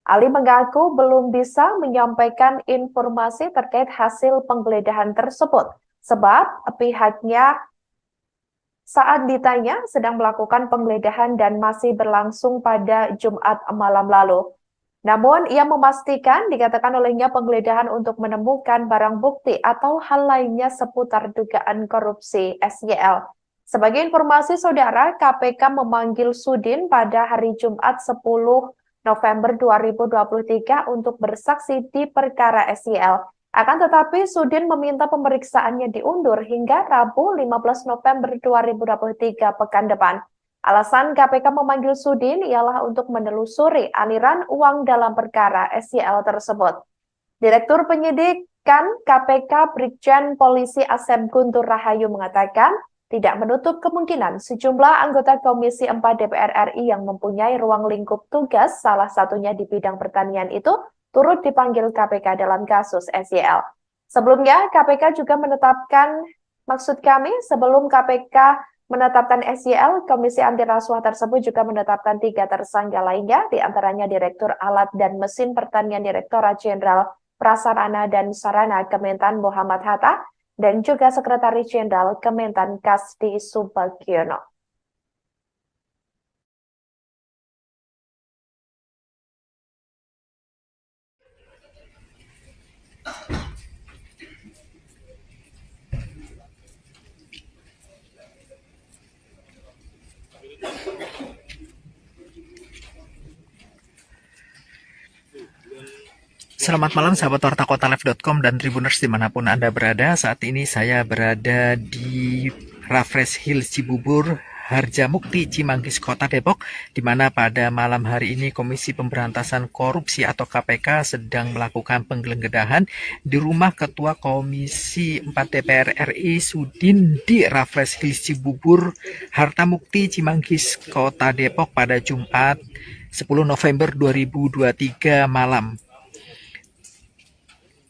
Ali mengaku belum bisa menyampaikan informasi terkait hasil penggeledahan tersebut, sebab pihaknya saat ditanya sedang melakukan penggeledahan dan masih berlangsung pada Jumat malam lalu. Namun, ia memastikan dikatakan olehnya penggeledahan untuk menemukan barang bukti atau hal lainnya seputar dugaan korupsi SYL. Sebagai informasi saudara, KPK memanggil Sudin pada hari Jumat 10 November 2023 untuk bersaksi di perkara SYL. Akan tetapi, Sudin meminta pemeriksaannya diundur hingga Rabu 15 November 2023 pekan depan. Alasan KPK memanggil Sudin ialah untuk menelusuri aliran uang dalam perkara SYL tersebut. Direktur Penyidikan KPK Brigjen Polisi Asep Guntur Rahayu mengatakan, tidak menutup kemungkinan sejumlah anggota Komisi 4 DPR RI yang mempunyai ruang lingkup tugas, salah satunya di bidang pertanian itu, turut dipanggil KPK dalam kasus SYL. Sebelumnya, KPK juga menetapkan, sebelum KPK menetapkan SYL, Komisi Anti Rasuah tersebut juga menetapkan 3 tersangka lainnya, diantaranya Direktur Alat dan Mesin Pertanian Direktorat Jenderal Prasarana dan Sarana Kementan Muhammad Hatta, dan juga Sekretaris Jenderal Kementan Kasdi Subagiono. Selamat malam sahabat Warta Kotalife.com dan Tribuners dimanapun Anda berada. Saat ini saya berada di Raffles Hills Cibubur, Harjamukti, Cimanggis, Kota Depok, di mana pada malam hari ini Komisi Pemberantasan Korupsi atau KPK sedang melakukan penggeledahan di rumah Ketua Komisi 4 DPR RI Sudin di Raffles Hills Cibubur, Harjamukti, Cimanggis, Kota Depok pada Jumat 10 November 2023 malam.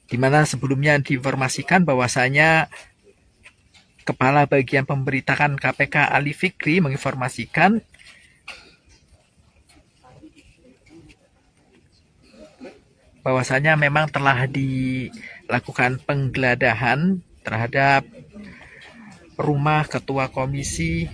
Di mana sebelumnya diinformasikan bahwasanya Kepala Bagian Pemberitaan KPK Ali Fikri menginformasikan bahwasanya memang telah dilakukan penggeledahan terhadap rumah Ketua Komisi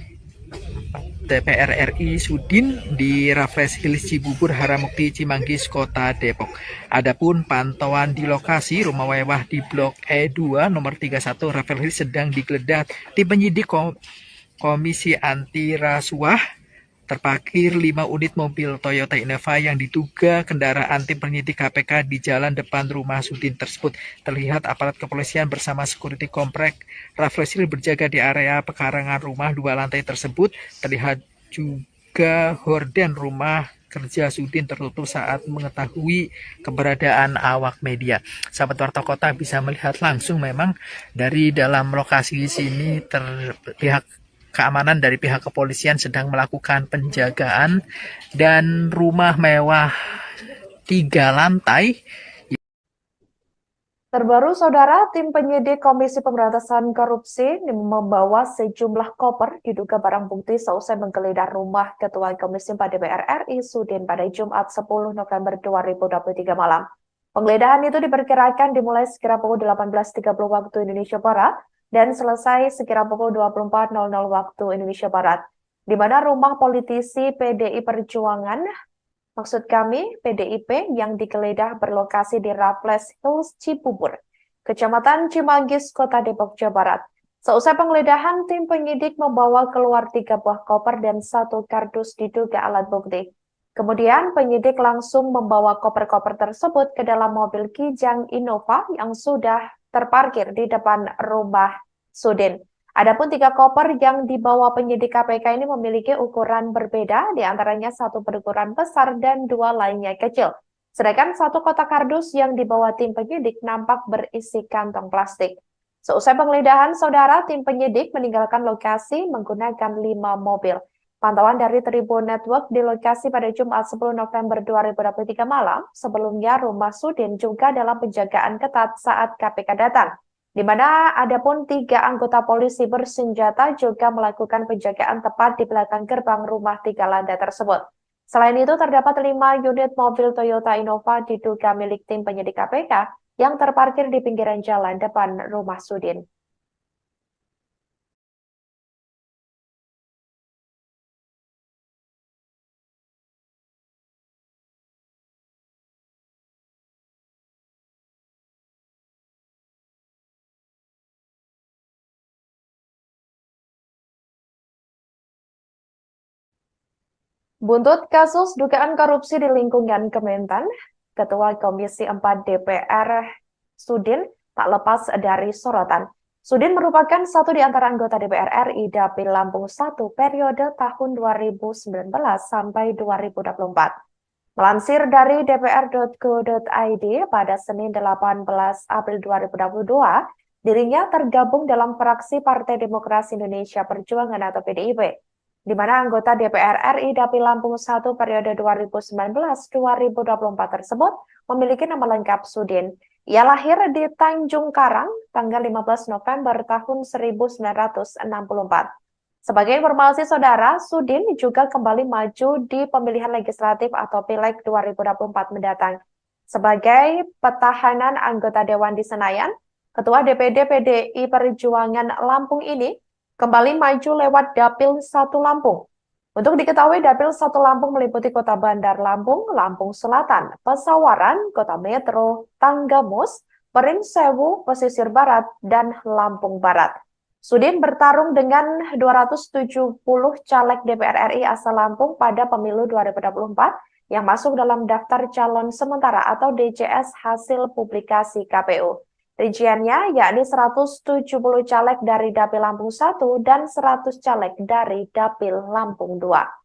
DPR RI Sudin di Raffles Hills Cibubur, Harjamukti, Cimanggis, Kota Depok. Adapun pantauan di lokasi rumah mewah di Blok E2 nomor 31 Raffles Hills sedang digeledah tim penyidik Komisi Anti Rasuah. Terparkir 5 unit mobil Toyota Innova yang diduga kendaraan tim penyidik KPK di jalan depan rumah Sudin tersebut. Terlihat aparat kepolisian bersama security komplek Raffles Hills berjaga di area pekarangan rumah 2 lantai tersebut. Terlihat juga horden rumah kerja Sudin tertutup saat mengetahui keberadaan awak media. Sahabat Warta Kota bisa melihat langsung memang dari dalam lokasi sini terlihat keamanan dari pihak kepolisian sedang melakukan penjagaan dan rumah mewah 3 lantai. Terbaru, Saudara, tim penyidik Komisi Pemberantasan Korupsi membawa sejumlah koper diduga barang bukti seusai menggeledah rumah Ketua Komisi 4 DPR RI Sudin pada Jumat 10 November 2023 malam. Penggeledahan itu diperkirakan dimulai sekira pukul 18.30 waktu Indonesia Barat dan selesai sekira pukul 24.00 waktu Indonesia Barat, di mana rumah politisi PDI Perjuangan PDIP yang digeledah berlokasi di Raffles Hills Cibubur, Kecamatan Cimanggis, Kota Depok, Jawa Barat. Seusai penggeledahan, tim penyidik membawa keluar 3 buah koper dan 1 kardus diduga alat bukti. Kemudian penyidik langsung membawa koper-koper tersebut ke dalam mobil Kijang Innova yang sudah terparkir di depan rumah Sudin. Adapun 3 koper yang dibawa penyidik KPK ini memiliki ukuran berbeda, diantaranya 1 berukuran besar dan 2 lainnya kecil. Sedangkan 1 kotak kardus yang dibawa tim penyidik nampak berisi kantong plastik. Seusai penggeledahan, Saudara, tim penyidik meninggalkan lokasi menggunakan 5 mobil. Pantauan dari Tribun Network di lokasi pada Jumat 10 November 2023 malam, sebelumnya rumah Sudin juga dalam penjagaan ketat saat KPK datang, di mana adapun 3 anggota polisi bersenjata juga melakukan penjagaan tepat di belakang gerbang rumah 3 lantai tersebut. Selain itu, terdapat 5 unit mobil Toyota Innova diduga milik tim penyidik KPK yang terparkir di pinggiran jalan depan rumah Sudin. Buntut kasus dugaan korupsi di lingkungan Kementan, Ketua Komisi 4 DPR Sudin tak lepas dari sorotan. Sudin merupakan satu di antara anggota DPR RI Dapil Lampung 1 periode tahun 2019 sampai 2024. Melansir dari dpr.go.id pada Senin 18 April 2022, dirinya tergabung dalam fraksi Partai Demokrasi Indonesia Perjuangan atau PDIP, di mana anggota DPR RI Dapil Lampung 1 periode 2019-2024 tersebut memiliki nama lengkap Sudin. Ia lahir di Tanjung Karang tanggal 15 November tahun 1964. Sebagai informasi saudara, Sudin juga kembali maju di pemilihan legislatif atau Pileg 2024 mendatang. Sebagai petahanan anggota Dewan di Senayan, Ketua DPD PDI Perjuangan Lampung ini kembali maju lewat Dapil 1 Lampung. Untuk diketahui, Dapil 1 Lampung meliputi Kota Bandar Lampung, Lampung Selatan, Pesawaran, Kota Metro, Tanggamus, Pringsewu, Pesisir Barat, dan Lampung Barat. Sudin bertarung dengan 270 caleg DPR RI asal Lampung pada pemilu 2024 yang masuk dalam daftar calon sementara atau DCS hasil publikasi KPU. Rinciannya yakni 170 caleg dari Dapil Lampung 1 dan 100 caleg dari Dapil Lampung 2.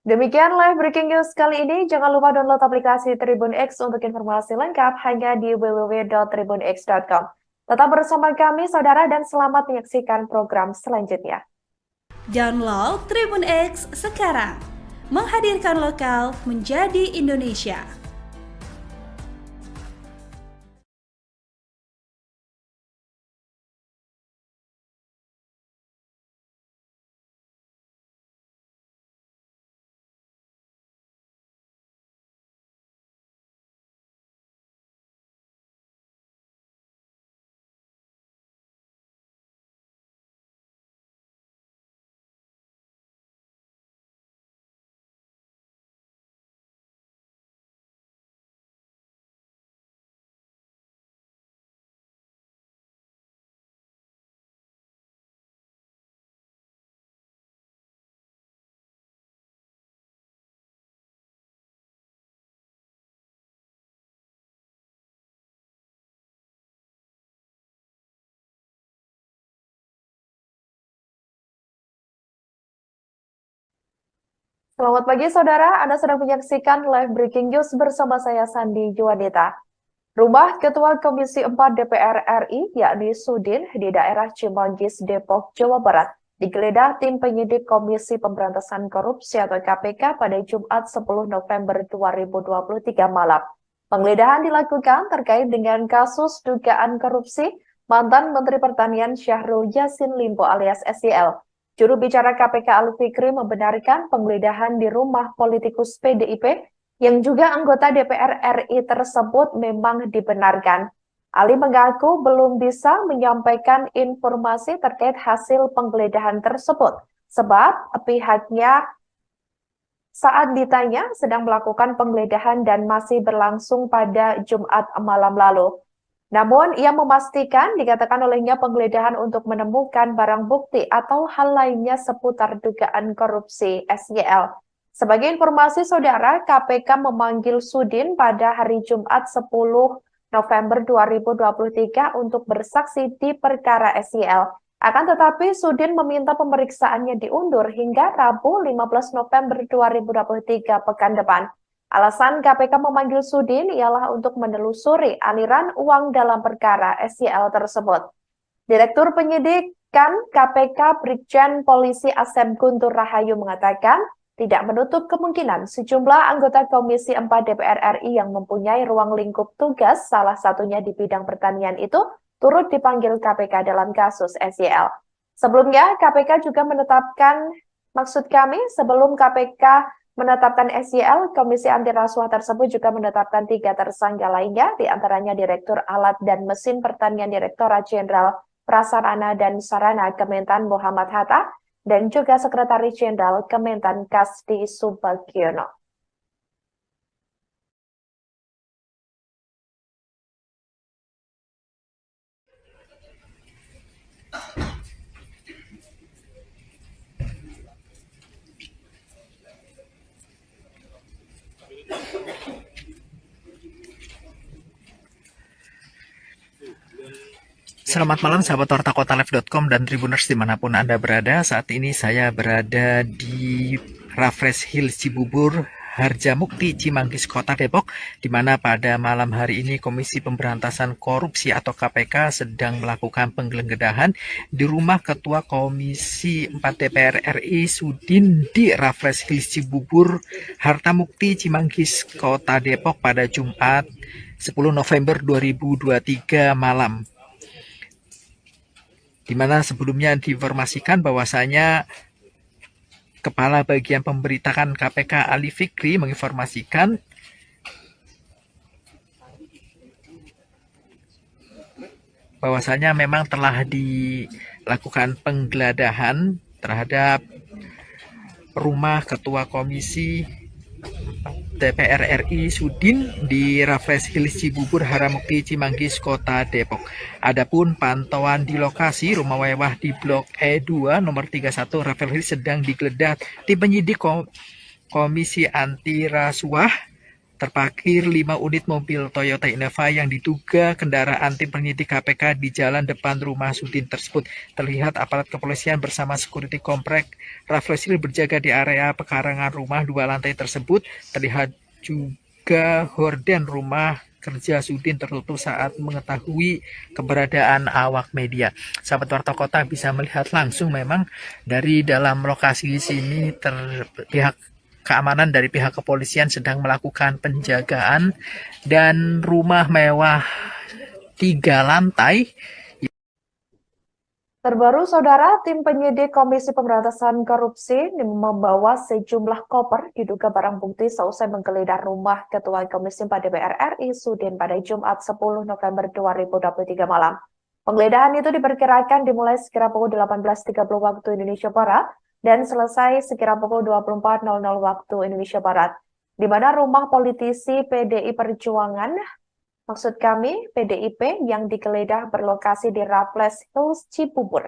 Demikian live breaking news kali ini. Jangan lupa download aplikasi Tribun X untuk informasi lengkap hanya di www.tribunx.com. Tetap bersama kami, saudara, dan selamat menyaksikan program selanjutnya. Download Tribun X sekarang. Menghadirkan lokal menjadi Indonesia. Selamat pagi saudara, Anda sedang menyaksikan live breaking news bersama saya Sandi Juwanita. Rumah Ketua Komisi 4 DPR RI, yakni Sudin, di daerah Cimanggis, Depok, Jawa Barat, digeledah tim penyidik Komisi Pemberantasan Korupsi atau KPK pada Jumat 10 November 2023 malam. Penggeledahan dilakukan terkait dengan kasus dugaan korupsi mantan Menteri Pertanian Syahrul Yassin Limpo alias SYL. Juru bicara KPK Ali Fikri membenarkan penggeledahan di rumah politikus PDIP yang juga anggota DPR RI tersebut memang dibenarkan. Ali mengaku belum bisa menyampaikan informasi terkait hasil penggeledahan tersebut, sebab pihaknya saat ditanya sedang melakukan penggeledahan dan masih berlangsung pada Jumat malam lalu. Namun, ia memastikan dikatakan olehnya penggeledahan untuk menemukan barang bukti atau hal lainnya seputar dugaan korupsi SYL. Sebagai informasi saudara, KPK memanggil Sudin pada hari Jumat 10 November 2023 untuk bersaksi di perkara SYL. Akan tetapi Sudin meminta pemeriksaannya diundur hingga Rabu 15 November 2023 pekan depan. Alasan KPK memanggil Sudin ialah untuk menelusuri aliran uang dalam perkara SYL tersebut. Direktur Penyidikan KPK Brigjen Polisi Asep Guntur Rahayu mengatakan, tidak menutup kemungkinan sejumlah anggota Komisi 4 DPR RI yang mempunyai ruang lingkup tugas, salah satunya di bidang pertanian itu, turut dipanggil KPK dalam kasus SYL. Sebelumnya, KPK juga menetapkan, sebelum KPK menetapkan SYL, Komisi Anti Rasuah tersebut juga menetapkan 3 tersangka lainnya, diantaranya Direktur Alat dan Mesin Pertanian Direktorat Jenderal Prasarana dan Sarana Kementan Muhammad Hatta, dan juga Sekretaris Jenderal Kementan Kasdi Subagiono. Selamat malam sahabat wartakotalive.com dan Tribuners dimanapun Anda berada. Saat ini saya berada di Raffles Hill Cibubur, Harjamukti, Cimanggis, Kota Depok, di mana pada malam hari ini Komisi Pemberantasan Korupsi atau KPK sedang melakukan penggeledahan di rumah Ketua Komisi 4 DPR RI Sudin di Raffles Hill Cibubur, Harjamukti, Cimanggis, Kota Depok pada Jumat 10 November 2023 malam. Di mana sebelumnya diinformasikan bahwasanya Kepala Bagian Pemberitaan KPK Ali Fikri menginformasikan bahwasanya memang telah dilakukan penggeledahan terhadap rumah Ketua Komisi DPR RI Sudin di Raffles Hills Cibubur, Harjamukti, Cimanggis, Kota Depok. Adapun pantauan di lokasi rumah mewah di Blok E2 nomor 31 Raffles Hills sedang digeledah tim penyidik Komisi Anti Rasuah. Terparkir 5 unit mobil Toyota Innova yang diduga kendaraan tim penyidik KPK di jalan depan rumah Sudin tersebut. Terlihat aparat kepolisian bersama security komplek Raffles Hill berjaga di area pekarangan rumah 2 lantai tersebut. Terlihat juga horden rumah kerja Sudin tertutup saat mengetahui keberadaan awak media. Sahabat Warta Kota bisa melihat langsung memang dari dalam lokasi sini terlihat keamanan dari pihak kepolisian sedang melakukan penjagaan dan rumah mewah 3 lantai. Terbaru, Saudara, tim penyidik Komisi Pemberantasan Korupsi membawa sejumlah koper diduga barang bukti seusai menggeledah rumah Ketua Komisi 4 DPR RI Sudin pada Jumat 10 November 2023 malam. Penggeledahan itu diperkirakan dimulai sekira pukul 18.30 waktu Indonesia Barat dan selesai sekira pukul 24.00 waktu Indonesia Barat, di mana rumah politisi PDI Perjuangan, PDIP, yang digeledah berlokasi di Raffles Hills Cibubur,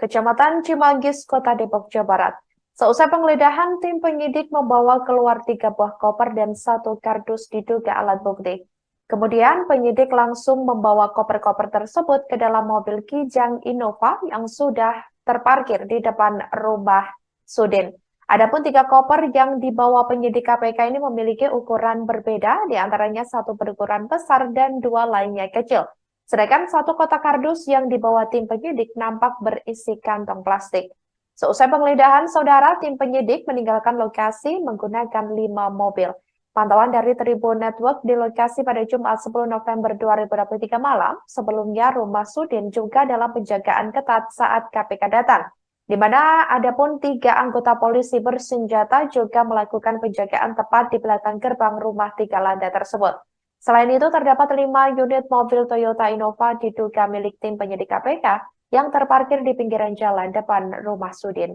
Kecamatan Cimanggis, Kota Depok, Jawa Barat. Seusai penggeledahan, tim penyidik membawa keluar 3 buah koper dan 1 kardus diduga alat bukti. Kemudian penyidik langsung membawa koper-koper tersebut ke dalam mobil Kijang Innova yang sudah terparkir di depan rumah Sudin. Adapun 3 koper yang dibawa penyidik KPK ini memiliki ukuran berbeda, diantaranya 1 berukuran besar dan 2 lainnya kecil. Sedangkan 1 kotak kardus yang dibawa tim penyidik nampak berisi kantong plastik. Seusai penggeledahan, Saudara, tim penyidik meninggalkan lokasi menggunakan 5 mobil. Pantauan dari Tribun Network di lokasi pada Jumat 10 November 2023 malam, sebelumnya rumah Sudin juga dalam penjagaan ketat saat KPK datang, di mana adapun 3 anggota polisi bersenjata juga melakukan penjagaan tepat di belakang gerbang rumah 3 lantai tersebut. Selain itu, terdapat 5 unit mobil Toyota Innova diduga milik tim penyidik KPK yang terparkir di pinggiran jalan depan rumah Sudin.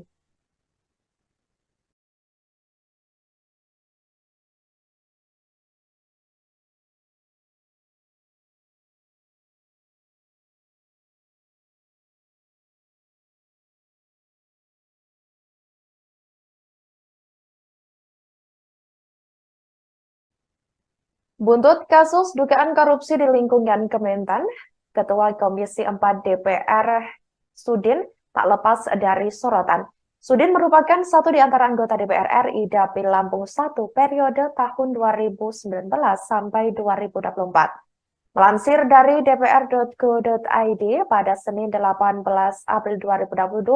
Buntut kasus dugaan korupsi di lingkungan Kementan, Ketua Komisi 4 DPR Sudin tak lepas dari sorotan. Sudin merupakan satu di antara anggota DPR RI Dapil Lampung 1 periode tahun 2019 sampai 2024. Melansir dari dpr.go.id pada Senin 18 April 2022,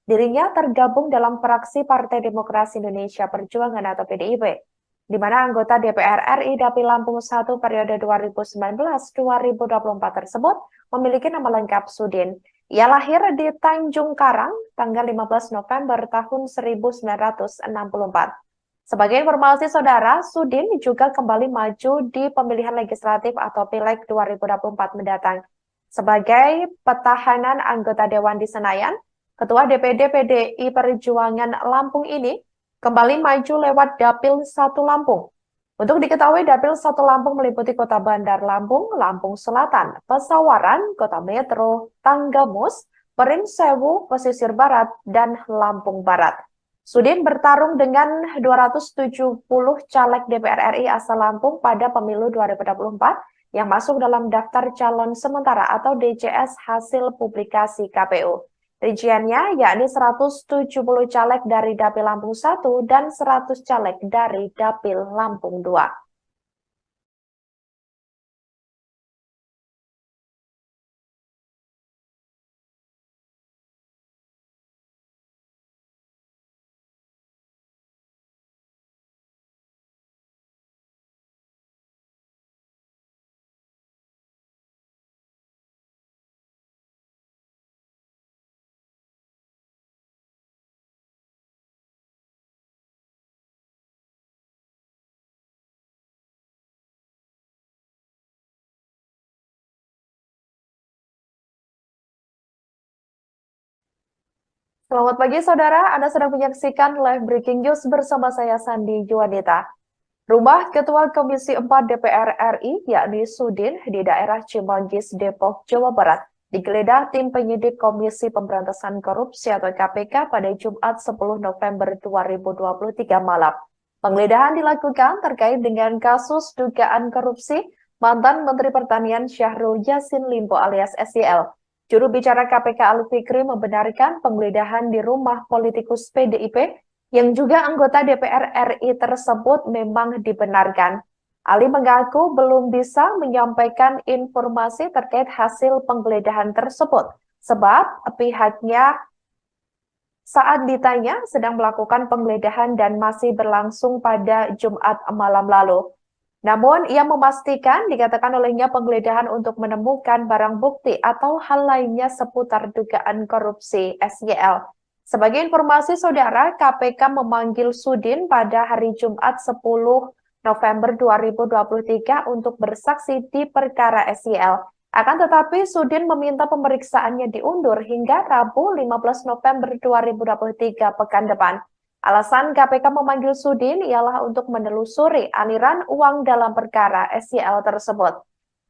dirinya tergabung dalam fraksi Partai Demokrasi Indonesia Perjuangan atau PDIP, di mana anggota DPR RI Dapil Lampung 1 periode 2019-2024 tersebut memiliki nama lengkap Sudin. Ia lahir di Tanjung Karang tanggal 15 November tahun 1964. Sebagai informasi saudara, Sudin juga kembali maju di pemilihan legislatif atau Pileg 2024 mendatang. Sebagai petahanan anggota Dewan di Senayan, Ketua DPD PDI Perjuangan Lampung ini kembali maju lewat Dapil 1 Lampung. Untuk diketahui, Dapil 1 Lampung meliputi Kota Bandar Lampung, Lampung Selatan, Pesawaran, Kota Metro, Tanggamus, Perinsewu, Pesisir Barat, dan Lampung Barat. Sudin bertarung dengan 270 caleg DPR RI asal Lampung pada pemilu 2024 yang masuk dalam daftar calon sementara atau DCS hasil publikasi KPU. Rinciannya yakni 170 caleg dari Dapil Lampung 1 dan 100 caleg dari Dapil Lampung 2. Selamat pagi saudara, Anda sedang menyaksikan live breaking news bersama saya Sandi Juanita. Rumah Ketua Komisi 4 DPR RI, yakni Sudin, di daerah Cimanggis, Depok, Jawa Barat, digeledah tim penyidik Komisi Pemberantasan Korupsi atau KPK pada Jumat 10 November 2023 malam. Penggeledahan dilakukan terkait dengan kasus dugaan korupsi mantan Menteri Pertanian Syahrul Yassin Limpo alias SYL. Juru bicara KPK Ali Fikri membenarkan penggeledahan di rumah politikus PDIP yang juga anggota DPR RI tersebut memang dibenarkan. Ali mengaku belum bisa menyampaikan informasi terkait hasil penggeledahan tersebut, sebab pihaknya saat ditanya sedang melakukan penggeledahan dan masih berlangsung pada Jumat malam lalu. Namun, ia memastikan dikatakan olehnya penggeledahan untuk menemukan barang bukti atau hal lainnya seputar dugaan korupsi SYL. Sebagai informasi saudara, KPK memanggil Sudin pada hari Jumat 10 November 2023 untuk bersaksi di perkara SYL. Akan tetapi, Sudin meminta pemeriksaannya diundur hingga Rabu 15 November 2023 pekan depan. Alasan KPK memanggil Sudin ialah untuk menelusuri aliran uang dalam perkara SYL tersebut.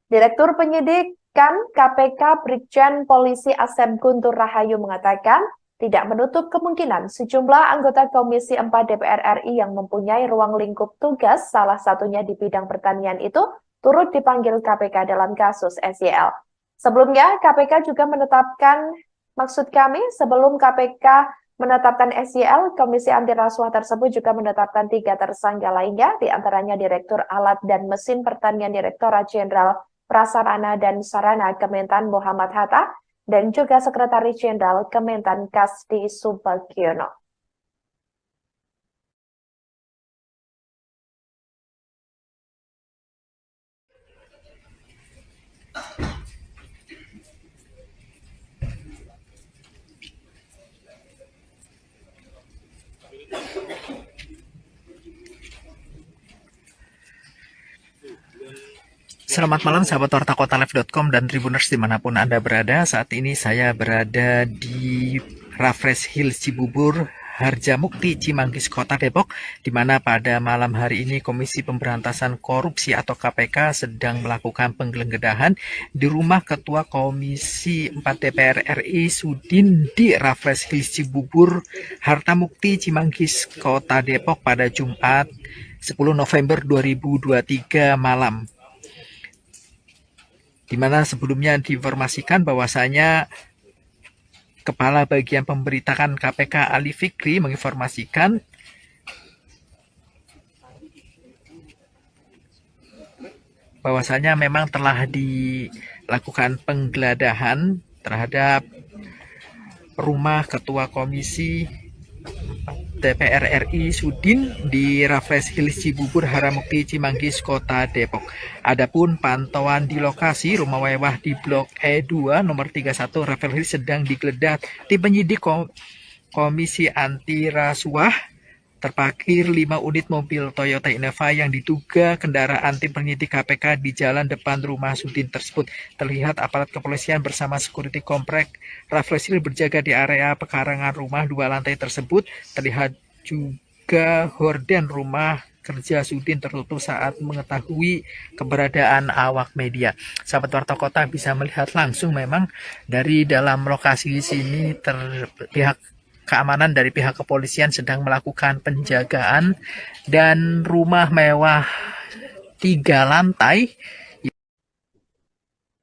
Direktur Penyidikan KPK Brigjen Polisi Asep Guntur Rahayu mengatakan tidak menutup kemungkinan sejumlah anggota Komisi 4 DPR RI yang mempunyai ruang lingkup tugas, salah satunya di bidang pertanian itu, turut dipanggil KPK dalam kasus SYL. Sebelumnya, KPK juga menetapkan, sebelum KPK menetapkan SYL, Komisi Anti Rasuah tersebut juga menetapkan 3 tersangka lainnya, diantaranya Direktur Alat dan Mesin Pertanian Direktorat Jenderal Prasarana dan Sarana Kementan Muhammad Hatta, dan juga Sekretaris Jenderal Kementan Kasdi Subagiono. Selamat malam sahabat wartakotalive.com dan Tribuners dimanapun Anda berada. Saat ini saya berada di Raffles Hill Cibubur, Harjamukti, Cimanggis, Kota Depok, di mana pada malam hari ini Komisi Pemberantasan Korupsi atau KPK sedang melakukan penggeledahan di rumah Ketua Komisi 4 DPR RI Sudin di Raffles Hill Cibubur, Harjamukti, Cimanggis, Kota Depok pada Jumat 10 November 2023 malam. Di mana sebelumnya diinformasikan bahwasanya Kepala Bagian Pemberitaan KPK Ali Fikri menginformasikan bahwasanya memang telah dilakukan penggeledahan terhadap rumah Ketua Komisi DPR RI Sudin di Raffles Hills Cibubur Haramukti Cimanggis Kota Depok. Adapun pantauan di lokasi rumah mewah di Blok E2 nomor 31 Raffles Hills sedang digeledah tim penyidik Komisi Anti Rasuah. Terparkir 5 unit mobil Toyota Innova yang diduga kendaraan tim penyidik KPK di jalan depan rumah Sudin tersebut. Terlihat aparat kepolisian bersama security komplek Raffles Hills berjaga di area pekarangan rumah 2 lantai tersebut. Terlihat juga horden rumah kerja Sudin tertutup saat mengetahui keberadaan awak media. Sahabat Warta Kota bisa melihat langsung memang dari dalam lokasi sini pihak keamanan dari pihak kepolisian sedang melakukan penjagaan dan rumah mewah 3 lantai.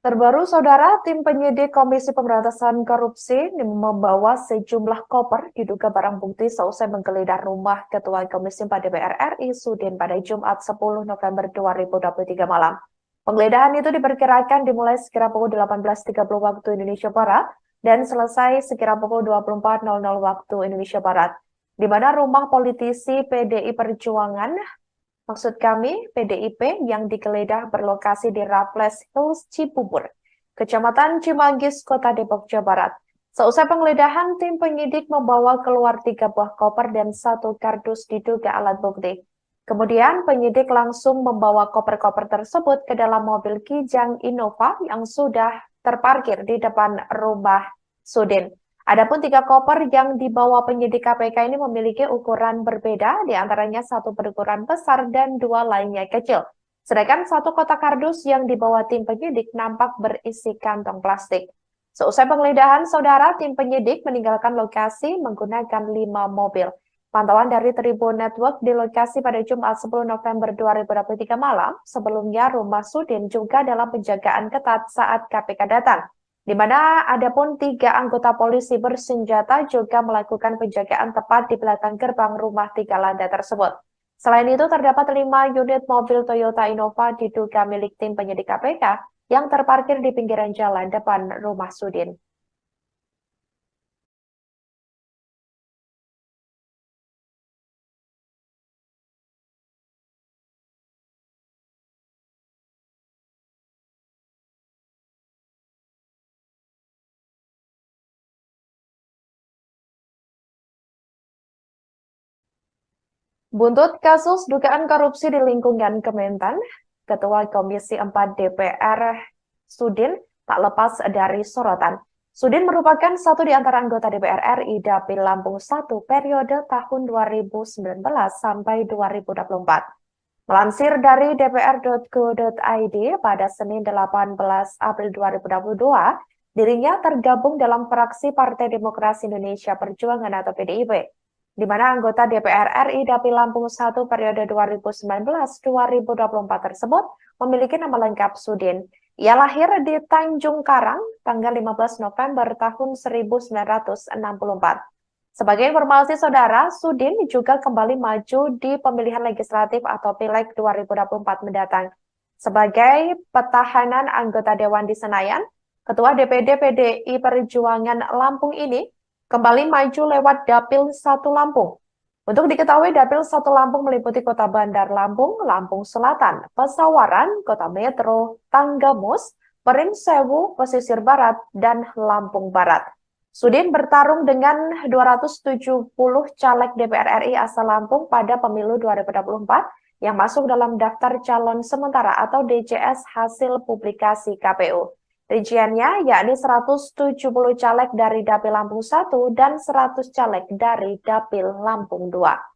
Terbaru, Saudara, tim penyidik Komisi Pemberantasan Korupsi membawa sejumlah koper diduga barang bukti seusai menggeledah rumah Ketua Komisi 4 DPR RI Sudin pada Jumat 10 November 2023 malam. Penggeledahan itu diperkirakan dimulai sekira pukul 18.30 waktu Indonesia Barat dan selesai sekira pukul 24.00 waktu Indonesia Barat, di mana rumah politisi PDI Perjuangan, maksud kami PDIP, yang digeledah berlokasi di Raffles Hills Cibubur, Kecamatan Cimanggis, Kota Depok, Jawa Barat. Seusai penggeledahan, tim penyidik membawa keluar 3 buah koper dan 1 kardus diduga alat bukti. Kemudian penyidik langsung membawa koper-koper tersebut ke dalam mobil Kijang Innova yang sudah terparkir di depan rumah Sudin. Adapun 3 koper yang dibawa penyidik KPK ini memiliki ukuran berbeda, diantaranya 1 berukuran besar dan 2 lainnya kecil. Sedangkan 1 kotak kardus yang dibawa tim penyidik nampak berisi kantong plastik. Seusai penggeledahan, Saudara, tim penyidik meninggalkan lokasi menggunakan 5 mobil. Pantauan dari Tribun Network di lokasi pada Jumat 10 November 2023 malam, sebelumnya rumah Sudin juga dalam penjagaan ketat saat KPK datang, di mana adapun 3 anggota polisi bersenjata juga melakukan penjagaan tepat di belakang gerbang rumah 3 lantai tersebut. Selain itu, terdapat 5 unit mobil Toyota Innova diduga milik tim penyidik KPK yang terparkir di pinggiran jalan depan rumah Sudin. Buntut kasus dugaan korupsi di lingkungan Kementan, Ketua Komisi 4 DPR Sudin tak lepas dari sorotan. Sudin merupakan satu di antara anggota DPR RI Dapil Lampung 1 periode tahun 2019 sampai 2024. Melansir dari dpr.go.id pada Senin 18 April 2022, dirinya tergabung dalam fraksi Partai Demokrasi Indonesia Perjuangan atau PDIP, di mana anggota DPR RI Dapil Lampung 1 periode 2019-2024 tersebut memiliki nama lengkap Sudin. Ia lahir di Tanjung Karang tanggal 15 November tahun 1964. Sebagai informasi, Saudara, Sudin juga kembali maju di pemilihan legislatif atau Pileg 2024 mendatang. Sebagai petahanan anggota Dewan di Senayan, Ketua DPD PDI Perjuangan Lampung ini kembali maju lewat Dapil 1 Lampung. Untuk diketahui, Dapil 1 Lampung meliputi Kota Bandar Lampung, Lampung Selatan, Pesawaran, Kota Metro, Tanggamus, Perinsewu, Pesisir Barat, dan Lampung Barat. Sudin bertarung dengan 270 caleg DPR RI asal Lampung pada pemilu 2024 yang masuk dalam daftar calon sementara atau DCS hasil publikasi KPU. Rinciannya yakni 170 caleg dari Dapil Lampung 1 dan 100 caleg dari Dapil Lampung 2.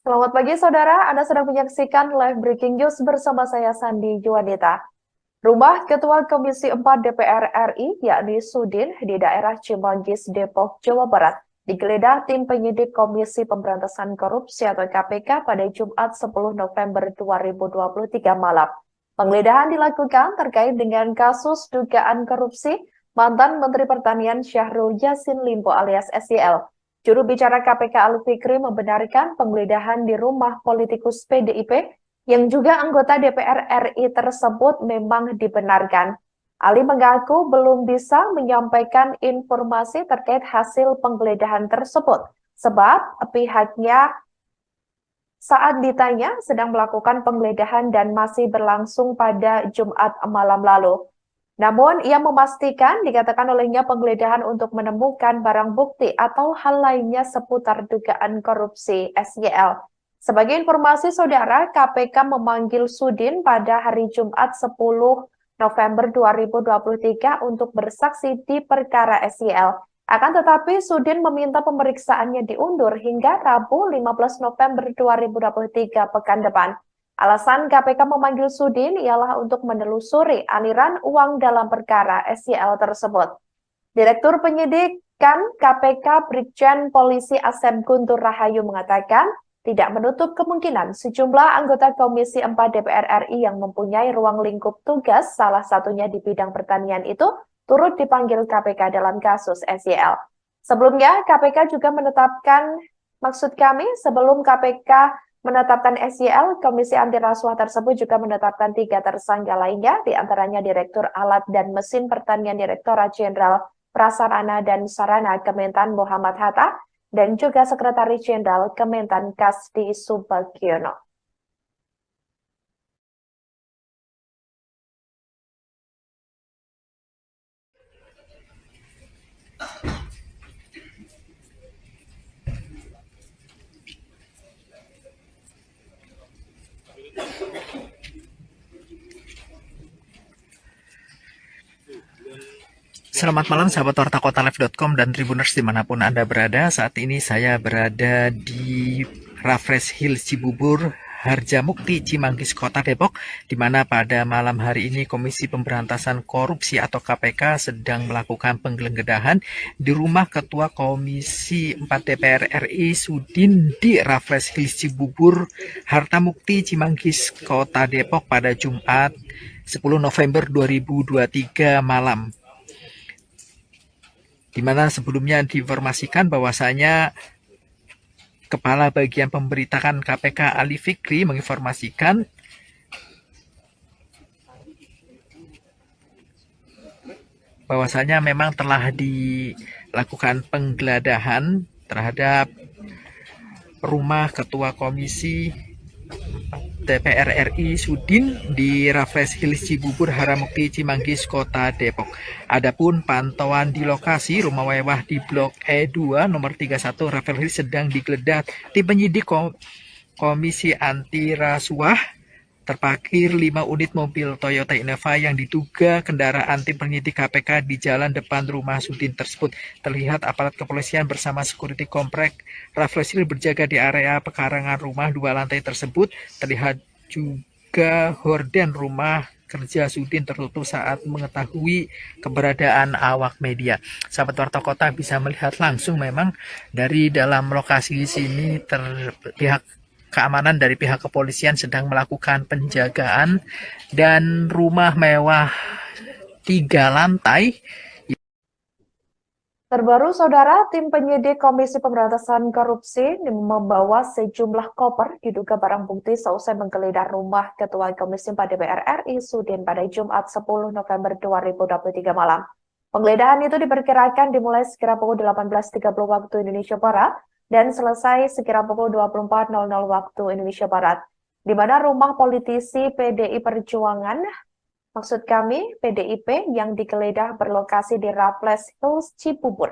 Selamat pagi saudara, Anda sedang menyaksikan live breaking news bersama saya Sandi Juanita. Rumah Ketua Komisi 4 DPR RI, yakni Sudin, di daerah Cimanggis, Depok, Jawa Barat, digeledah tim penyidik Komisi Pemberantasan Korupsi atau KPK pada Jumat 10 November 2023 malam. Penggeledahan dilakukan terkait dengan kasus dugaan korupsi mantan Menteri Pertanian Syahrul Yassin Limpo alias SYL. Juru bicara KPK Ali Fikri membenarkan penggeledahan di rumah politikus PDIP yang juga anggota DPR RI tersebut memang dibenarkan. Ali mengaku belum bisa menyampaikan informasi terkait hasil penggeledahan tersebut, sebab pihaknya saat ditanya sedang melakukan penggeledahan dan masih berlangsung pada Jumat malam lalu. Namun, ia memastikan dikatakan olehnya penggeledahan untuk menemukan barang bukti atau hal lainnya seputar dugaan korupsi SYL. Sebagai informasi saudara, KPK memanggil Sudin pada hari Jumat 10 November 2023 untuk bersaksi di perkara SYL. Akan tetapi, Sudin meminta pemeriksaannya diundur hingga Rabu 15 November 2023 pekan depan. Alasan KPK memanggil Sudin ialah untuk menelusuri aliran uang dalam perkara SYL tersebut. Direktur Penyidikan KPK Brigjen Polisi Asep Guntur Rahayu mengatakan, tidak menutup kemungkinan sejumlah anggota Komisi 4 DPR RI yang mempunyai ruang lingkup tugas, salah satunya di bidang pertanian itu, turut dipanggil KPK dalam kasus SYL. Sebelumnya, KPK juga menetapkan, sebelum KPK menetapkan SYL, Komisi Anti Rasuah tersebut juga menetapkan 3 tersangka lainnya, diantaranya Direktur Alat dan Mesin Pertanian Direktorat Jenderal Prasarana dan Sarana Kementan Muhammad Hatta, dan juga Sekretaris Jenderal Kementan Kasdi Subagiono. Selamat malam sahabat wartakotalive.com dan Tribuners dimanapun Anda berada. Saat ini saya berada di Raffles Hill Cibubur, Harjamukti, Cimanggis, Kota Depok, di mana pada malam hari ini Komisi Pemberantasan Korupsi atau KPK sedang melakukan penggeledahan di rumah Ketua Komisi 4 DPR RI Sudin di Raffles Hill Cibubur, Harjamukti, Cimanggis, Kota Depok pada Jumat 10 November 2023 malam. Di mana sebelumnya diinformasikan bahwasanya Kepala Bagian Pemberitaan KPK Ali Fikri menginformasikan bahwasanya memang telah dilakukan penggeledahan terhadap rumah Ketua Komisi DPR RI Sudin di Raffles Hills Cibubur, Harjamukti, Cimanggis, Kota Depok. Adapun pantauan di lokasi rumah mewah di Blok E2 nomor 31 Raffles Hills sedang digeledah tim penyidik Komisi Anti Rasuah. Terparkir 5 unit mobil Toyota Innova yang diduga kendaraan tim penyidik KPK di jalan depan rumah Sudin tersebut. Terlihat aparat kepolisian bersama security komplek Raffles Hill berjaga di area pekarangan rumah 2 lantai tersebut. Terlihat juga horden rumah kerja Sudin tertutup saat mengetahui keberadaan awak media. Sahabat Warta Kota bisa melihat langsung memang dari dalam lokasi sini pihak keamanan dari pihak kepolisian sedang melakukan penjagaan dan rumah mewah 3 lantai. Terbaru, saudara, tim penyidik Komisi Pemberantasan Korupsi membawa sejumlah koper diduga barang bukti seusai menggeledah rumah Ketua Komisi 4 DPR RI Sudin pada Jumat 10 November 2023 malam. Penggeledahan itu diperkirakan dimulai sekira pukul 18.30 waktu Indonesia Barat dan selesai sekira pukul 24.00 waktu Indonesia Barat, di mana rumah politisi PDI Perjuangan, PDIP yang digeledah berlokasi di Raffles Hills Cibubur,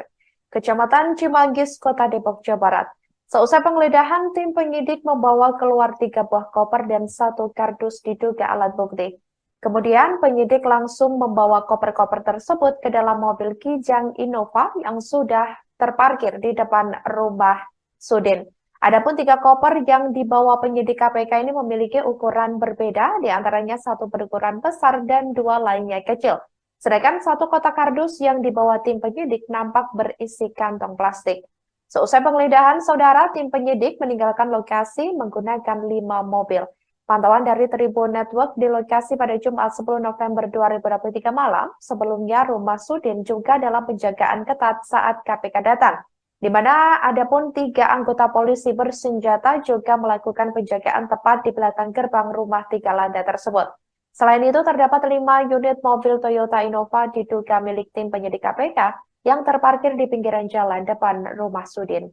Kecamatan Cimanggis, Kota Depok, Jawa Barat. Seusai penggeledahan, tim penyidik membawa keluar 3 buah koper dan 1 kardus diduga alat bukti. Kemudian penyidik langsung membawa koper-koper tersebut ke dalam mobil Kijang Innova yang sudah terparkir di depan rumah Sudin. Adapun 3 koper yang dibawa penyidik KPK ini memiliki ukuran berbeda, diantaranya 1 berukuran besar dan 2 lainnya kecil. Sedangkan 1 kotak kardus yang dibawa tim penyidik nampak berisi kantong plastik. Seusai penggeledahan, saudara, tim penyidik meninggalkan lokasi menggunakan 5 mobil. Pantauan dari Tribun Network di lokasi pada Jumat 10 November 2023 malam, sebelumnya rumah Sudin juga dalam penjagaan ketat saat KPK datang, di mana ada pun 3 anggota polisi bersenjata juga melakukan penjagaan tepat di belakang gerbang rumah 3 lantai tersebut. Selain itu, terdapat 5 unit mobil Toyota Innova diduga milik tim penyidik KPK yang terparkir di pinggiran jalan depan rumah Sudin.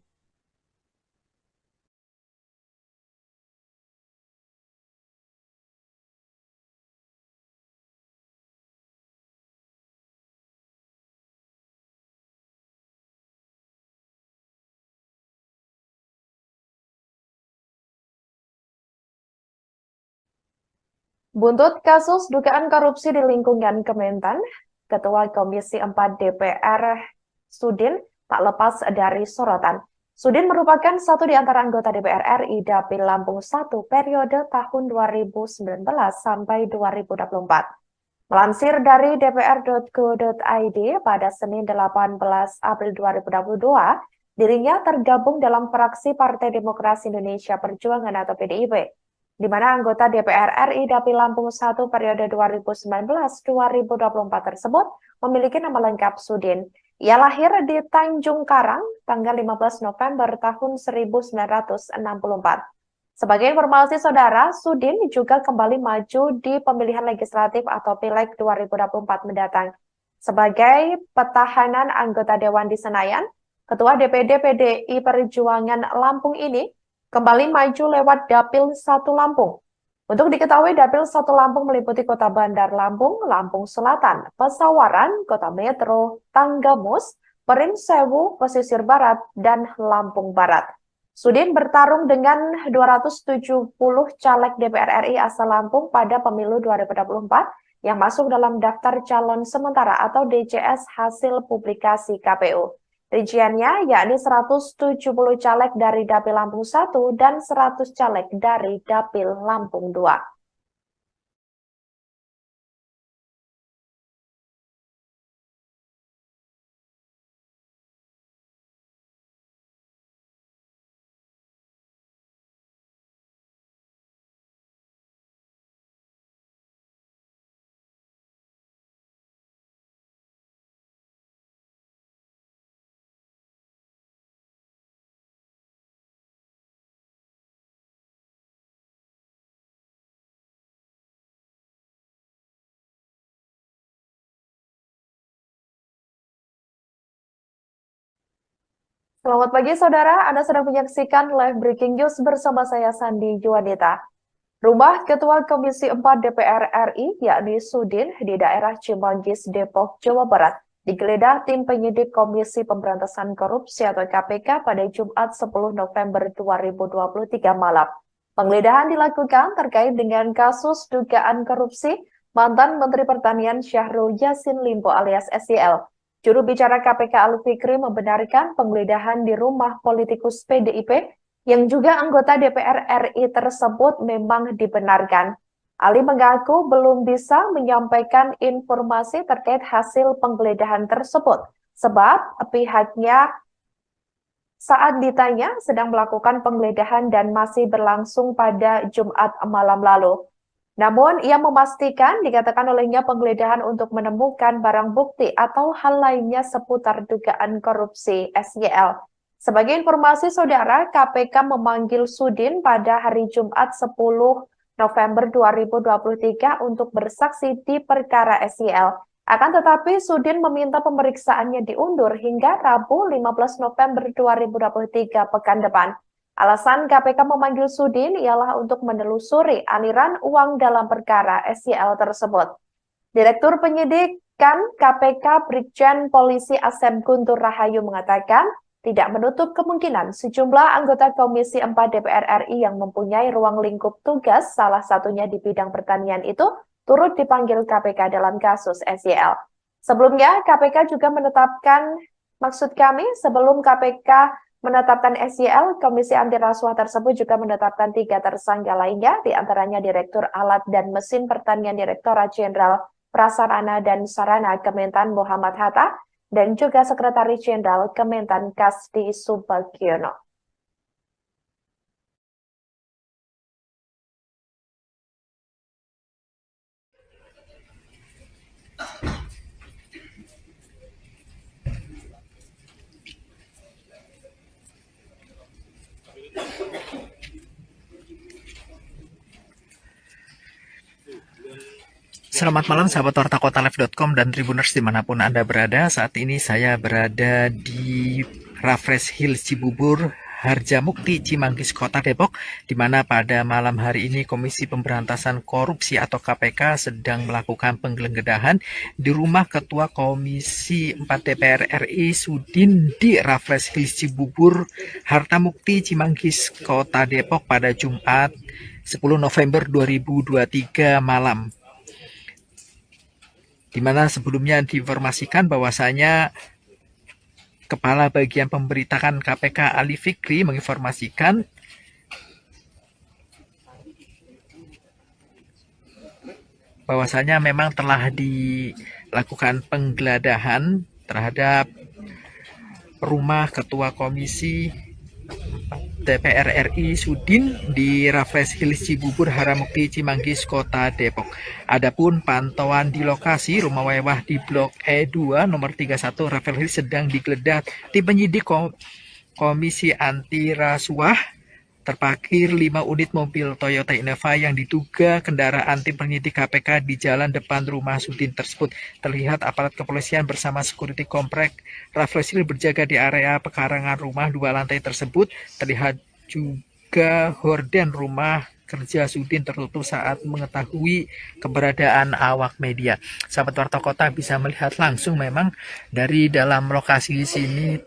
Buntut kasus dugaan korupsi di lingkungan Kementan, Ketua Komisi 4 DPR Sudin tak lepas dari sorotan. Sudin merupakan satu di antara anggota DPR RI Dapil Lampung 1 periode tahun 2019 sampai 2024. Melansir dari dpr.go.id pada Senin 18 April 2022, dirinya tergabung dalam fraksi Partai Demokrasi Indonesia Perjuangan atau PDIP, di mana anggota DPR RI Dapil Lampung 1 periode 2019-2024 tersebut memiliki nama lengkap Sudin. Ia lahir di Tanjung Karang tanggal 15 November tahun 1964. Sebagai informasi saudara, Sudin juga kembali maju di pemilihan legislatif atau Pileg 2024 mendatang. Sebagai petahanan anggota Dewan di Senayan, Ketua DPD PDI Perjuangan Lampung ini kembali maju lewat Dapil 1 Lampung. Untuk diketahui, Dapil 1 Lampung meliputi Kota Bandar Lampung, Lampung Selatan, Pesawaran, Kota Metro, Tanggamus, Perinsewu, Pesisir Barat, dan Lampung Barat. Sudin bertarung dengan 270 caleg DPR RI asal Lampung pada pemilu 2024 yang masuk dalam daftar calon sementara atau DCS hasil publikasi KPU. Rinciannya yakni 170 caleg dari Dapil Lampung 1 dan 100 caleg dari Dapil Lampung 2. Selamat pagi saudara, Anda sedang menyaksikan live breaking news bersama saya Sandi Juanita. Rumah Ketua Komisi 4 DPR RI, yakni Sudin, di daerah Cimanggis, Depok, Jawa Barat, digeledah tim penyidik Komisi Pemberantasan Korupsi atau KPK pada Jumat 10 November 2023 malam. Penggeledahan dilakukan terkait dengan kasus dugaan korupsi mantan Menteri Pertanian Syahrul Yassin Limpo alias SYL. Juru bicara KPK Ali Fikri membenarkan penggeledahan di rumah politikus PDIP yang juga anggota DPR RI tersebut memang dibenarkan. Ali mengaku belum bisa menyampaikan informasi terkait hasil penggeledahan tersebut, sebab pihaknya saat ditanya sedang melakukan penggeledahan dan masih berlangsung pada Jumat malam lalu. Namun, ia memastikan dikatakan olehnya penggeledahan untuk menemukan barang bukti atau hal lainnya seputar dugaan korupsi SYL. Sebagai informasi saudara, KPK memanggil Sudin pada hari Jumat 10 November 2023 untuk bersaksi di perkara SYL. Akan tetapi, Sudin meminta pemeriksaannya diundur hingga Rabu 15 November 2023 pekan depan. Alasan KPK memanggil Sudin ialah untuk menelusuri aliran uang dalam perkara SYL tersebut. Direktur Penyidikan KPK Brigjen Polisi Asep Guntur Rahayu mengatakan tidak menutup kemungkinan sejumlah anggota Komisi 4 DPR RI yang mempunyai ruang lingkup tugas, salah satunya di bidang pertanian itu, turut dipanggil KPK dalam kasus SYL. Sebelumnya, KPK juga menetapkan, sebelum KPK menetapkan SYL, Komisi Anti Rasuah tersebut juga menetapkan 3 tersangka lainnya, diantaranya Direktur Alat dan Mesin Pertanian Direktorat Jenderal Prasarana dan Sarana Kementan Muhammad Hatta, dan juga Sekretaris Jenderal Kementan Kasdi Subagiono. Selamat malam sahabat Warta Kota Live.com dan Tribuners dimanapun Anda berada. Saat ini saya berada di Raffles Hills Cibubur, Harjamukti, Cimanggis, Kota Depok, di mana pada malam hari ini Komisi Pemberantasan Korupsi atau KPK sedang melakukan penggeledahan di rumah Ketua Komisi 4 DPR RI Sudin di Raffles Hills Cibubur, Harjamukti, Cimanggis, Kota Depok pada Jumat 10 November 2023 malam. Di mana sebelumnya diinformasikan bahwasanya Kepala Bagian Pemberitaan KPK Ali Fikri menginformasikan bahwasanya memang telah dilakukan penggeledahan terhadap rumah Ketua Komisi DPR RI Sudin di Raffles Hills Cibubur, Harjamukti, Cimanggis, Kota Depok. Adapun pantauan di lokasi rumah mewah di Blok E2 nomor 31 Raffles Hills sedang digeledah tim penyidik Komisi Anti Rasuah. Terparkir 5 unit mobil Toyota Innova yang diduga kendaraan tim penyidik KPK di jalan depan rumah Sudin tersebut. Terlihat aparat kepolisian bersama security komplek Raffles Hills berjaga di area pekarangan rumah 2 lantai tersebut. Terlihat juga horden rumah kerja Sudin tertutup saat mengetahui keberadaan awak media. Sahabat Warta Kota bisa melihat langsung memang dari dalam lokasi sini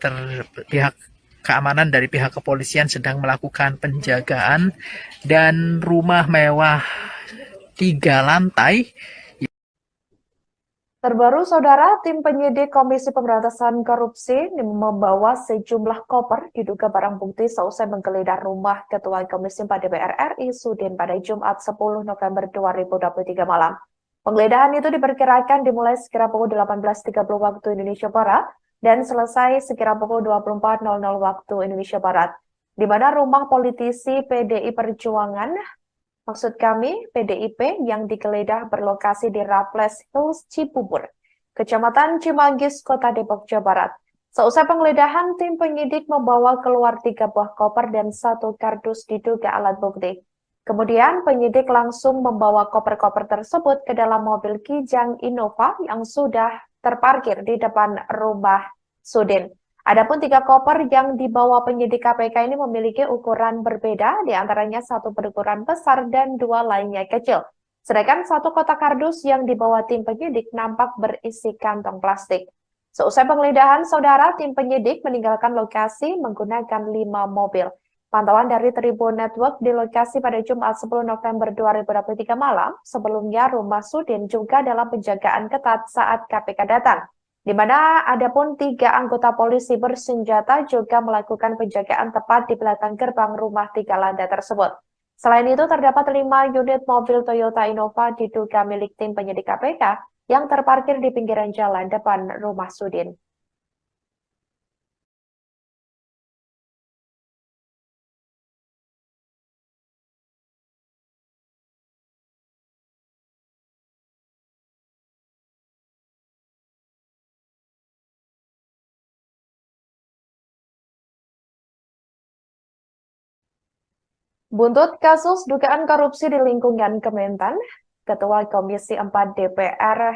pihak keamanan dari pihak kepolisian sedang melakukan penjagaan dan rumah mewah 3 lantai. Terbaru, Saudara, tim penyidik Komisi Pemberantasan Korupsi membawa sejumlah koper diduga barang bukti seusai menggeledah rumah Ketua Komisi 4 DPR RI Sudin pada Jumat 10 November 2023 malam. Penggeledahan itu diperkirakan dimulai sekira pukul 18.30 waktu Indonesia Barat dan selesai sekira pukul 24.00 waktu Indonesia Barat, di mana rumah politisi PDI Perjuangan, maksud kami PDIP, yang digeledah berlokasi di Raffles Hills Cibubur, Kecamatan Cimanggis, Kota Depok, Jawa Barat. Seusai penggeledahan, tim penyidik membawa keluar 3 buah koper dan 1 kardus diduga alat bukti. Kemudian penyidik langsung membawa koper-koper tersebut ke dalam mobil Kijang Innova yang sudah terparkir di depan rumah Sudin. Adapun 3 koper yang dibawa penyidik KPK ini memiliki ukuran berbeda, diantaranya 1 berukuran besar dan 2 lainnya kecil. Sedangkan 1 kotak kardus yang dibawa tim penyidik nampak berisi kantong plastik. Seusai penggeledahan, Saudara, tim penyidik meninggalkan lokasi menggunakan 5 mobil. Pantauan dari Tribun Network di lokasi pada Jumat 10 November 2023 malam, sebelumnya rumah Sudin juga dalam penjagaan ketat saat KPK datang, di mana adapun 3 anggota polisi bersenjata juga melakukan penjagaan tepat di belakang gerbang rumah 3 lantai tersebut. Selain itu, terdapat 5 unit mobil Toyota Innova diduga milik tim penyidik KPK yang terparkir di pinggiran jalan depan rumah Sudin. Buntut kasus dugaan korupsi di lingkungan Kementan, Ketua Komisi 4 DPR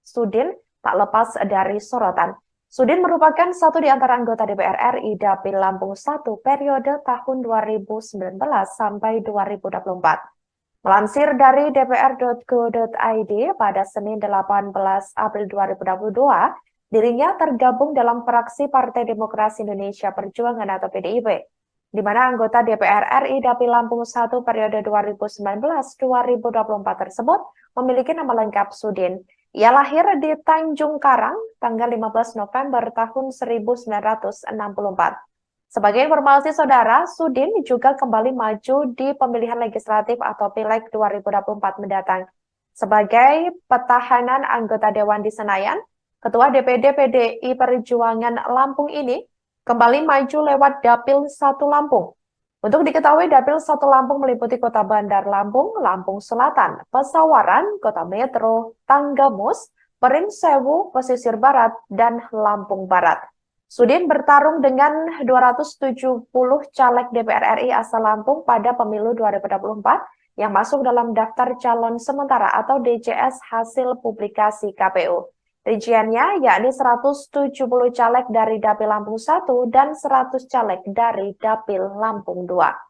Sudin tak lepas dari sorotan. Sudin merupakan satu di antara anggota DPR RI Dapil Lampung 1 periode tahun 2019 sampai 2024. Melansir dari dpr.go.id pada Senin 18 April 2022, dirinya tergabung dalam fraksi Partai Demokrasi Indonesia Perjuangan atau PDIP, di mana anggota DPR RI Dapil Lampung 1 periode 2019-2024 tersebut memiliki nama lengkap Sudin. Ia lahir di Tanjung Karang tanggal 15 November tahun 1964. Sebagai informasi saudara, Sudin juga kembali maju di pemilihan legislatif atau Pileg 2024 mendatang. Sebagai petahanan anggota Dewan di Senayan, Ketua DPD PDI Perjuangan Lampung ini kembali maju lewat Dapil 1 Lampung. Untuk diketahui, Dapil 1 Lampung meliputi Kota Bandar Lampung, Lampung Selatan, Pesawaran, Kota Metro, Tanggamus, Perinsewu, Pesisir Barat, dan Lampung Barat. Sudin bertarung dengan 270 caleg DPR RI asal Lampung pada pemilu 2024 yang masuk dalam daftar calon sementara atau DCS hasil publikasi KPU. Rinciannya yakni 170 caleg dari Dapil Lampung 1 dan 100 caleg dari Dapil Lampung 2.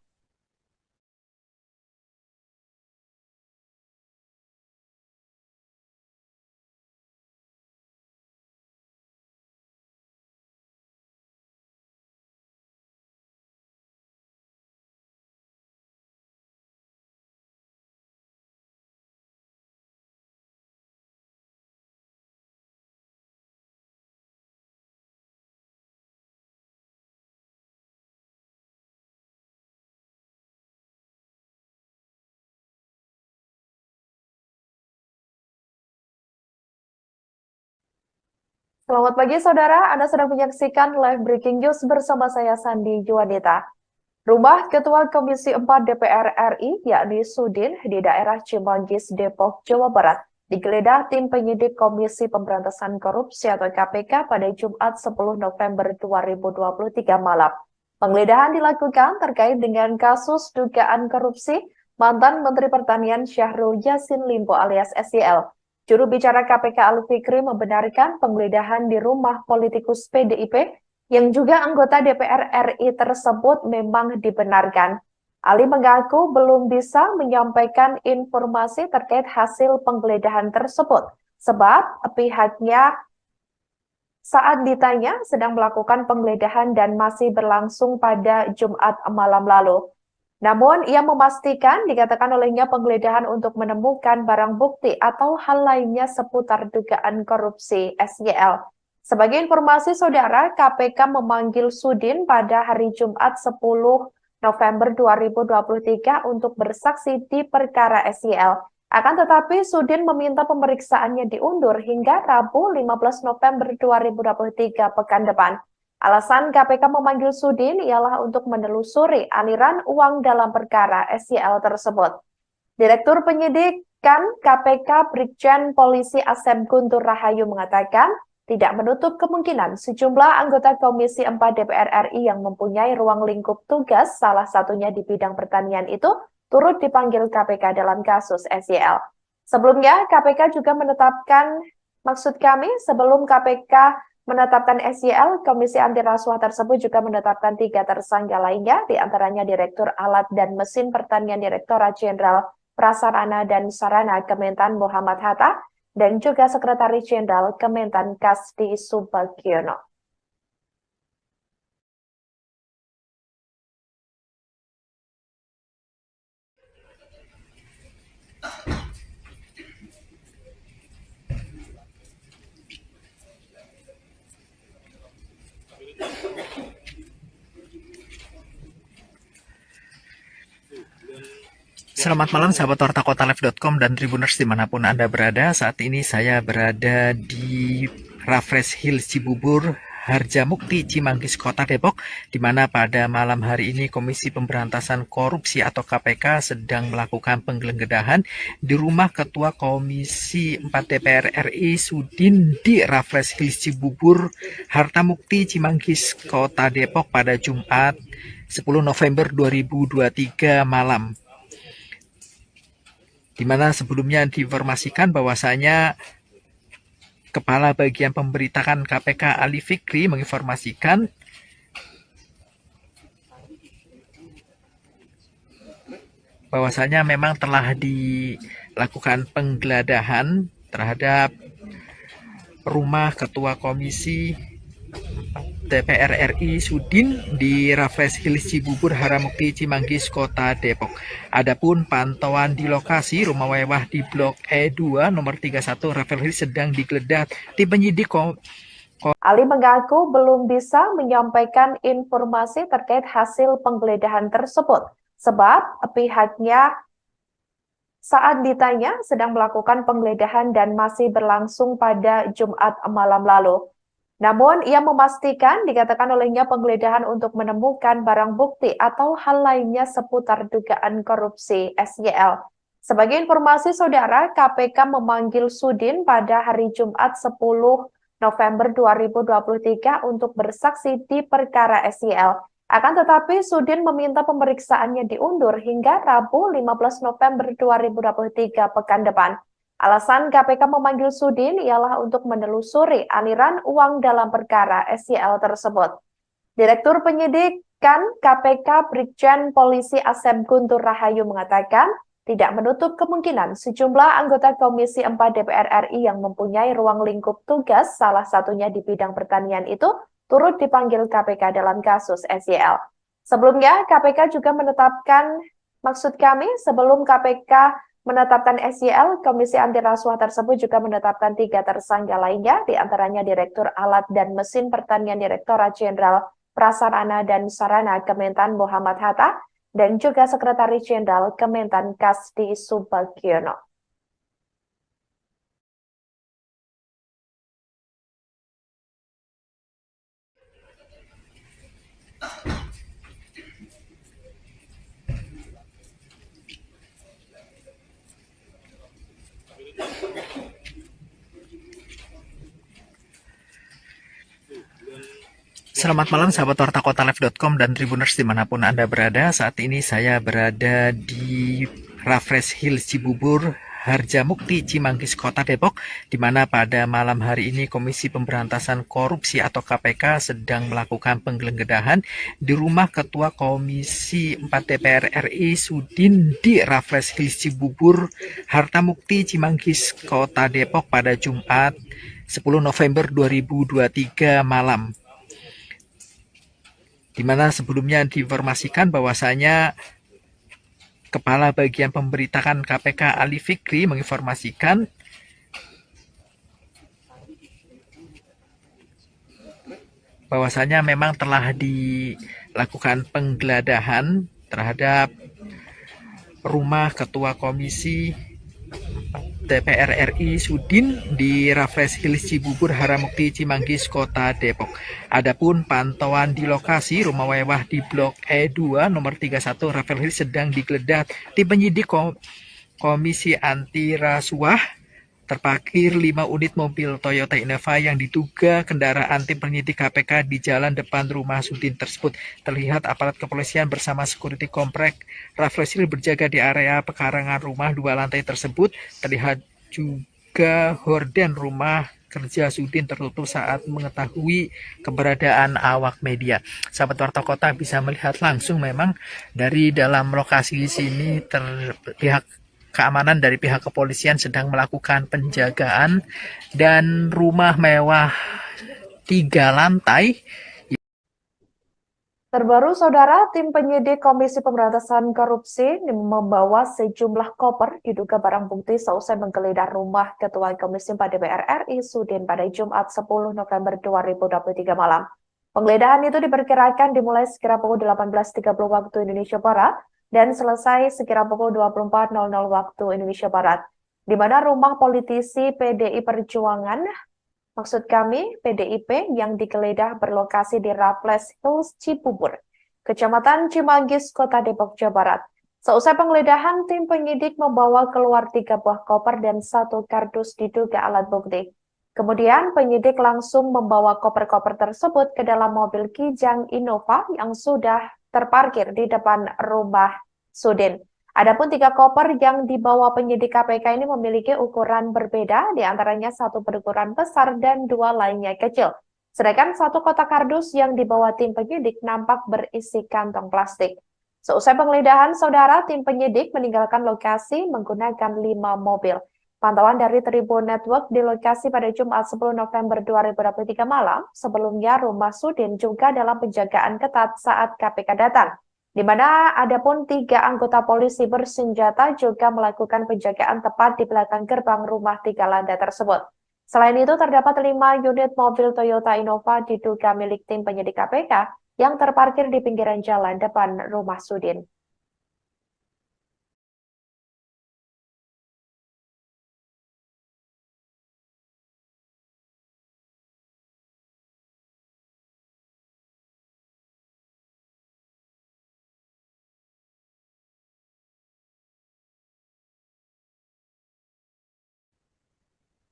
Selamat pagi saudara, Anda sedang menyaksikan live breaking news bersama saya Sandi Juwanita. Rumah Ketua Komisi 4 DPR RI, yakni Sudin, di daerah Cimanggis, Depok, Jawa Barat, digeledah tim penyidik Komisi Pemberantasan Korupsi atau KPK pada Jumat 10 November 2023 malam. Penggeledahan dilakukan terkait dengan kasus dugaan korupsi mantan Menteri Pertanian Syahrul Yassin Limpo alias SYL. Juru bicara KPK Ali Fikri membenarkan penggeledahan di rumah politikus PDIP yang juga anggota DPR RI tersebut memang dibenarkan. Ali mengaku belum bisa menyampaikan informasi terkait hasil penggeledahan tersebut, sebab pihaknya saat ditanya sedang melakukan penggeledahan dan masih berlangsung pada Jumat malam lalu. Namun, ia memastikan dikatakan olehnya penggeledahan untuk menemukan barang bukti atau hal lainnya seputar dugaan korupsi SYL. Sebagai informasi saudara, KPK memanggil Sudin pada hari Jumat 10 November 2023 untuk bersaksi di perkara SYL. Akan tetapi, Sudin meminta pemeriksaannya diundur hingga Rabu 15 November 2023 pekan depan. Alasan KPK memanggil Sudin ialah untuk menelusuri aliran uang dalam perkara SYL tersebut. Direktur Penyidikan KPK Brigjen Polisi Asep Guntur Rahayu mengatakan tidak menutup kemungkinan sejumlah anggota Komisi 4 DPR RI yang mempunyai ruang lingkup tugas, salah satunya di bidang pertanian itu, turut dipanggil KPK dalam kasus SYL. Sebelumnya, KPK juga menetapkan, sebelum KPK menetapkan SYL, Komisi Anti Rasuah tersebut juga menetapkan 3 tersangka lainnya, diantaranya Direktur Alat dan Mesin Pertanian Direktorat Jenderal Prasarana dan Sarana Kementan Muhammad Hatta, dan juga Sekretaris Jenderal Kementan Kasdi Subagiono. Selamat malam sahabat wartakotalive.com dan Tribuners dimanapun Anda berada. Saat ini saya berada di Raffles Hill Cibubur, Harjamukti, Cimanggis, Kota Depok, di mana pada malam hari ini Komisi Pemberantasan Korupsi atau KPK sedang melakukan penggeledahan di rumah Ketua Komisi 4 DPR RI Sudin di Raffles Hill Cibubur, Harjamukti, Cimanggis, Kota Depok pada Jumat 10 November 2023 malam. Di mana sebelumnya diinformasikan bahwasanya Kepala Bagian Pemberitaan KPK Ali Fikri menginformasikan bahwasanya memang telah dilakukan penggeledahan terhadap rumah Ketua Komisi DPR RI Sudin di Raffles Hill Cibubur, Harjamukti, Cimanggis, Kota Depok. Adapun pantauan di lokasi rumah mewah di Blok E2 nomor 31 Raffles Hill sedang digeledah tim penyidik Ali mengaku belum bisa menyampaikan informasi terkait hasil penggeledahan tersebut, sebab pihaknya saat ditanya sedang melakukan penggeledahan dan masih berlangsung pada Jumat malam lalu. Namun, ia memastikan dikatakan olehnya penggeledahan untuk menemukan barang bukti atau hal lainnya seputar dugaan korupsi SYL. Sebagai informasi saudara, KPK memanggil Sudin pada hari Jumat 10 November 2023 untuk bersaksi di perkara SYL. Akan tetapi, Sudin meminta pemeriksaannya diundur hingga Rabu 15 November 2023 pekan depan. Alasan KPK memanggil Sudin ialah untuk menelusuri aliran uang dalam perkara SYL tersebut. Direktur Penyidikan KPK Brigjen Polisi Asep Guntur Rahayu mengatakan tidak menutup kemungkinan sejumlah anggota Komisi 4 DPR RI yang mempunyai ruang lingkup tugas, salah satunya di bidang pertanian itu, turut dipanggil KPK dalam kasus SYL. Sebelumnya, KPK juga menetapkan, sebelum KPK menetapkan SYL, Komisi Anti Rasuah tersebut juga menetapkan 3 tersangka lainnya, diantaranya Direktur Alat dan Mesin Pertanian Direktorat Jenderal Prasarana dan Sarana Kementan Muhammad Hatta, dan juga Sekretaris Jenderal Kementan Kasdi Subagiono. Selamat malam sahabat Warta Kota Live.com dan Tribuners dimanapun Anda berada. Saat ini saya berada di Raffles Hill Cibubur, Harjamukti, Cimanggis, Kota Depok, di mana pada malam hari ini Komisi Pemberantasan Korupsi atau KPK sedang melakukan penggeledahan di rumah Ketua Komisi 4 DPR RI Sudin di Raffles Hill Cibubur, Harjamukti, Cimanggis, Kota Depok pada Jumat 10 November 2023 malam. Di mana sebelumnya diinformasikan bahwasanya Kepala Bagian Pemberitaan KPK Ali Fikri menginformasikan bahwasanya memang telah dilakukan penggeledahan terhadap rumah Ketua Komisi DPR RI Sudin di Raffles Hills Cibubur, Harjamukti, Cimanggis, Kota Depok. Adapun pantauan di lokasi rumah mewah di Blok E2 nomor 31 Raffles Hills sedang digeledah tim penyidik Komisi Anti Rasuah. Terparkir 5 unit mobil Toyota Innova yang diduga kendaraan tim penyidik KPK di jalan depan rumah Sudin tersebut. Terlihat aparat kepolisian bersama security komplek Raffles Hill berjaga di area pekarangan rumah 2 lantai tersebut. Terlihat juga horden rumah kerja Sudin tertutup saat mengetahui keberadaan awak media. Sahabat Warta Kota bisa melihat langsung memang dari dalam lokasi sini terlihat keamanan dari pihak kepolisian sedang melakukan penjagaan dan rumah mewah 3 lantai. Terbaru, Saudara, tim penyidik Komisi Pemberantasan Korupsi membawa sejumlah koper diduga barang bukti seusai menggeledah rumah Ketua Komisi 4 DPR RI Sudin pada Jumat 10 November 2023 malam. Penggeledahan itu diperkirakan dimulai sekira pukul 18.30 waktu Indonesia Barat dan selesai sekira pukul 24.00 waktu Indonesia Barat, di mana rumah politisi PDI Perjuangan, PDIP, yang digeledah berlokasi di Raffles Hills Cibubur, Kecamatan Cimanggis, Kota Depok, Jawa Barat. Seusai penggeledahan, tim penyidik membawa keluar 3 buah koper dan 1 kardus diduga alat bukti. Kemudian penyidik langsung membawa koper-koper tersebut ke dalam mobil Kijang Innova yang sudah terparkir di depan rumah Sudin. Adapun 3 koper yang dibawa penyidik KPK ini memiliki ukuran berbeda, diantaranya 1 berukuran besar dan 2 lainnya kecil. Sedangkan 1 kotak kardus yang dibawa tim penyidik nampak berisi kantong plastik. Seusai penggeledahan, Saudara, tim penyidik meninggalkan lokasi menggunakan 5 mobil. Pantauan dari Tribun Network di lokasi pada Jumat 10 November 2023 malam, sebelumnya rumah Sudin juga dalam penjagaan ketat saat KPK datang, di mana adapun 3 anggota polisi bersenjata juga melakukan penjagaan tepat di belakang gerbang rumah 3 lantai tersebut. Selain itu, terdapat 5 unit mobil Toyota Innova diduga milik tim penyidik KPK yang terparkir di pinggiran jalan depan rumah Sudin.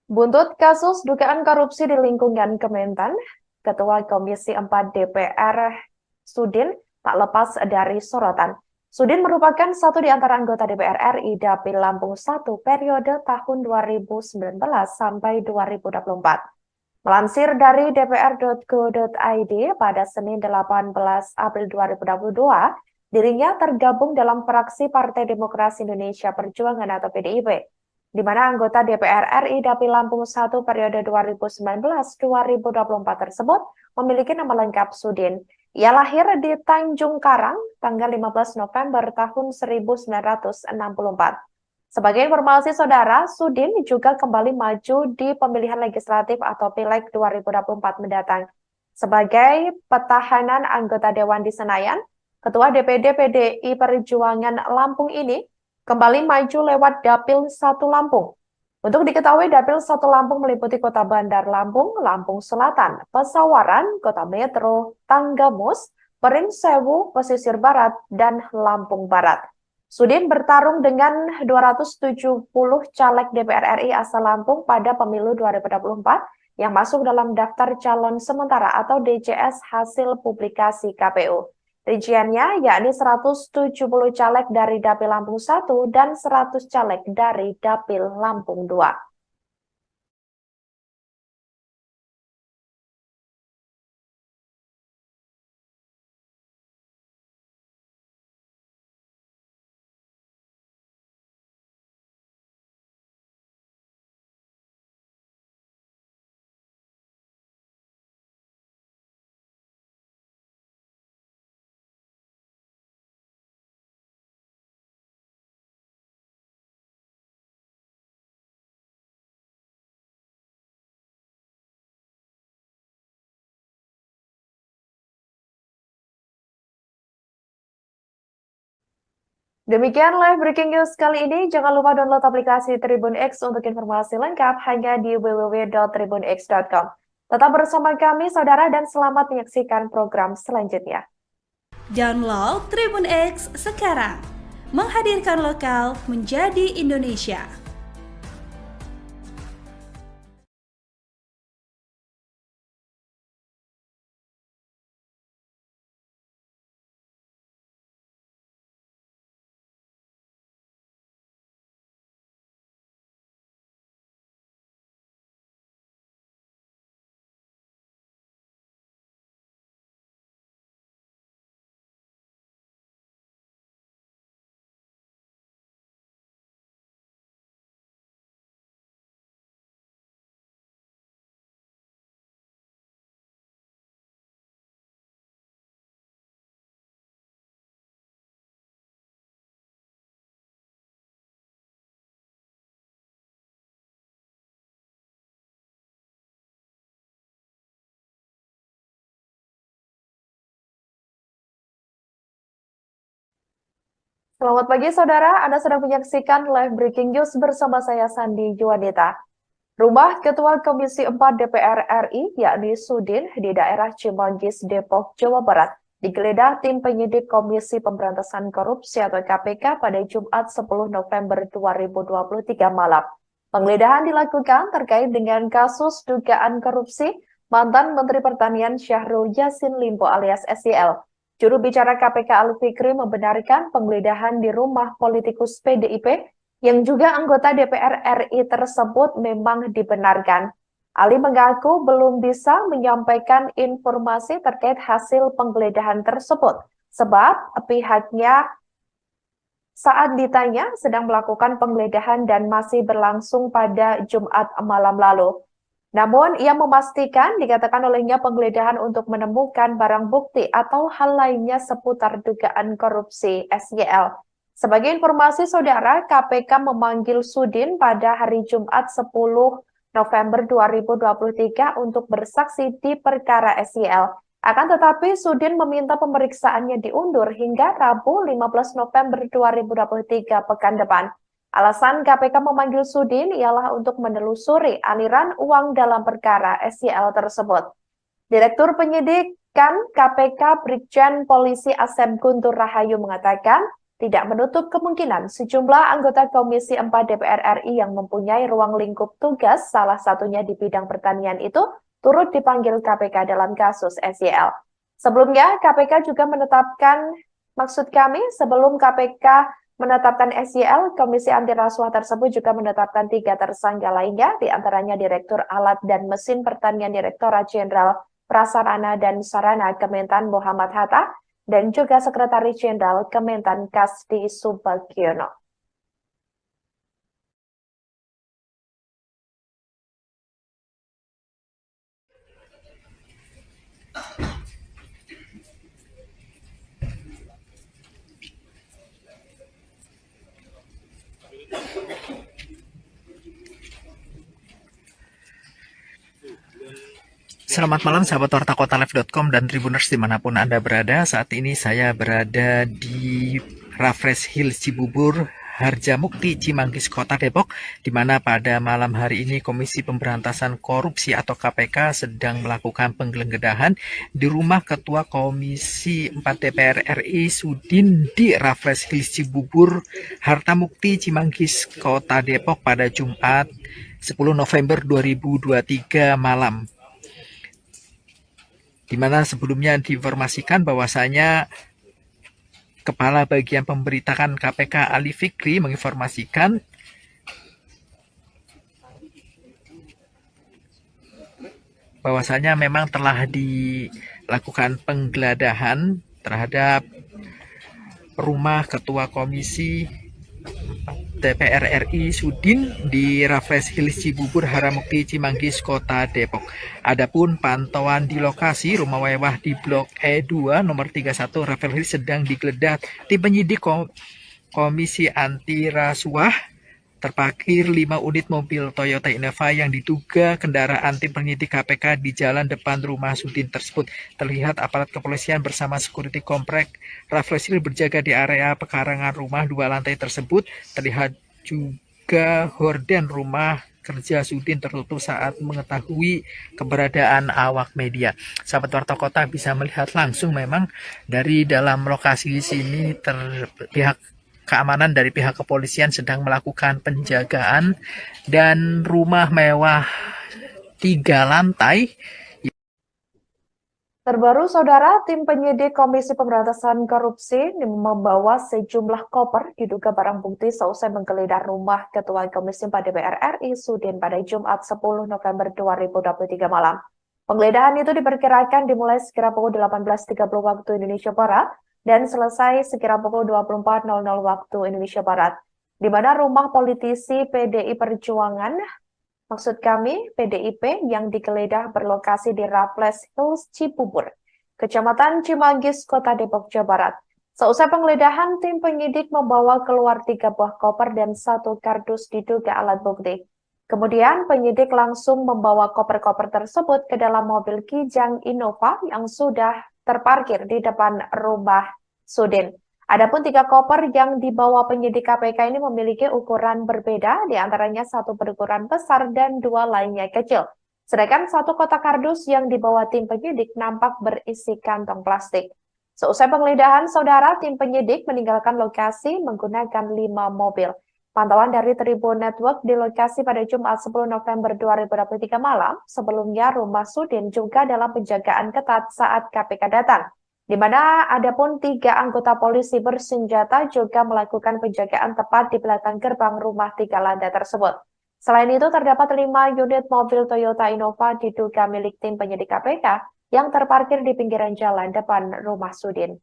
Buntut kasus dugaan korupsi di lingkungan Kementan, Ketua Komisi 4 DPR Sudin tak lepas dari sorotan. Sudin merupakan satu di antara anggota DPR RI Dapil Lampung 1 periode tahun 2019 sampai 2024. Melansir dari dpr.go.id pada Senin 18 April 2022, dirinya tergabung dalam fraksi Partai Demokrasi Indonesia Perjuangan atau PDIP, di mana anggota DPR RI Dapil Lampung 1 periode 2019-2024 tersebut memiliki nama lengkap Sudin. Ia lahir di Tanjung Karang tanggal 15 November tahun 1964. Sebagai informasi saudara, Sudin juga kembali maju di pemilihan legislatif atau Pileg 2024 mendatang. Sebagai petahanan anggota Dewan di Senayan, Ketua DPD PDI Perjuangan Lampung ini kembali maju lewat Dapil 1 Lampung. Untuk diketahui, Dapil 1 Lampung meliputi Kota Bandar Lampung, Lampung Selatan, Pesawaran, Kota Metro, Tanggamus, Perinsewu, Pesisir Barat, dan Lampung Barat. Sudin bertarung dengan 270 caleg DPR RI asal Lampung pada pemilu 2024 yang masuk dalam daftar calon sementara atau DCS hasil publikasi KPU. Rinciannya yakni 170 caleg dari Dapil Lampung 1 dan 100 caleg dari Dapil Lampung 2. Demikian live breaking news kali ini. Jangan lupa download aplikasi Tribun X untuk informasi lengkap hanya di www.tribunx.com. Tetap bersama kami, saudara, dan selamat menyaksikan program selanjutnya. Download Tribun X sekarang. Menghadirkan lokal menjadi Indonesia. Selamat pagi, saudara. Anda sedang menyaksikan live breaking news bersama saya, Sandi Juwanita. Rumah Ketua Komisi 4 DPR RI, yakni Sudin, di daerah Cimanggis, Depok, Jawa Barat, digeledah tim penyidik Komisi Pemberantasan Korupsi atau KPK pada Jumat 10 November 2023 malam. Penggeledahan dilakukan terkait dengan kasus dugaan korupsi mantan Menteri Pertanian Syahrul Yassin Limpo alias SYL. Juru bicara KPK Al-Fikri membenarkan penggeledahan di rumah politikus PDIP yang juga anggota DPR RI tersebut memang dibenarkan. Ali mengaku belum bisa menyampaikan informasi terkait hasil penggeledahan tersebut, sebab pihaknya saat ditanya sedang melakukan penggeledahan dan masih berlangsung pada Jumat malam lalu. Namun, ia memastikan dikatakan olehnya penggeledahan untuk menemukan barang bukti atau hal lainnya seputar dugaan korupsi SYL. Sebagai informasi saudara, KPK memanggil Sudin pada hari Jumat 10 November 2023 untuk bersaksi di perkara SYL. Akan tetapi, Sudin meminta pemeriksaannya diundur hingga Rabu 15 November 2023 pekan depan. Alasan KPK memanggil Sudin ialah untuk menelusuri aliran uang dalam perkara SYL tersebut. Direktur Penyidikan KPK Brigjen Polisi Asep Guntur Rahayu mengatakan, tidak menutup kemungkinan sejumlah anggota Komisi 4 DPR RI yang mempunyai ruang lingkup tugas, salah satunya di bidang pertanian itu, turut dipanggil KPK dalam kasus SYL. Sebelumnya, KPK juga menetapkan, sebelum KPK menetapkan SYL, Komisi Anti Rasuah tersebut juga menetapkan 3 tersangka lainnya, diantaranya Direktur Alat dan Mesin Pertanian Direktorat Jenderal Prasarana dan Sarana Kementan Muhammad Hatta, dan juga Sekretaris Jenderal Kementan Kasdi Subagiono. Selamat malam sahabat wartakotalive.com dan Tribuners dimanapun Anda berada. Saat ini saya berada di Raffles Hill Cibubur, Harjamukti, Cimanggis, Kota Depok, di mana pada malam hari ini Komisi Pemberantasan Korupsi atau KPK sedang melakukan penggeledahan di rumah Ketua Komisi 4 DPR RI Sudin di Raffles Hill Cibubur, Harjamukti, Cimanggis, Kota Depok pada Jumat 10 November 2023 malam. Di mana sebelumnya diinformasikan bahwasanya Kepala Bagian Pemberitaan KPK Ali Fikri menginformasikan bahwasanya memang telah dilakukan penggeledahan terhadap rumah Ketua Komisi DPR RI Sudin di Raffles Hills Cibubur, Harjamukti, Cimanggis, Kota Depok. Adapun pantauan di lokasi rumah mewah di Blok E2 nomor 31 Raffles Hills sedang digeledah tim penyidik Komisi Anti Rasuah. Terparkir 5 unit mobil Toyota Innova yang diduga kendaraan tim penyidik KPK di jalan depan rumah Sudin tersebut. Terlihat aparat kepolisian bersama security komplek Raffles Hill berjaga di area pekarangan rumah 2 lantai tersebut. Terlihat juga horden rumah kerja Sudin tertutup saat mengetahui keberadaan awak media. Sahabat Warta Kota bisa melihat langsung memang dari dalam lokasi sini pihak keamanan dari pihak kepolisian sedang melakukan penjagaan dan rumah mewah 3 lantai. Terbaru, Saudara, tim penyidik Komisi Pemberantasan Korupsi membawa sejumlah koper diduga barang bukti seusai menggeledah rumah Ketua Komisi 4 DPR RI Sudin pada Jumat 10 November 2023 malam. Penggeledahan itu diperkirakan dimulai sekira pukul 18.30 waktu Indonesia Barat dan selesai sekira pukul 24.00 waktu Indonesia Barat, di mana rumah politisi PDI Perjuangan PDIP yang digeledah berlokasi di Raffles Hills Cibubur, Kecamatan Cimanggis, Kota Depok, Jawa Barat. Seusai penggeledahan, tim penyidik membawa keluar 3 buah koper dan 1 kardus diduga alat bukti. Kemudian penyidik langsung membawa koper-koper tersebut ke dalam mobil Kijang Innova yang sudah terparkir di depan rumah Sudin. Adapun 3 koper yang dibawa penyidik KPK ini memiliki ukuran berbeda, diantaranya 1 berukuran besar dan 2 lainnya kecil. Sedangkan 1 kotak kardus yang dibawa tim penyidik nampak berisi kantong plastik. Seusai penggeledahan, Saudara, tim penyidik meninggalkan lokasi menggunakan 5 mobil. Pantauan dari Tribun Network di lokasi pada Jumat 10 November 2023 malam, sebelumnya rumah Sudin juga dalam penjagaan ketat saat KPK datang, di mana adapun 3 anggota polisi bersenjata juga melakukan penjagaan tepat di belakang gerbang rumah 3 lantai tersebut. Selain itu, terdapat 5 unit mobil Toyota Innova diduga milik tim penyidik KPK yang terparkir di pinggiran jalan depan rumah Sudin.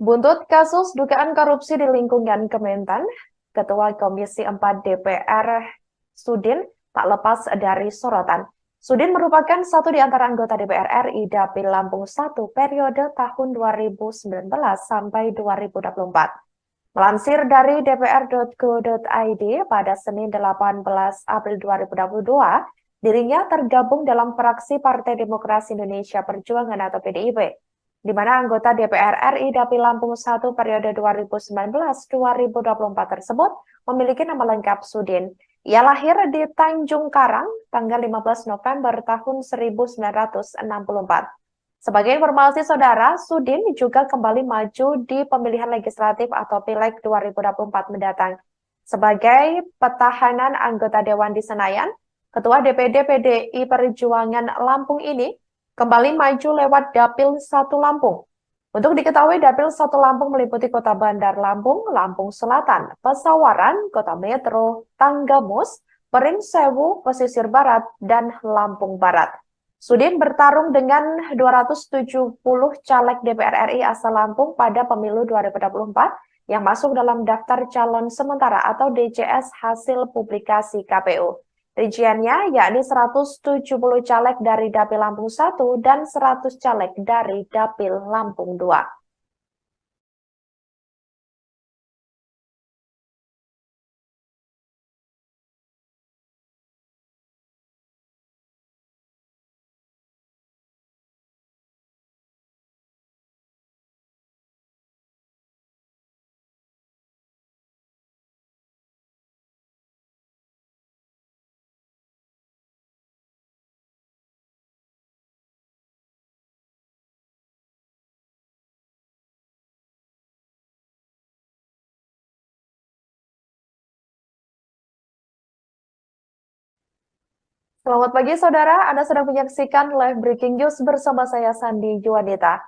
Buntut kasus dugaan korupsi di lingkungan Kementan, Ketua Komisi 4 DPR Sudin tak lepas dari sorotan. Sudin merupakan satu di antara anggota DPR RI Dapil Lampung 1 periode tahun 2019 sampai 2024. Melansir dari dpr.go.id pada Senin 18 April 2022, dirinya tergabung dalam fraksi Partai Demokrasi Indonesia Perjuangan atau PDIP, di mana anggota DPR RI Dapil Lampung 1 periode 2019-2024 tersebut memiliki nama lengkap Sudin. Ia lahir di Tanjung Karang tanggal 15 November tahun 1964. Sebagai informasi saudara, Sudin juga kembali maju di pemilihan legislatif atau Pileg 2024 mendatang. Sebagai petahanan anggota Dewan di Senayan, Ketua DPD PDI Perjuangan Lampung ini kembali maju lewat Dapil 1 Lampung. Untuk diketahui, Dapil 1 Lampung meliputi Kota Bandar Lampung, Lampung Selatan, Pesawaran, Kota Metro, Tanggamus, Pringsewu, Pesisir Barat, dan Lampung Barat. Sudin bertarung dengan 270 caleg DPR RI asal Lampung pada pemilu 2024 yang masuk dalam daftar calon sementara atau DCS hasil publikasi KPU. Rinciannya yakni 170 caleg dari Dapil Lampung 1 dan 100 caleg dari Dapil Lampung 2. Selamat pagi saudara, Anda sedang menyaksikan live breaking news bersama saya Sandi Juanita.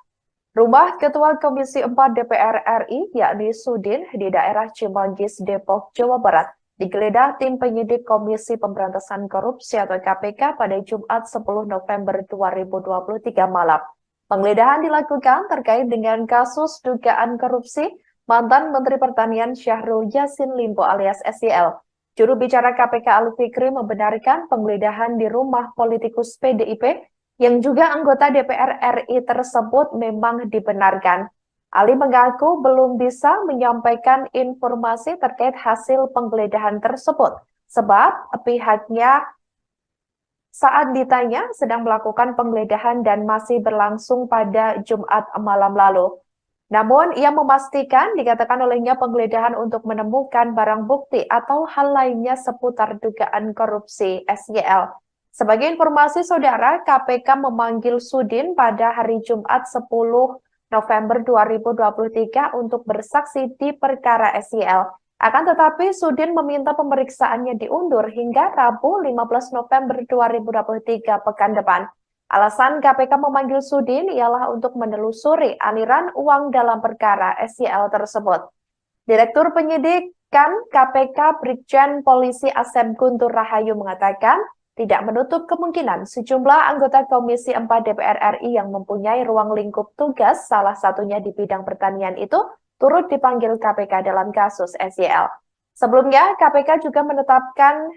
Rumah Ketua Komisi 4 DPR RI, yakni Sudin, di daerah Cimanggis, Depok, Jawa Barat, digeledah tim penyidik Komisi Pemberantasan Korupsi atau KPK pada Jumat 10 November 2023 malam. Penggeledahan dilakukan terkait dengan kasus dugaan korupsi mantan Menteri Pertanian Syahrul Yassin Limpo alias SYL. Juru bicara KPK Ali Fikri membenarkan penggeledahan di rumah politikus PDIP yang juga anggota DPR RI tersebut memang dibenarkan. Ali mengaku belum bisa menyampaikan informasi terkait hasil penggeledahan tersebut, sebab pihaknya saat ditanya sedang melakukan penggeledahan dan masih berlangsung pada Jumat malam lalu. Namun, ia memastikan dikatakan olehnya penggeledahan untuk menemukan barang bukti atau hal lainnya seputar dugaan korupsi SYL. Sebagai informasi saudara, KPK memanggil Sudin pada hari Jumat 10 November 2023 untuk bersaksi di perkara SYL. Akan tetapi, Sudin meminta pemeriksaannya diundur hingga Rabu 15 November 2023 pekan depan. Alasan KPK memanggil Sudin ialah untuk menelusuri aliran uang dalam perkara SYL tersebut. Direktur Penyidikan KPK Brigjen Polisi Asep Guntur Rahayu mengatakan tidak menutup kemungkinan sejumlah anggota Komisi 4 DPR RI yang mempunyai ruang lingkup tugas, salah satunya di bidang pertanian itu, turut dipanggil KPK dalam kasus SYL. Sebelumnya, KPK juga menetapkan,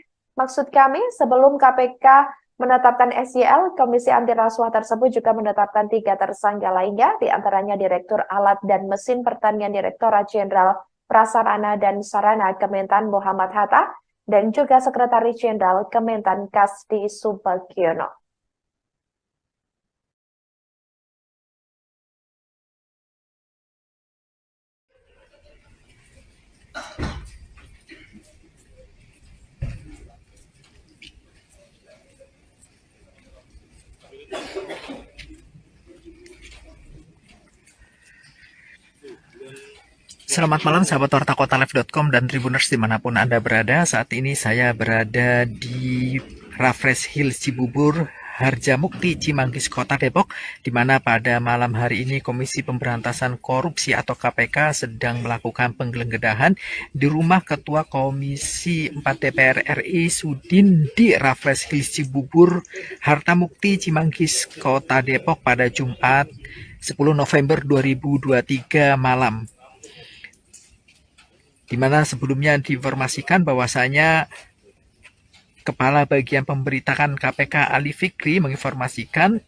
sebelum KPK menetapkan SYL, Komisi Anti Rasuah tersebut juga menetapkan 3 tersangka lainnya, diantaranya Direktur Alat dan Mesin Pertanian Direktorat Jenderal Prasarana dan Sarana Kementan Muhammad Hatta, dan juga Sekretaris Jenderal Kementan Kasdi Subagiono. Selamat malam sahabat wartakotalive.com dan Tribuners dimanapun Anda berada. Saat ini saya berada di Raffles Hills Cibubur, Harjamukti, Cimanggis, Kota Depok, di mana pada malam hari ini Komisi Pemberantasan Korupsi atau KPK sedang melakukan penggeledahan di rumah Ketua Komisi 4 DPR RI Sudin di Raffles Hills Cibubur, Harjamukti, Cimanggis, Kota Depok pada Jumat 10 November 2023 malam, di mana sebelumnya diinformasikan bahwasanya Kepala Bagian Pemberitaan KPK Ali Fikri menginformasikan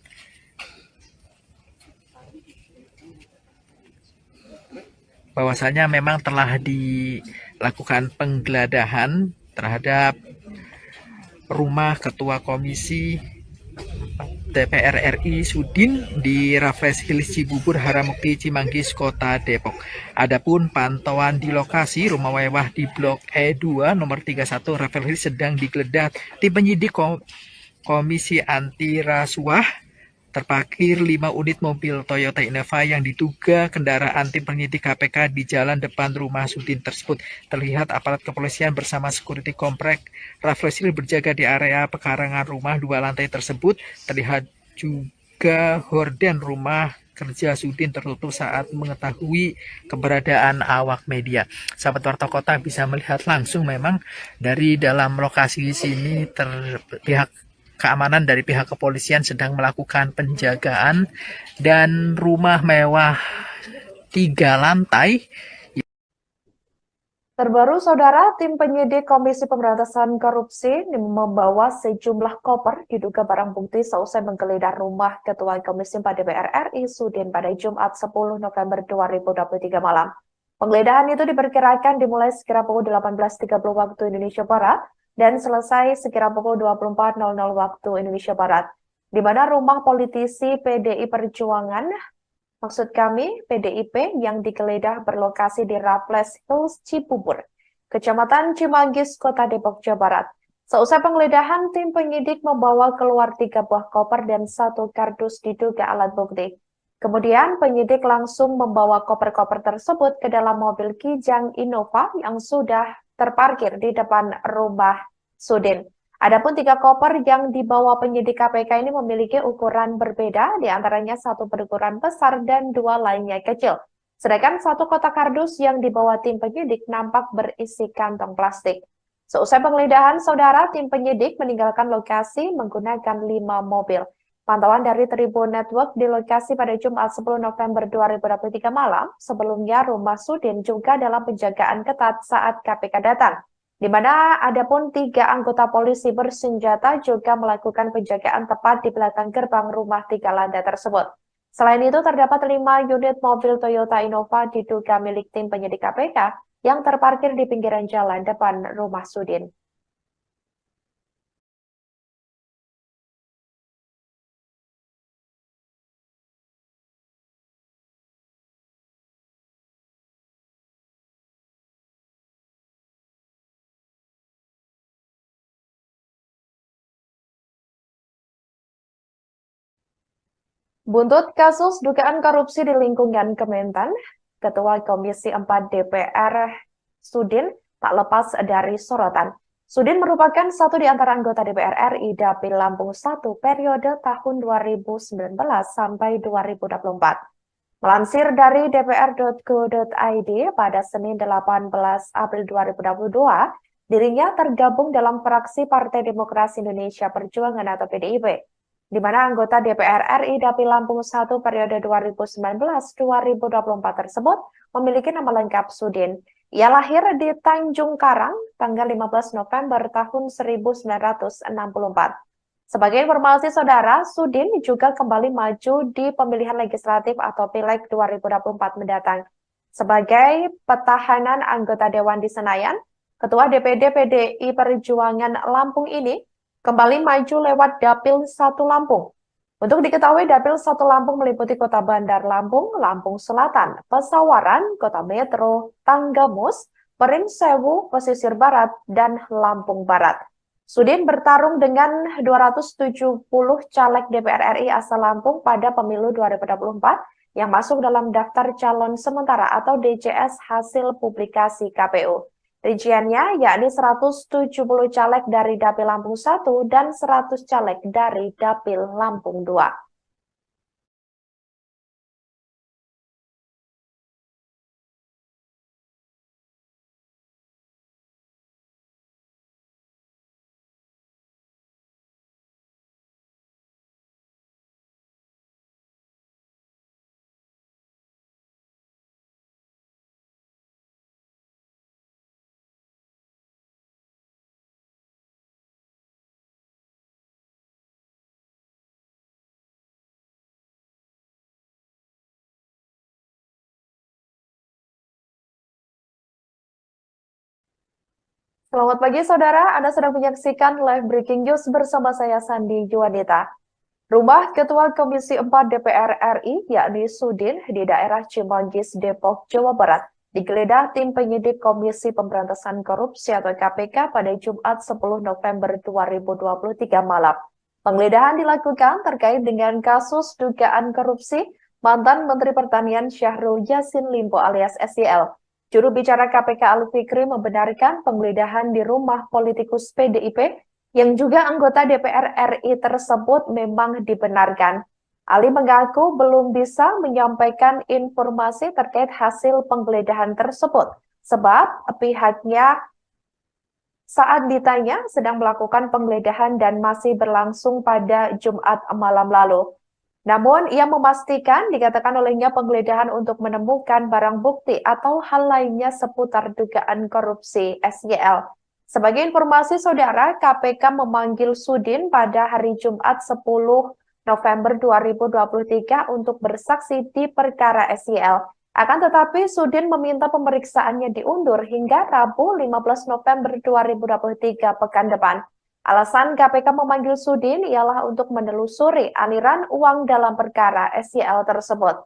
bahwasanya memang telah dilakukan penggeledahan terhadap rumah Ketua Komisi DPR RI Sudin di Raffles Hills Cibubur Haramukti Cimanggis Kota Depok. Adapun pantauan di lokasi rumah mewah di Blok E2 nomor 31 Raffles Hills sedang digeledah tim penyidik Komisi Anti Rasuah. Terparkir 5 unit mobil Toyota Innova yang diduga kendaraan tim penyidik KPK di jalan depan rumah Sudin tersebut. Terlihat aparat kepolisian bersama security komplek Raffles Hills berjaga di area pekarangan rumah 2 lantai tersebut. Terlihat juga horden rumah kerja Sudin tertutup saat mengetahui keberadaan awak media. Sahabat Warta Kota bisa melihat langsung memang dari dalam lokasi sini pihak keamanan dari pihak kepolisian sedang melakukan penjagaan dan rumah mewah 3 lantai. Terbaru, Saudara, tim penyidik Komisi Pemberantasan Korupsi membawa sejumlah koper diduga barang bukti seusai menggeledah rumah Ketua Komisi 4 DPR RI Sudin pada Jumat 10 November 2023 malam. Penggeledahan itu diperkirakan dimulai sekira pukul 18.30 waktu Indonesia Barat dan selesai sekira pukul 24.00 waktu Indonesia Barat, di mana rumah politisi PDI Perjuangan, maksud kami PDIP, yang digeledah berlokasi di Raffles Hills Cibubur, Kecamatan Cimanggis, Kota Depok, Jawa Barat. Seusai penggeledahan, tim penyidik membawa keluar 3 buah koper dan 1 kardus diduga alat bukti. Kemudian penyidik langsung membawa koper-koper tersebut ke dalam mobil Kijang Innova yang sudah terparkir di depan rumah Sudin. Adapun 3 koper yang dibawa penyidik KPK ini memiliki ukuran berbeda, diantaranya 1 berukuran besar dan 2 lainnya kecil. Sedangkan 1 kotak kardus yang dibawa tim penyidik nampak berisi kantong plastik. Seusai penggeledahan, Saudara, tim penyidik meninggalkan lokasi menggunakan 5 mobil. Pantauan dari Tribun Network di lokasi pada Jumat 10 November 2023 malam, sebelumnya rumah Sudin juga dalam penjagaan ketat saat KPK datang, di mana adapun 3 anggota polisi bersenjata juga melakukan penjagaan tepat di belakang gerbang rumah 3 lantai tersebut. Selain itu, terdapat 5 unit mobil Toyota Innova diduga milik tim penyidik KPK yang terparkir di pinggiran jalan depan rumah Sudin. Buntut kasus dugaan korupsi di lingkungan Kementan, Ketua Komisi 4 DPR Sudin tak lepas dari sorotan. Sudin merupakan satu di antara anggota DPR RI Dapil Lampung 1 periode tahun 2019 sampai 2024. Melansir dari dpr.go.id pada Senin 18 April 2022, dirinya tergabung dalam fraksi Partai Demokrasi Indonesia Perjuangan atau PDIP, di mana anggota DPR RI Dapil Lampung 1 periode 2019-2024 tersebut memiliki nama lengkap Sudin. Ia lahir di Tanjung Karang tanggal 15 November tahun 1964. Sebagai informasi, Saudara, Sudin juga kembali maju di pemilihan legislatif atau Pileg 2024 mendatang. Sebagai petahanan anggota Dewan di Senayan, Ketua DPD PDI Perjuangan Lampung ini kembali maju lewat Dapil 1 Lampung. Untuk diketahui, Dapil 1 Lampung meliputi Kota Bandar Lampung, Lampung Selatan, Pesawaran, Kota Metro, Tanggamus, Pringsewu, Pesisir Barat, dan Lampung Barat. Sudin bertarung dengan 270 caleg DPR RI asal Lampung pada pemilu 2024 yang masuk dalam daftar calon sementara atau DCS hasil publikasi KPU. Rinciannya yakni 170 caleg dari Dapil Lampung 1 dan 100 caleg dari Dapil Lampung 2. Selamat pagi saudara, Anda sedang menyaksikan live breaking news bersama saya Sandi Juanita. Rumah Ketua Komisi 4 DPR RI, yakni Sudin, di daerah Cimanggis, Depok, Jawa Barat, digeledah tim penyidik Komisi Pemberantasan Korupsi atau KPK pada Jumat 10 November 2023 malam. Penggeledahan dilakukan terkait dengan kasus dugaan korupsi mantan Menteri Pertanian Syahrul Yassin Limpo alias SYL. Juru bicara KPK Ali Fikri membenarkan penggeledahan di rumah politikus PDIP yang juga anggota DPR RI tersebut memang dibenarkan. Ali mengaku belum bisa menyampaikan informasi terkait hasil penggeledahan tersebut, sebab pihaknya saat ditanya sedang melakukan penggeledahan dan masih berlangsung pada Jumat malam lalu. Namun, ia memastikan dikatakan olehnya penggeledahan untuk menemukan barang bukti atau hal lainnya seputar dugaan korupsi SYL. Sebagai informasi saudara, KPK memanggil Sudin pada hari Jumat 10 November 2023 untuk bersaksi di perkara SYL. Akan tetapi, Sudin meminta pemeriksaannya diundur hingga Rabu 15 November 2023 pekan depan. Alasan KPK memanggil Sudin ialah untuk menelusuri aliran uang dalam perkara SYL tersebut.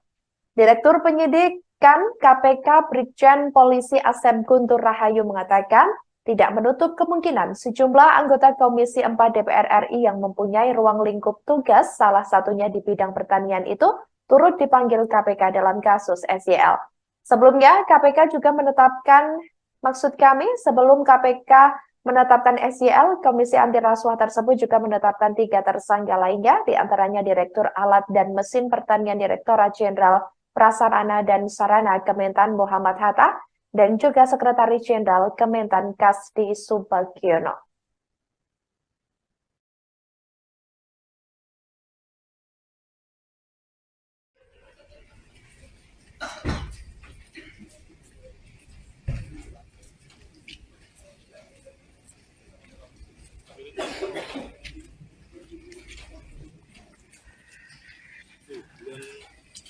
Direktur Penyidikan KPK Brigjen Polisi Asep Guntur Rahayu mengatakan, tidak menutup kemungkinan sejumlah anggota Komisi 4 DPR RI yang mempunyai ruang lingkup tugas, salah satunya di bidang pertanian itu, turut dipanggil KPK dalam kasus SYL. Sebelumnya, KPK juga sebelum KPK menetapkan SYL, Komisi Anti Rasuah tersebut juga menetapkan 3 tersangka lainnya, diantaranya Direktur Alat dan Mesin Pertanian Direktorat Jenderal Prasarana dan Sarana Kementan Muhammad Hatta, dan juga Sekretaris Jenderal Kementan Kasdi Subagiono.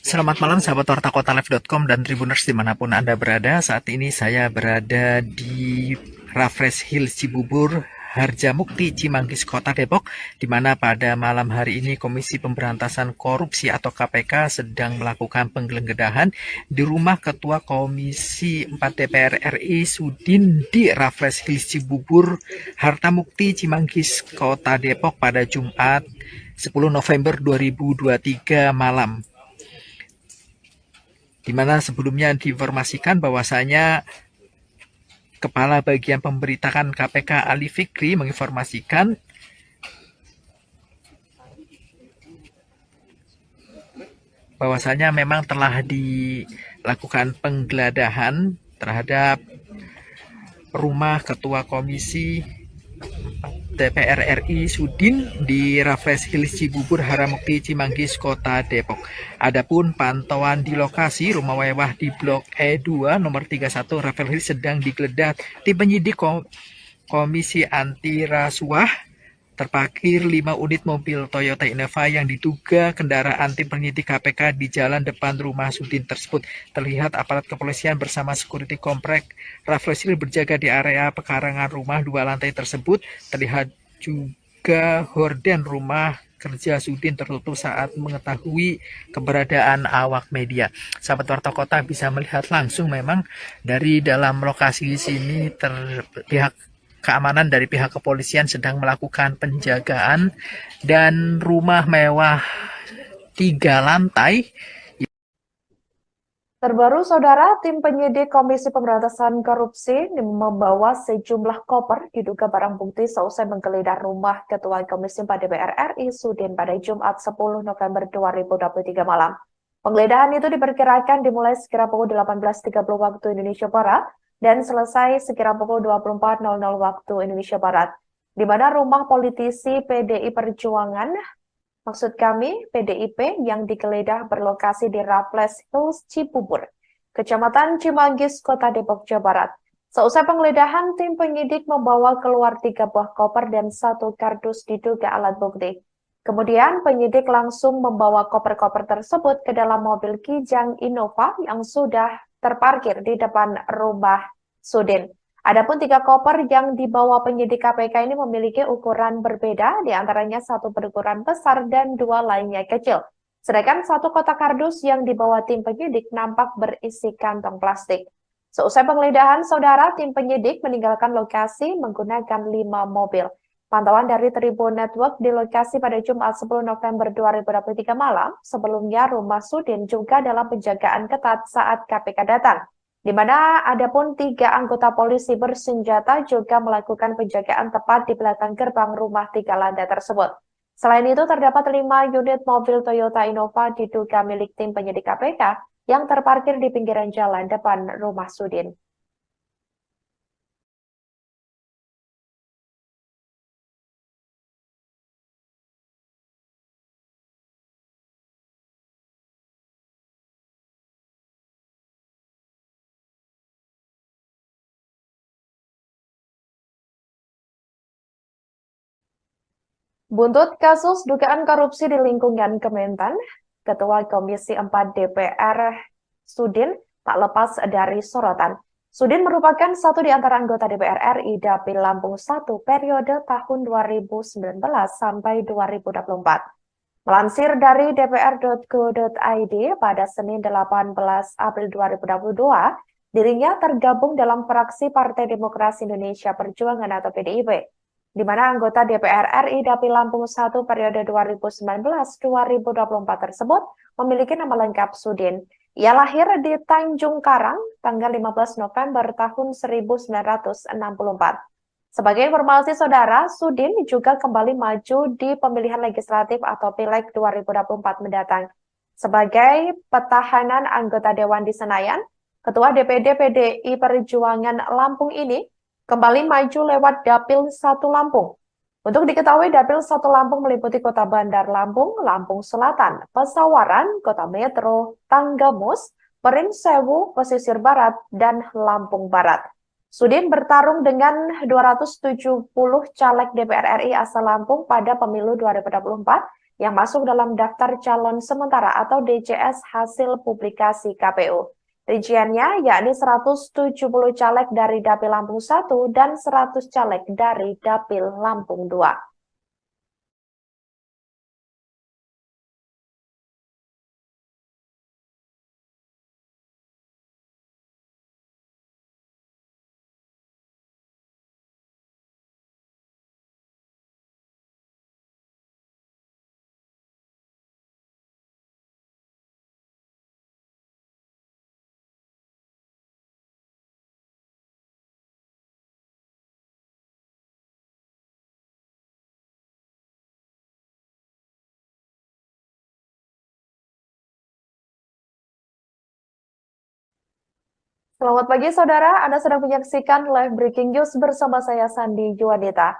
Selamat malam sahabat wartakotalive.com dan Tribuners dimanapun Anda berada. Saat ini saya berada di Raffles Hills Cibubur, Harjamukti, Cimanggis, Kota Depok, di mana pada malam hari ini Komisi Pemberantasan Korupsi atau KPK sedang melakukan penggeledahan di rumah Ketua Komisi 4 DPR RI Sudin di Raffles Hills Cibubur, Harjamukti, Cimanggis, Kota Depok pada Jumat 10 November 2023 malam. Di mana sebelumnya diinformasikan bahwasanya Kepala Bagian Pemberitaan KPK Ali Fikri menginformasikan bahwasanya memang telah dilakukan penggeledahan terhadap rumah Ketua Komisi DPR RI Sudin di Raffles Hills Cibubur, Harjamukti, Cimanggis, Kota Depok. Adapun pantauan di lokasi rumah mewah di Blok E2 nomor 31 Raffles Hills sedang digeledah tim penyidik Komisi Anti Rasuah. Terparkir 5 unit mobil Toyota Innova yang diduga kendaraan tim penyidik KPK di jalan depan rumah Sudin tersebut. Terlihat aparat kepolisian bersama security komplek Raffles Hills berjaga di area pekarangan rumah 2 lantai tersebut. Terlihat juga horden rumah kerja Sudin tertutup saat mengetahui keberadaan awak media. Sahabat Warta Kota bisa melihat langsung memang dari dalam lokasi sini pihak keamanan dari pihak kepolisian sedang melakukan penjagaan dan rumah mewah 3 lantai. Terbaru, saudara, tim penyidik Komisi Pemberantasan Korupsi membawa sejumlah koper diduga barang bukti seusai menggeledah rumah Ketua Komisi 4 DPR RI Sudin pada Jumat 10 November 2023 malam. Penggeledahan itu diperkirakan dimulai sekira pukul 18.30 waktu Indonesia Barat dan selesai sekira pukul 24.00 waktu Indonesia Barat, di mana rumah politisi PDI Perjuangan, maksud kami PDIP, yang digeledah berlokasi di Raffles Hills Cibubur, Kecamatan Cimanggis, Kota Depok, Jawa Barat. Seusai penggeledahan, tim penyidik membawa keluar 3 buah koper dan 1 kardus diduga alat bukti. Kemudian penyidik langsung membawa koper-koper tersebut ke dalam mobil Kijang Innova yang sudah terparkir di depan rumah Sudin. Adapun 3 koper yang dibawa penyidik KPK ini memiliki ukuran berbeda, diantaranya 1 berukuran besar dan 2 lainnya kecil. Sedangkan 1 kotak kardus yang dibawa tim penyidik nampak berisi kantong plastik. Seusai penggeledahan, saudara, tim penyidik meninggalkan lokasi menggunakan 5 mobil. Pantauan dari Tribun Network di lokasi pada Jumat 10 November 2023 malam, sebelumnya rumah Sudin juga dalam penjagaan ketat saat KPK datang, di mana adapun 3 anggota polisi bersenjata juga melakukan penjagaan tepat di belakang gerbang rumah 3 lantai tersebut. Selain itu, terdapat 5 unit mobil Toyota Innova diduga milik tim penyidik KPK yang terparkir di pinggiran jalan depan rumah Sudin. Buntut kasus dugaan korupsi di lingkungan Kementan, Ketua Komisi 4 DPR Sudin tak lepas dari sorotan. Sudin merupakan satu di antara anggota DPR RI Dapil Lampung 1 periode tahun 2019 sampai 2024. Melansir dari dpr.go.id pada Senin 18 April 2022, dirinya tergabung dalam fraksi Partai Demokrasi Indonesia Perjuangan atau PDIP, di mana anggota DPR RI Dapil Lampung 1 periode 2019-2024 tersebut memiliki nama lengkap Sudin. Ia lahir di Tanjung Karang tanggal 15 November tahun 1964. Sebagai informasi saudara, Sudin juga kembali maju di pemilihan legislatif atau Pileg 2024 mendatang. Sebagai petahanan anggota Dewan di Senayan, Ketua DPD PDI Perjuangan Lampung ini kembali maju lewat Dapil 1 Lampung. Untuk diketahui, Dapil 1 Lampung meliputi Kota Bandar Lampung, Lampung Selatan, Pesawaran, Kota Metro, Tanggamus, Perinsewu, Pesisir Barat, dan Lampung Barat. Sudin bertarung dengan 270 caleg DPR RI asal Lampung pada pemilu 2024 yang masuk dalam daftar calon sementara atau DCS hasil publikasi KPU. Rinciannya yakni 170 caleg dari Dapil Lampung 1 dan 100 caleg dari Dapil Lampung 2. Selamat pagi saudara, Anda sedang menyaksikan live breaking news bersama saya Sandi Juanita.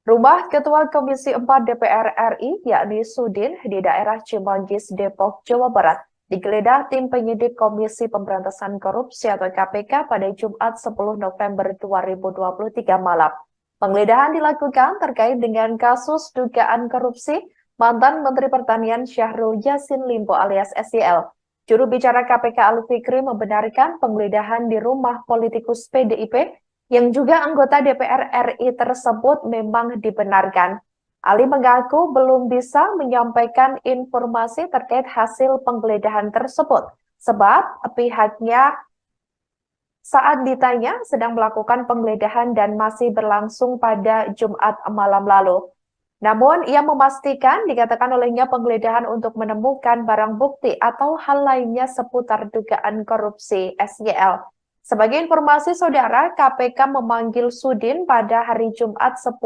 Rumah Ketua Komisi 4 DPR RI yakni Sudin di daerah Cimanggis, Depok, Jawa Barat digeledah tim penyidik Komisi Pemberantasan Korupsi atau KPK pada Jumat 10 November 2023 malam. Penggeledahan dilakukan terkait dengan kasus dugaan korupsi mantan Menteri Pertanian Syahrul Yassin Limpo alias SYL. Juru bicara KPK Ali Fikri membenarkan penggeledahan di rumah politikus PDIP yang juga anggota DPR RI tersebut memang dibenarkan. Ali mengaku belum bisa menyampaikan informasi terkait hasil penggeledahan tersebut, sebab pihaknya saat ditanya sedang melakukan penggeledahan dan masih berlangsung pada Jumat malam lalu. Namun, ia memastikan dikatakan olehnya penggeledahan untuk menemukan barang bukti atau hal lainnya seputar dugaan korupsi SYL. Sebagai informasi saudara, KPK memanggil Sudin pada hari Jumat 10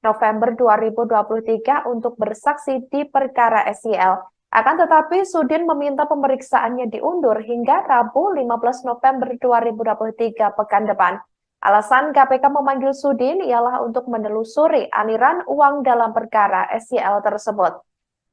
November 2023 untuk bersaksi di perkara SYL. Akan tetapi, Sudin meminta pemeriksaannya diundur hingga Rabu 15 November 2023 pekan depan. Alasan KPK memanggil Sudin ialah untuk menelusuri aliran uang dalam perkara SYL tersebut.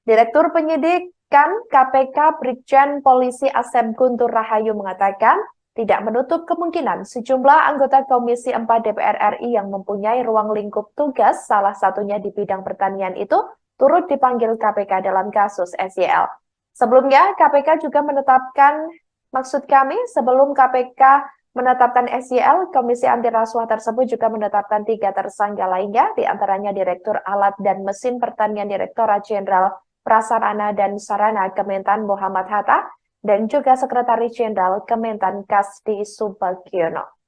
Direktur Penyidikan KPK Brigjen Polisi Asep Guntur Rahayu mengatakan tidak menutup kemungkinan sejumlah anggota Komisi 4 DPR RI yang mempunyai ruang lingkup tugas, salah satunya di bidang pertanian itu, turut dipanggil KPK dalam kasus SYL. Sebelumnya, KPK juga menetapkan, sebelum KPK menetapkan SYL, Komisi Anti Rasuah tersebut juga menetapkan 3 tersangka lainnya, diantaranya Direktur Alat dan Mesin Pertanian Direktorat Jenderal Prasarana dan Sarana Kementan Muhammad Hatta, dan juga Sekretaris Jenderal Kementan Kasdi Subagiono.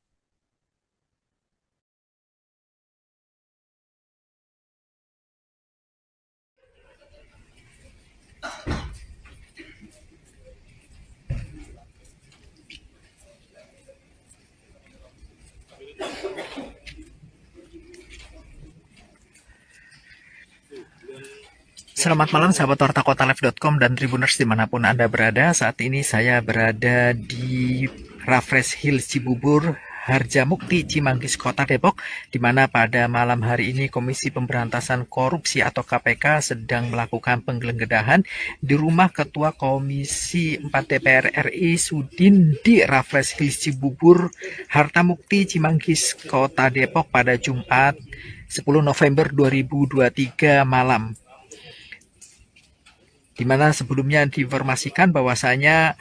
Selamat malam sahabat Warta Kota Live.com dan Tribuners dimanapun Anda berada. Saat ini saya berada di Raffles Hills Cibubur, Harjamukti, Cimanggis, Kota Depok, di mana pada malam hari ini Komisi Pemberantasan Korupsi atau KPK sedang melakukan penggeledahan di rumah Ketua Komisi 4 DPR RI Sudin di Raffles Hills Cibubur, Harjamukti, Cimanggis, Kota Depok pada Jumat 10 November 2023 malam. Di mana sebelumnya diinformasikan bahwasanya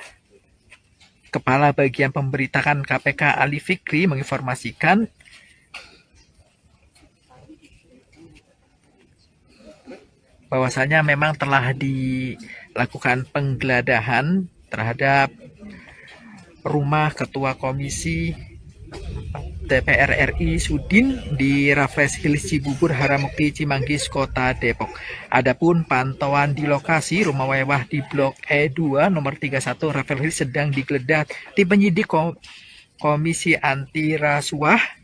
Kepala Bagian Pemberitaan KPK Ali Fikri menginformasikan bahwasanya memang telah dilakukan penggeledahan terhadap rumah Ketua Komisi DPR RI Sudin di Raffles Hills Cibubur, Harjamukti, Cimanggis, Kota Depok. Adapun pantauan di lokasi rumah mewah di Blok E2 nomor 31 Raffles Hills sedang digeledah tim penyidik Komisi Anti Rasuah.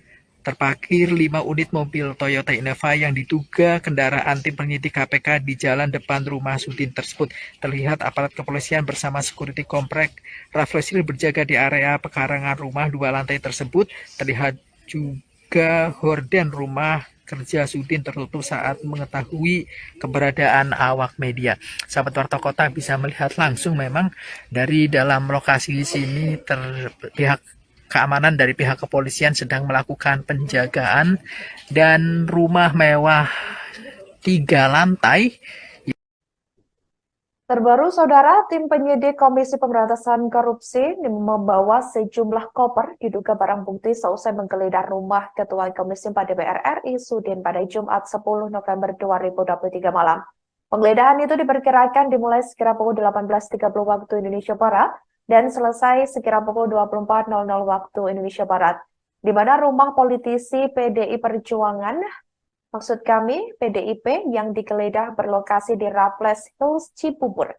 Terparkir 5 unit mobil Toyota Innova yang diduga kendaraan tim penyidik KPK di jalan depan rumah Sudin tersebut. Terlihat aparat kepolisian bersama security komplek Raffles Hills berjaga di area pekarangan rumah 2 lantai tersebut. Terlihat juga horden rumah kerja Sudin tertutup saat mengetahui keberadaan awak media. Sahabat Warta Kota bisa melihat langsung memang dari dalam lokasi sini pihak keamanan dari pihak kepolisian sedang melakukan penjagaan dan rumah mewah 3 lantai. Terbaru, Saudara, tim penyidik Komisi Pemberantasan Korupsi membawa sejumlah koper diduga barang bukti seusai menggeledah rumah Ketua Komisi 4 DPR RI Sudin pada Jumat 10 November 2023 malam. Penggeledahan itu diperkirakan dimulai sekira pukul 18.30 waktu Indonesia Barat dan selesai sekira pukul 24.00 waktu Indonesia Barat, di mana rumah politisi PDI Perjuangan, maksud kami PDIP, yang digeledah berlokasi di Raffles Hills Cibubur,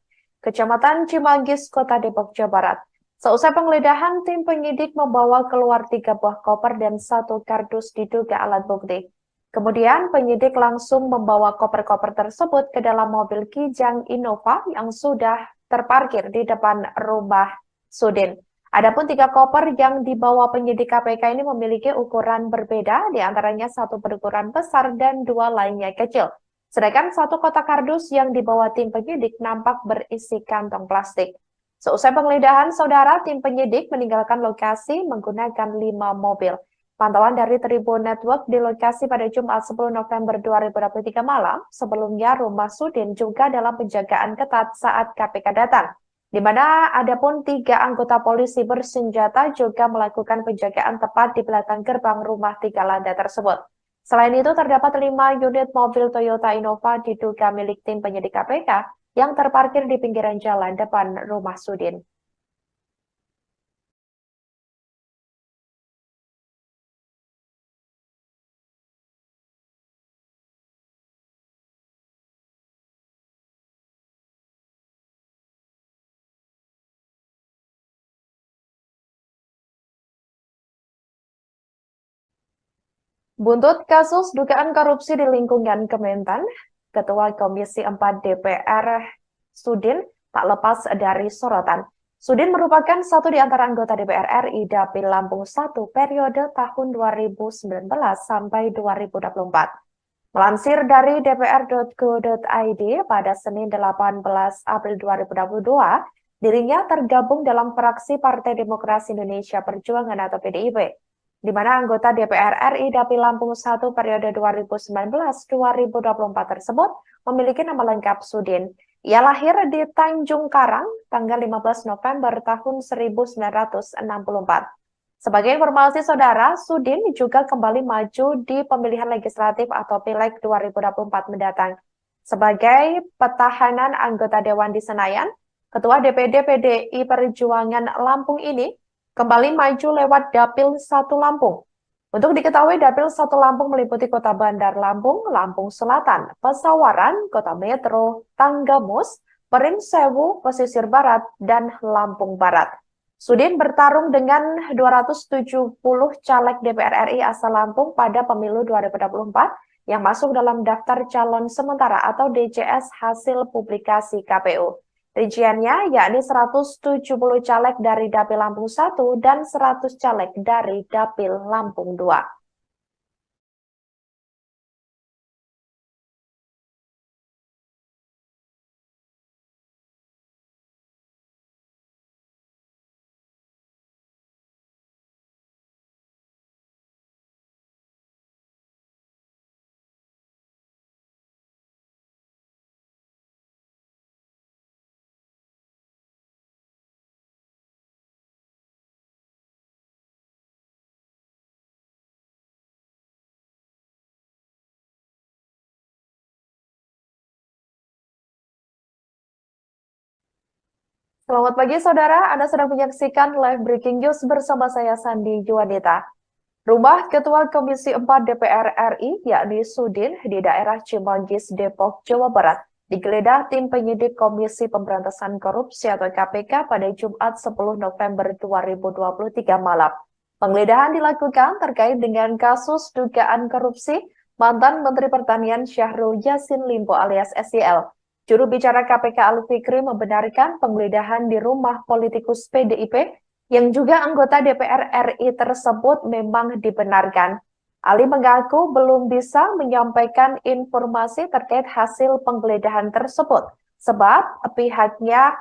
Kecamatan Cimanggis, Kota Depok, Jawa Barat. Seusai penggeledahan, tim penyidik membawa keluar 3 buah koper dan 1 kardus diduga alat bukti. Kemudian penyidik langsung membawa koper-koper tersebut ke dalam mobil Kijang Innova yang sudah terparkir di depan rumah Sudin. Adapun 3 koper yang dibawa penyidik KPK ini memiliki ukuran berbeda, diantaranya 1 berukuran besar dan 2 lainnya kecil. Sedangkan 1 kotak kardus yang dibawa tim penyidik nampak berisi kantong plastik. Seusai penggeledahan, Saudara, tim penyidik meninggalkan lokasi menggunakan 5 mobil. Pantauan dari Tribun Network di lokasi pada Jumat 10 November 2023 malam, sebelumnya rumah Sudin juga dalam penjagaan ketat saat KPK datang, di mana adapun 3 anggota polisi bersenjata juga melakukan penjagaan tepat di belakang gerbang rumah 3 lantai tersebut. Selain itu, terdapat 5 unit mobil Toyota Innova diduga milik tim penyidik KPK yang terparkir di pinggiran jalan depan rumah Sudin. Buntut kasus dugaan korupsi di lingkungan Kementan, Ketua Komisi 4 DPR Sudin tak lepas dari sorotan. Sudin merupakan satu di antara anggota DPR RI Dapil Lampung 1 periode tahun 2019 sampai 2024. Melansir dari dpr.go.id pada Senin 18 April 2022, dirinya tergabung dalam fraksi Partai Demokrasi Indonesia Perjuangan atau PDIP, di mana anggota DPR RI Dapil Lampung 1 periode 2019-2024 tersebut memiliki nama lengkap Sudin. Ia lahir di Tanjung Karang tanggal 15 November tahun 1964. Sebagai informasi saudara, Sudin juga kembali maju di pemilihan legislatif atau Pileg 2024 mendatang. Sebagai petahanan anggota Dewan di Senayan, Ketua DPD PDI Perjuangan Lampung ini kembali maju lewat Dapil 1 Lampung. Untuk diketahui, Dapil 1 Lampung meliputi Kota Bandar Lampung, Lampung Selatan, Pesawaran, Kota Metro, Tanggamus, Perinsewu, Pesisir Barat, dan Lampung Barat. Sudin bertarung dengan 270 caleg DPR RI asal Lampung pada pemilu 2024 yang masuk dalam daftar calon sementara atau DCS hasil publikasi KPU. Rinciannya yakni 170 caleg dari Dapil Lampung 1 dan 100 caleg dari Dapil Lampung 2. Selamat pagi saudara, Anda sedang menyaksikan live breaking news bersama saya Sandi Juwanita. Rumah Ketua Komisi 4 DPR RI, yakni Sudin, di daerah Cimanggis, Depok, Jawa Barat, digeledah tim penyidik Komisi Pemberantasan Korupsi atau KPK pada Jumat 10 November 2023 malam. Penggeledahan dilakukan terkait dengan kasus dugaan korupsi mantan Menteri Pertanian Syahrul Yassin Limpo alias SYL. Juru bicara KPK Ali Fikri membenarkan penggeledahan di rumah politikus PDIP yang juga anggota DPR RI tersebut memang dibenarkan. Ali mengaku belum bisa menyampaikan informasi terkait hasil penggeledahan tersebut, sebab pihaknya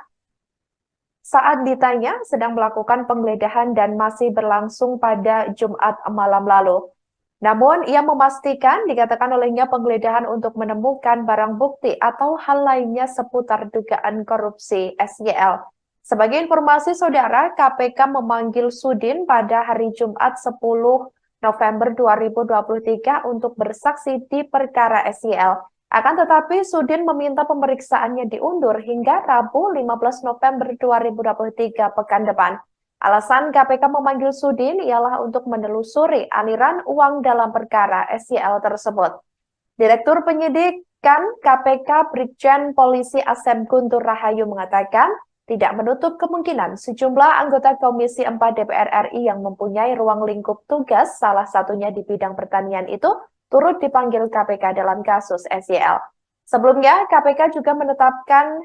saat ditanya sedang melakukan penggeledahan dan masih berlangsung pada Jumat malam lalu. Namun, ia memastikan dikatakan olehnya penggeledahan untuk menemukan barang bukti atau hal lainnya seputar dugaan korupsi SYL. Sebagai informasi saudara, KPK memanggil Sudin pada hari Jumat 10 November 2023 untuk bersaksi di perkara SYL. Akan tetapi, Sudin meminta pemeriksaannya diundur hingga Rabu 15 November 2023 pekan depan. Alasan KPK memanggil Sudin ialah untuk menelusuri aliran uang dalam perkara SYL tersebut. Direktur Penyidikan KPK Brigjen Polisi Asep Guntur Rahayu mengatakan tidak menutup kemungkinan sejumlah anggota Komisi 4 DPR RI yang mempunyai ruang lingkup tugas, salah satunya di bidang pertanian itu, turut dipanggil KPK dalam kasus SYL. Sebelumnya, KPK juga menetapkan,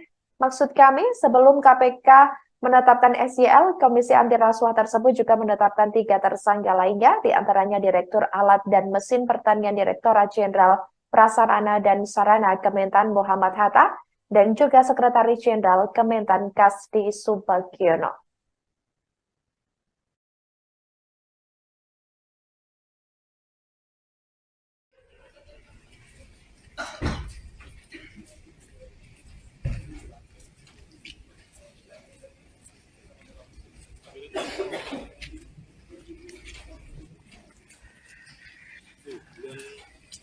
sebelum KPK menetapkan SYL, Komisi Anti Rasuah tersebut juga menetapkan 3 tersangka lainnya, diantaranya Direktur Alat dan Mesin Pertanian Direktorat Jenderal Prasarana dan Sarana Kementan Muhammad Hatta, dan juga Sekretaris Jenderal Kementan Kasdi Subagiono.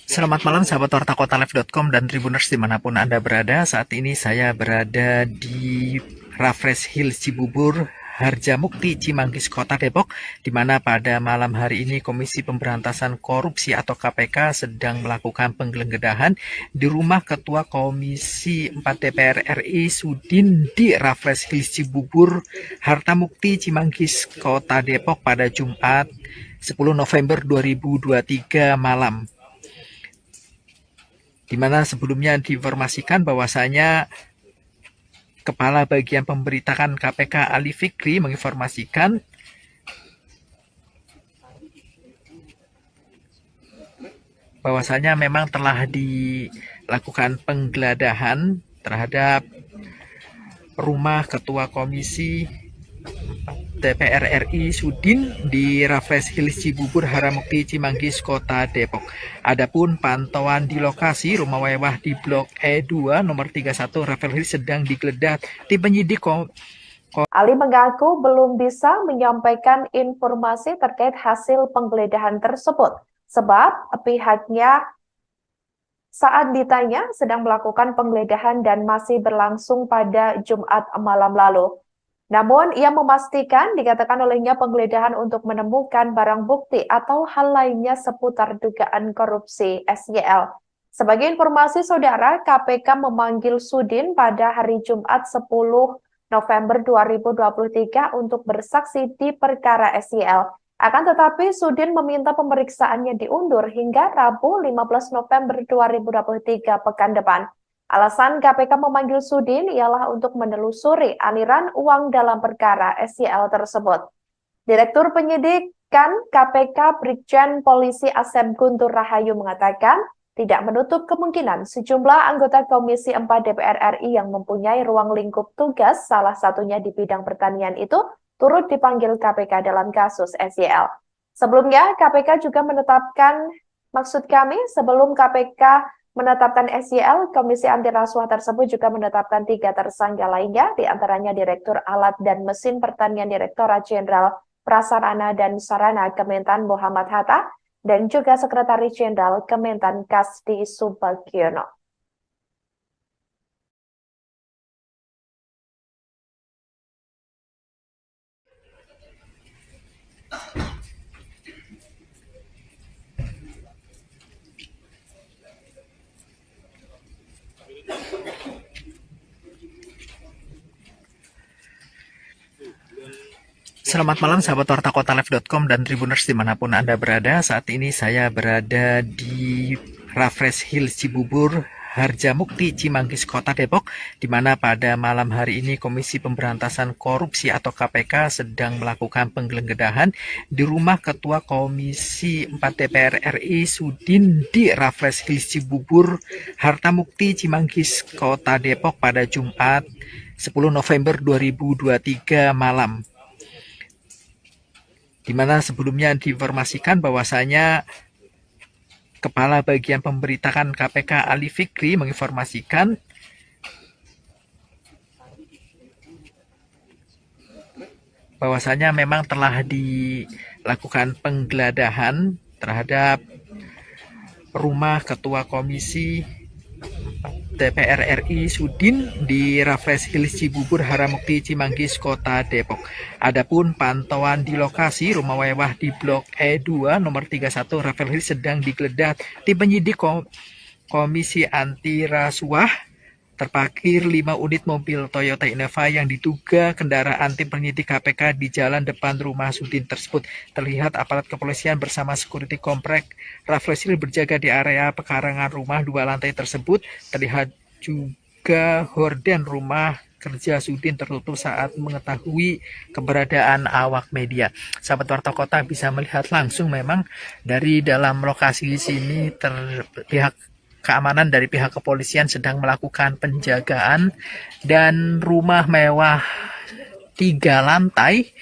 Selamat malam sahabat wartakotalive.com dan Tribuners dimanapun Anda berada. Saat ini saya berada di Raffles Hill Cibubur, Harjamukti, Cimanggis, Kota Depok, di mana pada malam hari ini Komisi Pemberantasan Korupsi atau KPK sedang melakukan penggeledahan di rumah Ketua Komisi 4 DPR RI Sudin di Raffles Hill Cibubur, Harjamukti, Cimanggis, Kota Depok pada Jumat 10 November 2023 malam. Di mana sebelumnya diinformasikan bahwasanya Kepala Bagian Pemberitaan KPK Ali Fikri menginformasikan bahwasanya memang telah dilakukan penggeledahan terhadap rumah Ketua Komisi DPR RI Sudin di Raffles Hill Cibubur, Harjamukti, Cimanggis, Kota Depok. Adapun pantauan di lokasi rumah mewah di Blok E2 nomor 31 Raffles Hill sedang digeledah tim penyidik Ali mengaku belum bisa menyampaikan informasi terkait hasil penggeledahan tersebut, sebab pihaknya saat ditanya sedang melakukan penggeledahan dan masih berlangsung pada Jumat malam lalu. Namun, ia memastikan dikatakan olehnya penggeledahan untuk menemukan barang bukti atau hal lainnya seputar dugaan korupsi SYL. Sebagai informasi saudara, KPK memanggil Sudin pada hari Jumat 10 November 2023 untuk bersaksi di perkara SYL. Akan tetapi, Sudin meminta pemeriksaannya diundur hingga Rabu 15 November 2023 pekan depan. Alasan KPK memanggil Sudin ialah untuk menelusuri aliran uang dalam perkara SYL tersebut. Direktur Penyidikan KPK Brigjen Polisi Asep Guntur Rahayu mengatakan tidak menutup kemungkinan sejumlah anggota Komisi 4 DPR RI yang mempunyai ruang lingkup tugas, salah satunya di bidang pertanian itu, turut dipanggil KPK dalam kasus SYL. Sebelumnya, KPK juga menetapkan, sebelum KPK menetapkan SYL, Komisi Anti Rasuah tersebut juga menetapkan 3 tersangka lainnya, diantaranya Direktur Alat dan Mesin Pertanian Direktorat Jenderal Prasarana dan Sarana Kementan Muhammad Hatta, dan juga Sekretaris Jenderal Kementan Kasdi Subagiono. Selamat malam sahabat Warta Kota Live.com dan Tribuners dimanapun Anda berada. Saat ini saya berada di Raffles Hill Cibubur, Harjamukti, Cimanggis, Kota Depok, di mana pada malam hari ini Komisi Pemberantasan Korupsi atau KPK sedang melakukan penggeledahan di rumah Ketua Komisi 4 DPR RI Sudin di Raffles Hill Cibubur, Harjamukti, Cimanggis, Kota Depok pada Jumat 10 November 2023 malam. Di mana sebelumnya diinformasikan bahwasanya Kepala Bagian Pemberitaan KPK Ali Fikri menginformasikan bahwasanya memang telah dilakukan penggeledahan terhadap rumah Ketua Komisi DPR RI Sudin di Raffles Hill Cibubur, Harjamukti, Cimanggis, Kota Depok. Adapun pantauan di lokasi rumah mewah di Blok E2 nomor 31 Raffles Hill sedang digeledah tim penyidik Komisi Anti Rasuah. Terparkir 5 unit mobil Toyota Innova yang diduga kendaraan tim penyidik KPK di jalan depan rumah Sudin tersebut. Terlihat aparat kepolisian bersama security komplek Raffles Hill berjaga di area pekarangan rumah 2 lantai tersebut. Terlihat juga horden rumah kerja Sudin tertutup saat mengetahui keberadaan awak media. Sahabat Warta Kota bisa melihat langsung memang dari dalam lokasi sini terlihat keamanan dari pihak kepolisian sedang melakukan penjagaan dan rumah mewah 3 lantai.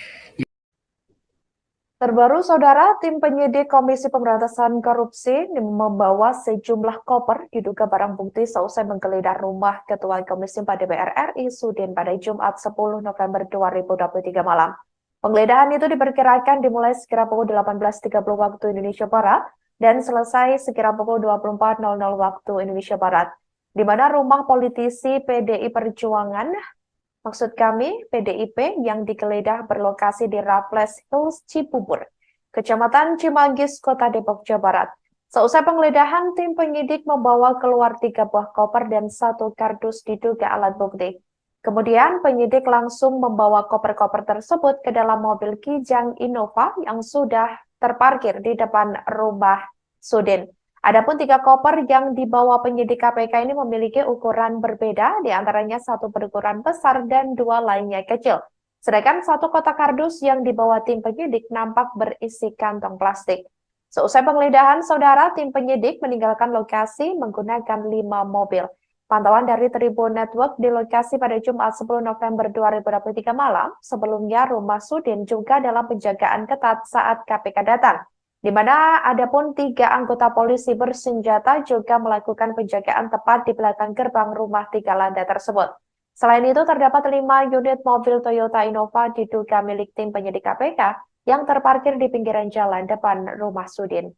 Terbaru, Saudara, tim penyidik Komisi Pemberantasan Korupsi membawa sejumlah koper diduga barang bukti seusai menggeledah rumah Ketua Komisi 4 DPR RI Sudin pada Jumat 10 November 2023 malam. Penggeledahan itu diperkirakan dimulai sekira pukul 18.30 waktu Indonesia Barat dan selesai sekira pukul 24.00 waktu Indonesia Barat, di mana rumah politisi PDI Perjuangan, PDIP, yang digeledah berlokasi di Raffles Hills Cibubur, Kecamatan Cimanggis, Kota Depok, Jawa Barat. Seusai penggeledahan, tim penyidik membawa keluar 3 buah koper dan 1 kardus diduga alat bukti. Kemudian penyidik langsung membawa koper-koper tersebut ke dalam mobil Kijang Innova yang sudah terparkir di depan rumah Sudin. Adapun 3 koper yang dibawa penyidik KPK ini memiliki ukuran berbeda, diantaranya 1 berukuran besar dan 2 lainnya kecil. Sedangkan 1 kotak kardus yang dibawa tim penyidik nampak berisi kantong plastik. Seusai penggeledahan, Saudara, tim penyidik meninggalkan lokasi menggunakan 5 mobil. Pantauan dari Tribun Network di lokasi pada Jumat 10 November 2023 malam, sebelumnya rumah Sudin juga dalam penjagaan ketat saat KPK datang, di mana adapun 3 anggota polisi bersenjata juga melakukan penjagaan tepat di belakang gerbang rumah 3 lantai tersebut. Selain itu, terdapat 5 unit mobil Toyota Innova diduga milik tim penyidik KPK yang terparkir di pinggiran jalan depan rumah Sudin.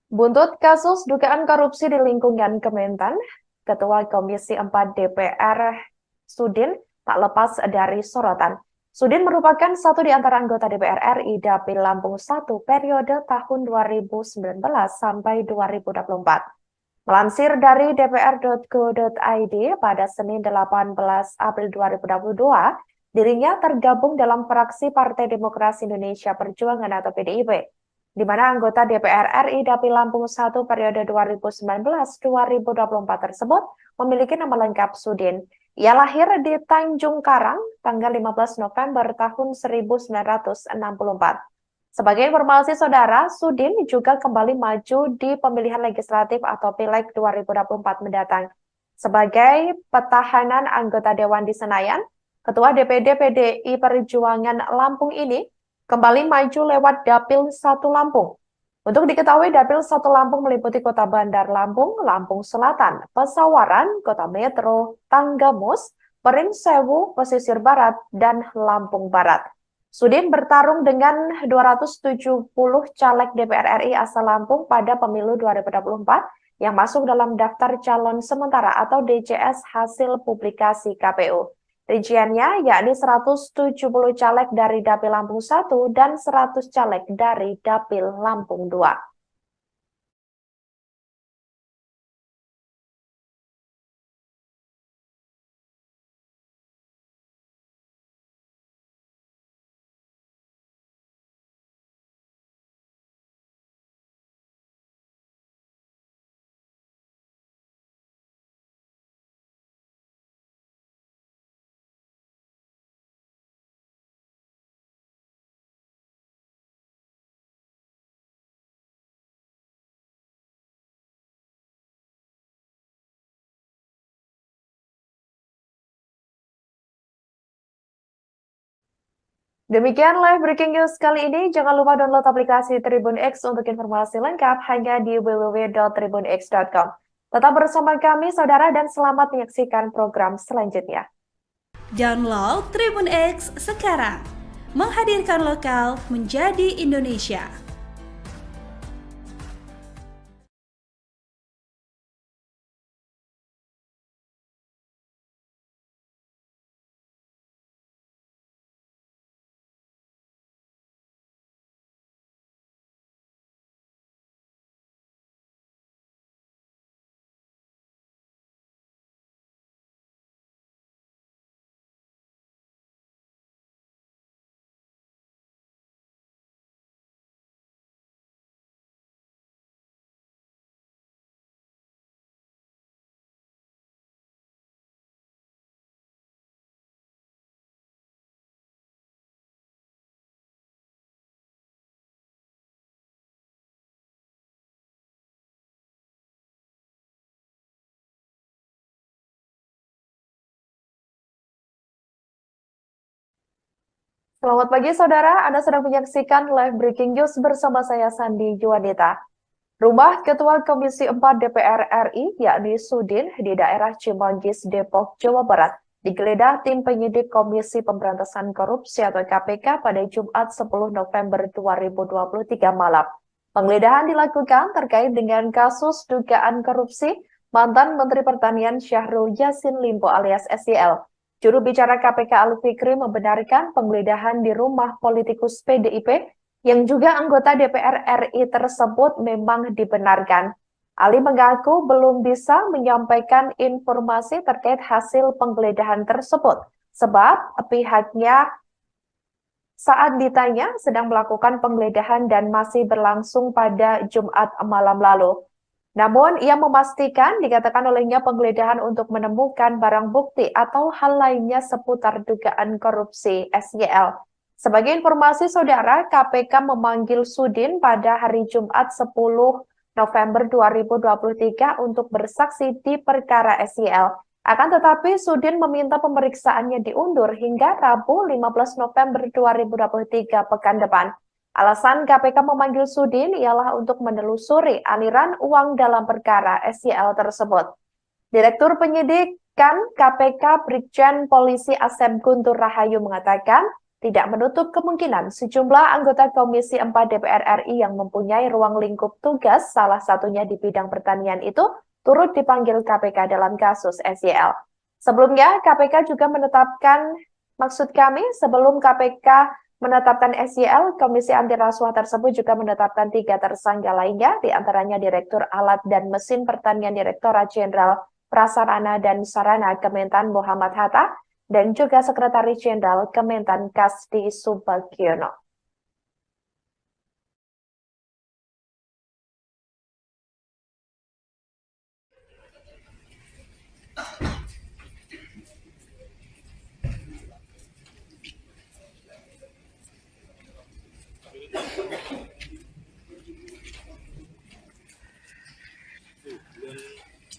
Buntut kasus dugaan korupsi di lingkungan Kementan, Ketua Komisi 4 DPR Sudin tak lepas dari sorotan. Sudin merupakan satu di antara anggota DPR RI Dapil Lampung 1 periode tahun 2019 sampai 2024. Melansir dari dpr.go.id pada Senin 18 April 2022, dirinya tergabung dalam fraksi Partai Demokrasi Indonesia Perjuangan atau PDIP, di mana anggota DPR RI Dapil Lampung 1 periode 2019-2024 tersebut memiliki nama lengkap Sudin. Ia lahir di Tanjung Karang tanggal 15 November tahun 1964. Sebagai informasi saudara, Sudin juga kembali maju di pemilihan legislatif atau Pileg 2024 mendatang. Sebagai petahanan anggota Dewan di Senayan, Ketua DPD PDI Perjuangan Lampung ini kembali maju lewat Dapil 1 Lampung. Untuk diketahui, Dapil 1 Lampung meliputi Kota Bandar Lampung, Lampung Selatan, Pesawaran, Kota Metro, Tanggamus, Perinsewu, Pesisir Barat, dan Lampung Barat. Sudin bertarung dengan 270 caleg DPR RI asal Lampung pada pemilu 2024 yang masuk dalam daftar calon sementara atau DCS hasil publikasi KPU. Rinciannya yakni 170 caleg dari Dapil Lampung 1 dan 100 caleg dari Dapil Lampung 2. Demikian live breaking news kali ini. Jangan lupa download aplikasi Tribun X untuk informasi lengkap hanya di www.tribunx.com. Tetap bersama kami, saudara, dan selamat menyaksikan program selanjutnya. Download Tribun X sekarang. Menghadirkan lokal menjadi Indonesia. Selamat pagi saudara, Anda sedang menyaksikan live breaking news bersama saya Sandi Juwanita. Rumah Ketua Komisi 4 DPR RI yakni Sudin di daerah Cimanggis, Depok, Jawa Barat digeledah tim penyidik Komisi Pemberantasan Korupsi atau KPK pada Jumat 10 November 2023 malam. Penggeledahan dilakukan terkait dengan kasus dugaan korupsi mantan Menteri Pertanian Syahrul Yassin Limpo alias SYL. Juru bicara KPK Al-Fikri membenarkan penggeledahan di rumah politikus PDIP yang juga anggota DPR RI tersebut memang dibenarkan. Ali mengaku belum bisa menyampaikan informasi terkait hasil penggeledahan tersebut, sebab pihaknya saat ditanya sedang melakukan penggeledahan dan masih berlangsung pada Jumat malam lalu. Namun, ia memastikan dikatakan olehnya penggeledahan untuk menemukan barang bukti atau hal lainnya seputar dugaan korupsi SYL. Sebagai informasi saudara, KPK memanggil Sudin pada hari Jumat 10 November 2023 untuk bersaksi di perkara SYL. Akan tetapi, Sudin meminta pemeriksaannya diundur hingga Rabu 15 November 2023 pekan depan. Alasan KPK memanggil Sudin ialah untuk menelusuri aliran uang dalam perkara SYL tersebut. Direktur Penyidikan KPK Brigjen Polisi Asep Guntur Rahayu mengatakan, tidak menutup kemungkinan sejumlah anggota Komisi 4 DPR RI yang mempunyai ruang lingkup tugas, salah satunya di bidang pertanian itu, turut dipanggil KPK dalam kasus SYL. Sebelumnya, KPK juga menetapkan, sebelum KPK menetapkan SYL, Komisi Anti Rasuah tersebut juga menetapkan 3 tersangka lainnya, diantaranya Direktur Alat dan Mesin Pertanian Direktorat Jenderal Prasarana dan Sarana Kementan Muhammad Hatta, dan juga Sekretaris Jenderal Kementan Kasdi Subagiono.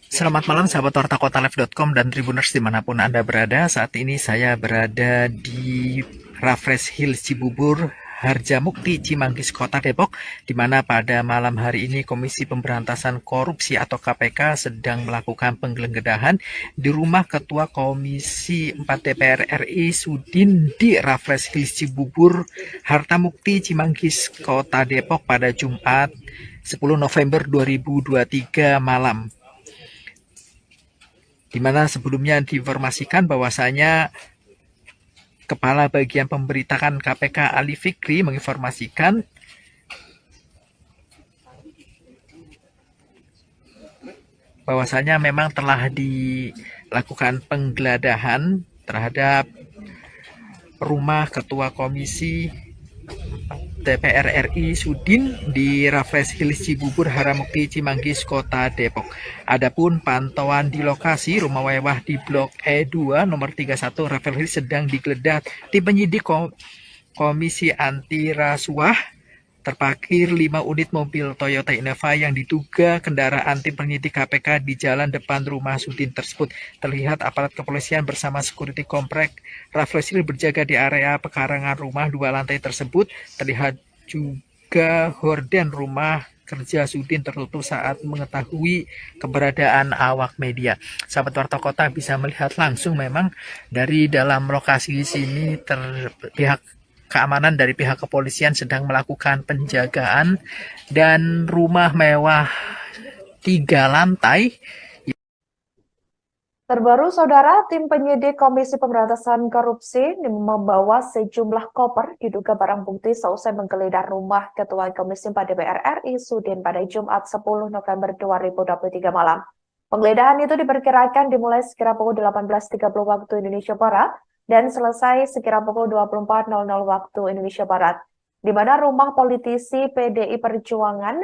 Selamat malam sahabat wartakotalive.com dan Tribuners dimanapun Anda berada. Saat ini saya berada di Raffles Hills Cibubur, Harjamukti, Cimanggis, Kota Depok, di mana pada malam hari ini Komisi Pemberantasan Korupsi atau KPK sedang melakukan penggeledahan di rumah Ketua Komisi 4 DPR RI Sudin di Raffles Hills Cibubur, Harjamukti, Cimanggis, Kota Depok pada Jumat 10 November 2023 malam. Di mana sebelumnya diinformasikan bahwasanya Kepala Bagian Pemberitaan KPK Ali Fikri menginformasikan bahwasanya memang telah dilakukan penggeledahan terhadap rumah Ketua Komisi DPR RI Sudin di Raffles Hills Cibubur, Harjamukti, Cimanggis, Kota Depok. Adapun pantauan di lokasi rumah mewah di Blok E2 nomor 31 Raffles Hills sedang digeledah tim penyidik Komisi Anti Rasuah. Terparkir 5 unit mobil Toyota Innova yang diduga kendaraan tim penyidik KPK di jalan depan rumah Sudin tersebut. Terlihat aparat kepolisian bersama security komplek Raffles Hills berjaga di area pekarangan rumah 2 lantai tersebut. Terlihat juga horden rumah kerja Sudin tertutup saat mengetahui keberadaan awak media. Sahabat Warta Kota bisa melihat langsung memang dari dalam lokasi sini pihak keamanan dari pihak kepolisian sedang melakukan penjagaan dan rumah mewah 3 lantai. Terbaru, Saudara, tim penyidik Komisi Pemberantasan Korupsi membawa sejumlah koper diduga barang bukti seusai menggeledah rumah Ketua Komisi 4 DPR RI Sudin pada Jumat 10 November 2023 malam. Penggeledahan itu diperkirakan dimulai sekira pukul 18.30 waktu Indonesia Barat dan selesai sekira pukul 24.00 waktu Indonesia Barat, di mana rumah politisi PDI Perjuangan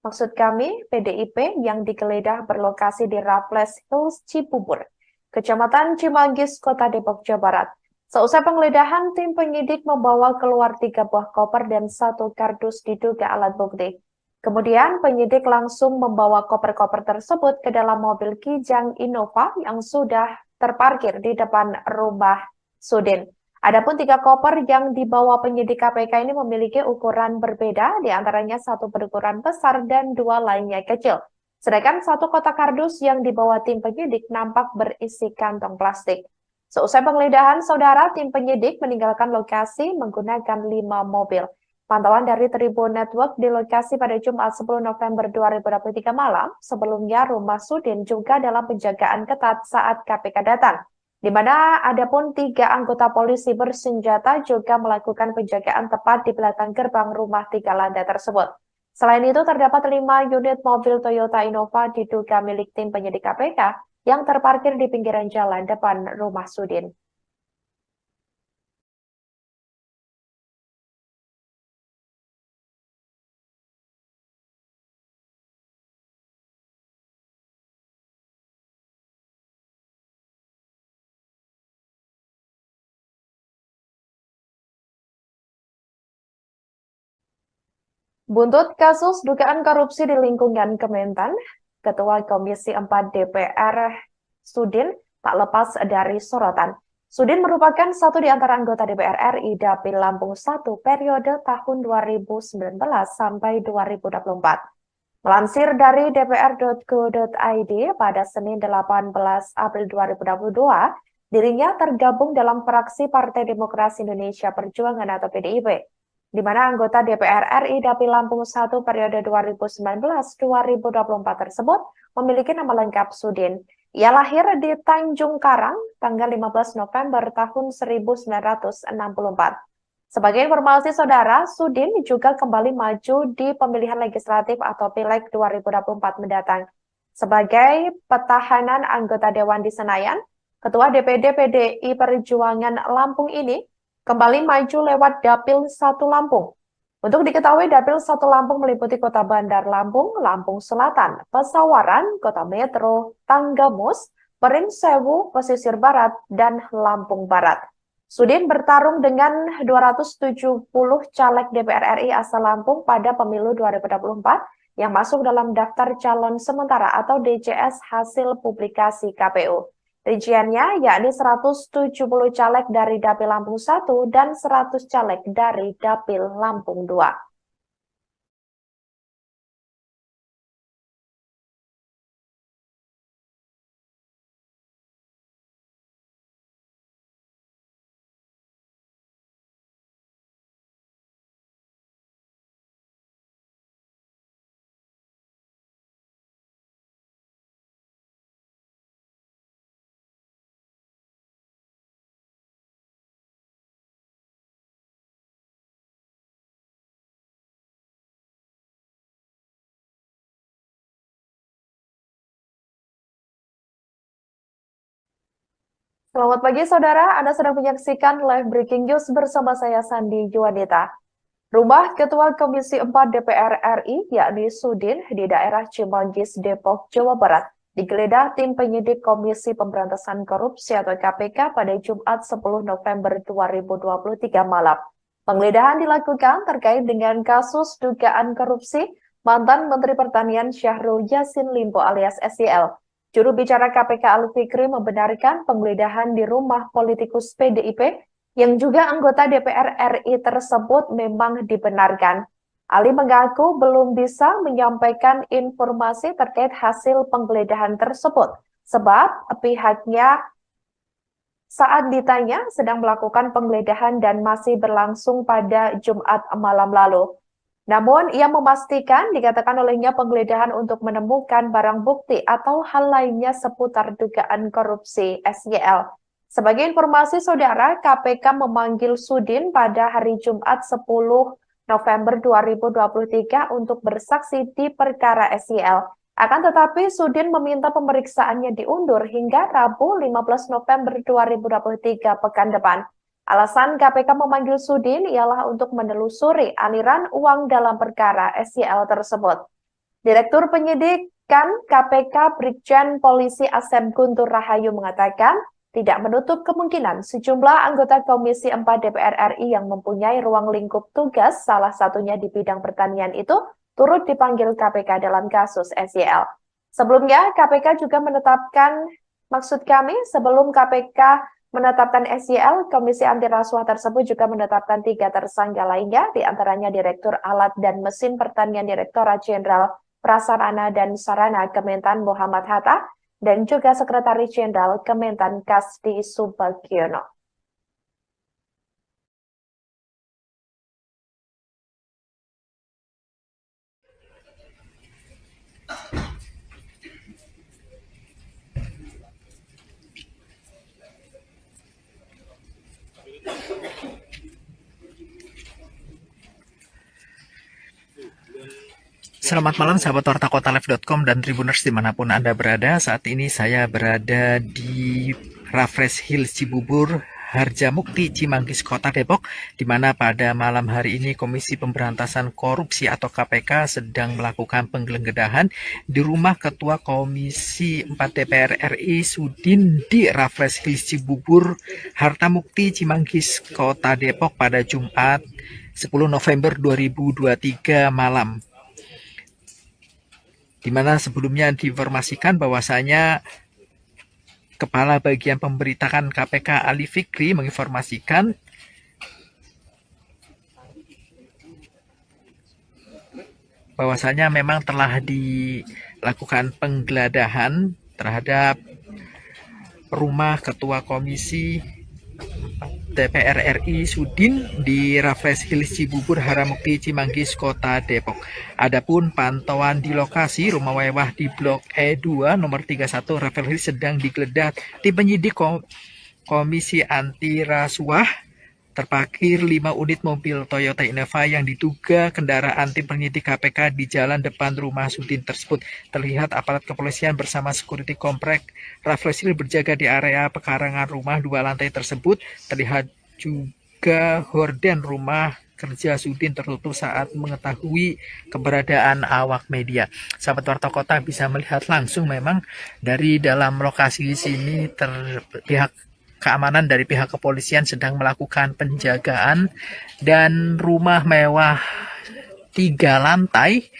PDIP yang digeledah berlokasi di Raffles Hills Cibubur, Kecamatan Cimanggis, Kota Depok, Jawa Barat. Seusai penggeledahan, tim penyidik membawa keluar 3 buah koper dan 1 kardus diduga alat bukti. Kemudian penyidik langsung membawa koper-koper tersebut ke dalam mobil Kijang Innova yang sudah terparkir di depan rumah Sudin. Adapun 3 koper yang dibawa penyidik KPK ini memiliki ukuran berbeda, diantaranya 1 berukuran besar dan 2 lainnya kecil. Sedangkan 1 kotak kardus yang dibawa tim penyidik nampak berisi kantong plastik. Seusai penggeledahan, Saudara, tim penyidik meninggalkan lokasi menggunakan 5 mobil. Pantauan dari Tribun Network di lokasi pada Jumat 10 November 2023 malam, sebelumnya rumah Sudin juga dalam penjagaan ketat saat KPK datang, di mana adapun 3 anggota polisi bersenjata juga melakukan penjagaan tepat di belakang gerbang rumah 3 lantai tersebut. Selain itu, terdapat 5 unit mobil Toyota Innova diduga milik tim penyidik KPK yang terparkir di pinggiran jalan depan rumah Sudin. Buntut kasus dugaan korupsi di lingkungan Kementan, Ketua Komisi 4 DPR Sudin tak lepas dari sorotan. Sudin merupakan satu di antara anggota DPR RI Dapil Lampung 1 periode tahun 2019 sampai 2024. Melansir dari dpr.go.id pada Senin 18 April 2022, dirinya tergabung dalam fraksi Partai Demokrasi Indonesia Perjuangan atau PDIP, di mana anggota DPR RI Dapil Lampung 1 periode 2019-2024 tersebut memiliki nama lengkap Sudin. Ia lahir di Tanjung Karang tanggal 15 November tahun 1964. Sebagai informasi saudara, Sudin juga kembali maju di pemilihan legislatif atau Pileg 2024 mendatang. Sebagai petahanan anggota Dewan di Senayan, Ketua DPD PDI Perjuangan Lampung ini kembali maju lewat Dapil 1 Lampung. Untuk diketahui, Dapil 1 Lampung meliputi Kota Bandar Lampung, Lampung Selatan, Pesawaran, Kota Metro, Tanggamus, Perinsewu, Pesisir Barat, dan Lampung Barat. Sudin bertarung dengan 270 caleg DPR RI asal Lampung pada pemilu 2024 yang masuk dalam daftar calon sementara atau DCS hasil publikasi KPU. Rinciannya yakni 170 caleg dari Dapil Lampung 1 dan 100 caleg dari Dapil Lampung 2. Selamat pagi saudara, Anda sedang menyaksikan live breaking news bersama saya Sandi Juwanita. Rumah Ketua Komisi 4 DPR RI, yakni Sudin, di daerah Cimanggis, Depok, Jawa Barat, digeledah tim penyidik Komisi Pemberantasan Korupsi atau KPK pada Jumat 10 November 2023 malam. Penggeledahan dilakukan terkait dengan kasus dugaan korupsi mantan Menteri Pertanian Syahrul Yassin Limpo alias SYL. Juru bicara KPK Al-Fikri membenarkan penggeledahan di rumah politikus PDIP yang juga anggota DPR RI tersebut memang dibenarkan. Ali mengaku belum bisa menyampaikan informasi terkait hasil penggeledahan tersebut, sebab pihaknya saat ditanya sedang melakukan penggeledahan dan masih berlangsung pada Jumat malam lalu. Namun, ia memastikan dikatakan olehnya penggeledahan untuk menemukan barang bukti atau hal lainnya seputar dugaan korupsi SYL. Sebagai informasi saudara, KPK memanggil Sudin pada hari Jumat 10 November 2023 untuk bersaksi di perkara SYL. Akan tetapi, Sudin meminta pemeriksaannya diundur hingga Rabu 15 November 2023 pekan depan. Alasan KPK memanggil Sudin ialah untuk menelusuri aliran uang dalam perkara SYL tersebut. Direktur Penyidikan KPK Brigjen Polisi Asep Guntur Rahayu mengatakan tidak menutup kemungkinan sejumlah anggota Komisi 4 DPR RI yang mempunyai ruang lingkup tugas, salah satunya di bidang pertanian itu, turut dipanggil KPK dalam kasus SYL. Sebelumnya, KPK juga menetapkan, sebelum KPK menetapkan SYL, Komisi Anti Rasuah tersebut juga menetapkan 3 tersangka lainnya, diantaranya Direktur Alat dan Mesin Pertanian Direktorat Jenderal Prasarana dan Sarana Kementan Muhammad Hatta, dan juga Sekretaris Jenderal Kementan Kasdi Subagiono. Selamat malam sahabat wartakotalive.com dan Tribuners dimanapun Anda berada. Saat ini saya berada di Raffles Hills Cibubur, Harjamukti, Cimanggis, Kota Depok, di mana pada malam hari ini Komisi Pemberantasan Korupsi atau KPK sedang melakukan penggeledahan di rumah Ketua Komisi 4 DPR RI Sudin di Raffles Hills Cibubur, Harjamukti, Cimanggis, Kota Depok pada Jumat 10 November 2023 malam. Di mana sebelumnya diinformasikan bahwasanya Kepala Bagian Pemberitaan KPK Ali Fikri menginformasikan bahwasanya memang telah dilakukan penggeledahan terhadap rumah Ketua Komisi DPR RI Sudin di Raffles Hills Cibubur, Harjamukti, Cimanggis, Kota Depok. Adapun pantauan di lokasi rumah mewah di Blok E2 nomor 31 Raffles Hills sedang digeledah tim penyidik Komisi Anti Rasuah. Terparkir 5 unit mobil Toyota Innova yang diduga kendaraan tim penyidik KPK di jalan depan rumah Sudin tersebut. Terlihat aparat kepolisian bersama security komplek Raffles Hills berjaga di area pekarangan rumah 2 lantai tersebut. Terlihat juga horden rumah kerja Sudin tertutup saat mengetahui keberadaan awak media. Sahabat Warta Kota bisa melihat langsung memang dari dalam lokasi sini pihak keamanan dari pihak kepolisian sedang melakukan penjagaan dan rumah mewah 3 lantai.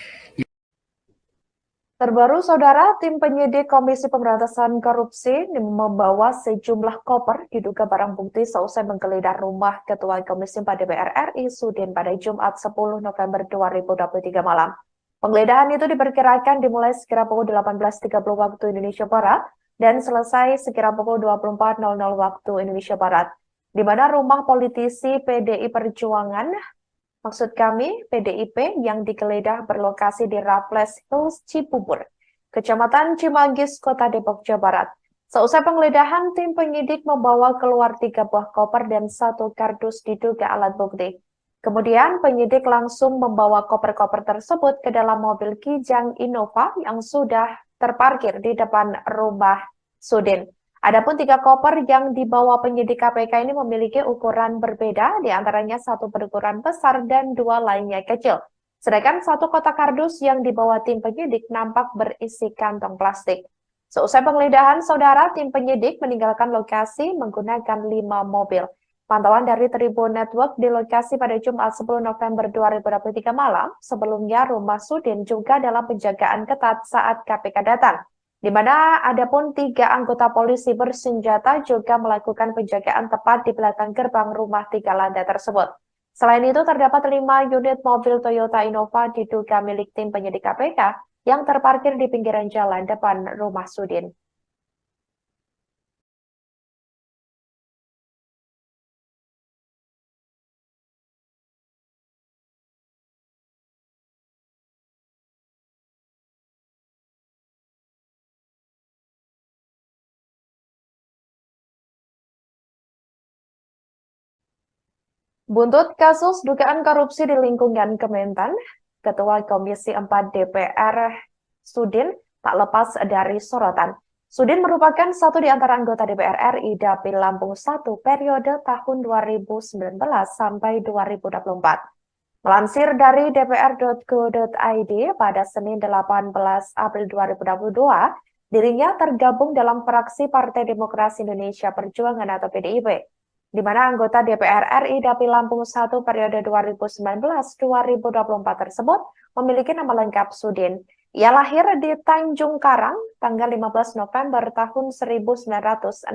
Terbaru, Saudara, tim penyidik Komisi Pemberantasan Korupsi membawa sejumlah koper diduga barang bukti seusai menggeledah rumah Ketua Komisi 4 DPR RI Sudin pada Jumat 10 November 2023 malam. Penggeledahan itu diperkirakan dimulai sekira pukul 18.30 waktu Indonesia Barat dan selesai sekira pukul 24.00 waktu Indonesia Barat, di mana rumah politisi PDI Perjuangan, maksud kami PDIP, yang digeledah berlokasi di Raffles Hills Cibubur, Kecamatan Cimanggis, Kota Depok, Jawa Barat. Seusai penggeledahan, tim penyidik membawa keluar 3 buah koper dan 1 kardus diduga alat bukti. Kemudian penyidik langsung membawa koper-koper tersebut ke dalam mobil Kijang Innova yang sudah terparkir di depan rumah Sudin. Adapun 3 koper yang dibawa penyidik KPK ini memiliki ukuran berbeda, di antaranya 1 berukuran besar dan 2 lainnya kecil. Sedangkan 1 kotak kardus yang dibawa tim penyidik nampak berisi kantong plastik. Seusai penggeledahan, Saudara, tim penyidik meninggalkan lokasi menggunakan 5 mobil. Pantauan dari Tribun Network di lokasi pada Jumat 10 November 2023 malam, sebelumnya rumah Sudin juga dalam penjagaan ketat saat KPK datang, di mana adapun 3 anggota polisi bersenjata juga melakukan penjagaan tepat di belakang gerbang rumah 3 lantai tersebut. Selain itu, terdapat 5 unit mobil Toyota Innova diduga milik tim penyidik KPK yang terparkir di pinggiran jalan depan rumah Sudin. Buntut kasus dugaan korupsi di lingkungan Kementan, Ketua Komisi 4 DPR Sudin tak lepas dari sorotan. Sudin merupakan satu di antara anggota DPR RI Dapil Lampung 1 periode tahun 2019 sampai 2024. Melansir dari dpr.go.id pada Senin 18 April 2022, dirinya tergabung dalam fraksi Partai Demokrasi Indonesia Perjuangan atau PDIP, di mana anggota DPR RI Dapil Lampung 1 periode 2019-2024 tersebut memiliki nama lengkap Sudin. Ia lahir di Tanjung Karang tanggal 15 November tahun 1964.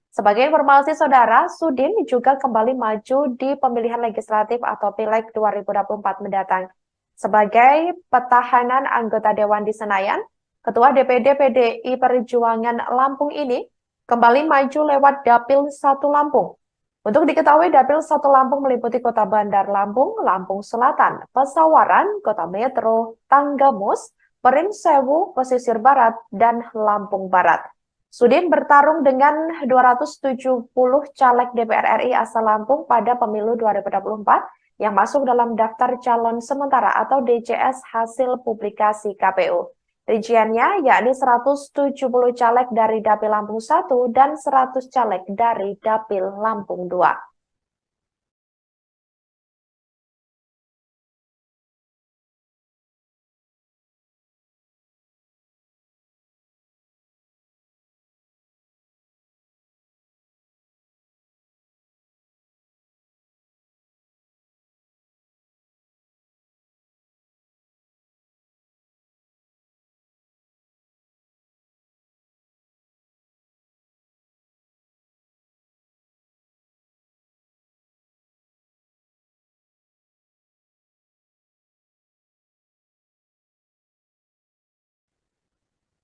Sebagai informasi, Saudara, Sudin juga kembali maju di pemilihan legislatif atau Pileg 2024 mendatang. Sebagai petahanan anggota Dewan di Senayan, Ketua DPD PDI Perjuangan Lampung ini kembali maju lewat Dapil 1 Lampung. Untuk diketahui, Dapil 1 Lampung meliputi Kota Bandar Lampung, Lampung Selatan, Pesawaran, Kota Metro, Tanggamus, Perinsewu, Pesisir Barat, dan Lampung Barat. Sudin bertarung dengan 270 caleg DPR RI asal Lampung pada pemilu 2024 yang masuk dalam daftar calon sementara atau DCS hasil publikasi KPU. Rinciannya yakni 170 caleg dari Dapil Lampung 1 dan 100 caleg dari Dapil Lampung 2.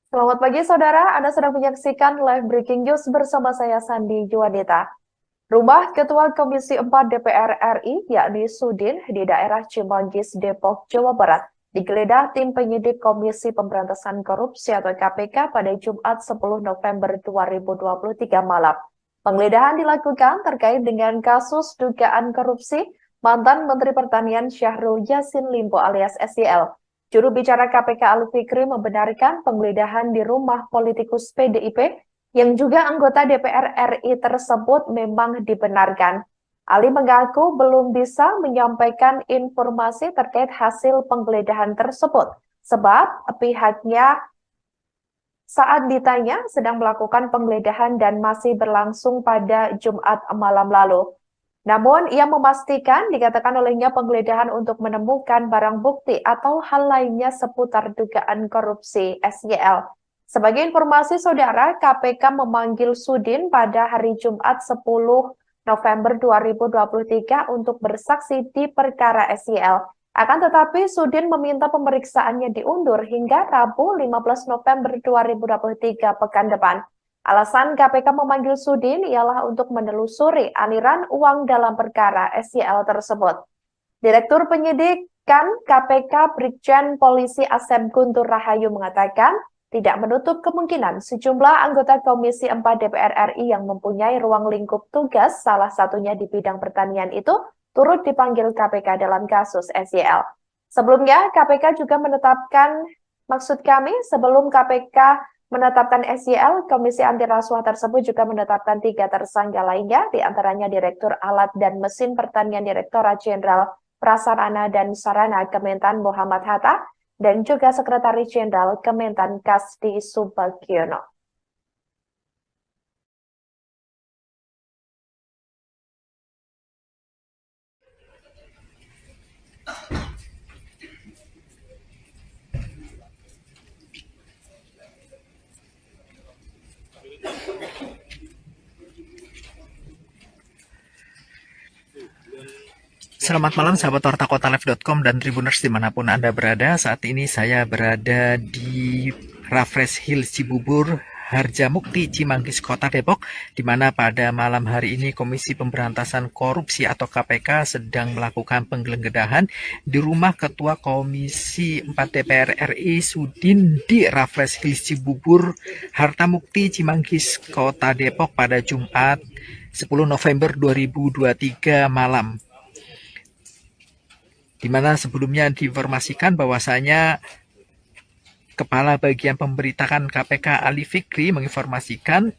Selamat pagi saudara, Anda sedang menyaksikan live breaking news bersama saya Sandi Juwanita. Rumah Ketua Komisi 4 DPR RI, yakni Sudin, di daerah Cimanggis, Depok, Jawa Barat, digeledah tim penyidik Komisi Pemberantasan Korupsi atau KPK pada Jumat 10 November 2023 malam. Penggeledahan dilakukan terkait dengan kasus dugaan korupsi mantan Menteri Pertanian Syahrul Yassin Limpo alias SYL. Juru bicara KPK Ali Fikri membenarkan penggeledahan di rumah politikus PDIP yang juga anggota DPR RI tersebut memang dibenarkan. Ali mengaku belum bisa menyampaikan informasi terkait hasil penggeledahan tersebut, sebab pihaknya saat ditanya sedang melakukan penggeledahan dan masih berlangsung pada Jumat malam lalu. Namun, ia memastikan dikatakan olehnya penggeledahan untuk menemukan barang bukti atau hal lainnya seputar dugaan korupsi SYL. Sebagai informasi saudara, KPK memanggil Sudin pada hari Jumat 10 November 2023 untuk bersaksi di perkara SYL. Akan tetapi, Sudin meminta pemeriksaannya diundur hingga Rabu 15 November 2023 pekan depan. Alasan KPK memanggil Sudin ialah untuk menelusuri aliran uang dalam perkara SYL tersebut. Direktur Penyidikan KPK Brigjen Polisi Asep Guntur Rahayu mengatakan tidak menutup kemungkinan sejumlah anggota Komisi 4 DPR RI yang mempunyai ruang lingkup tugas, salah satunya di bidang pertanian itu, turut dipanggil KPK dalam kasus SYL. Sebelumnya, KPK juga menetapkan, sebelum KPK menetapkan SYL, Komisi Anti Rasuah tersebut juga menetapkan 3 tersangka lainnya, diantaranya Direktur Alat dan Mesin Pertanian Direktorat Jenderal Prasarana dan Sarana Kementan Muhammad Hatta, dan juga Sekretaris Jenderal Kementan Kasdi Subagiono. Selamat malam sahabat wartakotalive.com dan Tribuners dimanapun Anda berada. Saat ini saya berada di Raffles Hill Cibubur, Harjamukti, Cimanggis, Kota Depok, di mana pada malam hari ini Komisi Pemberantasan Korupsi atau KPK sedang melakukan penggeledahan di rumah Ketua Komisi 4 DPR RI Sudin di Raffles Hill Cibubur, Harjamukti, Cimanggis, Kota Depok pada Jumat 10 November 2023 malam. Di mana sebelumnya diinformasikan bahwasanya Kepala Bagian Pemberitaan KPK Ali Fikri menginformasikan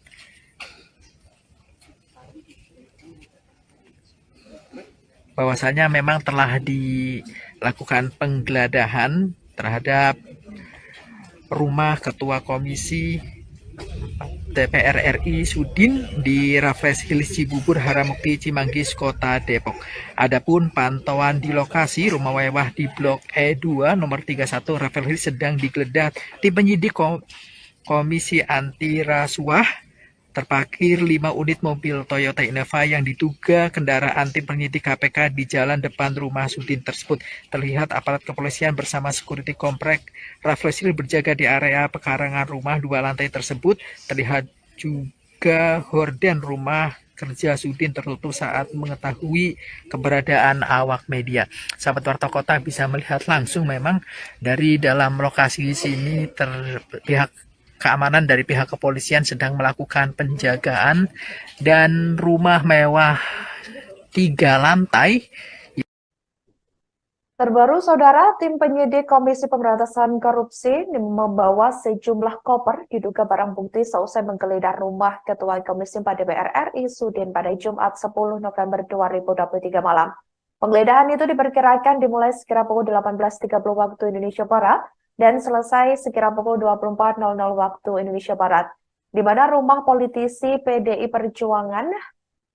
bahwasanya memang telah dilakukan penggeledahan terhadap rumah Ketua Komisi DPR RI Sudin di Raffles Hills Cibubur, Harjamukti, Cimanggis, Kota Depok. Adapun pantauan di lokasi rumah mewah di Blok E2 nomor 31 Raffles Hills sedang digeledah tim penyidik Komisi Anti Rasuah. Terparkir 5 unit mobil Toyota Innova yang diduga kendaraan tim penyidik KPK di jalan depan rumah Sudin tersebut. Terlihat aparat kepolisian bersama security komplek Raffles Hill berjaga di area pekarangan rumah 2 lantai tersebut. Terlihat juga horden rumah kerja Sudin tertutup saat mengetahui keberadaan awak media. Sahabat Warta Kota bisa melihat langsung memang dari dalam lokasi sini pihak keamanan dari pihak kepolisian sedang melakukan penjagaan dan rumah mewah 3 lantai Terbaru, Saudara, tim penyidik Komisi Pemberantasan Korupsi membawa sejumlah koper diduga barang bukti seusai menggeledah rumah Ketua Komisi 4 DPR RI Sudin pada Jumat 10 November 2023 malam. Penggeledahan itu diperkirakan dimulai sekira pukul 18.30 waktu Indonesia Barat dan selesai sekira pukul 24.00 waktu Indonesia Barat, di mana rumah politisi PDI Perjuangan,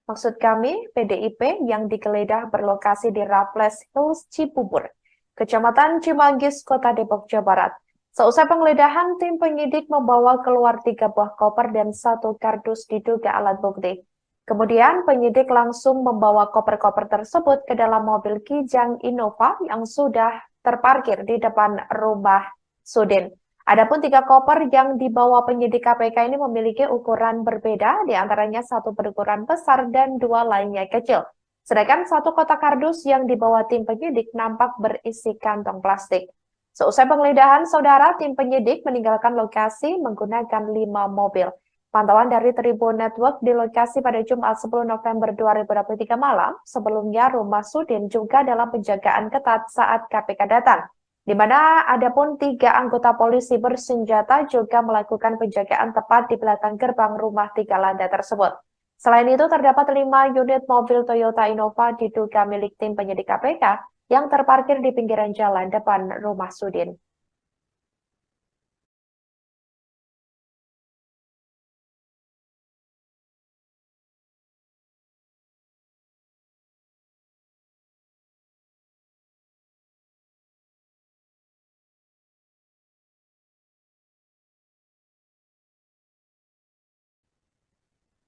maksud kami, PDIP, yang digeledah berlokasi di Raffles Hills, Cibubur, Kecamatan Cimanggis, Kota Depok, Jawa Barat. Seusai penggeledahan, tim penyidik membawa keluar 3 buah koper dan 1 kardus diduga alat bukti. Kemudian penyidik langsung membawa koper-koper tersebut ke dalam mobil Kijang Innova yang sudah terparkir di depan rumah Sudin. Adapun 3 koper yang dibawa penyidik KPK ini memiliki ukuran berbeda, diantaranya 1 berukuran besar dan 2 lainnya kecil. Sedangkan 1 kotak kardus yang dibawa tim penyidik nampak berisi kantong plastik. Seusai penggeledahan, Saudara, tim penyidik meninggalkan lokasi menggunakan 5 mobil. Pantauan dari Tribun Network di lokasi pada Jumat 10 November 2023 malam, sebelumnya rumah Sudin juga dalam penjagaan ketat saat KPK datang, di mana adapun 3 anggota polisi bersenjata juga melakukan penjagaan tepat di belakang gerbang rumah 3 lantai tersebut. Selain itu, terdapat 5 unit mobil Toyota Innova diduga milik tim penyidik KPK yang terparkir di pinggiran jalan depan rumah Sudin.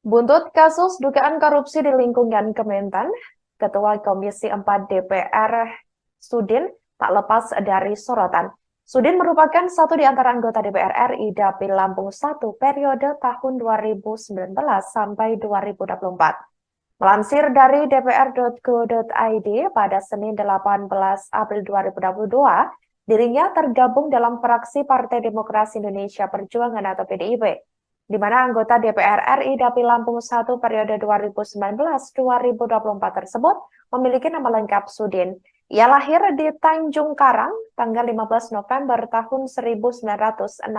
Buntut kasus dugaan korupsi di lingkungan Kementan, Ketua Komisi 4 DPR Sudin tak lepas dari sorotan. Sudin merupakan satu di antara anggota DPR RI Dapil Lampung 1 periode tahun 2019 sampai 2024. Melansir dari dpr.go.id pada Senin 18 April 2022, dirinya tergabung dalam fraksi Partai Demokrasi Indonesia Perjuangan atau PDIP, di mana anggota DPR RI Dapil Lampung 1 periode 2019-2024 tersebut memiliki nama lengkap Sudin. Ia lahir di Tanjung Karang tanggal 15 November tahun 1964.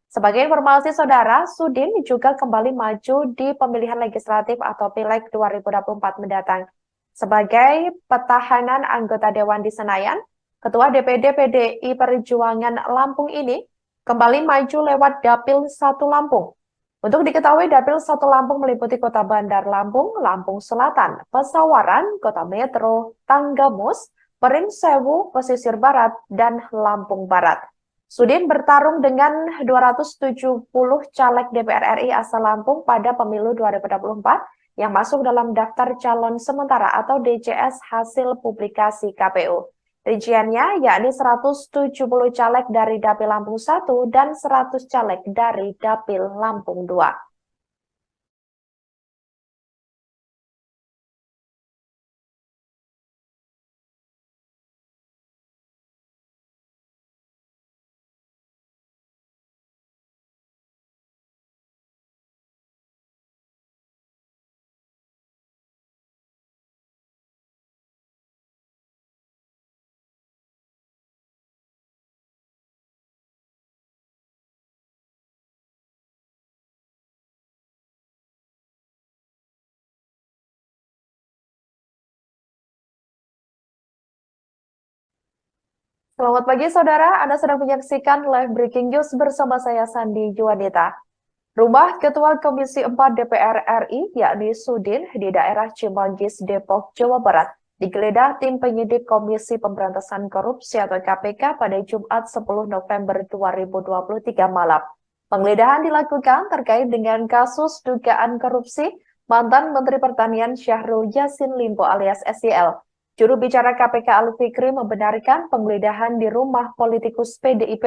Sebagai informasi, Saudara, Sudin juga kembali maju di pemilihan legislatif atau Pileg 2024 mendatang. Sebagai petahanan anggota Dewan di Senayan, Ketua DPD PDI Perjuangan Lampung ini kembali maju lewat Dapil 1 Lampung. Untuk diketahui, Dapil 1 Lampung meliputi Kota Bandar Lampung, Lampung Selatan, Pesawaran, Kota Metro, Tanggamus, Perinsewu, Pesisir Barat, dan Lampung Barat. Sudin bertarung dengan 270 caleg DPR RI asal Lampung pada pemilu 2024 yang masuk dalam daftar calon sementara atau DCS hasil publikasi KPU. Rinciannya yakni 170 caleg dari Dapil Lampung 1 dan 100 caleg dari Dapil Lampung 2. Selamat pagi, Saudara. Anda sedang menyaksikan live breaking news bersama saya, Sandi Juanita. Rumah Ketua Komisi 4 DPR RI, yakni Sudin, di daerah Cimanggis, Depok, Jawa Barat, digeledah tim penyidik Komisi Pemberantasan Korupsi atau KPK pada Jumat 10 November 2023 malam. Penggeledahan dilakukan terkait dengan kasus dugaan korupsi mantan Menteri Pertanian Syahrul Yassin Limpo alias SYL. Juru bicara KPK Ali Fikri membenarkan penggeledahan di rumah politikus PDIP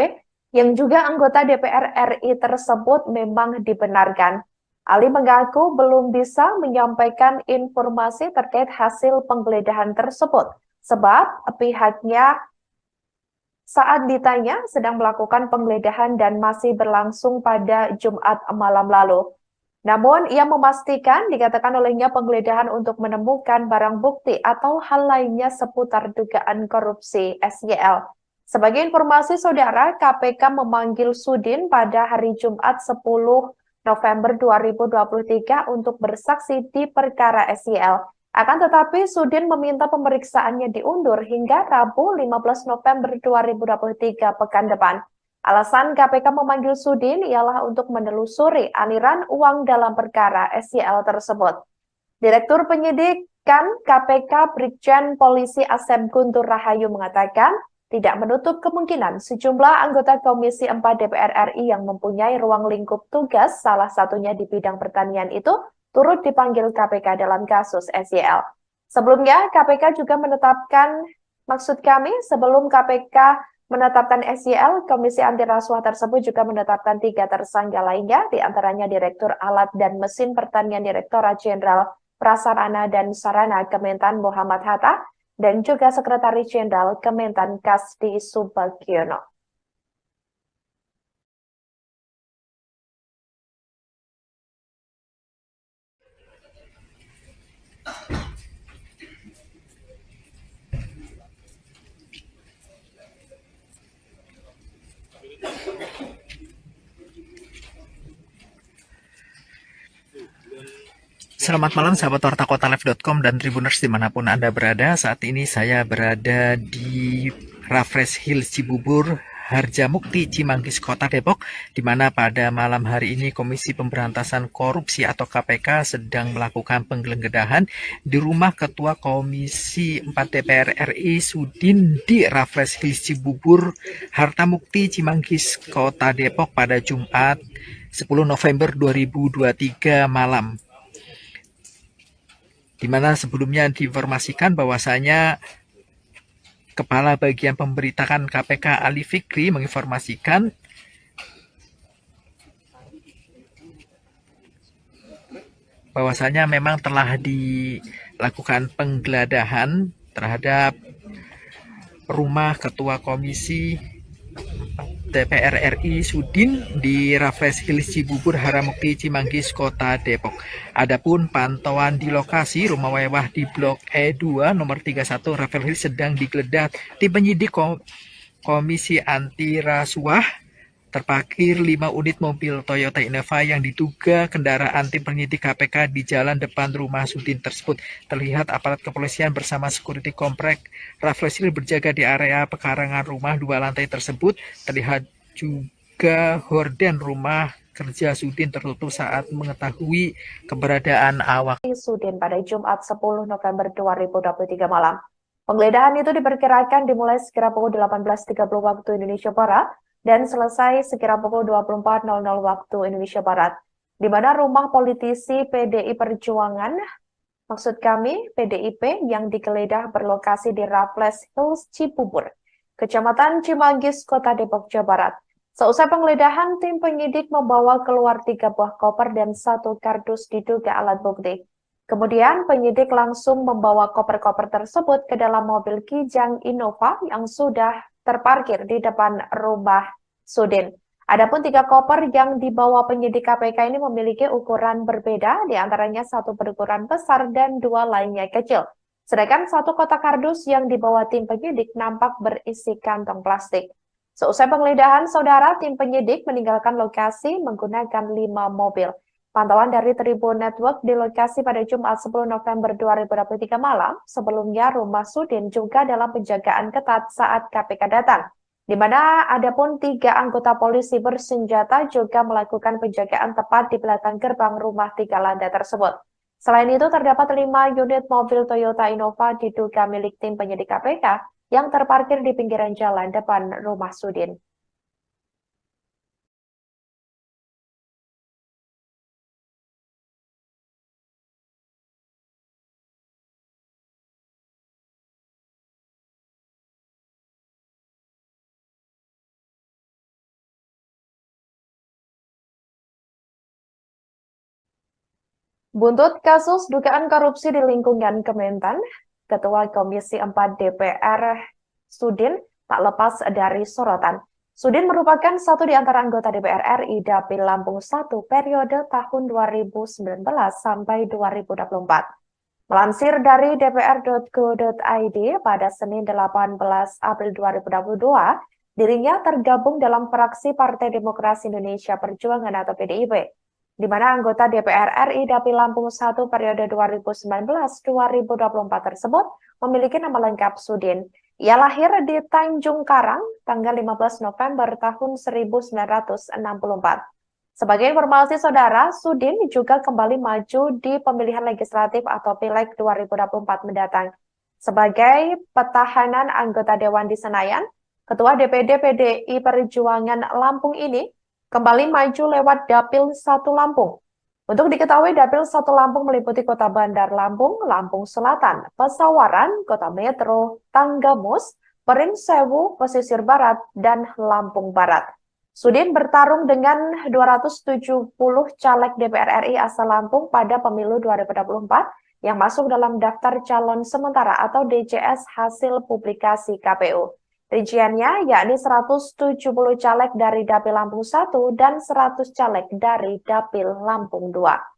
yang juga anggota DPR RI tersebut memang dibenarkan. Ali mengaku belum bisa menyampaikan informasi terkait hasil penggeledahan tersebut, sebab pihaknya saat ditanya sedang melakukan penggeledahan dan masih berlangsung pada Jumat malam lalu. Namun, ia memastikan dikatakan olehnya penggeledahan untuk menemukan barang bukti atau hal lainnya seputar dugaan korupsi SYL. Sebagai informasi saudara, KPK memanggil Sudin pada hari Jumat 10 November 2023 untuk bersaksi di perkara SYL. Akan tetapi, Sudin meminta pemeriksaannya diundur hingga Rabu 15 November 2023 pekan depan. Alasan KPK memanggil Sudin ialah untuk menelusuri aliran uang dalam perkara SYL tersebut. Direktur Penyidikan KPK Brigjen Polisi Asep Guntur Rahayu mengatakan, tidak menutup kemungkinan sejumlah anggota Komisi 4 DPR RI yang mempunyai ruang lingkup tugas, salah satunya di bidang pertanian itu, turut dipanggil KPK dalam kasus SYL. Sebelumnya, KPK juga menetapkan, sebelum KPK menetapkan SYL, Komisi Anti Rasuah tersebut juga menetapkan 3 tersangka lainnya, diantaranya Direktur Alat dan Mesin Pertanian Direktorat Jenderal Prasarana dan Sarana Kementan Muhammad Hatta, dan juga Sekretaris Jenderal Kementan Kasdi Subagiono. Selamat malam sahabat Warta Kota Live.com dan Tribuners dimanapun Anda berada. Saat ini saya berada di Raffles Hills Cibubur, Harjamukti, Cimanggis, Kota Depok, di mana pada malam hari ini Komisi Pemberantasan Korupsi atau KPK sedang melakukan penggeledahan di rumah Ketua Komisi 4 DPR RI Sudin di Raffles Hills Cibubur, Harjamukti, Cimanggis, Kota Depok pada Jumat 10 November 2023 malam. Di mana sebelumnya diinformasikan bahwasanya Kepala Bagian Pemberitaan KPK Ali Fikri menginformasikan bahwasanya memang telah dilakukan penggeledahan terhadap rumah Ketua Komisi DPR RI Sudin di Raffles Hills Cibubur, Harjamukti, Cimanggis, Kota Depok. Adapun pantauan di lokasi rumah mewah di Blok E2 nomor 31 Raffles Hills sedang digeledah tim penyidik Komisi Anti Rasuah. Terparkir 5 unit mobil Toyota Innova yang diduga kendaraan tim penyidik KPK di jalan depan rumah Sudin tersebut. Terlihat aparat kepolisian bersama security komplek Raffles Hills berjaga di area pekarangan rumah 2 lantai tersebut. Terlihat juga horden rumah kerja Sudin tertutup saat mengetahui keberadaan awak Sudin pada Jumat 10 November 2023 malam. Penggeledahan itu diperkirakan dimulai sekira pukul 18.30 waktu Indonesia Barat dan selesai sekira pukul 24.00 waktu Indonesia Barat, di mana rumah politisi PDI Perjuangan, PDIP, yang digeledah berlokasi di Raffles Hills Cibubur, Kecamatan Cimanggis, Kota Depok, Jawa Barat. Seusai penggeledahan, tim penyidik membawa keluar 3 buah koper dan 1 kardus diduga alat bukti. Kemudian penyidik langsung membawa koper-koper tersebut ke dalam mobil Kijang Innova yang sudah terparkir di depan rumah Sudin. Adapun 3 koper yang dibawa penyidik KPK ini memiliki ukuran berbeda, diantaranya 1 berukuran besar dan 2 lainnya kecil. Sedangkan 1 kotak kardus yang dibawa tim penyidik nampak berisi kantong plastik. Seusai penggeledahan, saudara, tim penyidik meninggalkan lokasi menggunakan 5 mobil. Pantauan dari Tribun Network di lokasi pada Jumat 10 November 2023 malam, sebelumnya rumah Sudin juga dalam penjagaan ketat saat KPK datang, di mana adapun 3 anggota polisi bersenjata juga melakukan penjagaan tepat di belakang gerbang rumah 3 lantai tersebut. Selain itu, terdapat 5 unit mobil Toyota Innova diduga milik tim penyidik KPK yang terparkir di pinggiran jalan depan rumah Sudin. Buntut kasus dugaan korupsi di lingkungan Kementan, Ketua Komisi 4 DPR Sudin tak lepas dari sorotan. Sudin merupakan satu di antara anggota DPR RI Dapil Lampung 1 periode tahun 2019 sampai 2024. Melansir dari dpr.go.id pada Senin 18 April 2022, dirinya tergabung dalam fraksi Partai Demokrasi Indonesia Perjuangan atau PDIP, di mana anggota DPR RI Dapil Lampung 1 periode 2019-2024 tersebut memiliki nama lengkap Sudin. Ia lahir di Tanjung Karang tanggal 15 November tahun 1964. Sebagai informasi saudara, Sudin juga kembali maju di pemilihan legislatif atau Pileg 2024 mendatang. Sebagai petahanan anggota Dewan di Senayan, Ketua DPD PDI Perjuangan Lampung ini kembali maju lewat Dapil 1 Lampung. Untuk diketahui, Dapil 1 Lampung meliputi Kota Bandar Lampung, Lampung Selatan, Pesawaran, Kota Metro, Tanggamus, Perinsewu, Pesisir Barat, dan Lampung Barat. Sudin bertarung dengan 270 caleg DPR RI asal Lampung pada pemilu 2024 yang masuk dalam daftar calon sementara atau DCS hasil publikasi KPU. Rinciannya yakni 170 caleg dari Dapil Lampung 1 dan 100 caleg dari Dapil Lampung 2.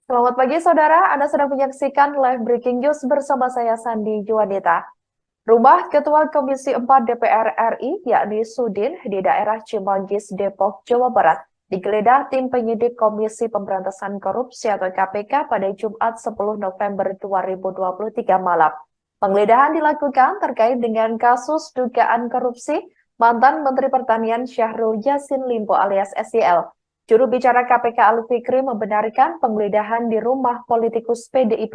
Selamat pagi saudara, Anda sedang menyaksikan live breaking news bersama saya Sandi Juwanita. Rumah Ketua Komisi 4 DPR RI, yakni Sudin, di daerah Cimanggis, Depok, Jawa Barat, digeledah tim penyidik Komisi Pemberantasan Korupsi atau KPK pada Jumat 10 November 2023 malam. Penggeledahan dilakukan terkait dengan kasus dugaan korupsi mantan Menteri Pertanian Syahrul Yassin Limpo alias SYL. Juru bicara KPK Ali Fikri membenarkan penggeledahan di rumah politikus PDIP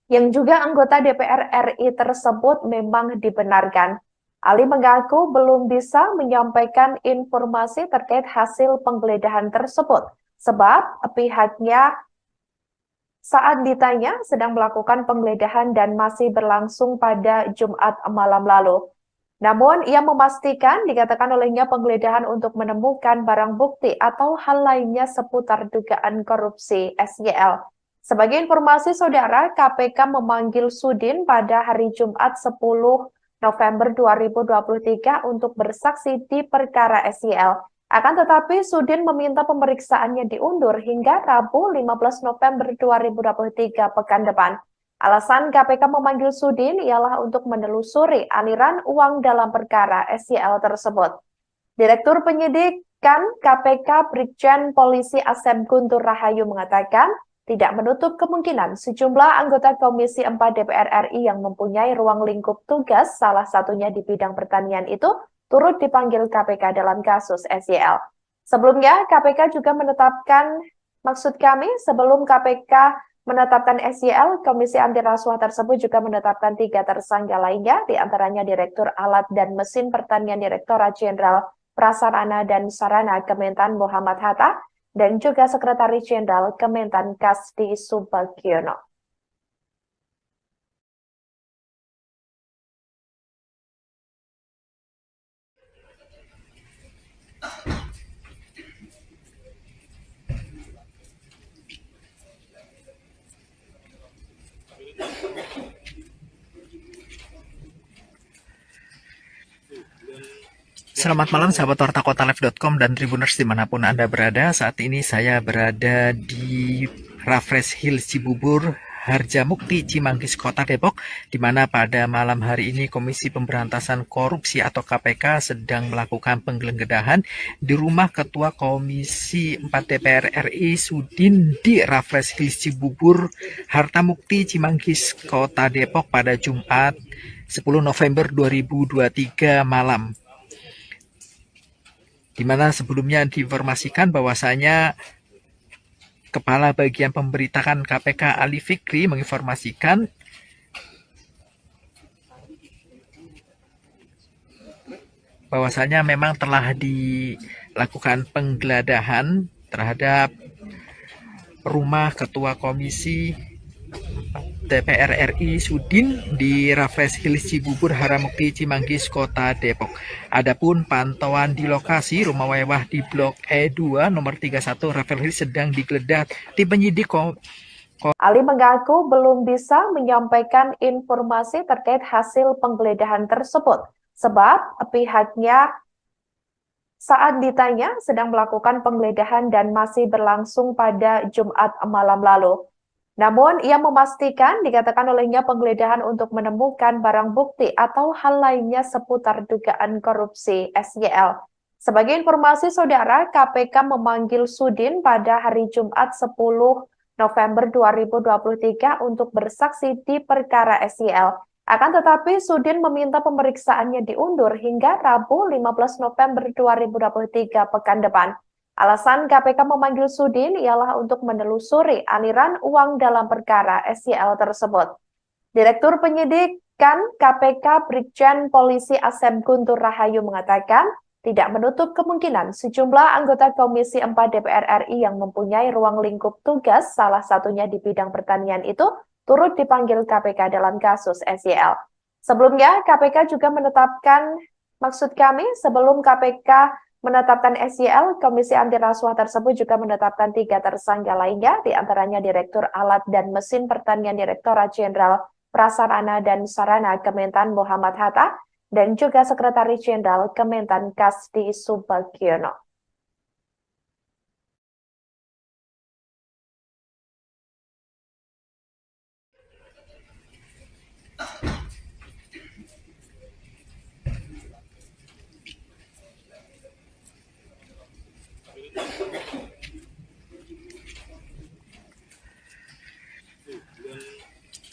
yang juga anggota DPR RI tersebut memang dibenarkan. Ali mengaku belum bisa menyampaikan informasi terkait hasil penggeledahan tersebut, sebab pihaknya saat ditanya sedang melakukan penggeledahan dan masih berlangsung pada Jumat malam lalu. Namun, ia memastikan dikatakan olehnya penggeledahan untuk menemukan barang bukti atau hal lainnya seputar dugaan korupsi SYL. Sebagai informasi saudara, KPK memanggil Sudin pada hari Jumat 10 November 2023 untuk bersaksi di perkara SYL. Akan tetapi, Sudin meminta pemeriksaannya diundur hingga Rabu 15 November 2023 pekan depan. Alasan KPK memanggil Sudin ialah untuk menelusuri aliran uang dalam perkara SYL tersebut. Direktur Penyidikan KPK Brigjen Polisi Asep Guntur Rahayu mengatakan tidak menutup kemungkinan sejumlah anggota Komisi 4 DPR RI yang mempunyai ruang lingkup tugas, salah satunya di bidang pertanian itu, turut dipanggil KPK dalam kasus SYL. Sebelumnya, KPK juga menetapkan, sebelum KPK menetapkan SYL, Komisi Anti Rasuah tersebut juga menetapkan 3 tersangka lainnya, diantaranya Direktur Alat dan Mesin Pertanian Direktorat Jenderal Prasarana dan Sarana Kementan Muhammad Hatta, dan juga Sekretaris Jenderal Kementan Kasdi Subagiono. Selamat malam sahabat wartakotalive.com dan Tribuners dimanapun Anda berada. Saat ini saya berada di Raffles Hill Cibubur, Harjamukti, Cimanggis, Kota Depok, di mana pada malam hari ini Komisi Pemberantasan Korupsi atau KPK sedang melakukan penggeledahan di rumah Ketua Komisi 4 DPR RI Sudin di Raffles Hill Cibubur, Harjamukti, Cimanggis, Kota Depok pada Jumat 10 November 2023 malam. Di mana sebelumnya diinformasikan bahwasanya Kepala Bagian Pemberitaan KPK Ali Fikri menginformasikan bahwasanya memang telah dilakukan penggeledahan terhadap rumah Ketua Komisi DPR RI Sudin di Raffles Hills Cibubur Haramukti Cimanggis Kota Depok. Adapun pantauan di lokasi rumah mewah di Blok E2 nomor 31 Raffles Hills sedang digeledah tim penyidik. Ali mengaku belum bisa menyampaikan informasi terkait hasil penggeledahan tersebut sebab pihaknya saat ditanya sedang melakukan penggeledahan dan masih berlangsung pada Jumat malam lalu. Namun, ia memastikan dikatakan olehnya penggeledahan untuk menemukan barang bukti atau hal lainnya seputar dugaan korupsi SYL. Sebagai informasi saudara, KPK memanggil Sudin pada hari Jumat 10 November 2023 untuk bersaksi di perkara SYL. Akan tetapi, Sudin meminta pemeriksaannya diundur hingga Rabu 15 November 2023 pekan depan. Alasan KPK memanggil Sudin ialah untuk menelusuri aliran uang dalam perkara SYL tersebut. Direktur Penyidikan KPK Brigjen Polisi Asep Guntur Rahayu mengatakan tidak menutup kemungkinan sejumlah anggota Komisi 4 DPR RI yang mempunyai ruang lingkup tugas, salah satunya di bidang pertanian itu, turut dipanggil KPK dalam kasus SYL. Sebelumnya, KPK juga menetapkan, sebelum KPK menetapkan SYL, Komisi Anti Rasuah tersebut juga menetapkan 3 tersangka lainnya, diantaranya Direktur Alat dan Mesin Pertanian Direktorat Jenderal Prasarana dan Sarana Kementan Muhammad Hatta, dan juga Sekretaris Jenderal Kementan Kasdi Subagiono.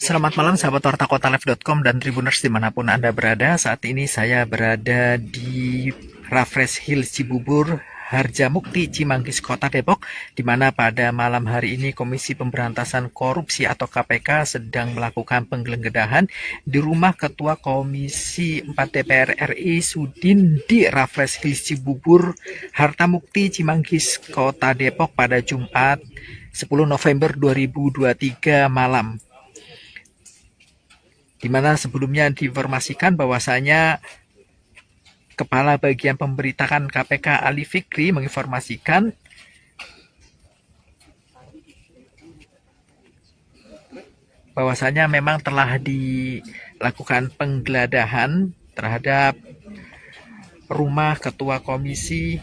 Selamat malam sahabat Warta Kotalive.com dan Tribuners dimanapun Anda berada. Saat ini saya berada di Raffles Hills Cibubur, Harjamukti Cimanggis Kota Depok, di mana pada malam hari ini Komisi Pemberantasan Korupsi atau KPK sedang melakukan penggeledahan di rumah Ketua Komisi 4 DPR RI Sudin di Raffles Hills Cibubur, Harjamukti Cimanggis Kota Depok pada Jumat 10 November 2023 malam. Di mana sebelumnya diinformasikan bahwasanya Kepala Bagian Pemberitaan KPK Ali Fikri menginformasikan bahwasanya memang telah dilakukan penggeledahan terhadap rumah Ketua Komisi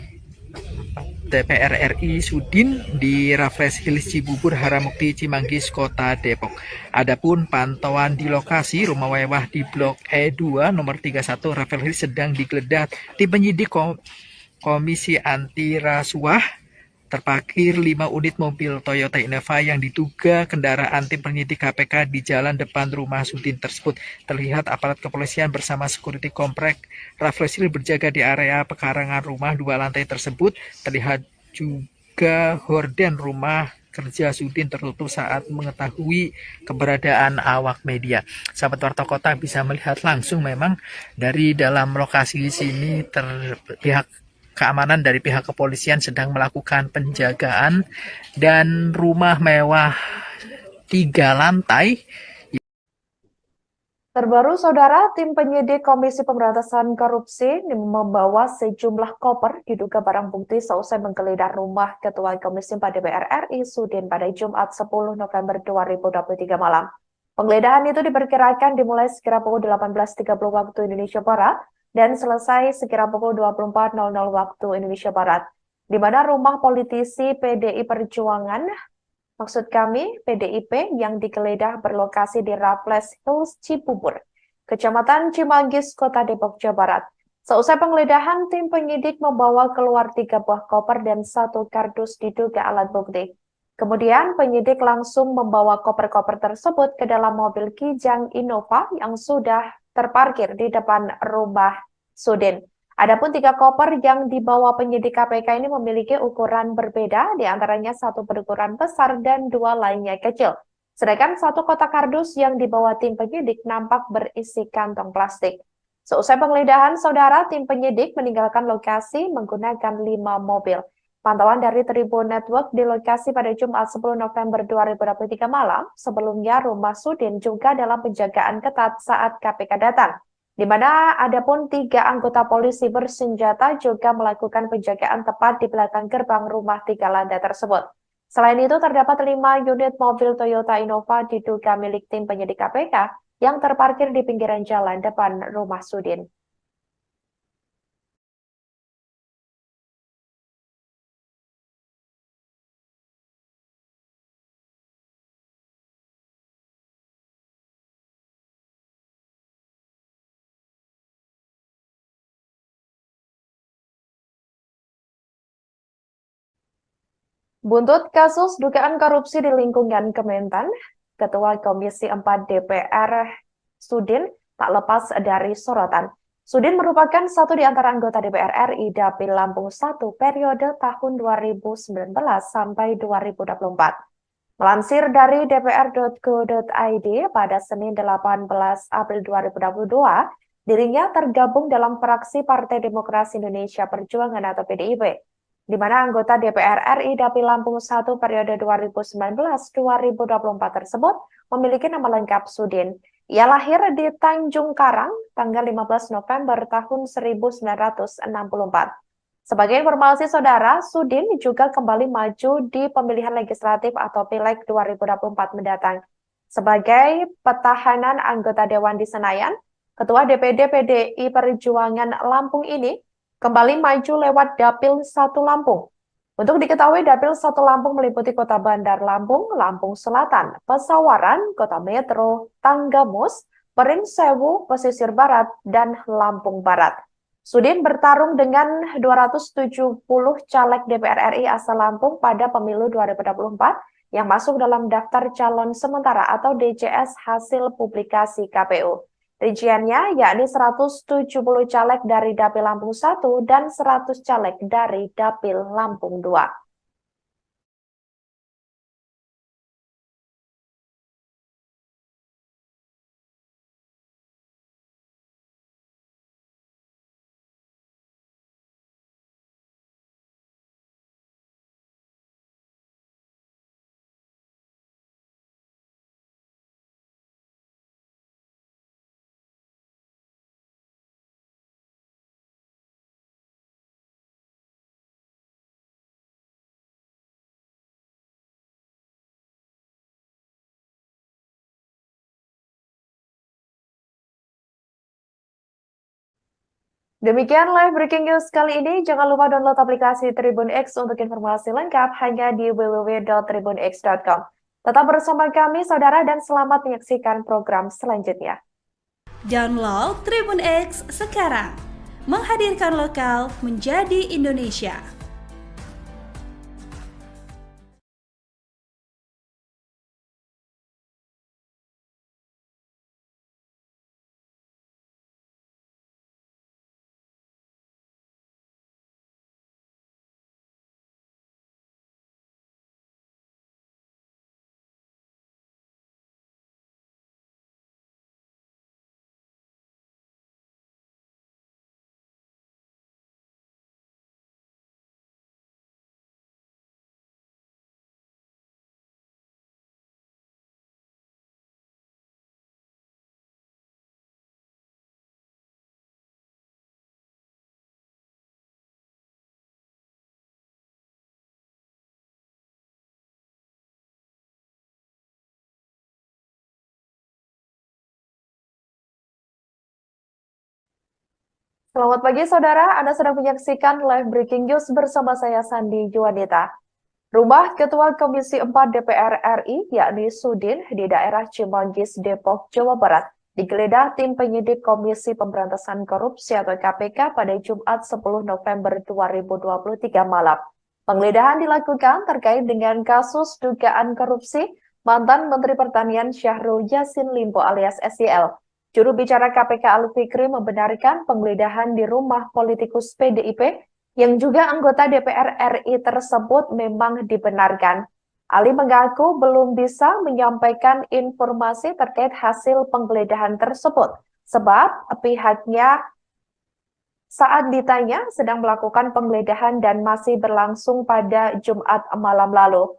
DPR RI Sudin di Raffles Hills Cibubur Haramukti Cimanggis Kota Depok. Adapun pantauan di lokasi rumah mewah di Blok E2 nomor 31 Raffles Hills sedang digeledah tim penyidik Komisi Anti Rasuah. Terparkir 5 unit mobil Toyota Innova yang diduga kendaraan tim penyidik KPK di jalan depan rumah Sudin tersebut. Terlihat aparat kepolisian bersama security komplek Raffles Hills berjaga di area pekarangan rumah 2 lantai tersebut. Terlihat juga horden rumah kerja Sudin tertutup saat mengetahui keberadaan awak media. Sahabat Warta Kota bisa melihat langsung memang dari dalam lokasi sini pihak keamanan dari pihak kepolisian sedang melakukan penjagaan dan rumah mewah 3 lantai. Terbaru, Saudara, tim penyidik Komisi Pemberantasan Korupsi membawa sejumlah koper diduga barang bukti seusai menggeledah rumah Ketua Komisi 4 DPR RI Sudin pada Jumat 10 November 2023 malam. Penggeledahan itu diperkirakan dimulai sekira pukul 18.30 waktu Indonesia Barat dan selesai sekira pukul 24.00 waktu Indonesia Barat, di mana rumah politisi PDI Perjuangan, PDIP, yang digeledah berlokasi di Raffles Hills Cibubur, Kecamatan Cimanggis, Kota Depok, Jawa Barat. Seusai penggeledahan, tim penyidik membawa keluar 3 buah koper dan 1 kardus diduga alat bukti. Kemudian penyidik langsung membawa koper-koper tersebut ke dalam mobil Kijang Innova yang sudah terparkir di depan rumah Sudin. Adapun 3 koper yang dibawa penyidik KPK ini memiliki ukuran berbeda, di antaranya 1 berukuran besar dan 2 lainnya kecil. Sedangkan 1 kotak kardus yang dibawa tim penyidik nampak berisi kantong plastik. Seusai penggeledahan, saudara, tim penyidik meninggalkan lokasi menggunakan 5 mobil. Pantauan dari Tribun Network di lokasi pada Jumat 10 November 2023 malam, sebelumnya rumah Sudin juga dalam penjagaan ketat saat KPK datang, di mana ada pun 3 anggota polisi bersenjata juga melakukan penjagaan tepat di belakang gerbang rumah 3 lantai tersebut. Selain itu, terdapat 5 unit mobil Toyota Innova diduga milik tim penyidik KPK yang terparkir di pinggiran jalan depan rumah Sudin. Buntut kasus dugaan korupsi di lingkungan Kementan, Ketua Komisi 4 DPR Sudin tak lepas dari sorotan. Sudin merupakan satu di antara anggota DPR RI Dapil Lampung 1 periode tahun 2019 sampai 2024. Melansir dari dpr.go.id pada Senin 18 April 2022, dirinya tergabung dalam fraksi Partai Demokrasi Indonesia Perjuangan atau PDIP, di mana anggota DPR RI Dapil Lampung 1 periode 2019-2024 tersebut memiliki nama lengkap Sudin. Ia lahir di Tanjung Karang tanggal 15 November tahun 1964. Sebagai informasi saudara, Sudin juga kembali maju di pemilihan legislatif atau Pileg 2024 mendatang. Sebagai petahana anggota Dewan di Senayan, Ketua DPD PDI Perjuangan Lampung ini kembali maju lewat Dapil 1 Lampung. Untuk diketahui, Dapil 1 Lampung meliputi Kota Bandar Lampung, Lampung Selatan, Pesawaran, Kota Metro, Tanggamus, Perinsewu, Pesisir Barat, dan Lampung Barat. Sudin bertarung dengan 270 caleg DPR RI asal Lampung pada pemilu 2024 yang masuk dalam daftar calon sementara atau DCS hasil publikasi KPU. Rinciannya yakni 170 caleg dari Dapil Lampung 1 dan 100 caleg dari Dapil Lampung 2. Demikian live breaking news kali ini. Jangan lupa download aplikasi Tribun X untuk informasi lengkap hanya di www.tribunx.com. Tetap bersama kami, saudara, dan selamat menyaksikan program selanjutnya. Download Tribun X sekarang, menghadirkan lokal menjadi Indonesia. Selamat pagi, saudara. Anda sedang menyaksikan live breaking news bersama saya, Sandi Juwanita. Rumah Ketua Komisi 4 DPR RI, yakni Sudin, di daerah Cimanggis, Depok, Jawa Barat, digeledah tim penyidik Komisi Pemberantasan Korupsi atau KPK pada Jumat 10 November 2023 malam. Penggeledahan dilakukan terkait dengan kasus dugaan korupsi mantan Menteri Pertanian Syahrul Yassin Limpo alias SYL. Juru bicara KPK Ali Fikri membenarkan penggeledahan di rumah politikus PDIP yang juga anggota DPR RI tersebut memang dibenarkan. Ali mengaku belum bisa menyampaikan informasi terkait hasil penggeledahan tersebut, sebab pihaknya saat ditanya sedang melakukan penggeledahan dan masih berlangsung pada Jumat malam lalu.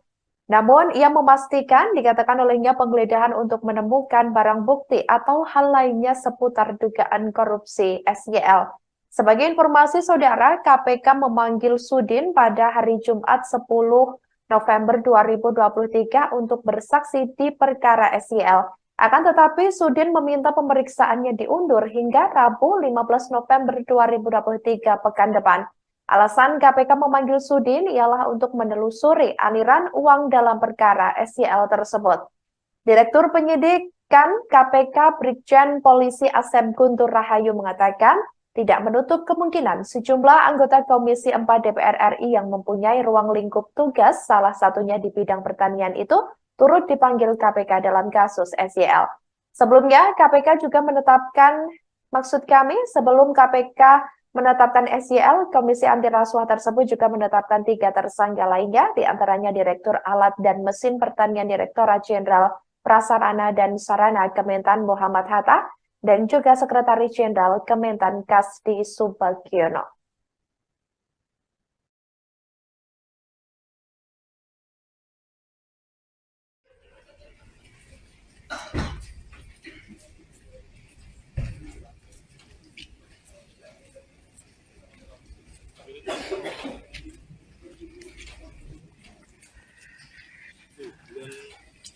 Namun, ia memastikan dikatakan olehnya penggeledahan untuk menemukan barang bukti atau hal lainnya seputar dugaan korupsi SYL. Sebagai informasi saudara, KPK memanggil Sudin pada hari Jumat 10 November 2023 untuk bersaksi di perkara SYL. Akan tetapi, Sudin meminta pemeriksaannya diundur hingga Rabu 15 November 2023 pekan depan. Alasan KPK memanggil Sudin ialah untuk menelusuri aliran uang dalam perkara SYL tersebut. Direktur Penyidikan KPK Brigjen Polisi Asep Guntur Rahayu mengatakan tidak menutup kemungkinan sejumlah anggota Komisi 4 DPR RI yang mempunyai ruang lingkup tugas, salah satunya di bidang pertanian itu, turut dipanggil KPK dalam kasus SYL. Sebelumnya, KPK juga sebelum KPK menetapkan SYL, Komisi Anti Rasuah tersebut juga menetapkan 3 tersangka lainnya, diantaranya Direktur Alat dan Mesin Pertanian Direktorat Jenderal Prasarana dan Sarana Kementan Muhammad Hatta, dan juga Sekretaris Jenderal Kementan Kasdi Subagiono.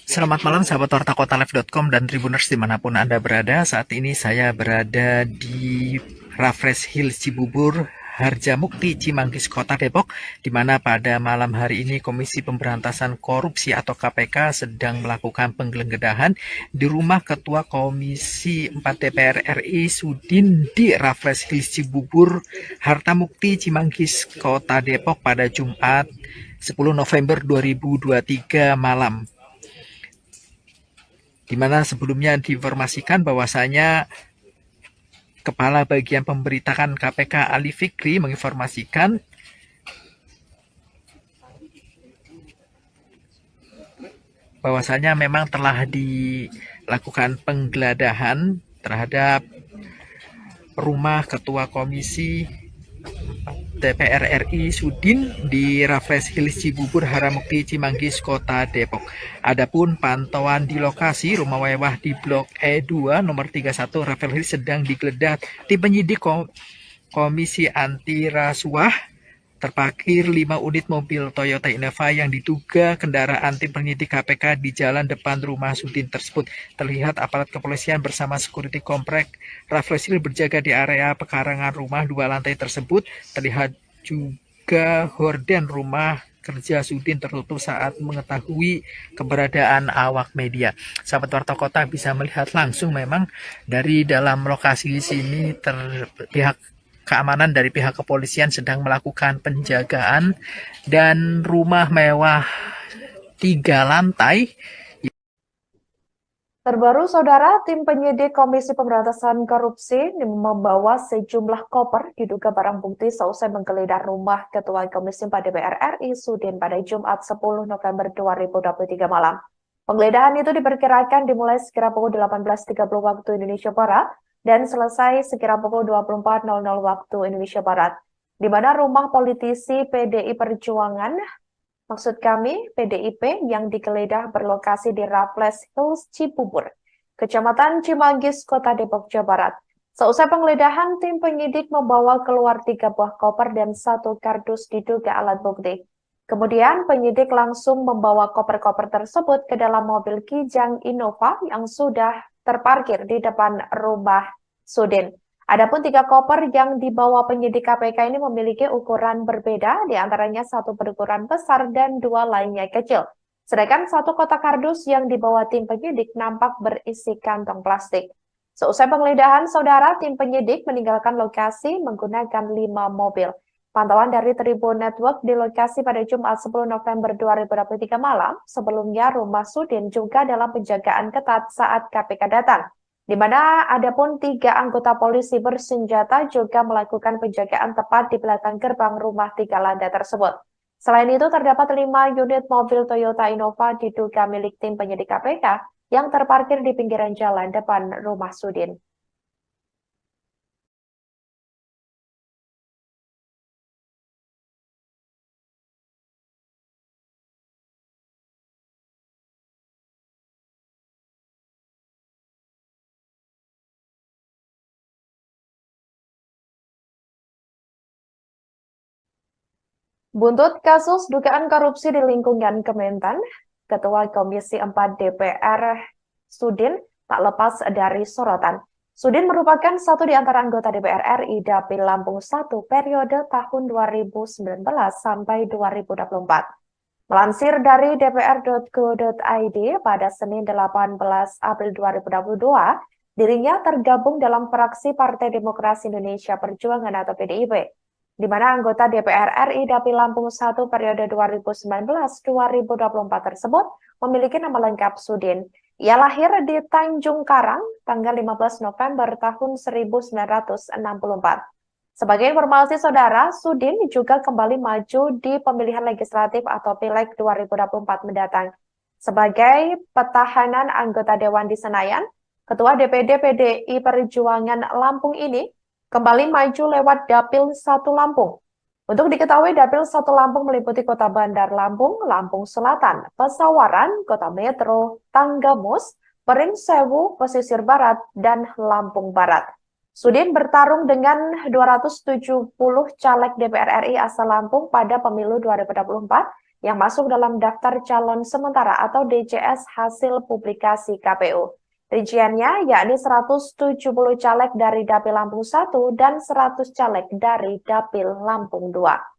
Selamat malam sahabat wartakotalive.com dan Tribuners dimanapun Anda berada. Saat ini saya berada di Raffles Hill Cibubur, Harjamukti, Cimanggis, Kota Depok, di mana pada malam hari ini Komisi Pemberantasan Korupsi atau KPK sedang melakukan penggeledahan di rumah Ketua Komisi 4 DPR RI Sudin di Raffles Hill Cibubur, Harjamukti, Cimanggis, Kota Depok pada Jumat 10 November 2023 malam. Di mana sebelumnya diinformasikan bahwasanya Kepala Bagian Pemberitaan KPK Ali Fikri menginformasikan bahwasanya memang telah dilakukan penggeledahan terhadap rumah Ketua Komisi DPR RI Sudin di Raffles Hills Cibubur, Harjamukti, Cimanggis, Kota Depok. Adapun pantauan di lokasi rumah mewah di Blok E2 nomor 31 Raffles Hills sedang digeledah tim penyidik Komisi Anti Rasuah. Terparkir 5 unit mobil Toyota Innova yang diduga kendaraan tim penyidik KPK di jalan depan rumah Sudin tersebut. Terlihat aparat kepolisian bersama security komplek Raffles Hill berjaga di area pekarangan rumah 2 lantai tersebut. Terlihat juga horden rumah kerja Sudin tertutup saat mengetahui keberadaan awak media. Sahabat Warta Kota bisa melihat langsung memang dari dalam lokasi sini pihak keamanan dari pihak kepolisian sedang melakukan penjagaan dan rumah mewah 3 lantai. Terbaru, saudara, tim penyidik Komisi Pemberantasan Korupsi membawa sejumlah koper diduga barang bukti seusai menggeledah rumah Ketua Komisi 4 DPR RI Sudin pada Jumat 10 November 2023 malam. Penggeledahan itu diperkirakan dimulai sekira pukul 18.30 waktu Indonesia Barat dan selesai sekira pukul 24.00 waktu Indonesia Barat, di mana rumah politisi PDI Perjuangan, maksud kami PDIP, yang digeledah berlokasi di Raffles Hills Cibubur, Kecamatan Cimanggis, Kota Depok, Jawa Barat. Seusai penggeledahan, tim penyidik membawa keluar 3 buah koper dan 1 kardus diduga alat bukti. Kemudian penyidik langsung membawa koper-koper tersebut ke dalam mobil Kijang Innova yang sudah terparkir di depan rumah Sudin. Adapun 3 koper yang dibawa penyidik KPK ini memiliki ukuran berbeda, diantaranya 1 berukuran besar dan 2 lainnya kecil. Sedangkan 1 kotak kardus yang dibawa tim penyidik nampak berisi kantong plastik. Seusai penggeledahan, saudara, tim penyidik meninggalkan lokasi menggunakan 5 mobil. Pantauan dari Tribun Network di lokasi pada Jumat 10 November 2023 malam, sebelumnya rumah Sudin juga dalam penjagaan ketat saat KPK datang. di mana ada pun 3 anggota polisi bersenjata juga melakukan penjagaan tepat di belakang gerbang rumah 3 lantai tersebut. Selain itu, terdapat 5 unit mobil Toyota Innova diduga milik tim penyidik KPK yang terparkir di pinggiran jalan depan rumah Sudin. Buntut kasus dugaan korupsi di lingkungan Kementan, Ketua Komisi 4 DPR Sudin tak lepas dari sorotan. Sudin merupakan satu di antara anggota DPR RI Dapil Lampung 1 periode tahun 2019 sampai 2024. Melansir dari dpr.go.id pada Senin 18 April 2022, dirinya tergabung dalam fraksi Partai Demokrasi Indonesia Perjuangan atau PDIP, di mana anggota DPR RI Dapil Lampung 1 periode 2019-2024 tersebut memiliki nama lengkap Sudin. Ia lahir di Tanjung Karang tanggal 15 November tahun 1964. Sebagai informasi saudara, Sudin juga kembali maju di pemilihan legislatif atau Pileg 2024 mendatang. Sebagai petahanan anggota Dewan di Senayan, Ketua DPD PDI Perjuangan Lampung ini kembali maju lewat Dapil 1 Lampung. Untuk diketahui, Dapil 1 Lampung meliputi Kota Bandar Lampung, Lampung Selatan, Pesawaran, Kota Metro, Tanggamus, Pringsewu, Pesisir Barat, dan Lampung Barat. Sudin bertarung dengan 270 caleg DPR RI asal Lampung pada pemilu 2024 yang masuk dalam daftar calon sementara atau DCS hasil publikasi KPU. Rinciannya yakni 170 caleg dari Dapil Lampung 1 dan 100 caleg dari Dapil Lampung 2.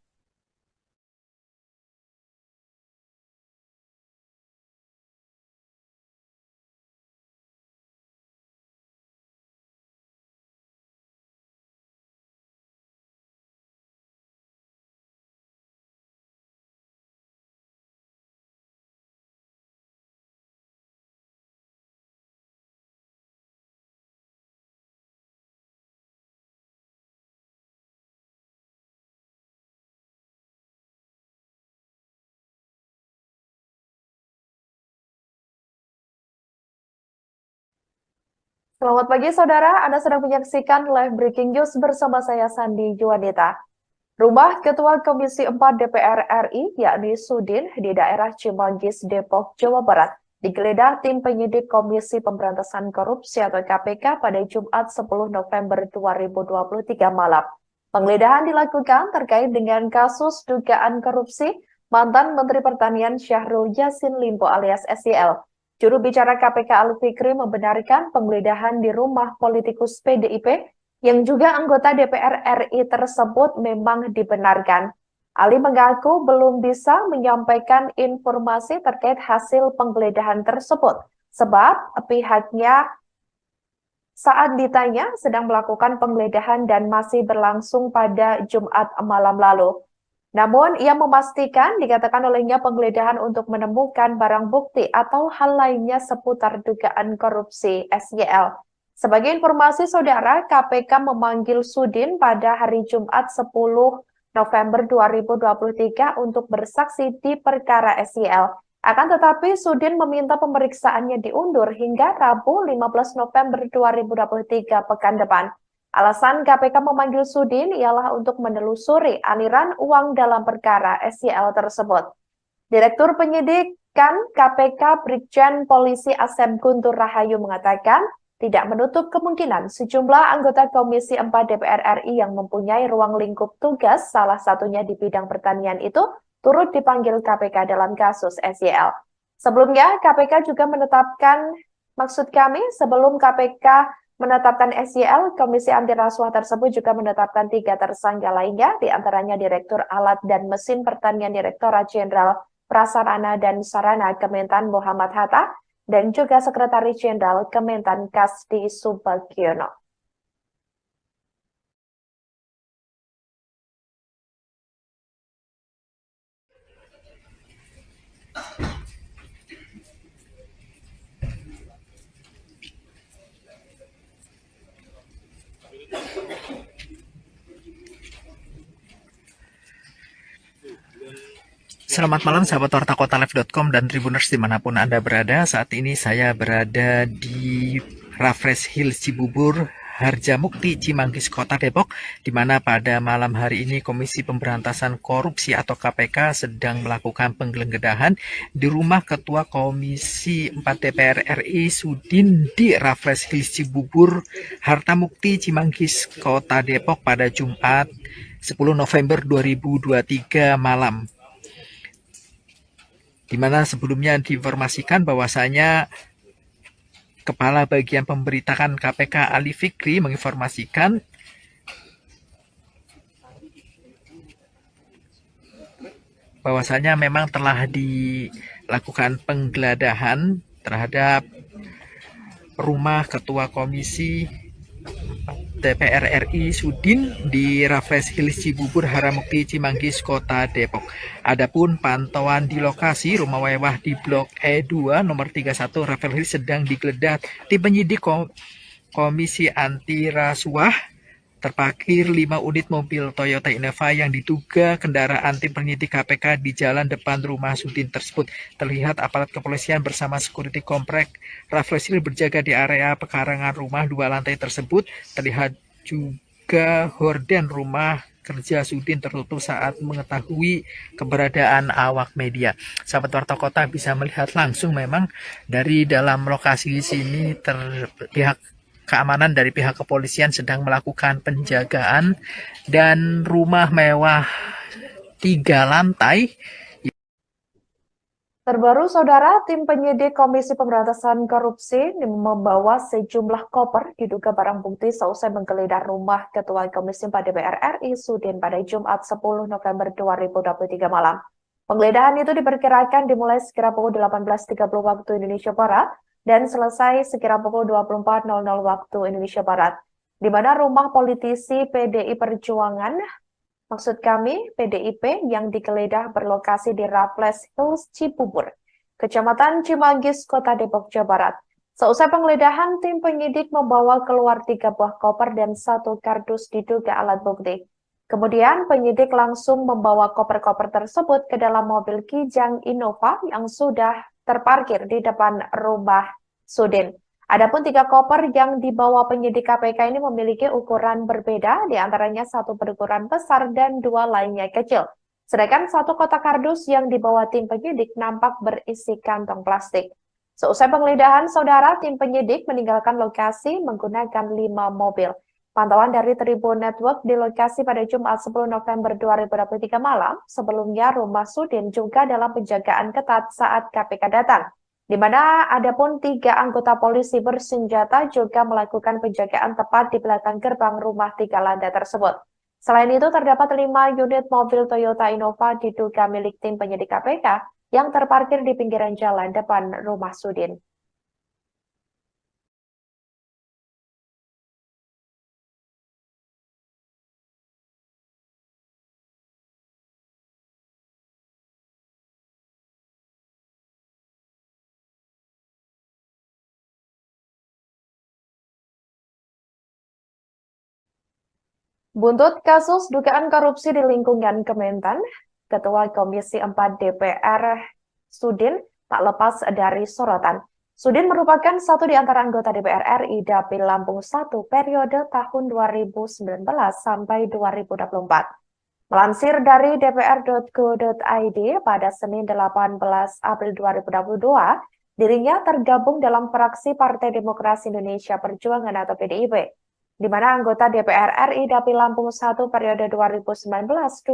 Selamat pagi saudara, Anda sedang menyaksikan live breaking news bersama saya Sandi Juanita. Rumah Ketua Komisi 4 DPR RI, yakni Sudin, di daerah Cimanggis, Depok, Jawa Barat, digeledah tim penyidik Komisi Pemberantasan Korupsi atau KPK pada Jumat 10 November 2023 malam. Penggeledahan dilakukan terkait dengan kasus dugaan korupsi mantan Menteri Pertanian Syahrul Yassin Limpo alias SYL. Juru bicara KPK Al-Fikri membenarkan penggeledahan di rumah politikus PDIP yang juga anggota DPR RI tersebut memang dibenarkan. Ali mengaku belum bisa menyampaikan informasi terkait hasil penggeledahan tersebut, sebab pihaknya saat ditanya sedang melakukan penggeledahan dan masih berlangsung pada Jumat malam lalu. Namun, ia memastikan dikatakan olehnya penggeledahan untuk menemukan barang bukti atau hal lainnya seputar dugaan korupsi SYL. Sebagai informasi saudara, KPK memanggil Sudin pada hari Jumat 10 November 2023 untuk bersaksi di perkara SYL. Akan tetapi, Sudin meminta pemeriksaannya diundur hingga Rabu 15 November 2023 pekan depan. Alasan KPK memanggil Sudin ialah untuk menelusuri aliran uang dalam perkara SYL tersebut. Direktur Penyidikan KPK Brigjen Polisi Asep Guntur Rahayu mengatakan tidak menutup kemungkinan sejumlah anggota Komisi 4 DPR RI yang mempunyai ruang lingkup tugas, salah satunya di bidang pertanian itu, turut dipanggil KPK dalam kasus SYL. Sebelumnya, KPK juga menetapkan, sebelum KPK menetapkan SYL, Komisi Anti Rasuah tersebut juga menetapkan 3 tersangka lainnya, diantaranya Direktur Alat dan Mesin Pertanian Direktorat Jenderal Prasarana dan Sarana Kementan Muhammad Hatta, dan juga Sekretaris Jenderal Kementan Kasdi Subagiono. Selamat malam sahabat wartakotalive.com dan Tribuners dimanapun Anda berada. Saat ini saya berada di Raffles Hill Cibubur, Harjamukti, Cimanggis, Kota Depok, di mana pada malam hari ini Komisi Pemberantasan Korupsi atau KPK sedang melakukan penggeledahan di rumah Ketua Komisi 4 DPR RI Sudin di Raffles Hill Cibubur, Harjamukti, Cimanggis, Kota Depok pada Jumat 10 November 2023 malam. Di mana sebelumnya diinformasikan bahwasanya Kepala Bagian Pemberitaan KPK Ali Fikri menginformasikan bahwasanya memang telah dilakukan penggeledahan terhadap rumah Ketua Komisi DPR RI Sudin di Raffles Hill Cibubur, Harjamukti, Cimanggis, Kota Depok. Adapun pantauan di lokasi rumah mewah di Blok E2 nomor 31 Raffles Hill sedang digeledah tim penyidik Komisi Anti Rasuah. Terparkir 5 unit mobil Toyota Innova yang diduga kendaraan tim penyidik KPK di jalan depan rumah Sudin tersebut. Terlihat aparat kepolisian bersama security komplek Raffles Hill berjaga di area pekarangan rumah 2 lantai tersebut. Terlihat juga horden rumah kerja Sudin tertutup saat mengetahui keberadaan awak media. Sahabat Warta Kota bisa melihat langsung memang dari dalam lokasi sini pihak keamanan dari pihak kepolisian sedang melakukan penjagaan dan rumah mewah 3 lantai. Terbaru, Saudara, tim penyidik Komisi Pemberantasan Korupsi membawa sejumlah koper diduga barang bukti seusai menggeledah rumah Ketua Komisi 4 DPR RI Sudin pada Jumat 10 November 2023 malam. Penggeledahan itu diperkirakan dimulai sekira pukul 18.30 waktu Indonesia Barat dan selesai sekira pukul 24.00 waktu Indonesia Barat, di mana rumah politisi PDI Perjuangan, maksud kami PDIP, yang digeledah berlokasi di Raffles Hills Cibubur, Kecamatan Cimanggis, Kota Depok, Jawa Barat. Seusai penggeledahan, tim penyidik membawa keluar 3 buah koper dan 1 kardus diduga alat bukti. Kemudian penyidik langsung membawa koper-koper tersebut ke dalam mobil Kijang Innova yang sudah terparkir di depan rumah Sudin. Adapun 3 koper yang dibawa penyidik KPK ini memiliki ukuran berbeda, diantaranya 1 berukuran besar dan 2 lainnya kecil. Sedangkan 1 kotak kardus yang dibawa tim penyidik nampak berisi kantong plastik. Seusai penggeledahan, Saudara, tim penyidik meninggalkan lokasi menggunakan 5 mobil. Pantauan dari Tribun Network di lokasi pada Jumat 10 November 2023 malam, sebelumnya rumah Sudin juga dalam penjagaan ketat saat KPK datang, di mana adapun 3 anggota polisi bersenjata juga melakukan penjagaan tepat di belakang gerbang rumah 3 lantai tersebut. Selain itu, terdapat 5 unit mobil Toyota Innova diduga milik tim penyidik KPK yang terparkir di pinggiran jalan depan rumah Sudin. Buntut kasus dugaan korupsi di lingkungan Kementan, Ketua Komisi 4 DPR Sudin tak lepas dari sorotan. Sudin merupakan satu di antara anggota DPR RI Dapil Lampung 1 periode tahun 2019 sampai 2024. Melansir dari dpr.go.id pada Senin 18 April 2022, dirinya tergabung dalam fraksi Partai Demokrasi Indonesia Perjuangan atau PDIP, di mana anggota DPR RI Dapil Lampung 1 periode 2019-2024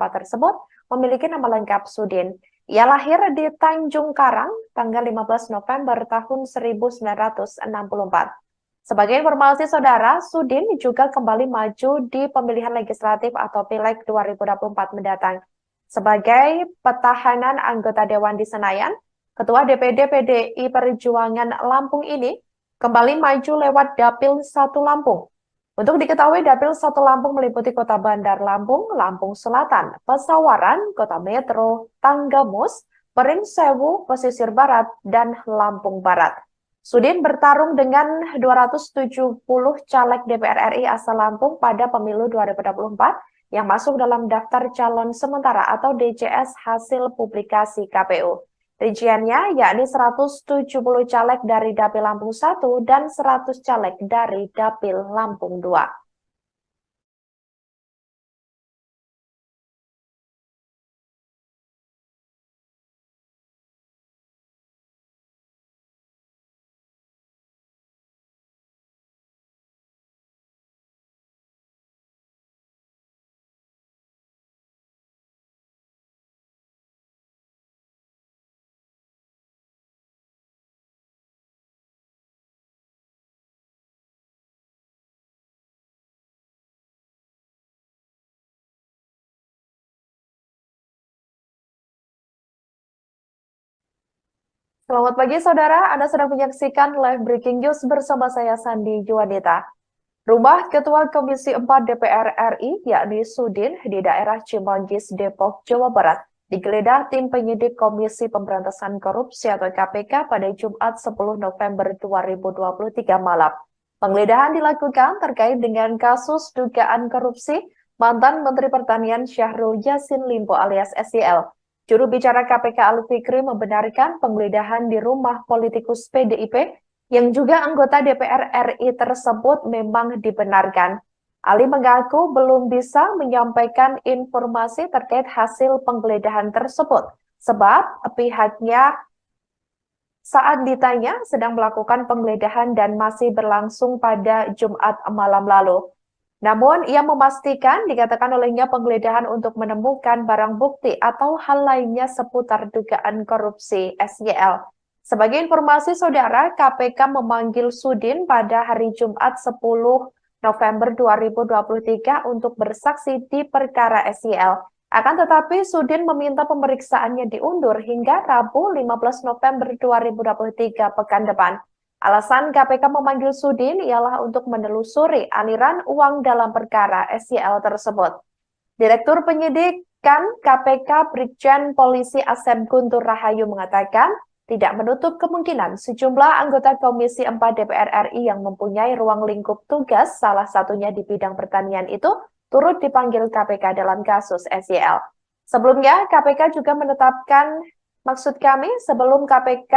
tersebut memiliki nama lengkap Sudin. Ia lahir di Tanjung Karang tanggal 15 November tahun 1964. Sebagai informasi, Saudara, Sudin juga kembali maju di pemilihan legislatif atau Pileg 2024 mendatang. Sebagai petahanan anggota Dewan di Senayan, Ketua DPD PDI Perjuangan Lampung ini kembali maju lewat Dapil 1 Lampung. Untuk diketahui, Dapil 1 Lampung meliputi Kota Bandar Lampung, Lampung Selatan, Pesawaran, Kota Metro, Tanggamus, Pringsewu, Pesisir Barat, dan Lampung Barat. Sudin bertarung dengan 270 caleg DPR RI asal Lampung pada pemilu 2024 yang masuk dalam daftar calon sementara atau DCS hasil publikasi KPU. Rinciannya yakni 170 caleg dari Dapil Lampung 1 dan 100 caleg dari Dapil Lampung 2. Selamat pagi saudara, Anda sedang menyaksikan live breaking news bersama saya Sandi Juanita. Rumah Ketua Komisi 4 DPR RI, yakni Sudin, di daerah Cimanggis, Depok, Jawa Barat, digeledah tim penyidik Komisi Pemberantasan Korupsi atau KPK pada Jumat 10 November 2023 malam. Penggeledahan dilakukan terkait dengan kasus dugaan korupsi mantan Menteri Pertanian Syahrul Yassin Limpo alias SYL. Juru bicara KPK Ali Fikri membenarkan penggeledahan di rumah politikus PDIP yang juga anggota DPR RI tersebut memang dibenarkan. Ali mengaku belum bisa menyampaikan informasi terkait hasil penggeledahan tersebut, sebab pihaknya saat ditanya sedang melakukan penggeledahan dan masih berlangsung pada Jumat malam lalu. Namun, ia memastikan dikatakan olehnya penggeledahan untuk menemukan barang bukti atau hal lainnya seputar dugaan korupsi SYL. Sebagai informasi saudara, KPK memanggil Sudin pada hari Jumat 10 November 2023 untuk bersaksi di perkara SYL. Akan tetapi, Sudin meminta pemeriksaannya diundur hingga Rabu 15 November 2023 pekan depan. Alasan KPK memanggil Sudin ialah untuk menelusuri aliran uang dalam perkara SYL tersebut. Direktur Penyidikan KPK Brigjen Polisi Asep Guntur Rahayu mengatakan tidak menutup kemungkinan sejumlah anggota Komisi 4 DPR RI yang mempunyai ruang lingkup tugas, salah satunya di bidang pertanian itu, turut dipanggil KPK dalam kasus SYL. Sebelumnya, KPK juga sebelum KPK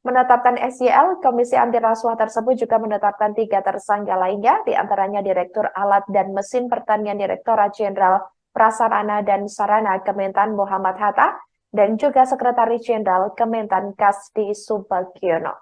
menetapkan SYL, Komisi Anti Rasuah tersebut juga menetapkan 3 tersangka lainnya, diantaranya Direktur Alat dan Mesin Pertanian Direktorat Jenderal Prasarana dan Sarana Kementan Muhammad Hatta, dan juga Sekretaris Jenderal Kementan Kasdi Subagiono.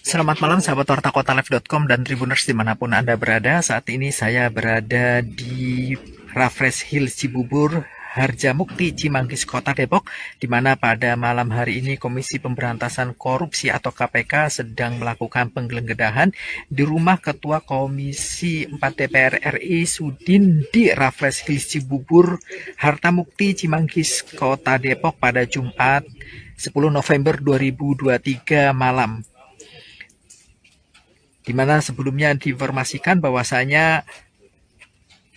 Selamat malam sahabat wartakotalive.com dan Tribuners dimanapun Anda berada. Saat ini saya berada di Raffles Hill Cibubur, Harjamukti, Cimanggis, Kota Depok, di mana pada malam hari ini Komisi Pemberantasan Korupsi atau KPK sedang melakukan penggeledahan di rumah Ketua Komisi 4 DPR RI Sudin di Raffles Hill Cibubur, Harjamukti, Cimanggis, Kota Depok pada Jumat 10 November 2023 malam. Di mana sebelumnya diinformasikan bahwasanya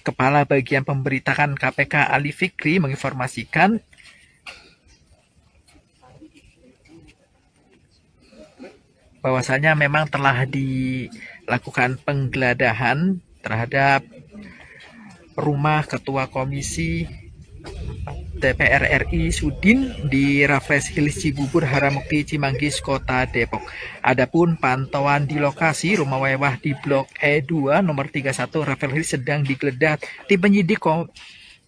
Kepala Bagian Pemberitaan KPK Ali Fikri menginformasikan bahwasanya memang telah dilakukan penggeledahan terhadap rumah Ketua Komisi DPR RI Sudin di Raffles Hill Cibubur, Harjamukti, Cimanggis, Kota Depok. Adapun pantauan di lokasi rumah mewah di Blok E2 nomor 31 Raffles Hill sedang digeledah tim penyidik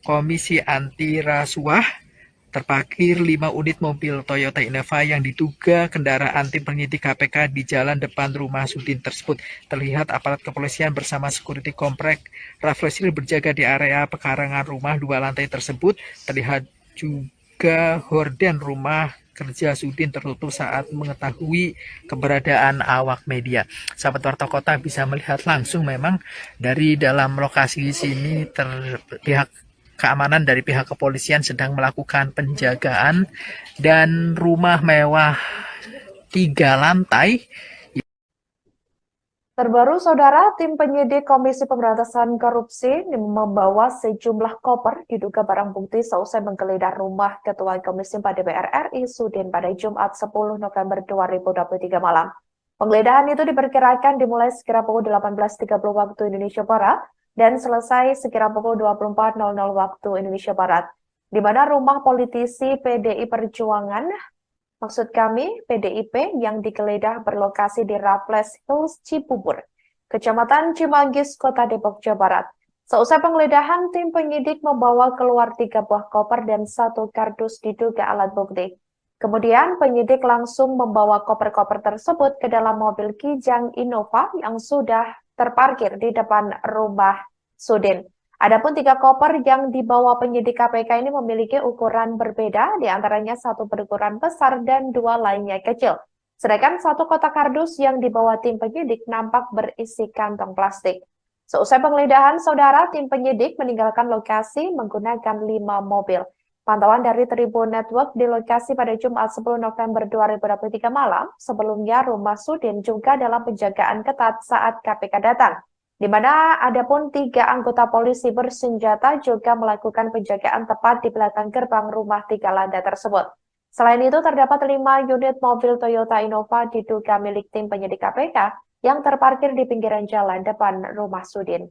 Komisi Anti Rasuah. Terparkir 5 unit mobil Toyota Innova yang diduga kendaraan tim penyidik KPK di jalan depan rumah Sudin tersebut. Terlihat aparat kepolisian bersama security komplek Raffles Hill berjaga di area pekarangan rumah 2 lantai tersebut. Terlihat juga horden rumah kerja Sudin tertutup saat mengetahui keberadaan awak media. Sahabat Warta Kota bisa melihat langsung memang dari dalam lokasi sini pihak keamanan dari pihak kepolisian sedang melakukan penjagaan dan rumah mewah 3 lantai Terbaru, Saudara, tim penyidik Komisi Pemberantasan Korupsi membawa sejumlah koper diduga barang bukti seusai menggeledah rumah Ketua Komisi 4 DPR RI Sudin pada Jumat 10 November 2023 malam. Penggeledahan itu diperkirakan dimulai sekira pukul 18.30 waktu Indonesia Barat dan selesai sekira pukul 24.00 waktu Indonesia Barat, di mana rumah politisi PDI Perjuangan, maksud kami, PDIP, yang digeledah berlokasi di Raffles Hills, Cibubur, Kecamatan Cimanggis, Kota Depok, Jawa Barat. Seusai penggeledahan, tim penyidik membawa keluar 3 buah koper dan 1 kardus diduga alat bukti. Kemudian penyidik langsung membawa koper-koper tersebut ke dalam mobil Kijang Innova yang sudah terparkir di depan rumah Sudin. Adapun 3 koper yang dibawa penyidik KPK ini memiliki ukuran berbeda, diantaranya 1 berukuran besar dan 2 lainnya kecil. Sedangkan 1 kotak kardus yang dibawa tim penyidik nampak berisi kantong plastik. Seusai penggeledahan, Saudara, tim penyidik meninggalkan lokasi menggunakan 5 mobil. Pantauan dari Tribun Network di lokasi pada Jumat 10 November 2023 malam, sebelumnya rumah Sudin juga dalam penjagaan ketat saat KPK datang, di mana adapun 3 anggota polisi bersenjata juga melakukan penjagaan tepat di belakang gerbang rumah 3 lantai tersebut. Selain itu, terdapat 5 unit mobil Toyota Innova diduga milik tim penyidik KPK yang terparkir di pinggiran jalan depan rumah Sudin.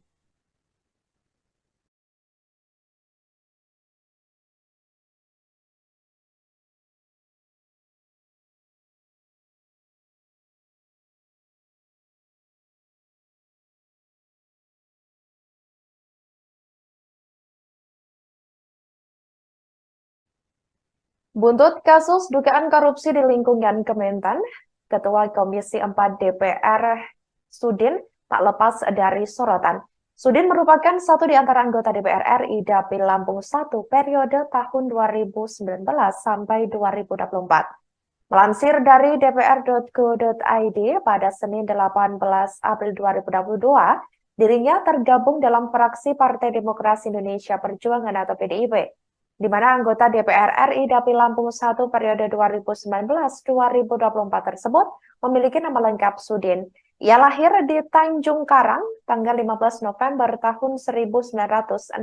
Buntut kasus dugaan korupsi di lingkungan Kementan, Ketua Komisi 4 DPR Sudin tak lepas dari sorotan. Sudin merupakan satu di antara anggota DPR RI Dapil Lampung 1 periode tahun 2019 sampai 2024. Melansir dari dpr.go.id pada Senin 18 April 2022, dirinya tergabung dalam fraksi Partai Demokrasi Indonesia Perjuangan atau PDIP, di mana anggota DPR RI Dapil Lampung 1 periode 2019-2024 tersebut memiliki nama lengkap Sudin. Ia lahir di Tanjung Karang tanggal 15 November tahun 1964.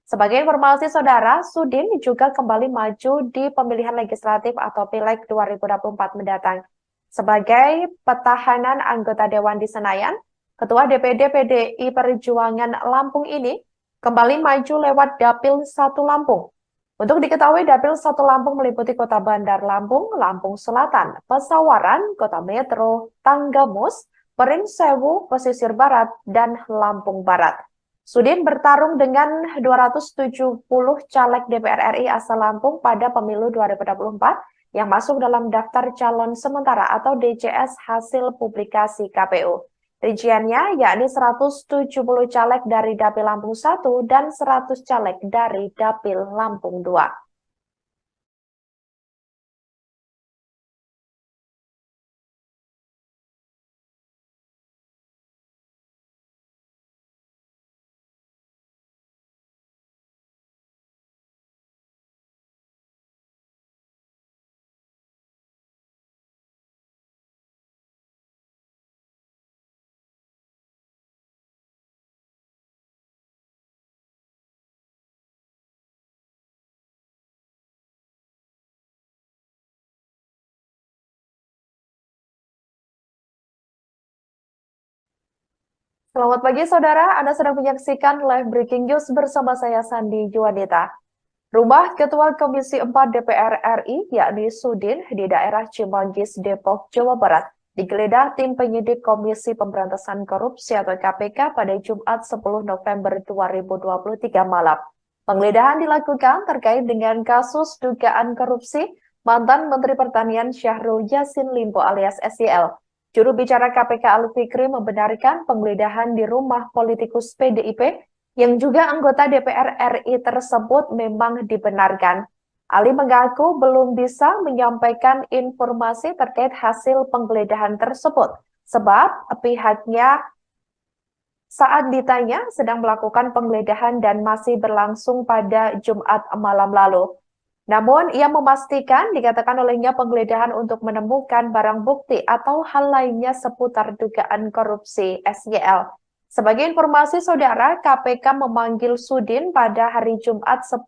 Sebagai informasi, Saudara, Sudin juga kembali maju di pemilihan legislatif atau Pileg 2024 mendatang. Sebagai petahanan anggota Dewan di Senayan, Ketua DPD PDI Perjuangan Lampung ini kembali maju lewat Dapil 1 Lampung. Untuk diketahui, Dapil 1 Lampung meliputi Kota Bandar Lampung, Lampung Selatan, Pesawaran, Kota Metro, Tanggamus, Pringsewu, Pesisir Barat, dan Lampung Barat. Sudin bertarung dengan 270 caleg DPR RI asal Lampung pada pemilu 2024 yang masuk dalam daftar calon sementara atau DCS hasil publikasi KPU. Rinciannya yakni 170 caleg dari Dapil Lampung 1 dan 100 caleg dari Dapil Lampung 2. Selamat pagi, Saudara. Anda sedang menyaksikan live breaking news bersama saya, Sandi Juwanita. Rumah Ketua Komisi 4 DPR RI, yakni Sudin, di daerah Cimanggis, Depok, Jawa Barat, digeledah tim penyidik Komisi Pemberantasan Korupsi atau KPK pada Jumat 10 November 2023 malam. Penggeledahan dilakukan terkait dengan kasus dugaan korupsi mantan Menteri Pertanian Syahrul Yassin Limpo alias SYL. Juru bicara KPK Ali Fikri membenarkan penggeledahan di rumah politikus PDIP yang juga anggota DPR RI tersebut memang dibenarkan. Ali mengaku belum bisa menyampaikan informasi terkait hasil penggeledahan tersebut, sebab pihaknya saat ditanya sedang melakukan penggeledahan dan masih berlangsung pada Jumat malam lalu. Namun, ia memastikan dikatakan olehnya penggeledahan untuk menemukan barang bukti atau hal lainnya seputar dugaan korupsi SYL. Sebagai informasi saudara, KPK memanggil Sudin pada hari Jumat 10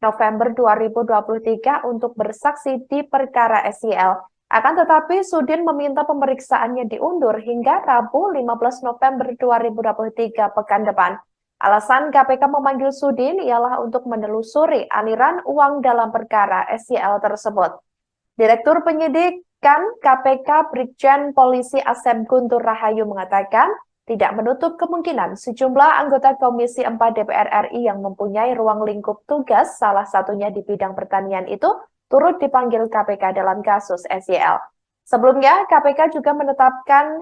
November 2023 untuk bersaksi di perkara SYL. Akan tetapi, Sudin meminta pemeriksaannya diundur hingga Rabu 15 November 2023 pekan depan. Alasan KPK memanggil Sudin ialah untuk menelusuri aliran uang dalam perkara SYL tersebut. Direktur Penyidikan KPK Brigjen Polisi Asep Guntur Rahayu mengatakan, tidak menutup kemungkinan sejumlah anggota Komisi 4 DPR RI yang mempunyai ruang lingkup tugas, salah satunya di bidang pertanian itu, turut dipanggil KPK dalam kasus SYL. Sebelumnya, KPK juga menetapkan,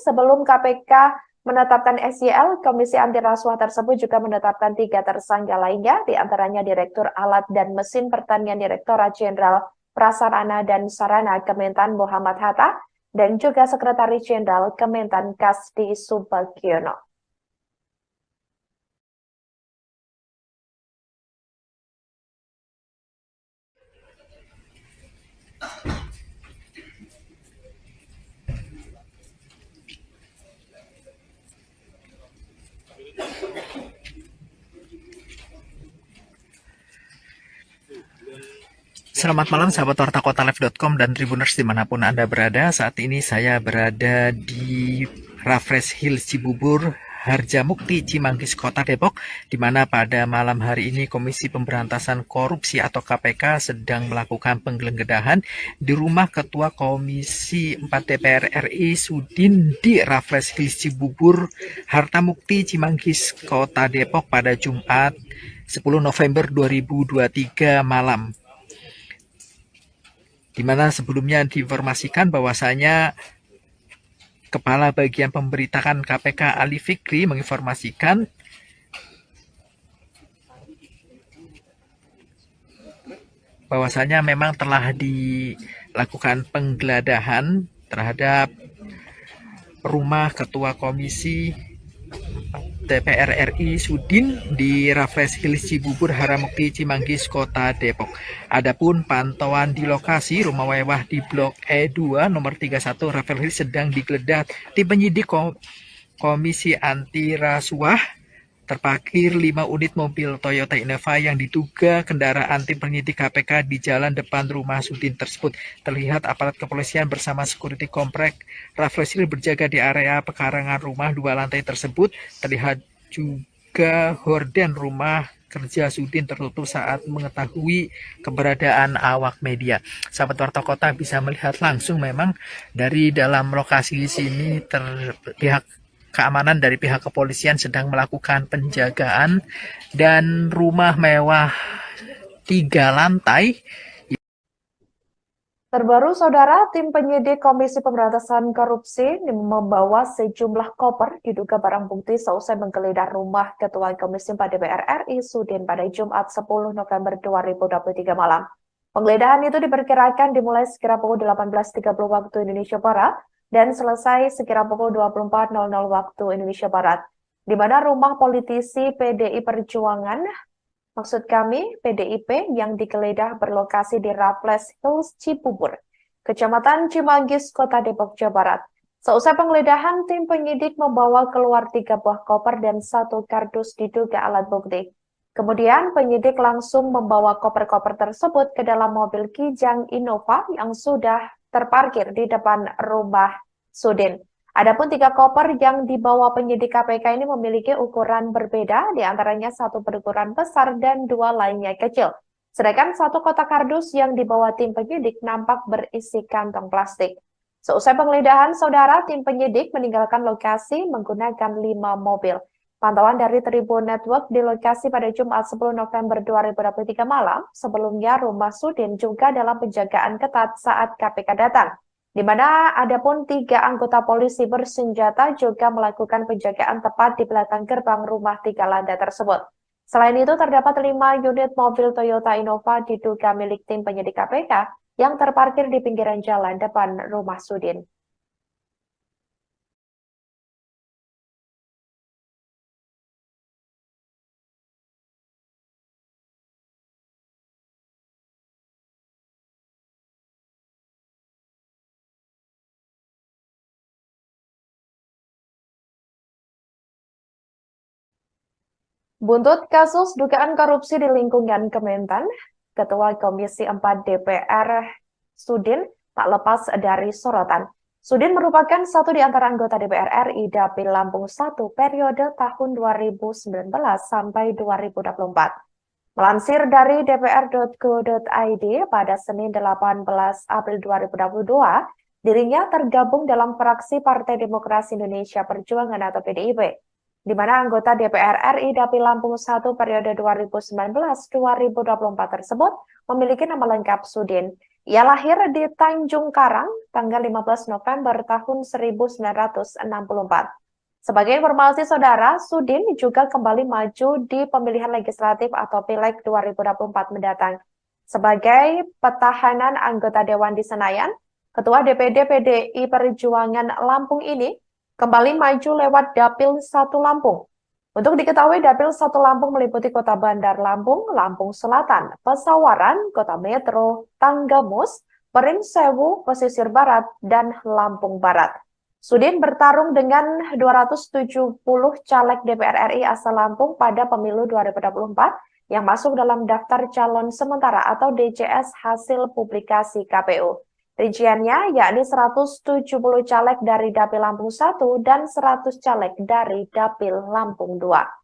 sebelum KPK menetapkan SYL, Komisi Anti Rasuah tersebut juga menetapkan 3 tersangka lainnya, diantaranya Direktur Alat dan Mesin Pertanian Direktorat Jenderal Prasarana dan Sarana Kementan Muhammad Hatta, dan juga Sekretaris Jenderal Kementan Kasdi Subagiono. Selamat malam sahabat Warta Kotalive.com dan Tribuners dimanapun Anda berada. Saat ini saya berada di Raffles Hills Cibubur, Harjamukti, Cimanggis, Kota Depok, di mana pada malam hari ini Komisi Pemberantasan Korupsi atau KPK sedang melakukan penggeledahan di rumah Ketua Komisi 4 DPR RI Sudin di Raffles Hills Cibubur, Harjamukti, Cimanggis, Kota Depok pada Jumat 10 November 2023 malam. Di mana sebelumnya diinformasikan bahwasanya Kepala Bagian Pemberitaan KPK Ali Fikri menginformasikan bahwasanya memang telah dilakukan penggeledahan terhadap rumah Ketua Komisi DPR RI Sudin di Raffles Hills Cibubur, Harjamukti, Cimanggis, Kota Depok. Adapun pantauan di lokasi rumah mewah di Blok E2 nomor 31 Raffles Hills sedang digeledah tim penyidik Komisi Anti Rasuah. Terparkir 5 unit mobil Toyota Innova yang diduga kendaraan tim penyidik KPK di jalan depan rumah Sudin tersebut. Terlihat aparat kepolisian bersama security komplek Raffles Hills berjaga di area pekarangan rumah 2 lantai tersebut. Terlihat juga horden rumah kerja Sudin tertutup saat mengetahui keberadaan awak media. Sahabat Warta Kota bisa melihat langsung memang dari dalam lokasi di sini pihak keamanan dari pihak kepolisian sedang melakukan penjagaan dan rumah mewah 3 lantai. Terbaru, Saudara, tim penyidik Komisi Pemberantasan Korupsi membawa sejumlah koper diduga barang bukti seusai menggeledah rumah Ketua Komisi 4 DPR RI Sudin pada Jumat 10 November 2023 malam. Penggeledahan itu diperkirakan dimulai sekira pukul 18.30 waktu Indonesia Barat dan selesai sekira pukul 24.00 waktu Indonesia Barat, di mana rumah politisi PDI Perjuangan PDIP yang digeledah berlokasi di Raffles Hills Cibubur, Kecamatan Cimanggis, Kota Depok, Jawa Barat. Seusai penggeledahan, tim penyidik membawa keluar 3 buah koper dan 1 kardus diduga alat bukti. Kemudian penyidik langsung membawa koper-koper tersebut ke dalam mobil Kijang Innova yang sudah terparkir di depan rumah Sudin. Adapun 3 koper yang dibawa penyidik KPK ini memiliki ukuran berbeda, diantaranya 1 berukuran besar dan 2 lainnya kecil. Sedangkan 1 kotak kardus yang dibawa tim penyidik nampak berisi kantong plastik. Seusai penggeledahan, Saudara, tim penyidik meninggalkan lokasi menggunakan 5 mobil. Pantauan dari Tribun Network di lokasi pada Jumat 10 November 2023 malam, sebelumnya rumah Sudin juga dalam penjagaan ketat saat KPK datang, di mana adapun 3 anggota polisi bersenjata juga melakukan penjagaan tepat di belakang gerbang rumah 3 lantai tersebut. Selain itu, terdapat 5 unit mobil Toyota Innova diduga milik tim penyidik KPK yang terparkir di pinggiran jalan depan rumah Sudin. Buntut kasus dugaan korupsi di lingkungan Kementan, Ketua Komisi 4 DPR Sudin tak lepas dari sorotan. Sudin merupakan satu di antara anggota DPR RI Dapil Lampung 1 periode tahun 2019 sampai 2024. Melansir dari dpr.go.id pada Senin 18 April 2022, dirinya tergabung dalam fraksi Partai Demokrasi Indonesia Perjuangan atau PDIP, di mana anggota DPR RI Dapil Lampung 1 periode 2019-2024 tersebut memiliki nama lengkap Sudin. Ia lahir di Tanjung Karang tanggal 15 November tahun 1964. Sebagai informasi saudara, Sudin juga kembali maju di pemilihan legislatif atau Pileg 2024 mendatang. Sebagai petahanan anggota Dewan di Senayan, Ketua DPD PDI Perjuangan Lampung ini kembali maju lewat Dapil 1 Lampung. Untuk diketahui, Dapil 1 Lampung meliputi Kota Bandar Lampung, Lampung Selatan, Pesawaran, Kota Metro, Tanggamus, Perinsewu, Pesisir Barat, dan Lampung Barat. Sudin bertarung dengan 270 caleg DPR RI asal Lampung pada pemilu 2024 yang masuk dalam daftar calon sementara atau DCS hasil publikasi KPU. Rinciannya yakni 170 caleg dari Dapil Lampung 1 dan 100 caleg dari Dapil Lampung 2.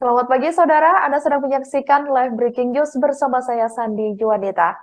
Selamat pagi saudara, Anda sedang menyaksikan live breaking news bersama saya Sandi Juwanita.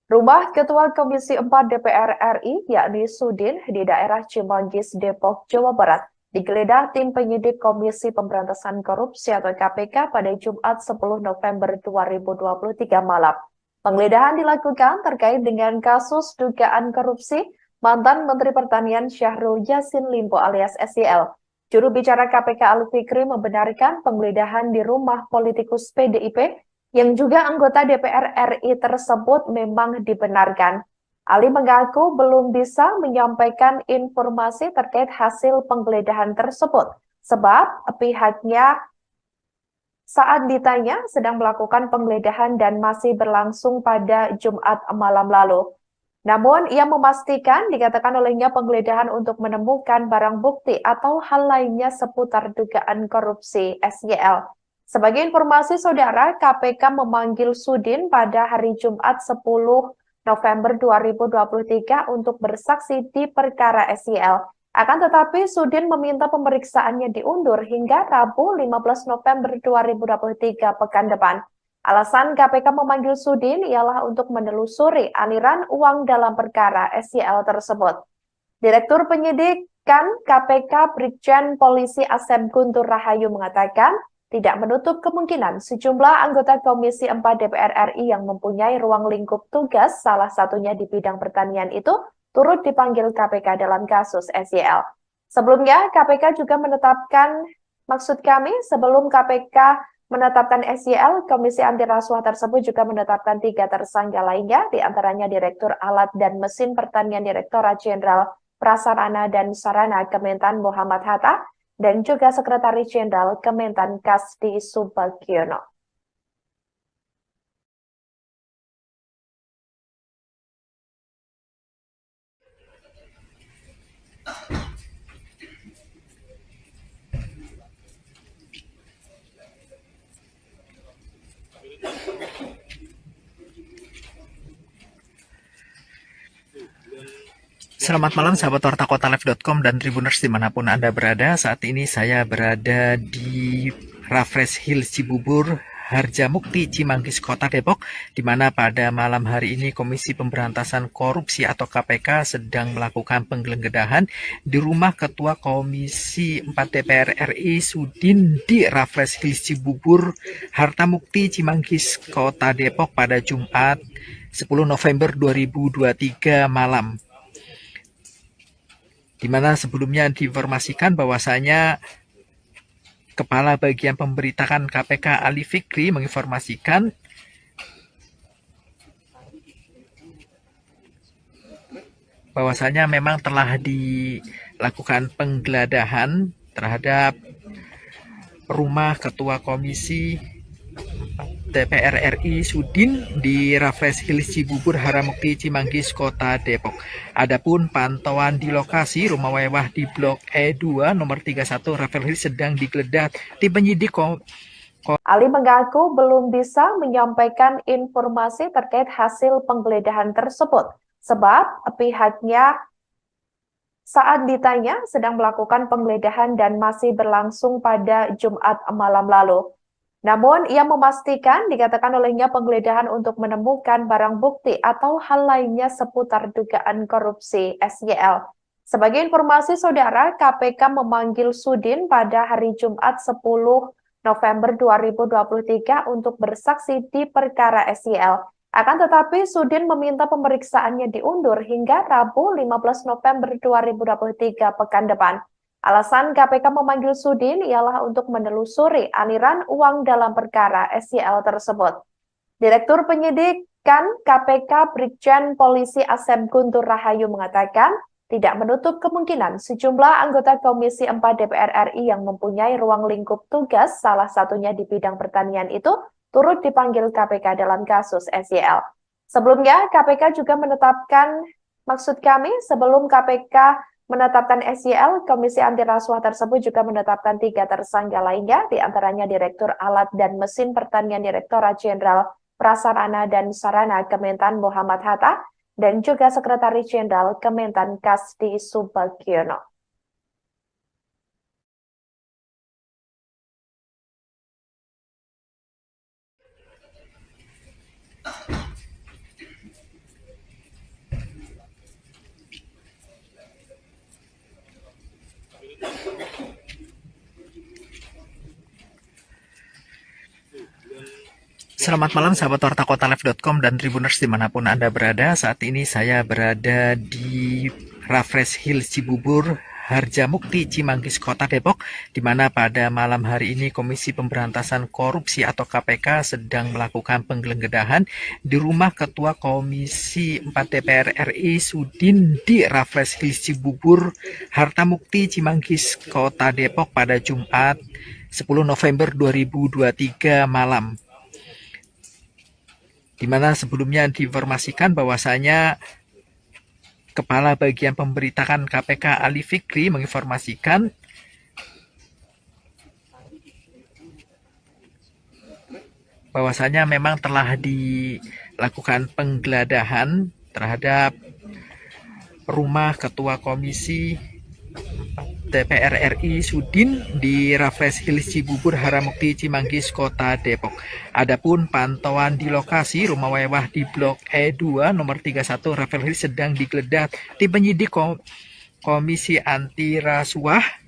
Rumah Ketua Komisi 4 DPR RI, yakni Sudin, di daerah Cimanggis, Depok, Jawa Barat, digeledah tim penyidik Komisi Pemberantasan Korupsi atau KPK pada Jumat 10 November 2023 malam. Penggeledahan dilakukan terkait dengan kasus dugaan korupsi mantan Menteri Pertanian Syahrul Yassin Limpo alias SYL. Juru bicara KPK Ali Fikri membenarkan penggeledahan di rumah politikus PDIP yang juga anggota DPR RI tersebut memang dibenarkan. Ali mengaku belum bisa menyampaikan informasi terkait hasil penggeledahan tersebut, sebab pihaknya saat ditanya sedang melakukan penggeledahan dan masih berlangsung pada Jumat malam lalu. Namun, ia memastikan dikatakan olehnya penggeledahan untuk menemukan barang bukti atau hal lainnya seputar dugaan korupsi SYL. Sebagai informasi saudara, KPK memanggil Sudin pada hari Jumat 10 November 2023 untuk bersaksi di perkara SYL. Akan tetapi, Sudin meminta pemeriksaannya diundur hingga Rabu 15 November 2023 pekan depan. Alasan KPK memanggil Sudin ialah untuk menelusuri aliran uang dalam perkara SYL tersebut. Direktur Penyidikan KPK Brigjen Polisi Asep Guntur Rahayu mengatakan tidak menutup kemungkinan sejumlah anggota Komisi 4 DPR RI yang mempunyai ruang lingkup tugas, salah satunya di bidang pertanian itu, turut dipanggil KPK dalam kasus SYL. Sebelumnya, KPK juga menetapkan, sebelum KPK menetapkan SYL, Komisi Anti Rasuah tersebut juga menetapkan 3 tersangka lainnya, diantaranya Direktur Alat dan Mesin Pertanian Direktorat Jenderal Prasarana dan Sarana Kementan Muhammad Hatta, dan juga Sekretaris Jenderal Kementan Kasdi Subagiono. Selamat malam sahabat Warta Kotalive.com dan Tribuners dimanapun Anda berada. Saat ini saya berada di Raffles Hill Cibubur, Harjamukti, Cimanggis, Kota Depok, di mana pada malam hari ini Komisi Pemberantasan Korupsi atau KPK sedang melakukan penggeledahan di rumah Ketua Komisi 4 DPR RI Sudin di Raffles Hill Cibubur, Harjamukti, Cimanggis, Kota Depok pada Jumat 10 November 2023 malam. Di mana sebelumnya diinformasikan bahwasanya Kepala Bagian Pemberitaan KPK Ali Fikri menginformasikan bahwasanya memang telah dilakukan penggeledahan terhadap rumah Ketua Komisi DPR RI Sudin di Raffles Hills Cibubur Haramukti Cimanggis Kota Depok. Adapun pantauan di lokasi rumah mewah di Blok E2 nomor 31 Raffles Hills sedang digeledah tim penyidik. Ali mengaku belum bisa menyampaikan informasi terkait hasil penggeledahan tersebut sebab pihaknya saat ditanya sedang melakukan penggeledahan dan masih berlangsung pada Jumat malam lalu. Namun, ia memastikan dikatakan olehnya penggeledahan untuk menemukan barang bukti atau hal lainnya seputar dugaan korupsi SYL. Sebagai informasi saudara, KPK memanggil Sudin pada hari Jumat 10 November 2023 untuk bersaksi di perkara SYL. Akan tetapi, Sudin meminta pemeriksaannya diundur hingga Rabu 15 November 2023 pekan depan. Alasan KPK memanggil Sudin ialah untuk menelusuri aliran uang dalam perkara SYL tersebut. Direktur Penyidikan KPK Brigjen Polisi Asep Guntur Rahayu mengatakan tidak menutup kemungkinan sejumlah anggota Komisi 4 DPR RI yang mempunyai ruang lingkup tugas, salah satunya di bidang pertanian itu, turut dipanggil KPK dalam kasus SYL. Sebelumnya, KPK juga menetapkan, sebelum KPK menetapkan SYL, Komisi Anti Rasuah tersebut juga menetapkan 3 tersangka lainnya, diantaranya Direktur Alat dan Mesin Pertanian Direktorat Jenderal Prasarana dan Sarana Kementan Muhammad Hatta, dan juga Sekretaris Jenderal Kementan Kasdi Subagiono. Selamat malam sahabat Warta Kotalive.com dan Tribuners dimanapun Anda berada. Saat ini saya berada di Raffles Hills Cibubur, Harjamukti Cimanggis Kota Depok, di mana pada malam hari ini Komisi Pemberantasan Korupsi atau KPK sedang melakukan penggeledahan di rumah Ketua Komisi 4 DPR RI Sudin di Raffles Hills Cibubur, Harjamukti Cimanggis Kota Depok pada Jumat 10 November 2023 malam. Di mana sebelumnya diinformasikan bahwasanya Kepala Bagian Pemberitaan KPK Ali Fikri menginformasikan bahwasanya memang telah dilakukan penggeledahan terhadap rumah Ketua Komisi DPR RI Sudin di Raffles Hills Cibubur Haramukti Cimanggis Kota Depok. Adapun pantauan di lokasi rumah mewah di Blok E2 nomor 31 Raffles Hills sedang digeledah tim penyidik Komisi Anti Rasuah.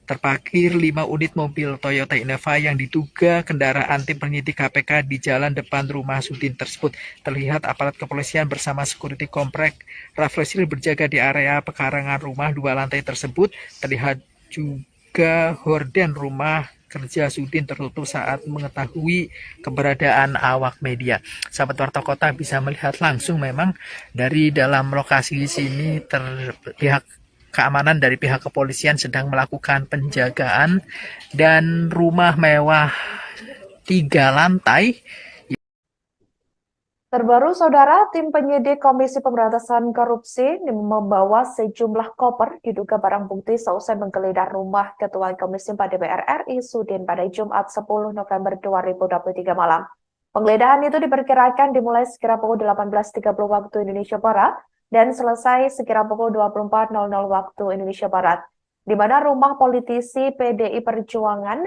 Terparkir 5 unit mobil Toyota Innova yang diduga kendaraan tim penyidik KPK di jalan depan rumah Sudin tersebut. Terlihat aparat kepolisian bersama security komplek Raffles Hills berjaga di area pekarangan rumah 2 lantai tersebut. Terlihat juga horden rumah kerja Sudin tertutup saat mengetahui keberadaan awak media. Sahabat Warta Kota bisa melihat langsung memang dari dalam lokasi sini pihak keamanan dari pihak kepolisian sedang melakukan penjagaan dan rumah mewah 3 lantai. Terbaru, Saudara, tim penyidik Komisi Pemberantasan Korupsi membawa sejumlah koper diduga barang bukti seusai menggeledah rumah Ketua Komisi 4 DPR RI Sudin pada Jumat 10 November 2023 malam. Penggeledahan itu diperkirakan dimulai sekira pukul 18.30 waktu Indonesia Barat dan selesai sekira pukul 24.00 waktu Indonesia Barat, di mana rumah politisi PDI Perjuangan,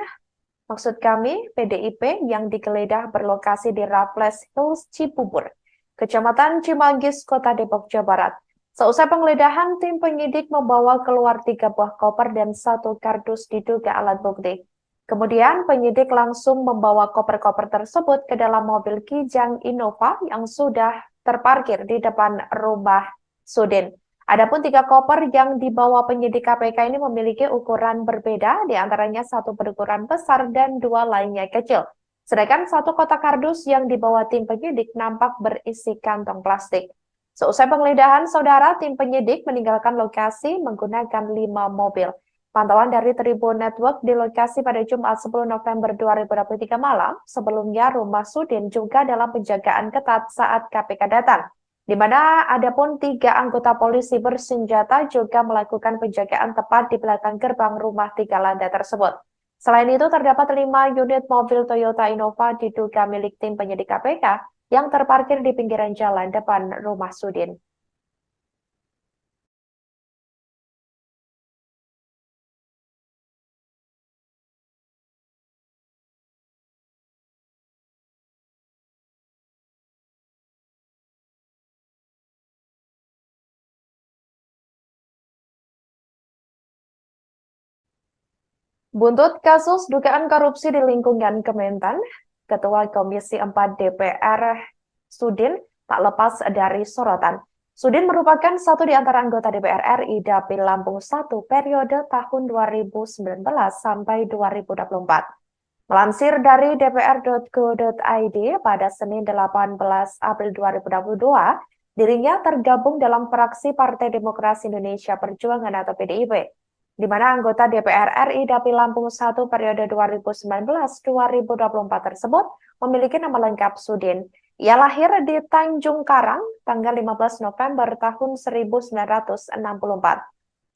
PDIP, yang digeledah berlokasi di Raffles Hills Cibubur, Kecamatan Cimanggis, Kota Depok, Jawa Barat. Seusai penggeledahan, tim penyidik membawa keluar 3 buah koper dan 1 kardus diduga alat bukti. Kemudian penyidik langsung membawa koper-koper tersebut ke dalam mobil Kijang Innova yang sudah terparkir di depan rumah Sudin. Adapun 3 koper yang dibawa penyidik KPK ini memiliki ukuran berbeda, diantaranya 1 berukuran besar dan 2 lainnya kecil. Sedangkan 1 kotak kardus yang dibawa tim penyidik nampak berisi kantong plastik. Seusai penggeledahan, saudara, tim penyidik meninggalkan lokasi menggunakan 5 mobil. Pantauan dari Tribun Network di lokasi pada Jumat 10 November 2023 malam, sebelumnya rumah Sudin juga dalam penjagaan ketat saat KPK datang, di mana ada pun 3 anggota polisi bersenjata juga melakukan penjagaan tepat di belakang gerbang rumah 3 lantai tersebut. Selain itu, terdapat 5 unit mobil Toyota Innova diduga milik tim penyidik KPK yang terparkir di pinggiran jalan depan rumah Sudin. Buntut kasus dugaan korupsi di lingkungan Kementan, Ketua Komisi 4 DPR Sudin tak lepas dari sorotan. Sudin merupakan satu di antara anggota DPR RI Dapil Lampung 1 periode tahun 2019 sampai 2024. Melansir dari dpr.go.id pada Senin 18 April 2022, dirinya tergabung dalam fraksi Partai Demokrasi Indonesia Perjuangan atau PDIP, di mana anggota DPR RI Dapil Lampung 1 periode 2019-2024 tersebut memiliki nama lengkap Sudin. Ia lahir di Tanjung Karang tanggal 15 November tahun 1964.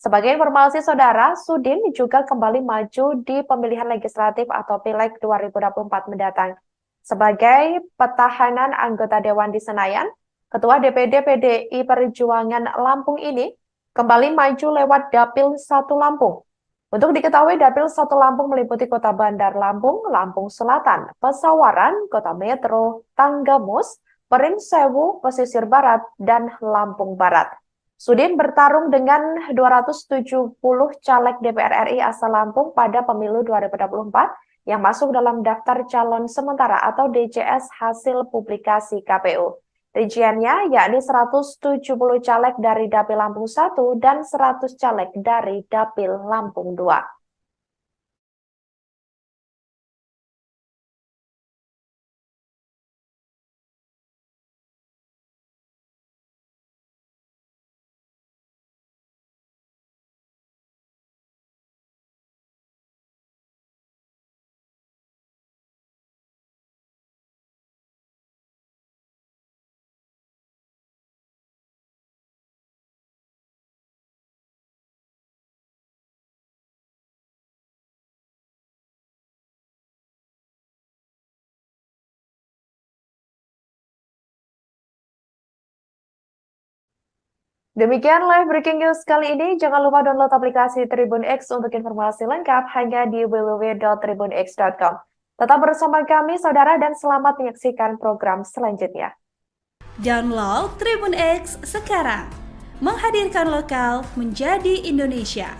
Sebagai informasi saudara, Sudin juga kembali maju di pemilihan legislatif atau Pileg 2024 mendatang. Sebagai petahana anggota Dewan di Senayan, Ketua DPD PDI Perjuangan Lampung ini kembali maju lewat Dapil 1 Lampung. Untuk diketahui, Dapil 1 Lampung meliputi Kota Bandar Lampung, Lampung Selatan, Pesawaran, Kota Metro, Tanggamus, Perinsewu, Pesisir Barat, dan Lampung Barat. Sudin bertarung dengan 270 caleg DPR RI asal Lampung pada pemilu 2024 yang masuk dalam daftar calon sementara atau DCS hasil publikasi KPU. Rinciannya yakni 170 caleg dari Dapil Lampung 1 dan 100 caleg dari Dapil Lampung 2. Demikian live breaking news kali ini. Jangan lupa download aplikasi Tribun X untuk informasi lengkap hanya di www.tribunx.com. Tetap bersama kami, saudara, dan selamat menyaksikan program selanjutnya. Download Tribun X sekarang, menghadirkan lokal menjadi Indonesia.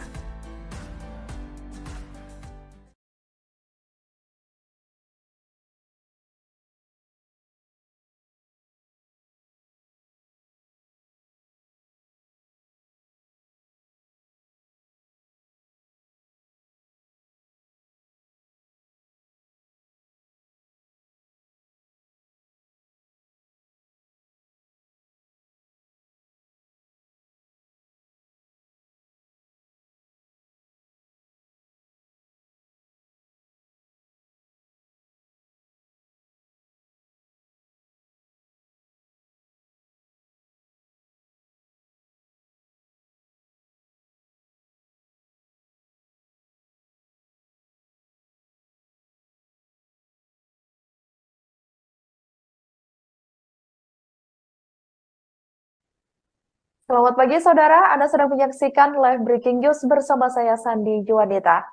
Selamat pagi saudara, Anda sedang menyaksikan live breaking news bersama saya Sandi Juwanita.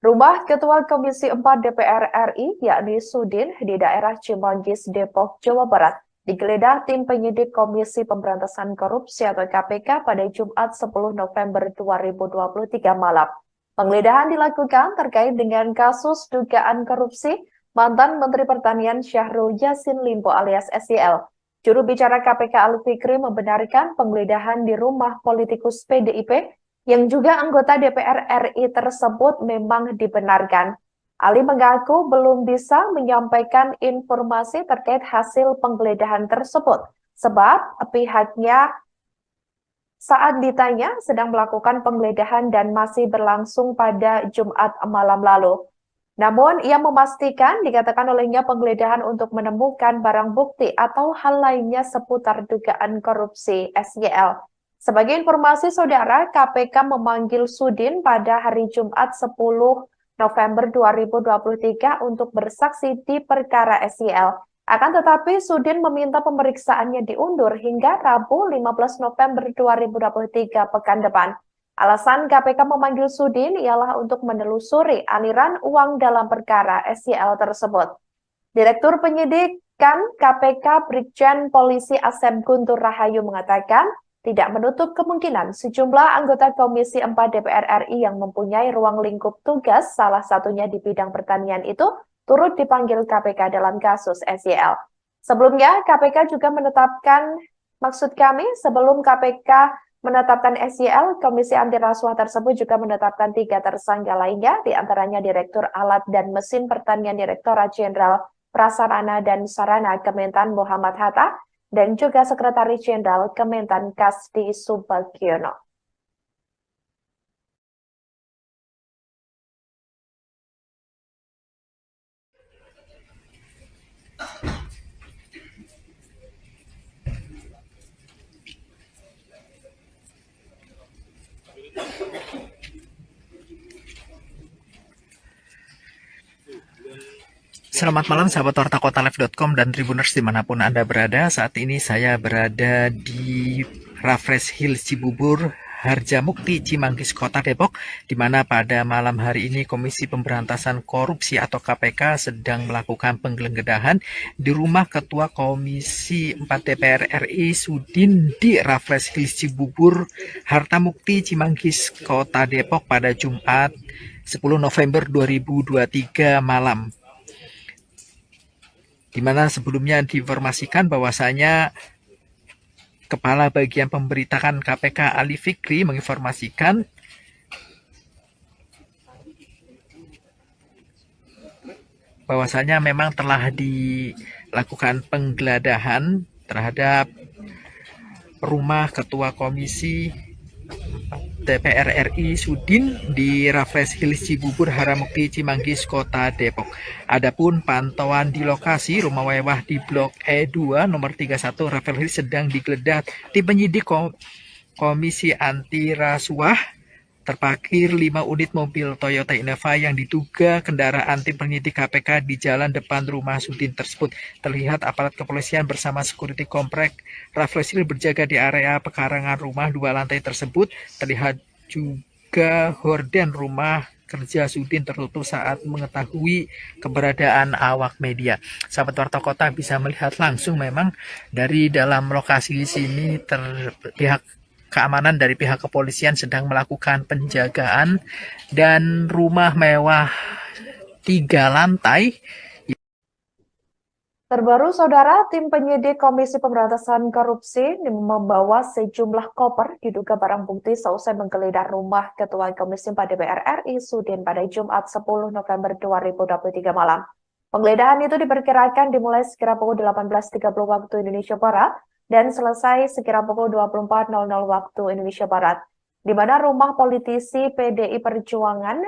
Rumah Ketua Komisi 4 DPR RI yakni Sudin di daerah Cimanggis, Depok, Jawa Barat digeledah tim penyidik Komisi Pemberantasan Korupsi atau KPK pada Jumat 10 November 2023 malam. Penggeledahan dilakukan terkait dengan kasus dugaan korupsi mantan Menteri Pertanian Syahrul Yassin Limpo alias SYL. Juru bicara KPK Ali Fikri membenarkan penggeledahan di rumah politikus PDIP yang juga anggota DPR RI tersebut memang dibenarkan. Ali mengaku belum bisa menyampaikan informasi terkait hasil penggeledahan tersebut, sebab pihaknya saat ditanya sedang melakukan penggeledahan dan masih berlangsung pada Jumat malam lalu. Namun, ia memastikan dikatakan olehnya penggeledahan untuk menemukan barang bukti atau hal lainnya seputar dugaan korupsi SYL. Sebagai informasi saudara, KPK memanggil Sudin pada hari Jumat 10 November 2023 untuk bersaksi di perkara SYL. Akan tetapi, Sudin meminta pemeriksaannya diundur hingga Rabu 15 November 2023 pekan depan. Alasan KPK memanggil Sudin ialah untuk menelusuri aliran uang dalam perkara SYL tersebut. Direktur Penyidikan KPK Brigjen Polisi Asep Guntur Rahayu mengatakan, tidak menutup kemungkinan sejumlah anggota Komisi 4 DPR RI yang mempunyai ruang lingkup tugas, salah satunya di bidang pertanian itu, turut dipanggil KPK dalam kasus SYL. Sebelumnya, KPK juga sebelum KPK menetapkan SYL, Komisi Anti Rasuah tersebut juga menetapkan 3 tersangka lainnya, diantaranya Direktur Alat dan Mesin Pertanian Direktorat Jenderal Prasarana dan Sarana Kementan Muhammad Hatta, dan juga Sekretaris Jenderal Kementan Kasdi Subagiono. Selamat malam sahabat wartakotalive.com dan Tribuners dimanapun Anda berada. Saat ini saya berada di Raffles Hills Cibubur, Harjamukti, Cimanggis, Kota Depok, di mana pada malam hari ini Komisi Pemberantasan Korupsi atau KPK sedang melakukan penggeledahan di rumah Ketua Komisi 4 DPR RI Sudin di Raffles Hills Cibubur, Harjamukti, Cimanggis, Kota Depok pada Jumat 10 November 2023 malam. Di mana sebelumnya diinformasikan bahwasanya Kepala Bagian Pemberitaan KPK Ali Fikri menginformasikan bahwasanya memang telah dilakukan penggeledahan terhadap rumah Ketua Komisi DPR RI Sudin di Raffles Hills Cibubur, Harjamukti, Cimanggis, Kota Depok. Adapun pantauan di lokasi rumah mewah di Blok E2 nomor 31 Raffles Hills sedang digeledah tim penyidik Komisi Anti Rasuah. Terparkir 5 unit mobil Toyota Innova yang diduga kendaraan tim penyidik KPK di jalan depan rumah Sudin tersebut. Terlihat aparat kepolisian bersama security komplek Raffles Hills berjaga di area pekarangan rumah 2 lantai tersebut. Terlihat juga horden rumah kerja Sudin tertutup saat mengetahui keberadaan awak media. Sahabat Warta Kota bisa melihat langsung memang dari dalam lokasi sini pihak keamanan dari pihak kepolisian sedang melakukan penjagaan dan rumah mewah 3 lantai. Terbaru, Saudara, tim penyidik Komisi Pemberantasan Korupsi membawa sejumlah koper diduga barang bukti seusai menggeledah rumah Ketua Komisi 4 DPR RI Sudin pada Jumat 10 November 2023 malam. Penggeledahan itu diperkirakan dimulai sekira pukul 18.30 waktu Indonesia Barat dan selesai sekira pukul 24.00 waktu Indonesia Barat, di mana rumah politisi PDI Perjuangan,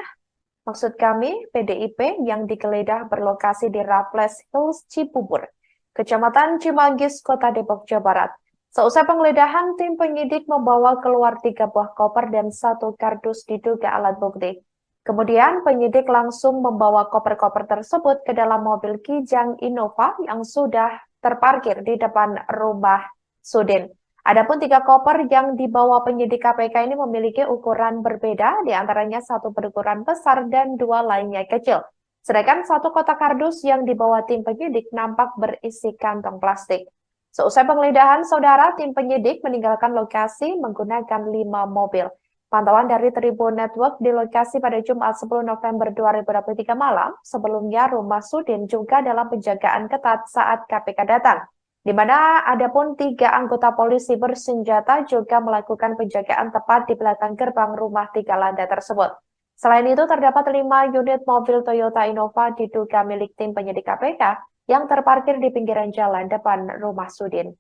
maksud kami PDIP, yang digeledah berlokasi di Raffles Hills Cibubur, Kecamatan Cimanggis, Kota Depok, Jawa Barat. Seusai penggeledahan, tim penyidik membawa keluar 3 buah koper dan 1 kardus diduga alat bukti. Kemudian penyidik langsung membawa koper-koper tersebut ke dalam mobil Kijang Innova yang sudah terparkir di depan rumah Sudin. Adapun 3 koper yang dibawa penyidik KPK ini memiliki ukuran berbeda, diantaranya 1 berukuran besar dan 2 lainnya kecil. Sedangkan 1 kotak kardus yang dibawa tim penyidik nampak berisi kantong plastik. Seusai penggeledahan, Saudara, tim penyidik meninggalkan lokasi menggunakan 5 mobil. Pantauan dari Tribun Network di lokasi pada Jumat 10 November 2023 malam, sebelumnya rumah Sudin juga dalam penjagaan ketat saat KPK datang. di mana ada pun 3 anggota polisi bersenjata juga melakukan penjagaan tepat di belakang gerbang rumah 3 lantai tersebut. Selain itu, terdapat 5 unit mobil Toyota Innova diduga milik tim penyidik KPK yang terparkir di pinggiran jalan depan rumah Sudin.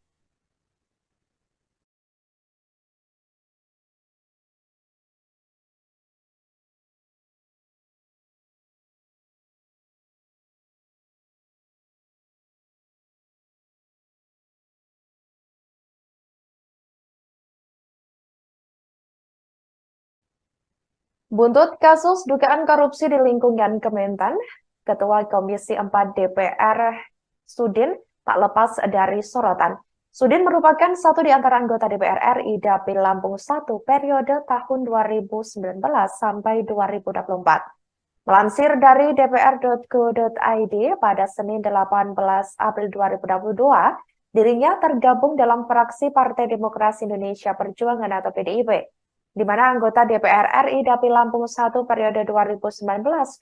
Buntut kasus dugaan korupsi di lingkungan Kementan, Ketua Komisi 4 DPR Sudin tak lepas dari sorotan. Sudin merupakan satu di antara anggota DPR RI Dapil Lampung 1 periode tahun 2019 sampai 2024. Melansir dari dpr.go.id pada Senin 18 April 2022, dirinya tergabung dalam fraksi Partai Demokrasi Indonesia Perjuangan atau PDIP, di mana anggota DPR RI Dapil Lampung 1 periode 2019-2024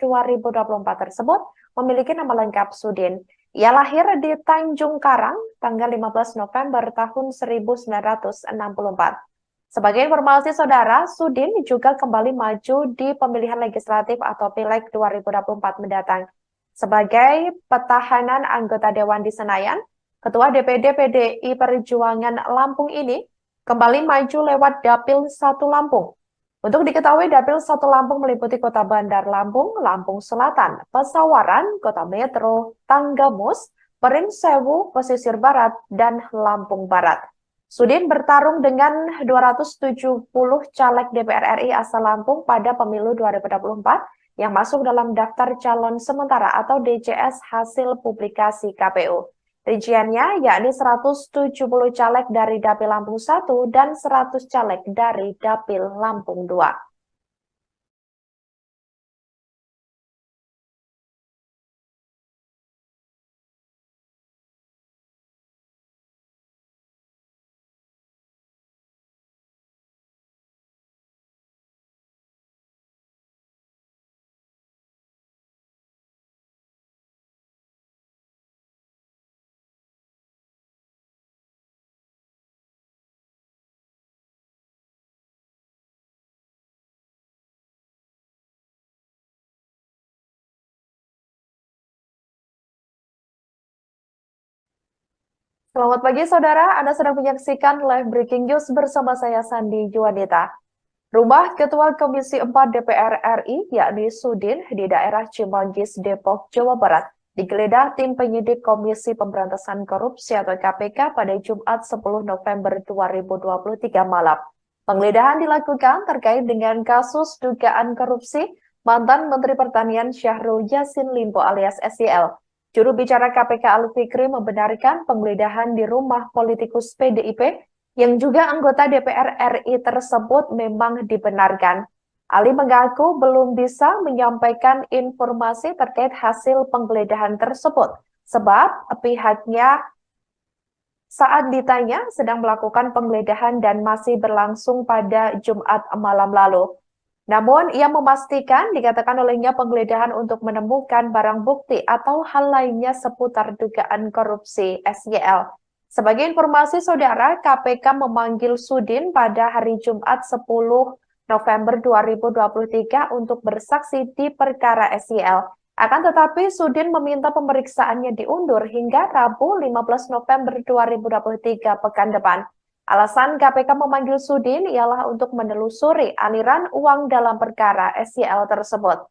tersebut memiliki nama lengkap Sudin. Ia lahir di Tanjung Karang tanggal 15 November tahun 1964. Sebagai informasi saudara, Sudin juga kembali maju di pemilihan legislatif atau Pileg 2024 mendatang. Sebagai petahanan anggota Dewan di Senayan, Ketua DPD PDI Perjuangan Lampung ini kembali maju lewat Dapil 1 Lampung. Untuk diketahui, Dapil 1 Lampung meliputi Kota Bandar Lampung, Lampung Selatan, Pesawaran, Kota Metro, Tanggamus, Pringsewu, Pesisir Barat, dan Lampung Barat. Sudin bertarung dengan 270 caleg DPR RI asal Lampung pada pemilu 2024 yang masuk dalam daftar calon sementara atau DCS hasil publikasi KPU. Rinciannya yakni 170 caleg dari Dapil Lampung 1 dan 100 caleg dari Dapil Lampung 2. Selamat pagi saudara, Anda sedang menyaksikan live breaking news bersama saya Sandi Juanita. Rumah Ketua Komisi 4 DPR RI, yakni Sudin, di daerah Cimanggis, Depok, Jawa Barat, digeledah tim penyidik Komisi Pemberantasan Korupsi atau KPK pada Jumat 10 November 2023 malam. Penggeledahan dilakukan terkait dengan kasus dugaan korupsi mantan Menteri Pertanian Syahrul Yassin Limpo alias SYL. Juru bicara KPK Al-Fikri membenarkan penggeledahan di rumah politikus PDIP yang juga anggota DPR RI tersebut memang dibenarkan. Ali mengaku belum bisa menyampaikan informasi terkait hasil penggeledahan tersebut, sebab pihaknya saat ditanya sedang melakukan penggeledahan dan masih berlangsung pada Jumat malam lalu. Namun, ia memastikan dikatakan olehnya penggeledahan untuk menemukan barang bukti atau hal lainnya seputar dugaan korupsi SYL. Sebagai informasi saudara, KPK memanggil Sudin pada hari Jumat 10 November 2023 untuk bersaksi di perkara SYL. Akan tetapi, Sudin meminta pemeriksaannya diundur hingga Rabu 15 November 2023 pekan depan. Alasan KPK memanggil Sudin ialah untuk menelusuri aliran uang dalam perkara SYL tersebut.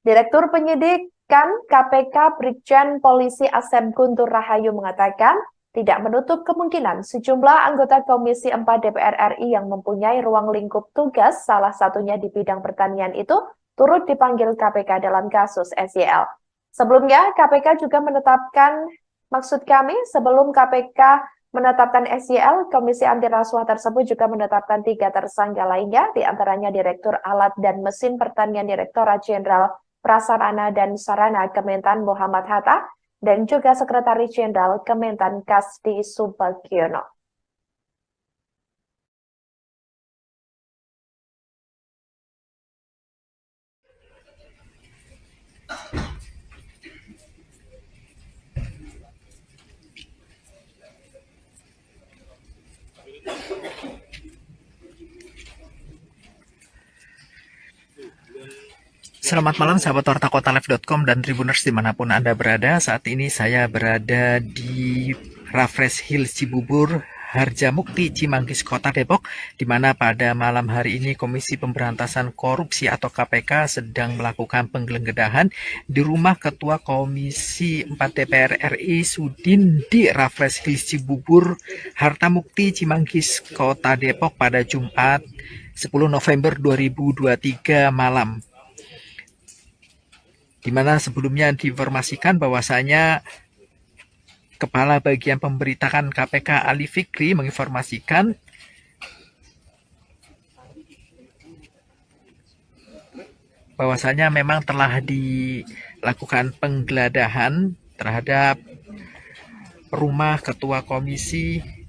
Direktur Penyidikan KPK Brigjen Polisi Asep Guntur Rahayu mengatakan tidak menutup kemungkinan sejumlah anggota Komisi 4 DPR RI yang mempunyai ruang lingkup tugas, salah satunya di bidang pertanian itu, turut dipanggil KPK dalam kasus SYL. Sebelumnya, KPK juga menetapkan, sebelum KPK menetapkan SYL, Komisi Anti Rasuah tersebut juga menetapkan 3 tersangka lainnya, diantaranya Direktur Alat dan Mesin Pertanian Direktorat Jenderal Prasarana dan Sarana Kementan Muhammad Hatta, dan juga Sekretaris Jenderal Kementan Kasdi Subagiono. Selamat malam sahabat wartakotalive.com dan Tribuners dimanapun Anda berada. Saat ini saya berada di Raffles Hill Cibubur, Harjamukti, Cimanggis, Kota Depok, di mana pada malam hari ini Komisi Pemberantasan Korupsi atau KPK sedang melakukan penggeledahan di rumah Ketua Komisi 4 DPR RI Sudin di Raffles Hill Cibubur, Harjamukti, Cimanggis, Kota Depok pada Jumat 10 November 2023 malam. Di mana sebelumnya diinformasikan bahwasanya Kepala Bagian Pemberitaan KPK Ali Fikri menginformasikan bahwasanya memang telah dilakukan penggeledahan terhadap rumah Ketua Komisi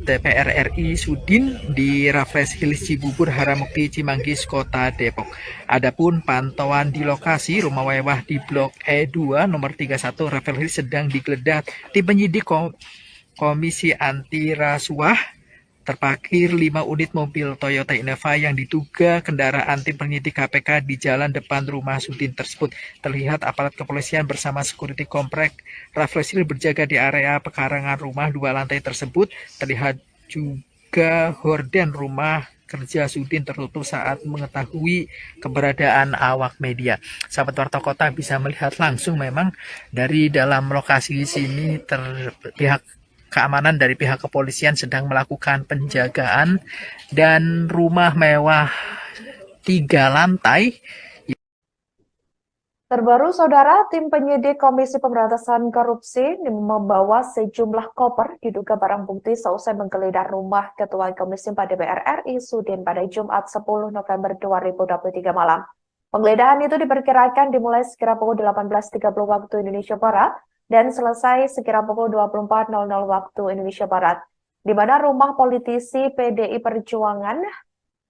DPR RI Sudin di Raffles Hill Cibubur, Harjamukti, Cimanggis, Kota Depok. Adapun pantauan di lokasi rumah mewah di Blok E2 nomor 31 Raffles Hill sedang digeledah tim penyidik Komisi Anti Rasuah. Terparkir 5 unit mobil Toyota Innova yang diduga kendaraan tim penyidik KPK di jalan depan rumah Sudin tersebut. Terlihat aparat kepolisian bersama security komplek Raffles Hill berjaga di area pekarangan rumah 2 lantai tersebut. Terlihat juga horden rumah kerja Sudin tertutup saat mengetahui keberadaan awak media. Sahabat Warta Kota bisa melihat langsung memang dari dalam lokasi sini pihak keamanan dari pihak kepolisian sedang melakukan penjagaan dan rumah mewah 3 lantai. Terbaru, Saudara, tim penyidik Komisi Pemberantasan Korupsi membawa sejumlah koper diduga barang bukti seusai menggeledah rumah Ketua Komisi 4 DPR RI Sudin pada Jumat 10 November 2023 malam. Penggeledahan itu diperkirakan dimulai sekira pukul 18.30 waktu Indonesia Barat dan selesai sekira pukul 24.00 waktu Indonesia Barat, di mana rumah politisi PDI Perjuangan,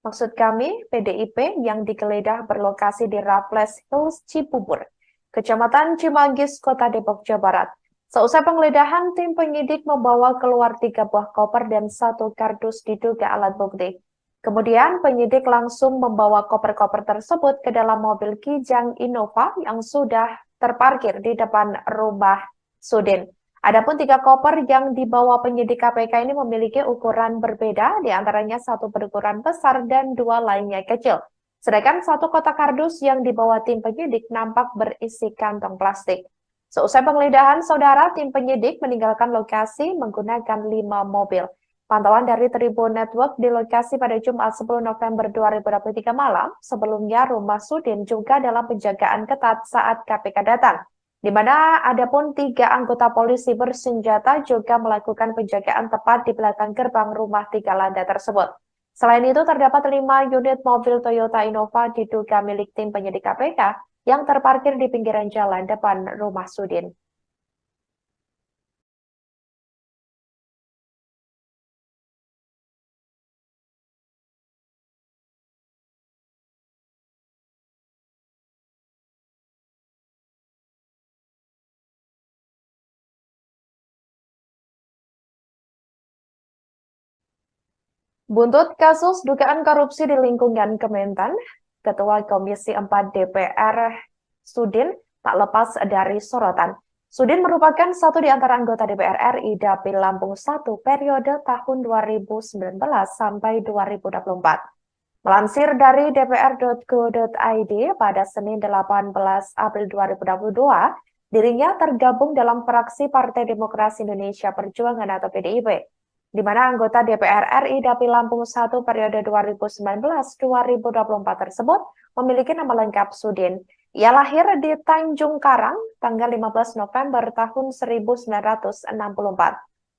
maksud kami PDIP, yang digeledah berlokasi di Raffles Hills Cibubur, Kecamatan Cimanggis, Kota Depok, Jawa Barat. Seusai penggeledahan, tim penyidik membawa keluar 3 buah koper dan 1 kardus diduga alat bukti. Kemudian penyidik langsung membawa koper-koper tersebut ke dalam mobil Kijang Innova yang sudah terparkir di depan rumah Sudin. Adapun 3 koper yang dibawa penyidik KPK ini memiliki ukuran berbeda, di antaranya 1 berukuran besar dan 2 lainnya kecil. Sedangkan 1 kotak kardus yang dibawa tim penyidik nampak berisi kantong plastik. Seusai penggeledahan, Saudara, tim penyidik meninggalkan lokasi menggunakan 5 mobil. Pantauan dari Tribun Network di lokasi pada Jumat 10 November 2023 malam, sebelumnya rumah Sudin juga dalam penjagaan ketat saat KPK datang, di mana adapun 3 anggota polisi bersenjata juga melakukan penjagaan tepat di belakang gerbang rumah 3 lantai tersebut. Selain itu, terdapat 5 unit mobil Toyota Innova diduga milik tim penyidik KPK yang terparkir di pinggiran jalan depan rumah Sudin. Buntut kasus dugaan korupsi di lingkungan Kementan, Ketua Komisi 4 DPR Sudin tak lepas dari sorotan. Sudin merupakan satu di antara anggota DPR RI Dapil Lampung 1 periode tahun 2019 sampai 2024. Melansir dari dpr.go.id pada Senin 18 April 2022, dirinya tergabung dalam fraksi Partai Demokrasi Indonesia Perjuangan atau PDIP, di mana anggota DPR RI Dapil Lampung 1 periode 2019-2024 tersebut memiliki nama lengkap Sudin. Ia lahir di Tanjung Karang tanggal 15 November tahun 1964.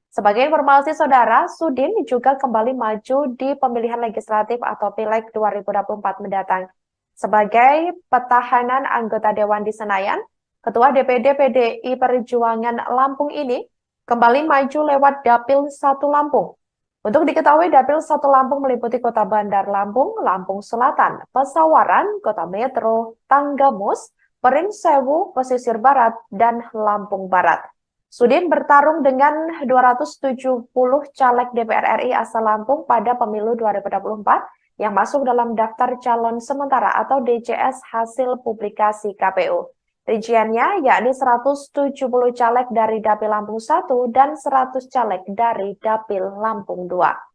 Sebagai informasi, Saudara, Sudin juga kembali maju di pemilihan legislatif atau Pileg 2024 mendatang. Sebagai petahanan anggota Dewan di Senayan, Ketua DPD PDI Perjuangan Lampung ini kembali maju lewat Dapil 1 Lampung. Untuk diketahui, Dapil 1 Lampung meliputi Kota Bandar Lampung, Lampung Selatan, Pesawaran, Kota Metro, Tanggamus, Pringsewu, Pesisir Barat, dan Lampung Barat. Sudin bertarung dengan 270 caleg DPR RI asal Lampung pada pemilu 2024 yang masuk dalam daftar calon sementara atau DCS hasil publikasi KPU. Rinciannya yakni 170 caleg dari Dapil Lampung 1 dan 100 caleg dari Dapil Lampung 2.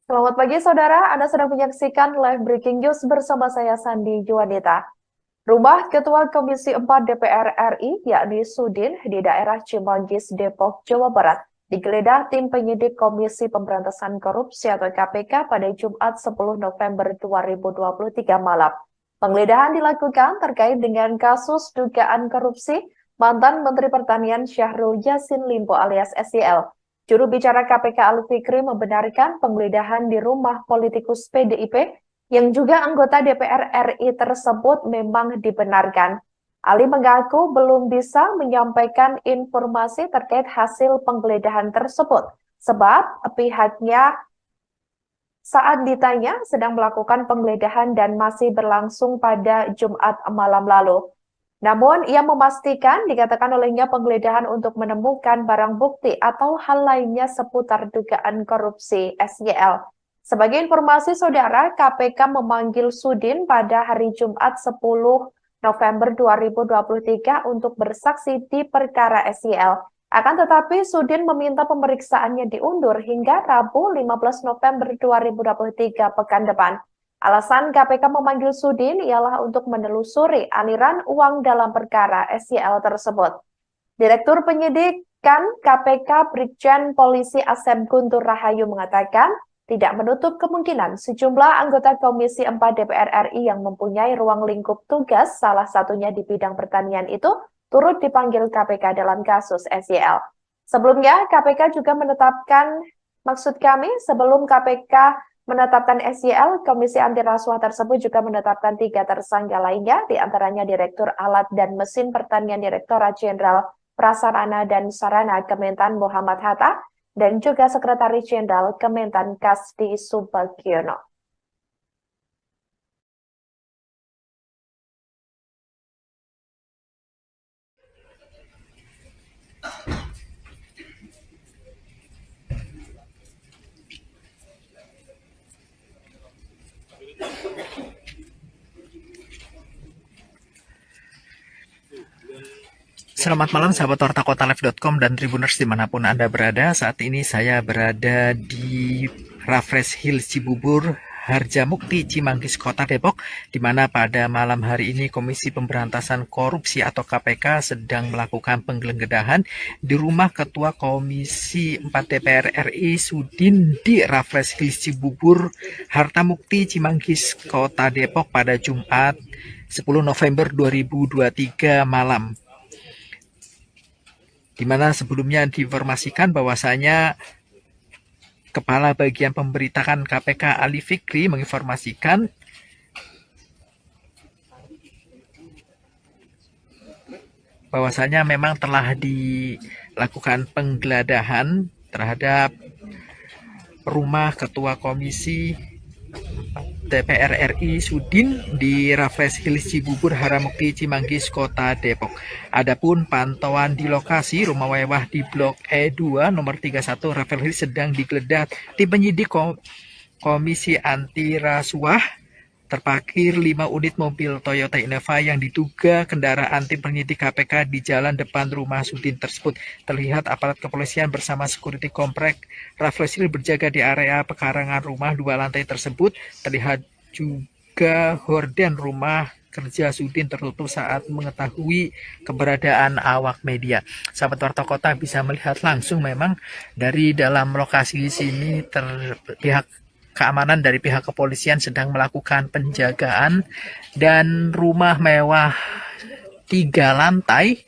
Selamat pagi saudara, Anda sedang menyaksikan live breaking news bersama saya Sandi Juanita. Rumah Ketua Komisi 4 DPR RI, yakni Sudin, di daerah Cimanggis, Depok, Jawa Barat, digeledah tim penyidik Komisi Pemberantasan Korupsi atau KPK pada Jumat 10 November 2023 malam. Penggeledahan dilakukan terkait dengan kasus dugaan korupsi mantan Menteri Pertanian Syahrul Yassin Limpo alias SYL. Juru bicara KPK Ali Fikri membenarkan penggeledahan di rumah politikus PDIP yang juga anggota DPR RI tersebut memang dibenarkan. Ali mengaku belum bisa menyampaikan informasi terkait hasil penggeledahan tersebut, sebab pihaknya saat ditanya sedang melakukan penggeledahan dan masih berlangsung pada Jumat malam lalu. Namun, ia memastikan dikatakan olehnya penggeledahan untuk menemukan barang bukti atau hal lainnya seputar dugaan korupsi SYL. Sebagai informasi saudara, KPK memanggil Sudin pada hari Jumat 10 November 2023 untuk bersaksi di perkara SYL. Akan tetapi, Sudin meminta pemeriksaannya diundur hingga Rabu 15 November 2023 pekan depan. Alasan KPK memanggil Sudin ialah untuk menelusuri aliran uang dalam perkara SYL tersebut. Direktur Penyidikan KPK Brigjen Polisi Asep Guntur Rahayu mengatakan tidak menutup kemungkinan sejumlah anggota Komisi 4 DPR RI yang mempunyai ruang lingkup tugas, salah satunya di bidang pertanian itu, turut dipanggil KPK dalam kasus SYL. Sebelumnya, KPK juga menetapkan, sebelum KPK menetapkan SYL, Komisi Anti Rasuah tersebut juga menetapkan 3 tersangka lainnya, diantaranya Direktur Alat dan Mesin Pertanian Direktorat Jenderal Prasarana dan Sarana Kementan Muhammad Hatta, dan juga Sekretaris Jenderal Kementan Kasdi Subagiono. Selamat malam sahabat wartakotalive.com dan Tribuners dimanapun Anda berada. Saat ini saya berada di Raffles Hills Cibubur, Harjamukti, Cimanggis, Kota Depok, di mana pada malam hari ini Komisi Pemberantasan Korupsi atau KPK sedang melakukan penggeledahan di rumah Ketua Komisi 4 DPR RI Sudin di Raffles Hills Cibubur, Harjamukti, Cimanggis, Kota Depok pada Jumat 10 November 2023 malam. Di mana sebelumnya diinformasikan bahwasanya Kepala Bagian Pemberitaan KPK Ali Fikri menginformasikan bahwasanya memang telah dilakukan penggeledahan terhadap rumah Ketua Komisi DPR RI Sudin di Raffles Hills Cibubur, Harjamukti, Cimanggis, Kota Depok. Adapun pantauan di lokasi rumah mewah di Blok E2 nomor 31 Raffles Hills sedang digeledah tim penyidik Komisi Anti Rasuah. Terparkir 5 unit mobil Toyota Innova yang diduga kendaraan tim penyidik KPK di jalan depan rumah Sudin tersebut. Terlihat aparat kepolisian bersama security komplek Raffles Hills berjaga di area pekarangan rumah 2 lantai tersebut. Terlihat juga horden rumah kerja Sudin tertutup saat mengetahui keberadaan awak media. Sahabat Warta Kota bisa melihat langsung memang dari dalam lokasi sini pihak keamanan dari pihak kepolisian sedang melakukan penjagaan dan rumah mewah 3 lantai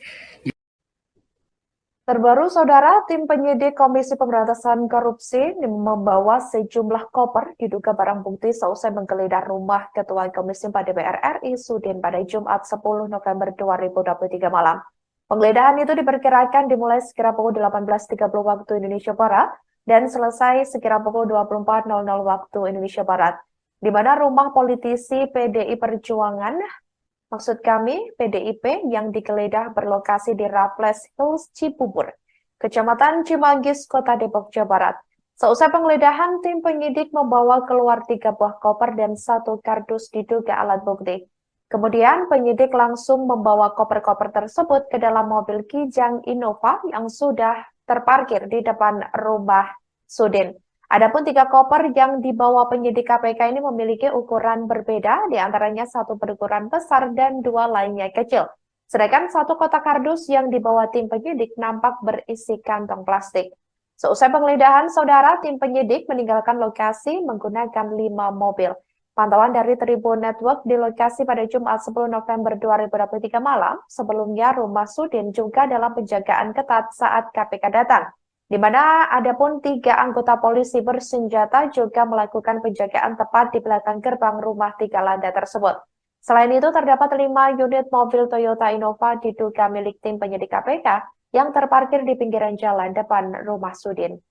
Terbaru, Saudara, tim penyidik Komisi Pemberantasan Korupsi membawa sejumlah koper diduga barang bukti seusai menggeledah rumah Ketua Komisi 4 DPR RI Sudin pada Jumat 10 November 2023 malam. Penggeledahan itu diperkirakan dimulai sekira pukul 18.30 waktu Indonesia Barat dan selesai sekira pukul 24.00 waktu Indonesia Barat, di mana rumah politisi PDI Perjuangan, maksud kami, PDIP, yang digeledah berlokasi di Raffles Hills, Cibubur, Kecamatan Cimanggis, Kota Depok, Jawa Barat. Seusai penggeledahan, tim penyidik membawa keluar 3 buah koper dan 1 kardus diduga alat bukti. Kemudian penyidik langsung membawa koper-koper tersebut ke dalam mobil Kijang Innova yang sudah terparkir di depan rumah Sudin. Adapun 3 koper yang dibawa penyidik KPK ini memiliki ukuran berbeda, diantaranya 1 berukuran besar dan 2 lainnya kecil. Sedangkan 1 kotak kardus yang dibawa tim penyidik nampak berisi kantong plastik. Seusai penggeledahan, Saudara, tim penyidik meninggalkan lokasi menggunakan 5 mobil. Pantauan dari Tribun Network di lokasi pada Jumat 10 November 2023 malam, sebelumnya rumah Sudin juga dalam penjagaan ketat saat KPK datang, di mana adapun 3 anggota polisi bersenjata juga melakukan penjagaan tepat di belakang gerbang rumah 3 lantai tersebut. Selain itu, terdapat 5 unit mobil Toyota Innova diduga milik tim penyidik KPK yang terparkir di pinggiran jalan depan rumah Sudin.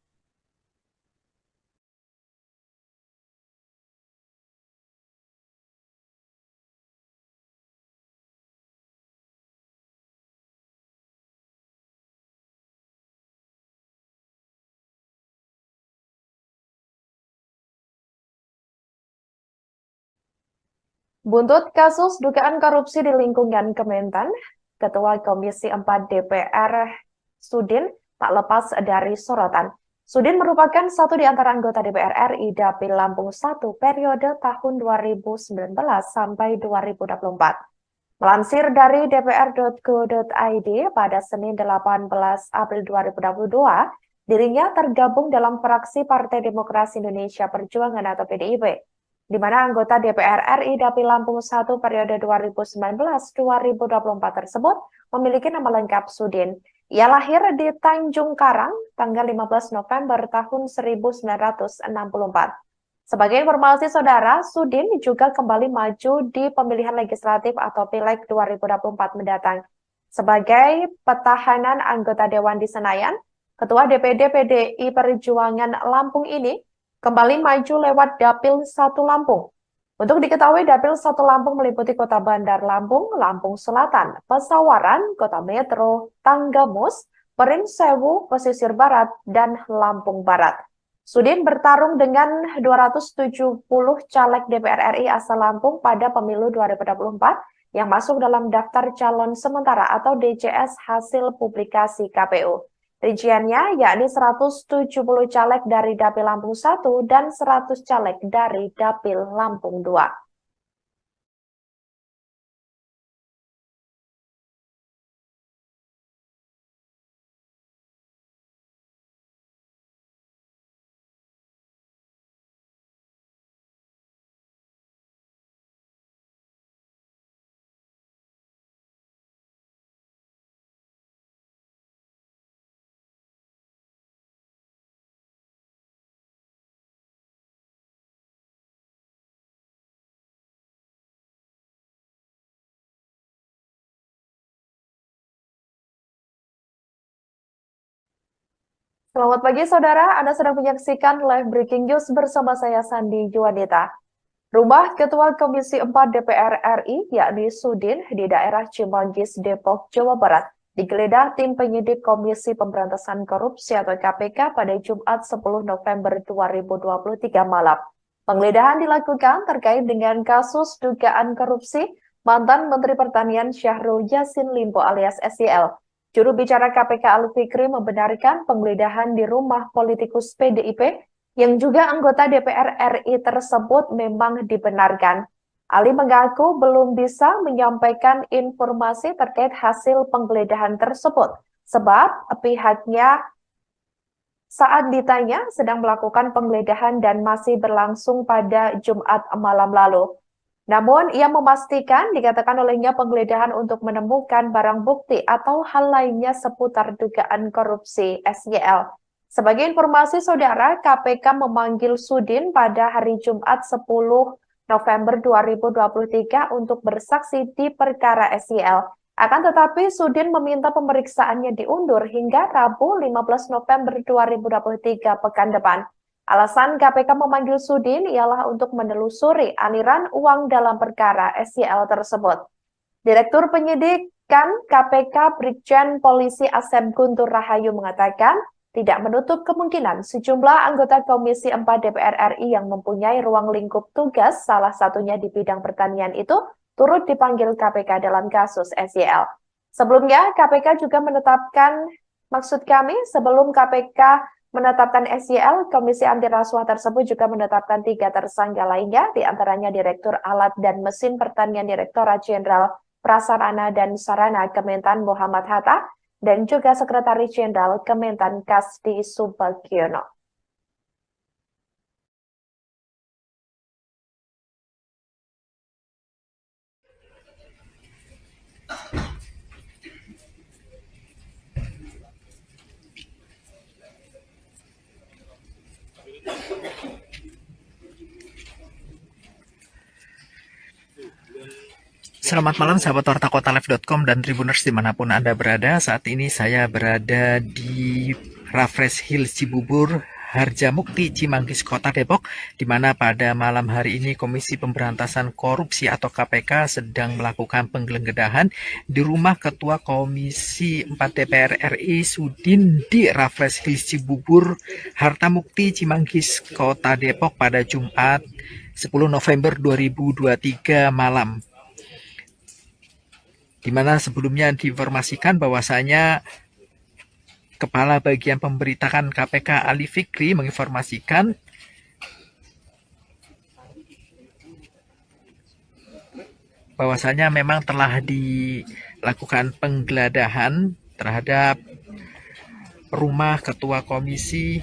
Buntut kasus dugaan korupsi di lingkungan Kementan, Ketua Komisi 4 DPR Sudin tak lepas dari sorotan. Sudin merupakan satu di antara anggota DPR RI Dapil Lampung 1 periode tahun 2019 sampai 2024. Melansir dari dpr.go.id pada Senin 18 April 2022, dirinya tergabung dalam fraksi Partai Demokrasi Indonesia Perjuangan atau PDIP, di mana anggota DPR RI Dapil Lampung 1 periode 2019-2024 tersebut memiliki nama lengkap Sudin. Ia lahir di Tanjung Karang tanggal 15 November tahun 1964. Sebagai informasi, Saudara, Sudin juga kembali maju di pemilihan legislatif atau Pileg 2024 mendatang. Sebagai petahanan anggota Dewan di Senayan, Ketua DPD PDI Perjuangan Lampung ini kembali maju lewat Dapil 1 Lampung. Untuk diketahui, Dapil 1 Lampung meliputi Kota Bandar Lampung, Lampung Selatan, Pesawaran, Kota Metro, Tanggamus, Pringsewu, Pesisir Barat, dan Lampung Barat. Sudin bertarung dengan 270 caleg DPR RI asal Lampung pada pemilu 2024 yang masuk dalam daftar calon sementara atau DCS hasil publikasi KPU. Rinciannya yakni 170 caleg dari Dapil Lampung 1 dan 100 caleg dari Dapil Lampung 2. Selamat pagi, Saudara. Anda sedang menyaksikan live breaking news bersama saya, Sandi Juwanita. Rumah Ketua Komisi 4 DPR RI, yakni Sudin, di daerah Cimanggis, Depok, Jawa Barat, digeledah tim penyidik Komisi Pemberantasan Korupsi atau KPK pada Jumat 10 November 2023 malam. Penggeledahan dilakukan terkait dengan kasus dugaan korupsi mantan Menteri Pertanian Syahrul Yassin Limpo alias SYL. Juru bicara KPK Ali Fikri membenarkan penggeledahan di rumah politikus PDIP yang juga anggota DPR RI tersebut memang dibenarkan. Ali mengaku belum bisa menyampaikan informasi terkait hasil penggeledahan tersebut, sebab pihaknya saat ditanya sedang melakukan penggeledahan dan masih berlangsung pada Jumat malam lalu. Namun, ia memastikan dikatakan olehnya penggeledahan untuk menemukan barang bukti atau hal lainnya seputar dugaan korupsi SYL. Sebagai informasi saudara, KPK memanggil Sudin pada hari Jumat 10 November 2023 untuk bersaksi di perkara SYL. Akan tetapi, Sudin meminta pemeriksaannya diundur hingga Rabu 15 November 2023 pekan depan. Alasan KPK memanggil Sudin ialah untuk menelusuri aliran uang dalam perkara SYL tersebut. Direktur Penyidikan KPK Brigjen Polisi Asep Guntur Rahayu mengatakan, tidak menutup kemungkinan sejumlah anggota Komisi 4 DPR RI yang mempunyai ruang lingkup tugas, salah satunya di bidang pertanian itu, turut dipanggil KPK dalam kasus SYL. Sebelumnya, KPK juga menetapkan, sebelum KPK menetapkan SYL, Komisi Anti Rasuah tersebut juga menetapkan 3 tersangka lainnya, diantaranya Direktur Alat dan Mesin Pertanian Direktorat Jenderal Prasarana dan Sarana Kementan Muhammad Hatta, dan juga Sekretaris Jenderal Kementan Kasdi Subagiono. Selamat malam sahabat Warta Kota Live.com dan Tribuners dimanapun Anda berada. Saat ini saya berada di Raffles Hills Cibubur, Harjamukti, Cimanggis, Kota Depok, di mana pada malam hari ini Komisi Pemberantasan Korupsi atau KPK sedang melakukan penggeledahan di rumah Ketua Komisi 4 DPR RI Sudin di Raffles Hills Cibubur, Harjamukti, Cimanggis, Kota Depok pada Jumat 10 November 2023 malam. Di mana sebelumnya diinformasikan bahwasanya Kepala Bagian Pemberitaan KPK Ali Fikri menginformasikan bahwasanya memang telah dilakukan penggeledahan terhadap rumah Ketua Komisi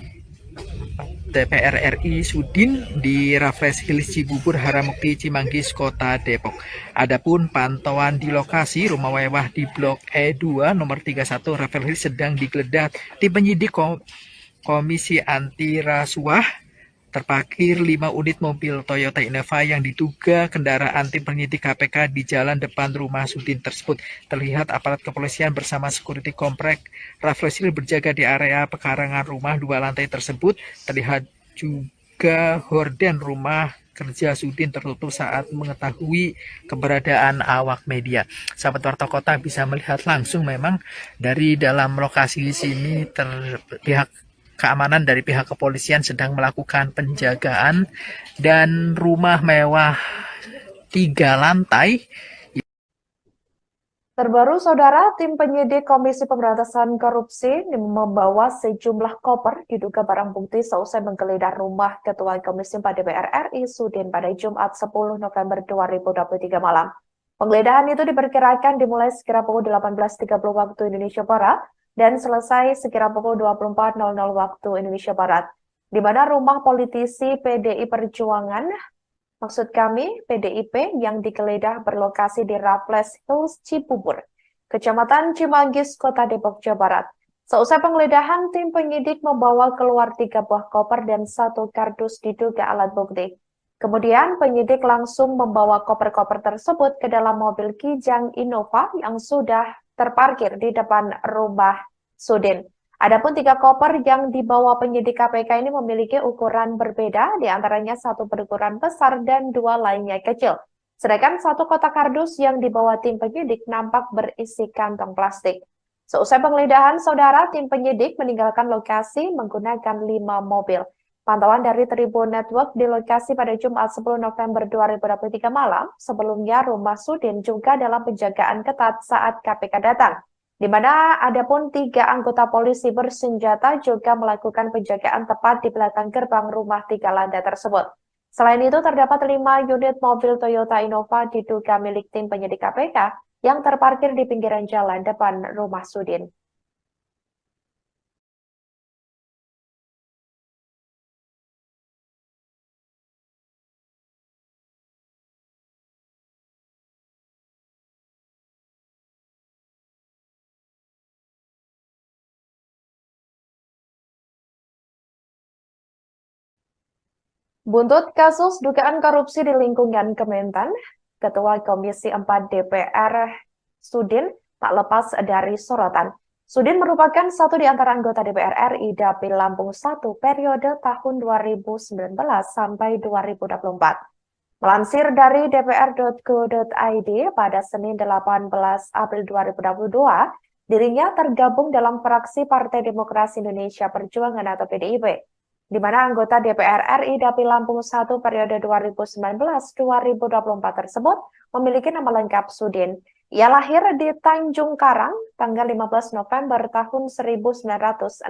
DPR RI Sudin di Raffles Hills Cibubur, Harjamukti, Cimanggis, Kota Depok. Adapun pantauan di lokasi rumah mewah di Blok E2 nomor 31 Raffles Hills sedang digeledah tim penyidik Komisi Anti Rasuah. Terparkir 5 unit mobil Toyota Innova yang diduga kendaraan tim penyidik KPK di jalan depan rumah Sudin tersebut. Terlihat aparat kepolisian bersama security komplek Raffles Hills berjaga di area pekarangan rumah 2 lantai tersebut. Terlihat juga horden rumah kerja Sudin tertutup saat mengetahui keberadaan awak media. Sahabat Warta Kota bisa melihat langsung memang dari dalam lokasi sini pihak keamanan dari pihak kepolisian sedang melakukan penjagaan dan rumah mewah 3 lantai. Terbaru, Saudara, tim penyidik Komisi Pemberantasan Korupsi membawa sejumlah koper diduga barang bukti seusai menggeledah rumah Ketua Komisi 4 DPR RI Sudin pada Jumat 10 November 2023 malam. Penggeledahan itu diperkirakan dimulai sekira pukul 18.30 waktu Indonesia Barat dan selesai sekira pukul 24.00 waktu Indonesia Barat, di mana rumah politisi PDI Perjuangan PDIP yang digeledah berlokasi di Raffles Hills Cibubur, Kecamatan Cimanggis, Kota Depok, Jawa Barat. Seusai penggeledahan, tim penyidik membawa keluar 3 buah koper dan 1 kardus diduga alat bukti. Kemudian penyidik langsung membawa koper-koper tersebut ke dalam mobil Kijang Innova yang sudah terparkir di depan rumah Sudin. Adapun 3 koper yang dibawa penyidik KPK ini memiliki ukuran berbeda, diantaranya 1 berukuran besar dan 2 lainnya kecil. Sedangkan 1 kotak kardus yang dibawa tim penyidik nampak berisi kantong plastik. Seusai penggeledahan, Saudara, tim penyidik meninggalkan lokasi menggunakan 5 mobil. Pantauan dari Tribun Network di lokasi pada Jumat 10 November 2023 malam, sebelumnya rumah Sudin juga dalam penjagaan ketat saat KPK datang, di mana adapun 3 anggota polisi bersenjata juga melakukan penjagaan tepat di belakang gerbang rumah 3 lantai tersebut. Selain itu, terdapat 5 unit mobil Toyota Innova diduga milik tim penyidik KPK yang terparkir di pinggiran jalan depan rumah Sudin. Buntut kasus dugaan korupsi di lingkungan Kementan, Ketua Komisi 4 DPR Sudin tak lepas dari sorotan. Sudin merupakan satu di antara anggota DPR RI Dapil Lampung 1 periode tahun 2019 sampai 2024. Melansir dari dpr.go.id pada Senin 18 April 2022, dirinya tergabung dalam fraksi Partai Demokrasi Indonesia Perjuangan atau PDIP, di mana anggota DPR RI Dapil Lampung 1 periode 2019-2024 tersebut memiliki nama lengkap Sudin. Ia lahir di Tanjung Karang tanggal 15 November tahun 1964.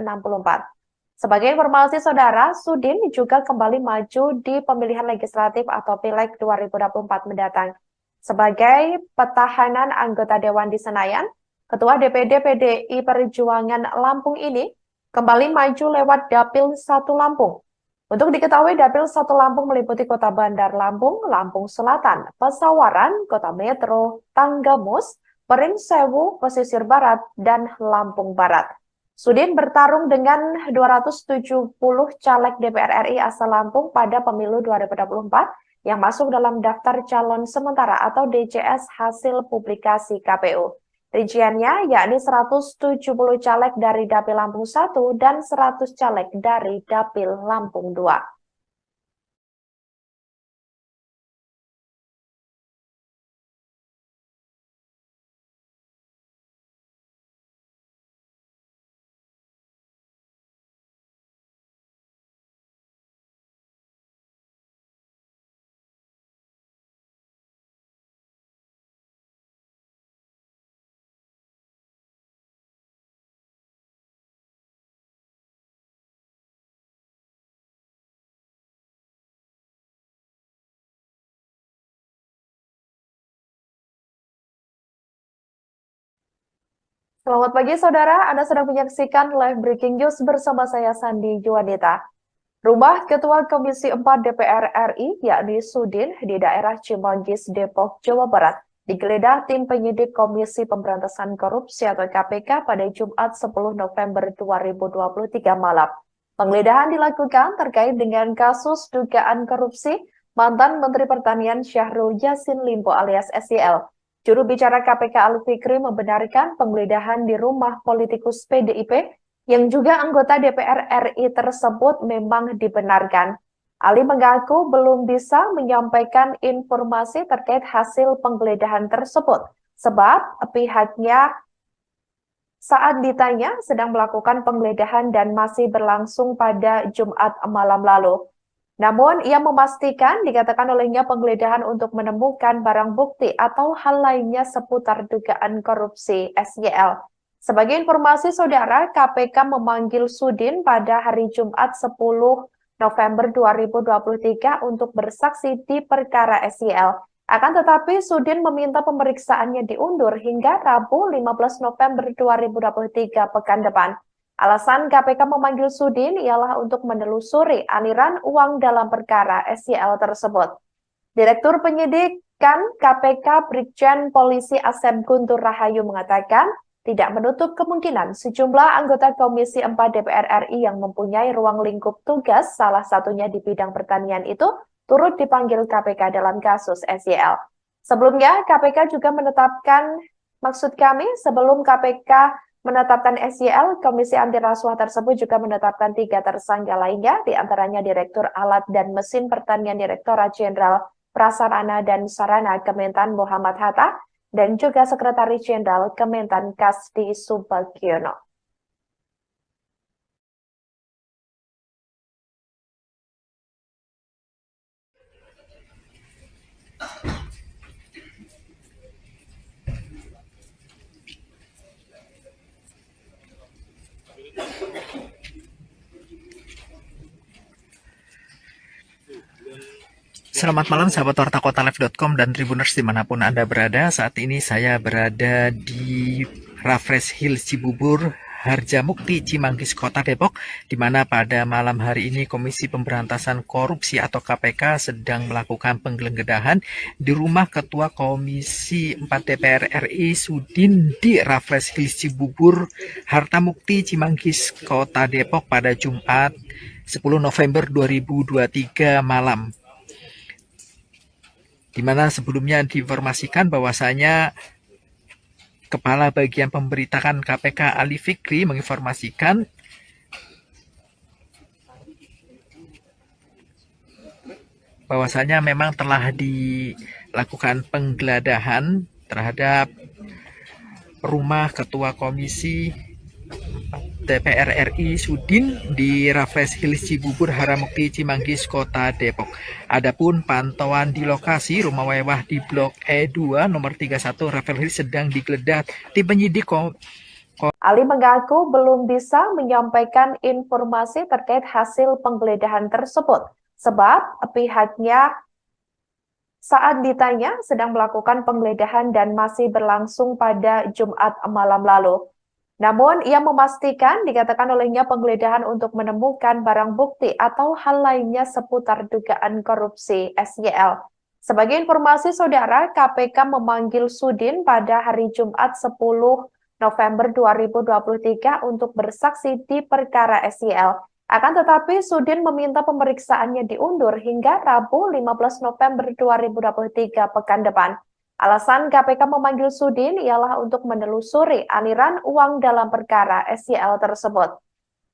Sebagai informasi saudara, Sudin juga kembali maju di pemilihan legislatif atau Pileg 2024 mendatang. Sebagai petahanan anggota Dewan di Senayan, Ketua DPD PDI Perjuangan Lampung ini kembali maju lewat Dapil 1 Lampung. Untuk diketahui, Dapil 1 Lampung meliputi Kota Bandar Lampung, Lampung Selatan, Pesawaran, Kota Metro, Tanggamus, Pringsewu, Pesisir Barat, dan Lampung Barat. Sudin bertarung dengan 270 caleg DPR RI asal Lampung pada pemilu 2024 yang masuk dalam daftar calon sementara atau DCS hasil publikasi KPU. Rinciannya yakni 170 caleg dari Dapil Lampung 1 dan 100 caleg dari Dapil Lampung 2. Selamat pagi saudara, Anda sedang menyaksikan live breaking news bersama saya Sandi Juanita. Rumah Ketua Komisi 4 DPR RI, yakni Sudin, di daerah Cimanggis, Depok, Jawa Barat, digeledah tim penyidik Komisi Pemberantasan Korupsi atau KPK pada Jumat 10 November 2023 malam. Penggeledahan dilakukan terkait dengan kasus dugaan korupsi mantan Menteri Pertanian Syahrul Yassin Limpo alias SYL. Juru bicara KPK Ali Fikri membenarkan penggeledahan di rumah politikus PDIP yang juga anggota DPR RI tersebut memang dibenarkan. Ali mengaku belum bisa menyampaikan informasi terkait hasil penggeledahan tersebut, sebab pihaknya saat ditanya sedang melakukan penggeledahan dan masih berlangsung pada Jumat malam lalu. Namun, ia memastikan dikatakan olehnya penggeledahan untuk menemukan barang bukti atau hal lainnya seputar dugaan korupsi SYL. Sebagai informasi saudara, KPK memanggil Sudin pada hari Jumat 10 November 2023 untuk bersaksi di perkara SYL. Akan tetapi, Sudin meminta pemeriksaannya diundur hingga Rabu 15 November 2023 pekan depan. Alasan KPK memanggil Sudin ialah untuk menelusuri aliran uang dalam perkara SYL tersebut. Direktur Penyidikan KPK Brigjen Polisi Asep Guntur Rahayu mengatakan tidak menutup kemungkinan sejumlah anggota Komisi 4 DPR RI yang mempunyai ruang lingkup tugas, salah satunya di bidang pertanian itu, turut dipanggil KPK dalam kasus SYL. Sebelumnya, KPK juga menetapkan, sebelum KPK menetapkan SYL, Komisi Anti Rasuah tersebut juga menetapkan 3 tersangka lainnya, diantaranya Direktur Alat dan Mesin Pertanian Direktorat Jenderal Prasarana dan Sarana Kementan Muhammad Hatta, dan juga Sekretaris Jenderal Kementan Kasdi Subagiono. Selamat malam sahabat wartakotalive.com dan Tribuners dimanapun Anda berada. Saat ini saya berada di Raffles Hill Cibubur, Harjamukti, Cimanggis, Kota Depok, di mana pada malam hari ini Komisi Pemberantasan Korupsi atau KPK sedang melakukan penggeledahan di rumah Ketua Komisi 4 DPR RI Sudin di Raffles Hills Cibubur, Hartamukti, Cimanggis, Kota Depok pada Jumat 10 November 2023 malam. Di mana sebelumnya diinformasikan bahwasanya Kepala Bagian Pemberitaan KPK Ali Fikri menginformasikan bahwasanya memang telah dilakukan penggeledahan terhadap rumah Ketua Komisi DPR RI Sudin di Raffles Hills Cibubur, Harjamukti, Cimanggis, Kota Depok. Adapun pantauan di lokasi rumah mewah di Blok E2 nomor 31 Raffles Hills sedang digeledah tim penyidik. Ali mengaku belum bisa menyampaikan informasi terkait hasil penggeledahan tersebut sebab pihaknya saat ditanya sedang melakukan penggeledahan dan masih berlangsung pada Jumat malam lalu. Namun, ia memastikan dikatakan olehnya penggeledahan untuk menemukan barang bukti atau hal lainnya seputar dugaan korupsi SYL. Sebagai informasi saudara, KPK memanggil Sudin pada hari Jumat 10 November 2023 untuk bersaksi di perkara SYL. Akan tetapi, Sudin meminta pemeriksaannya diundur hingga Rabu 15 November 2023 pekan depan. Alasan KPK memanggil Sudin ialah untuk menelusuri aliran uang dalam perkara SYL tersebut.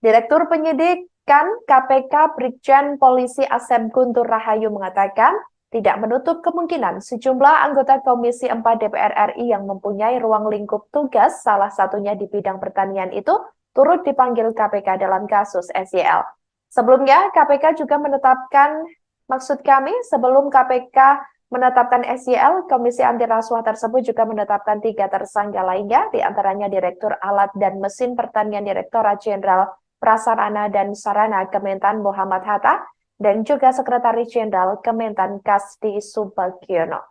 Direktur Penyidikan KPK Brigjen Polisi Asep Guntur Rahayu mengatakan tidak menutup kemungkinan sejumlah anggota Komisi 4 DPR RI yang mempunyai ruang lingkup tugas, salah satunya di bidang pertanian itu, turut dipanggil KPK dalam kasus SYL. Sebelumnya, KPK juga sebelum KPK menetapkan SYL, Komisi Anti Rasuah tersebut juga menetapkan 3 tersangka lainnya, diantaranya Direktur Alat dan Mesin Pertanian Direktorat Jenderal Prasarana dan Sarana Kementan Muhammad Hatta, dan juga Sekretaris Jenderal Kementan Kasdi Subagiono.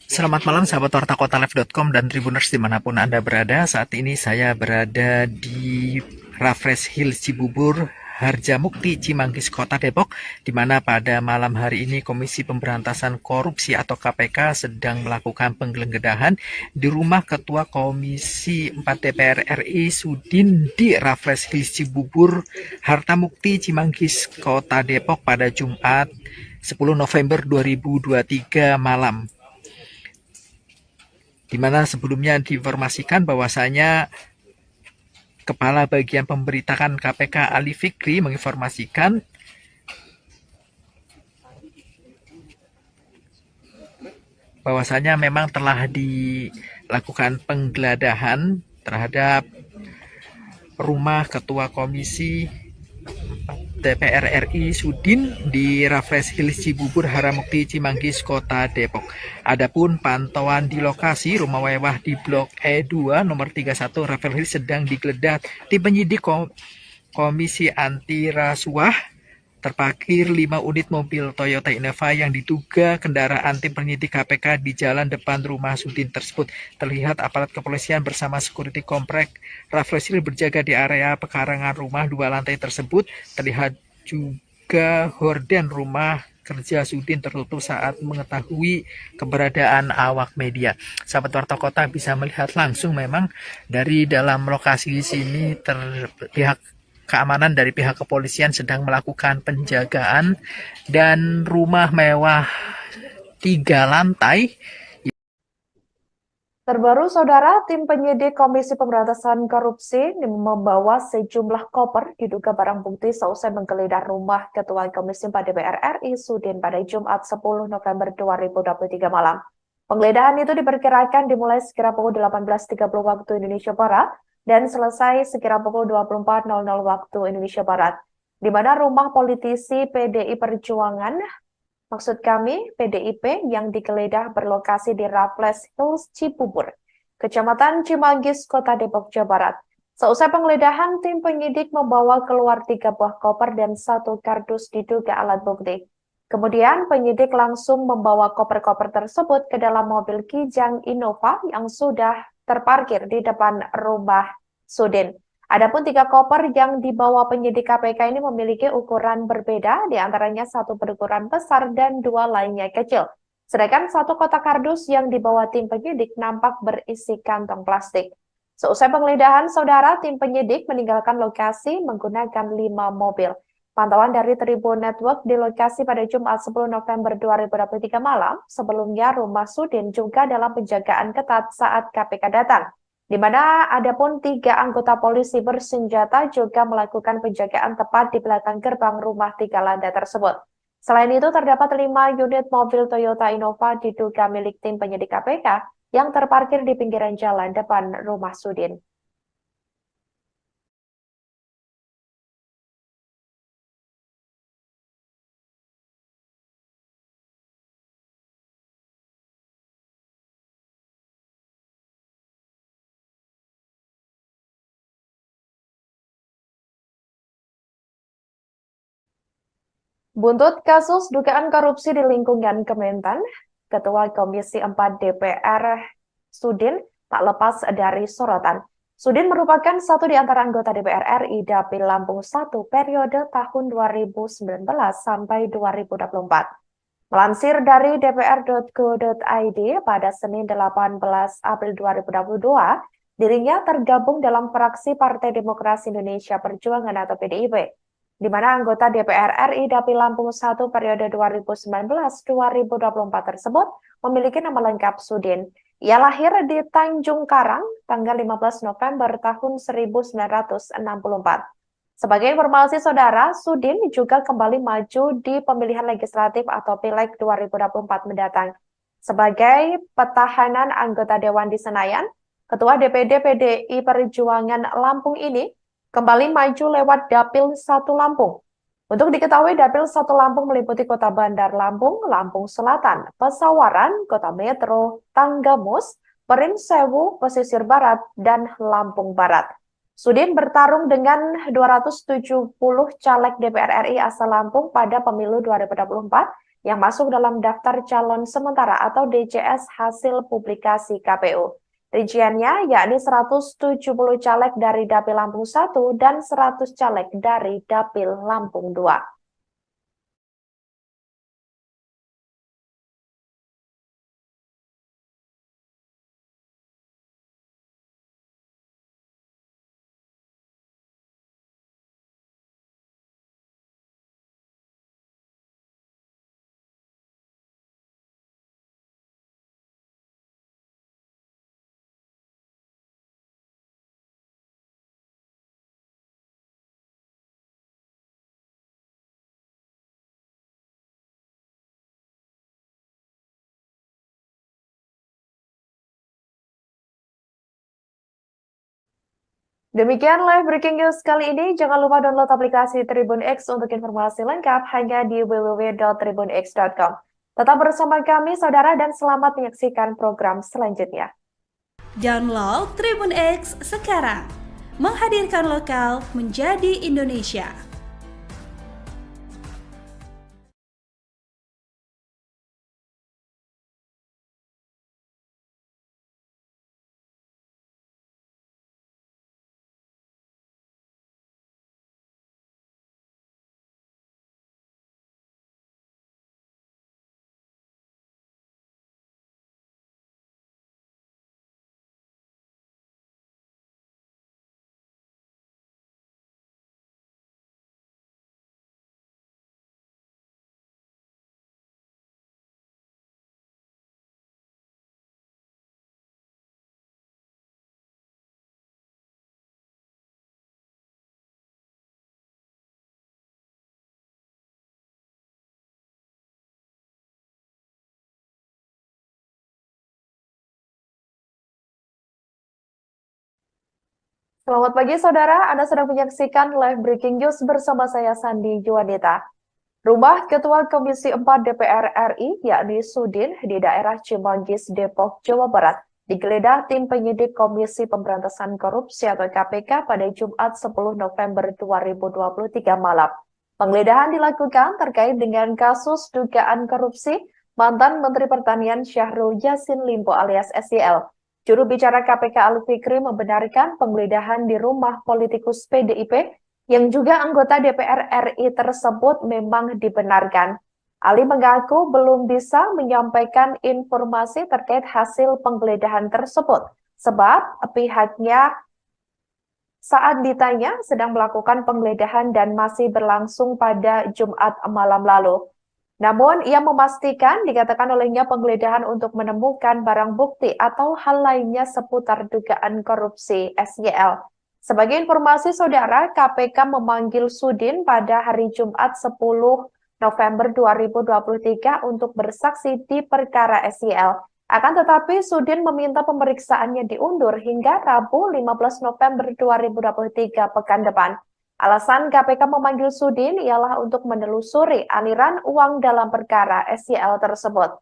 Selamat malam sahabat wartakotalive.com dan Tribuners dimanapun Anda berada. Saat ini saya berada di Raffles Hills Cibubur, Harjamukti, Cimanggis, Kota Depok, di mana pada malam hari ini Komisi Pemberantasan Korupsi atau KPK sedang melakukan penggeledahan di rumah Ketua Komisi 4 DPR RI Sudin di Raffles Hills Cibubur, Hartamukti, Cimanggis, Kota Depok pada Jumat 10 November 2023 malam. Di mana sebelumnya diinformasikan bahwasanya Kepala Bagian Pemberitaan KPK Ali Fikri menginformasikan bahwasanya memang telah dilakukan penggeledahan terhadap rumah Ketua Komisi DPR RI Sudin di Raffles Hills Cibubur, Harjamukti, Cimanggis, Kota Depok. Adapun pantauan di lokasi rumah mewah di Blok E2 nomor 31 Raffles Hills sedang digeledah tim penyidik Komisi Anti Rasuah. Terparkir 5 unit mobil Toyota Innova yang diduga kendaraan tim penyidik KPK di jalan depan rumah Sudin tersebut. Terlihat aparat kepolisian bersama security komplek Raffles Hills berjaga di area pekarangan rumah 2 lantai tersebut. Terlihat juga horden rumah kerja Sudin tertutup saat mengetahui keberadaan awak media. Sahabat Warta Kota bisa melihat langsung memang dari dalam lokasi sini pihak keamanan dari pihak kepolisian sedang melakukan penjagaan dan rumah mewah 3 lantai. Terbaru, saudara, tim penyidik Komisi Pemberantasan Korupsi membawa sejumlah koper diduga barang bukti seusai menggeledah rumah Ketua Komisi 4 DPR RI Sudin pada Jumat 10 November 2023 malam. Penggeledahan itu diperkirakan dimulai sekira pukul 18.30 waktu Indonesia Barat dan selesai sekira pukul 24.00 waktu Indonesia Barat, di mana rumah politisi PDI Perjuangan Maksud kami, PDIP yang digeledah berlokasi di Raffles Hills, Cibubur, Kecamatan Cimanggis, Kota Depok, Jawa Barat. Seusai penggeledahan, tim penyidik membawa keluar 3 buah koper dan 1 kardus diduga alat bukti. Kemudian penyidik langsung membawa koper-koper tersebut ke dalam mobil Kijang Innova yang sudah terparkir di depan rumah Sudin. Adapun 3 koper yang dibawa penyidik KPK ini memiliki ukuran berbeda, di antaranya 1 berukuran besar dan 2 lainnya kecil. Sedangkan 1 kotak kardus yang dibawa tim penyidik nampak berisi kantong plastik. Seusai penggeledahan, saudara, tim penyidik meninggalkan lokasi menggunakan 5 mobil. Pantauan dari Tribun Network di lokasi pada Jumat 10 November 2023 malam, sebelumnya rumah Sudin juga dalam penjagaan ketat saat KPK datang, di mana ada pun 3 anggota polisi bersenjata juga melakukan penjagaan tepat di belakang gerbang rumah 3 lantai tersebut. Selain itu, terdapat 5 unit mobil Toyota Innova diduga milik tim penyidik KPK yang terparkir di pinggiran jalan depan rumah Sudin. Buntut kasus dugaan korupsi di lingkungan Kementan, Ketua Komisi 4 DPR Sudin tak lepas dari sorotan. Sudin merupakan satu di antara anggota DPR RI Dapil Lampung 1 periode tahun 2019 sampai 2024. Melansir dari dpr.go.id pada Senin 18 April 2022, dirinya tergabung dalam fraksi Partai Demokrasi Indonesia Perjuangan atau PDIP, di mana anggota DPR RI Dapil Lampung 1 periode 2019-2024 tersebut memiliki nama lengkap Sudin. Ia lahir di Tanjung Karang tanggal 15 November tahun 1964. Sebagai informasi saudara, Sudin juga kembali maju di pemilihan legislatif atau Pileg 2024 mendatang. Sebagai petahanan anggota Dewan di Senayan, Ketua DPD PDI Perjuangan Lampung ini kembali maju lewat Dapil 1 Lampung. Untuk diketahui, Dapil 1 Lampung meliputi Kota Bandar Lampung, Lampung Selatan, Pesawaran, Kota Metro, Tanggamus, Perinsewu, Pesisir Barat, dan Lampung Barat. Sudin bertarung dengan 270 caleg DPR RI asal Lampung pada pemilu 2024 yang masuk dalam daftar calon sementara atau DCS hasil publikasi KPU. Rinciannya yakni 170 caleg dari Dapil Lampung 1 dan 100 caleg dari Dapil Lampung 2. Demikian live breaking news kali ini. Jangan lupa download aplikasi Tribun X untuk informasi lengkap hanya di www.tribunx.com. Tetap bersama kami, saudara, dan selamat menyaksikan program selanjutnya. Download Tribun X sekarang. Menghadirkan lokal menjadi Indonesia. Selamat pagi saudara, Anda sedang menyaksikan live breaking news bersama saya Sandi Juanita. Rumah Ketua Komisi 4 DPR RI, yakni Sudin, di daerah Cimanggis, Depok, Jawa Barat, digeledah tim penyidik Komisi Pemberantasan Korupsi atau KPK pada Jumat 10 November 2023 malam. Penggeledahan dilakukan terkait dengan kasus dugaan korupsi mantan Menteri Pertanian Syahrul Yassin Limpo alias SYL. Juru bicara KPK Ali Fikri membenarkan penggeledahan di rumah politikus PDIP yang juga anggota DPR RI tersebut memang dibenarkan. Ali mengaku belum bisa menyampaikan informasi terkait hasil penggeledahan tersebut, sebab pihaknya saat ditanya sedang melakukan penggeledahan dan masih berlangsung pada Jumat malam lalu. Namun, ia memastikan dikatakan olehnya penggeledahan untuk menemukan barang bukti atau hal lainnya seputar dugaan korupsi SYL. Sebagai informasi saudara, KPK memanggil Sudin pada hari Jumat 10 November 2023 untuk bersaksi di perkara SYL. Akan tetapi, Sudin meminta pemeriksaannya diundur hingga Rabu 15 November 2023 pekan depan. Alasan KPK memanggil Sudin ialah untuk menelusuri aliran uang dalam perkara SYL tersebut.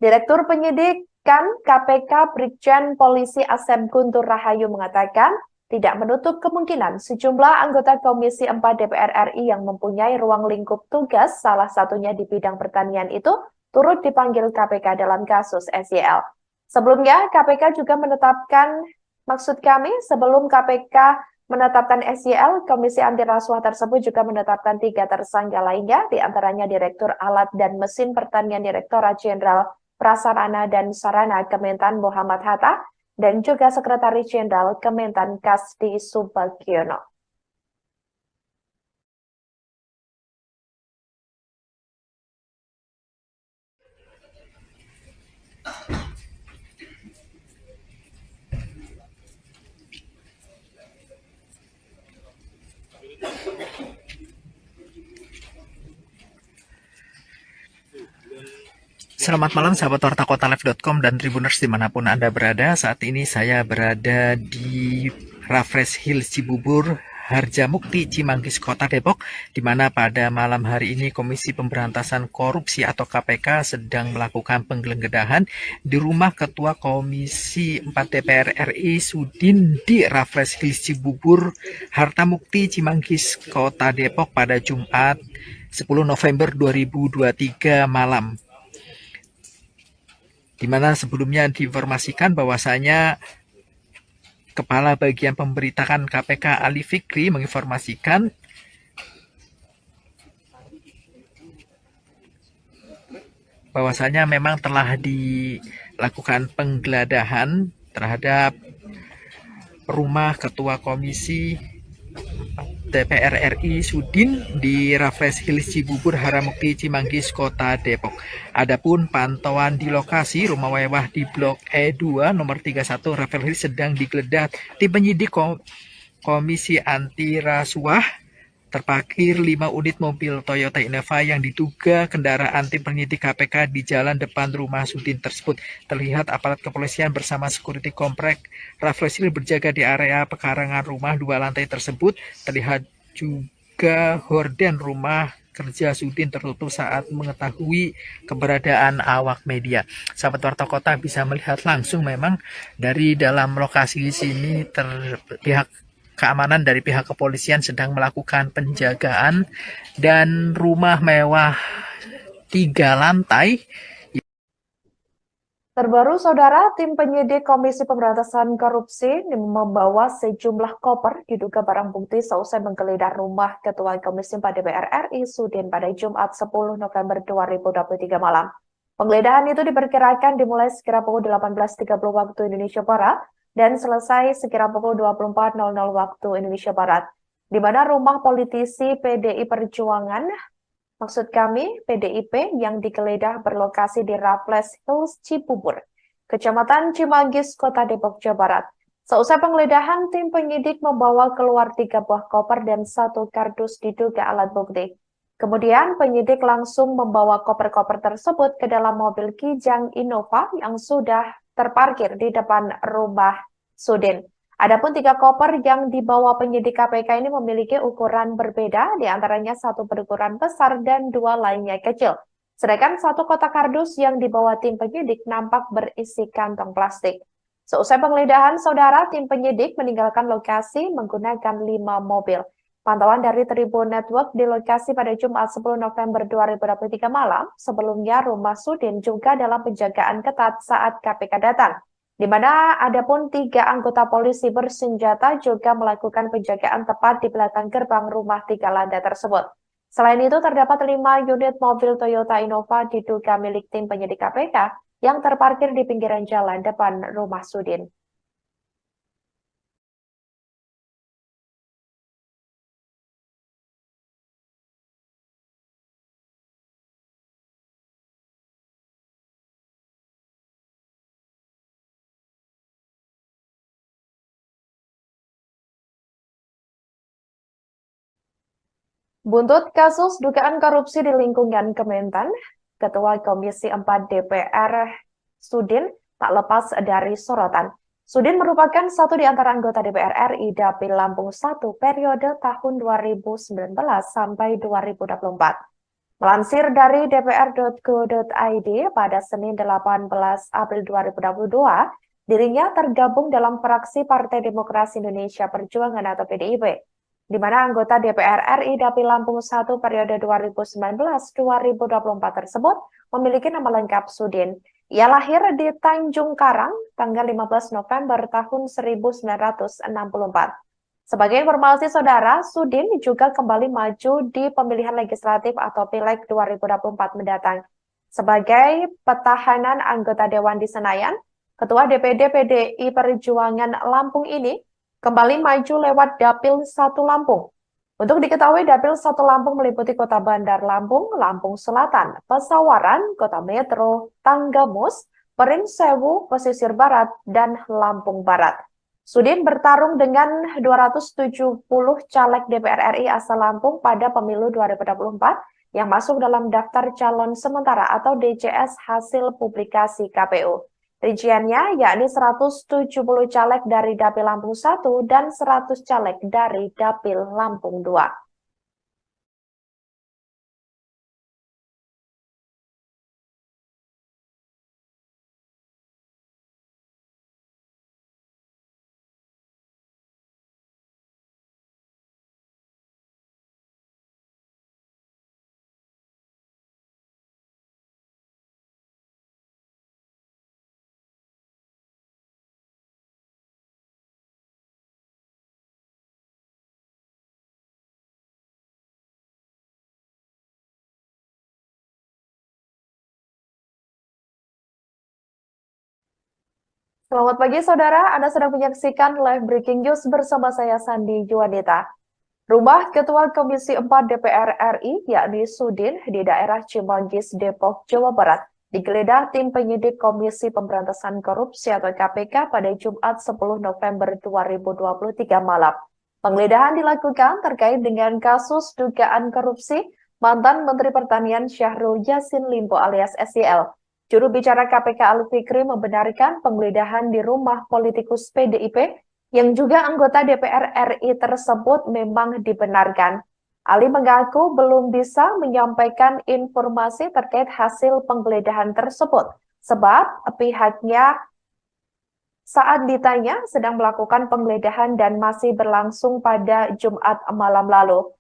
Direktur Penyidikan KPK Brigjen Polisi Asep Guntur Rahayu mengatakan, tidak menutup kemungkinan sejumlah anggota Komisi 4 DPR RI yang mempunyai ruang lingkup tugas, salah satunya di bidang pertanian itu, turut dipanggil KPK dalam kasus SYL. Sebelumnya, KPK juga menetapkan, sebelum KPK menetapkan SYL, Komisi Anti Rasuah tersebut juga menetapkan 3 tersangka lainnya, diantaranya Direktur Alat dan Mesin Pertanian Direktorat Jenderal Prasarana dan Sarana Kementan Muhammad Hatta, dan juga Sekretaris Jenderal Kementan Kasdi Subagiono. Selamat malam sahabat Warta Kota Live.com dan Tribuners dimanapun Anda berada. Saat ini saya berada di Raffles Hills Cibubur, Harjamukti, Cimanggis, Kota Depok, di mana pada malam hari ini Komisi Pemberantasan Korupsi atau KPK sedang melakukan penggeledahan di rumah Ketua Komisi 4 DPR RI Sudin di Raffles Hills Cibubur, Harjamukti, Cimanggis, Kota Depok pada Jumat 10 November 2023 malam. Di mana sebelumnya diinformasikan bahwasanya Kepala Bagian Pemberitaan KPK Ali Fikri menginformasikan bahwasanya memang telah dilakukan penggeledahan terhadap rumah Ketua Komisi DPR RI Sudin di Raffles Hills Cibubur, Harjamukti, Cimanggis, Kota Depok. Adapun pantauan di lokasi rumah mewah di Blok E2 nomor 31 Raffles Hills sedang digeledah tim penyidik Komisi Anti Rasuah. Terparkir 5 unit mobil Toyota Innova yang diduga kendaraan tim penyidik KPK di jalan depan rumah Sudin tersebut. Terlihat aparat kepolisian bersama security komplek Raffles Hills berjaga di area pekarangan rumah 2 lantai tersebut. Terlihat juga horden rumah kerja Sudin tertutup saat mengetahui keberadaan awak media. Sahabat Warta Kota bisa melihat langsung memang dari dalam lokasi sini pihak keamanan dari pihak kepolisian sedang melakukan penjagaan dan rumah mewah 3 lantai. Terbaru, Saudara, tim penyidik Komisi Pemberantasan Korupsi membawa sejumlah koper diduga barang bukti seusai menggeledah rumah Ketua Komisi 4 DPR RI Sudin pada Jumat 10 November 2023 malam. Penggeledahan itu diperkirakan dimulai sekira pukul 18.30 waktu Indonesia Barat dan selesai sekira pukul 24.00 waktu Indonesia Barat, di mana rumah politisi PDI Perjuangan, PDIP, yang digeledah berlokasi di Raffles Hills Cibubur, Kecamatan Cimanggis, Kota Depok, Jawa Barat. Seusai penggeledahan, tim penyidik membawa keluar 3 buah koper dan 1 kardus diduga alat bukti. Kemudian penyidik langsung membawa koper-koper tersebut ke dalam mobil Kijang Innova yang sudah terparkir di depan rumah Sudin. Adapun 3 koper yang dibawa penyidik KPK ini memiliki ukuran berbeda, diantaranya 1 berukuran besar dan 2 lainnya kecil. Sedangkan 1 kotak kardus yang dibawa tim penyidik nampak berisi kantong plastik. Seusai penggeledahan, saudara, tim penyidik meninggalkan lokasi menggunakan 5 mobil. Pantauan dari Tribun Network di lokasi pada Jumat 10 November 2023 malam, sebelumnya rumah Sudin juga dalam penjagaan ketat saat KPK datang, di mana adapun 3 anggota polisi bersenjata juga melakukan penjagaan tepat di belakang gerbang rumah 3 lantai tersebut. Selain itu, terdapat 5 unit mobil Toyota Innova diduga milik tim penyidik KPK yang terparkir di pinggiran jalan depan rumah Sudin. Buntut kasus dugaan korupsi di lingkungan Kementan, Ketua Komisi 4 DPR Sudin tak lepas dari sorotan. Sudin merupakan satu di antara anggota DPR RI Dapil Lampung 1 periode tahun 2019 sampai 2024. Melansir dari dpr.go.id pada Senin 18 April 2022, dirinya tergabung dalam fraksi Partai Demokrasi Indonesia Perjuangan atau PDIP, di mana anggota DPR RI Dapil Lampung 1 periode 2019-2024 tersebut memiliki nama lengkap Sudin. Ia lahir di Tanjung Karang tanggal 15 November tahun 1964. Sebagai informasi saudara, Sudin juga kembali maju di pemilihan legislatif atau Pileg 2024 mendatang. Sebagai petahanan anggota Dewan di Senayan, Ketua DPD PDI Perjuangan Lampung ini kembali maju lewat Dapil 1 Lampung. Untuk diketahui, Dapil 1 Lampung meliputi Kota Bandar Lampung, Lampung Selatan, Pesawaran, Kota Metro, Tanggamus, Perinsewu, Pesisir Barat, dan Lampung Barat. Sudin bertarung dengan 270 caleg DPR RI asal Lampung pada pemilu 2024 yang masuk dalam daftar calon sementara atau DCS hasil publikasi KPU. Rinciannya yakni 170 caleg dari Dapil Lampung 1 dan 100 caleg dari Dapil Lampung 2. Selamat pagi saudara, Anda sedang menyaksikan live breaking news bersama saya Sandi Juanita. Rumah Ketua Komisi 4 DPR RI yakni Sudin di daerah Cimanggis, Depok, Jawa Barat digeledah tim penyidik Komisi Pemberantasan Korupsi atau KPK pada Jumat 10 November 2023 malam. Penggeledahan dilakukan terkait dengan kasus dugaan korupsi mantan Menteri Pertanian Syahrul Yassin Limpo alias SYL. Juru bicara KPK Ali Fikri membenarkan penggeledahan di rumah politikus PDIP yang juga anggota DPR RI tersebut memang dibenarkan. Ali mengaku belum bisa menyampaikan informasi terkait hasil penggeledahan tersebut, sebab pihaknya saat ditanya sedang melakukan penggeledahan dan masih berlangsung pada Jumat malam lalu.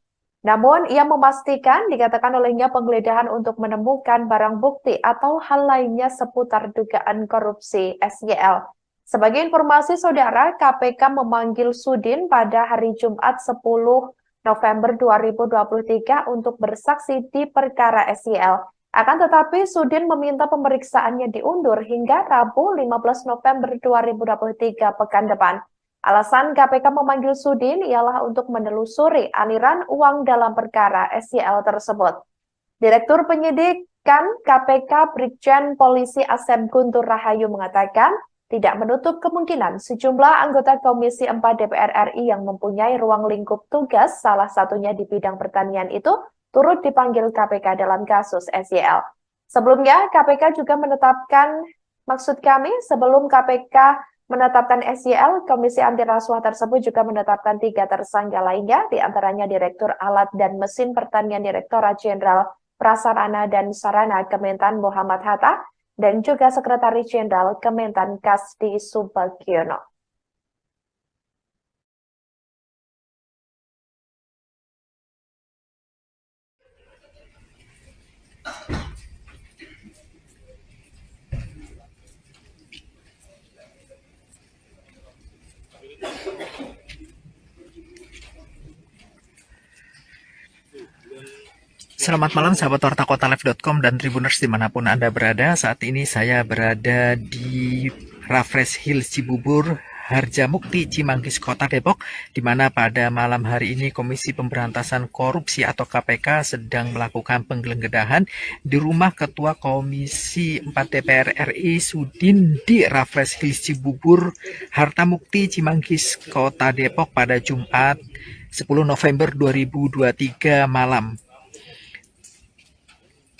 Namun, ia memastikan dikatakan olehnya penggeledahan untuk menemukan barang bukti atau hal lainnya seputar dugaan korupsi SYL. Sebagai informasi saudara, KPK memanggil Sudin pada hari Jumat 10 November 2023 untuk bersaksi di perkara SYL. Akan tetapi, Sudin meminta pemeriksaannya diundur hingga Rabu 15 November 2023 pekan depan. Alasan KPK memanggil Sudin ialah untuk menelusuri aliran uang dalam perkara SYL tersebut. Direktur Penyidikan KPK Brigjen Polisi Asep Guntur Rahayu mengatakan tidak menutup kemungkinan sejumlah anggota Komisi 4 DPR RI yang mempunyai ruang lingkup tugas, salah satunya di bidang pertanian itu, turut dipanggil KPK dalam kasus SYL. Sebelumnya, KPK juga menetapkan, sebelum KPK menetapkan SYL, Komisi Anti Rasuah tersebut juga menetapkan 3 tersangka lainnya, diantaranya Direktur Alat dan Mesin Pertanian Direktorat Jenderal Prasarana dan Sarana Kementan Muhammad Hatta, dan juga Sekretaris Jenderal Kementan Kasdi Subagiono. Selamat malam sahabat Warta Kota Live.com dan Tribuners dimanapun Anda berada. Saat ini saya berada di Raffles Hills Cibubur, Harjamukti, Cimanggis, Kota Depok, di mana pada malam hari ini Komisi Pemberantasan Korupsi atau KPK sedang melakukan penggeledahan di rumah Ketua Komisi 4 DPR RI Sudin di Raffles Hills Cibubur, Harjamukti, Cimanggis, Kota Depok pada Jumat 10 November 2023 malam.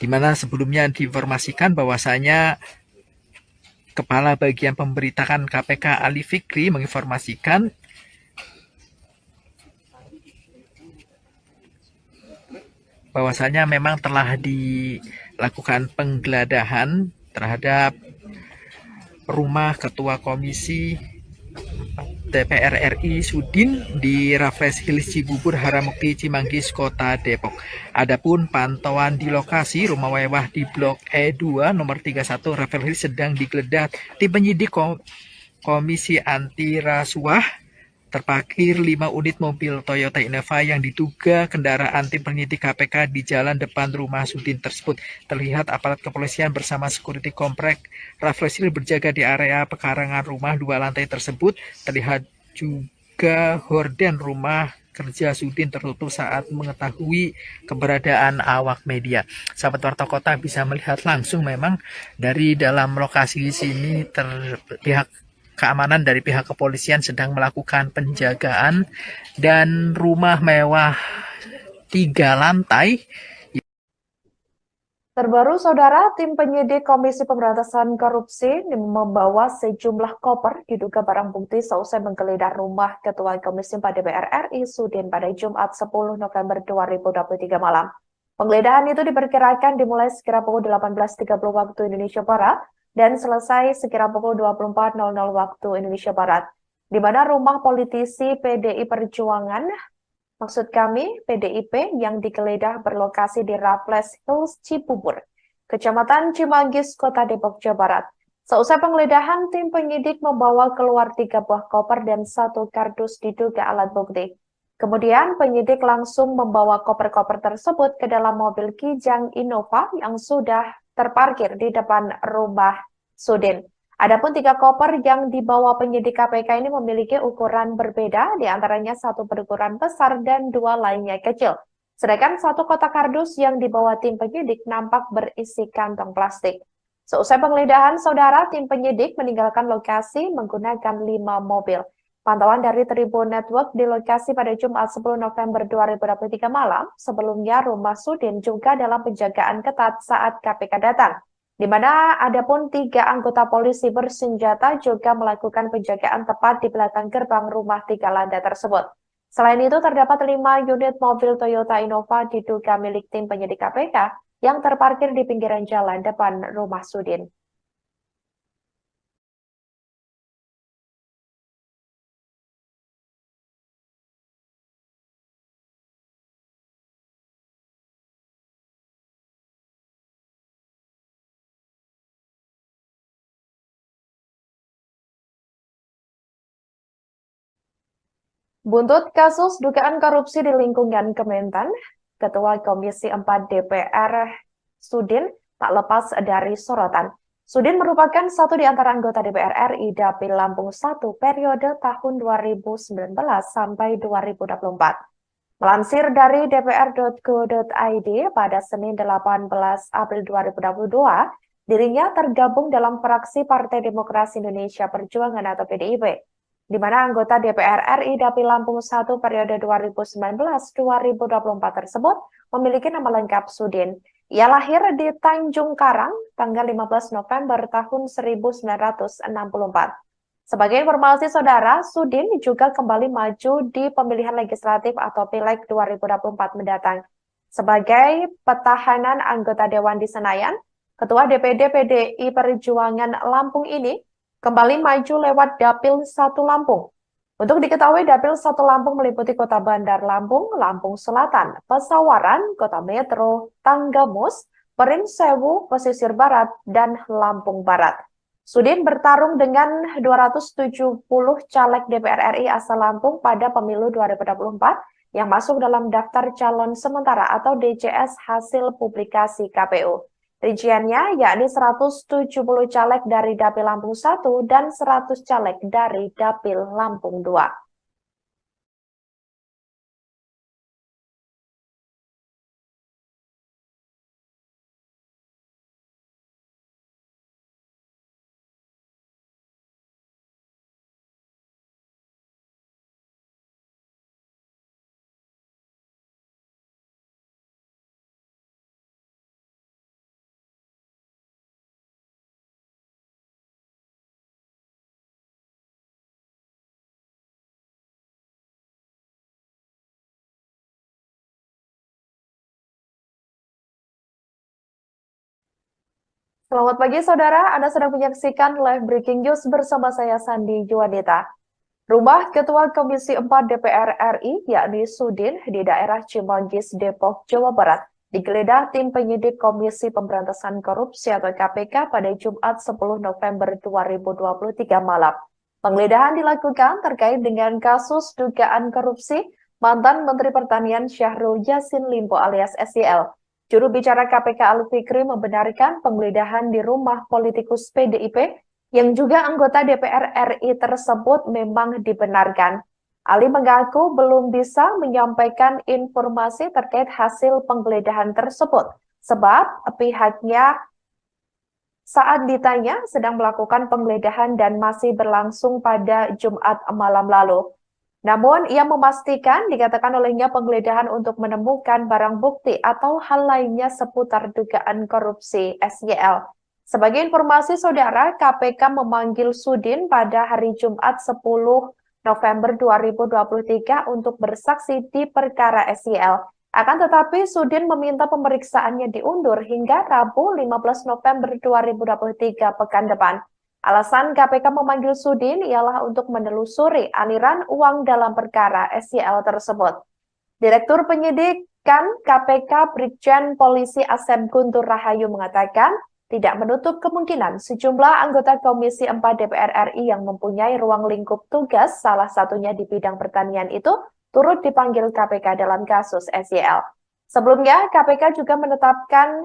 Di mana sebelumnya diinformasikan bahwasanya Kepala Bagian Pemberitaan KPK Ali Fikri menginformasikan bahwasanya memang telah dilakukan penggeledahan terhadap rumah Ketua Komisi DPR RI Sudin di Raffles Hills Cibubur, Harjamukti, Cimanggis, Kota Depok. Adapun pantauan di lokasi rumah mewah di Blok E2 nomor 31 Raffles Hills sedang digeledah tim penyidik Komisi Anti Rasuah. Terparkir 5 unit mobil Toyota Innova yang diduga kendaraan tim penyidik KPK di jalan depan rumah Sudin tersebut. Terlihat aparat kepolisian bersama security komplek Raffles Hills berjaga di area pekarangan rumah 2 lantai tersebut. Terlihat juga horden rumah kerja Sudin tertutup saat mengetahui keberadaan awak media. Sahabat Warta Kota bisa melihat langsung memang dari dalam lokasi sini pihak keamanan dari pihak kepolisian sedang melakukan penjagaan dan rumah mewah 3 lantai. Terbaru, Saudara, tim penyidik Komisi Pemberantasan Korupsi membawa sejumlah koper diduga barang bukti seusai menggeledah rumah Ketua Komisi 4 DPR RI Sudin pada Jumat 10 November 2023 malam. Penggeledahan itu diperkirakan dimulai sekira pukul 18.30 waktu Indonesia Barat dan selesai sekira pukul 24.00 waktu Indonesia Barat, di mana rumah politisi PDI Perjuangan, maksud kami PDIP, yang digeledah berlokasi di Raffles Hills Cibubur, Kecamatan Cimanggis, Kota Depok, Jawa Barat. Seusai penggeledahan, tim penyidik membawa keluar 3 buah koper dan 1 kardus diduga alat bukti. Kemudian penyidik langsung membawa koper-koper tersebut ke dalam mobil Kijang Innova yang sudah terparkir di depan rumah Sudin. Adapun 3 koper yang dibawa penyidik KPK ini memiliki ukuran berbeda, diantaranya 1 berukuran besar dan 2 lainnya kecil. Sedangkan 1 kotak kardus yang dibawa tim penyidik nampak berisi kantong plastik. Seusai penggeledahan, Saudara, tim penyidik meninggalkan lokasi menggunakan 5 mobil. Pantauan dari Tribun Network di lokasi pada Jumat 10 November 2023 malam, sebelumnya rumah Sudin juga dalam penjagaan ketat saat KPK datang, di mana adapun 3 anggota polisi bersenjata juga melakukan penjagaan tepat di belakang gerbang rumah 3 lantai tersebut. Selain itu, terdapat 5 unit mobil Toyota Innova diduga milik tim penyidik KPK yang terparkir di pinggiran jalan depan rumah Sudin. Buntut kasus dugaan korupsi di lingkungan Kementan, Ketua Komisi 4 DPR Sudin tak lepas dari sorotan. Sudin merupakan satu di antara anggota DPR RI Dapil Lampung 1 periode tahun 2019 sampai 2024. Melansir dari dpr.go.id pada Senin 18 April 2022, dirinya tergabung dalam fraksi Partai Demokrasi Indonesia Perjuangan atau PDIP, di mana anggota DPR RI Dapil Lampung 1 periode 2019-2024 tersebut memiliki nama lengkap Sudin. Ia lahir di Tanjung Karang tanggal 15 November tahun 1964. Sebagai informasi saudara, Sudin juga kembali maju di pemilihan legislatif atau Pileg 2024 mendatang. Sebagai petahana anggota Dewan di Senayan, Ketua DPD PDI Perjuangan Lampung ini kembali maju lewat Dapil 1 Lampung. Untuk diketahui, Dapil 1 Lampung meliputi Kota Bandar Lampung, Lampung Selatan, Pesawaran, Kota Metro, Tanggamus, Perinsewu, Pesisir Barat, dan Lampung Barat. Sudin bertarung dengan 270 caleg DPR RI asal Lampung pada pemilu 2024 yang masuk dalam daftar calon sementara atau DCS hasil publikasi KPU. Rinciannya yakni 170 caleg dari Dapil Lampung 1 dan 100 caleg dari Dapil Lampung 2. Selamat pagi saudara, Anda sedang menyaksikan live breaking news bersama saya Sandi Juwanita. Rumah Ketua Komisi 4 DPR RI, yakni Sudin, di daerah Cimanggis, Depok, Jawa Barat, digeledah tim penyidik Komisi Pemberantasan Korupsi atau KPK pada Jumat 10 November 2023 malam. Penggeledahan dilakukan terkait dengan kasus dugaan korupsi mantan Menteri Pertanian Syahrul Yassin Limpo alias SYL. Juru bicara KPK Ali Fikri membenarkan penggeledahan di rumah politikus PDIP yang juga anggota DPR RI tersebut memang dibenarkan. Ali mengaku belum bisa menyampaikan informasi terkait hasil penggeledahan tersebut, sebab pihaknya saat ditanya sedang melakukan penggeledahan dan masih berlangsung pada Jumat malam lalu. Namun, ia memastikan dikatakan olehnya penggeledahan untuk menemukan barang bukti atau hal lainnya seputar dugaan korupsi SYL. Sebagai informasi saudara, KPK memanggil Sudin pada hari Jumat 10 November 2023 untuk bersaksi di perkara SYL. Akan tetapi, Sudin meminta pemeriksaannya diundur hingga Rabu 15 November 2023 pekan depan. Alasan KPK memanggil Sudin ialah untuk menelusuri aliran uang dalam perkara SYL tersebut. Direktur Penyidikan KPK Brigjen Polisi Asep Guntur Rahayu mengatakan tidak menutup kemungkinan sejumlah anggota Komisi 4 DPR RI yang mempunyai ruang lingkup tugas, salah satunya di bidang pertanian itu, turut dipanggil KPK dalam kasus SYL. Sebelumnya, KPK juga menetapkan,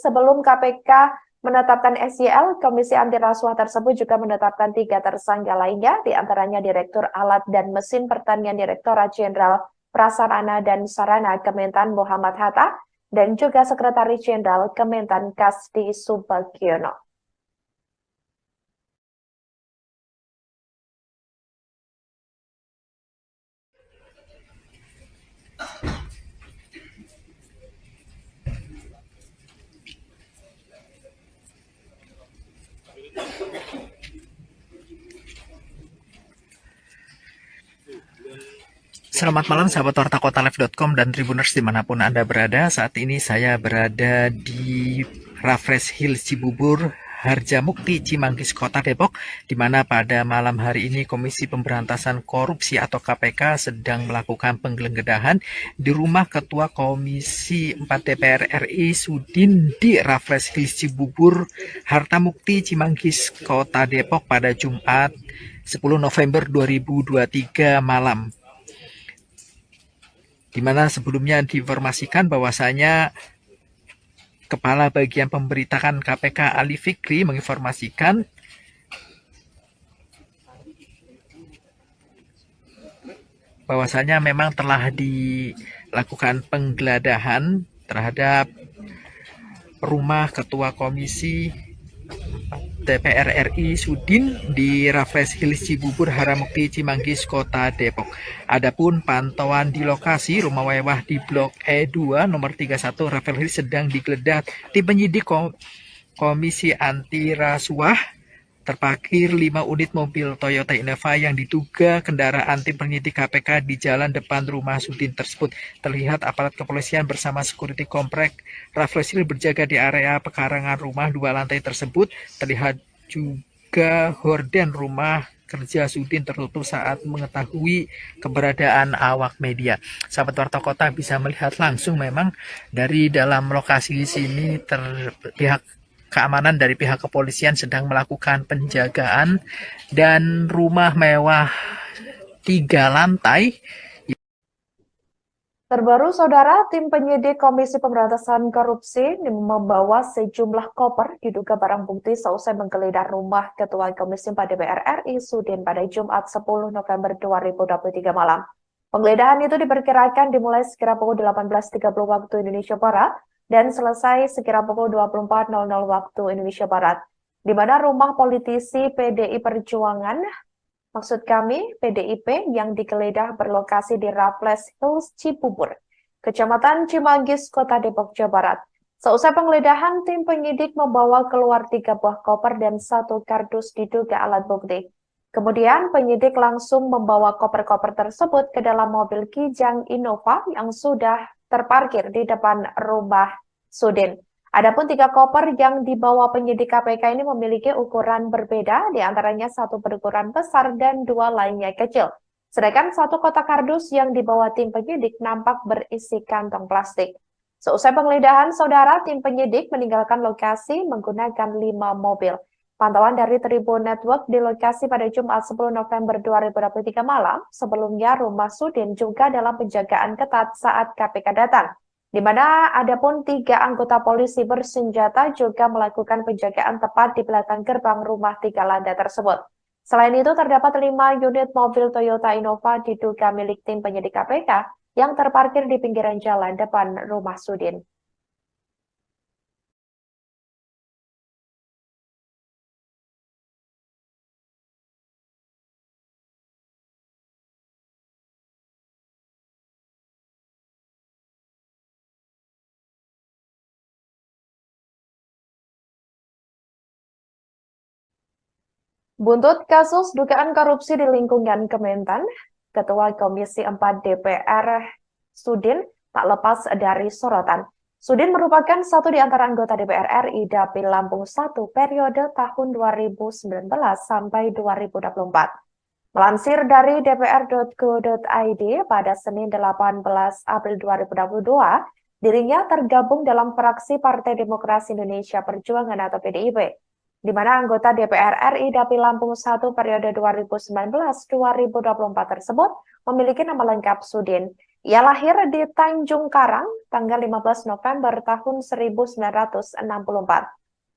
sebelum KPK menetapkan SYL, Komisi Anti Rasuah tersebut juga menetapkan 3 tersangka lainnya, diantaranya Direktur Alat dan Mesin Pertanian Direktorat Jenderal Prasarana dan Sarana Kementan Muhammad Hatta, dan juga Sekretaris Jenderal Kementan Kasdi Subagiono. Selamat malam sahabat Warta Kota Live.com dan Tribuners dimanapun Anda berada. Saat ini saya berada di Raffles Hill Cibubur, Harjamukti, Cimanggis, Kota Depok, di mana pada malam hari ini Komisi Pemberantasan Korupsi atau KPK sedang melakukan penggeledahan di rumah Ketua Komisi 4 DPR RI Sudin di Raffles Hill Cibubur, Harjamukti, Cimanggis, Kota Depok pada Jumat 10 November 2023 malam. Di mana sebelumnya diinformasikan bahwasanya Kepala Bagian Pemberitaan KPK Ali Fikri menginformasikan bahwasanya memang telah dilakukan penggeledahan terhadap rumah Ketua Komisi DPR RI Sudin di Raffles Hill Cibubur, Harjamukti, Cimanggis, Kota Depok. Adapun pantauan di lokasi rumah mewah di Blok E2 nomor 31 Raffles Hill sedang digeledah tim penyidik Komisi Anti Rasuah terparkir 5 unit mobil Toyota Innova yang diduga kendaraan tim penyidik KPK di jalan depan rumah Sudin tersebut. Terlihat aparat kepolisian bersama security komplek Rafflesil berjaga di area pekarangan rumah 2 lantai tersebut. Terlihat juga horden rumah kerja Sudin tertutup saat mengetahui keberadaan awak media. Sahabat Warta Kota bisa melihat langsung memang dari dalam lokasi sini pihak keamanan dari pihak kepolisian sedang melakukan penjagaan dan rumah mewah 3 lantai. Terbaru, Saudara, tim penyidik Komisi Pemberantasan Korupsi membawa sejumlah koper diduga barang bukti seusai menggeledah rumah Ketua Komisi 4 DPR RI Sudin pada Jumat 10 November 2023 malam. Penggeledahan itu diperkirakan dimulai sekira pukul 18.30 waktu Indonesia Barat dan selesai sekira pukul 24.00 waktu Indonesia Barat, di mana rumah politisi PDI Perjuangan, maksud kami PDIP, yang digeledah berlokasi di Raffles Hills, Cibubur, Kecamatan Cimanggis, Kota Depok, Jawa Barat. Seusai penggeledahan, tim penyidik membawa keluar 3 buah koper dan 1 kardus diduga alat bukti. Kemudian penyidik langsung membawa koper-koper tersebut ke dalam mobil Kijang Innova yang sudah terparkir di depan rumah Sudin. Adapun 3 koper yang dibawa penyidik KPK ini memiliki ukuran berbeda, diantaranya 1 berukuran besar dan 2 lainnya kecil. Sedangkan 1 kotak kardus yang dibawa tim penyidik nampak berisi kantong plastik. Seusai penggeledahan, Saudara, tim penyidik meninggalkan lokasi menggunakan 5 mobil. Pantauan dari Tribun Network di lokasi pada Jumat 10 November 2023 malam, sebelumnya rumah Sudin juga dalam penjagaan ketat saat KPK datang, di mana adapun 3 anggota polisi bersenjata juga melakukan penjagaan tepat di belakang gerbang rumah 3 lantai tersebut. Selain itu, terdapat 5 unit mobil Toyota Innova diduga milik tim penyidik KPK yang terparkir di pinggiran jalan depan rumah Sudin. Buntut kasus dugaan korupsi di lingkungan Kementan, Ketua Komisi 4 DPR Sudin tak lepas dari sorotan. Sudin merupakan satu di antara anggota DPR RI Dapil Lampung 1 periode tahun 2019 sampai 2024. Melansir dari dpr.go.id pada Senin 18 April 2022, dirinya tergabung dalam fraksi Partai Demokrasi Indonesia Perjuangan atau PDIP, di mana anggota DPR RI Dapil Lampung 1 periode 2019-2024 tersebut memiliki nama lengkap Sudin. Ia lahir di Tanjung Karang tanggal 15 November tahun 1964.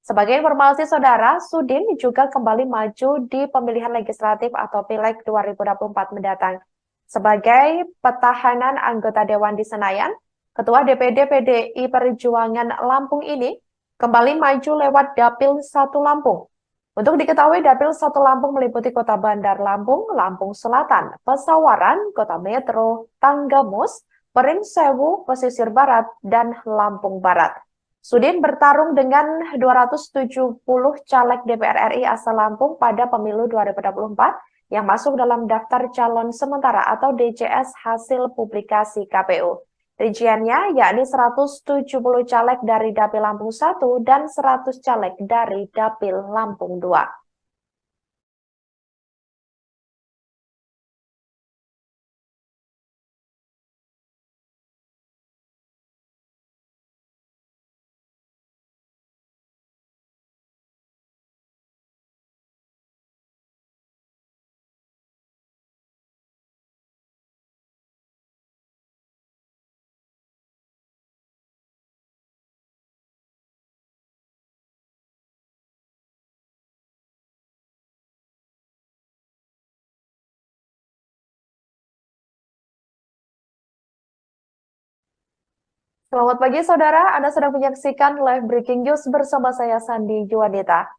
Sebagai informasi, Saudara, Sudin juga kembali maju di pemilihan legislatif atau Pileg 2024 mendatang. Sebagai petahanan anggota Dewan di Senayan, Ketua DPD PDI Perjuangan Lampung ini kembali maju lewat Dapil 1 Lampung. Untuk diketahui, Dapil 1 Lampung meliputi Kota Bandar Lampung, Lampung Selatan, Pesawaran, Kota Metro, Tanggamus, Pringsewu, Pesisir Barat, dan Lampung Barat. Sudin bertarung dengan 270 caleg DPR RI asal Lampung pada pemilu 2024 yang masuk dalam daftar calon sementara atau DCS hasil publikasi KPU. Rinciannya yakni 170 caleg dari Dapil Lampung 1 dan 100 caleg dari Dapil Lampung 2. Selamat pagi, Saudara. Anda sedang menyaksikan live breaking news bersama saya, Sandi Juwanita.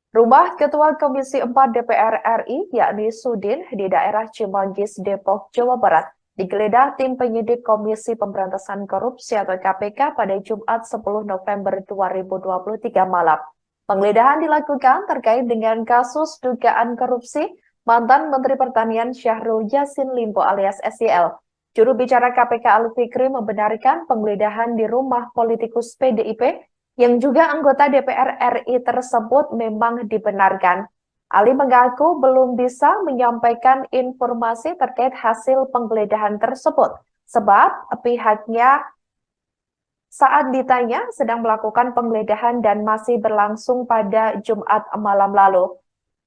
Rumah Ketua Komisi 4 DPR RI, yakni Sudin, di daerah Cimanggis, Depok, Jawa Barat, digeledah tim penyidik Komisi Pemberantasan Korupsi atau KPK pada Jumat 10 November 2023 malam. Penggeledahan dilakukan terkait dengan kasus dugaan korupsi mantan Menteri Pertanian Syahrul Yassin Limpo alias SYL. Juru bicara KPK Ali Fikri membenarkan penggeledahan di rumah politikus PDIP yang juga anggota DPR RI tersebut memang dibenarkan. Ali mengaku belum bisa menyampaikan informasi terkait hasil penggeledahan tersebut, sebab pihaknya saat ditanya sedang melakukan penggeledahan dan masih berlangsung pada Jumat malam lalu.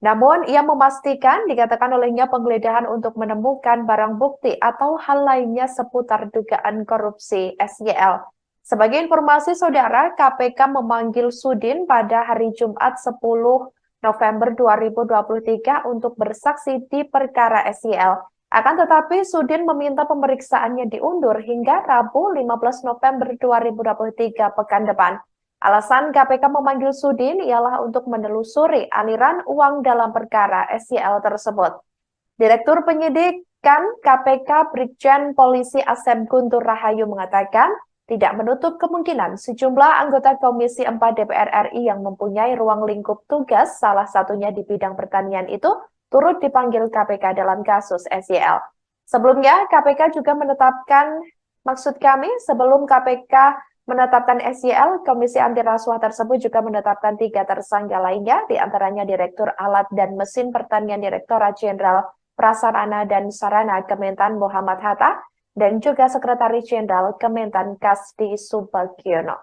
Namun, ia memastikan dikatakan olehnya penggeledahan untuk menemukan barang bukti atau hal lainnya seputar dugaan korupsi SYL. Sebagai informasi saudara, KPK memanggil Sudin pada hari Jumat 10 November 2023 untuk bersaksi di perkara SYL. Akan tetapi, Sudin meminta pemeriksaannya diundur hingga Rabu 15 November 2023 pekan depan. Alasan KPK memanggil Sudin ialah untuk menelusuri aliran uang dalam perkara SYL tersebut. Direktur Penyidikan KPK Brigjen Polisi Asep Guntur Rahayu mengatakan tidak menutup kemungkinan sejumlah anggota Komisi 4 DPR RI yang mempunyai ruang lingkup tugas, salah satunya di bidang pertanian itu, turut dipanggil KPK dalam kasus SYL. Sebelumnya, KPK juga sebelum KPK menetapkan SYL, Komisi Anti Rasuah tersebut juga menetapkan 3 tersangka lainnya, diantaranya Direktur Alat dan Mesin Pertanian Direktorat Jenderal Prasarana dan Sarana Kementan Muhammad Hatta, dan juga Sekretaris Jenderal Kementan Kasdi Subagiono.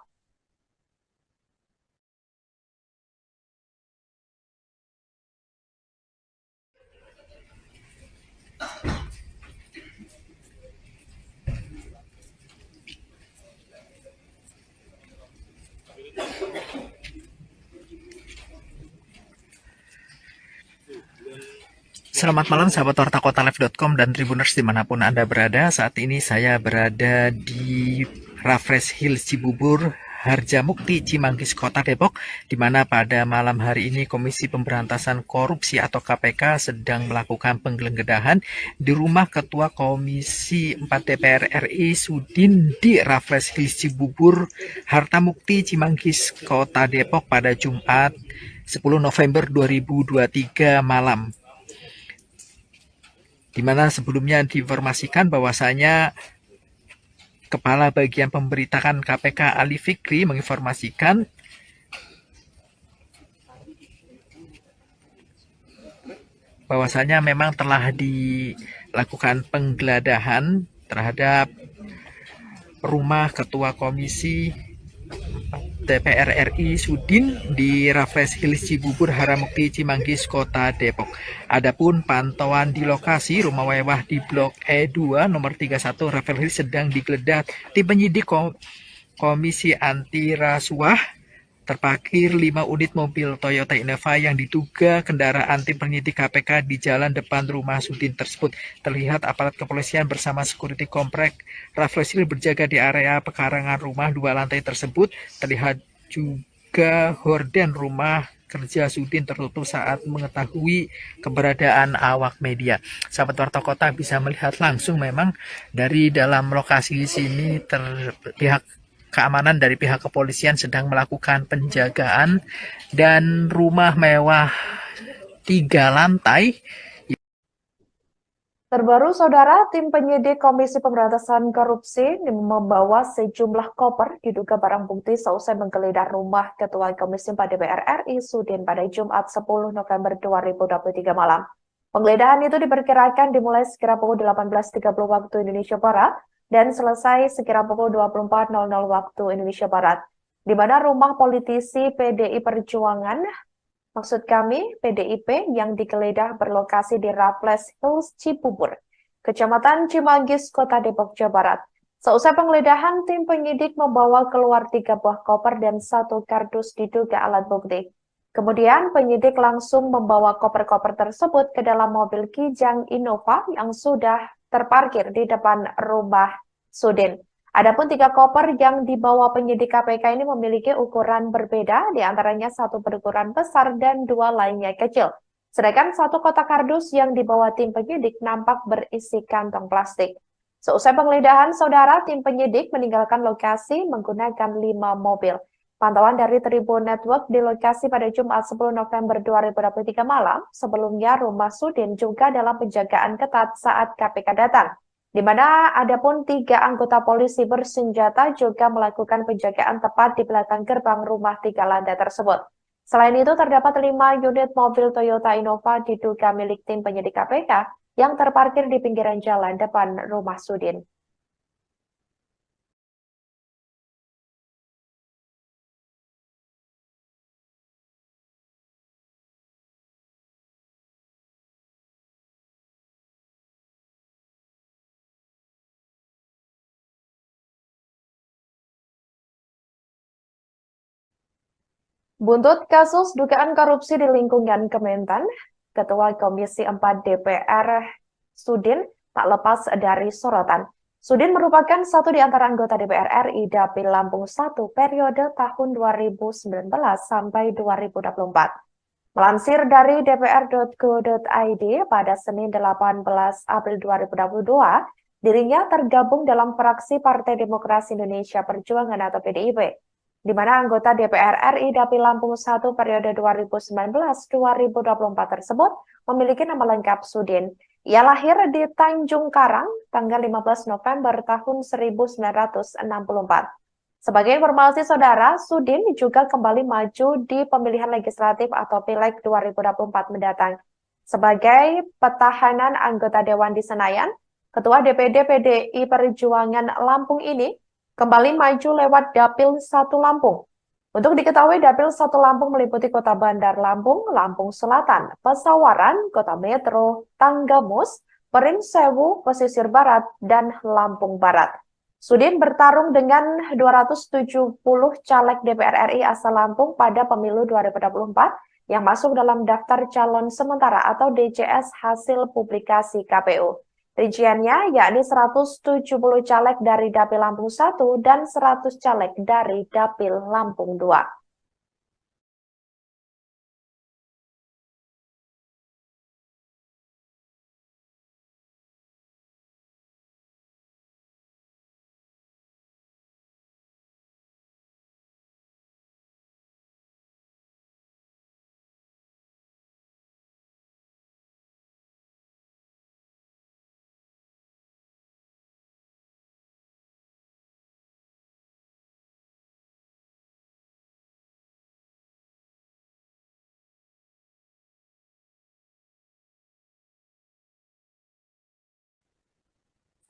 Selamat malam sahabat wartakotalive.com dan Tribuners dimanapun Anda berada. Saat ini saya berada di Raffles Hills Cibubur, Harjamukti, Cimanggis, Kota Depok, di mana pada malam hari ini Komisi Pemberantasan Korupsi atau KPK sedang melakukan penggeledahan di rumah Ketua Komisi 4 DPR RI Sudin di Raffles Hills Cibubur, Harjamukti, Cimanggis, Kota Depok pada Jumat 10 November 2023 malam. Di mana sebelumnya diinformasikan bahwasanya Kepala Bagian Pemberitaan KPK Ali Fikri menginformasikan bahwasanya memang telah dilakukan penggeledahan terhadap rumah Ketua Komisi DPR RI Sudin di Raffles Hills Cibubur, Harjamukti, Cimanggis, Kota Depok. Adapun pantauan di lokasi rumah mewah di Blok E2 nomor 31 Raffles Hills sedang digeledah tim penyidik Komisi Anti Rasuah. Terparkir 5 unit mobil Toyota Innova yang diduga kendaraan tim penyidik KPK di jalan depan rumah Sudin tersebut. Terlihat aparat kepolisian bersama security komplek Raffles Hills berjaga di area pekarangan rumah 2 lantai tersebut. Terlihat juga horden rumah kerja Sudin tertutup saat mengetahui keberadaan awak media. Sahabat Warta Kota bisa melihat langsung memang dari dalam lokasi sini terlihat keamanan dari pihak kepolisian sedang melakukan penjagaan dan rumah mewah 3 lantai. Terbaru, saudara, tim penyidik Komisi Pemberantasan Korupsi membawa sejumlah koper diduga barang bukti seusai menggeledah rumah Ketua Komisi 4 DPR RI Sudin pada Jumat 10 November 2023 malam. Penggeledahan itu diperkirakan dimulai sekira pukul 18.30 waktu Indonesia Barat dan selesai sekira pukul 24.00 waktu Indonesia Barat, di mana rumah politisi PDI Perjuangan, maksud kami PDIP, yang digeledah berlokasi di Raffles Hills Cibubur, Kecamatan Cimanggis, Kota Depok, Jawa Barat. Seusai penggeledahan, tim penyidik membawa keluar 3 buah koper dan 1 kardus diduga alat bukti. Kemudian penyidik langsung membawa koper-koper tersebut ke dalam mobil Kijang Innova yang sudah terparkir di depan rumah Sudin. Adapun 3 koper yang dibawa penyidik KPK ini memiliki ukuran berbeda, diantaranya 1 berukuran besar dan 2 lainnya kecil. Sedangkan 1 kotak kardus yang dibawa tim penyidik nampak berisi kantong plastik. Seusai penggeledahan, saudara, tim penyidik meninggalkan lokasi menggunakan 5 mobil. Pantauan dari Tribun Network di lokasi pada Jumat 10 November 2023 malam, sebelumnya rumah Sudin juga dalam penjagaan ketat saat KPK datang, di mana ada pun 3 anggota polisi bersenjata juga melakukan penjagaan tepat di belakang gerbang rumah 3 lantai tersebut. Selain itu, terdapat 5 unit mobil Toyota Innova diduga milik tim penyidik KPK yang terparkir di pinggiran jalan depan rumah Sudin. Buntut kasus dugaan korupsi di lingkungan Kementan, Ketua Komisi 4 DPR Sudin tak lepas dari sorotan. Sudin merupakan satu di antara anggota DPR RI Dapil Lampung 1 periode tahun 2019 sampai 2024. Melansir dari dpr.go.id pada Senin 18 April 2022, dirinya tergabung dalam fraksi Partai Demokrasi Indonesia Perjuangan atau PDIP, di mana anggota DPR RI Dapil Lampung 1 periode 2019-2024 tersebut memiliki nama lengkap Sudin. Ia lahir di Tanjung Karang tanggal 15 November tahun 1964. Sebagai informasi saudara, Sudin juga kembali maju di pemilihan legislatif atau Pileg 2024 mendatang. Sebagai petahanan anggota Dewan di Senayan, Ketua DPD PDI Perjuangan Lampung ini kembali maju lewat Dapil 1 Lampung. Untuk diketahui, Dapil 1 Lampung meliputi Kota Bandar Lampung, Lampung Selatan, Pesawaran, Kota Metro, Tanggamus, Perinsewu, Pesisir Barat, dan Lampung Barat. Sudin bertarung dengan 270 caleg DPR RI asal Lampung pada pemilu 2024 yang masuk dalam daftar calon sementara atau DCS hasil publikasi KPU. Rinciannya yakni 170 caleg dari Dapil Lampung 1 dan 100 caleg dari Dapil Lampung 2.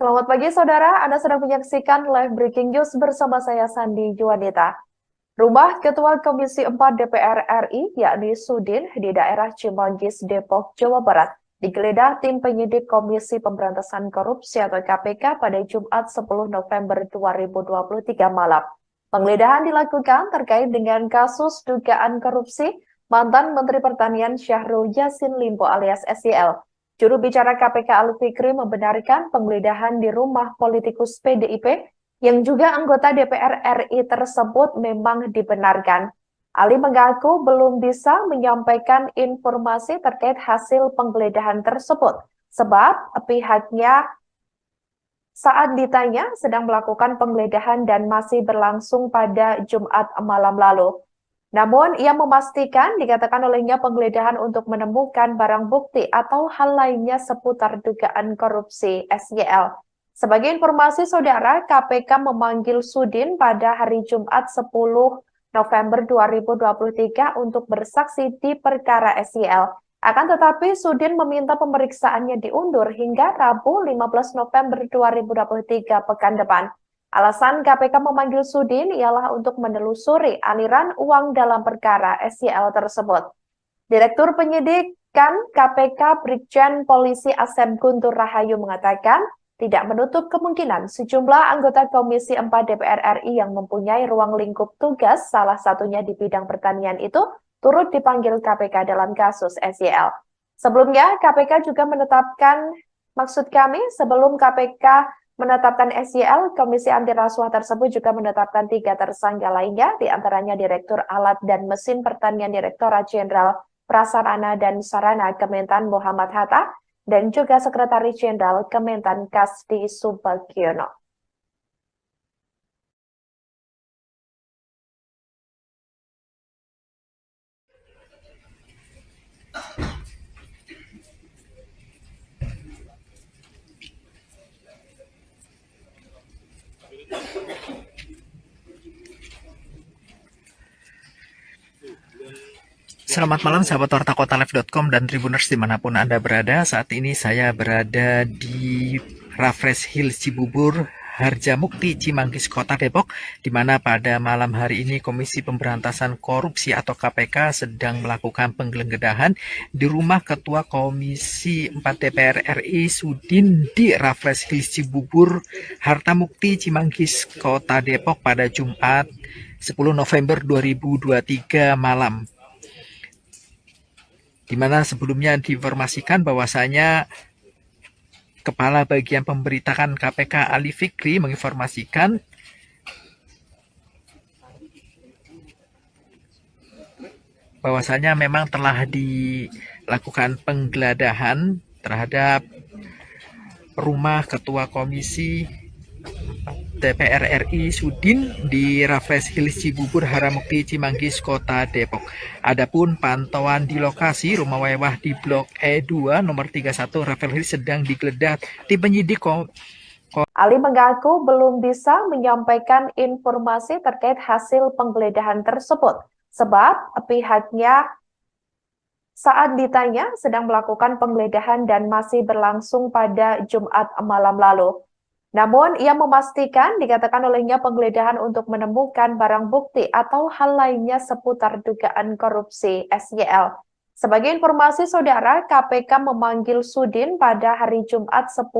Selamat pagi saudara, Anda sedang menyaksikan live breaking news bersama saya Sandi Juanita. Rumah Ketua Komisi 4 DPR RI, yakni Sudin, di daerah Cimanggis, Depok, Jawa Barat, digeledah tim penyidik Komisi Pemberantasan Korupsi atau KPK pada Jumat 10 November 2023 malam. Penggeledahan dilakukan terkait dengan kasus dugaan korupsi mantan Menteri Pertanian Syahrul Yassin Limpo alias SYL. Juru bicara KPK Ali Fikri membenarkan penggeledahan di rumah politikus PDIP yang juga anggota DPR RI tersebut memang dibenarkan. Ali mengaku belum bisa menyampaikan informasi terkait hasil penggeledahan tersebut, sebab pihaknya saat ditanya sedang melakukan penggeledahan dan masih berlangsung pada Jumat malam lalu. Namun, ia memastikan dikatakan olehnya penggeledahan untuk menemukan barang bukti atau hal lainnya seputar dugaan korupsi SYL. Sebagai informasi saudara, KPK memanggil Sudin pada hari Jumat 10 November 2023 untuk bersaksi di perkara SYL. Akan tetapi, Sudin meminta pemeriksaannya diundur hingga Rabu 15 November 2023 pekan depan. Alasan KPK memanggil Sudin ialah untuk menelusuri aliran uang dalam perkara SYL tersebut. Direktur Penyidikan KPK Brigjen Polisi Asep Guntur Rahayu mengatakan tidak menutup kemungkinan sejumlah anggota Komisi 4 DPR RI yang mempunyai ruang lingkup tugas, salah satunya di bidang pertanian itu, turut dipanggil KPK dalam kasus SYL. Sebelumnya, KPK juga menetapkan, sebelum KPK menetapkan SYL, Komisi Anti Rasuah tersebut juga menetapkan 3 tersangka lainnya, diantaranya Direktur Alat dan Mesin Pertanian Direktorat Jenderal Prasarana dan Sarana Kementan Muhammad Hatta, dan juga Sekretaris Jenderal Kementan Kasdi Subagiono. Selamat malam sahabat Warta Kotalife.com dan Tribuners dimanapun Anda berada. Saat ini saya berada di Raffles Hills Cibubur, Harjamukti, Cimanggis, Kota Depok, di mana pada malam hari ini Komisi Pemberantasan Korupsi atau KPK sedang melakukan penggeledahan di rumah Ketua Komisi 4 DPR RI Sudin di Raffles Hills Cibubur, Harjamukti, Cimanggis, Kota Depok pada Jumat 10 November 2023 malam. Di mana sebelumnya diinformasikan bahwasanya Kepala Bagian Pemberitaan KPK Ali Fikri menginformasikan bahwasanya memang telah dilakukan penggeledahan terhadap rumah Ketua Komisi DPR RI Sudin di Raffles Hills Cibubur, Harjamukti, Cimanggis, Kota Depok. Adapun pantauan di lokasi rumah mewah di Blok E2 nomor 31 Raffles Hills sedang digeledah di penyidik. Ali mengaku belum bisa menyampaikan informasi terkait hasil penggeledahan tersebut sebab pihaknya saat ditanya sedang melakukan penggeledahan dan masih berlangsung pada Jumat malam lalu. Namun, ia memastikan dikatakan olehnya penggeledahan untuk menemukan barang bukti atau hal lainnya seputar dugaan korupsi SYL. Sebagai informasi saudara, KPK memanggil Sudin pada hari Jumat 10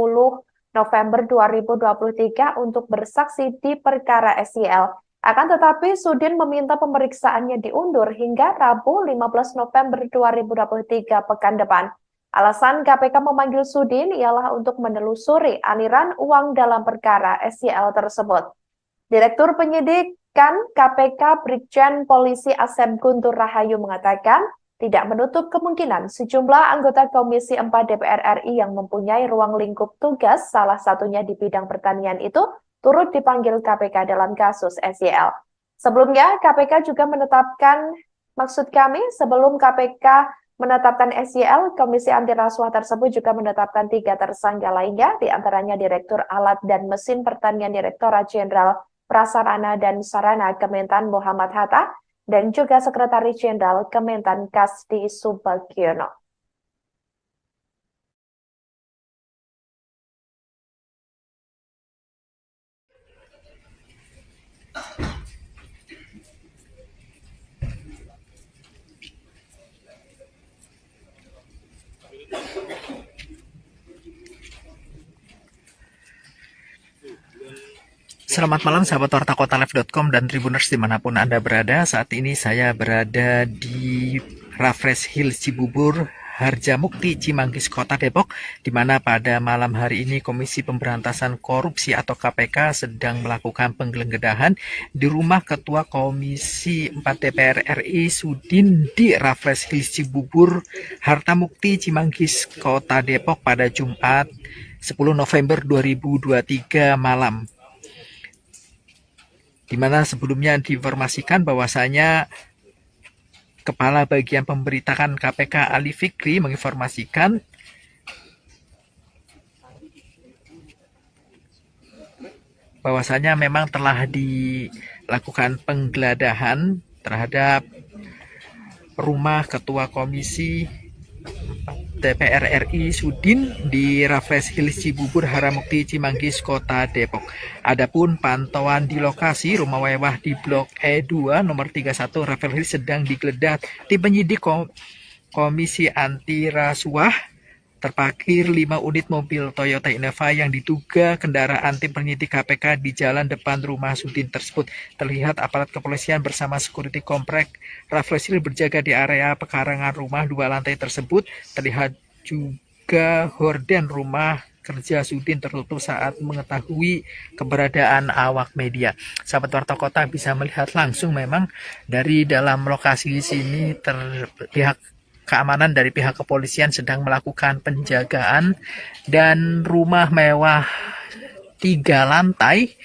November 2023 untuk bersaksi di perkara SYL. Akan tetapi, Sudin meminta pemeriksaannya diundur hingga Rabu 15 November 2023 pekan depan. Alasan KPK memanggil Sudin ialah untuk menelusuri aliran uang dalam perkara SYL tersebut. Direktur Penyidikan KPK Brigjen Polisi Asep Guntur Rahayu mengatakan tidak menutup kemungkinan sejumlah anggota Komisi 4 DPR RI yang mempunyai ruang lingkup tugas, salah satunya di bidang pertanian itu, turut dipanggil KPK dalam kasus SYL. Sebelumnya, KPK juga menetapkan, sebelum KPK menetapkan SYL, Komisi Anti Rasuah tersebut juga menetapkan 3 tersangka lainnya, diantaranya Direktur Alat dan Mesin Pertanian Direktorat Jenderal Prasarana dan Sarana Kementan Muhammad Hatta, dan juga Sekretaris Jenderal Kementan Kasdi Subagiono. Selamat malam sahabat Warta Kotalife.com dan Tribuners dimanapun Anda berada. Saat ini saya berada di Raffles Hills Cibubur, Harjamukti, Cimanggis, Kota Depok, di mana pada malam hari ini Komisi Pemberantasan Korupsi atau KPK sedang melakukan penggeledahan di rumah Ketua Komisi 4 DPR RI Sudin di Raffles Hills Cibubur, Harjamukti, Cimanggis, Kota Depok pada Jumat 10 November 2023 malam. Di mana sebelumnya diinformasikan bahwasanya Kepala Bagian Pemberitaan KPK Ali Fikri menginformasikan bahwasanya memang telah dilakukan penggeledahan terhadap rumah Ketua Komisi DPR RI Sudin di Raffles Hills Cibubur, Harjamukti, Cimanggis, Kota Depok. Adapun pantauan di lokasi rumah mewah di Blok E2 nomor 31 Raffles Hills sedang digeledah di penyidik Komisi Anti Rasuah. Terparkir 5 unit mobil Toyota Innova yang diduga kendaraan tim penyidik KPK di jalan depan rumah Sudin tersebut. Terlihat aparat kepolisian bersama security komplek Raffles Hills berjaga di area pekarangan rumah 2 lantai tersebut. Terlihat juga horden rumah kerja Sudin tertutup saat mengetahui keberadaan awak media. Sahabat Warta Kota bisa melihat langsung memang dari dalam lokasi sini pihak keamanan dari pihak kepolisian sedang melakukan penjagaan dan rumah mewah 3 lantai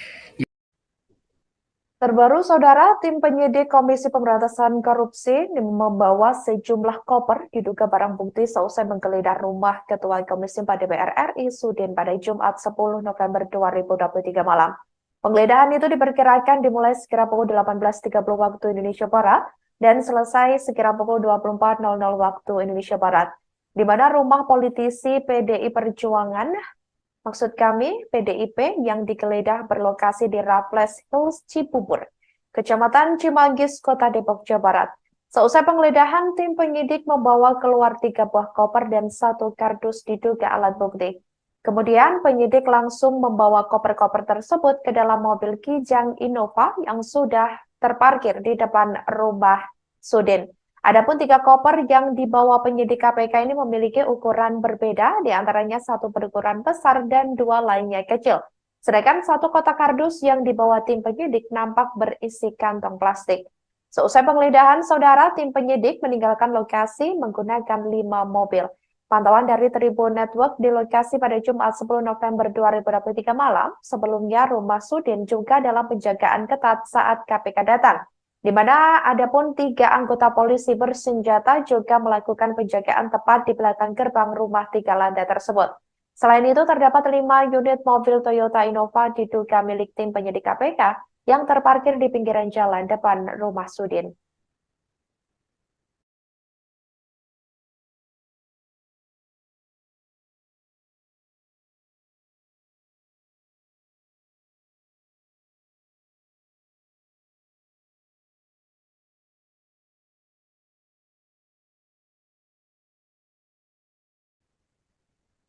Terbaru, Saudara, tim penyidik Komisi Pemberantasan Korupsi membawa sejumlah koper diduga barang bukti seusai menggeledah rumah Ketua Komisi 4 DPR RI Sudin pada Jumat 10 November 2023 malam. Penggeledahan itu diperkirakan dimulai sekira pukul 18.30 waktu Indonesia Barat dan selesai sekira pukul 24.00 waktu Indonesia Barat, di mana rumah politisi PDI Perjuangan, maksud kami PDIP, yang digeledah berlokasi di Raffles Hills, Cibubur, Kecamatan Cimanggis, Kota Depok, Jawa Barat. Seusai penggeledahan, tim penyidik membawa keluar 3 buah koper dan 1 kardus diduga alat bukti. Kemudian penyidik langsung membawa koper-koper tersebut ke dalam mobil Kijang Innova yang sudah terparkir di depan rumah Sudin. Adapun 3 koper yang dibawa penyidik KPK ini memiliki ukuran berbeda, di antaranya 1 berukuran besar dan 2 lainnya kecil. Sedangkan 1 kotak kardus yang dibawa tim penyidik nampak berisi kantong plastik. Seusai penggeledahan, Saudara, tim penyidik meninggalkan lokasi menggunakan 5 mobil. Pantauan dari Tribun Network di lokasi pada Jumat 10 November 2023 malam, sebelumnya rumah Sudin juga dalam penjagaan ketat saat KPK datang, di mana adapun 3 anggota polisi bersenjata juga melakukan penjagaan tepat di belakang gerbang rumah 3 lantai tersebut. Selain itu, terdapat 5 unit mobil Toyota Innova diduga milik tim penyidik KPK yang terparkir di pinggiran jalan depan rumah Sudin.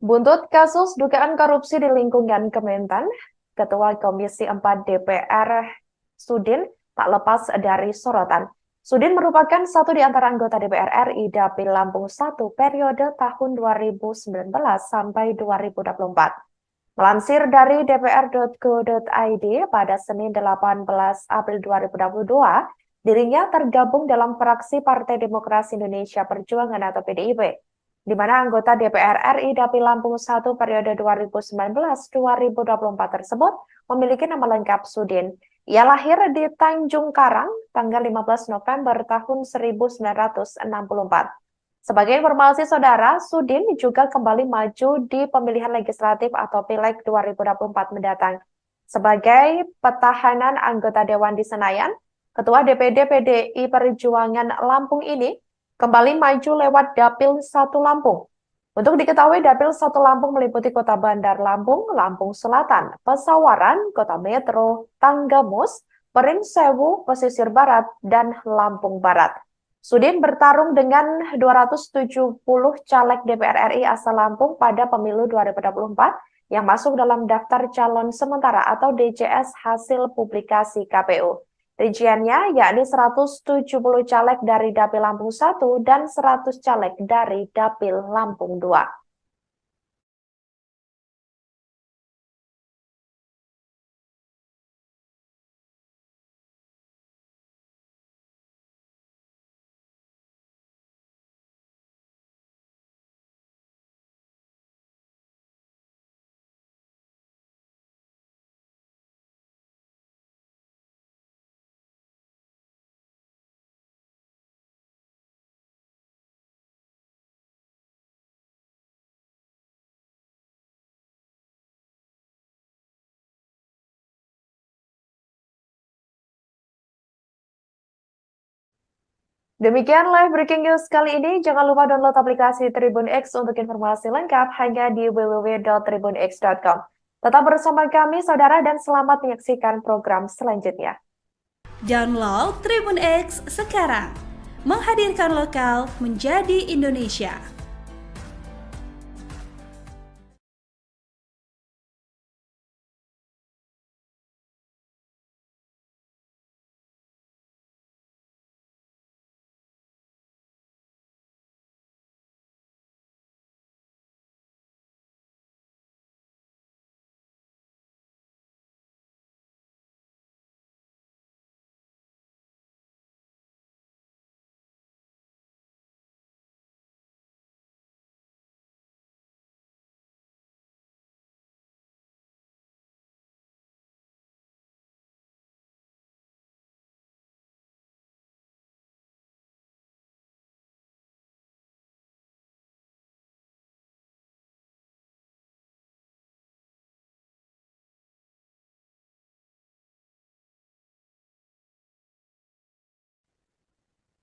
Buntut kasus dugaan korupsi di lingkungan Kementan, Ketua Komisi 4 DPR Sudin tak lepas dari sorotan. Sudin merupakan satu di antara anggota DPR RI Dapil Lampung 1 periode tahun 2019 sampai 2024. Melansir dari dpr.go.id pada Senin 18 April 2022, dirinya tergabung dalam fraksi Partai Demokrasi Indonesia Perjuangan atau PDIP, di mana anggota DPR RI Dapil Lampung 1 periode 2019-2024 tersebut memiliki nama lengkap Sudin. Ia lahir di Tanjung Karang tanggal 15 November tahun 1964. Sebagai informasi, Saudara, Sudin juga kembali maju di pemilihan legislatif atau Pileg 2024 mendatang. Sebagai petahanan anggota Dewan di Senayan, Ketua DPD PDI Perjuangan Lampung ini kembali maju lewat Dapil 1 Lampung. Untuk diketahui, Dapil 1 Lampung meliputi Kota Bandar Lampung, Lampung Selatan, Pesawaran, Kota Metro, Tanggamus, Perinsewu, Pesisir Barat, dan Lampung Barat. Sudin bertarung dengan 270 caleg DPR RI asal Lampung pada pemilu 2024 yang masuk dalam daftar calon sementara atau DCS hasil publikasi KPU. Rinciannya yakni 170 caleg dari Dapil Lampung 1 dan 100 caleg dari Dapil Lampung 2. Demikian live breaking news kali ini. Jangan lupa download aplikasi Tribun X untuk informasi lengkap hanya di www.tribunx.com. Tetap bersama kami, Saudara, dan selamat menyaksikan program selanjutnya. Download Tribun X sekarang. Menghadirkan lokal menjadi Indonesia.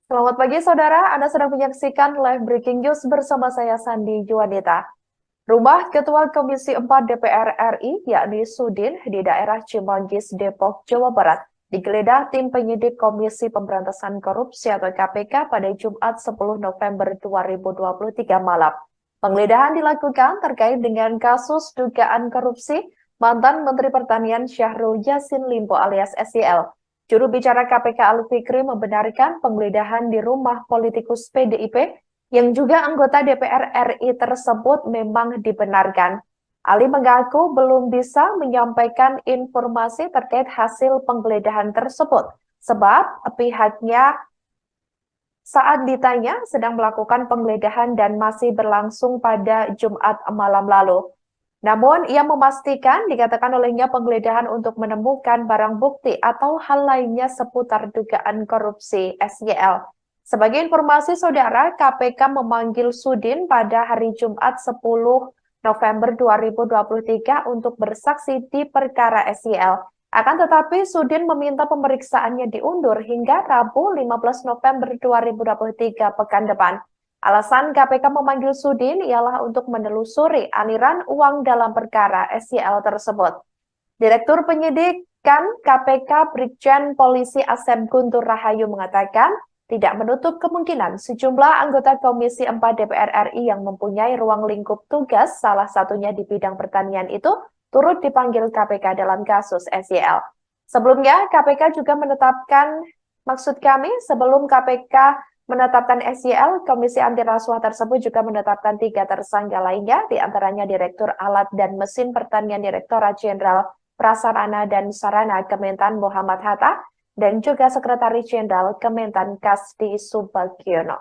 Selamat pagi saudara, Anda sedang menyaksikan live breaking news bersama saya Sandi Juanita. Rumah Ketua Komisi 4 DPR RI, yakni Sudin, di daerah Cimanggis, Depok, Jawa Barat, digeledah tim penyidik Komisi Pemberantasan Korupsi atau KPK pada Jumat 10 November 2023 malam. Penggeledahan dilakukan terkait dengan kasus dugaan korupsi mantan Menteri Pertanian Syahrul Yassin Limpo alias SYL. Juru bicara KPK Ali Fikri membenarkan penggeledahan di rumah politikus PDIP yang juga anggota DPR RI tersebut memang dibenarkan. Ali mengaku belum bisa menyampaikan informasi terkait hasil penggeledahan tersebut, sebab pihaknya saat ditanya sedang melakukan penggeledahan dan masih berlangsung pada Jumat malam lalu. Namun, ia memastikan dikatakan olehnya penggeledahan untuk menemukan barang bukti atau hal lainnya seputar dugaan korupsi SYL. Sebagai informasi saudara, KPK memanggil Sudin pada hari Jumat 10 November 2023 untuk bersaksi di perkara SYL. Akan tetapi, Sudin meminta pemeriksaannya diundur hingga Rabu 15 November 2023 pekan depan. Alasan KPK memanggil Sudin ialah untuk menelusuri aliran uang dalam perkara SYL tersebut. Direktur Penyidikan KPK Brigjen Polisi Asep Guntur Rahayu mengatakan tidak menutup kemungkinan sejumlah anggota Komisi 4 DPR RI yang mempunyai ruang lingkup tugas, salah satunya di bidang pertanian itu, turut dipanggil KPK dalam kasus SYL. Sebelumnya, KPK juga menetapkan, sebelum KPK menetapkan SYL, Komisi Anti Rasuah tersebut juga menetapkan 3 tersangka lainnya, diantaranya Direktur Alat dan Mesin Pertanian Direktorat Jenderal Prasarana dan Sarana Kementan Muhammad Hatta, dan juga Sekretaris Jenderal Kementan Kasdi Subagiono.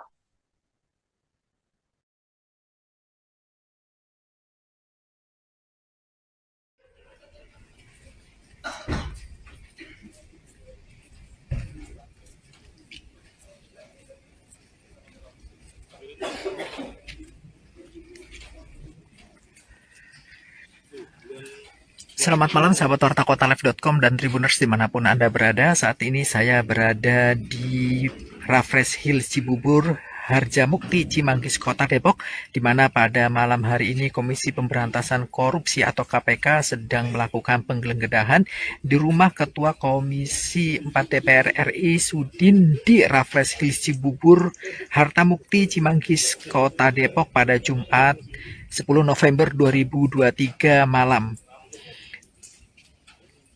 Selamat malam sahabat wartakotalive.com dan Tribuners dimanapun Anda berada. Saat ini saya berada di Raffles Hill Cibubur, Harjamukti, Cimanggis, Kota Depok, di mana pada malam hari ini Komisi Pemberantasan Korupsi atau KPK sedang melakukan penggeledahan di rumah Ketua Komisi 4 DPR RI Sudin di Raffles Hill Cibubur, Harjamukti, Cimanggis, Kota Depok pada Jumat 10 November 2023 malam.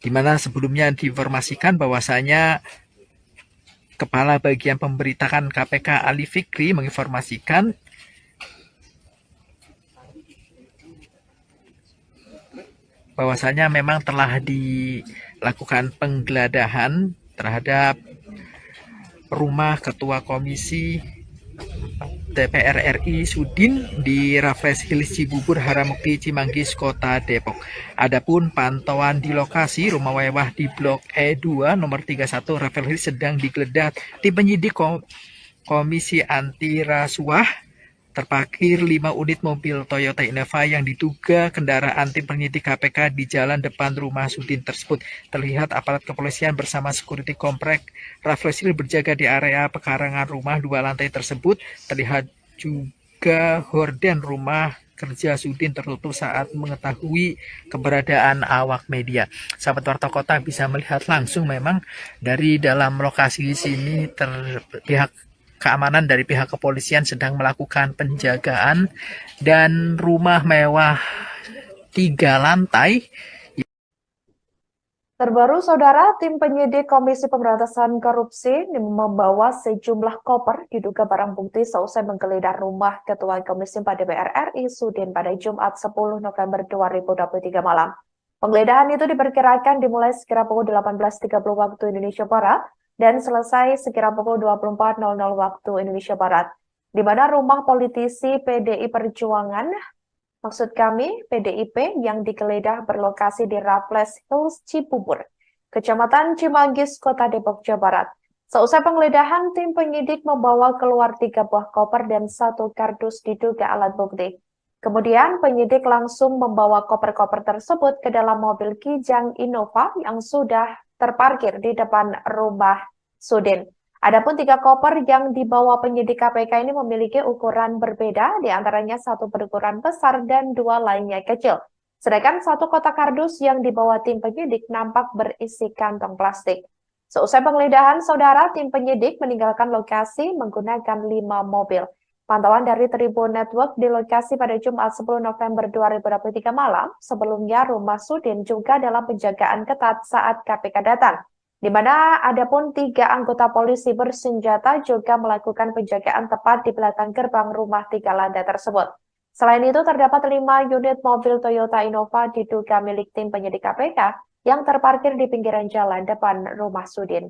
Di mana sebelumnya diinformasikan bahwasanya Kepala Bagian Pemberitaan KPK Ali Fikri menginformasikan bahwasanya memang telah dilakukan penggeledahan terhadap rumah Ketua Komisi DPR RI Sudin di Raffles Hill Cibubur, Harjamukti, Cimanggis, Kota Depok. Adapun pantauan di lokasi rumah mewah di Blok E2 nomor 31 Raffles Hill sedang digeledah tim penyidik Komisi Anti Rasuah. Terparkir 5 unit mobil Toyota Innova yang diduga kendaraan tim penyidik KPK di jalan depan rumah Sudin tersebut. Terlihat aparat kepolisian bersama security komplek Raffles Hill berjaga di area pekarangan rumah 2 lantai tersebut. Terlihat juga horden rumah kerja Sudin tertutup saat mengetahui keberadaan awak media. Sahabat Warta Kota bisa melihat langsung memang dari dalam lokasi sini pihak keamanan dari pihak kepolisian sedang melakukan penjagaan dan rumah mewah 3 lantai. Terbaru, saudara, tim penyidik Komisi Pemberantasan Korupsi membawa sejumlah koper diduga barang bukti seusai menggeledah rumah Ketua Komisi 4 DPR RI Sudin pada Jumat 10 November 2023 malam. Penggeledahan itu diperkirakan dimulai sekira pukul 18.30 waktu Indonesia Barat dan selesai sekira pukul 24.00 waktu Indonesia Barat, di mana rumah politisi PDI Perjuangan, PDIP, yang digeledah berlokasi di Raffles Hills Cibubur, Kecamatan Cimanggis, Kota Depok, Jawa Barat. Seusai penggeledahan, tim penyidik membawa keluar 3 buah koper dan 1 kardus diduga alat bukti. Kemudian penyidik langsung membawa koper-koper tersebut ke dalam mobil Kijang Innova yang sudah terparkir di depan rumah Sudin. Adapun 3 koper yang dibawa penyidik KPK ini memiliki ukuran berbeda, diantaranya 1 berukuran besar dan 2 lainnya kecil. Sedangkan 1 kotak kardus yang dibawa tim penyidik nampak berisi kantong plastik. Seusai penggeledahan, saudara, tim penyidik meninggalkan lokasi menggunakan 5 mobil. Pantauan dari Tribun Network di lokasi pada Jumat 10 November 2023 malam, sebelumnya rumah Sudin juga dalam penjagaan ketat saat KPK datang, di mana ada pun 3 anggota polisi bersenjata juga melakukan penjagaan tepat di belakang gerbang rumah 3 lantai tersebut. Selain itu, terdapat 5 unit mobil Toyota Innova diduga milik tim penyidik KPK yang terparkir di pinggiran jalan depan rumah Sudin.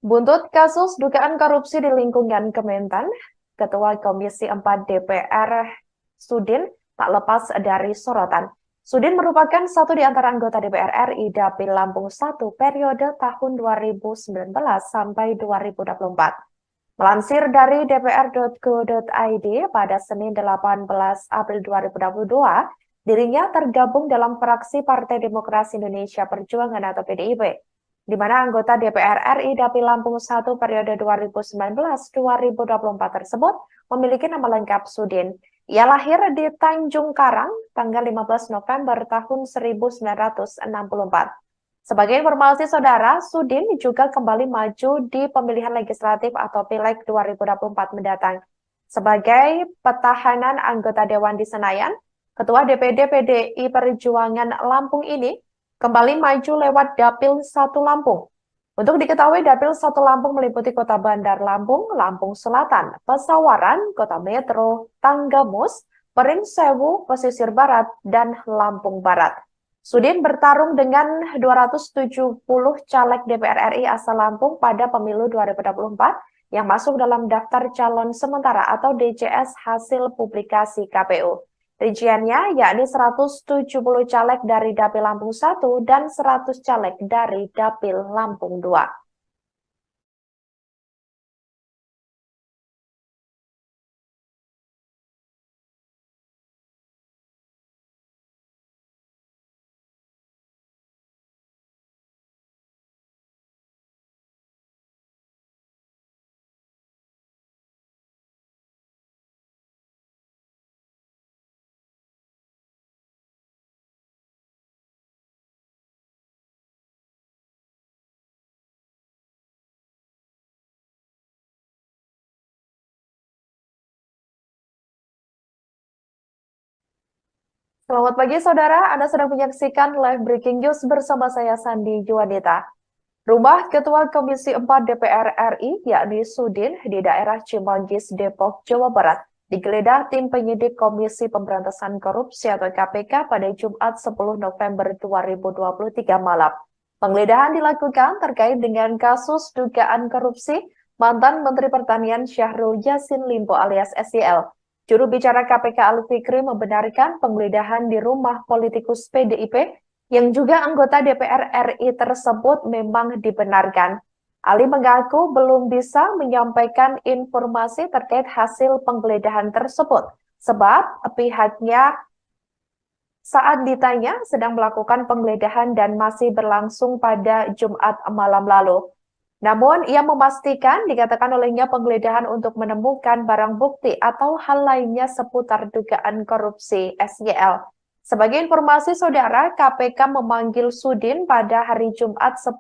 Buntut kasus dugaan korupsi di lingkungan Kementan, Ketua Komisi 4 DPR Sudin tak lepas dari sorotan. Sudin merupakan satu di antara anggota DPR RI Dapil Lampung 1 periode tahun 2019 sampai 2024. Melansir dari dpr.go.id pada Senin 18 April 2022, dirinya tergabung dalam fraksi Partai Demokrasi Indonesia Perjuangan atau PDIP, di mana anggota DPR RI Dapil Lampung 1 periode 2019-2024 tersebut memiliki nama lengkap Sudin. Ia lahir di Tanjung Karang tanggal 15 November tahun 1964. Sebagai informasi saudara, Sudin juga kembali maju di pemilihan legislatif atau Pileg 2024 mendatang. Sebagai petahanan anggota Dewan di Senayan, Ketua DPD PDI Perjuangan Lampung ini kembali maju lewat Dapil 1 Lampung. Untuk diketahui, Dapil 1 Lampung meliputi Kota Bandar Lampung, Lampung Selatan, Pesawaran, Kota Metro, Tanggamus, Perinsewu, Pesisir Barat, dan Lampung Barat. Sudin bertarung dengan 270 caleg DPR RI asal Lampung pada pemilu 2024 yang masuk dalam daftar calon sementara atau DCS hasil publikasi KPU. Rinciannya yakni 170 caleg dari Dapil Lampung 1 dan 100 caleg dari Dapil Lampung 2. Selamat pagi saudara, Anda sedang menyaksikan live breaking news bersama saya Sandi Juwanita. Rumah Ketua Komisi 4 DPR RI, yakni Sudin, di daerah Cimanggis, Depok, Jawa Barat, digeledah tim penyidik Komisi Pemberantasan Korupsi atau KPK pada Jumat 10 November 2023 malam. Penggeledahan dilakukan terkait dengan kasus dugaan korupsi mantan Menteri Pertanian Syahrul Yassin Limpo alias SYL. Juru bicara KPK Ali Fikri membenarkan penggeledahan di rumah politikus PDIP yang juga anggota DPR RI tersebut memang dibenarkan. Ali mengaku belum bisa menyampaikan informasi terkait hasil penggeledahan tersebut, sebab pihaknya saat ditanya sedang melakukan penggeledahan dan masih berlangsung pada Jumat malam lalu. Namun, ia memastikan dikatakan olehnya penggeledahan untuk menemukan barang bukti atau hal lainnya seputar dugaan korupsi SYL. Sebagai informasi saudara, KPK memanggil Sudin pada hari Jumat 10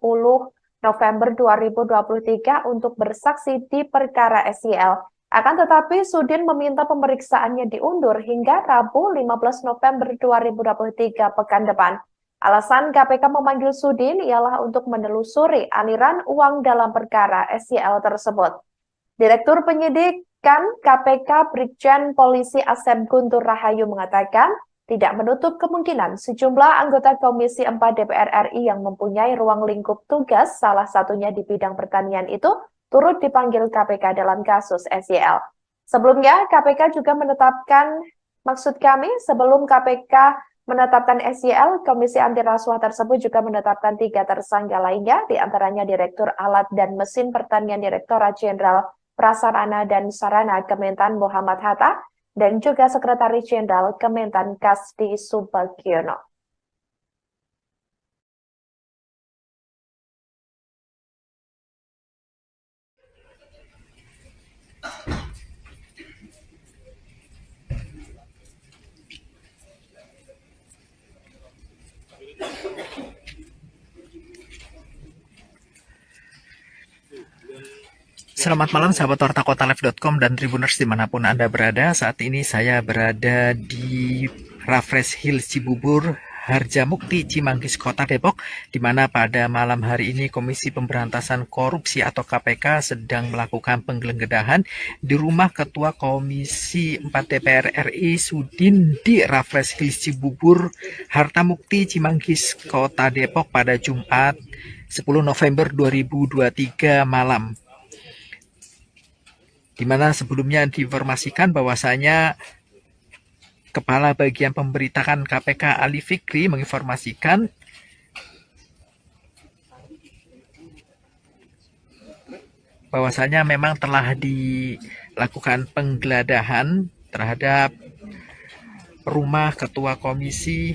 November 2023 untuk bersaksi di perkara SYL. Akan tetapi, Sudin meminta pemeriksaannya diundur hingga Rabu 15 November 2023 pekan depan. Alasan KPK memanggil Sudin ialah untuk menelusuri aliran uang dalam perkara SYL tersebut. Direktur Penyidikan KPK Brigjen Polisi Asep Guntur Rahayu mengatakan tidak menutup kemungkinan sejumlah anggota Komisi 4 DPR RI yang mempunyai ruang lingkup tugas, salah satunya di bidang pertanian itu, turut dipanggil KPK dalam kasus SYL. Sebelumnya, KPK juga menetapkan, sebelum KPK menetapkan SYL, Komisi Anti Rasuah tersebut juga menetapkan 3 tersangka lainnya, diantaranya Direktur Alat dan Mesin Pertanian Direktorat Jenderal Prasarana dan Sarana Kementan Muhammad Hatta, dan juga Sekretaris Jenderal Kementan Kasdi Subagiono. Selamat malam sahabat wartakotalive.com dan Tribuners dimanapun Anda berada. Saat ini saya berada di Raffles Hill Cibubur, Harjamukti, Cimanggis, Kota Depok, di mana pada malam hari ini Komisi Pemberantasan Korupsi atau KPK sedang melakukan penggeledahan di rumah Ketua Komisi 4 DPR RI Sudin di Raffles Hill Cibubur, Harjamukti, Cimanggis, Kota Depok pada Jumat 10 November 2023 malam. Di mana sebelumnya diinformasikan bahwasanya Kepala Bagian Pemberitaan KPK Ali Fikri menginformasikan bahwasanya memang telah dilakukan penggeledahan terhadap rumah Ketua Komisi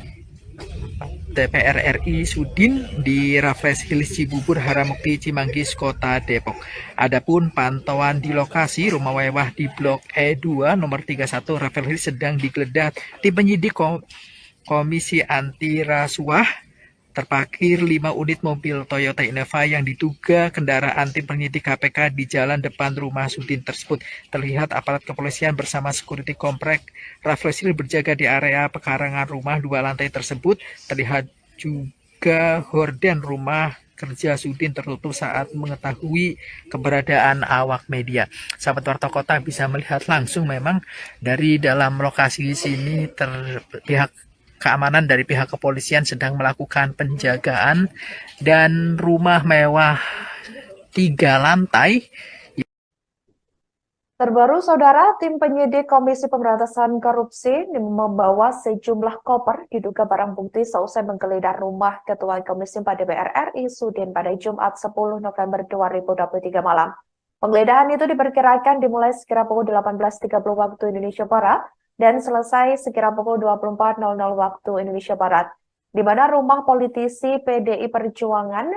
DPR RI Sudin di Raffles Hills Cibubur, Harjamukti, Cimanggis, Kota Depok. Adapun pantauan di lokasi rumah mewah di Blok E2 nomor 31 Raffles Hills sedang digeledah tim penyidik Komisi Anti Rasuah. Terparkir 5 unit mobil Toyota Innova yang diduga kendaraan tim penyidik KPK di jalan depan rumah Sudin tersebut. Terlihat aparat kepolisian bersama security komplek Raffles Hill berjaga di area pekarangan rumah 2 lantai tersebut. Terlihat juga horden rumah kerja Sudin tertutup saat mengetahui keberadaan awak media. Sahabat Warta Kota bisa melihat langsung memang dari dalam lokasi sini pihak keamanan dari pihak kepolisian sedang melakukan penjagaan dan rumah mewah 3 lantai. Terbaru, Saudara, tim penyidik Komisi Pemberantasan Korupsi membawa sejumlah koper diduga barang bukti seusai menggeledah rumah Ketua Komisi 4 DPR RI Sudin pada Jumat 10 November 2023 malam. Penggeledahan itu diperkirakan dimulai sekira pukul 18.30 waktu Indonesia Barat dan selesai sekira pukul 24.00 waktu Indonesia Barat, di mana rumah politisi PDI Perjuangan,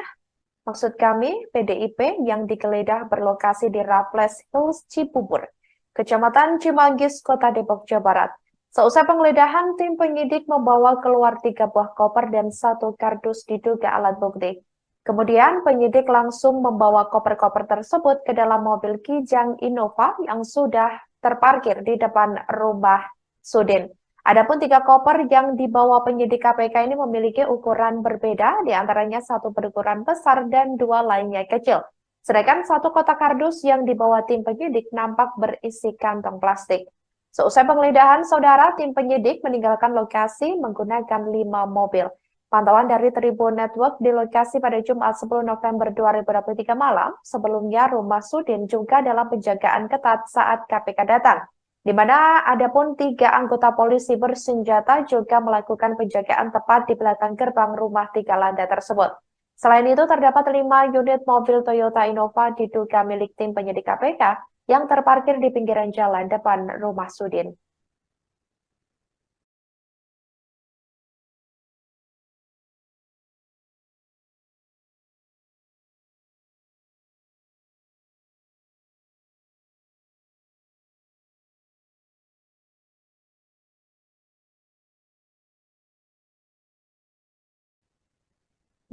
maksud kami PDIP, yang digeledah berlokasi di Raffles Hills Cibubur, Kecamatan Cimanggis, Kota Depok, Jawa Barat. Seusai penggeledahan, tim penyidik membawa keluar 3 buah koper dan 1 kardus diduga alat bukti. Kemudian penyidik langsung membawa koper-koper tersebut ke dalam mobil Kijang Innova yang sudah terparkir di depan rumah Sudin. Adapun 3 koper yang dibawa penyidik KPK ini memiliki ukuran berbeda, diantaranya 1 berukuran besar dan 2 lainnya kecil. Sedangkan 1 kotak kardus yang dibawa tim penyidik nampak berisi kantong plastik. Seusai penggeledahan, Saudara, tim penyidik meninggalkan lokasi menggunakan 5 mobil. Pantauan dari Tribun Network di lokasi pada Jumat 10 November 2023 malam, sebelumnya rumah Sudin juga dalam penjagaan ketat saat KPK datang, di mana adapun 3 anggota polisi bersenjata juga melakukan penjagaan tepat di belakang gerbang rumah 3 lantai tersebut. Selain itu, terdapat 5 unit mobil Toyota Innova diduga milik tim penyidik KPK yang terparkir di pinggiran jalan depan rumah Sudin.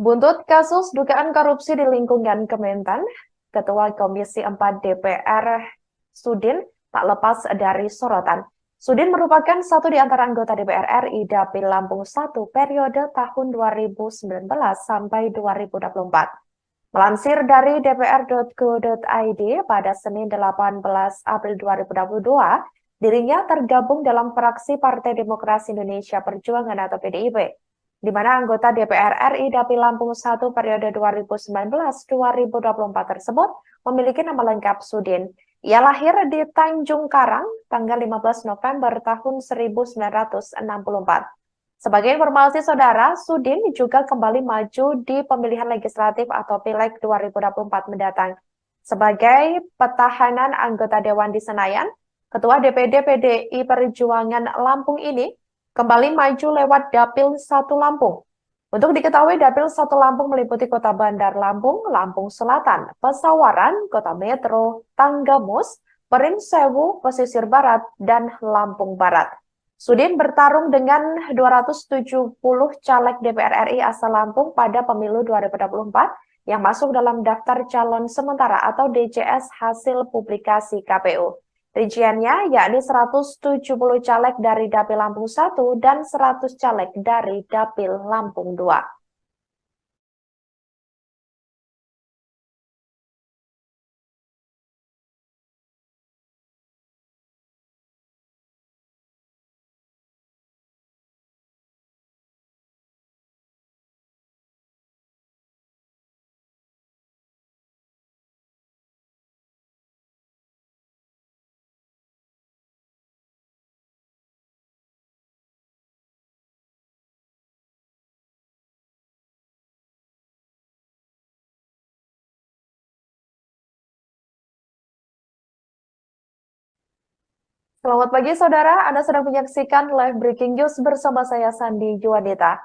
Buntut kasus dugaan korupsi di lingkungan Kementan, Ketua Komisi 4 DPR Sudin tak lepas dari sorotan. Sudin merupakan satu di antara anggota DPR RI Dapil Lampung 1 periode tahun 2019 sampai 2024. Melansir dari dpr.go.id pada Senin 18 April 2022, dirinya tergabung dalam fraksi Partai Demokrasi Indonesia Perjuangan atau PDIP, di mana anggota DPR RI Dapil Lampung 1 periode 2019-2024 tersebut memiliki nama lengkap Sudin. Ia lahir di Tanjung Karang tanggal 15 November tahun 1964. Sebagai informasi saudara, Sudin juga kembali maju di pemilihan legislatif atau Pileg 2024 mendatang. Sebagai petahanan anggota Dewan di Senayan, Ketua DPD PDI Perjuangan Lampung ini kembali maju lewat Dapil 1 Lampung. Untuk diketahui, Dapil 1 Lampung meliputi Kota Bandar Lampung, Lampung Selatan, Pesawaran, Kota Metro, Tanggamus, Perinsewu, Pesisir Barat, dan Lampung Barat. Sudin bertarung dengan 270 caleg DPR RI asal Lampung pada pemilu 2024 yang masuk dalam daftar calon sementara atau DCS hasil publikasi KPU. Rinciannya yakni 170 caleg dari Dapil Lampung 1 dan 100 caleg dari Dapil Lampung 2. Selamat pagi saudara, Anda sedang menyaksikan live breaking news bersama saya Sandi Juanita.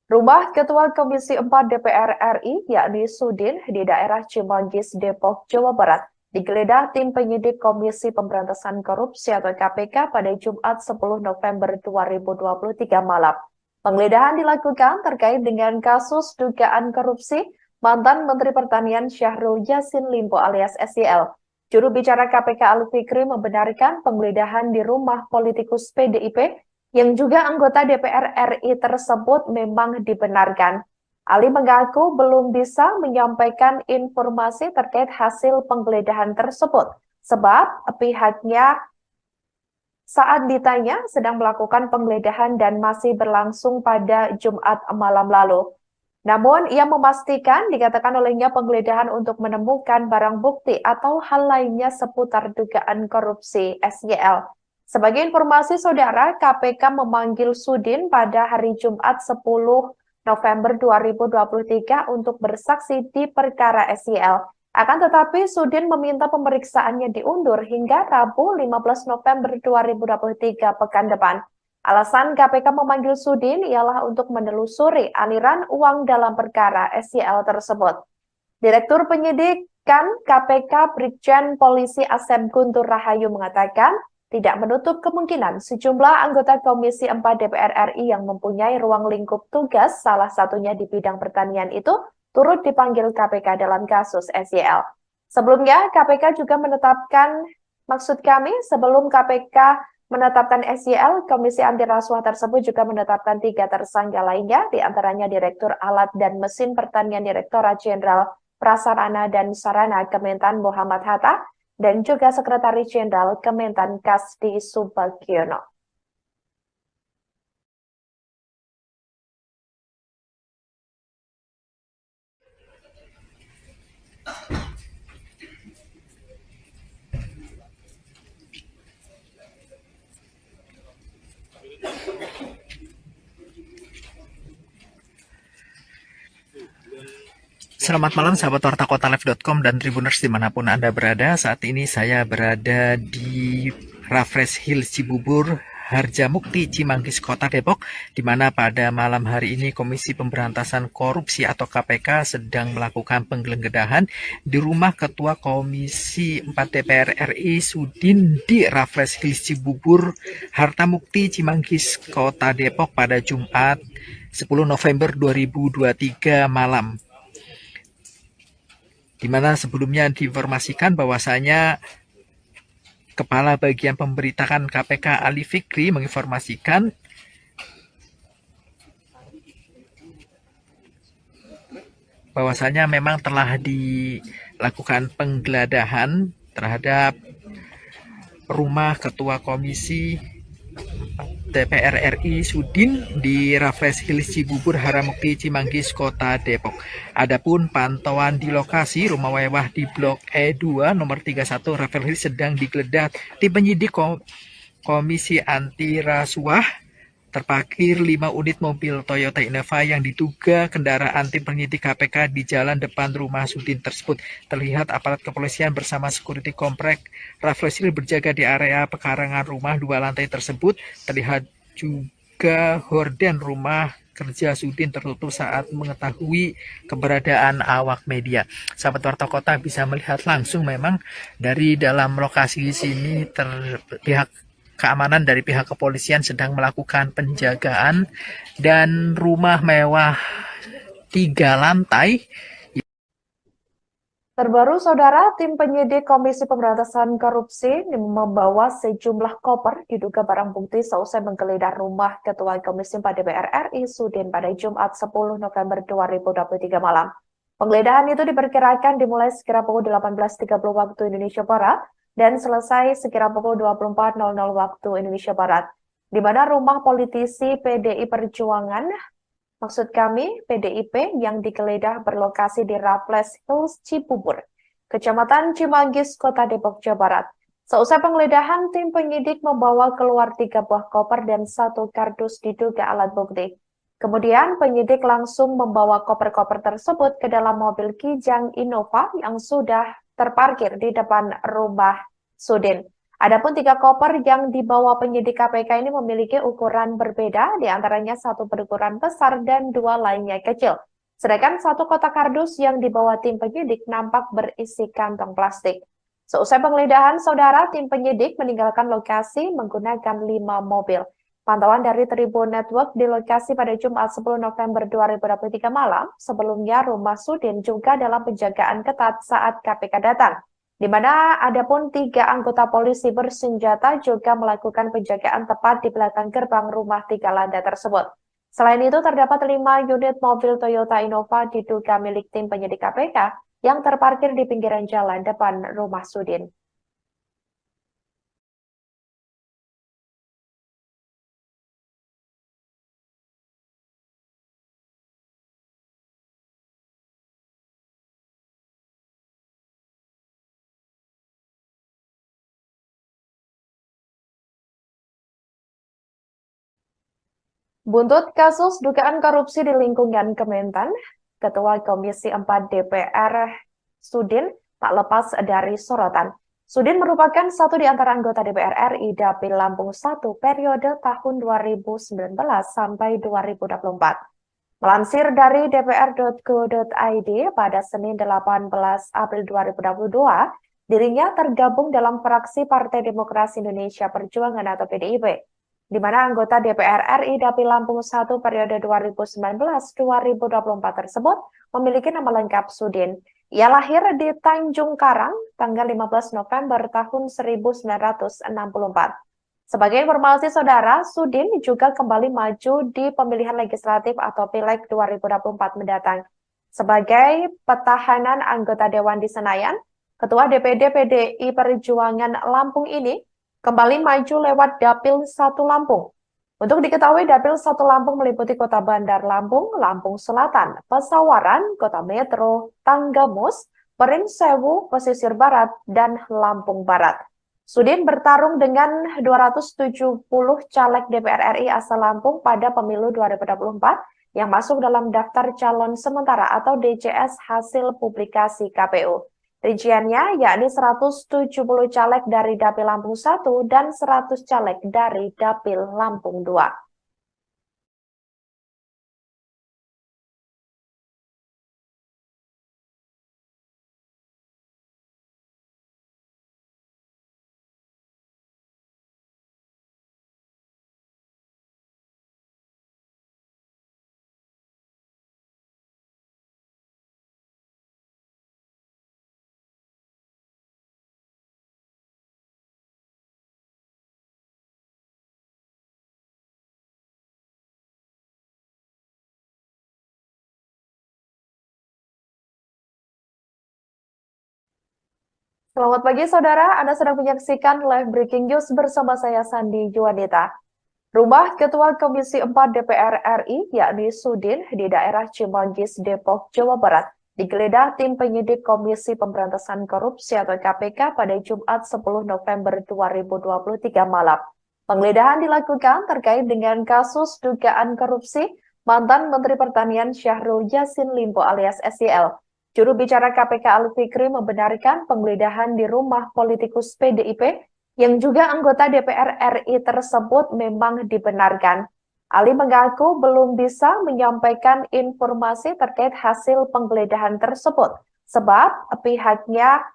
Rumah Ketua Komisi 4 DPR RI, yakni Sudin, di daerah Cimanggis, Depok, Jawa Barat, digeledah tim penyidik Komisi Pemberantasan Korupsi atau KPK pada Jumat 10 November 2023 malam. Penggeledahan dilakukan terkait dengan kasus dugaan korupsi mantan Menteri Pertanian Syahrul Yassin Limpo alias SYL. Juru bicara KPK Ali Fikri membenarkan penggeledahan di rumah politikus PDIP yang juga anggota DPR RI tersebut memang dibenarkan. Ali mengaku belum bisa menyampaikan informasi terkait hasil penggeledahan tersebut, sebab pihaknya saat ditanya sedang melakukan penggeledahan dan masih berlangsung pada Jumat malam lalu. Namun, ia memastikan dikatakan olehnya penggeledahan untuk menemukan barang bukti atau hal lainnya seputar dugaan korupsi SYL. Sebagai informasi saudara, KPK memanggil Sudin pada hari Jumat 10 November 2023 untuk bersaksi di perkara SYL. Akan tetapi, Sudin meminta pemeriksaannya diundur hingga Rabu 15 November 2023 pekan depan. Alasan KPK memanggil Sudin ialah untuk menelusuri aliran uang dalam perkara SYL tersebut. Direktur Penyidikan KPK Brigjen Polisi Asep Guntur Rahayu mengatakan tidak menutup kemungkinan sejumlah anggota Komisi 4 DPR RI yang mempunyai ruang lingkup tugas, salah satunya di bidang pertanian itu, turut dipanggil KPK dalam kasus SYL. Sebelumnya, KPK juga menetapkan, sebelum KPK menetapkan SYL, Komisi Anti Rasuah tersebut juga menetapkan 3 tersangka lainnya, diantaranya Direktur Alat dan Mesin Pertanian Direktorat Jenderal Prasarana dan Sarana Kementan Muhammad Hatta, dan juga Sekretaris Jenderal Kementan Kasdi Subagiono. Selamat malam sahabat wartakotalive.com dan Tribuners dimanapun Anda berada. Saat ini saya berada di Raffles Hill Cibubur, Harjamukti, Cimanggis, Kota Depok, di mana pada malam hari ini Komisi Pemberantasan Korupsi atau KPK sedang melakukan penggeledahan di rumah Ketua Komisi 4 DPR RI Sudin di Raffles Hill Cibubur, Harjamukti, Cimanggis, Kota Depok pada Jumat 10 November 2023 malam. Di mana sebelumnya diinformasikan bahwasanya Kepala Bagian Pemberitaan KPK Ali Fikri menginformasikan bahwasanya memang telah dilakukan penggeledahan terhadap rumah Ketua Komisi DPR RI Sudin di Raffles Hill Cibubur, Harjamukti, Cimanggis, Kota Depok. Adapun pantauan di lokasi rumah mewah di Blok E2 nomor 31 Raffles Hill sedang digeledah tim penyidik Komisi Anti Rasuah terparkir 5 unit mobil Toyota Innova yang diduga kendaraan tim penyidik KPK di jalan depan rumah Sudin tersebut. Terlihat aparat kepolisian bersama security komplek Rafflesil berjaga di area pekarangan rumah 2 lantai tersebut. Terlihat juga horden rumah kerja Sudin tertutup saat mengetahui keberadaan awak media. Sahabat Warta Kota bisa melihat langsung memang dari dalam lokasi sini pihak keamanan dari pihak kepolisian sedang melakukan penjagaan dan rumah mewah 3 lantai. Terbaru, Saudara, tim penyidik Komisi Pemberantasan Korupsi membawa sejumlah koper diduga barang bukti seusai menggeledah rumah Ketua Komisi 4 DPR RI Sudin pada Jumat 10 November 2023 malam. Penggeledahan itu diperkirakan dimulai sekira pukul 18.30 waktu Indonesia Barat dan selesai sekira pukul 24.00 waktu Indonesia Barat, di mana rumah politisi PDI Perjuangan, maksud kami PDIP, yang digeledah berlokasi di Raffles Hills, Cibubur, Kecamatan Cimanggis, Kota Depok, Jawa Barat. Seusai penggeledahan, tim penyidik membawa keluar 3 buah koper dan 1 kardus diduga alat bukti. Kemudian penyidik langsung membawa koper-koper tersebut ke dalam mobil Kijang Innova yang sudah terparkir di depan rumah Sudin. Adapun 3 koper yang dibawa penyidik KPK ini memiliki ukuran berbeda, diantaranya 1 berukuran besar dan 2 lainnya kecil. Sedangkan 1 kotak kardus yang dibawa tim penyidik nampak berisi kantong plastik. Seusai penggeledahan, Saudara, tim penyidik meninggalkan lokasi menggunakan 5 mobil. Pantauan dari Tribun Network di lokasi pada Jumat 10 November 2023 malam, sebelumnya rumah Sudin juga dalam penjagaan ketat saat KPK datang, di mana adapun 3 anggota polisi bersenjata juga melakukan penjagaan tepat di belakang gerbang rumah 3 lantai tersebut. Selain itu, terdapat 5 unit mobil Toyota Innova diduga milik tim penyidik KPK yang terparkir di pinggiran jalan depan rumah Sudin. Buntut kasus dugaan korupsi di lingkungan Kementan, Ketua Komisi 4 DPR Sudin tak lepas dari sorotan. Sudin merupakan satu di antara anggota DPR RI Dapil Lampung 1 periode tahun 2019 sampai 2024. Melansir dari dpr.go.id pada Senin 18 April 2022, dirinya tergabung dalam fraksi Partai Demokrasi Indonesia Perjuangan atau PDIP, di mana anggota DPR RI Dapil Lampung 1 periode 2019-2024 tersebut memiliki nama lengkap Sudin. Ia lahir di Tanjung Karang tanggal 15 November tahun 1964. Sebagai informasi, Saudara, Sudin juga kembali maju di pemilihan legislatif atau Pileg 2024 mendatang. Sebagai petahanan anggota Dewan di Senayan, Ketua DPD PDI Perjuangan Lampung ini kembali maju lewat Dapil 1 Lampung. Untuk diketahui, Dapil 1 Lampung meliputi Kota Bandar Lampung, Lampung Selatan, Pesawaran, Kota Metro, Tanggamus, Perinsewu, Pesisir Barat, dan Lampung Barat. Sudin bertarung dengan 270 caleg DPR RI asal Lampung pada pemilu 2024 yang masuk dalam daftar calon sementara atau DCS hasil publikasi KPU. Rinciannya yakni 170 caleg dari Dapil Lampung 1 dan 100 caleg dari Dapil Lampung 2. Selamat pagi, Saudara. Anda sedang menyaksikan live breaking news bersama saya, Sandi Juanita. Rumah Ketua Komisi 4 DPR RI, yakni Sudin, di daerah Cimanggis, Depok, Jawa Barat, digeledah tim penyidik Komisi Pemberantasan Korupsi atau KPK pada Jumat 10 November 2023 malam. Penggeledahan dilakukan terkait dengan kasus dugaan korupsi mantan Menteri Pertanian Syahrul Yassin Limpo alias SYL. Juru bicara KPK Ali Fikri membenarkan penggeledahan di rumah politikus PDIP yang juga anggota DPR RI tersebut memang dibenarkan. Ali mengaku belum bisa menyampaikan informasi terkait hasil penggeledahan tersebut, sebab pihaknya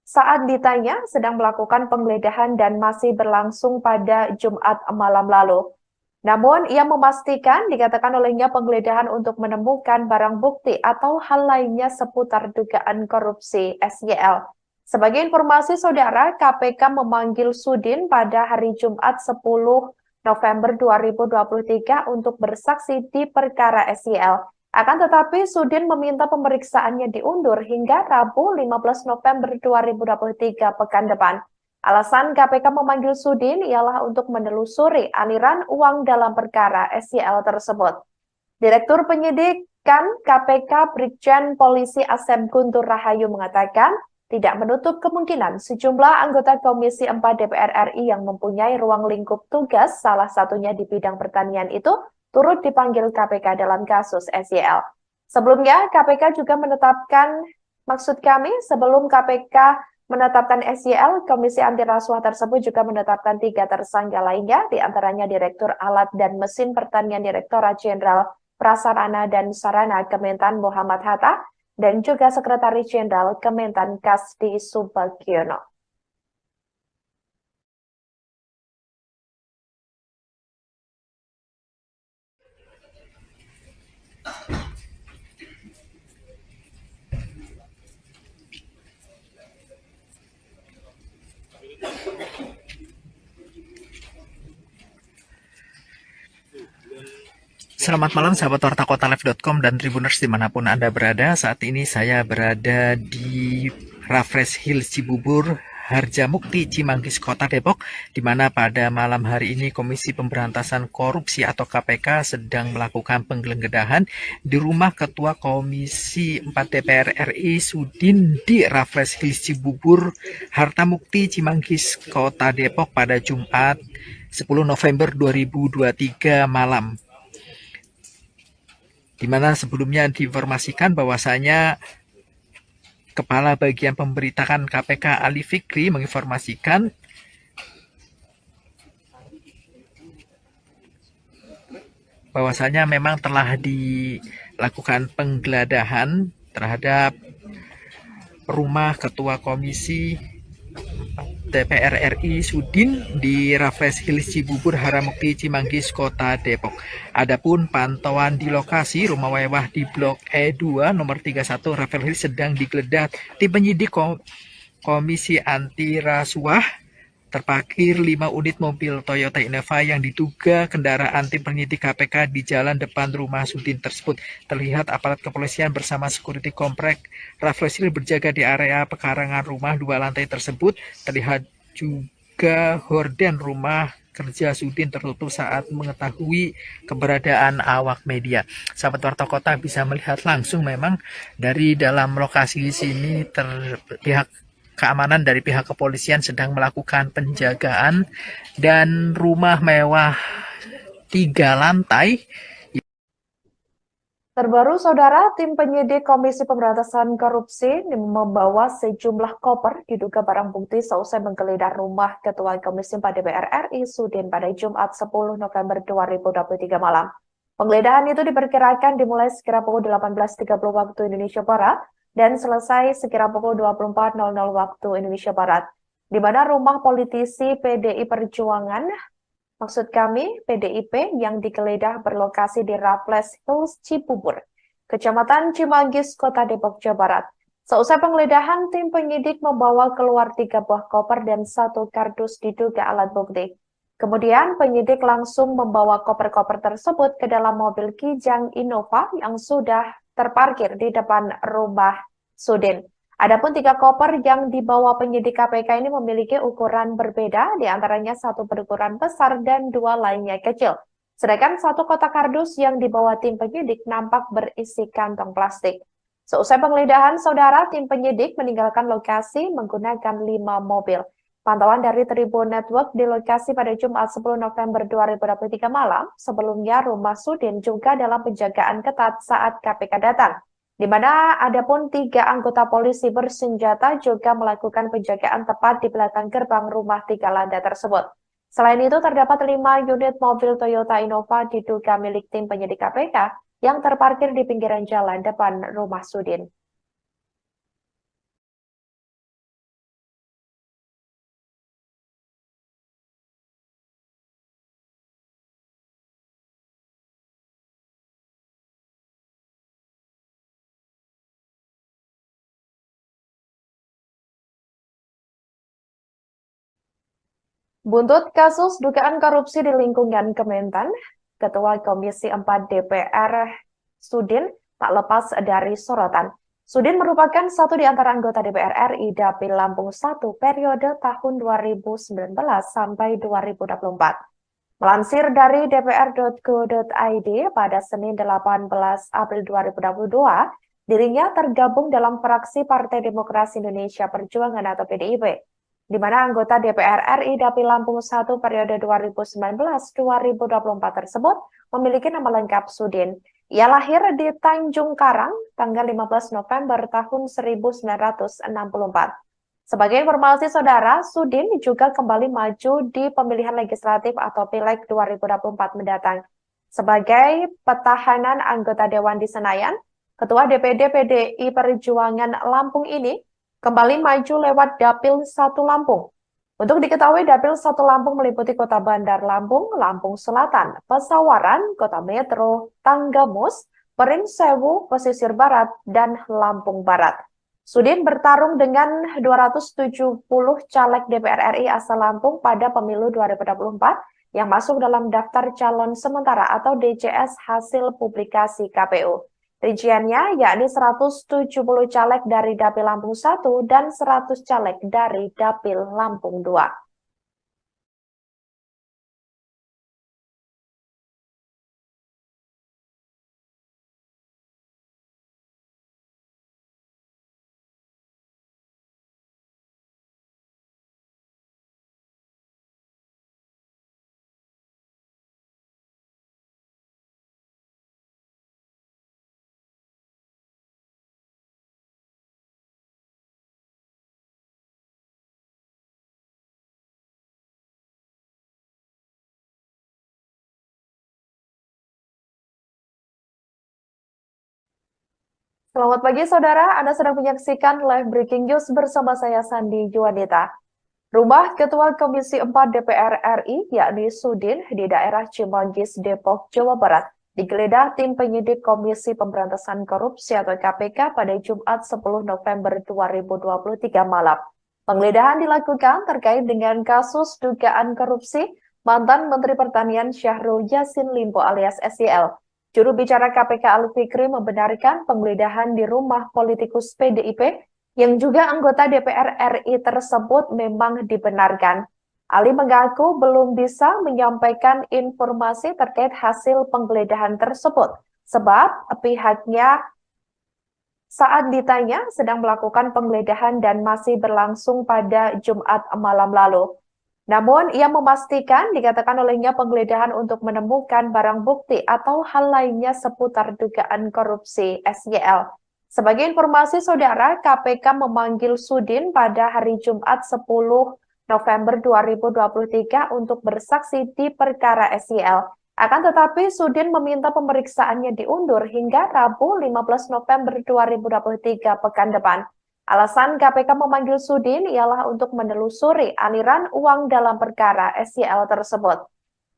saat ditanya sedang melakukan penggeledahan dan masih berlangsung pada Jumat malam lalu. Namun, ia memastikan dikatakan olehnya penggeledahan untuk menemukan barang bukti atau hal lainnya seputar dugaan korupsi SYL. Sebagai informasi saudara, KPK memanggil Sudin pada hari Jumat 10 November 2023 untuk bersaksi di perkara SYL. Akan tetapi, Sudin meminta pemeriksaannya diundur hingga Rabu 15 November 2023 pekan depan. Alasan KPK memanggil Sudin ialah untuk menelusuri aliran uang dalam perkara SYL tersebut. Direktur Penyidikan KPK Brigjen Polisi Asep Guntur Rahayu mengatakan, tidak menutup kemungkinan sejumlah anggota Komisi 4 DPR RI yang mempunyai ruang lingkup tugas, salah satunya di bidang pertanian itu, turut dipanggil KPK dalam kasus SYL. Sebelumnya, KPK juga sebelum KPK menetapkan SYL, Komisi Anti Rasuah tersebut juga menetapkan 3 tersangka lainnya, diantaranya Direktur Alat dan Mesin Pertanian Direktorat Jenderal Prasarana dan Sarana Kementan Muhammad Hatta, dan juga Sekretaris Jenderal Kementan Kasdi Subagiono. Selamat malam sahabat Warta Kotalive.com dan Tribuners dimanapun Anda berada. Saat ini saya berada di Raffles Hills Cibubur, Harjamukti, Cimanggis, Kota Depok, di mana pada malam hari ini Komisi Pemberantasan Korupsi atau KPK sedang melakukan penggeledahan di rumah Ketua Komisi 4 DPR RI Sudin di Raffles Hills Cibubur, Harjamukti, Cimanggis, Kota Depok pada Jumat 10 November 2023 malam. Di mana sebelumnya diinformasikan bahwasanya Kepala Bagian Pemberitaan KPK Ali Fikri menginformasikan bahwasanya memang telah dilakukan penggeledahan terhadap rumah Ketua Komisi DPR RI Sudin di Raffles Hills Cibubur, Harjamukti, Cimanggis, Kota Depok. Adapun pantauan di lokasi rumah mewah di Blok E2 nomor 31 Raffles Hills sedang digeledah tim penyidik Komisi Anti Rasuah. Terparkir 5 unit mobil Toyota Innova yang diduga kendaraan tim penyidik KPK di jalan depan rumah Sudin tersebut. Terlihat aparat kepolisian bersama security komplek Raffles Hills berjaga di area pekarangan rumah 2 lantai tersebut. Terlihat juga horden rumah kerja Sudin tertutup saat mengetahui keberadaan awak media. Sahabat Warta Kota bisa melihat langsung memang dari dalam lokasi sini pihak keamanan dari pihak kepolisian sedang melakukan penjagaan dan rumah mewah 3 lantai. Terbaru, Saudara, tim penyidik Komisi Pemberantasan Korupsi membawa sejumlah koper diduga barang bukti seusai menggeledah rumah Ketua Komisi 4 DPR RI Sudin pada Jumat 10 November 2023 malam. Penggeledahan itu diperkirakan dimulai sekira pukul 18.30 waktu Indonesia Barat dan selesai sekira pukul 24.00 waktu Indonesia Barat, di mana rumah politisi PDI Perjuangan, maksud kami PDIP, yang digeledah berlokasi di Raffles Hills Cibubur, Kecamatan Cimanggis, Kota Depok, Jawa Barat. Seusai penggeledahan, tim penyidik membawa keluar 3 buah koper dan 1 kardus diduga alat bukti. Kemudian penyidik langsung membawa koper-koper tersebut ke dalam mobil Kijang Innova yang sudah terparkir di depan rumah Sudin. Adapun 3 koper yang dibawa penyidik KPK ini memiliki ukuran berbeda, diantaranya 1 berukuran besar dan 2 lainnya kecil. Sedangkan 1 kotak kardus yang dibawa tim penyidik nampak berisi kantong plastik. Seusai penggeledahan, Saudara, tim penyidik meninggalkan lokasi menggunakan 5 mobil. Pantauan dari Tribun Network di lokasi pada Jumat 10 November 2023 malam, sebelumnya rumah Sudin juga dalam penjagaan ketat saat KPK datang, di mana adapun 3 anggota polisi bersenjata juga melakukan penjagaan tepat di belakang gerbang rumah 3 lantai tersebut. Selain itu, terdapat 5 unit mobil Toyota Innova diduga milik tim penyidik KPK yang terparkir di pinggiran jalan depan rumah Sudin. Buntut kasus dugaan korupsi di lingkungan Kementan, Ketua Komisi 4 DPR Sudin tak lepas dari sorotan. Sudin merupakan satu di antara anggota DPR RI Dapil Lampung 1 periode tahun 2019 sampai 2024. Melansir dari dpr.go.id pada Senin 18 April 2022, dirinya tergabung dalam fraksi Partai Demokrasi Indonesia Perjuangan atau PDIP, di mana anggota DPR RI Dapil Lampung 1 periode 2019-2024 tersebut memiliki nama lengkap Sudin. Ia lahir di Tanjung Karang tanggal 15 November tahun 1964. Sebagai informasi saudara, Sudin juga kembali maju di pemilihan legislatif atau Pileg 2024 mendatang. Sebagai petahanan anggota Dewan di Senayan, Ketua DPD PDI Perjuangan Lampung ini kembali maju lewat Dapil 1 Lampung. Untuk diketahui, Dapil 1 Lampung meliputi Kota Bandar Lampung, Lampung Selatan, Pesawaran, Kota Metro, Tanggamus, Pringsewu, Pesisir Barat, dan Lampung Barat. Sudin bertarung dengan 270 caleg DPR RI asal Lampung pada pemilu 2024 yang masuk dalam daftar calon sementara atau DCS hasil publikasi KPU. Rinciannya yakni 170 caleg dari Dapil Lampung 1 dan 100 caleg dari Dapil Lampung 2. Selamat pagi saudara, Anda sedang menyaksikan live breaking news bersama saya Sandi Juwanita. Rumah Ketua Komisi 4 DPR RI, yakni Sudin, di daerah Cimanggis, Depok, Jawa Barat, digeledah tim penyidik Komisi Pemberantasan Korupsi atau KPK pada Jumat 10 November 2023 malam. Penggeledahan dilakukan terkait dengan kasus dugaan korupsi mantan Menteri Pertanian Syahrul Yassin Limpo alias SYL. Juru bicara KPK Ali Fikri membenarkan penggeledahan di rumah politikus PDIP yang juga anggota DPR RI tersebut memang dibenarkan. Ali mengaku belum bisa menyampaikan informasi terkait hasil penggeledahan tersebut, sebab pihaknya saat ditanya sedang melakukan penggeledahan dan masih berlangsung pada Jumat malam lalu. Namun, ia memastikan dikatakan olehnya penggeledahan untuk menemukan barang bukti atau hal lainnya seputar dugaan korupsi SYL. Sebagai informasi saudara, KPK memanggil Sudin pada hari Jumat 10 November 2023 untuk bersaksi di perkara SYL. Akan tetapi, Sudin meminta pemeriksaannya diundur hingga Rabu 15 November 2023 pekan depan. Alasan KPK memanggil Sudin ialah untuk menelusuri aliran uang dalam perkara SYL tersebut.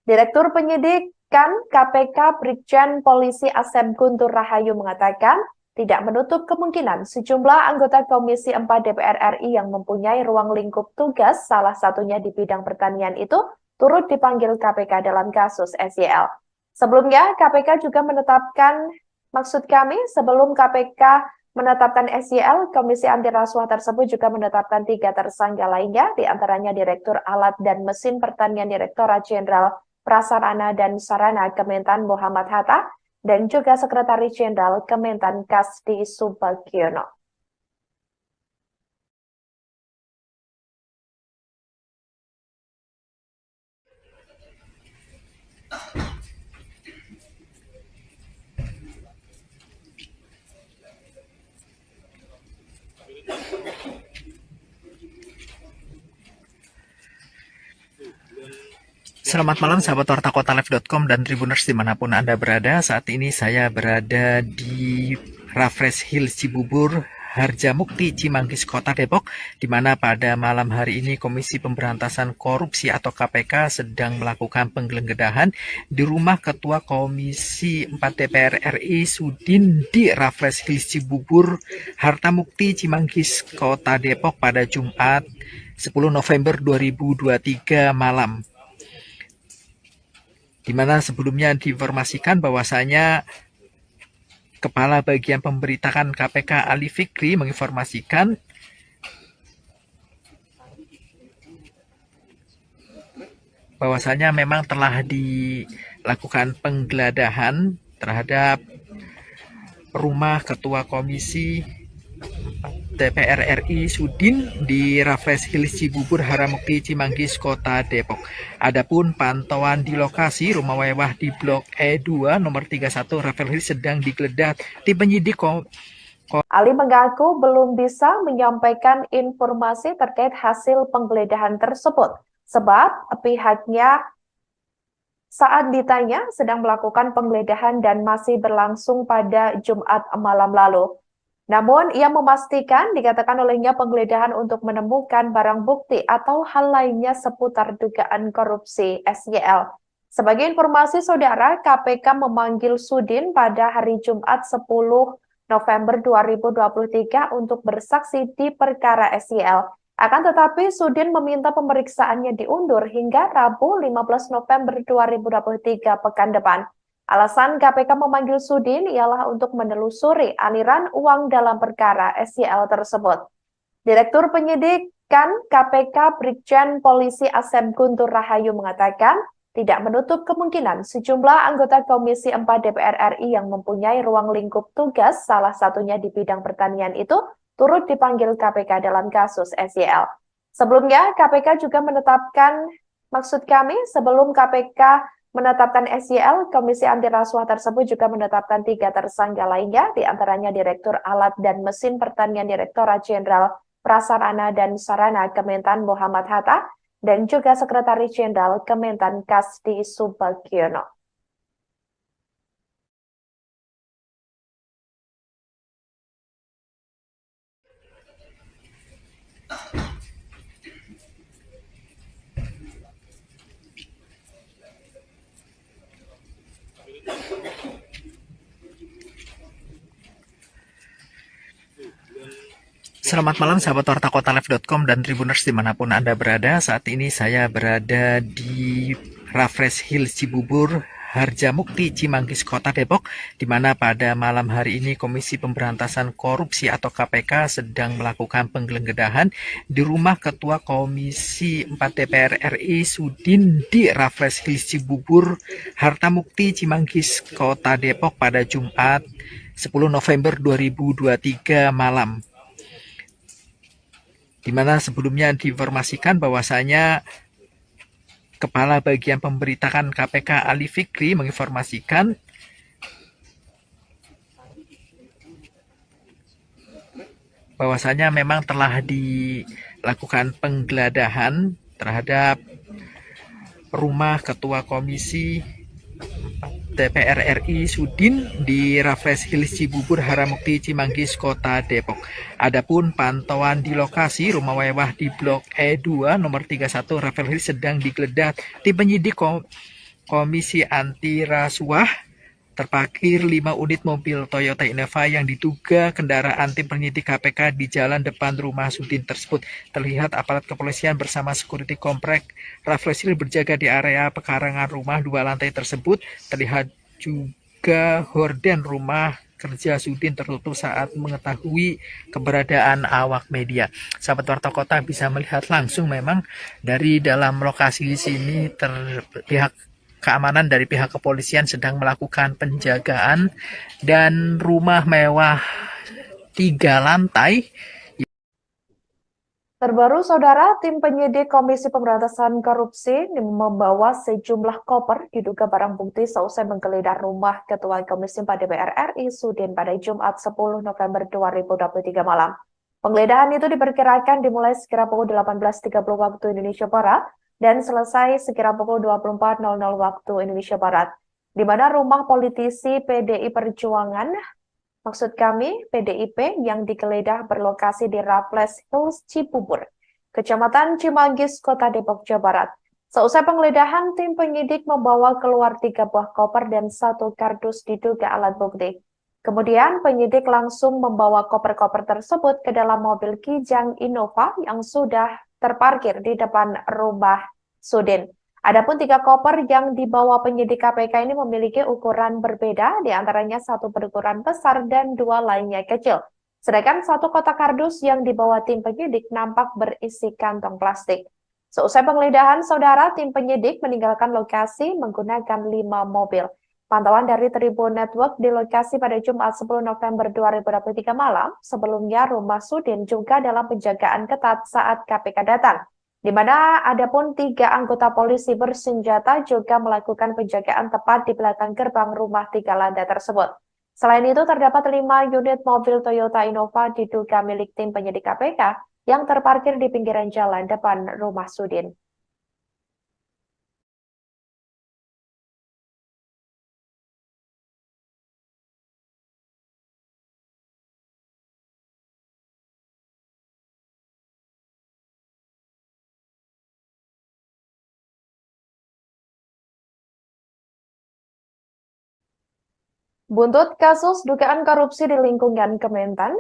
Direktur Penyidikan KPK Brigjen Polisi Asep Guntur Rahayu mengatakan tidak menutup kemungkinan sejumlah anggota Komisi 4 DPR RI yang mempunyai ruang lingkup tugas, salah satunya di bidang pertanian itu, turut dipanggil KPK dalam kasus SYL. Sebelumnya, KPK juga menetapkan, sebelum KPK menetapkan SYL, Komisi Anti Rasuah tersebut juga menetapkan 3 tersangka lainnya, diantaranya Direktur Alat dan Mesin Pertanian Direktorat Jenderal Prasarana dan Sarana Kementan Muhammad Hatta, dan juga Sekretaris Jenderal Kementan Kasdi Subagiono. Selamat malam sahabat Warta Kota Live.com dan Tribuners dimanapun Anda berada. Saat ini saya berada di Raffles Hill Cibubur, Harjamukti, Cimanggis, Kota Depok, di mana pada malam hari ini Komisi Pemberantasan Korupsi atau KPK sedang melakukan penggeledahan di rumah Ketua Komisi 4 DPR RI Sudin di Raffles Hill Cibubur, Harjamukti, Cimanggis, Kota Depok pada Jumat 10 November 2023 malam. Di mana sebelumnya diinformasikan bahwasanya Kepala Bagian Pemberitaan KPK Ali Fikri menginformasikan bahwasanya memang telah dilakukan penggeledahan terhadap rumah Ketua Komisi DPR RI Sudin di Raffles Hill Cibubur, Harjamukti, Cimanggis, Kota Depok. Adapun pantauan di lokasi rumah mewah di Blok E2 nomor 31 Raffles Hill sedang digeledah tim penyidik. Ali mengaku belum bisa menyampaikan informasi terkait hasil penggeledahan tersebut sebab pihaknya saat ditanya sedang melakukan penggeledahan dan masih berlangsung pada Jumat malam lalu. Namun, ia memastikan dikatakan olehnya penggeledahan untuk menemukan barang bukti atau hal lainnya seputar dugaan korupsi SYL. Sebagai informasi saudara, KPK memanggil Sudin pada hari Jumat 10 November 2023 untuk bersaksi di perkara SYL. Akan tetapi, Sudin meminta pemeriksaannya diundur hingga Rabu 15 November 2023 pekan depan. Alasan KPK memanggil Sudin ialah untuk menelusuri aliran uang dalam perkara SYL tersebut. Direktur Penyidikan KPK Brigjen Polisi Asep Guntur Rahayu mengatakan tidak menutup kemungkinan sejumlah anggota Komisi 4 DPR RI yang mempunyai ruang lingkup tugas, salah satunya di bidang pertanian itu, turut dipanggil KPK dalam kasus SYL. Sebelumnya, KPK juga menetapkan, sebelum KPK menetapkan SYL, Komisi Anti Rasuah tersebut juga menetapkan 3 tersangka lainnya, diantaranya Direktur Alat dan Mesin Pertanian Direktorat Jenderal Prasarana dan Sarana Kementan Muhammad Hatta, dan juga Sekretaris Jenderal Kementan Kasdi Subagiono. Selamat malam sahabat Warta Kota Live.com dan Tribuners dimanapun Anda berada. Saat ini saya berada di Raffles Hill Cibubur, Harjamukti, Cimanggis, Kota Depok, di mana pada malam hari ini Komisi Pemberantasan Korupsi atau KPK sedang melakukan penggeledahan di rumah Ketua Komisi 4 DPR RI Sudin di Raffles Hill Cibubur, Harjamukti, Cimanggis, Kota Depok pada Jumat 10 November 2023 malam. Di mana sebelumnya diinformasikan bahwasanya Kepala Bagian Pemberitaan KPK Ali Fikri menginformasikan bahwasanya memang telah dilakukan penggeledahan terhadap rumah Ketua Komisi DPR RI Sudin di Raffles Hill Cibubur, Harjamukti, Cimanggis, Kota Depok. Adapun pantauan di lokasi rumah mewah di Blok E2 nomor 31 Raffles Hill sedang digeledah tim penyidik Komisi Anti Rasuah. Terparkir 5 unit mobil Toyota Innova yang diduga kendaraan tim penyidik KPK di jalan depan rumah Sudin tersebut. Terlihat aparat kepolisian bersama security komplek Raffles Hill berjaga di area pekarangan rumah 2 lantai tersebut. Terlihat juga horden rumah kerja Sudin tertutup saat mengetahui keberadaan awak media. Sahabat Warta Kota bisa melihat langsung memang dari dalam lokasi sini pihak keamanan dari pihak kepolisian sedang melakukan penjagaan dan rumah mewah 3 lantai Terbaru, Saudara, tim penyidik Komisi Pemberantasan Korupsi membawa sejumlah koper diduga barang bukti seusai menggeledah rumah Ketua Komisi 4 DPR RI Sudin pada Jumat 10 November 2023 malam. Penggeledahan itu diperkirakan dimulai sekira pukul 18.30 waktu Indonesia Barat dan selesai sekira pukul 24.00 waktu Indonesia Barat, di mana rumah politisi PDI Perjuangan, maksud kami, PDIP yang digeledah berlokasi di Raffles Hills, Cibubur, Kecamatan Cimanggis, Kota Depok, Jawa Barat. Seusai penggeledahan, tim penyidik membawa keluar 3 buah koper dan 1 kardus diduga alat bukti. Kemudian penyidik langsung membawa koper-koper tersebut ke dalam mobil Kijang Innova yang sudah terparkir di depan rumah Sudin. Adapun 3 koper yang dibawa penyidik KPK ini memiliki ukuran berbeda, di antaranya 1 berukuran besar dan 2 lainnya kecil. Sedangkan 1 kotak kardus yang dibawa tim penyidik nampak berisi kantong plastik. Seusai penggeledahan, Saudara, tim penyidik meninggalkan lokasi menggunakan 5 mobil. Pantauan dari Tribun Network di lokasi pada Jumat 10 November 2023 malam, sebelumnya rumah Sudin juga dalam penjagaan ketat saat KPK datang, di mana ada pun 3 anggota polisi bersenjata juga melakukan penjagaan tepat di belakang gerbang rumah 3 lantai tersebut. Selain itu, terdapat 5 unit mobil Toyota Innova diduga milik tim penyidik KPK yang terparkir di pinggiran jalan depan rumah Sudin. Buntut kasus dugaan korupsi di lingkungan Kementan,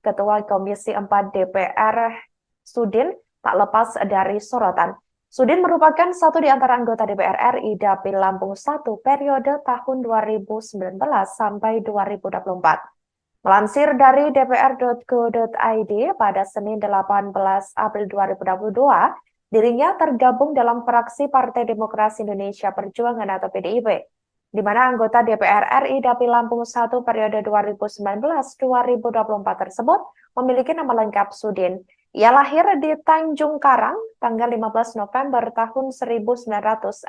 Ketua Komisi 4 DPR Sudin tak lepas dari sorotan. Sudin merupakan satu di antara anggota DPR RI Dapil Lampung 1 periode tahun 2019 sampai 2024. Melansir dari dpr.go.id pada Senin 18 April 2022, dirinya tergabung dalam fraksi Partai Demokrasi Indonesia Perjuangan atau PDIP, di mana anggota DPR RI Dapil Lampung 1 periode 2019-2024 tersebut memiliki nama lengkap Sudin. Ia lahir di Tanjung Karang tanggal 15 November tahun 1964.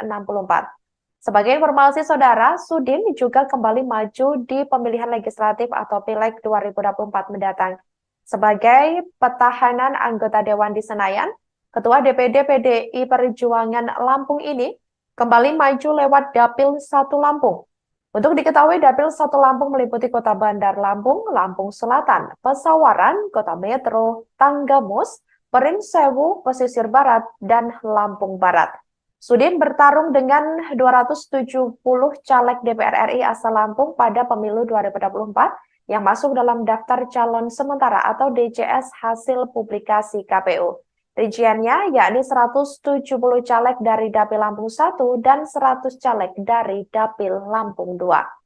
Sebagai informasi Saudara, Sudin juga kembali maju di pemilihan legislatif atau Pileg 2024 mendatang. Sebagai petahanan anggota Dewan di Senayan, Ketua DPD PDI Perjuangan Lampung ini kembali maju lewat Dapil 1 Lampung. Untuk diketahui, Dapil 1 Lampung meliputi Kota Bandar Lampung, Lampung Selatan, Pesawaran, Kota Metro, Tanggamus, Perinsewu, Pesisir Barat, dan Lampung Barat. Sudin bertarung dengan 270 caleg DPR RI asal Lampung pada pemilu 2024 yang masuk dalam daftar calon sementara atau DCS hasil publikasi KPU. Rinciannya yakni 170 caleg dari Dapil Lampung 1 dan 100 caleg dari Dapil Lampung 2.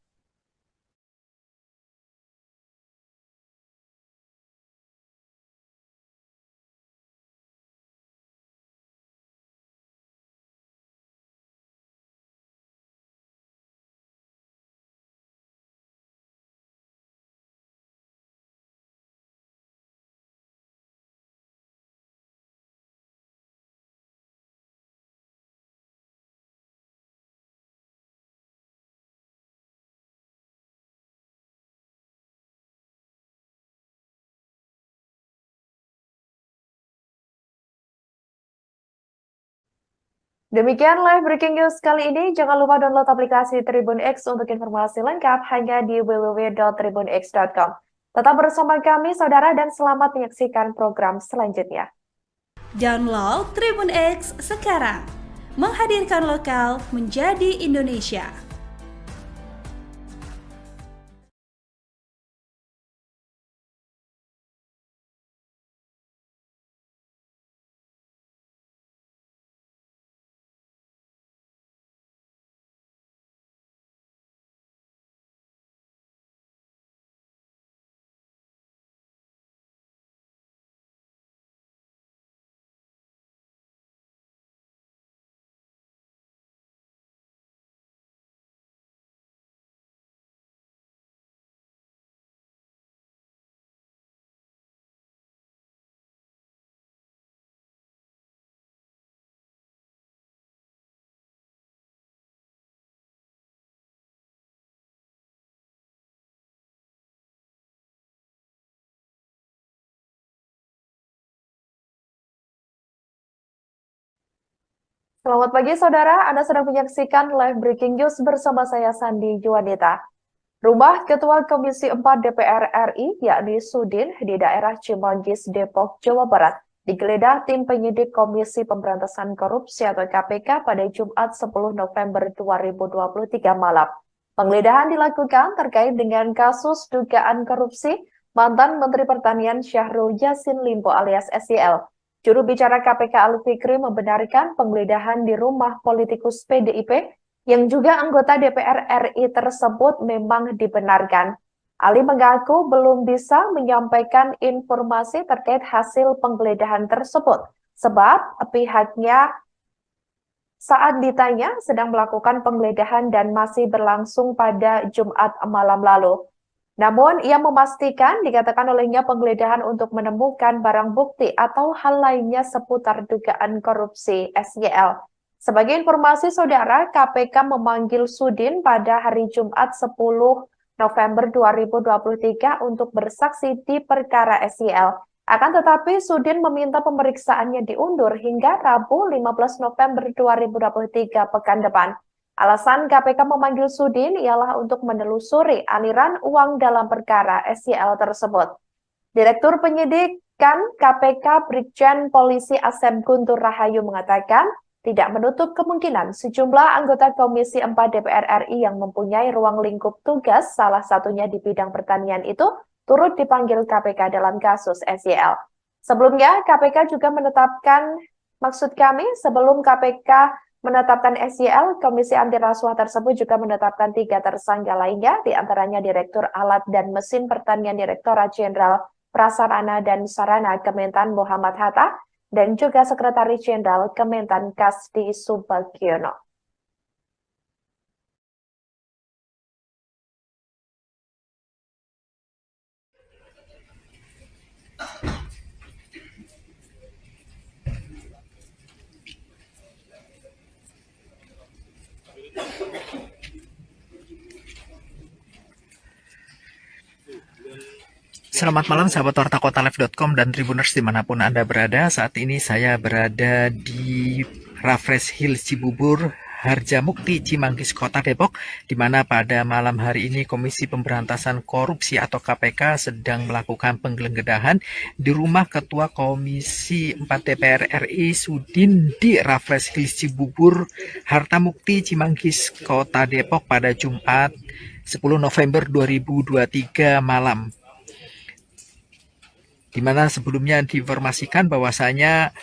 Demikian live breaking news kali ini. Jangan lupa download aplikasi Tribun X untuk informasi lengkap hanya di www.tribunx.com. Tetap bersama kami, saudara, dan selamat menyaksikan program selanjutnya. Download Tribun X sekarang. Menghadirkan lokal menjadi Indonesia. Selamat pagi saudara, Anda sedang menyaksikan live breaking news bersama saya Sandi Juanita. Rumah Ketua Komisi 4 DPR RI, yakni Sudin, di daerah Cimanggis, Depok, Jawa Barat, digeledah tim penyidik Komisi Pemberantasan Korupsi atau KPK pada Jumat 10 November 2023 malam. Penggeledahan dilakukan terkait dengan kasus dugaan korupsi mantan Menteri Pertanian Syahrul Yassin Limpo alias SYL. Juru bicara KPK Ali Fikri membenarkan penggeledahan di rumah politikus PDIP yang juga anggota DPR RI tersebut memang dibenarkan. Ali mengaku belum bisa menyampaikan informasi terkait hasil penggeledahan tersebut, sebab pihaknya saat ditanya sedang melakukan penggeledahan dan masih berlangsung pada Jumat malam lalu. Namun, ia memastikan dikatakan olehnya penggeledahan untuk menemukan barang bukti atau hal lainnya seputar dugaan korupsi SYL. Sebagai informasi saudara, KPK memanggil Sudin pada hari Jumat 10 November 2023 untuk bersaksi di perkara SYL. Akan tetapi, Sudin meminta pemeriksaannya diundur hingga Rabu 15 November 2023 pekan depan. Alasan KPK memanggil Sudin ialah untuk menelusuri aliran uang dalam perkara SYL tersebut. Direktur Penyidikan KPK Brigjen Polisi Asep Guntur Rahayu mengatakan tidak menutup kemungkinan sejumlah anggota Komisi 4 DPR RI yang mempunyai ruang lingkup tugas, salah satunya di bidang pertanian itu, turut dipanggil KPK dalam kasus SYL. Sebelumnya, KPK juga menetapkan, sebelum KPK menetapkan SYL, Komisi Anti Rasuah tersebut juga menetapkan 3 tersangka lainnya, diantaranya Direktur Alat dan Mesin Pertanian Direktorat Jenderal Prasarana dan Sarana Kementan Muhammad Hatta, dan juga Sekretaris Jenderal Kementan Kasdi Subagiono. Selamat malam sahabat wartakotalive.com dan Tribuners dimanapun Anda berada. Saat ini saya berada di Raffles Hills Cibubur, Harjamukti, Cimanggis, Kota Depok, di mana pada malam hari ini Komisi Pemberantasan Korupsi atau KPK sedang melakukan penggeledahan di rumah Ketua Komisi 4 DPR RI Sudin di Raffles Hills Cibubur, Harjamukti, Cimanggis, Kota Depok pada Jumat 10 November 2023 malam. Di mana sebelumnya diinformasikan bahwasanya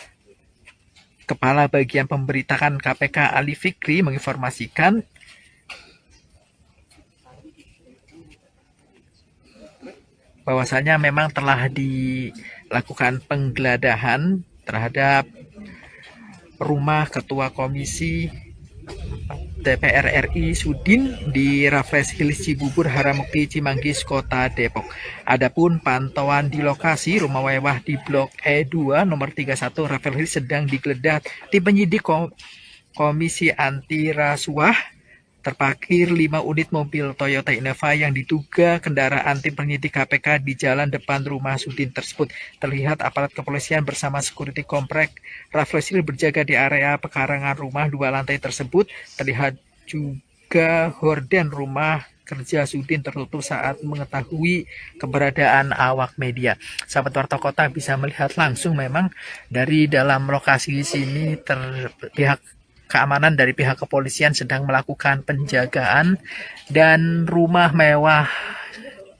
Kepala Bagian Pemberitaan KPK Ali Fikri menginformasikan bahwasanya memang telah dilakukan penggeledahan terhadap rumah Ketua Komisi DPR RI Sudin di Raffles Hills Cibubur, Harjamukti, Cimanggis, Kota Depok. Adapun pantauan di lokasi rumah mewah di Blok E2 nomor 31 Raffles Hills sedang digeledah tim penyidik Komisi Anti Rasuah. Terparkir 5 unit mobil Toyota Innova yang diduga kendaraan tim penyidik KPK di jalan depan rumah Sudin tersebut. Terlihat aparat kepolisian bersama security komplek Raffles Hills berjaga di area pekarangan rumah 2 lantai tersebut. Terlihat juga horden rumah kerja Sudin tertutup saat mengetahui keberadaan awak media. Sahabat Warta Kota bisa melihat langsung memang dari dalam lokasi sini pihak keamanan dari pihak kepolisian sedang melakukan penjagaan dan rumah mewah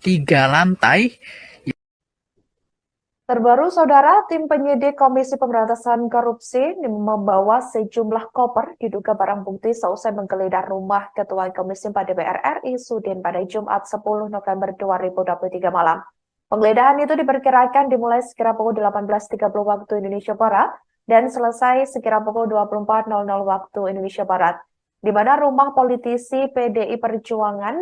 3 lantai. Terbaru, saudara, tim penyidik Komisi Pemberantasan Korupsi membawa sejumlah koper diduga barang bukti seusai menggeledah rumah Ketua Komisi 4 DPR RI Sudin pada Jumat 10 November 2023 malam. Penggeledahan itu diperkirakan dimulai sekira pukul 18.30 waktu Indonesia Barat dan selesai sekira pukul 24.00 waktu Indonesia Barat, di mana rumah politisi PDI Perjuangan,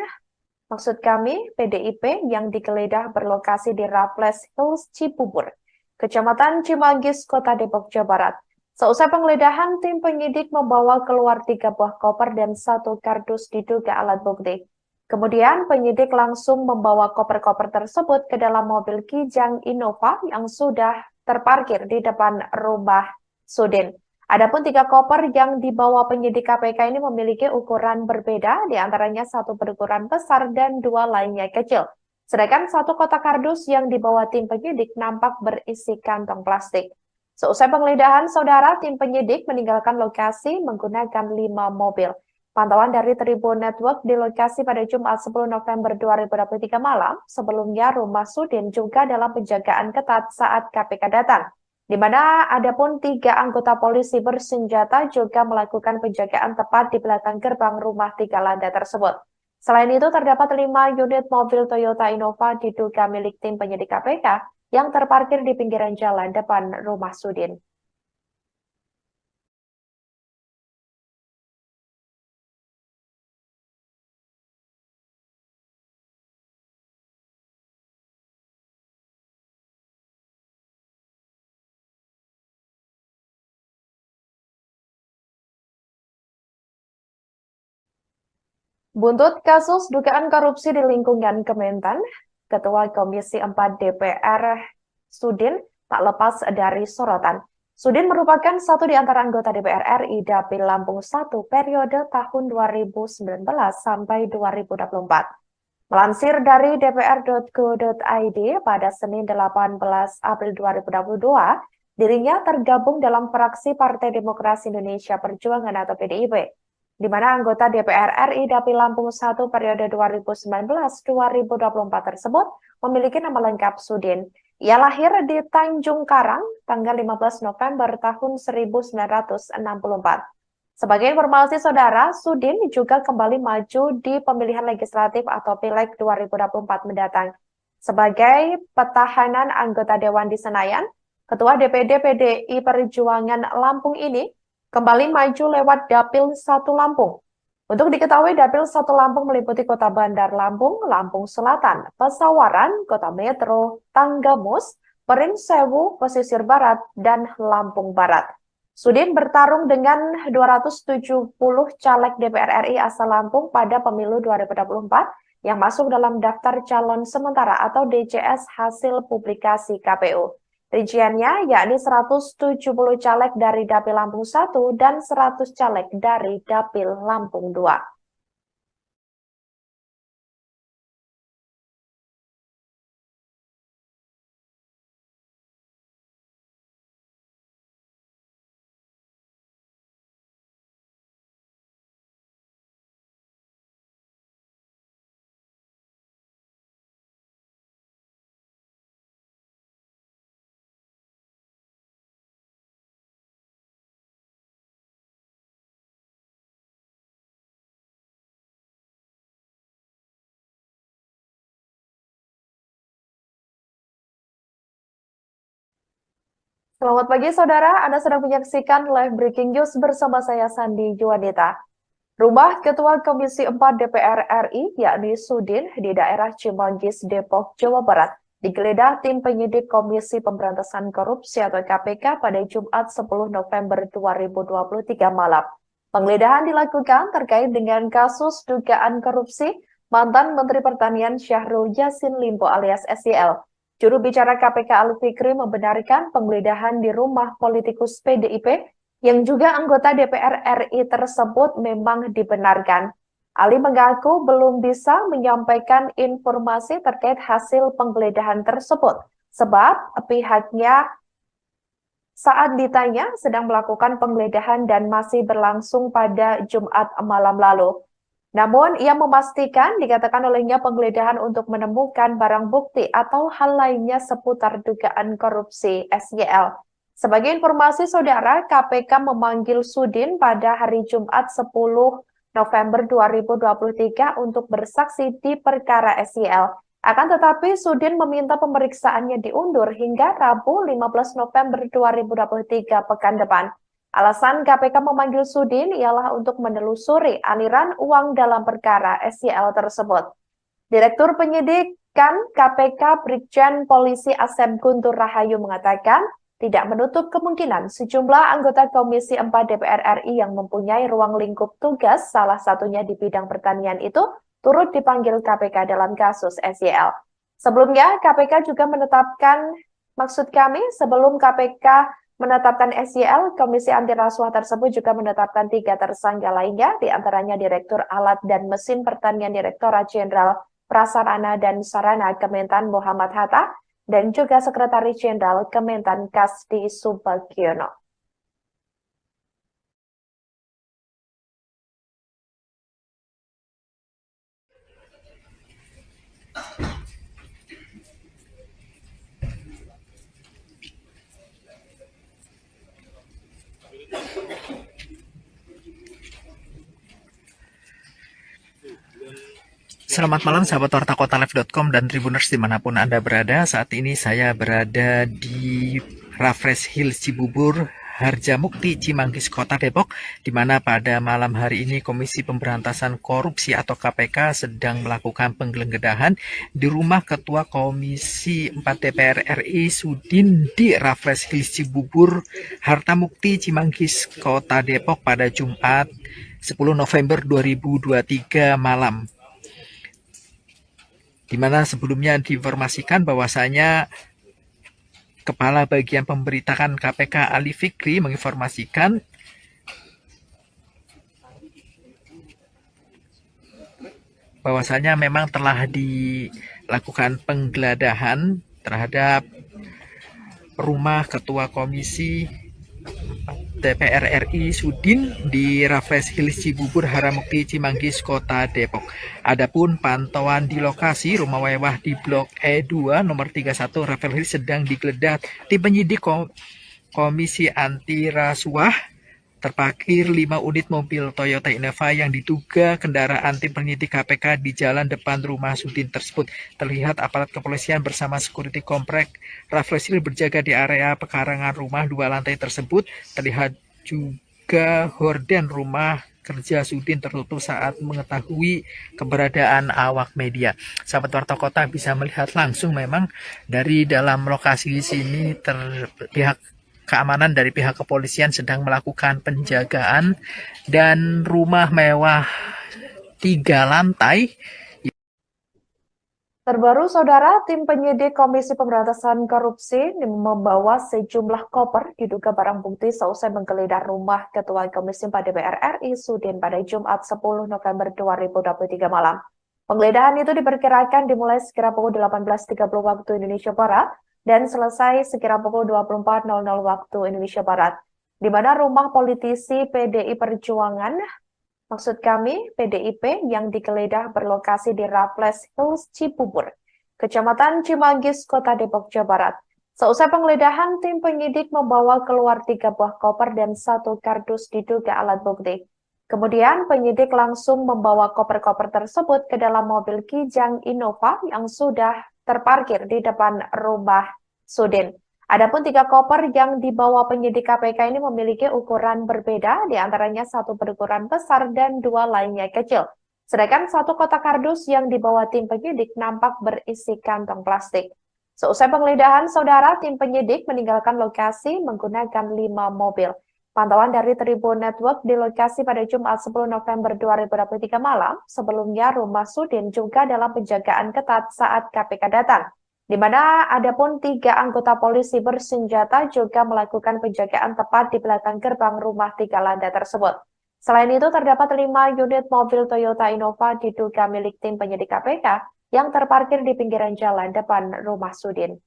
PDIP yang digeledah berlokasi di Raffles Hills Cibubur, Kecamatan Cimanggis, Kota Depok, Jawa Barat. Seusai penggeledahan, tim penyidik membawa keluar 3 buah koper dan 1 kardus diduga alat bukti. Kemudian penyidik langsung membawa koper-koper tersebut ke dalam mobil Kijang Innova yang sudah terparkir di depan rumah Sudin. Adapun 3 koper yang dibawa penyidik KPK ini memiliki ukuran berbeda, di antaranya 1 berukuran besar dan 2 lainnya kecil. Sedangkan 1 kotak kardus yang dibawa tim penyidik nampak berisi kantong plastik. Seusai penggeledahan, saudara, tim penyidik meninggalkan lokasi menggunakan 5 mobil. Pantauan dari Tribun Network di lokasi pada Jumat 10 November 2023 malam, sebelumnya rumah Sudin juga dalam penjagaan ketat saat KPK datang, di mana adapun 3 anggota polisi bersenjata juga melakukan penjagaan tepat di belakang gerbang rumah 3 lantai tersebut. Selain itu, terdapat 5 unit mobil Toyota Innova diduga milik tim penyidik KPK yang terparkir di pinggiran jalan depan rumah Sudin. Buntut kasus dugaan korupsi di lingkungan Kementan, Ketua Komisi 4 DPR Sudin tak lepas dari sorotan. Sudin merupakan satu di antara anggota DPR RI Dapil Lampung 1 periode tahun 2019 sampai 2024. Melansir dari dpr.go.id pada Senin 18 April 2022, dirinya tergabung dalam fraksi Partai Demokrasi Indonesia Perjuangan atau PDIP, di mana anggota DPR RI Dapil Lampung 1 periode 2019-2024 tersebut memiliki nama lengkap Sudin. Ia lahir di Tanjung Karang tanggal 15 November tahun 1964. Sebagai informasi saudara, Sudin juga kembali maju di pemilihan legislatif atau Pileg 2024 mendatang. Sebagai petahanan anggota Dewan di Senayan, Ketua DPD PDI Perjuangan Lampung ini kembali maju lewat Dapil 1 Lampung. Untuk diketahui, Dapil 1 Lampung meliputi Kota Bandar Lampung, Lampung Selatan, Pesawaran, Kota Metro, Tanggamus, Pringsewu, Pesisir Barat, dan Lampung Barat. Sudin bertarung dengan 270 caleg DPR RI asal Lampung pada pemilu 2024 yang masuk dalam daftar calon sementara atau DCS hasil publikasi KPU. Rinciannya yakni 170 caleg dari Dapil Lampung 1 dan 100 caleg dari Dapil Lampung 2. Selamat pagi saudara, Anda sedang menyaksikan live breaking news bersama saya Sandi Juwanita. Rumah Ketua Komisi 4 DPR RI, yakni Sudin, di daerah Cimanggis, Depok, Jawa Barat, digeledah tim penyidik Komisi Pemberantasan Korupsi atau KPK pada Jumat 10 November 2023 malam. Penggeledahan dilakukan terkait dengan kasus dugaan korupsi mantan Menteri Pertanian Syahrul Yassin Limpo alias SYL. Juru bicara KPK Ali Fikri membenarkan penggeledahan di rumah politikus PDIP yang juga anggota DPR RI tersebut memang dibenarkan. Ali mengaku belum bisa menyampaikan informasi terkait hasil penggeledahan tersebut, sebab pihaknya saat ditanya sedang melakukan penggeledahan dan masih berlangsung pada Jumat malam lalu. Namun, ia memastikan dikatakan olehnya penggeledahan untuk menemukan barang bukti atau hal lainnya seputar dugaan korupsi SYL. Sebagai informasi saudara, KPK memanggil Sudin pada hari Jumat 10 November 2023 untuk bersaksi di perkara SYL. Akan tetapi, Sudin meminta pemeriksaannya diundur hingga Rabu 15 November 2023 pekan depan. Alasan KPK memanggil Sudin ialah untuk menelusuri aliran uang dalam perkara SYL tersebut. Direktur Penyidikan KPK Brigjen Polisi Asep Guntur Rahayu mengatakan tidak menutup kemungkinan sejumlah anggota Komisi 4 DPR RI yang mempunyai ruang lingkup tugas, salah satunya di bidang pertanian itu, turut dipanggil KPK dalam kasus SYL. Sebelumnya, KPK juga menetapkan, sebelum KPK menetapkan SYL, Komisi Anti Rasuah tersebut juga menetapkan 3 tersangka lainnya, diantaranya Direktur Alat dan Mesin Pertanian Direktorat Jenderal Prasarana dan Sarana Kementan Muhammad Hatta, dan juga Sekretaris Jenderal Kementan Kasdi Subagiono. Selamat malam sahabat wartakotalive.com dan Tribuners dimanapun Anda berada. Saat ini saya berada di Raffles Hills Cibubur, Harjamukti, Cimanggis, Kota Depok, di mana pada malam hari ini Komisi Pemberantasan Korupsi atau KPK sedang melakukan penggeledahan di rumah Ketua Komisi 4 DPR RI Sudin di Raffles Hills Cibubur, Harjamukti, Cimanggis, Kota Depok pada Jumat 10 November 2023 malam. Di mana sebelumnya diinformasikan bahwasanya Kepala Bagian Pemberitaan KPK Ali Fikri menginformasikan bahwasanya memang telah dilakukan penggeledahan terhadap rumah Ketua Komisi DPR RI Sudin di Raffles Hills Cibubur, Harjamukti, Cimanggis, Kota Depok. Adapun pantauan di lokasi rumah mewah di Blok E2 nomor 31 Raffles Hills sedang digeledah tim penyidik Komisi Anti Rasuah. Terparkir 5 unit mobil Toyota Innova yang diduga kendaraan tim penyidik KPK di jalan depan rumah Sudin tersebut. Terlihat aparat kepolisian bersama security komplek Raffles Hills berjaga di area pekarangan rumah 2 lantai tersebut. Terlihat juga horden rumah kerja Sudin tertutup saat mengetahui keberadaan awak media. Sahabat Warta Kota bisa melihat langsung memang dari dalam lokasi sini pihak keamanan dari pihak kepolisian sedang melakukan penjagaan dan rumah mewah 3 lantai. Terbaru, Saudara, tim penyidik Komisi Pemberantasan Korupsi membawa sejumlah koper diduga barang bukti seusai menggeledah rumah Ketua Komisi 4 DPR RI Sudin pada Jumat 10 November 2023 malam. Penggeledahan itu diperkirakan dimulai sekira pukul 18.30 waktu Indonesia Barat dan selesai sekira pukul 24.00 waktu Indonesia Barat, di mana rumah politisi PDI Perjuangan, maksud kami PDIP, yang digeledah berlokasi di Raffles Hills Cibubur, Kecamatan Cimanggis, Kota Depok, Jawa Barat. Seusai penggeledahan, tim penyidik membawa keluar 3 buah koper dan 1 kardus diduga alat bukti. Kemudian penyidik langsung membawa koper-koper tersebut ke dalam mobil Kijang Innova yang sudah terparkir di depan rumah Sudin. Adapun 3 koper yang dibawa penyidik KPK ini memiliki ukuran berbeda, diantaranya 1 berukuran besar dan 2 lainnya kecil. Sedangkan 1 kotak kardus yang dibawa tim penyidik nampak berisi kantong plastik. Seusai penggeledahan, Saudara, tim penyidik meninggalkan lokasi menggunakan 5 mobil. Pantauan dari Tribun Network di lokasi pada Jumat 10 November 2023 malam, sebelumnya rumah Sudin juga dalam penjagaan ketat saat KPK datang, di mana adapun 3 anggota polisi bersenjata juga melakukan penjagaan tepat di belakang gerbang rumah 3 lantai tersebut. Selain itu, terdapat 5 unit mobil Toyota Innova diduga milik tim penyidik KPK yang terparkir di pinggiran jalan depan rumah Sudin.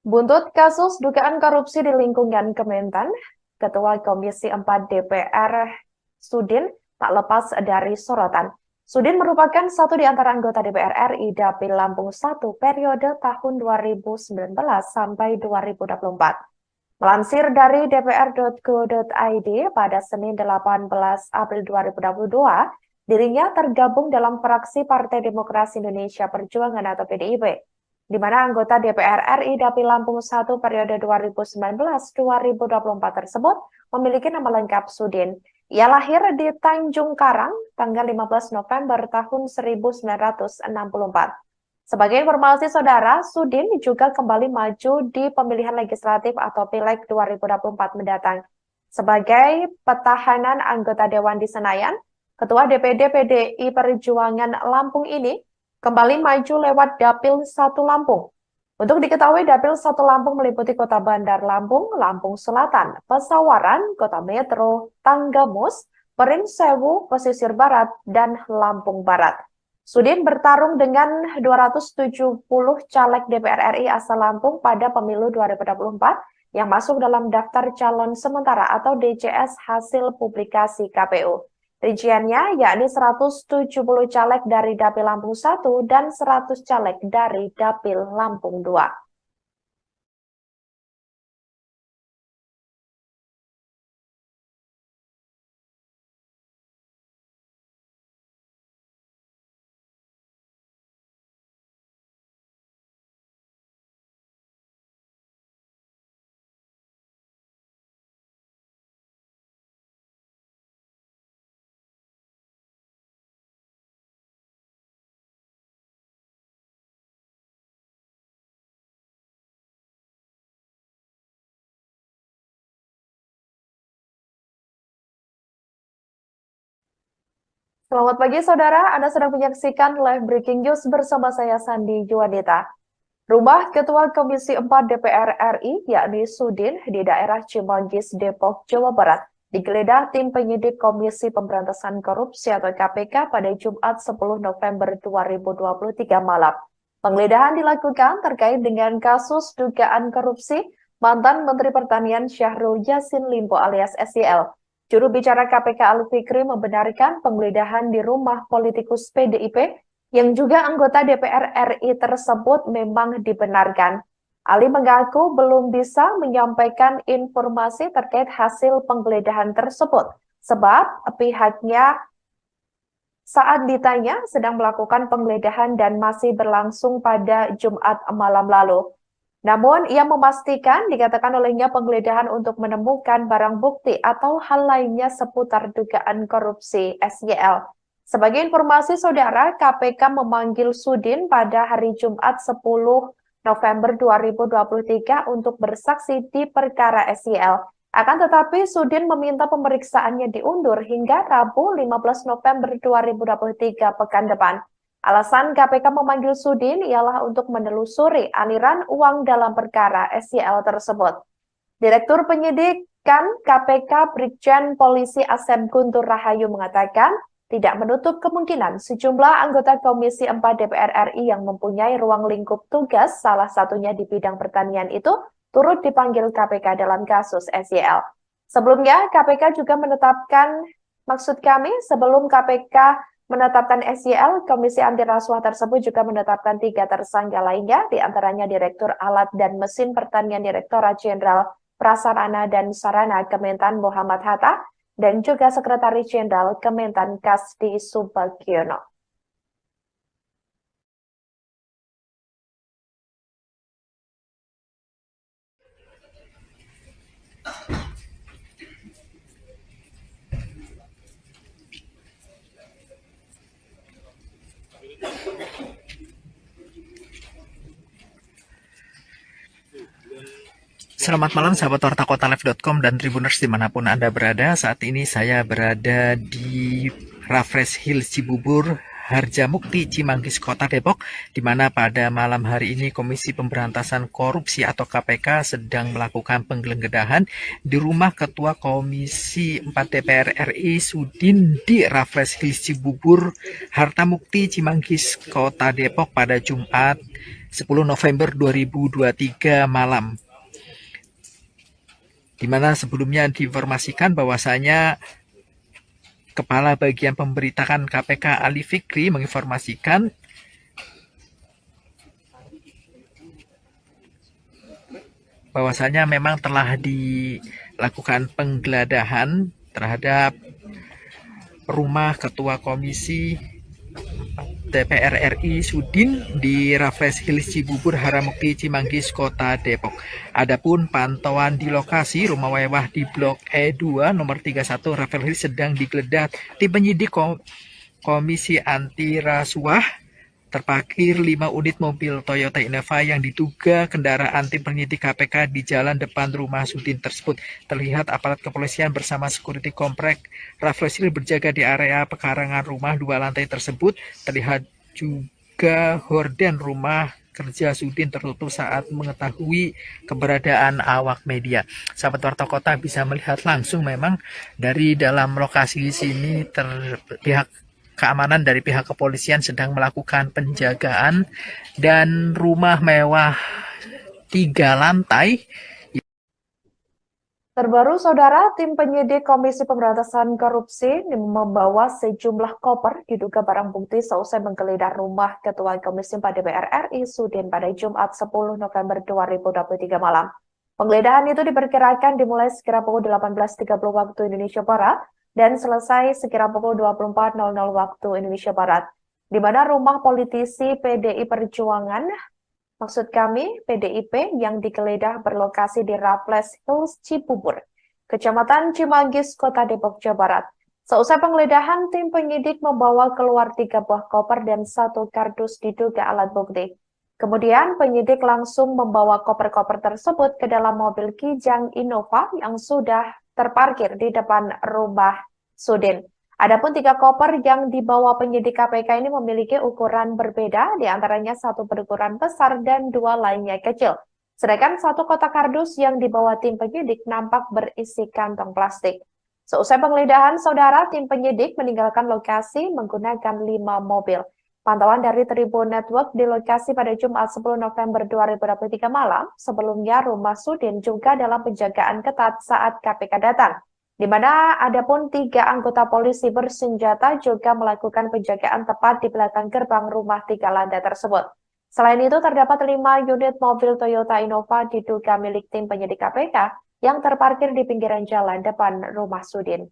Buntut kasus dugaan korupsi di lingkungan Kementan, Ketua Komisi 4 DPR Sudin tak lepas dari sorotan. Sudin merupakan satu di antara anggota DPR RI Dapil Lampung 1 periode tahun 2019 sampai 2024. Melansir dari dpr.go.id pada Senin 18 April 2022, dirinya tergabung dalam fraksi Partai Demokrasi Indonesia Perjuangan atau PDIP, di mana anggota DPR RI Dapil Lampung 1 periode 2019-2024 tersebut memiliki nama lengkap Sudin. Ia lahir di Tanjung Karang tanggal 15 November tahun 1964. Sebagai informasi saudara, Sudin juga kembali maju di pemilihan legislatif atau Pileg 2024 mendatang. Sebagai petahanan anggota Dewan di Senayan, Ketua DPD PDI Perjuangan Lampung ini kembali maju lewat Dapil 1 Lampung. Untuk diketahui, Dapil 1 Lampung meliputi Kota Bandar Lampung, Lampung Selatan, Pesawaran, Kota Metro, Tanggamus, Perinsewu, Pesisir Barat, dan Lampung Barat. Sudin bertarung dengan 270 caleg DPR RI asal Lampung pada pemilu 2024 yang masuk dalam daftar calon sementara atau DCS hasil publikasi KPU. Rinciannya yakni 170 caleg dari Dapil Lampung 1 dan 100 caleg dari Dapil Lampung 2. Selamat pagi saudara, Anda sedang menyaksikan live breaking news bersama saya Sandi Juwanita. Rumah Ketua Komisi 4 DPR RI, yakni Sudin, di daerah Cimanggis, Depok, Jawa Barat, digeledah tim penyidik Komisi Pemberantasan Korupsi atau KPK pada Jumat 10 November 2023 malam. Penggeledahan dilakukan terkait dengan kasus dugaan korupsi mantan Menteri Pertanian Syahrul Yassin Limpo alias SYL. Juru bicara KPK Ali Fikri membenarkan penggeledahan di rumah politikus PDIP yang juga anggota DPR RI tersebut memang dibenarkan. Ali mengaku belum bisa menyampaikan informasi terkait hasil penggeledahan tersebut, sebab pihaknya saat ditanya sedang melakukan penggeledahan dan masih berlangsung pada Jumat malam lalu. Namun, ia memastikan dikatakan olehnya penggeledahan untuk menemukan barang bukti atau hal lainnya seputar dugaan korupsi SYL. Sebagai informasi saudara, KPK memanggil Sudin pada hari Jumat 10 November 2023 untuk bersaksi di perkara SYL. Akan tetapi, Sudin meminta pemeriksaannya diundur hingga Rabu 15 November 2023 pekan depan. Alasan KPK memanggil Sudin ialah untuk menelusuri aliran uang dalam perkara SYL tersebut. Direktur Penyidikan KPK Brigjen Polisi Asep Guntur Rahayu mengatakan tidak menutup kemungkinan sejumlah anggota Komisi 4 DPR RI yang mempunyai ruang lingkup tugas, salah satunya di bidang pertanian itu, turut dipanggil KPK dalam kasus SYL. Sebelumnya, KPK juga menetapkan, sebelum KPK menetapkan SYL, Komisi Anti Rasuah tersebut juga menetapkan 3 tersangka lainnya, diantaranya Direktur Alat dan Mesin Pertanian Direktorat Jenderal Prasarana dan Sarana Kementan Muhammad Hatta, dan juga Sekretaris Jenderal Kementan Kasdi Subagiono. Selamat malam sahabat wartakotalive.com dan Tribuners dimanapun Anda berada. Saat ini saya berada di Raffles Hills Cibubur, Harjamukti, Cimanggis, Kota Depok, di mana pada malam hari ini Komisi Pemberantasan Korupsi atau KPK sedang melakukan penggeledahan di rumah Ketua Komisi 4 DPR RI Sudin di Raffles Hills Cibubur, Harjamukti, Cimanggis, Kota Depok pada Jumat 10 November 2023 malam. Di mana sebelumnya diinformasikan bahwasanya Kepala Bagian Pemberitaan KPK Ali Fikri menginformasikan bahwasanya memang telah dilakukan penggeledahan terhadap rumah Ketua Komisi DPR RI Sudin di Raffles Hills Cibubur, Harjamukti, Cimanggis, Kota Depok. Adapun pantauan di lokasi rumah mewah di Blok E2 nomor 31 Raffles Hills sedang digeledah tim penyidik Komisi Anti Rasuah terparkir 5 unit mobil Toyota Innova yang diduga kendaraan tim penyidik KPK di jalan depan rumah Sudin tersebut. Terlihat aparat kepolisian bersama security komplek Rafflesil berjaga di area pekarangan rumah 2 lantai tersebut. Terlihat juga horden rumah kerja Sudin tertutup saat mengetahui keberadaan awak media. Sahabat Warta Kota bisa melihat langsung memang dari dalam lokasi sini pihak keamanan dari pihak kepolisian sedang melakukan penjagaan dan rumah mewah 3 lantai. Terbaru, Saudara, tim penyidik Komisi Pemberantasan Korupsi membawa sejumlah koper diduga barang bukti seusai menggeledah rumah Ketua Komisi 4 DPR RI Sudin pada Jumat 10 November 2023 malam. Penggeledahan itu diperkirakan dimulai sekira pukul 18.30 waktu Indonesia Barat dan selesai sekira pukul 24.00 waktu Indonesia Barat, di mana rumah politisi PDI Perjuangan, maksud kami PDIP, yang digeledah berlokasi di Raffles Hills Cibubur, Kecamatan Cimanggis, Kota Depok, Jawa Barat. Seusai penggeledahan, tim penyidik membawa keluar 3 buah koper dan 1 kardus diduga alat bukti. Kemudian penyidik langsung membawa koper-koper tersebut ke dalam mobil Kijang Innova yang sudah terparkir di depan rumah Sudin. Adapun 3 koper yang dibawa penyidik KPK ini memiliki ukuran berbeda, diantaranya 1 berukuran besar dan 2 lainnya kecil. Sedangkan 1 kotak kardus yang dibawa tim penyidik nampak berisi kantong plastik. Seusai penggeledahan, Saudara, tim penyidik meninggalkan lokasi menggunakan 5 mobil. Pantauan dari Tribun Network di lokasi pada Jumat 10 November 2023 malam, sebelumnya rumah Sudin juga dalam penjagaan ketat saat KPK datang, di mana adapun 3 anggota polisi bersenjata juga melakukan penjagaan tepat di belakang gerbang rumah 3 lantai tersebut. Selain itu, terdapat 5 unit mobil Toyota Innova diduga milik tim penyidik KPK yang terparkir di pinggiran jalan depan rumah Sudin.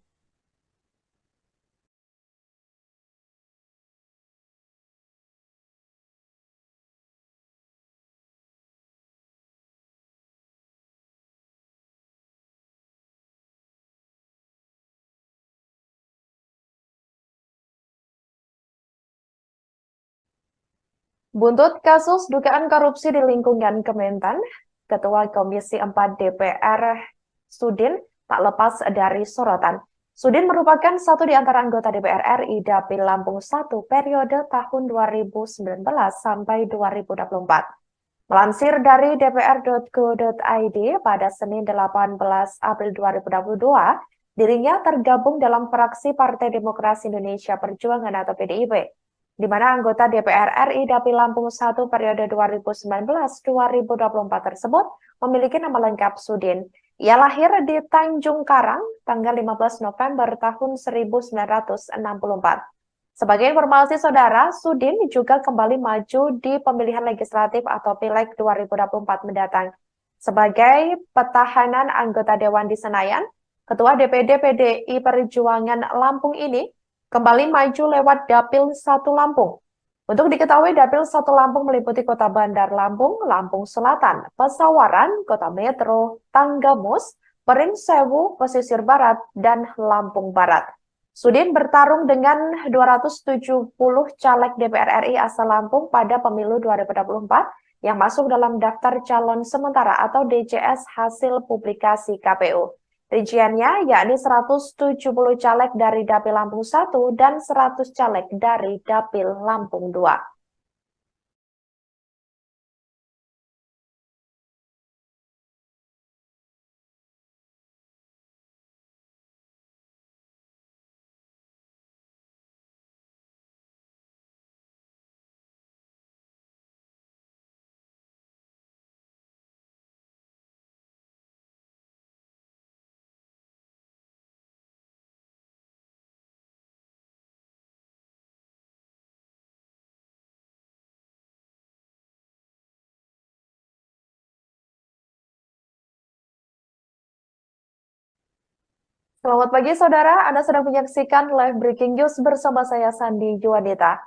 Buntut kasus dugaan korupsi di lingkungan Kementan, Ketua Komisi 4 DPR Sudin tak lepas dari sorotan. Sudin merupakan satu di antara anggota DPR RI Dapil Lampung 1 periode tahun 2019 sampai 2024. Melansir dari dpr.go.id pada Senin 18 April 2022, dirinya tergabung dalam fraksi Partai Demokrasi Indonesia Perjuangan atau PDIP, di mana anggota DPR RI Dapil Lampung 1 periode 2019-2024 tersebut memiliki nama lengkap Sudin. Ia lahir di Tanjung Karang tanggal 15 November tahun 1964. Sebagai informasi, Saudara, Sudin juga kembali maju di pemilihan legislatif atau Pileg 2024 mendatang. Sebagai petahanan anggota Dewan di Senayan, Ketua DPD PDI Perjuangan Lampung ini kembali maju lewat Dapil 1 Lampung. Untuk diketahui, Dapil 1 Lampung meliputi Kota Bandar Lampung, Lampung Selatan, Pesawaran, Kota Metro, Tanggamus, Pringsewu, Pesisir Barat, dan Lampung Barat. Sudin bertarung dengan 270 caleg DPR RI asal Lampung pada pemilu 2024 yang masuk dalam daftar calon sementara atau DCS hasil publikasi KPU. Rinciannya yakni 170 caleg dari Dapil Lampung 1 dan 100 caleg dari Dapil Lampung 2. Selamat pagi, Saudara. Anda sedang menyaksikan live breaking news bersama saya, Sandi Juanita.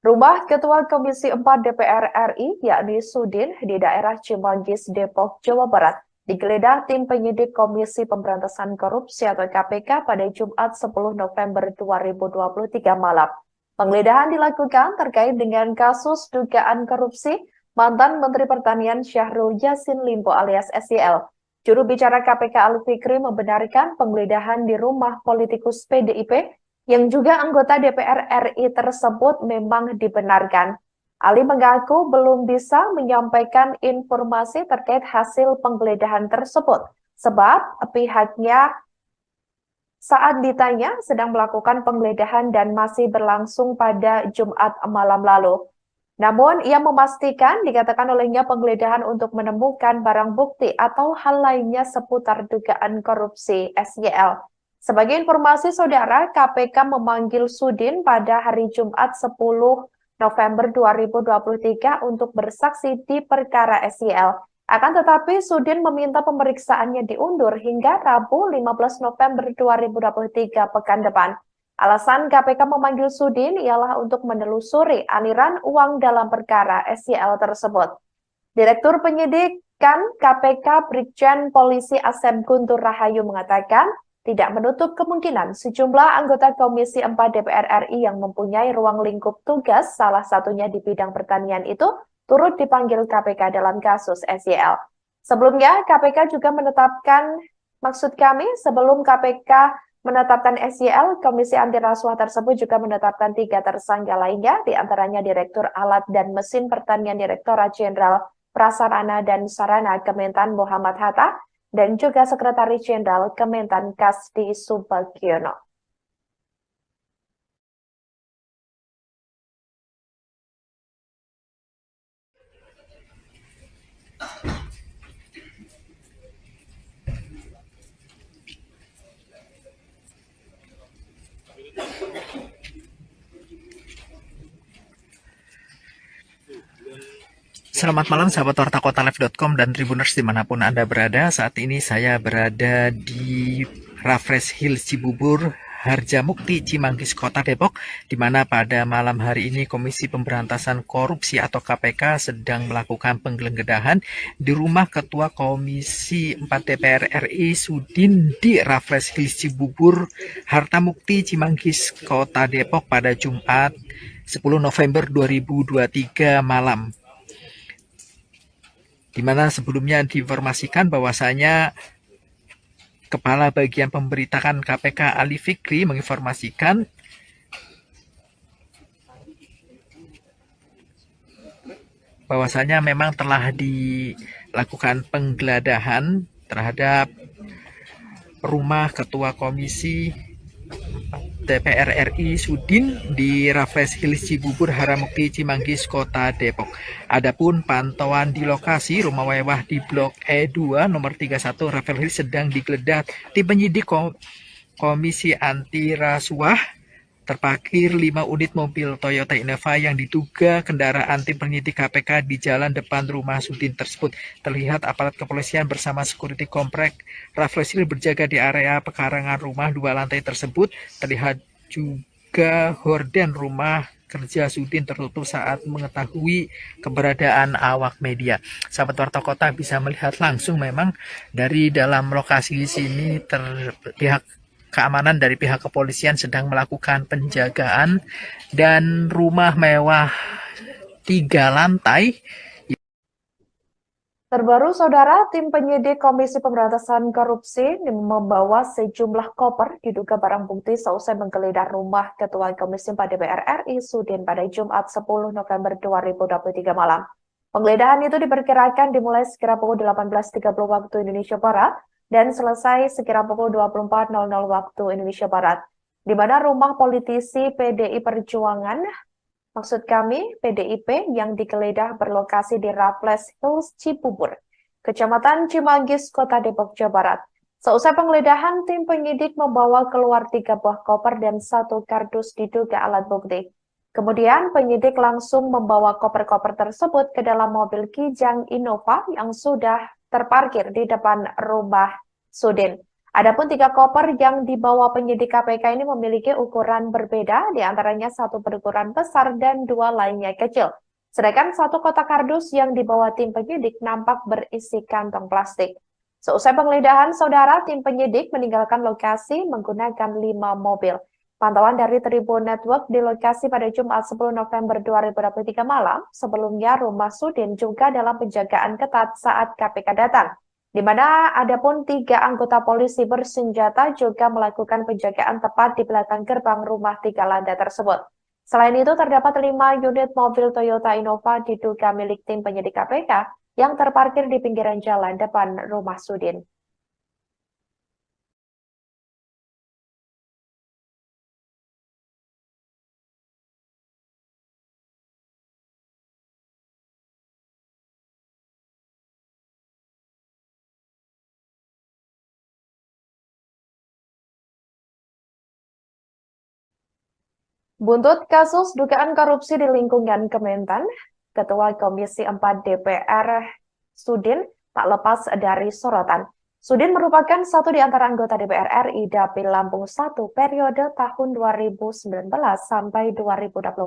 Rumah Ketua Komisi 4 DPR RI, yakni Sudin, di daerah Cimanggis, Depok, Jawa Barat, digeledah tim penyidik Komisi Pemberantasan Korupsi atau KPK pada Jumat 10 November 2023 malam. Penggeledahan dilakukan terkait dengan kasus dugaan korupsi mantan Menteri Pertanian Syahrul Yassin Limpo alias SYL. Juru bicara KPK Ali Fikri membenarkan penggeledahan di rumah politikus PDIP yang juga anggota DPR RI tersebut memang dibenarkan. Ali mengaku belum bisa menyampaikan informasi terkait hasil penggeledahan tersebut, sebab pihaknya saat ditanya sedang melakukan penggeledahan dan masih berlangsung pada Jumat malam lalu. Namun, ia memastikan dikatakan olehnya penggeledahan untuk menemukan barang bukti atau hal lainnya seputar dugaan korupsi SYL. Sebagai informasi saudara, KPK memanggil Sudin pada hari Jumat 10 November 2023 untuk bersaksi di perkara SYL. Akan tetapi, Sudin meminta pemeriksaannya diundur hingga Rabu 15 November 2023 pekan depan. Alasan KPK memanggil Sudin ialah untuk menelusuri aliran uang dalam perkara SYL tersebut. Direktur Penyidikan KPK Brigjen Polisi Asep Guntur Rahayu mengatakan, tidak menutup kemungkinan sejumlah anggota Komisi 4 DPR RI yang mempunyai ruang lingkup tugas, salah satunya di bidang pertanian itu, turut dipanggil KPK dalam kasus SYL. Sebelumnya, KPK juga menetapkan, sebelum KPK menetapkan SYL, Komisi Anti Rasuah tersebut juga menetapkan 3 tersangka lainnya, diantaranya Direktur Alat dan Mesin Pertanian Direktorat Jenderal Prasarana dan Sarana Kementan Muhammad Hatta, dan juga Sekretaris Jenderal Kementan Kasdi Subagiono. Selamat malam sahabat Warta Kota Live.com dan Tribuners dimanapun Anda berada. Saat ini saya berada di Raffles Hills Cibubur, Harjamukti, Cimanggis, Kota Depok, di mana pada malam hari ini Komisi Pemberantasan Korupsi atau KPK sedang melakukan penggeledahan di rumah Ketua Komisi 4 DPR RI Sudin di Raffles Hills Cibubur, Harjamukti, Cimanggis, Kota Depok pada Jumat 10 November 2023 malam. Di mana sebelumnya diinformasikan bahwasanya Kepala Bagian Pemberitaan KPK Ali Fikri menginformasikan bahwasanya memang telah dilakukan penggeledahan terhadap rumah Ketua Komisi DPR RI Sudin di Raffles Hills Cibubur, Harjamukti, Cimanggis, Kota Depok. Adapun pantauan di lokasi rumah mewah di Blok E2 nomor 31 Raffles Hills sedang digeledah tim penyidik Komisi Anti Rasuah. Terparkir 5 unit mobil Toyota Innova yang diduga kendaraan tim penyidik KPK di jalan depan rumah Sudin tersebut. Terlihat aparat kepolisian bersama security komplek Raffles Hills berjaga di area pekarangan rumah 2 lantai tersebut. Terlihat juga horden rumah kerja Sudin tertutup saat mengetahui keberadaan awak media. Sahabat Warta Kota bisa melihat langsung memang dari dalam lokasi sini pihak keamanan dari pihak kepolisian sedang melakukan penjagaan dan rumah mewah 3 lantai. Terbaru, Saudara, tim penyidik Komisi Pemberantasan Korupsi membawa sejumlah koper diduga barang bukti seusai menggeledah rumah Ketua Komisi 4 DPR RI Sudin pada Jumat 10 November 2023 malam. Penggeledahan itu diperkirakan dimulai sekira pukul 18.30 waktu Indonesia Barat dan selesai sekira pukul 24.00 waktu Indonesia Barat, di mana rumah politisi PDI Perjuangan, PDIP yang digeledah berlokasi di Raffles Hills Cibubur, Kecamatan Cimanggis, Kota Depok, Jawa Barat. Seusai penggeledahan, tim penyidik membawa keluar 3 buah koper dan 1 kardus diduga alat bukti. Kemudian penyidik langsung membawa koper-koper tersebut ke dalam mobil Kijang Innova yang sudah terparkir di depan rumah Sudin. Adapun 3 koper yang dibawa penyidik KPK ini memiliki ukuran berbeda, diantaranya 1 berukuran besar dan 2 lainnya kecil. Sedangkan 1 kotak kardus yang dibawa tim penyidik nampak berisi kantong plastik. Seusai penggeledahan, Saudara, tim penyidik meninggalkan lokasi menggunakan 5 mobil. Pantauan dari Tribun Network di lokasi pada Jumat 10 November 2023 malam, sebelumnya rumah Sudin juga dalam penjagaan ketat saat KPK datang, di mana ada pun 3 anggota polisi bersenjata juga melakukan penjagaan tepat di belakang gerbang rumah 3 lantai tersebut. Selain itu, terdapat 5 unit mobil Toyota Innova diduga milik tim penyidik KPK yang terparkir di pinggiran jalan depan rumah Sudin. Buntut kasus dugaan korupsi di lingkungan Kementan, Ketua Komisi 4 DPR Sudin tak lepas dari sorotan. Sudin merupakan satu di antara anggota DPR RI Dapil Lampung 1 periode tahun 2019 sampai 2024.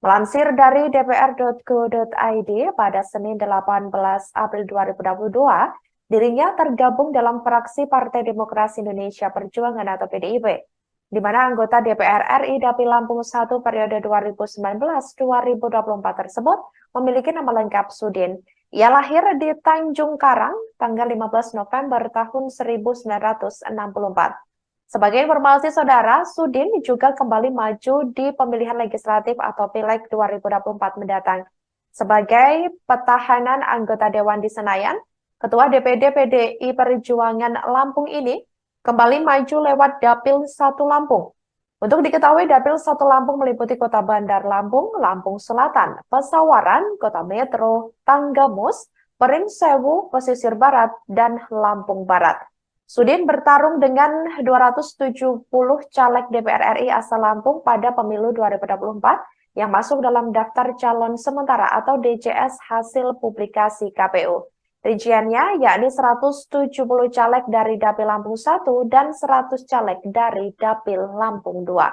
Melansir dari dpr.go.id pada Senin 18 April 2022, dirinya tergabung dalam fraksi Partai Demokrasi Indonesia Perjuangan atau PDIP, di mana anggota DPR RI Dapil Lampung 1 periode 2019-2024 tersebut memiliki nama lengkap Sudin. Ia lahir di Tanjung Karang tanggal 15 November tahun 1964. Sebagai informasi saudara, Sudin juga kembali maju di pemilihan legislatif atau Pileg 2024 mendatang. Sebagai petahanan anggota Dewan di Senayan, Ketua DPD PDI Perjuangan Lampung ini kembali maju lewat Dapil 1 Lampung. Untuk diketahui, Dapil 1 Lampung meliputi Kota Bandar Lampung, Lampung Selatan, Pesawaran, Kota Metro, Tanggamus, Pringsewu, Pesisir Barat, dan Lampung Barat. Sudin bertarung dengan 270 caleg DPR RI asal Lampung pada pemilu 2024 yang masuk dalam daftar calon sementara atau DCS hasil publikasi KPU. Rinciannya yakni 170 caleg dari Dapil Lampung 1 dan 100 caleg dari Dapil Lampung 2.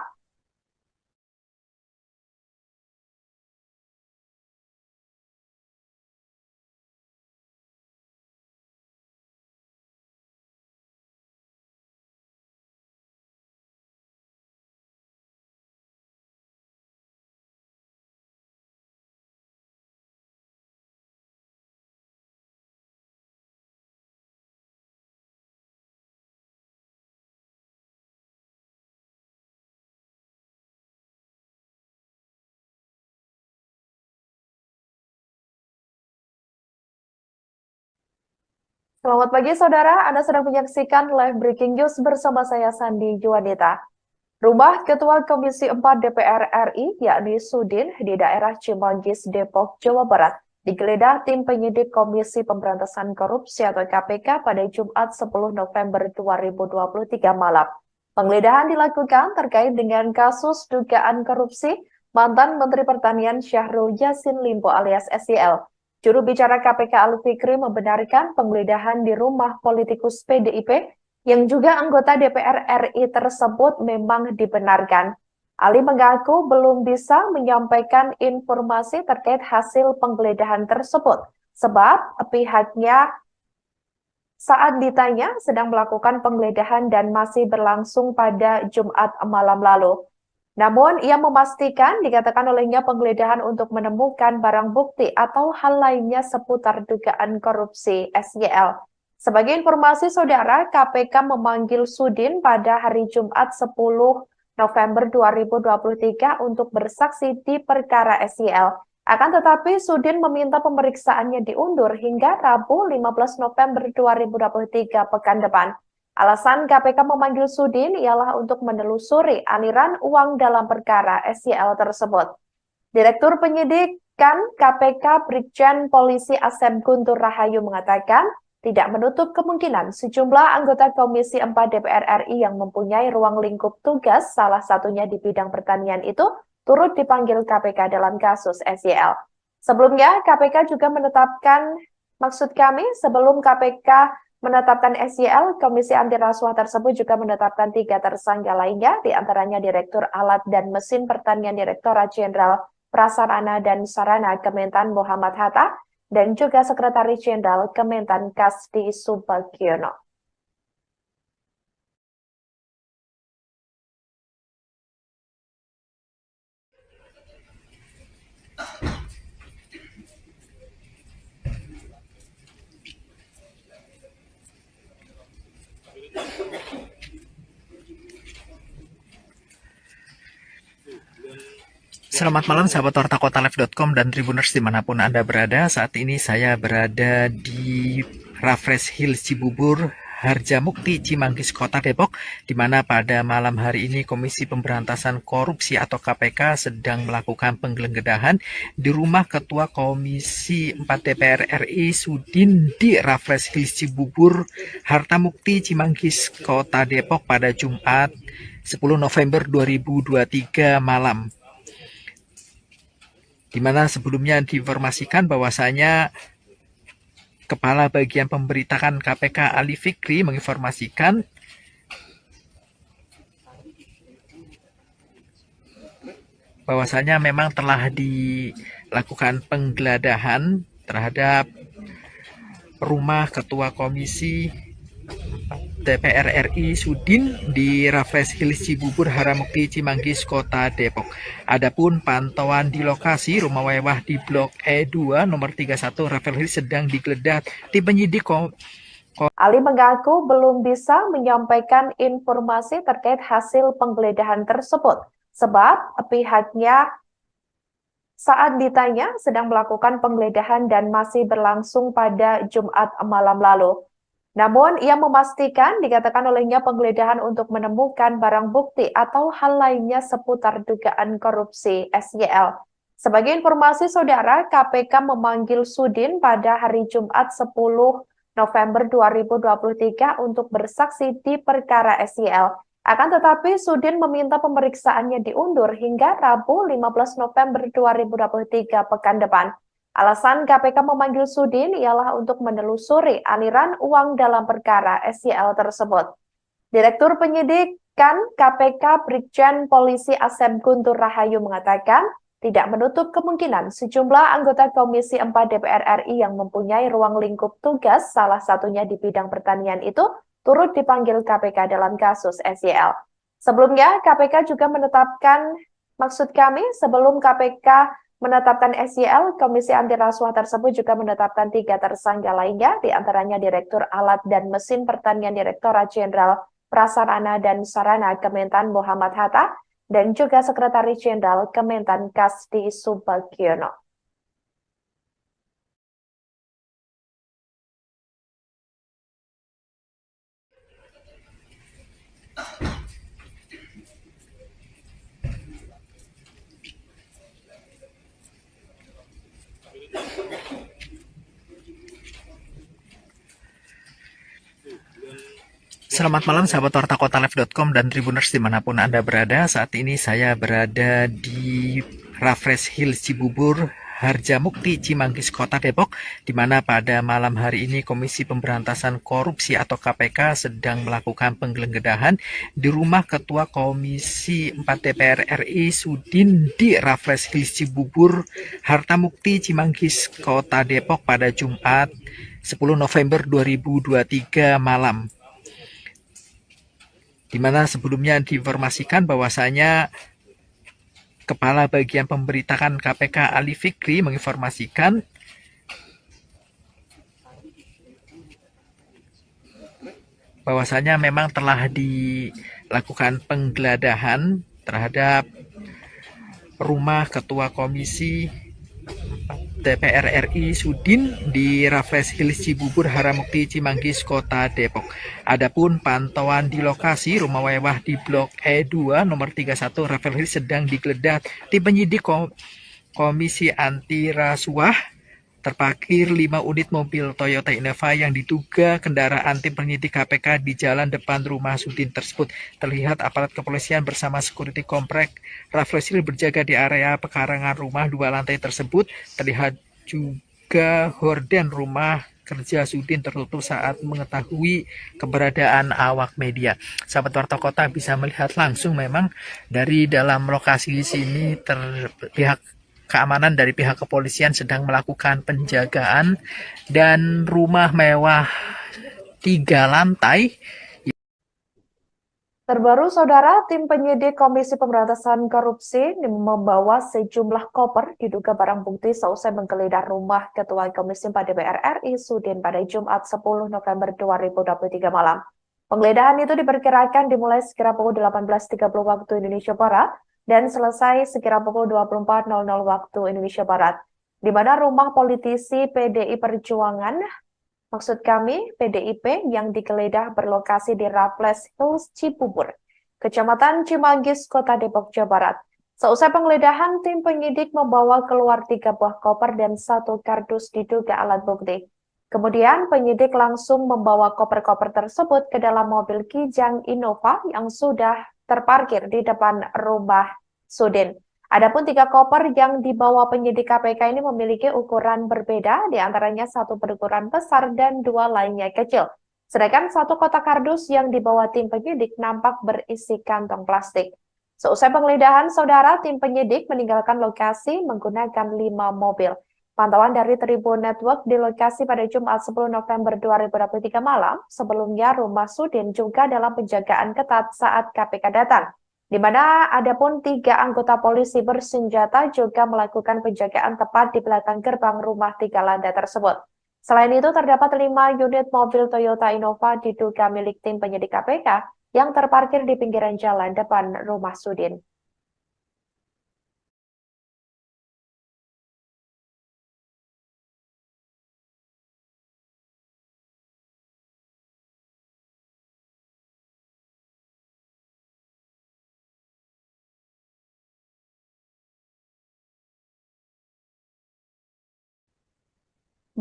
Selamat pagi saudara, Anda sedang menyaksikan live breaking news bersama saya Sandi Juanita. Rumah Ketua Komisi 4 DPR RI, yakni Sudin, di daerah Cimanggis, Depok, Jawa Barat, digeledah tim penyidik Komisi Pemberantasan Korupsi atau KPK pada Jumat 10 November 2023 malam. Penggeledahan dilakukan terkait dengan kasus dugaan korupsi mantan Menteri Pertanian Syahrul Yassin Limpo alias SYL. Juru bicara KPK Ali Fikri membenarkan penggeledahan di rumah politikus PDIP yang juga anggota DPR RI tersebut memang dibenarkan. Ali mengaku belum bisa menyampaikan informasi terkait hasil penggeledahan tersebut, sebab pihaknya saat ditanya sedang melakukan penggeledahan dan masih berlangsung pada Jumat malam lalu. Namun, ia memastikan dikatakan olehnya penggeledahan untuk menemukan barang bukti atau hal lainnya seputar dugaan korupsi SYL. Sebagai informasi saudara, KPK memanggil Sudin pada hari Jumat 10 November 2023 untuk bersaksi di perkara SYL. Akan tetapi, Sudin meminta pemeriksaannya diundur hingga Rabu 15 November 2023 pekan depan. Alasan KPK memanggil Sudin ialah untuk menelusuri aliran uang dalam perkara SYL tersebut. Direktur Penyidikan KPK Brigjen Polisi Asep Guntur Rahayu mengatakan tidak menutup kemungkinan sejumlah anggota Komisi 4 DPR RI yang mempunyai ruang lingkup tugas, salah satunya di bidang pertanian itu, turut dipanggil KPK dalam kasus SYL. Sebelumnya, KPK juga menetapkan, sebelum KPK menetapkan SYL, Komisi Anti Rasuah tersebut juga menetapkan 3 tersangka lainnya, diantaranya Direktur Alat dan Mesin Pertanian Direktorat Jenderal Prasarana dan Sarana Kementan Muhammad Hatta, dan juga Sekretaris Jenderal Kementan Kasdi Subagiono. Selamat malam sahabat wartakotalive.com dan Tribuners dimanapun Anda berada. Saat ini saya berada di Raffles Hills Cibubur, Harjamukti, Cimanggis, Kota Depok, di mana pada malam hari ini Komisi Pemberantasan Korupsi atau KPK sedang melakukan penggeledahan di rumah Ketua Komisi 4 DPR RI Sudin di Raffles Hills Cibubur, Harjamukti, Cimanggis, Kota Depok pada Jumat 10 November 2023 malam. Di mana sebelumnya diinformasikan bahwasanya Kepala Bagian Pemberitaan KPK Ali Fikri menginformasikan bahwasanya memang telah dilakukan penggeledahan terhadap rumah Ketua Komisi DPR RI Sudin di Raffles Hills Cibubur, Harjamukti, Cimanggis, Kota Depok. Adapun pantauan di lokasi rumah mewah di Blok E2 nomor 31 Raffles Hills sedang digeledah tim penyidik. Ali mengaku belum bisa menyampaikan informasi terkait hasil penggeledahan tersebut sebab pihaknya saat ditanya sedang melakukan penggeledahan dan masih berlangsung pada Jumat malam lalu. Namun, ia memastikan dikatakan olehnya penggeledahan untuk menemukan barang bukti atau hal lainnya seputar dugaan korupsi SYL. Sebagai informasi saudara, KPK memanggil Sudin pada hari Jumat 10 November 2023 untuk bersaksi di perkara SYL. Akan tetapi, Sudin meminta pemeriksaannya diundur hingga Rabu 15 November 2023 pekan depan. Alasan KPK memanggil Sudin ialah untuk menelusuri aliran uang dalam perkara SYL tersebut. Direktur Penyidikan KPK Brigjen Polisi Asep Guntur Rahayu mengatakan tidak menutup kemungkinan sejumlah anggota Komisi 4 DPR RI yang mempunyai ruang lingkup tugas, salah satunya di bidang pertanian itu, turut dipanggil KPK dalam kasus SYL. Sebelumnya, KPK juga menetapkan, sebelum KPK menetapkan SYL, Komisi Anti Rasuah tersebut juga menetapkan 3 tersangka lainnya, diantaranya Direktur Alat dan Mesin Pertanian Direktorat Jenderal Prasarana dan Sarana Kementan Muhammad Hatta, dan juga Sekretaris Jenderal Kementan Kasdi Subagiono. Selamat malam sahabat wartakotalive.com dan Tribuners dimanapun Anda berada. Saat ini saya berada di Raffles Hills Cibubur, Harjamukti, Cimanggis, Kota Depok, di mana pada malam hari ini Komisi Pemberantasan Korupsi atau KPK sedang melakukan penggeledahan di rumah Ketua Komisi 4 DPR RI Sudin di Raffles Hills Cibubur, Harjamukti, Cimanggis, Kota Depok pada Jumat 10 November 2023 malam. Di mana sebelumnya diinformasikan bahwasanya Kepala Bagian Pemberitaan KPK Ali Fikri menginformasikan bahwasanya memang telah dilakukan penggeledahan terhadap rumah Ketua Komisi DPR RI Sudin di Raffles Hills Cibubur, Harjamukti, Cimanggis, Kota Depok. Adapun pantauan di lokasi rumah mewah di Blok E2 nomor 31 Raffles Hills sedang digeledah tim penyidik Komisi Anti Rasuah. Terparkir 5 unit mobil Toyota Innova yang diduga kendaraan tim penyidik KPK di jalan depan rumah Sudin tersebut. Terlihat aparat kepolisian bersama security komplek Raffles Hills berjaga di area pekarangan rumah 2 lantai tersebut. Terlihat juga horden rumah kerja Sudin tertutup saat mengetahui keberadaan awak media. Sahabat Warta Kota bisa melihat langsung memang dari dalam lokasi sini pihak keamanan dari pihak kepolisian sedang melakukan penjagaan dan rumah mewah 3 lantai. Terbaru, saudara, tim penyidik Komisi Pemberantasan Korupsi membawa sejumlah koper diduga barang bukti seusai menggeledah rumah Ketua Komisi 4 DPR RI Sudin pada Jumat 10 November 2023 malam. Penggeledahan itu diperkirakan dimulai sekira pukul 18.30 waktu Indonesia Barat dan selesai sekira pukul 24.00 waktu Indonesia Barat, di mana rumah politisi PDI Perjuangan, maksud kami PDIP, yang digeledah berlokasi di Raffles Hills, Cibubur, Kecamatan Cimanggis, Kota Depok, Jawa Barat. Seusai penggeledahan, tim penyidik membawa keluar 3 buah koper dan 1 kardus diduga alat bukti. Kemudian penyidik langsung membawa koper-koper tersebut ke dalam mobil Kijang Innova yang sudah terparkir di depan rumah Sudin. Adapun 3 koper yang dibawa penyidik KPK ini memiliki ukuran berbeda, diantaranya 1 berukuran besar dan 2 lainnya kecil. Sedangkan 1 kotak kardus yang dibawa tim penyidik nampak berisi kantong plastik. Seusai penggeledahan, saudara, tim penyidik meninggalkan lokasi menggunakan 5 mobil. Pantauan dari Tribun Network di lokasi pada Jumat 10 November 2023 malam, sebelumnya rumah Sudin juga dalam penjagaan ketat saat KPK datang, di mana ada pun 3 anggota polisi bersenjata juga melakukan penjagaan tepat di belakang gerbang rumah 3 lantai tersebut. Selain itu, terdapat 5 unit mobil Toyota Innova diduga milik tim penyidik KPK yang terparkir di pinggiran jalan depan rumah Sudin.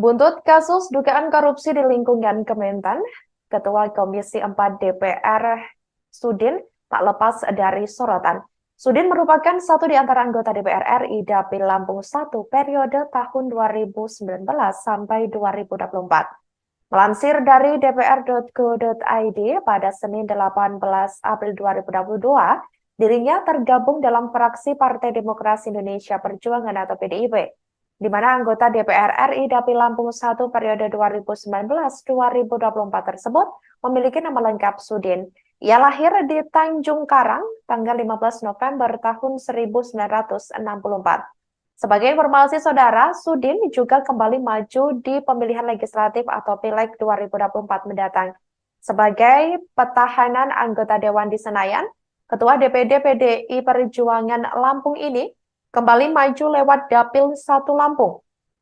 Buntut kasus dugaan korupsi di lingkungan Kementan, Ketua Komisi 4 DPR Sudin tak lepas dari sorotan. Sudin merupakan satu di antara anggota DPR RI Dapil Lampung 1 periode tahun 2019 sampai 2024. Melansir dari dpr.go.id pada Senin 18 April 2022, dirinya tergabung dalam fraksi Partai Demokrasi Indonesia Perjuangan atau PDIP, di mana anggota DPR RI Dapil Lampung 1 periode 2019-2024 tersebut memiliki nama lengkap Sudin. Ia lahir di Tanjung Karang tanggal 15 November tahun 1964. Sebagai informasi saudara, Sudin juga kembali maju di pemilihan legislatif atau Pileg 2024 mendatang. Sebagai petahana anggota Dewan di Senayan, Ketua DPD PDI Perjuangan Lampung ini kembali maju lewat Dapil 1 Lampung.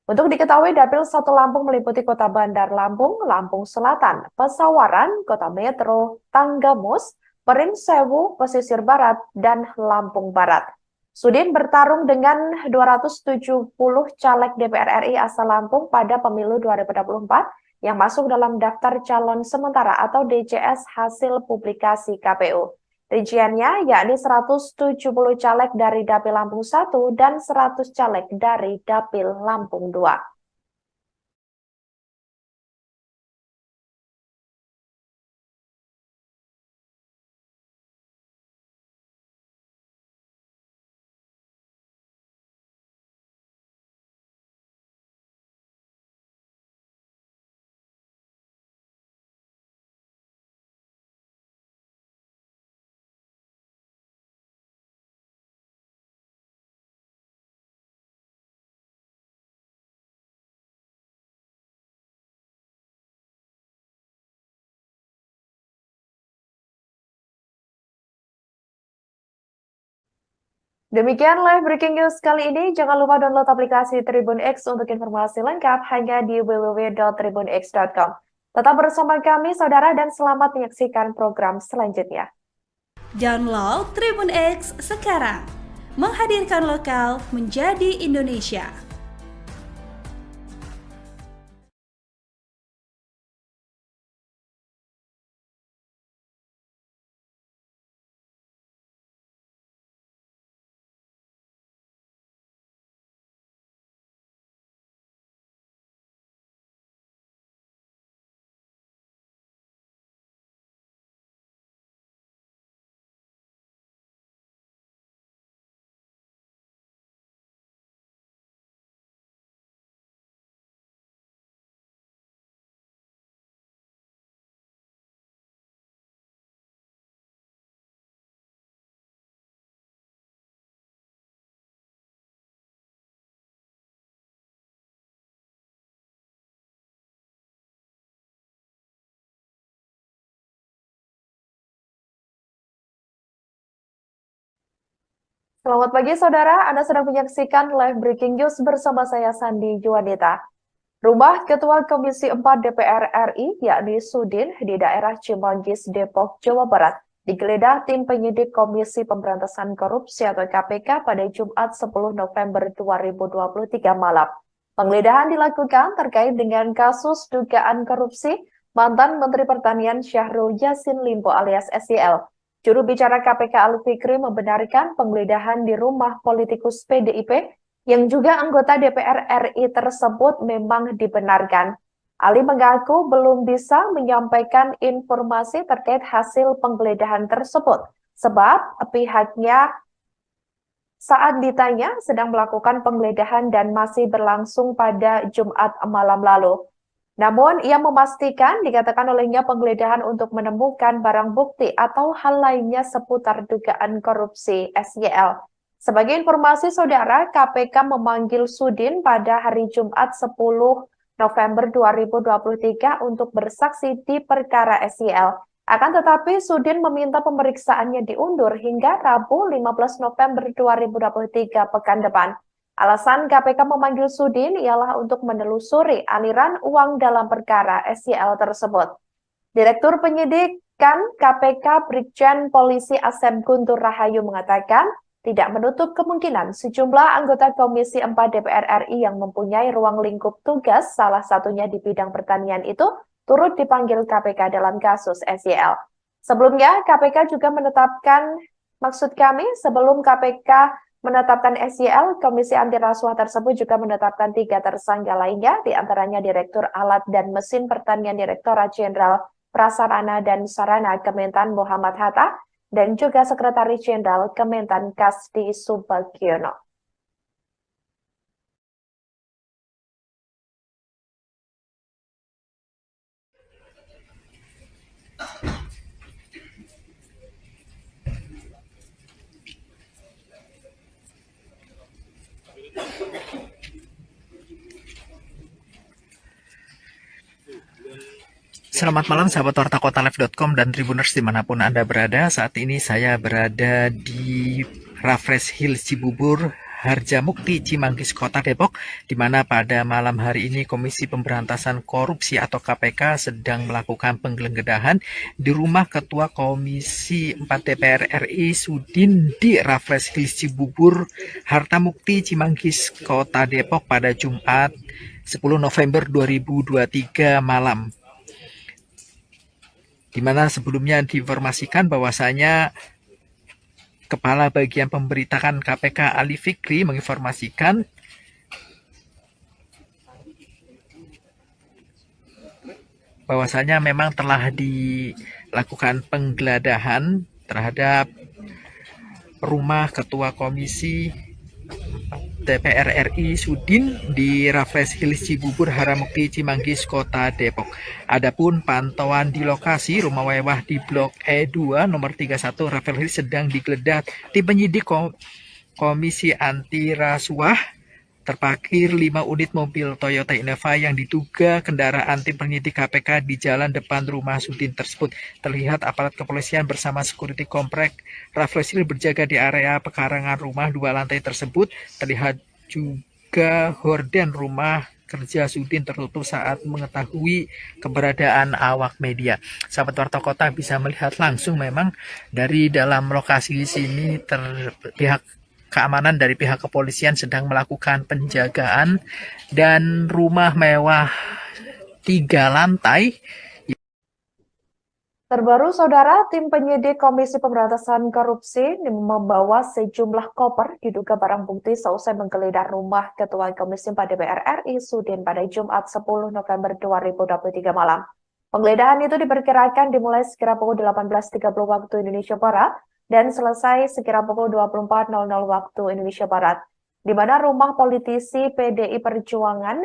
Untuk diketahui, Dapil 1 Lampung meliputi Kota Bandar Lampung, Lampung Selatan, Pesawaran, Kota Metro, Tanggamus, Perinsewu, Pesisir Barat, dan Lampung Barat. Sudin bertarung dengan 270 caleg DPR RI asal Lampung pada pemilu 2024 yang masuk dalam daftar calon sementara atau DCS hasil publikasi KPU. Rinciannya yakni 170 caleg dari Dapil Lampung 1 dan 100 caleg dari Dapil Lampung 2. Demikian live breaking news kali ini. Jangan lupa download aplikasi Tribun X untuk informasi lengkap hanya di www.tribunx.com. Tetap bersama kami, saudara, dan selamat menyaksikan program selanjutnya. Download Tribun X sekarang. Menghadirkan lokal menjadi Indonesia. Selamat pagi saudara, Anda sedang menyaksikan live breaking news bersama saya Sandi Juanita. Rumah Ketua Komisi 4 DPR RI, yakni Sudin, di daerah Cimanggis, Depok, Jawa Barat, digeledah tim penyidik Komisi Pemberantasan Korupsi atau KPK pada Jumat 10 November 2023 malam. Penggeledahan dilakukan terkait dengan kasus dugaan korupsi mantan Menteri Pertanian Syahrul Yassin Limpo alias SYL. Juru bicara KPK Ali Fikri membenarkan penggeledahan di rumah politikus PDIP yang juga anggota DPR RI tersebut memang dibenarkan. Ali mengaku belum bisa menyampaikan informasi terkait hasil penggeledahan tersebut, sebab pihaknya saat ditanya sedang melakukan penggeledahan dan masih berlangsung pada Jumat malam lalu. Namun, ia memastikan dikatakan olehnya penggeledahan untuk menemukan barang bukti atau hal lainnya seputar dugaan korupsi SYL. Sebagai informasi saudara, KPK memanggil Sudin pada hari Jumat 10 November 2023 untuk bersaksi di perkara SYL. Akan tetapi, Sudin meminta pemeriksaannya diundur hingga Rabu 15 November 2023 pekan depan. Alasan KPK memanggil Sudin ialah untuk menelusuri aliran uang dalam perkara SYL tersebut. Direktur Penyidikan KPK Brigjen Polisi Asep Guntur Rahayu mengatakan, tidak menutup kemungkinan sejumlah anggota Komisi 4 DPR RI yang mempunyai ruang lingkup tugas, salah satunya di bidang pertanian itu, turut dipanggil KPK dalam kasus SYL. Sebelumnya, KPK juga sebelum KPK menetapkan SYL, Komisi Anti Rasuah tersebut juga menetapkan 3 tersangka lainnya, diantaranya Direktur Alat dan Mesin Pertanian Direktorat Jenderal Prasarana dan Sarana Kementan Muhammad Hatta, dan juga Sekretaris Jenderal Kementan Kasdi Subagiono. Selamat malam sahabat Warta Kotalive.com dan Tribuners dimanapun Anda berada. Saat ini saya berada di Raffles Hills Cibubur, Harjamukti, Cimanggis, Kota Depok, di mana pada malam hari ini Komisi Pemberantasan Korupsi atau KPK sedang melakukan penggeledahan di rumah Ketua Komisi 4 DPR RI Sudin di Raffles Hills Cibubur, Harjamukti, Cimanggis, Kota Depok pada Jumat 10 November 2023 malam. Di mana sebelumnya diinformasikan bahwasanya Kepala Bagian Pemberitaan KPK Ali Fikri menginformasikan bahwasanya memang telah dilakukan penggeledahan terhadap rumah Ketua Komisi DPR RI Sudin di Raffles Hills Cibubur, Harjamukti, Cimanggis, Kota Depok. Adapun pantauan di lokasi rumah mewah di Blok E2 nomor 31 Raffles Hills sedang digeledah tim penyidik Komisi Anti Rasuah. Terparkir 5 unit mobil Toyota Innova yang diduga kendaraan tim penyidik KPK di jalan depan rumah Sudin tersebut. Terlihat aparat kepolisian bersama security komplek Raffles Hills berjaga di area pekarangan rumah 2 lantai tersebut. Terlihat juga horden rumah kerja Sudin tertutup saat mengetahui keberadaan awak media. Sahabat Warta Kota bisa melihat langsung memang dari dalam lokasi sini pihak keamanan dari pihak kepolisian sedang melakukan penjagaan dan rumah mewah 3 lantai. Terbaru, saudara, tim penyidik Komisi Pemberantasan Korupsi membawa sejumlah koper diduga barang bukti seusai menggeledah rumah Ketua Komisi 4 DPR RI Sudin pada Jumat 10 November 2023 malam. Penggeledahan itu diperkirakan dimulai sekira pukul 18.30 waktu Indonesia Barat dan selesai sekira pukul 24.00 waktu Indonesia Barat, di mana rumah politisi PDI Perjuangan,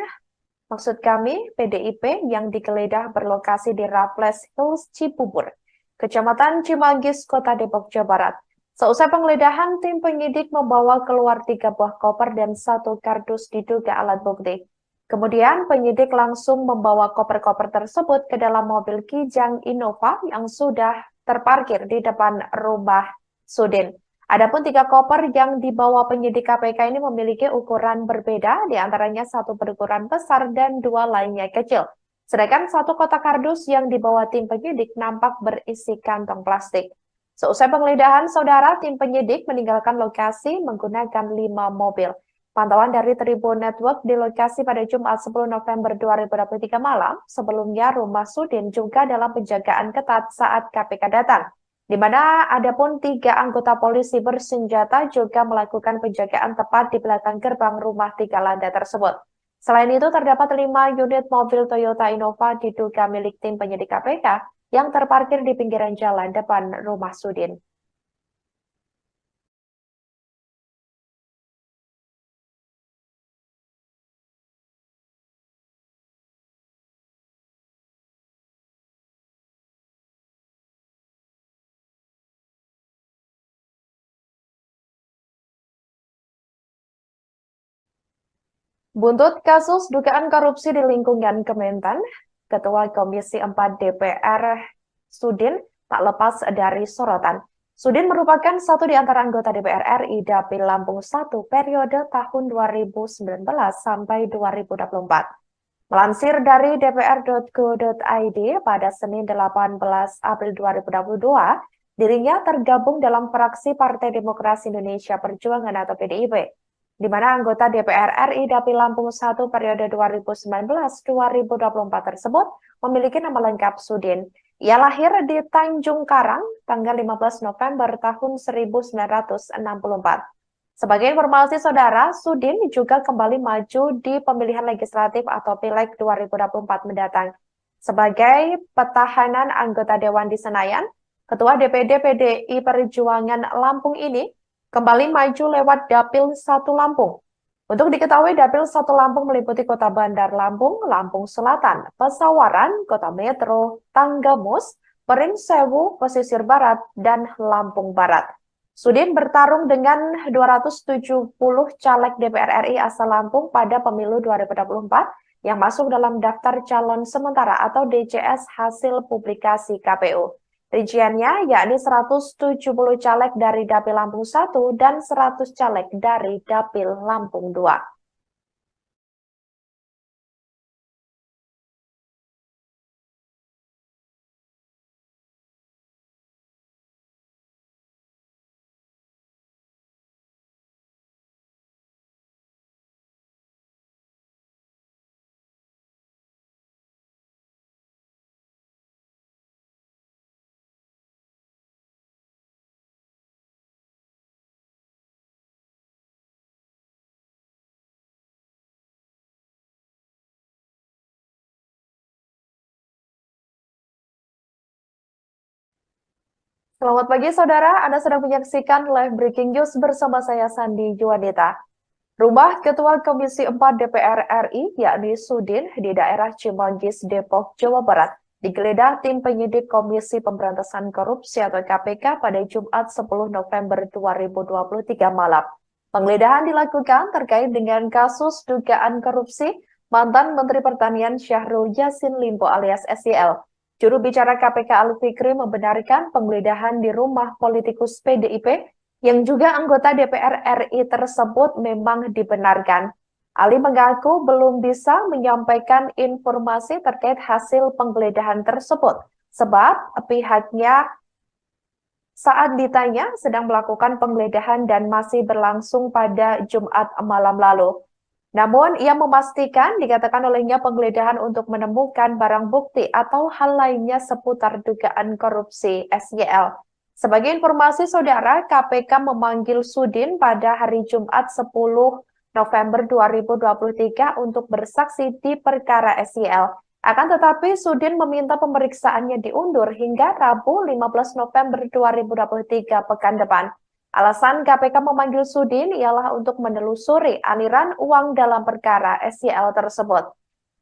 maksud kami PDIP, yang digeledah berlokasi di Raffles Hills Cibubur, Kecamatan Cimanggis, Kota Depok, Jawa Barat. Seusai penggeledahan, tim penyidik membawa keluar 3 buah koper dan 1 kardus diduga alat bukti. Kemudian penyidik langsung membawa koper-koper tersebut ke dalam mobil Kijang Innova yang sudah terparkir di depan rumah Sudin. Adapun 3 koper yang dibawa penyidik KPK ini memiliki ukuran berbeda, di antaranya 1 berukuran besar dan 2 lainnya kecil. Sedangkan 1 kotak kardus yang dibawa tim penyidik nampak berisi kantong plastik. Seusai penggeledahan, saudara, tim penyidik meninggalkan lokasi menggunakan 5 mobil. Pantauan dari Tribun Network di lokasi pada Jumat 10 November 2023 malam, sebelumnya rumah Sudin juga dalam penjagaan ketat saat KPK datang, di mana adapun 3 anggota polisi bersenjata juga melakukan penjagaan tepat di belakang gerbang rumah 3 lantai tersebut. Selain itu, terdapat 5 unit mobil Toyota Innova diduga milik tim penyidik KPK yang terparkir di pinggiran jalan depan rumah Sudin. Buntut kasus dugaan korupsi di lingkungan Kementan, Ketua Komisi 4 DPR Sudin tak lepas dari sorotan. Sudin merupakan satu di antara anggota DPR RI Dapil Lampung 1 periode tahun 2019 sampai 2024. Melansir dari dpr.go.id pada Senin 18 April 2022, dirinya tergabung dalam fraksi Partai Demokrasi Indonesia Perjuangan atau PDIP, di mana anggota DPR RI Dapil Lampung 1 periode 2019-2024 tersebut memiliki nama lengkap Sudin. Ia lahir di Tanjung Karang tanggal 15 November tahun 1964. Sebagai informasi saudara, Sudin juga kembali maju di pemilihan legislatif atau Pileg 2024 mendatang. Sebagai petahanan anggota Dewan di Senayan, Ketua DPD PDI Perjuangan Lampung ini kembali maju lewat Dapil 1 Lampung. Untuk diketahui, Dapil 1 Lampung meliputi Kota Bandar Lampung, Lampung Selatan, Pesawaran, Kota Metro, Tanggamus, Pringsewu, Pesisir Barat, dan Lampung Barat. Sudin bertarung dengan 270 caleg DPR RI asal Lampung pada pemilu 2024 yang masuk dalam daftar calon sementara atau DCS hasil publikasi KPU. Rinciannya yakni 170 caleg dari Dapil Lampung 1 dan 100 caleg dari Dapil Lampung 2. Selamat pagi saudara, Anda sedang menyaksikan live breaking news bersama saya Sandi Juwanita. Rumah Ketua Komisi 4 DPR RI, yakni Sudin, di daerah Cimanggis, Depok, Jawa Barat, digeledah tim penyidik Komisi Pemberantasan Korupsi atau KPK pada Jumat 10 November 2023 malam. Penggeledahan dilakukan terkait dengan kasus dugaan korupsi mantan Menteri Pertanian Syahrul Yassin Limpo alias SYL. Juru bicara KPK Ali Fikri membenarkan penggeledahan di rumah politikus PDIP yang juga anggota DPR RI tersebut memang dibenarkan. Ali mengaku belum bisa menyampaikan informasi terkait hasil penggeledahan tersebut, sebab pihaknya saat ditanya sedang melakukan penggeledahan dan masih berlangsung pada Jumat malam lalu. Namun, ia memastikan dikatakan olehnya penggeledahan untuk menemukan barang bukti atau hal lainnya seputar dugaan korupsi SYL. Sebagai informasi saudara, KPK memanggil Sudin pada hari Jumat 10 November 2023 untuk bersaksi di perkara SYL. Akan tetapi, Sudin meminta pemeriksaannya diundur hingga Rabu 15 November 2023 pekan depan. Alasan KPK memanggil Sudin ialah untuk menelusuri aliran uang dalam perkara SYL tersebut.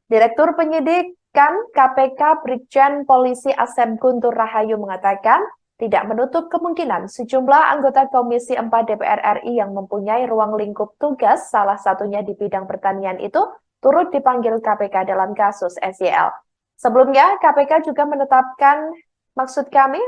Direktur Penyidikan KPK Brigjen Polisi Asep Guntur Rahayu mengatakan tidak menutup kemungkinan sejumlah anggota Komisi 4 DPR RI yang mempunyai ruang lingkup tugas, salah satunya di bidang pertanian itu, turut dipanggil KPK dalam kasus SYL. Sebelumnya, KPK juga menetapkan,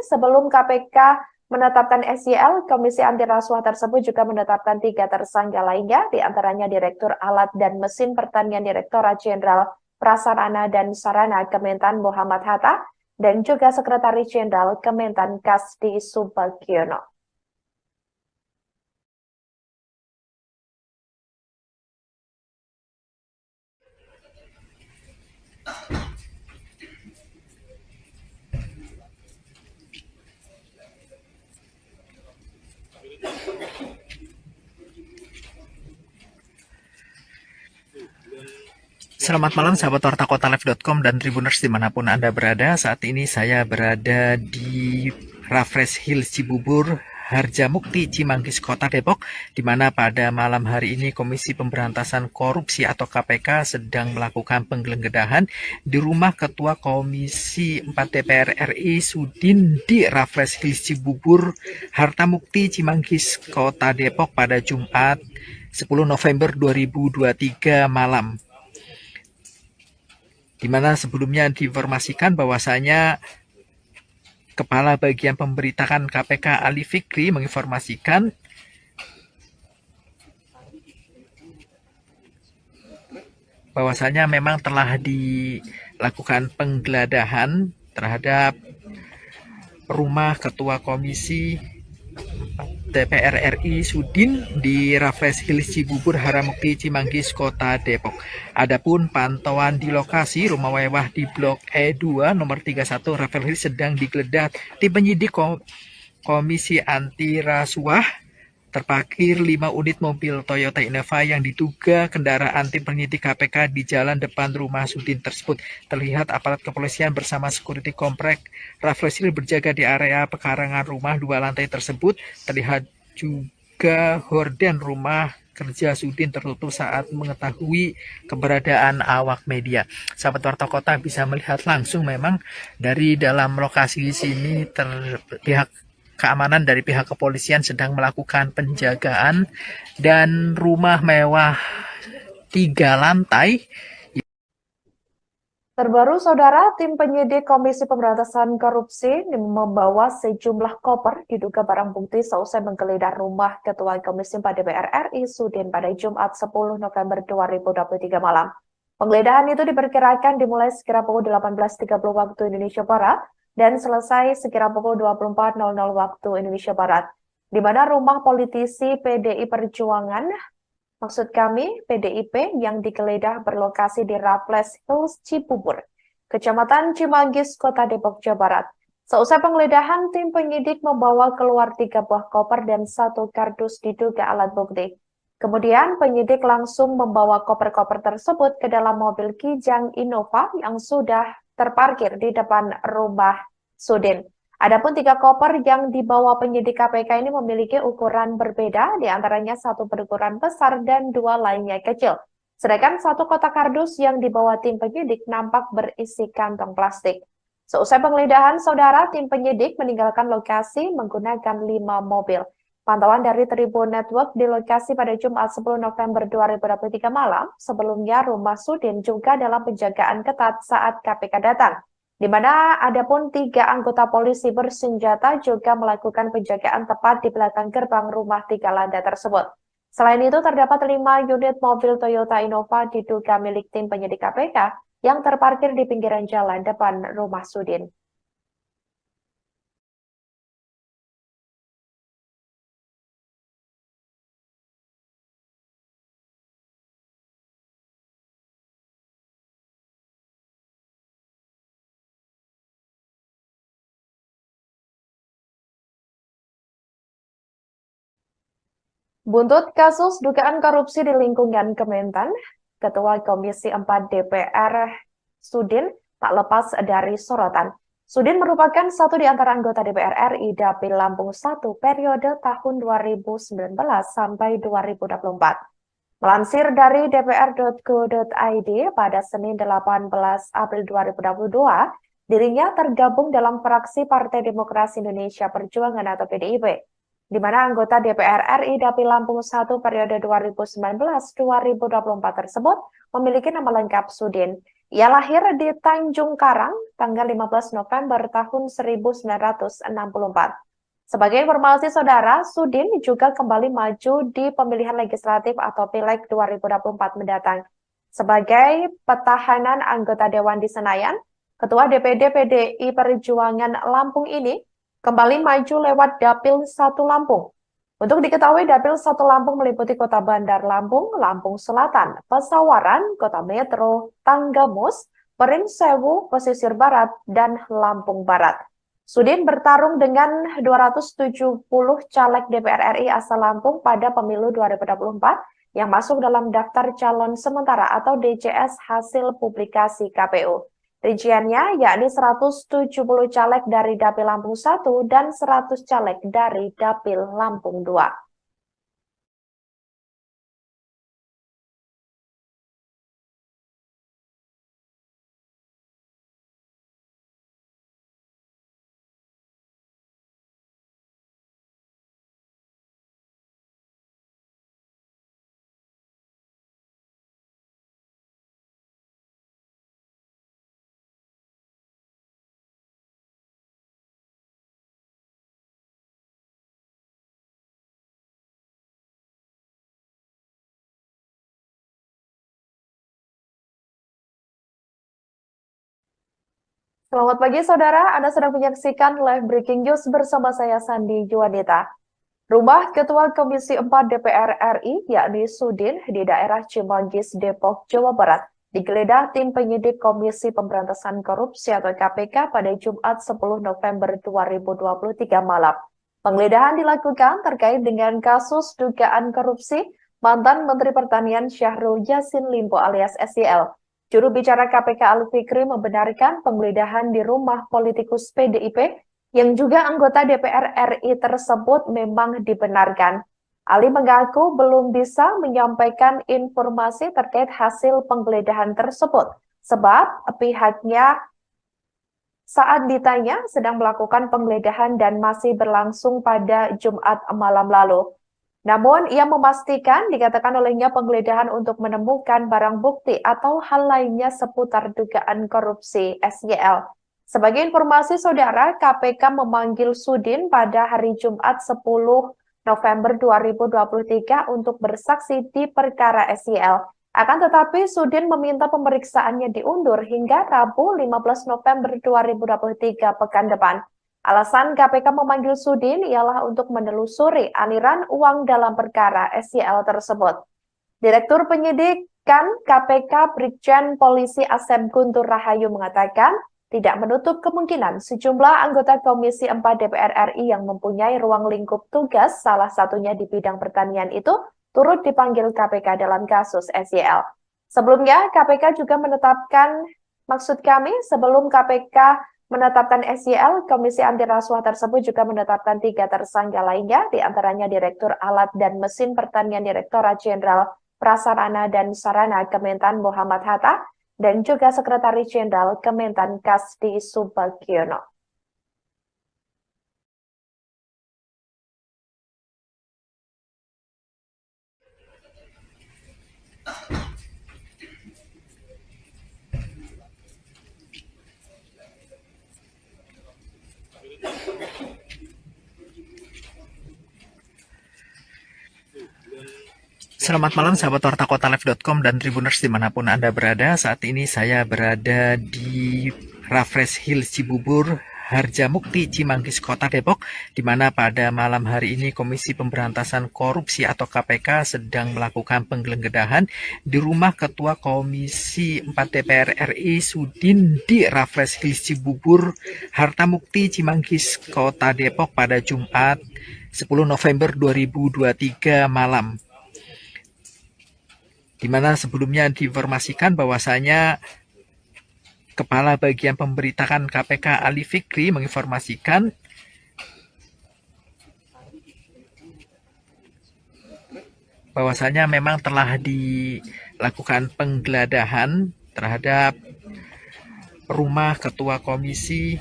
sebelum KPK menetapkan SYL, Komisi Anti Rasuah tersebut juga menetapkan 3 tersangka lainnya, diantaranya Direktur Alat dan Mesin Pertanian Direktorat Jenderal Prasarana dan Sarana Kementan Muhammad Hatta, dan juga Sekretaris Jenderal Kementan Kasdi Subagiono. Selamat malam sahabat Warta Kotalive.com dan Tribuners dimanapun Anda berada. Saat ini saya berada di Raffles Hills Cibubur, Harjamukti, Cimanggis, Kota Depok, di mana pada malam hari ini Komisi Pemberantasan Korupsi atau KPK sedang melakukan penggeledahan di rumah Ketua Komisi 4 DPR RI Sudin di Raffles Hills Cibubur, Harjamukti, Cimanggis, Kota Depok pada Jumat 10 November 2023 malam. Di mana sebelumnya diinformasikan bahwasanya Kepala Bagian Pemberitaan KPK Ali Fikri menginformasikan bahwasanya memang telah dilakukan penggeledahan terhadap rumah Ketua Komisi DPR RI Sudin di Raffles Hills Cibubur, Harjamukti, Cimanggis, Kota Depok. Adapun pantauan di lokasi rumah mewah di Blok E2 nomor 31 Raffles Hills sedang digeledah tim penyidik Komisi Anti Rasuah. Terparkir 5 unit mobil Toyota Innova yang diduga kendaraan tim penyidik KPK di jalan depan rumah Sudin tersebut. Terlihat aparat kepolisian bersama security komplek Raffles Hills berjaga di area pekarangan rumah 2 lantai tersebut. Terlihat juga horden rumah kerja Sudin tertutup saat mengetahui keberadaan awak media. Sahabat Warta Kota bisa melihat langsung memang dari dalam lokasi sini pihak keamanan dari pihak kepolisian sedang melakukan penjagaan dan rumah mewah 3 lantai. Terbaru, Saudara, tim penyidik Komisi Pemberantasan Korupsi membawa sejumlah koper diduga barang bukti seusai menggeledah rumah Ketua Komisi 4 DPR RI Sudin pada Jumat 10 November 2023 malam. Penggeledahan itu diperkirakan dimulai sekira pukul 18.30 waktu Indonesia Barat dan selesai sekira pukul 24.00 waktu Indonesia Barat, di mana rumah politisi PDI Perjuangan, maksud kami PDIP, yang digeledah berlokasi di Raffles Hills Cibubur, Kecamatan Cimanggis, Kota Depok, Jawa Barat. Seusai penggeledahan, tim penyidik membawa keluar 3 buah koper dan 1 kardus diduga alat bukti. Kemudian penyidik langsung membawa koper-koper tersebut ke dalam mobil Kijang Innova yang sudah terparkir di depan rumah Sudin. Adapun 3 koper yang dibawa penyidik KPK ini memiliki ukuran berbeda, diantaranya 1 berukuran besar dan 2 lainnya kecil. Sedangkan 1 kotak kardus yang dibawa tim penyidik nampak berisi kantong plastik. Seusai penggeledahan, Saudara, tim penyidik meninggalkan lokasi menggunakan 5 mobil. Pantauan dari Tribun Network di lokasi pada Jumat 10 November 2023 malam, sebelumnya rumah Sudin juga dalam penjagaan ketat saat KPK datang, di mana adapun 3 anggota polisi bersenjata juga melakukan penjagaan tepat di belakang gerbang rumah 3 lantai tersebut. Selain itu, terdapat 5 unit mobil Toyota Innova diduga milik tim penyidik KPK yang terparkir di pinggiran jalan depan rumah Sudin. Buntut kasus dugaan korupsi di lingkungan Kementan, Ketua Komisi 4 DPR Sudin tak lepas dari sorotan. Sudin merupakan satu di antara anggota DPR RI Dapil Lampung 1 periode tahun 2019 sampai 2024. Melansir dari dpr.go.id pada Senin 18 April 2022, dirinya tergabung dalam fraksi Partai Demokrasi Indonesia Perjuangan atau PDIP, di mana anggota DPR RI Dapil Lampung 1 periode 2019-2024 tersebut memiliki nama lengkap Sudin. Ia lahir di Tanjung Karang tanggal 15 November tahun 1964. Sebagai informasi saudara, Sudin juga kembali maju di pemilihan legislatif atau Pileg 2024 mendatang. Sebagai petahanan anggota Dewan di Senayan, Ketua DPD PDI Perjuangan Lampung ini kembali maju lewat Dapil 1 Lampung. Untuk diketahui, Dapil 1 Lampung meliputi Kota Bandar Lampung, Lampung Selatan, Pesawaran, Kota Metro, Tanggamus, Perinsewu, Pesisir Barat, dan Lampung Barat. Sudin bertarung dengan 270 caleg DPR RI asal Lampung pada pemilu 2024 yang masuk dalam daftar calon sementara atau DCS hasil publikasi KPU. Rinciannya yakni 170 caleg dari Dapil Lampung 1 dan 100 caleg dari Dapil Lampung 2. Selamat pagi saudara, Anda sedang menyaksikan live breaking news bersama saya Sandi Juanita. Rumah Ketua Komisi 4 DPR RI, yakni Sudin, di daerah Cimanggis, Depok, Jawa Barat, digeledah tim penyidik Komisi Pemberantasan Korupsi atau KPK pada Jumat 10 November 2023 malam. Penggeledahan dilakukan terkait dengan kasus dugaan korupsi mantan Menteri Pertanian Syahrul Yassin Limpo alias SYL. Juru bicara KPK Ali Fikri membenarkan penggeledahan di rumah politikus PDIP yang juga anggota DPR RI tersebut memang dibenarkan. Ali mengaku belum bisa menyampaikan informasi terkait hasil penggeledahan tersebut, sebab pihaknya saat ditanya sedang melakukan penggeledahan dan masih berlangsung pada Jumat malam lalu. Namun, ia memastikan dikatakan olehnya penggeledahan untuk menemukan barang bukti atau hal lainnya seputar dugaan korupsi SYL. Sebagai informasi saudara, KPK memanggil Sudin pada hari Jumat 10 November 2023 untuk bersaksi di perkara SYL. Akan tetapi, Sudin meminta pemeriksaannya diundur hingga Rabu 15 November 2023 pekan depan. Alasan KPK memanggil Sudin ialah untuk menelusuri aliran uang dalam perkara SYL tersebut. Direktur Penyidikan KPK Brigjen Polisi Asep Guntur Rahayu mengatakan tidak menutup kemungkinan sejumlah anggota Komisi 4 DPR RI yang mempunyai ruang lingkup tugas, salah satunya di bidang pertanian itu, turut dipanggil KPK dalam kasus SYL. Sebelumnya, KPK juga menetapkan, sebelum KPK menetapkan SYL, Komisi Anti Rasuah tersebut juga menetapkan 3 tersangka lainnya, diantaranya Direktur Alat dan Mesin Pertanian Direktorat Jenderal Prasarana dan Sarana Kementan Muhammad Hatta, dan juga Sekretaris Jenderal Kementan Kasdi Subagiono. Selamat malam sahabat Warta Kota Live.com dan Tribuners dimanapun Anda berada. Saat ini saya berada di Raffles Hills Cibubur, Harjamukti, Cimanggis, Kota Depok, di mana pada malam hari ini Komisi Pemberantasan Korupsi atau KPK sedang melakukan penggeledahan di rumah Ketua Komisi 4 DPR RI Sudin di Raffles Hills Cibubur, Harjamukti, Cimanggis, Kota Depok pada Jumat 10 November 2023 malam. Di mana sebelumnya diinformasikan bahwasanya Kepala Bagian Pemberitaan KPK Ali Fikri menginformasikan bahwasanya memang telah dilakukan penggeledahan terhadap rumah Ketua Komisi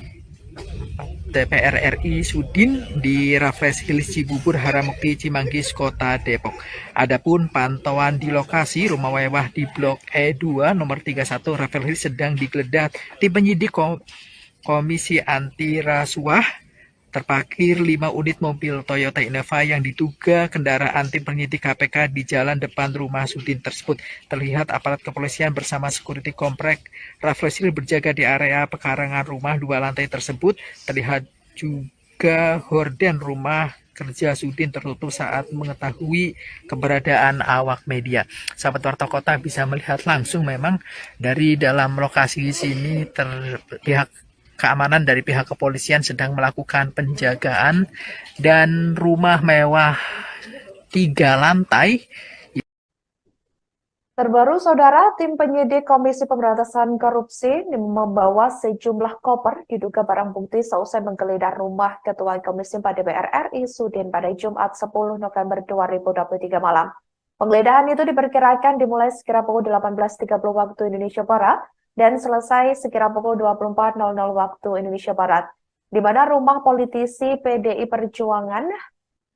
DPR RI Sudin di Raffles Hills Cibubur, Harjamukti, Cimanggis, Kota Depok. Adapun pantauan di lokasi rumah mewah di Blok E2 nomor 31 Raffles Hills sedang digeledah tim penyidik Komisi Anti Rasuah terparkir 5 unit mobil Toyota Innova yang diduga kendaraan tim penyidik KPK di jalan depan rumah Sudin tersebut. Terlihat aparat kepolisian bersama security komplek Rafflesil berjaga di area pekarangan rumah 2 lantai tersebut. Terlihat juga horden rumah kerja Sudin tertutup saat mengetahui keberadaan awak media. Sahabat Warta Kota bisa melihat langsung memang dari dalam lokasi sini pihak keamanan dari pihak kepolisian sedang melakukan penjagaan dan rumah mewah 3 lantai. Terbaru, Saudara, tim penyidik Komisi Pemberantasan Korupsi membawa sejumlah koper diduga barang bukti seusai menggeledah rumah Ketua Komisi 4 DPR RI Sudin pada Jumat 10 November 2023 malam. Penggeledahan itu diperkirakan dimulai sekira pukul 18.30 waktu Indonesia Barat dan selesai sekira pukul 24.00 waktu Indonesia Barat, di mana rumah politisi PDI Perjuangan,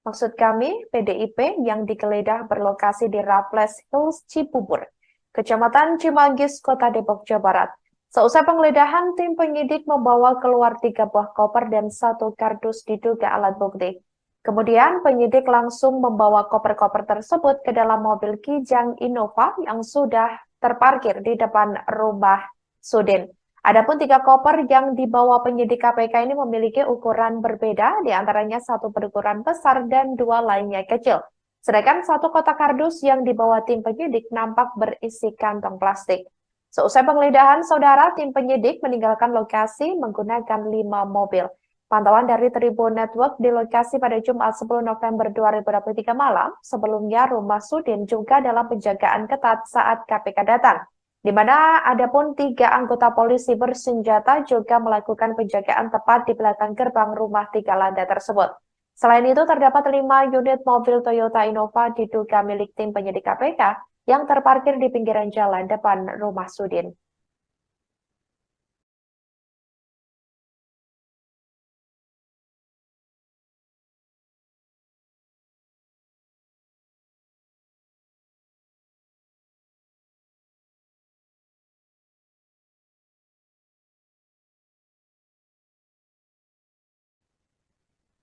maksud kami PDIP, yang digeledah berlokasi di Raffles Hills, Cibubur, Kecamatan Cimanggis, Kota Depok, Jawa Barat. Seusai penggeledahan, tim penyidik membawa keluar 3 buah koper dan 1 kardus diduga alat bukti. Kemudian penyidik langsung membawa koper-koper tersebut ke dalam mobil Kijang Innova yang sudah terparkir di depan rumah Sudin. Adapun 3 koper yang dibawa penyidik KPK ini memiliki ukuran berbeda, diantaranya 1 berukuran besar dan 2 lainnya kecil. Sedangkan 1 kotak kardus yang dibawa tim penyidik nampak berisi kantong plastik. Seusai penggeledahan, Saudara, tim penyidik meninggalkan lokasi menggunakan 5 mobil. Pantauan dari Tribun Network di lokasi pada Jumat 10 November 2023 malam, sebelumnya rumah Sudin juga dalam penjagaan ketat saat KPK datang, di mana adapun 3 anggota polisi bersenjata juga melakukan penjagaan tepat di belakang gerbang rumah 3 lantai tersebut. Selain itu, terdapat 5 unit mobil Toyota Innova diduga milik tim penyidik KPK yang terparkir di pinggiran jalan depan rumah Sudin.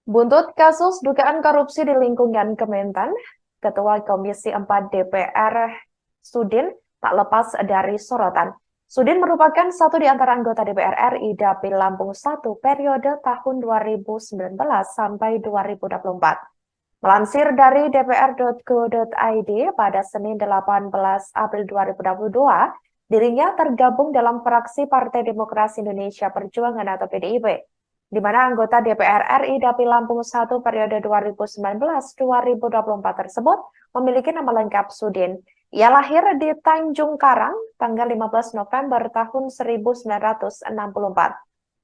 Buntut kasus dugaan korupsi di lingkungan Kementan, Ketua Komisi 4 DPR Sudin tak lepas dari sorotan. Sudin merupakan satu di antara anggota DPR RI Dapil Lampung 1 periode tahun 2019 sampai 2024. Melansir dari dpr.go.id pada Senin 18 April 2022, dirinya tergabung dalam fraksi Partai Demokrasi Indonesia Perjuangan atau PDIP, di mana anggota DPR RI Dapil Lampung 1 periode 2019-2024 tersebut memiliki nama lengkap Sudin. Ia lahir di Tanjung Karang tanggal 15 November tahun 1964.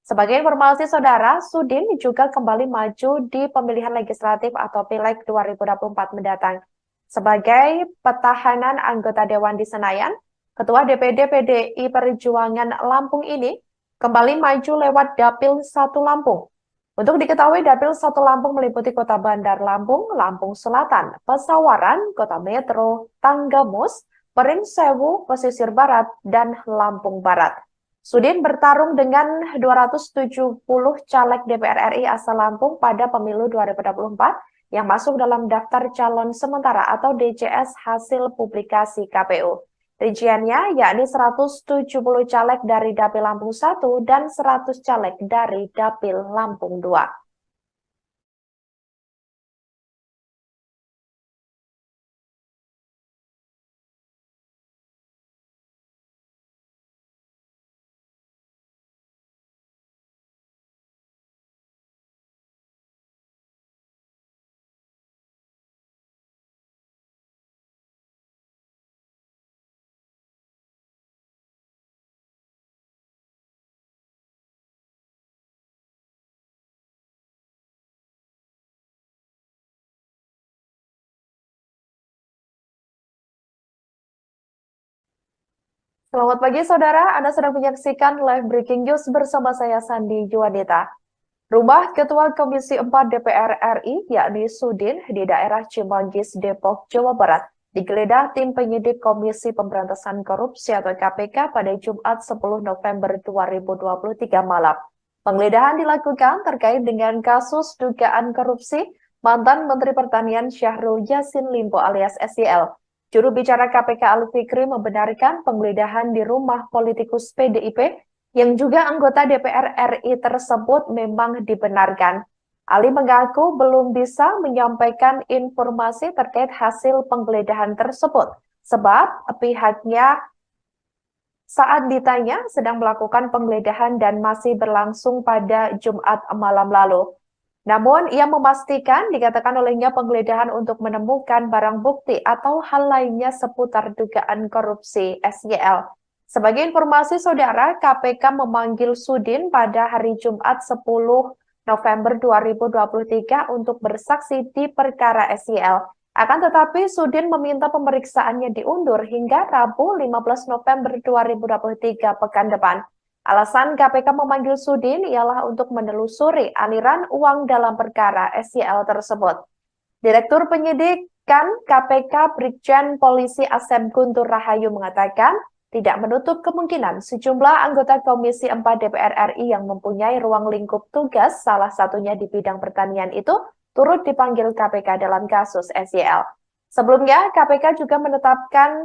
Sebagai informasi, Saudara, Sudin juga kembali maju di pemilihan legislatif atau Pileg 2024 mendatang. Sebagai petahanan anggota Dewan di Senayan, Ketua DPD PDI Perjuangan Lampung ini kembali maju lewat Dapil 1 Lampung. Untuk diketahui, Dapil 1 Lampung meliputi Kota Bandar Lampung, Lampung Selatan, Pesawaran, Kota Metro, Tanggamus, Pringsewu, Pesisir Barat, dan Lampung Barat. Sudin bertarung dengan 270 caleg DPR RI asal Lampung pada pemilu 2024 yang masuk dalam daftar calon sementara atau DCS hasil publikasi KPU. Rinciannya yakni 170 caleg dari Dapil Lampung 1 dan 100 caleg dari Dapil Lampung 2. Selamat pagi, Saudara. Anda sedang menyaksikan live breaking news bersama saya, Sandi Juwanita. Rumah Ketua Komisi 4 DPR RI, yakni Sudin, di daerah Cimanggis, Depok, Jawa Barat, digeledah tim penyidik Komisi Pemberantasan Korupsi atau KPK pada Jumat 10 November 2023 malam. Penggeledahan dilakukan terkait dengan kasus dugaan korupsi mantan Menteri Pertanian Syahrul Yassin Limpo alias SYL. Juru bicara KPK Ali Fikri membenarkan penggeledahan di rumah politikus PDIP yang juga anggota DPR RI tersebut memang dibenarkan. Ali mengaku belum bisa menyampaikan informasi terkait hasil penggeledahan tersebut, sebab pihaknya saat ditanya sedang melakukan penggeledahan dan masih berlangsung pada Jumat malam lalu. Namun, ia memastikan dikatakan olehnya penggeledahan untuk menemukan barang bukti atau hal lainnya seputar dugaan korupsi SYL. Sebagai informasi saudara, KPK memanggil Sudin pada hari Jumat 10 November 2023 untuk bersaksi di perkara SYL. Akan tetapi, Sudin meminta pemeriksaannya diundur hingga Rabu 15 November 2023 pekan depan. Alasan KPK memanggil Sudin ialah untuk menelusuri aliran uang dalam perkara SYL tersebut. Direktur Penyidikan KPK Brigjen Polisi Asep Guntur Rahayu mengatakan, tidak menutup kemungkinan sejumlah anggota Komisi 4 DPR RI yang mempunyai ruang lingkup tugas, salah satunya di bidang pertanian itu, turut dipanggil KPK dalam kasus SYL. Sebelumnya, KPK juga menetapkan,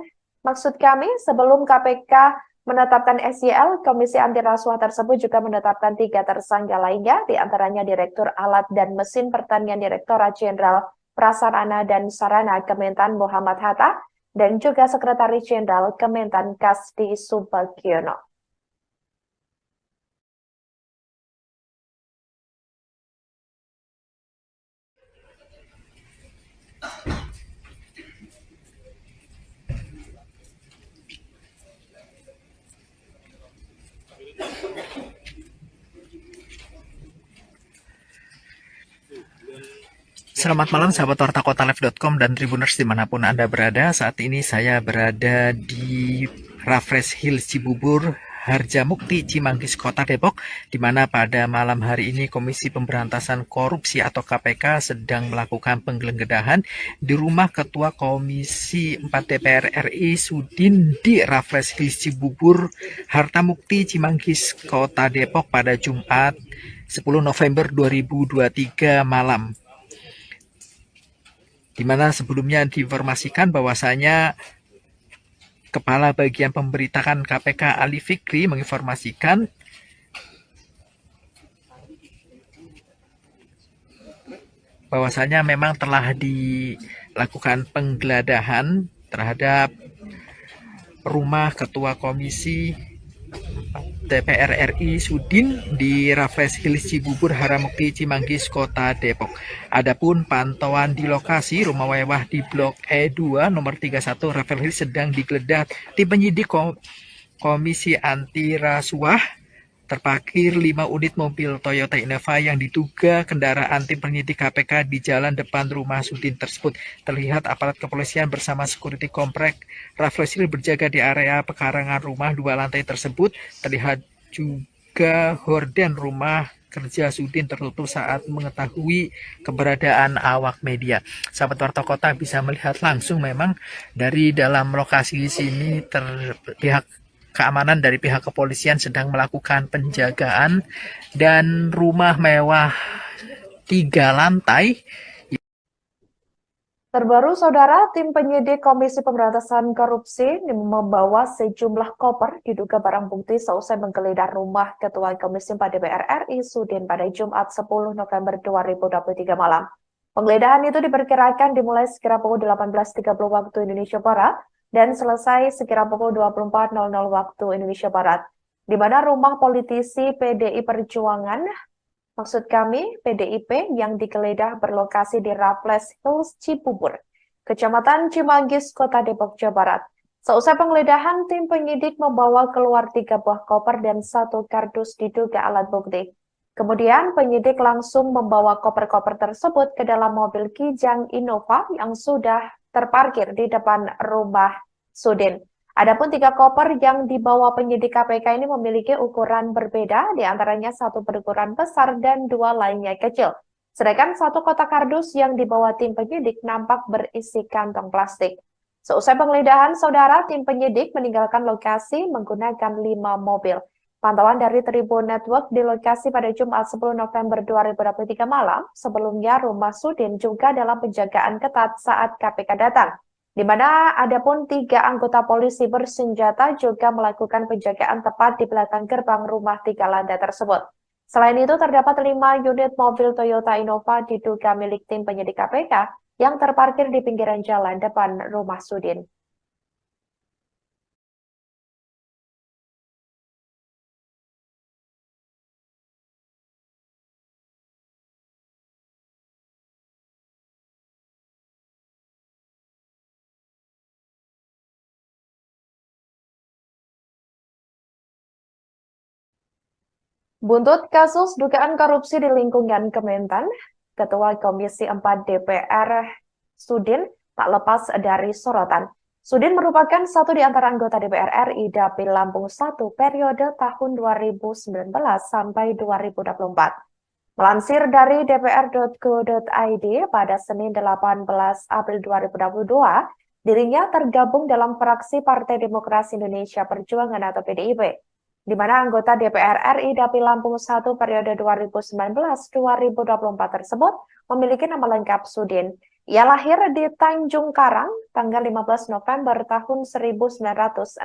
sebelum KPK menetapkan SYL, Komisi Anti Rasuah tersebut juga menetapkan 3 tersangka lainnya, diantaranya Direktur Alat dan Mesin Pertanian Direktorat Jenderal Prasarana dan Sarana Kementan Muhammad Hatta, dan juga Sekretaris Jenderal Kementan Kasdi Subagiono. Selamat malam sahabat Warta Kotalive.com dan Tribuners dimanapun Anda berada. Saat ini saya berada di Raffles Hills Cibubur, Harjamukti, Cimanggis, Kota Depok, di mana pada malam hari ini Komisi Pemberantasan Korupsi atau KPK sedang melakukan penggeledahan di rumah Ketua Komisi 4 DPR RI Sudin di Raffles Hills Cibubur, Harjamukti, Cimanggis, Kota Depok pada Jumat 10 November 2023 malam. Di mana sebelumnya diinformasikan bahwasanya Kepala Bagian Pemberitaan KPK Ali Fikri menginformasikan bahwasanya memang telah dilakukan penggeledahan terhadap rumah Ketua Komisi DPR RI Sudin di Raffles Hills Cibubur, Harjamukti, Cimanggis, Kota Depok. Adapun pantauan di lokasi rumah mewah di Blok E2 nomor 31 Raffles Hills sedang digeledah tim penyidik Komisi Anti Rasuah. Terparkir 5 unit mobil Toyota Innova yang diduga kendaraan tim penyidik KPK di jalan depan rumah Sudin tersebut. Terlihat aparat kepolisian bersama security komplek Raffles Hills berjaga di area pekarangan rumah 2 lantai tersebut. Terlihat juga horden rumah kerja Sudin tertutup saat mengetahui keberadaan awak media. Sahabat Warta Kota bisa melihat langsung memang dari dalam lokasi sini pihak keamanan dari pihak kepolisian sedang melakukan penjagaan dan rumah mewah 3 lantai. Terbaru, saudara, tim penyidik Komisi Pemberantasan Korupsi membawa sejumlah koper diduga barang bukti seusai menggeledah rumah Ketua Komisi 4 DPR RI Sudin pada Jumat 10 November 2023 malam. Penggeledahan itu diperkirakan dimulai sekira pukul 18.30 waktu Indonesia Barat dan selesai sekira pukul 24.00 waktu Indonesia Barat, di mana rumah politisi PDI Perjuangan, PDIP, yang digeledah berlokasi di Raffles Hills Cibubur, Kecamatan Cimanggis, Kota Depok, Jawa Barat. Seusai penggeledahan, tim penyidik membawa keluar 3 buah koper dan 1 kardus diduga alat bukti. Kemudian penyidik langsung membawa koper-koper tersebut ke dalam mobil Kijang Innova yang sudah terparkir di depan rumah Sudin. Adapun 3 koper yang dibawa penyidik KPK ini memiliki ukuran berbeda, diantaranya 1 berukuran besar dan 2 lainnya kecil. Sedangkan 1 kotak kardus yang dibawa tim penyidik nampak berisi kantong plastik. Seusai penggeledahan, saudara, tim penyidik meninggalkan lokasi menggunakan 5 mobil. Pantauan dari Tribun Network di lokasi pada Jumat 10 November 2023 malam, sebelumnya rumah Sudin juga dalam penjagaan ketat saat KPK datang, di mana ada pun 3 anggota polisi bersenjata juga melakukan penjagaan tepat di belakang gerbang rumah 3 lantai tersebut. Selain itu, terdapat 5 unit mobil Toyota Innova diduga milik tim penyidik KPK yang terparkir di pinggiran jalan depan rumah Sudin. Buntut kasus dugaan korupsi di lingkungan Kementan, Ketua Komisi 4 DPR Sudin tak lepas dari sorotan. Sudin merupakan satu di antara anggota DPR RI Dapil Lampung 1 periode tahun 2019 sampai 2024. Melansir dari dpr.go.id pada Senin 18 April 2022, dirinya tergabung dalam fraksi Partai Demokrasi Indonesia Perjuangan atau PDIP, di mana anggota DPR RI Dapil Lampung 1 periode 2019-2024 tersebut memiliki nama lengkap Sudin. Ia lahir di Tanjung Karang tanggal 15 November tahun 1964.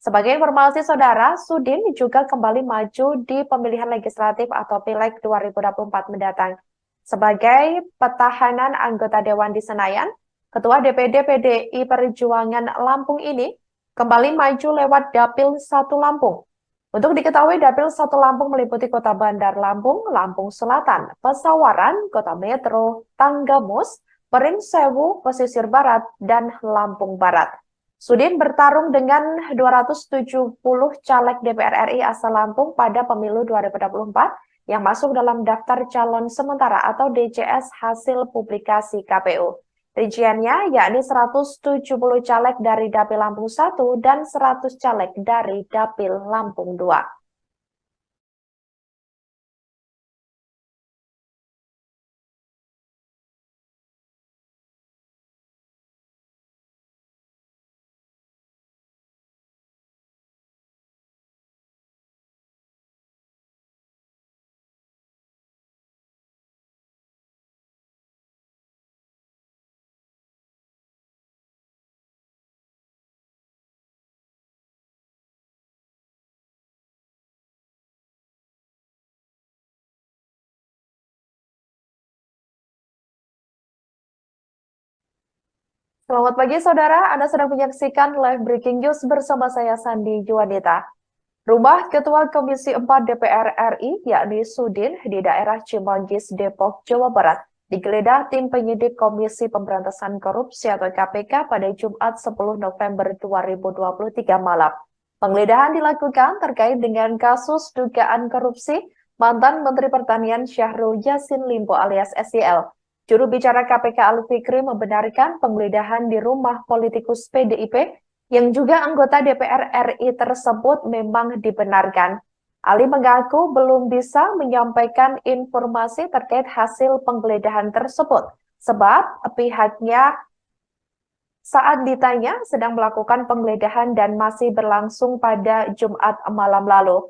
Sebagai informasi saudara, Sudin juga kembali maju di pemilihan legislatif atau Pileg 2024 mendatang. Sebagai petahana anggota Dewan di Senayan, Ketua DPD PDI Perjuangan Lampung ini kembali maju lewat Dapil 1 Lampung. Untuk diketahui, Dapil 1 Lampung meliputi Kota Bandar Lampung, Lampung Selatan, Pesawaran, Kota Metro, Tanggamus, Pringsewu, Pesisir Barat, dan Lampung Barat. Sudin bertarung dengan 270 caleg DPR RI asal Lampung pada pemilu 2024 yang masuk dalam daftar calon sementara atau DCS hasil publikasi KPU. Rinciannya yakni 170 caleg dari Dapil Lampung 1 dan 100 caleg dari Dapil Lampung 2. Selamat pagi saudara, Anda sedang menyaksikan live breaking news bersama saya Sandi Juanita. Rumah Ketua Komisi 4 DPR RI, yakni Sudin, di daerah Cimanggis, Depok, Jawa Barat, digeledah tim penyidik Komisi Pemberantasan Korupsi atau KPK pada Jumat 10 November 2023 malam. Penggeledahan dilakukan terkait dengan kasus dugaan korupsi mantan Menteri Pertanian Syahrul Yassin Limpo alias SYL. Juru bicara KPK Al-Fikri membenarkan penggeledahan di rumah politikus PDIP yang juga anggota DPR RI tersebut memang dibenarkan. Ali mengaku belum bisa menyampaikan informasi terkait hasil penggeledahan tersebut, sebab pihaknya saat ditanya sedang melakukan penggeledahan dan masih berlangsung pada Jumat malam lalu.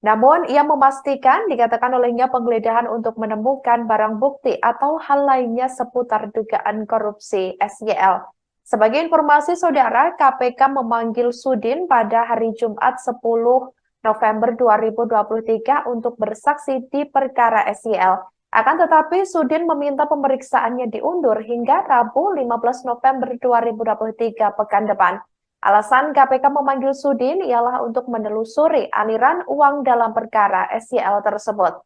Namun, ia memastikan dikatakan olehnya penggeledahan untuk menemukan barang bukti atau hal lainnya seputar dugaan korupsi SYL. Sebagai informasi saudara, KPK memanggil Sudin pada hari Jumat 10 November 2023 untuk bersaksi di perkara SYL. Akan tetapi, Sudin meminta pemeriksaannya diundur hingga Rabu 15 November 2023 pekan depan. Alasan KPK memanggil Sudin ialah untuk menelusuri aliran uang dalam perkara SYL tersebut.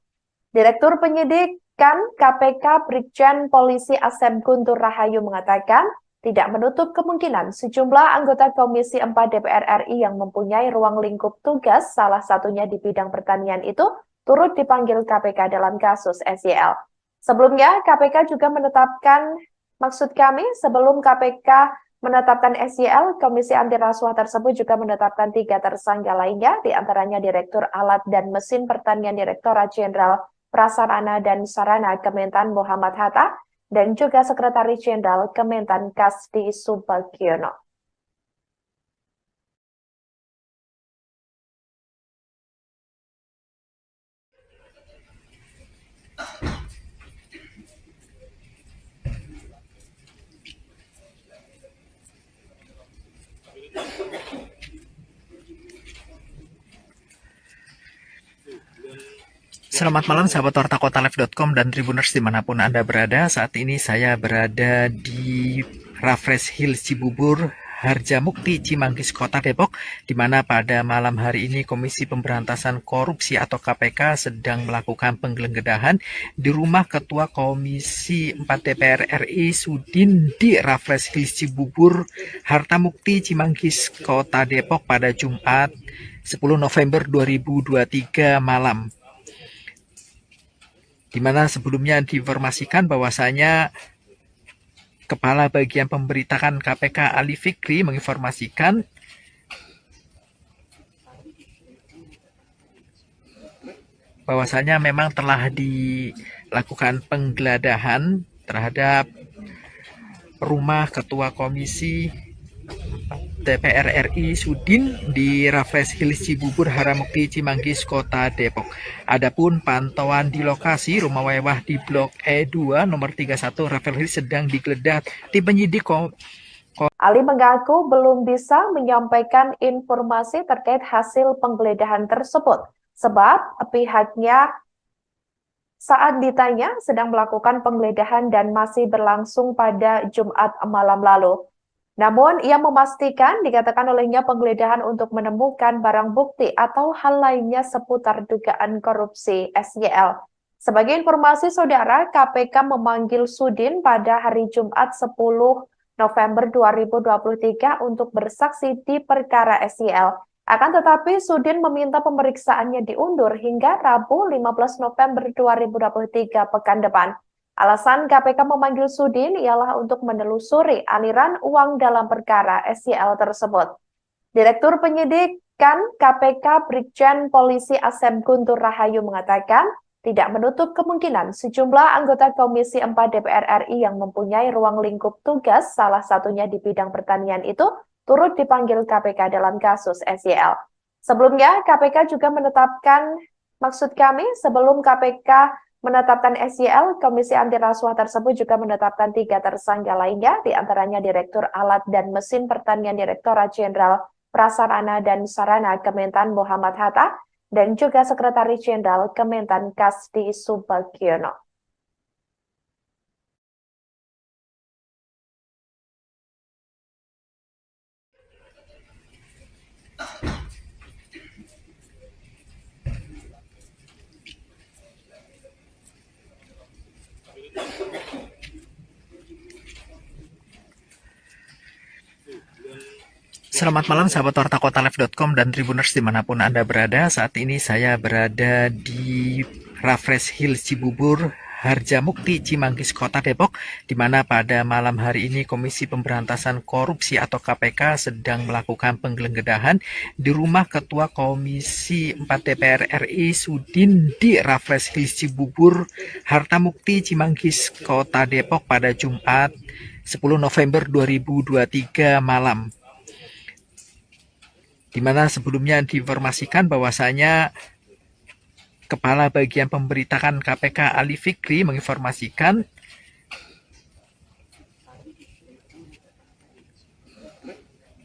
Direktur Penyidikan KPK Brigjen Polisi Asep Guntur Rahayu mengatakan tidak menutup kemungkinan sejumlah anggota Komisi 4 DPR RI yang mempunyai ruang lingkup tugas, salah satunya di bidang pertanian itu, turut dipanggil KPK dalam kasus SYL. Sebelumnya, KPK juga menetapkan, sebelum KPK menetapkan SYL, Komisi Anti Rasuah tersebut juga menetapkan 3 tersangka lainnya, diantaranya Direktur Alat dan Mesin Pertanian Direktorat Jenderal Prasarana dan Sarana Kementan Muhammad Hatta, dan juga Sekretaris Jenderal Kementan Kasdi Subagiono. Selamat malam sahabat wartakotalive.com dan Tribuners dimanapun Anda berada. Saat ini saya berada di Raffles Hills Cibubur, Harjamukti, Cimanggis, Kota Depok, di mana pada malam hari ini Komisi Pemberantasan Korupsi atau KPK sedang melakukan penggeledahan di rumah Ketua Komisi 4 DPR RI Sudin di Raffles Hills Cibubur, Hartamukti, Cimanggis, Kota Depok pada Jumat 10 November 2023 malam. Di mana sebelumnya diinformasikan bahwasanya Kepala Bagian Pemberitaan KPK Ali Fikri menginformasikan bahwasanya memang telah dilakukan penggeledahan terhadap rumah Ketua Komisi DPR RI Sudin di Raffles Hills Cibubur, Harjamukti, Cimanggis, Kota Depok. Adapun pantauan di lokasi rumah mewah di Blok E2 nomor 31 Raffles Hills sedang digeledah tim penyidik. Ali mengaku belum bisa menyampaikan informasi terkait hasil penggeledahan tersebut sebab pihaknya saat ditanya sedang melakukan penggeledahan dan masih berlangsung pada Jumat malam lalu. Namun, ia memastikan dikatakan olehnya penggeledahan untuk menemukan barang bukti atau hal lainnya seputar dugaan korupsi SYL. Sebagai informasi saudara, KPK memanggil Sudin pada hari Jumat 10 November 2023 untuk bersaksi di perkara SYL. Akan tetapi, Sudin meminta pemeriksaannya diundur hingga Rabu 15 November 2023 pekan depan. Alasan KPK memanggil Sudin ialah untuk menelusuri aliran uang dalam perkara SYL tersebut. Direktur Penyidikan KPK Brigjen Polisi Asep Guntur Rahayu mengatakan tidak menutup kemungkinan sejumlah anggota Komisi 4 DPR RI yang mempunyai ruang lingkup tugas, salah satunya di bidang pertanian itu, turut dipanggil KPK dalam kasus SYL. Sebelumnya, KPK juga menetapkan, sebelum KPK menetapkan SYL, Komisi Anti Rasuah tersebut juga menetapkan 3 tersangka lainnya, diantaranya Direktur Alat dan Mesin Pertanian Direktorat Jenderal Prasarana dan Sarana Kementan Muhammad Hatta, dan juga Sekretaris Jenderal Kementan Kasdi Subagiono. Selamat malam sahabat wartakotalive.com dan Tribuners dimanapun Anda berada. Saat ini saya berada di Raffles Hills Cibubur, Harjamukti, Cimanggis, Kota Depok, di mana pada malam hari ini Komisi Pemberantasan Korupsi atau KPK sedang melakukan penggeledahan di rumah Ketua Komisi 4 DPR RI Sudin di Raffles Hills Cibubur, Hartamukti, Cimanggis, Kota Depok pada Jumat 10 November 2023 malam. Di mana sebelumnya diinformasikan bahwasanya Kepala Bagian Pemberitaan KPK Ali Fikri menginformasikan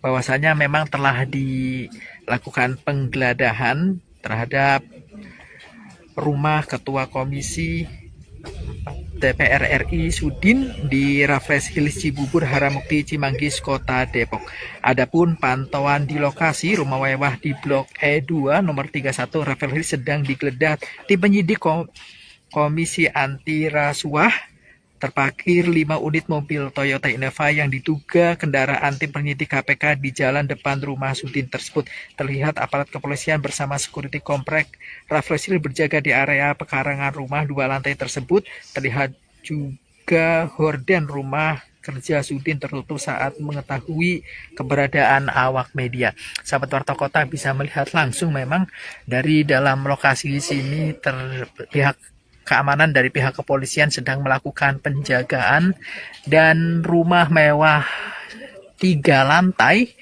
bahwasanya memang telah dilakukan penggeledahan terhadap rumah Ketua Komisi DPR RI Sudin di Raffles Hills Cibubur, Harjamukti, Cimanggis, Kota Depok. Adapun pantauan di lokasi rumah mewah di Blok E2 nomor 31 Raffles Hills sedang digeledah tim penyidik Komisi Anti Rasuah. Terparkir 5 unit mobil Toyota Innova yang diduga kendaraan tim penyidik KPK di jalan depan rumah Sudin tersebut. Terlihat aparat kepolisian bersama security komplek Raffles Hills berjaga di area pekarangan rumah 2 lantai tersebut. Terlihat juga horden rumah kerja Sudin tertutup saat mengetahui keberadaan awak media. Sahabat Warta Kota bisa melihat langsung memang dari dalam lokasi sini terlihat keamanan dari pihak kepolisian sedang melakukan penjagaan dan rumah mewah 3 lantai.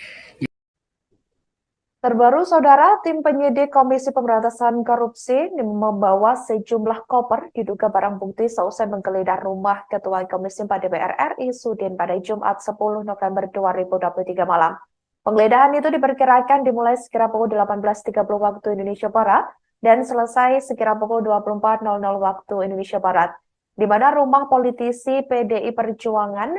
Terbaru, saudara, tim penyidik Komisi Pemberantasan Korupsi membawa sejumlah koper diduga barang bukti seusai menggeledah rumah Ketua Komisi 4 DPR RI Sudin pada Jumat 10 November 2023 malam. Penggeledahan itu diperkirakan dimulai sekira pukul 18.30 waktu Indonesia Barat dan selesai sekira pukul 24.00 waktu Indonesia Barat, di mana rumah politisi PDI Perjuangan,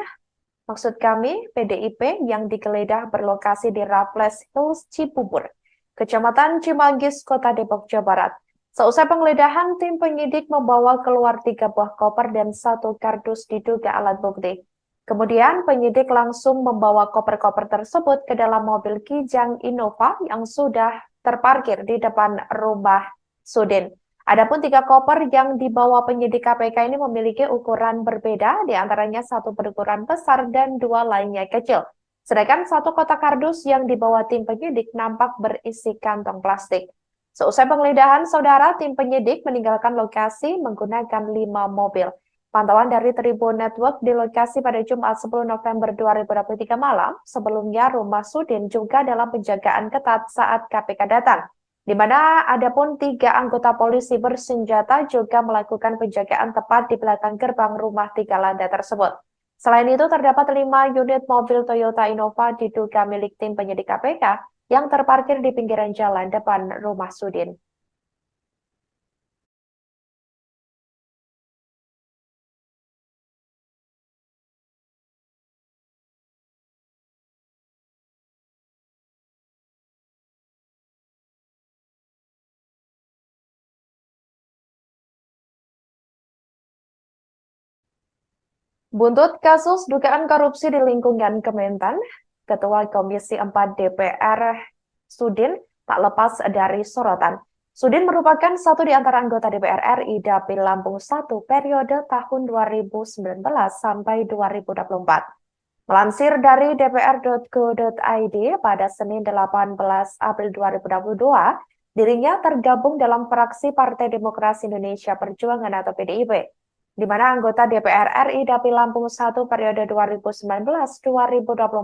maksud kami PDIP, yang digeledah berlokasi di Raffles Hills, Cibubur, Kecamatan Cimanggis, Kota Depok, Jawa Barat. Seusai penggeledahan, tim penyidik membawa keluar 3 buah koper dan 1 kardus diduga alat bukti. Kemudian penyidik langsung membawa koper-koper tersebut ke dalam mobil Kijang Innova yang sudah terparkir di depan rumah Sudin. Adapun 3 koper yang dibawa penyidik KPK ini memiliki ukuran berbeda, di antaranya 1 berukuran besar dan 2 lainnya kecil. Sedangkan 1 kotak kardus yang dibawa tim penyidik nampak berisi kantong plastik. Seusai penggeledahan, saudara, tim penyidik meninggalkan lokasi menggunakan 5 mobil. Pantauan dari Tribun Network di lokasi pada Jumat 10 November 2023 malam, sebelumnya rumah Sudin juga dalam penjagaan ketat saat KPK datang, di mana adapun 3 anggota polisi bersenjata juga melakukan penjagaan tepat di belakang gerbang rumah 3 lantai tersebut. Selain itu, terdapat 5 unit mobil Toyota Innova diduga milik tim penyidik KPK yang terparkir di pinggiran jalan depan rumah Sudin. Buntut kasus dugaan korupsi di lingkungan Kementan, Ketua Komisi 4 DPR Sudin tak lepas dari sorotan. Sudin merupakan satu di antara anggota DPR RI Dapil Lampung 1 periode tahun 2019 sampai 2024. Melansir dari dpr.go.id pada Senin 18 April 2022, dirinya tergabung dalam fraksi Partai Demokrasi Indonesia Perjuangan atau PDIP, di mana anggota DPR RI Dapil Lampung 1 periode 2019-2024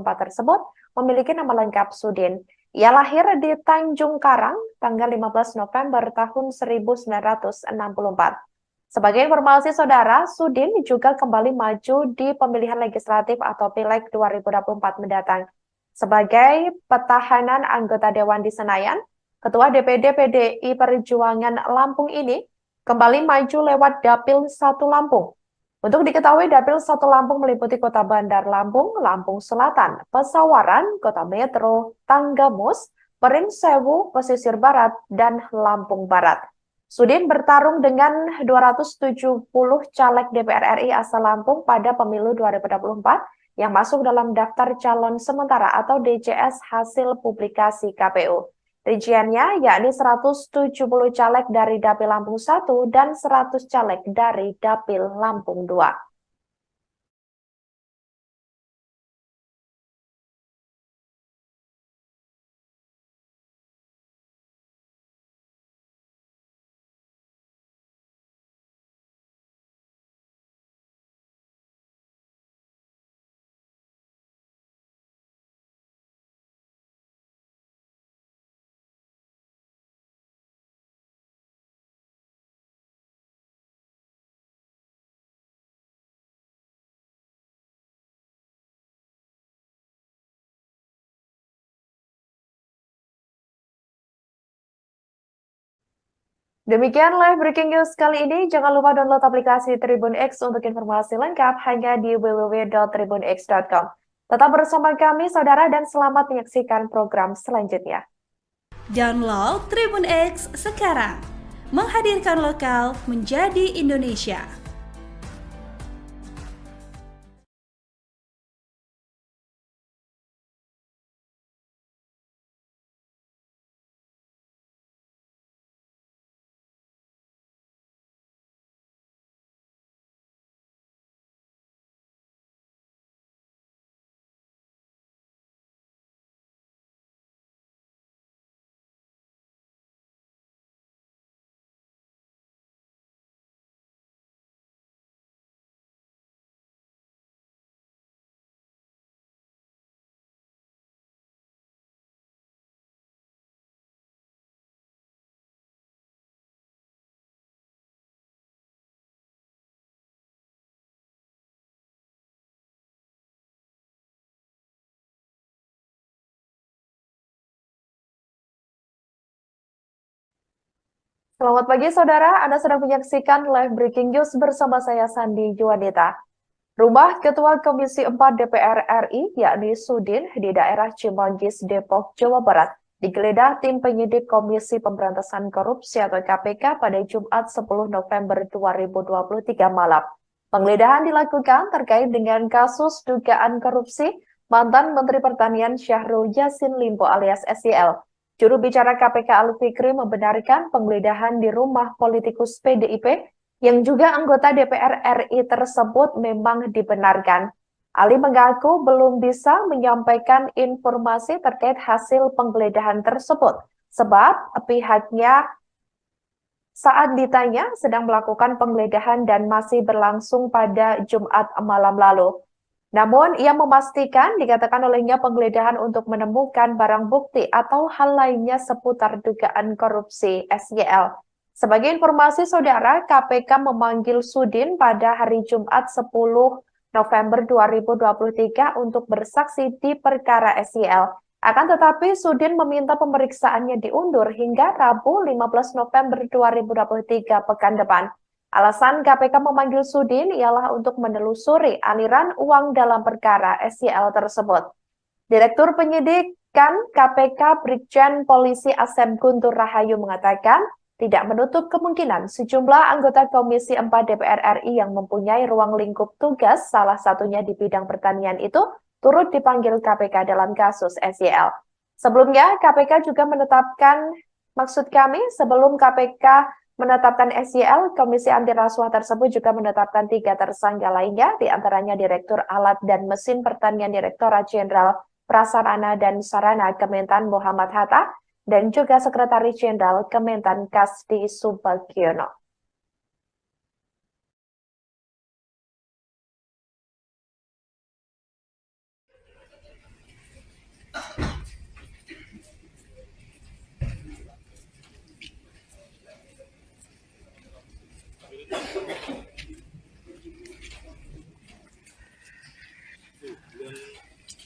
tersebut memiliki nama lengkap Sudin. Ia lahir di Tanjung Karang tanggal 15 November tahun 1964. Sebagai informasi saudara, Sudin juga kembali maju di pemilihan legislatif atau Pileg 2024 mendatang. Sebagai petahanan anggota Dewan di Senayan, Ketua DPD PDI Perjuangan Lampung ini kembali maju lewat Dapil 1 Lampung. Untuk diketahui, Dapil 1 Lampung meliputi Kota Bandar Lampung, Lampung Selatan, Pesawaran, Kota Metro, Tanggamus, Perinsewu, Pesisir Barat, dan Lampung Barat. Sudin bertarung dengan 270 caleg DPR RI asal Lampung pada pemilu 2024 yang masuk dalam daftar calon sementara atau DCS hasil publikasi KPU. Rinciannya yakni 170 caleg dari Dapil Lampung 1 dan 100 caleg dari Dapil Lampung 2. Demikian live breaking news kali ini. Jangan lupa download aplikasi Tribun X untuk informasi lengkap hanya di www.tribunx.com. Tetap bersama kami, saudara, dan selamat menyaksikan program selanjutnya. Download Tribun X sekarang. Menghadirkan lokal menjadi Indonesia. Selamat pagi saudara, Anda sedang menyaksikan live breaking news bersama saya Sandi Juwanita. Rumah Ketua Komisi 4 DPR RI, yakni Sudin, di daerah Cimanggis, Depok, Jawa Barat, digeledah tim penyidik Komisi Pemberantasan Korupsi atau KPK pada Jumat 10 November 2023 malam. Penggeledahan dilakukan terkait dengan kasus dugaan korupsi mantan Menteri Pertanian Syahrul Yassin Limpo alias SYL. Juru bicara KPK Ali Fikri membenarkan penggeledahan di rumah politikus PDIP yang juga anggota DPR RI tersebut memang dibenarkan. Ali mengaku belum bisa menyampaikan informasi terkait hasil penggeledahan tersebut, sebab pihaknya saat ditanya sedang melakukan penggeledahan dan masih berlangsung pada Jumat malam lalu. Namun, ia memastikan dikatakan olehnya penggeledahan untuk menemukan barang bukti atau hal lainnya seputar dugaan korupsi SYL. Sebagai informasi saudara, KPK memanggil Sudin pada hari Jumat 10 November 2023 untuk bersaksi di perkara SYL. Akan tetapi, Sudin meminta pemeriksaannya diundur hingga Rabu 15 November 2023 pekan depan. Alasan KPK memanggil Sudin ialah untuk menelusuri aliran uang dalam perkara SYL tersebut. Direktur Penyidikan KPK Brigjen Polisi Asep Guntur Rahayu mengatakan tidak menutup kemungkinan sejumlah anggota Komisi 4 DPR RI yang mempunyai ruang lingkup tugas, salah satunya di bidang pertanian itu, turut dipanggil KPK dalam kasus SYL. Sebelumnya, KPK juga menetapkan, sebelum KPK menetapkan SYL, Komisi Anti Rasuah tersebut juga menetapkan 3 tersangka lainnya, diantaranya Direktur Alat dan Mesin Pertanian Direktorat Jenderal Prasarana dan Sarana Kementan Muhammad Hatta, dan juga Sekretaris Jenderal Kementan Kasdi Subagiono.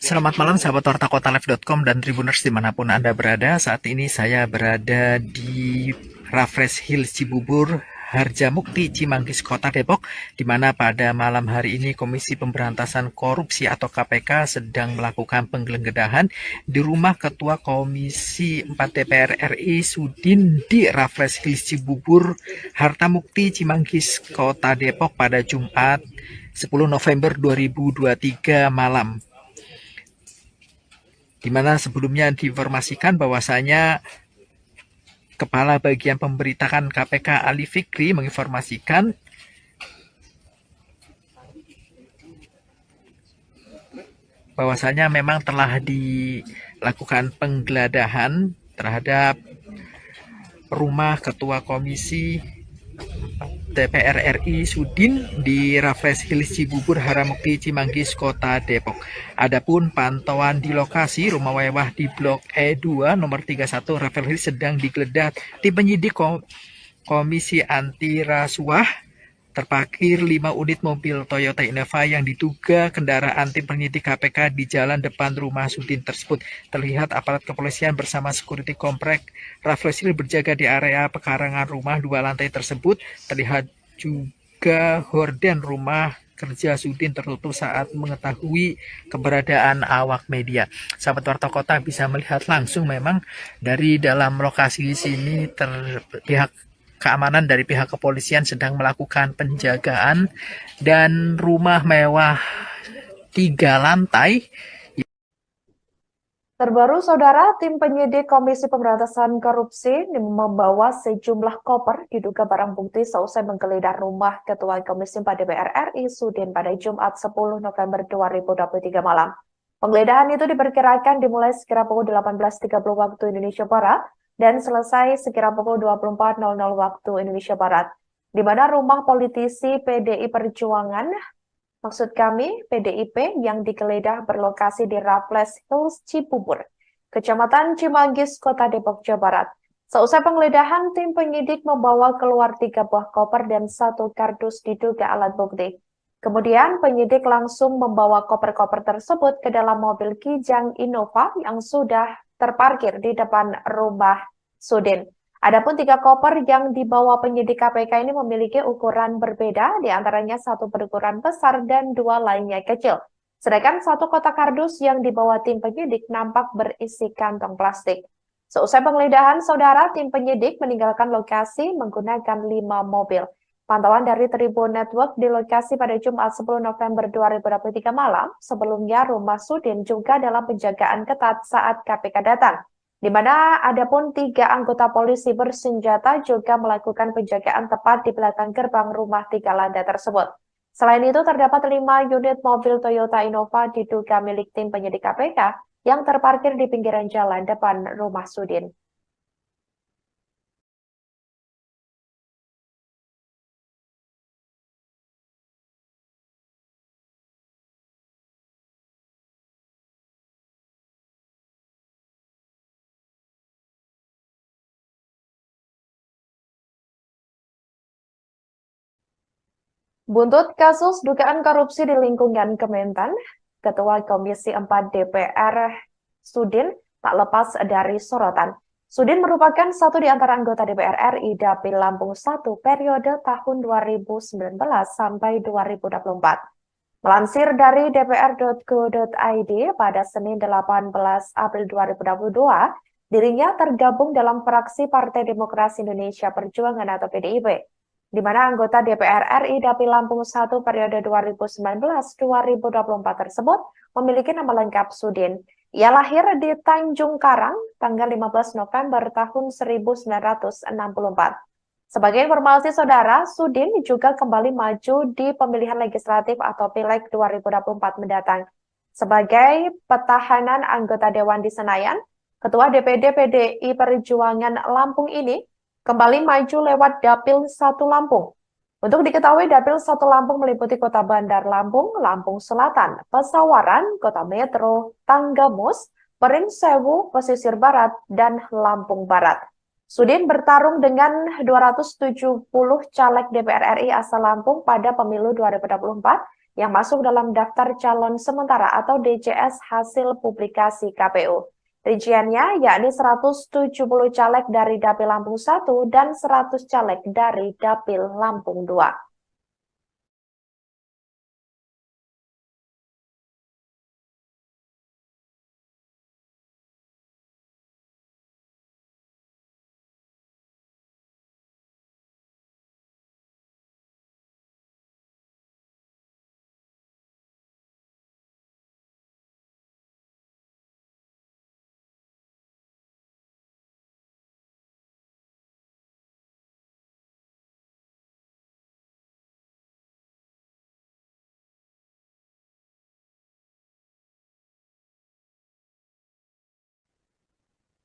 Selamat malam sahabat Warta Kotalive.com dan Tribuners dimanapun Anda berada. Saat ini saya berada di Raffles Hills Cibubur, Harjamukti, Cimanggis, Kota Depok, di mana pada malam hari ini Komisi Pemberantasan Korupsi atau KPK sedang melakukan penggeledahan di rumah Ketua Komisi 4 DPR RI Sudin di Raffles Hills Cibubur, Harjamukti, Cimanggis, Kota Depok pada Jumat 10 November 2023 malam. Di mana sebelumnya diinformasikan bahwasanya Kepala Bagian Pemberitaan KPK Ali Fikri menginformasikan bahwasanya memang telah dilakukan penggeledahan terhadap rumah Ketua Komisi DPR RI Sudin di Raffles Hills Cibubur, Harjamukti, Cimanggis, Kota Depok. Adapun pantauan di lokasi rumah mewah di Blok E2 nomor 31 Raffles Hills sedang digeledah tim penyidik Komisi Anti Rasuah. Terparkir 5 unit mobil Toyota Innova yang diduga kendaraan tim penyidik KPK di jalan depan rumah Sudin tersebut. Terlihat aparat kepolisian bersama security komplek Raffles Hills berjaga di area pekarangan rumah 2 lantai tersebut. Terlihat juga horden rumah kerja Sudin tertutup saat mengetahui keberadaan awak media. Sahabat Warta Kota bisa melihat langsung memang dari dalam lokasi sini pihak keamanan dari pihak kepolisian sedang melakukan penjagaan dan rumah mewah 3 lantai. Terbaru, saudara, tim penyidik Komisi Pemberantasan Korupsi membawa sejumlah koper diduga barang bukti seusai menggeledah rumah Ketua Komisi 4 DPR RI Sudin pada Jumat 10 November 2023 malam. Penggeledahan itu diperkirakan dimulai sekira pukul 18.30 waktu Indonesia Barat dan selesai sekira pukul 24.00 waktu Indonesia Barat, di mana rumah politisi PDI Perjuangan, PDIP, yang digeledah berlokasi di Raffles Hills Cibubur, Kecamatan Cimanggis, Kota Depok, Jawa Barat. Seusai penggeledahan, tim penyidik membawa keluar 3 buah koper dan 1 kardus diduga alat bukti. Kemudian penyidik langsung membawa koper-koper tersebut ke dalam mobil Kijang Innova yang sudah terparkir di depan rumah Sudin. Adapun 3 koper yang dibawa penyidik KPK ini memiliki ukuran berbeda, diantaranya 1 berukuran besar dan 2 lainnya kecil. Sedangkan 1 kotak kardus yang dibawa tim penyidik nampak berisi kantong plastik. Seusai penggeledahan, saudara, tim penyidik meninggalkan lokasi menggunakan 5 mobil. Pantauan dari Tribun Network di lokasi pada Jumat 10 November 2023 malam, sebelumnya rumah Sudin juga dalam penjagaan ketat saat KPK datang, di mana ada pun 3 anggota polisi bersenjata juga melakukan penjagaan tepat di belakang gerbang rumah 3 lantai tersebut. Selain itu, terdapat 5 unit mobil Toyota Innova diduga milik tim penyidik KPK yang terparkir di pinggiran jalan depan rumah Sudin. Buntut kasus dugaan korupsi di lingkungan Kementan, Ketua Komisi 4 DPR Sudin tak lepas dari sorotan. Sudin merupakan satu di antara anggota DPR RI Dapil Lampung 1 periode tahun 2019 sampai 2024. Melansir dari dpr.go.id pada Senin 18 April 2022, dirinya tergabung dalam fraksi Partai Demokrasi Indonesia Perjuangan atau PDIP, di mana anggota DPR RI Dapil Lampung 1 periode 2019-2024 tersebut memiliki nama lengkap Sudin. Ia lahir di Tanjung Karang tanggal 15 November tahun 1964. Sebagai informasi saudara, Sudin juga kembali maju di pemilihan legislatif atau Pileg 2024 mendatang. Sebagai petahana anggota Dewan di Senayan, Ketua DPD PDI Perjuangan Lampung ini kembali maju lewat Dapil 1 Lampung. Untuk diketahui, Dapil 1 Lampung meliputi Kota Bandar Lampung, Lampung Selatan, Pesawaran, Kota Metro, Tanggamus, Perinsewu, Pesisir Barat, dan Lampung Barat. Sudin bertarung dengan 270 caleg DPR RI asal Lampung pada pemilu 2024 yang masuk dalam daftar calon sementara atau DCS hasil publikasi KPU. Rinciannya yakni 170 caleg dari Dapil Lampung 1 dan 100 caleg dari Dapil Lampung 2.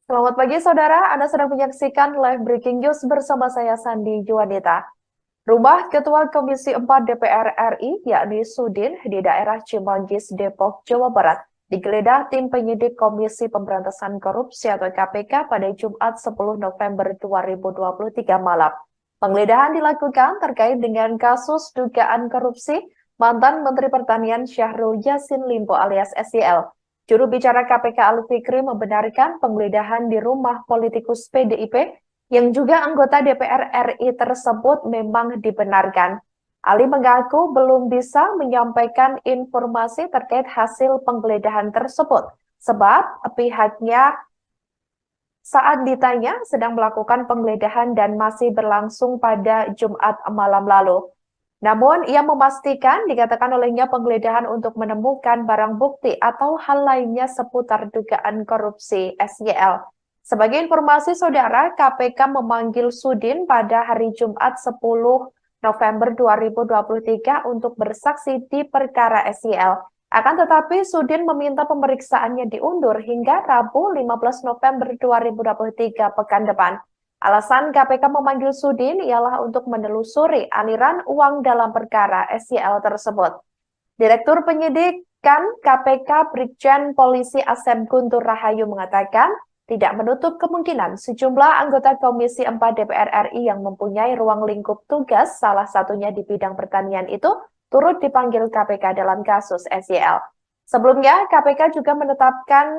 Selamat pagi saudara, Anda sedang menyaksikan live breaking news bersama saya Sandi Juwanita. Rumah Ketua Komisi 4 DPR RI, yakni Sudin, di daerah Cimanggis, Depok, Jawa Barat, digeledah tim penyidik Komisi Pemberantasan Korupsi atau KPK pada Jumat 10 November 2023 malam. Penggeledahan dilakukan terkait dengan kasus dugaan korupsi mantan Menteri Pertanian Syahrul Yassin Limpo alias SYL. Juru bicara KPK Ali Fikri membenarkan penggeledahan di rumah politikus PDIP yang juga anggota DPR RI tersebut memang dibenarkan. Ali mengaku belum bisa menyampaikan informasi terkait hasil penggeledahan tersebut, sebab pihaknya saat ditanya sedang melakukan penggeledahan dan masih berlangsung pada Jumat malam lalu. Namun, ia memastikan dikatakan olehnya penggeledahan untuk menemukan barang bukti atau hal lainnya seputar dugaan korupsi SYL. Sebagai informasi saudara, KPK memanggil Sudin pada hari Jumat 10 November 2023 untuk bersaksi di perkara SYL. Akan tetapi, Sudin meminta pemeriksaannya diundur hingga Rabu 15 November 2023 pekan depan. Alasan KPK memanggil Sudin ialah untuk menelusuri aliran uang dalam perkara SYL tersebut. Direktur Penyidikan KPK Brigjen Polisi Asep Guntur Rahayu mengatakan tidak menutup kemungkinan sejumlah anggota Komisi 4 DPR RI yang mempunyai ruang lingkup tugas, salah satunya di bidang pertanian itu, turut dipanggil KPK dalam kasus SYL. Sebelumnya, KPK juga menetapkan,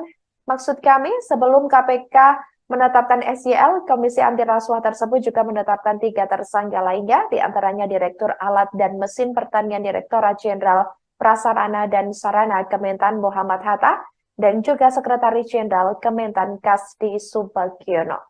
sebelum KPK menetapkan SYL, Komisi Anti Rasuah tersebut juga menetapkan 3 tersangka lainnya, diantaranya Direktur Alat dan Mesin Pertanian Direktorat Jenderal Prasarana dan Sarana Kementan Muhammad Hatta, dan juga Sekretaris Jenderal Kementan Kasdi Subagiono.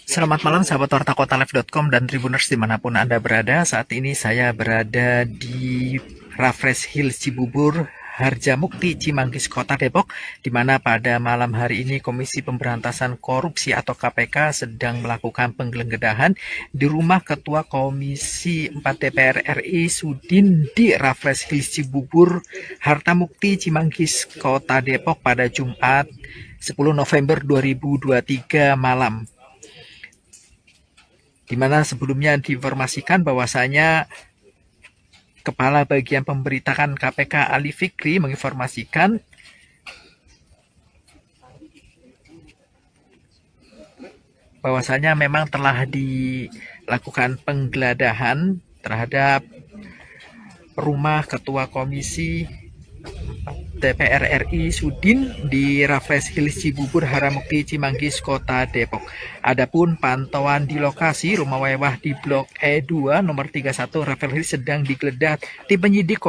Selamat malam sahabat Warta Kotalife.com dan Tribuners dimanapun Anda berada. Saat ini saya berada di Raffles Hill Cibubur, Harjamukti, Cimanggis, Kota Depok, di mana pada malam hari ini Komisi Pemberantasan Korupsi atau KPK sedang melakukan penggeledahan di rumah Ketua Komisi 4 DPR RI Sudin di Raffles Hill Cibubur, Harjamukti, Cimanggis, Kota Depok pada Jumat 10 November 2023 malam. Di mana sebelumnya diinformasikan bahwasanya Kepala Bagian Pemberitaan KPK Ali Fikri menginformasikan bahwasanya memang telah dilakukan penggeledahan terhadap rumah Ketua Komisi DPR RI Sudin di Raffles Hill Cibubur, Harjamukti, Cimanggis, Kota Depok. Adapun pantauan di lokasi rumah mewah di Blok E2 nomor 31 Raffles Hill sedang digeledah tim penyidik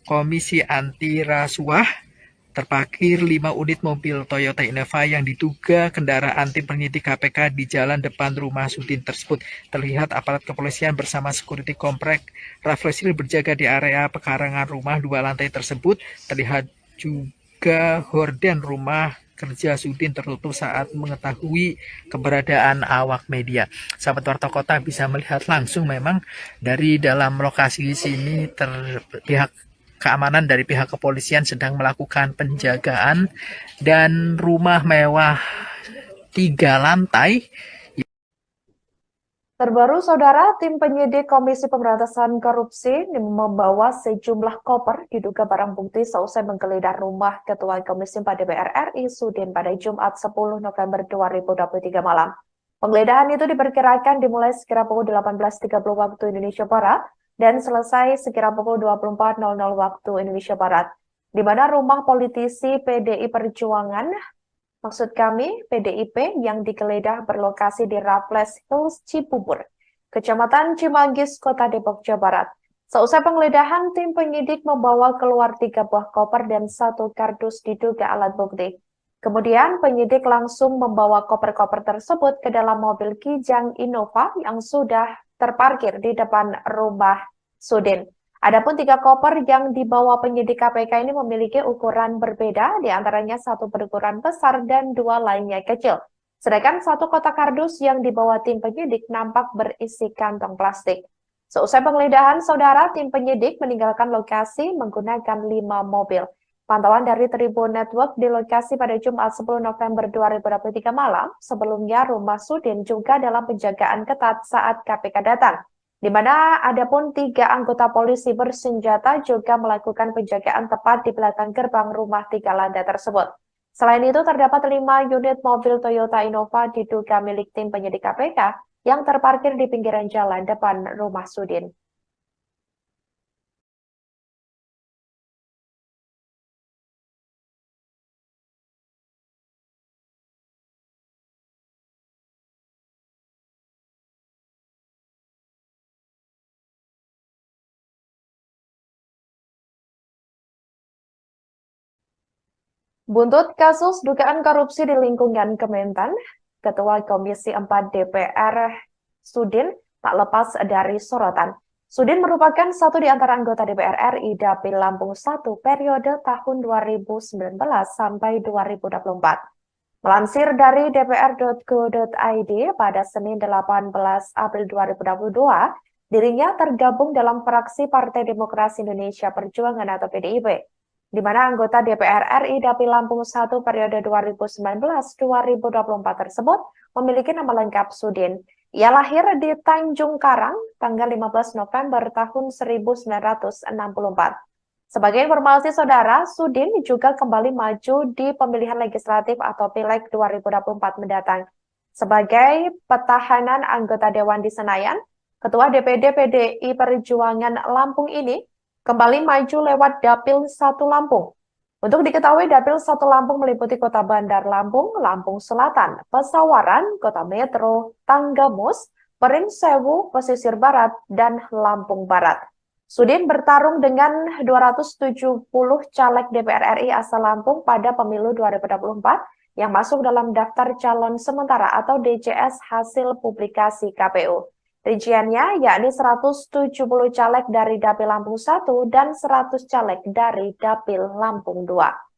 Komisi Anti Rasuah. Terparkir 5 unit mobil Toyota Innova yang diduga kendaraan tim penyidik KPK di jalan depan rumah Sudin tersebut. Terlihat aparat kepolisian bersama security komplek Raffles Hill berjaga di area pekarangan rumah 2 lantai tersebut. Terlihat juga horden rumah kerja Sudin tertutup saat mengetahui keberadaan awak media. Sahabat Warta Kota bisa melihat langsung memang dari dalam lokasi sini pihak keamanan dari pihak kepolisian sedang melakukan penjagaan dan rumah mewah 3 lantai. Terbaru, Saudara, tim penyidik Komisi Pemberantasan Korupsi membawa sejumlah koper diduga barang bukti seusai menggeledah rumah Ketua Komisi 4 DPR RI Sudin pada Jumat 10 November 2023 malam. Penggeledahan itu diperkirakan dimulai sekira pukul 18.30 waktu Indonesia Barat dan selesai sekira pukul 24.00 waktu Indonesia Barat, di mana rumah politisi PDI Perjuangan, maksud kami PDIP, yang digeledah berlokasi di Raffles Hills Cibubur, Kecamatan Cimanggis, Kota Depok, Jawa Barat. Seusai penggeledahan, tim penyidik membawa keluar 3 buah koper dan 1 kardus diduga alat bukti. Kemudian penyidik langsung membawa koper-koper tersebut ke dalam mobil Kijang Innova yang sudah terparkir di depan rumah Sudin. Adapun 3 koper yang dibawa penyidik KPK ini memiliki ukuran berbeda, diantaranya 1 berukuran besar dan 2 lainnya kecil. Sedangkan 1 kotak kardus yang dibawa tim penyidik nampak berisi kantong plastik. Seusai penggeledahan, Saudara, tim penyidik meninggalkan lokasi menggunakan 5 mobil. Pantauan dari Tribun Network di lokasi pada Jumat 10 November 2023 malam, sebelumnya rumah Sudin juga dalam penjagaan ketat saat KPK datang, di mana adapun 3 anggota polisi bersenjata juga melakukan penjagaan tepat di belakang gerbang rumah 3 lantai tersebut. Selain itu, terdapat 5 unit mobil Toyota Innova diduga milik tim penyidik KPK yang terparkir di pinggiran jalan depan rumah Sudin. Buntut kasus dugaan korupsi di lingkungan Kementan, Ketua Komisi 4 DPR Sudin tak lepas dari sorotan. Sudin merupakan satu di antara anggota DPR RI Dapil Lampung 1 periode tahun 2019 sampai 2024. Melansir dari dpr.go.id pada Senin 18 April 2022, dirinya tergabung dalam fraksi Partai Demokrasi Indonesia Perjuangan atau PDIP, di mana anggota DPR RI Dapil Lampung 1 periode 2019-2024 tersebut memiliki nama lengkap Sudin. Ia lahir di Tanjung Karang tanggal 15 November tahun 1964. Sebagai informasi saudara, Sudin juga kembali maju di pemilihan legislatif atau Pileg 2024 mendatang. Sebagai petahanan anggota Dewan di Senayan, Ketua DPD PDI Perjuangan Lampung ini kembali maju lewat Dapil 1 Lampung. Untuk diketahui, Dapil 1 Lampung meliputi Kota Bandar Lampung, Lampung Selatan, Pesawaran, Kota Metro, Tanggamus, Perinsewu, Pesisir Barat, dan Lampung Barat. Sudin bertarung dengan 270 caleg DPR RI asal Lampung pada pemilu 2024 yang masuk dalam daftar calon sementara atau DCS hasil publikasi KPU. Rinciannya yakni 170 caleg dari Dapil Lampung 1 dan 100 caleg dari Dapil Lampung 2.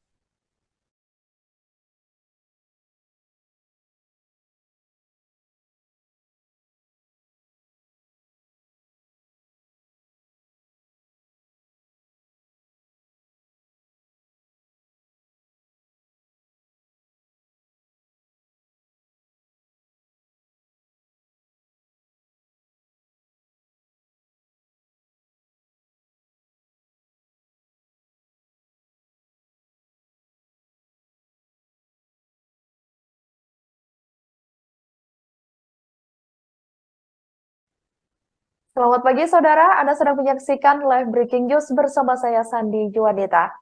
Selamat pagi saudara, Anda sedang menyaksikan live breaking news bersama saya Sandi Juwanita.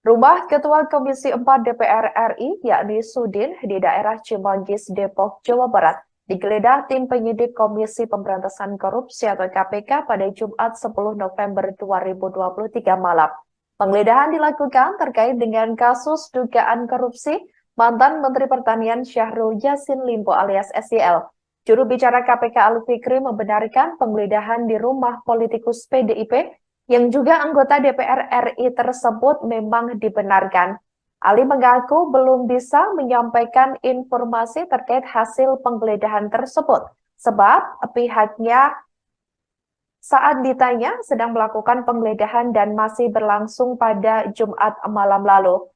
Rumah Ketua Komisi 4 DPR RI, yakni Sudin, di daerah Cimanggis, Depok, Jawa Barat, digeledah tim penyidik Komisi Pemberantasan Korupsi atau KPK pada Jumat 10 November 2023 malam. Penggeledahan dilakukan terkait dengan kasus dugaan korupsi mantan Menteri Pertanian Syahrul Yassin Limpo alias SYL. Juru bicara KPK Ali Fikri membenarkan penggeledahan di rumah politikus PDIP yang juga anggota DPR RI tersebut memang dibenarkan. Ali mengaku belum bisa menyampaikan informasi terkait hasil penggeledahan tersebut, sebab pihaknya saat ditanya sedang melakukan penggeledahan dan masih berlangsung pada Jumat malam lalu.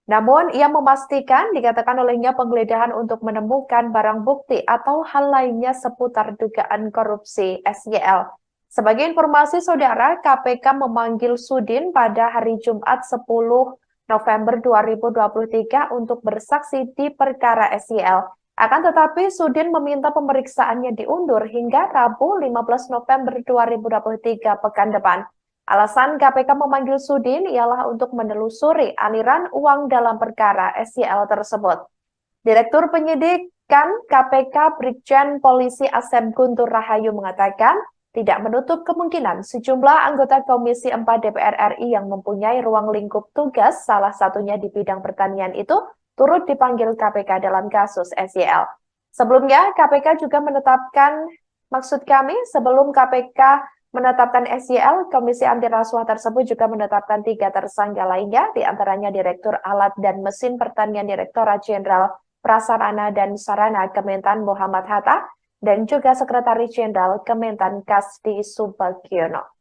Namun, ia memastikan dikatakan olehnya penggeledahan untuk menemukan barang bukti atau hal lainnya seputar dugaan korupsi SYL. Sebagai informasi saudara, KPK memanggil Sudin pada hari Jumat 10 November 2023 untuk bersaksi di perkara SYL. Akan tetapi, Sudin meminta pemeriksaannya diundur hingga Rabu 15 November 2023 pekan depan. Alasan KPK memanggil Sudin ialah untuk menelusuri aliran uang dalam perkara SYL tersebut. Direktur Penyidikan KPK Brigjen Polisi Asep Guntur Rahayu mengatakan tidak menutup kemungkinan sejumlah anggota Komisi 4 DPR RI yang mempunyai ruang lingkup tugas, salah satunya di bidang pertanian itu, turut dipanggil KPK dalam kasus SYL. Sebelumnya, KPK juga menetapkan, sebelum KPK menetapkan SYL, Komisi Anti Rasuah tersebut juga menetapkan 3 tersangka lainnya, diantaranya Direktur Alat dan Mesin Pertanian Direktorat Jenderal Prasarana dan Sarana Kementan Muhammad Hatta, dan juga Sekretaris Jenderal Kementan Kasdi Subagiono.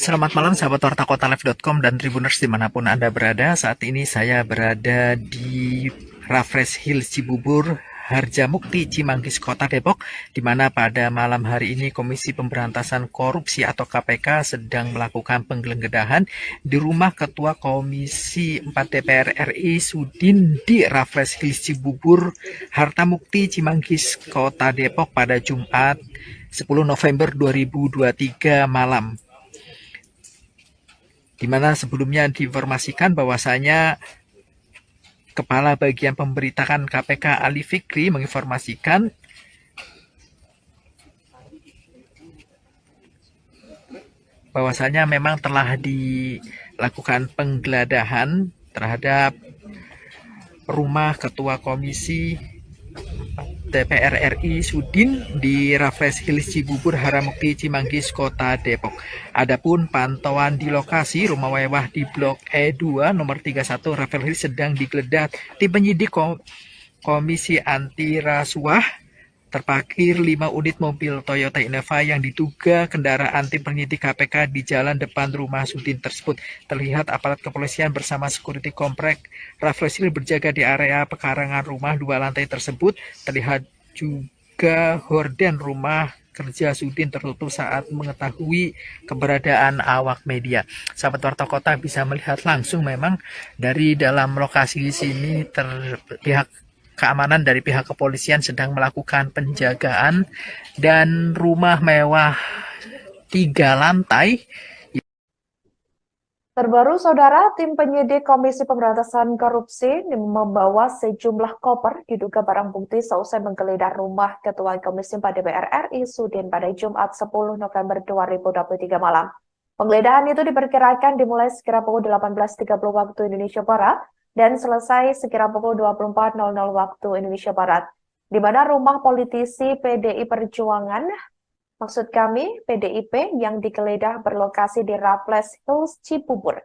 Selamat malam sahabat wartakotalive.com dan Tribuners dimanapun Anda berada. Saat ini saya berada di Raffles Hill Cibubur, Harjamukti, Cimanggis, Kota Depok, di mana pada malam hari ini Komisi Pemberantasan Korupsi atau KPK sedang melakukan penggeledahan di rumah Ketua Komisi 4 DPR RI Sudin di Raffles Hill Cibubur, Harjamukti, Cimanggis, Kota Depok pada Jumat 10 November 2023 malam. Di mana sebelumnya diinformasikan bahwasanya Kepala Bagian Pemberitaan KPK Ali Fikri menginformasikan bahwasanya memang telah dilakukan penggeledahan terhadap rumah Ketua Komisi DPR RI Sudin di Raffles Hill Cibubur, Harjamukti, Cimanggis, Kota Depok. Adapun pantauan di lokasi rumah mewah di Blok E2 nomor 31 Raffles Hill sedang digeledah tim penyidik Komisi Anti Rasuah terparkir 5 unit mobil Toyota Innova yang diduga kendaraan tim penyidik KPK di jalan depan rumah Sudin tersebut. Terlihat aparat kepolisian bersama security komplek Rafflesil berjaga di area pekarangan rumah 2 lantai tersebut. Terlihat juga horden rumah kerja Sudin tertutup saat mengetahui keberadaan awak media. Sahabat Warta Kota bisa melihat langsung memang dari dalam lokasi sini pihak keamanan dari pihak kepolisian sedang melakukan penjagaan dan rumah mewah 3 lantai. Terbaru, Saudara, tim penyidik Komisi Pemberantasan Korupsi membawa sejumlah koper diduga barang bukti seusai menggeledah rumah Ketua Komisi 4 DPR RI Sudin pada Jumat 10 November 2023 malam. Penggeledahan itu diperkirakan dimulai sekira pukul 18.30 waktu Indonesia Barat dan selesai sekira pukul 24.00 waktu Indonesia Barat, di mana rumah politisi PDI Perjuangan, maksud kami PDIP, yang digeledah berlokasi di Raffles Hills, Cibubur,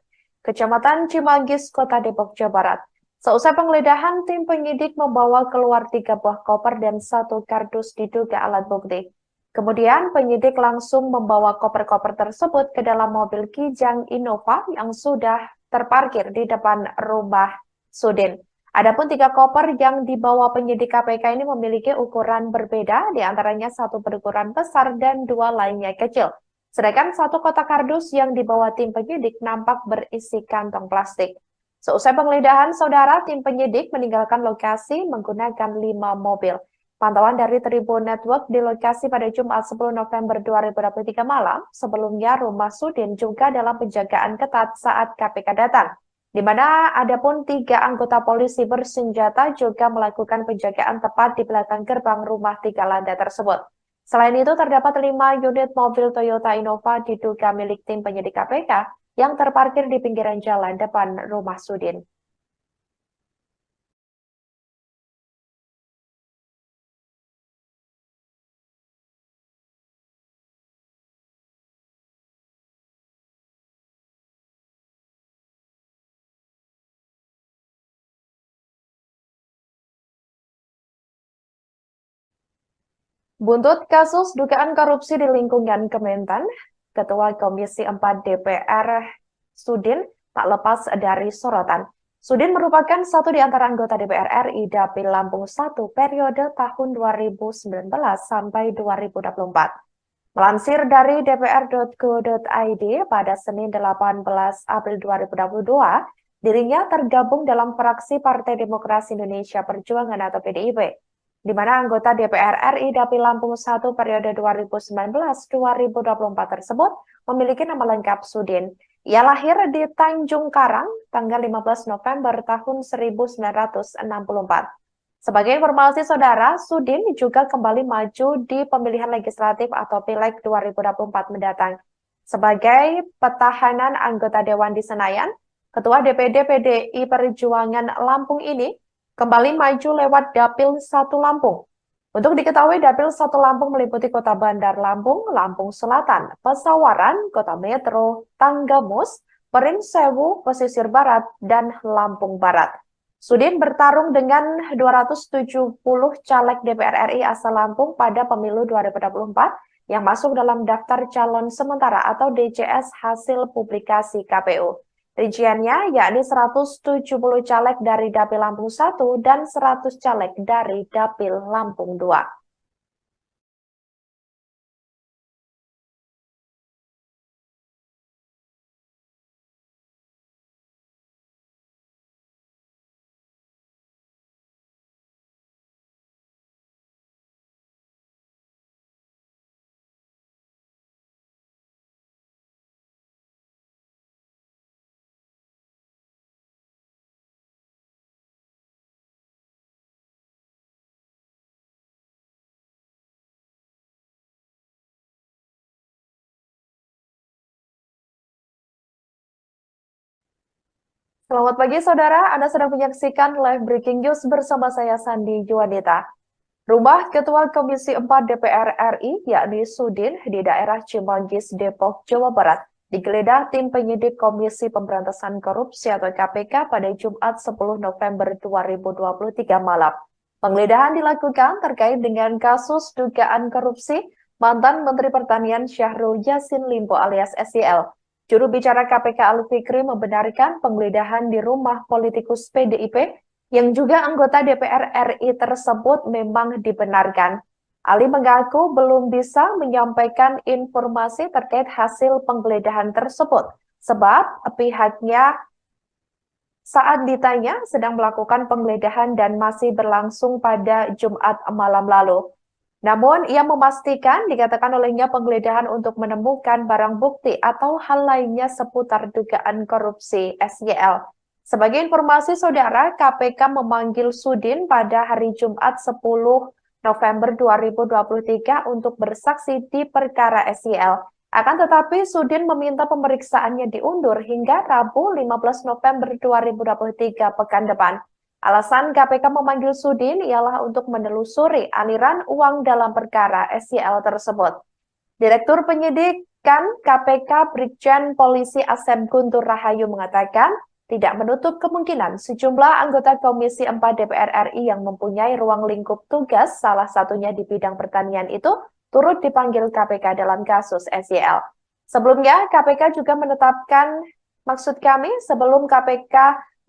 Kecamatan Cimanggis, Kota Depok, Jawa Barat. Seusai penggeledahan, tim penyidik membawa keluar 3 buah koper dan 1 kardus diduga alat bukti. Kemudian penyidik langsung membawa koper-koper tersebut ke dalam mobil Kijang Innova yang sudah terparkir di depan rumah Sudin. Adapun 3 koper yang dibawa penyidik KPK ini memiliki ukuran berbeda, diantaranya 1 berukuran besar dan 2 lainnya kecil. Sedangkan 1 kotak kardus yang dibawa tim penyidik nampak berisi kantong plastik. Seusai penggeledahan, Saudara, tim penyidik meninggalkan lokasi menggunakan 5 mobil. Pantauan dari Tribun Network di lokasi pada Jumat 10 November 2023 malam, sebelumnya rumah Sudin juga dalam penjagaan ketat saat KPK datang, di mana ada pun 3 anggota polisi bersenjata juga melakukan penjagaan tepat di belakang gerbang rumah 3 lantai tersebut. Selain itu, terdapat 5 unit mobil Toyota Innova diduga milik tim penyidik KPK yang terparkir di pinggiran jalan depan rumah Sudin. Buntut kasus dugaan korupsi di lingkungan Kementan, Ketua Komisi 4 DPR Sudin tak lepas dari sorotan. Sudin merupakan satu di antara anggota DPR RI Dapil Lampung 1 periode tahun 2019 sampai 2024. Melansir dari dpr.go.id pada Senin 18 April 2022, dirinya tergabung dalam fraksi Partai Demokrasi Indonesia Perjuangan atau PDIP, di mana anggota DPR RI Dapil Lampung 1 periode 2019-2024 tersebut memiliki nama lengkap Sudin. Ia lahir di Tanjung Karang tanggal 15 November tahun 1964. Sebagai informasi, Saudara, Sudin juga kembali maju di pemilihan legislatif atau Pileg 2024 mendatang. Sebagai petahana anggota Dewan di Senayan, Ketua DPD PDI Perjuangan Lampung ini kembali maju lewat Dapil 1 Lampung. Untuk diketahui, Dapil 1 Lampung meliputi Kota Bandar Lampung, Lampung Selatan, Pesawaran, Kota Metro, Tanggamus, Perinsewu, Pesisir Barat, dan Lampung Barat. Sudin bertarung dengan 270 caleg DPR RI asal Lampung pada pemilu 2024 yang masuk dalam daftar calon sementara atau DCS hasil publikasi KPU. Rinciannya yakni 170 caleg dari Dapil Lampung 1 dan 100 caleg dari Dapil Lampung 2. Selamat pagi, Saudara. Anda sedang menyaksikan live breaking news bersama saya, Sandi Juanita. Rumah Ketua Komisi 4 DPR RI, yakni Sudin, di daerah Cimanggis, Depok, Jawa Barat, digeledah tim penyidik Komisi Pemberantasan Korupsi atau KPK pada Jumat 10 November 2023 malam. Penggeledahan dilakukan terkait dengan kasus dugaan korupsi mantan Menteri Pertanian Syahrul Yassin Limpo alias SYL. Juru bicara KPK Ali Fikri membenarkan penggeledahan di rumah politikus PDIP yang juga anggota DPR RI tersebut memang dibenarkan. Ali mengaku belum bisa menyampaikan informasi terkait hasil penggeledahan tersebut, sebab pihaknya saat ditanya sedang melakukan penggeledahan dan masih berlangsung pada Jumat malam lalu. Namun, ia memastikan dikatakan olehnya penggeledahan untuk menemukan barang bukti atau hal lainnya seputar dugaan korupsi SYL. Sebagai informasi saudara, KPK memanggil Sudin pada hari Jumat 10 November 2023 untuk bersaksi di perkara SYL. Akan tetapi, Sudin meminta pemeriksaannya diundur hingga Rabu 15 November 2023 pekan depan. Alasan KPK memanggil Sudin ialah untuk menelusuri aliran uang dalam perkara SYL tersebut. Direktur Penyidikan KPK Brigjen Polisi Asep Guntur Rahayu mengatakan, tidak menutup kemungkinan sejumlah anggota Komisi 4 DPR RI yang mempunyai ruang lingkup tugas, salah satunya di bidang pertanian itu, turut dipanggil KPK dalam kasus SYL. Sebelumnya, KPK juga sebelum KPK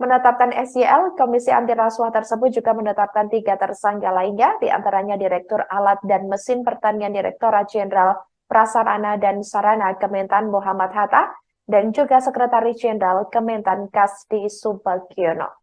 menetapkan SYL, Komisi Anti Rasuah tersebut juga menetapkan 3 tersangka lainnya, diantaranya Direktur Alat dan Mesin Pertanian Direktorat Jenderal Prasarana dan Sarana Kementan Muhammad Hatta, dan juga Sekretaris Jenderal Kementan Kasdi Subagiono.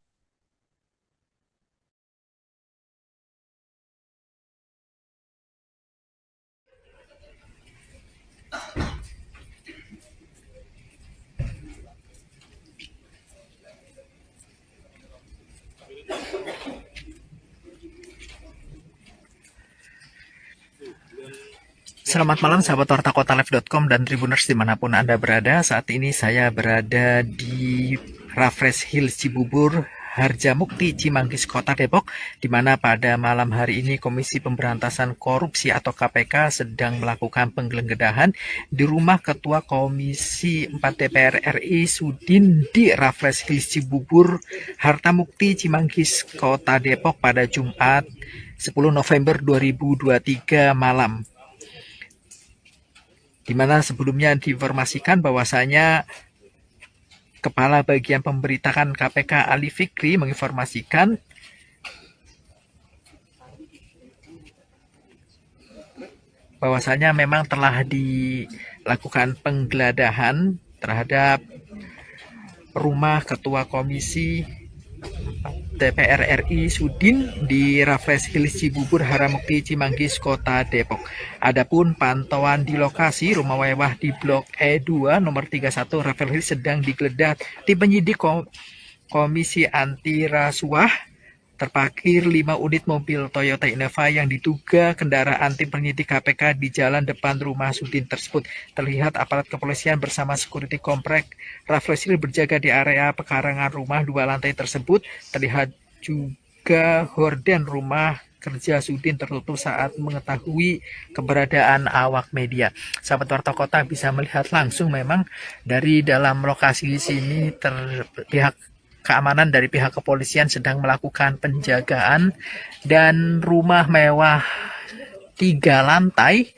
Selamat malam sahabat wartakotalive.com dan Tribuners dimanapun Anda berada. Saat ini saya berada di Raffles Hills Cibubur, Harjamukti, Cimanggis, Kota Depok, di mana pada malam hari ini Komisi Pemberantasan Korupsi atau KPK sedang melakukan penggeledahan di rumah Ketua Komisi 4 DPR RI Sudin di Raffles Hills Cibubur, Harjamukti, Cimanggis, Kota Depok pada Jumat 10 November 2023 malam. Di mana sebelumnya diinformasikan bahwasanya Kepala Bagian Pemberitaan KPK Ali Fikri menginformasikan bahwasanya memang telah dilakukan penggeledahan terhadap rumah Ketua Komisi DPR RI Sudin di Raffles Hills Cibubur, Harjamukti, Cimanggis, Kota Depok. Adapun pantauan di lokasi rumah mewah di Blok E2 nomor 31 Raffles Hills sedang digeledah tim penyidik Komisi Anti Rasuah. Terparkir 5 unit mobil Toyota Innova yang diduga kendaraan tim penyidik KPK di jalan depan rumah Sudin tersebut. Terlihat aparat kepolisian bersama security komplek Raffles Hills berjaga di area pekarangan rumah 2 lantai tersebut. Terlihat juga horden rumah kerja Sudin tertutup saat mengetahui keberadaan awak media. Sahabat Warta Kota bisa melihat langsung memang dari dalam lokasi di sini pihak keamanan dari pihak kepolisian sedang melakukan penjagaan dan rumah mewah 3 lantai.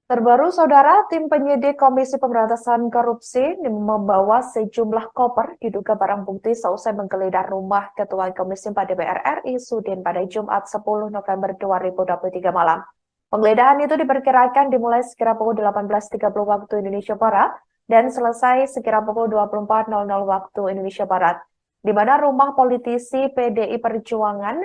Terbaru, Saudara, tim penyidik Komisi Pemberantasan Korupsi membawa sejumlah koper diduga barang bukti seusai menggeledah rumah Ketua Komisi 4 DPR RI Sudin pada Jumat 10 November 2023 malam. Penggeledahan itu diperkirakan dimulai sekira pukul 18.30 waktu Indonesia Barat dan selesai sekira pukul 24.00 waktu Indonesia Barat, di mana rumah politisi PDI Perjuangan,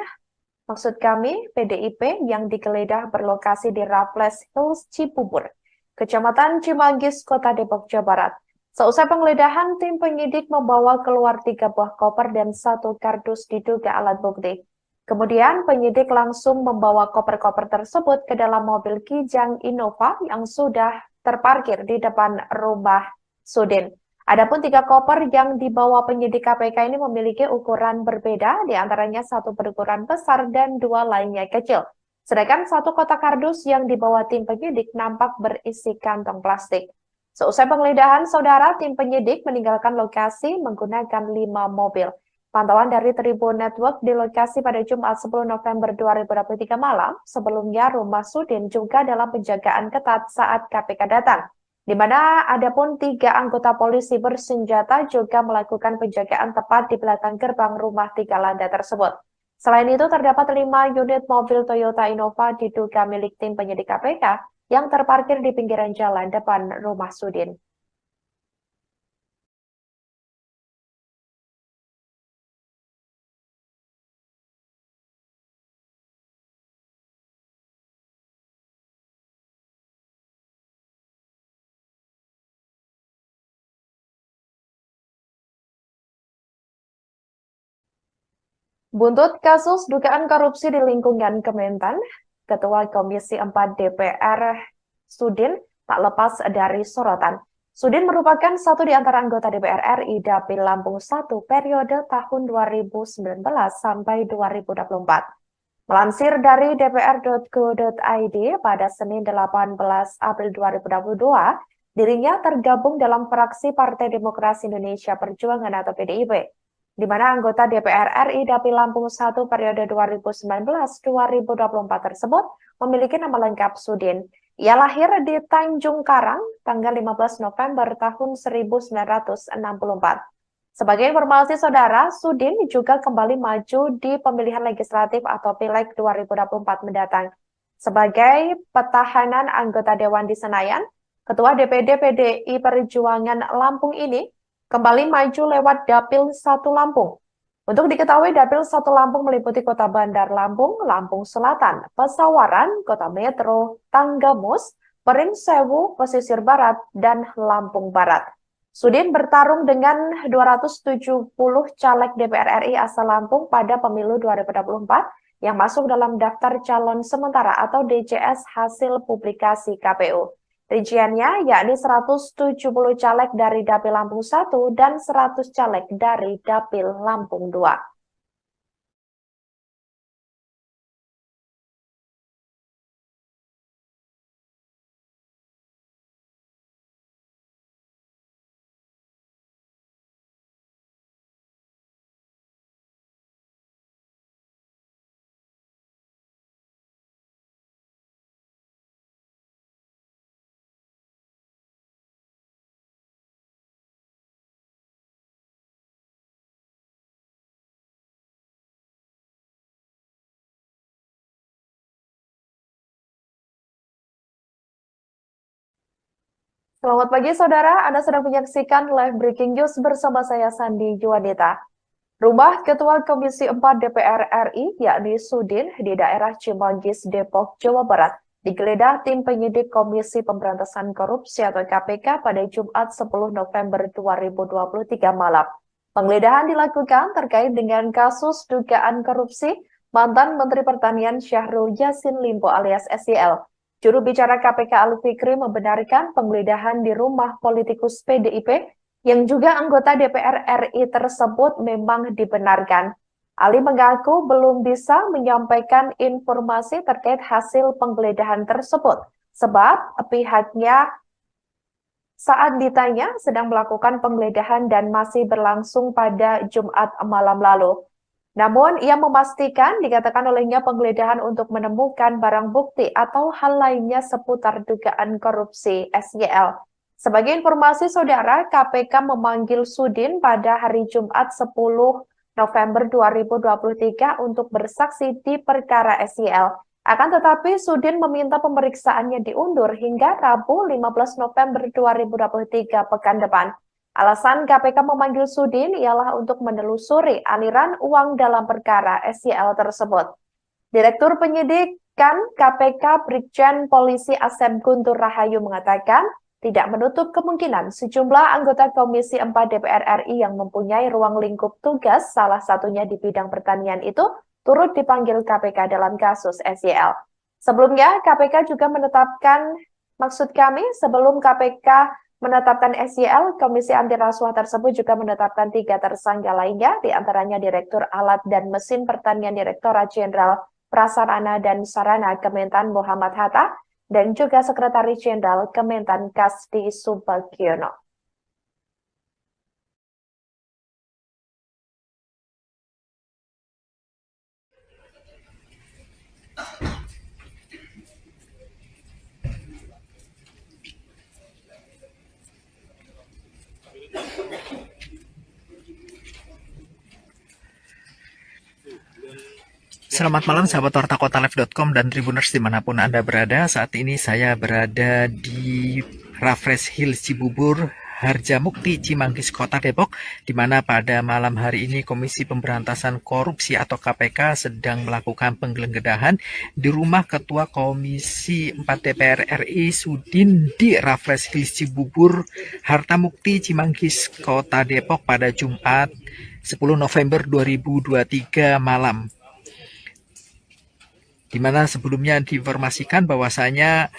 maksud kami PDIP, yang digeledah berlokasi di Raffles Hills Cibubur, Kecamatan Cimanggis, Kota Depok, Jawa Barat. Seusai penggeledahan, tim penyidik membawa keluar 3 buah koper dan 1 kardus diduga alat bukti. Kemudian penyidik langsung membawa koper-koper tersebut ke dalam mobil Kijang Innova yang sudah terparkir di depan rumah Sudin. Adapun 3 koper yang dibawa penyidik KPK ini memiliki ukuran berbeda, diantaranya 1 berukuran besar dan 2 lainnya kecil. Sedangkan 1 kotak kardus yang dibawa tim penyidik nampak berisi kantong plastik. Seusai penggeledahan, Saudara, tim penyidik meninggalkan lokasi menggunakan 5 mobil. Pantauan dari Tribun Network di lokasi pada Jumat 10 November 2023 malam, sebelumnya rumah Sudin juga dalam penjagaan ketat saat KPK datang, di mana adapun 3 anggota polisi bersenjata juga melakukan penjagaan tepat di belakang gerbang rumah 3 lantai tersebut. Selain itu, terdapat 5 unit mobil Toyota Innova diduga milik tim penyidik KPK yang terparkir di pinggiran jalan depan rumah Sudin. Buntut kasus dugaan korupsi di lingkungan Kementan, Ketua Komisi 4 DPR Sudin tak lepas dari sorotan. Sudin merupakan satu di antara anggota DPR RI Dapil Lampung 1 periode tahun 2019 sampai 2024. Melansir dari dpr.go.id pada Senin 18 April 2022, dirinya tergabung dalam fraksi Partai Demokrasi Indonesia Perjuangan atau PDIP, di mana anggota DPR RI Dapil Lampung 1 periode 2019-2024 tersebut memiliki nama lengkap Sudin. Ia lahir di Tanjung Karang tanggal 15 November tahun 1964. Sebagai informasi saudara, Sudin juga kembali maju di pemilihan legislatif atau Pileg 2024 mendatang. Sebagai petahanan anggota Dewan di Senayan, Ketua DPD PDI Perjuangan Lampung ini kembali maju lewat Dapil 1 Lampung. Untuk diketahui, Dapil 1 Lampung meliputi Kota Bandar Lampung, Lampung Selatan, Pesawaran, Kota Metro, Tanggamus, Pringsewu, Pesisir Barat, dan Lampung Barat. Sudin bertarung dengan 270 caleg DPR RI asal Lampung pada pemilu 2024 yang masuk dalam daftar calon sementara atau DCS hasil publikasi KPU. Rinciannya yakni 170 caleg dari Dapil Lampung 1 dan 100 caleg dari Dapil Lampung 2. Selamat pagi saudara, Anda sedang menyaksikan live breaking news bersama saya Sandi Juwanita. Rumah Ketua Komisi 4 DPR RI, yakni Sudin, di daerah Cimanggis, Depok, Jawa Barat, digeledah tim penyidik Komisi Pemberantasan Korupsi atau KPK pada Jumat 10 November 2023 malam. Penggeledahan dilakukan terkait dengan kasus dugaan korupsi mantan Menteri Pertanian Syahrul Yassin Limpo alias SYL. Juru bicara KPK Ali Fikri membenarkan penggeledahan di rumah politikus PDIP yang juga anggota DPR RI tersebut memang dibenarkan. Ali mengaku belum bisa menyampaikan informasi terkait hasil penggeledahan tersebut, sebab pihaknya saat ditanya sedang melakukan penggeledahan dan masih berlangsung pada Jumat malam lalu. Namun, ia memastikan dikatakan olehnya penggeledahan untuk menemukan barang bukti atau hal lainnya seputar dugaan korupsi SYL. Sebagai informasi saudara, KPK memanggil Sudin pada hari Jumat 10 November 2023 untuk bersaksi di perkara SYL. Akan tetapi, Sudin meminta pemeriksaannya diundur hingga Rabu 15 November 2023 pekan depan. Alasan KPK memanggil Sudin ialah untuk menelusuri aliran uang dalam perkara SYL tersebut. Direktur Penyidikan KPK Brigjen Polisi Asep Guntur Rahayu mengatakan tidak menutup kemungkinan sejumlah anggota Komisi 4 DPR RI yang mempunyai ruang lingkup tugas, salah satunya di bidang pertanian itu, turut dipanggil KPK dalam kasus SYL. Sebelumnya, KPK juga menetapkan, sebelum KPK menetapkan SYL, Komisi Anti Rasuah tersebut juga menetapkan 3 tersangka lainnya, diantaranya Direktur Alat dan Mesin Pertanian Direktorat Jenderal Prasarana dan Sarana Kementan Muhammad Hatta, dan juga Sekretaris Jenderal Kementan Kasdi Subagiono. Selamat malam sahabat Warta Kota Live.com dan Tribuners dimanapun Anda berada. Saat ini saya berada di Raffles Hills Cibubur, Harjamukti, Cimanggis, Kota Depok, di mana pada malam hari ini Komisi Pemberantasan Korupsi atau KPK sedang melakukan penggeledahan di rumah Ketua Komisi 4 DPR RI Sudin di Raffles Hills Cibubur, Hartamukti, Cimanggis, Kota Depok pada Jumat 10 November 2023 malam. Di mana sebelumnya diinformasikan bahwasanya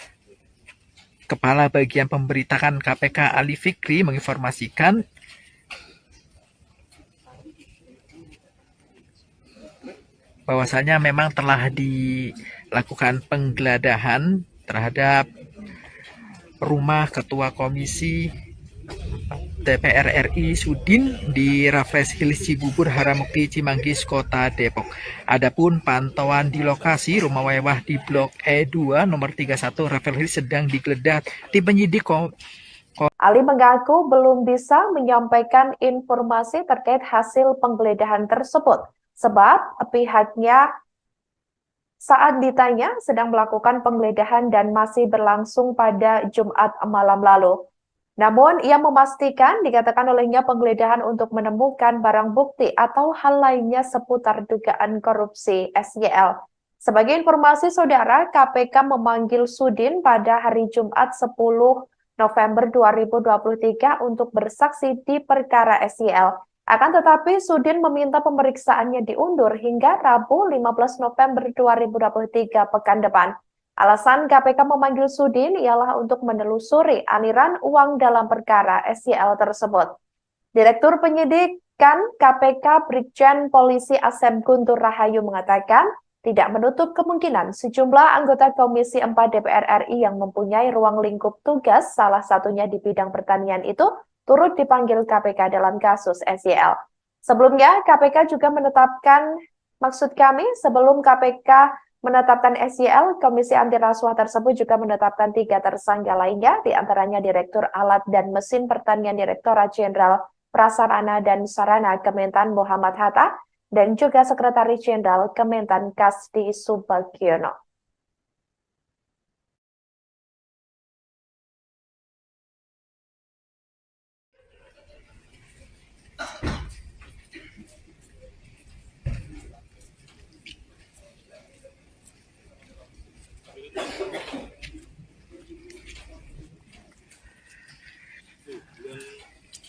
Kepala Bagian Pemberitaan KPK Ali Fikri menginformasikan bahwasanya memang telah dilakukan penggeledahan terhadap rumah Ketua Komisi DPR RI Sudin di Raffles Hills Cibubur, Harjamukti, Cimanggis, Kota Depok. Adapun pantauan di lokasi rumah mewah di Blok E2 nomor 31 Raffles Hills sedang digeledah tim penyidik. Ali mengaku belum bisa menyampaikan informasi terkait hasil penggeledahan tersebut sebab pihaknya saat ditanya sedang melakukan penggeledahan dan masih berlangsung pada Jumat malam lalu. Namun, ia memastikan dikatakan olehnya penggeledahan untuk menemukan barang bukti atau hal lainnya seputar dugaan korupsi SYL. Sebagai informasi saudara, KPK memanggil Sudin pada hari Jumat 10 November 2023 untuk bersaksi di perkara SYL. Akan tetapi, Sudin meminta pemeriksaannya diundur hingga Rabu 15 November 2023 pekan depan. Alasan KPK memanggil Sudin ialah untuk menelusuri aliran uang dalam perkara SYL tersebut. Direktur Penyidikan KPK Brigjen Polisi Asep Guntur Rahayu mengatakan tidak menutup kemungkinan sejumlah anggota Komisi 4 DPR RI yang mempunyai ruang lingkup tugas, salah satunya di bidang pertanian itu, turut dipanggil KPK dalam kasus SYL. Sebelumnya, KPK juga menetapkan, sebelum KPK menetapkan SYL, Komisi Anti Rasuah tersebut juga menetapkan 3 tersangka lainnya, diantaranya Direktur Alat dan Mesin Pertanian Direktorat Jenderal Prasarana dan Sarana Kementan Muhammad Hatta, dan juga Sekretaris Jenderal Kementan Kasdi Subagiono.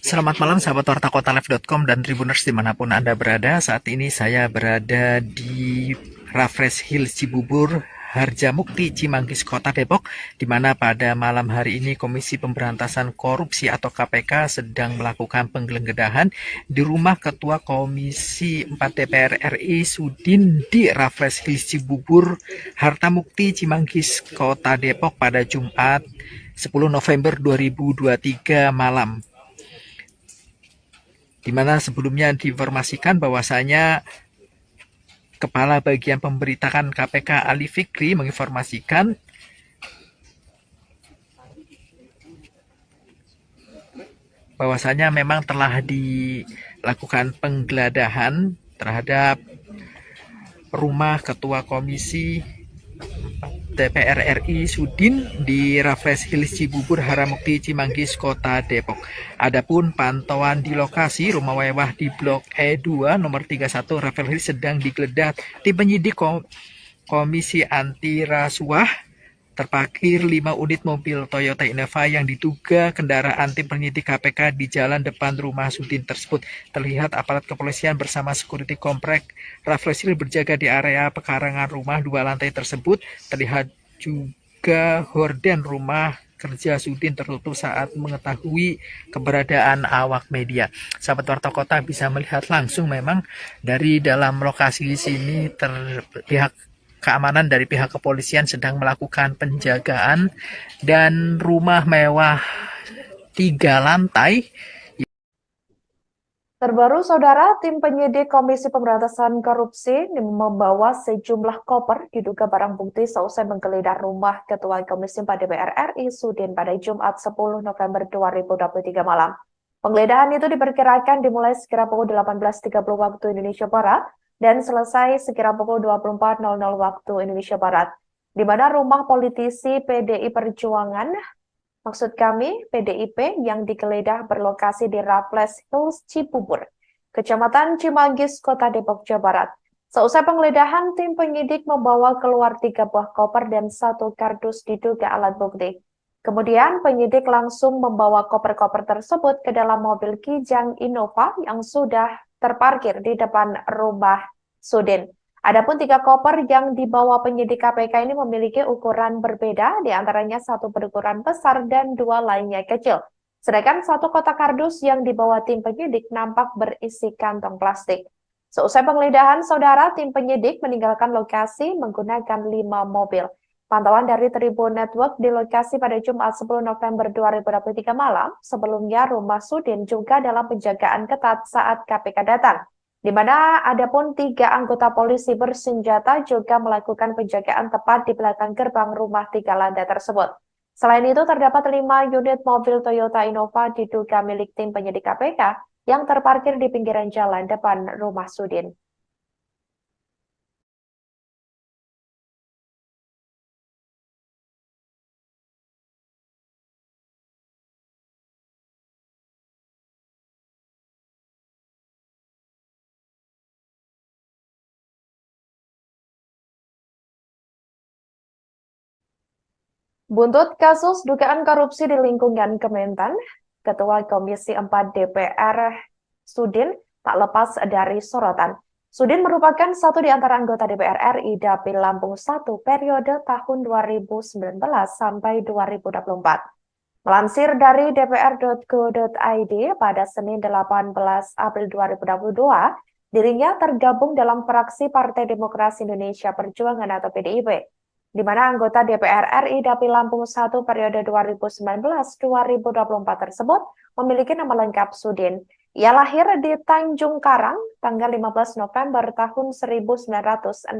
Selamat malam sahabat Warta Kota Live.com dan Tribuners dimanapun Anda berada. Saat ini saya berada di Raffles Hills Cibubur, Harjamukti, Cimanggis, Kota Depok, di mana pada malam hari ini Komisi Pemberantasan Korupsi atau KPK sedang melakukan penggeledahan di rumah Ketua Komisi 4 DPR RI Sudin di Raffles Hills Cibubur, Hartamukti, Cimanggis, Kota Depok pada Jumat 10 November 2023 malam. Di mana sebelumnya diinformasikan bahwasanya Kepala Bagian Pemberitaan KPK Ali Fikri menginformasikan bahwasanya memang telah dilakukan penggeledahan terhadap rumah Ketua Komisi DPR RI Sudin di Raffles Hills Cibubur, Harjamukti, Cimanggis, Kota Depok. Adapun pantauan di lokasi rumah mewah di Blok E2 nomor 31 Raffles Hills sedang digeledah tim penyidik Komisi Anti Rasuah. Terparkir 5 unit mobil Toyota Innova yang diduga kendaraan tim penyidik KPK di jalan depan rumah Sudin tersebut. Terlihat aparat kepolisian bersama security komplek Raffles Hills berjaga di area pekarangan rumah 2 lantai tersebut. Terlihat juga horden rumah kerja Sudin tertutup saat mengetahui keberadaan awak media. Sahabat Warta Kota bisa melihat langsung memang dari dalam lokasi sini pihak keamanan dari pihak kepolisian sedang melakukan penjagaan dan rumah mewah 3 lantai. Terbaru, saudara, tim penyidik Komisi Pemberantasan Korupsi membawa sejumlah koper diduga barang bukti seusai menggeledah rumah Ketua Komisi 4 DPR RI Sudin pada Jumat 10 November 2023 malam. Penggeledahan itu diperkirakan dimulai sekira pukul 18.30 waktu Indonesia Barat. dan selesai sekira pukul 24.00 waktu Indonesia Barat, di mana rumah politisi PDI Perjuangan, maksud kami PDIP, yang digeledah berlokasi di Raffles Hills, Cibubur, Kecamatan Cimanggis, Kota Depok, Jawa Barat. Seusai penggeledahan, tim penyidik membawa keluar 3 buah koper dan 1 kardus diduga alat bukti. Kemudian penyidik langsung membawa koper-koper tersebut ke dalam mobil Kijang Innova yang sudah terparkir di depan rumah Sudin. Adapun 3 koper yang dibawa penyidik KPK ini memiliki ukuran berbeda, diantaranya 1 berukuran besar dan 2 lainnya kecil. Sedangkan 1 kotak kardus yang dibawa tim penyidik nampak berisi kantong plastik. Seusai penggeledahan, saudara, tim penyidik meninggalkan lokasi menggunakan 5 mobil. Pantauan dari Tribun Network di lokasi pada Jumat 10 November 2023 malam, sebelumnya rumah Sudin juga dalam penjagaan ketat saat KPK datang, di mana ada pun 3 anggota polisi bersenjata juga melakukan penjagaan tepat di belakang gerbang rumah 3 lantai tersebut. Selain itu, terdapat 5 unit mobil Toyota Innova diduga milik tim penyidik KPK yang terparkir di pinggiran jalan depan rumah Sudin. Buntut kasus dugaan korupsi di lingkungan Kementan, Ketua Komisi 4 DPR Sudin tak lepas dari sorotan. Sudin merupakan satu di antara anggota DPR RI Dapil Lampung 1 periode tahun 2019 sampai 2024. Melansir dari dpr.go.id pada Senin 18 April 2022, dirinya tergabung dalam fraksi Partai Demokrasi Indonesia Perjuangan atau PDIP, di mana anggota DPR RI Dapil Lampung 1 periode 2019-2024 tersebut memiliki nama lengkap Sudin. Ia lahir di Tanjung Karang tanggal 15 November tahun 1964.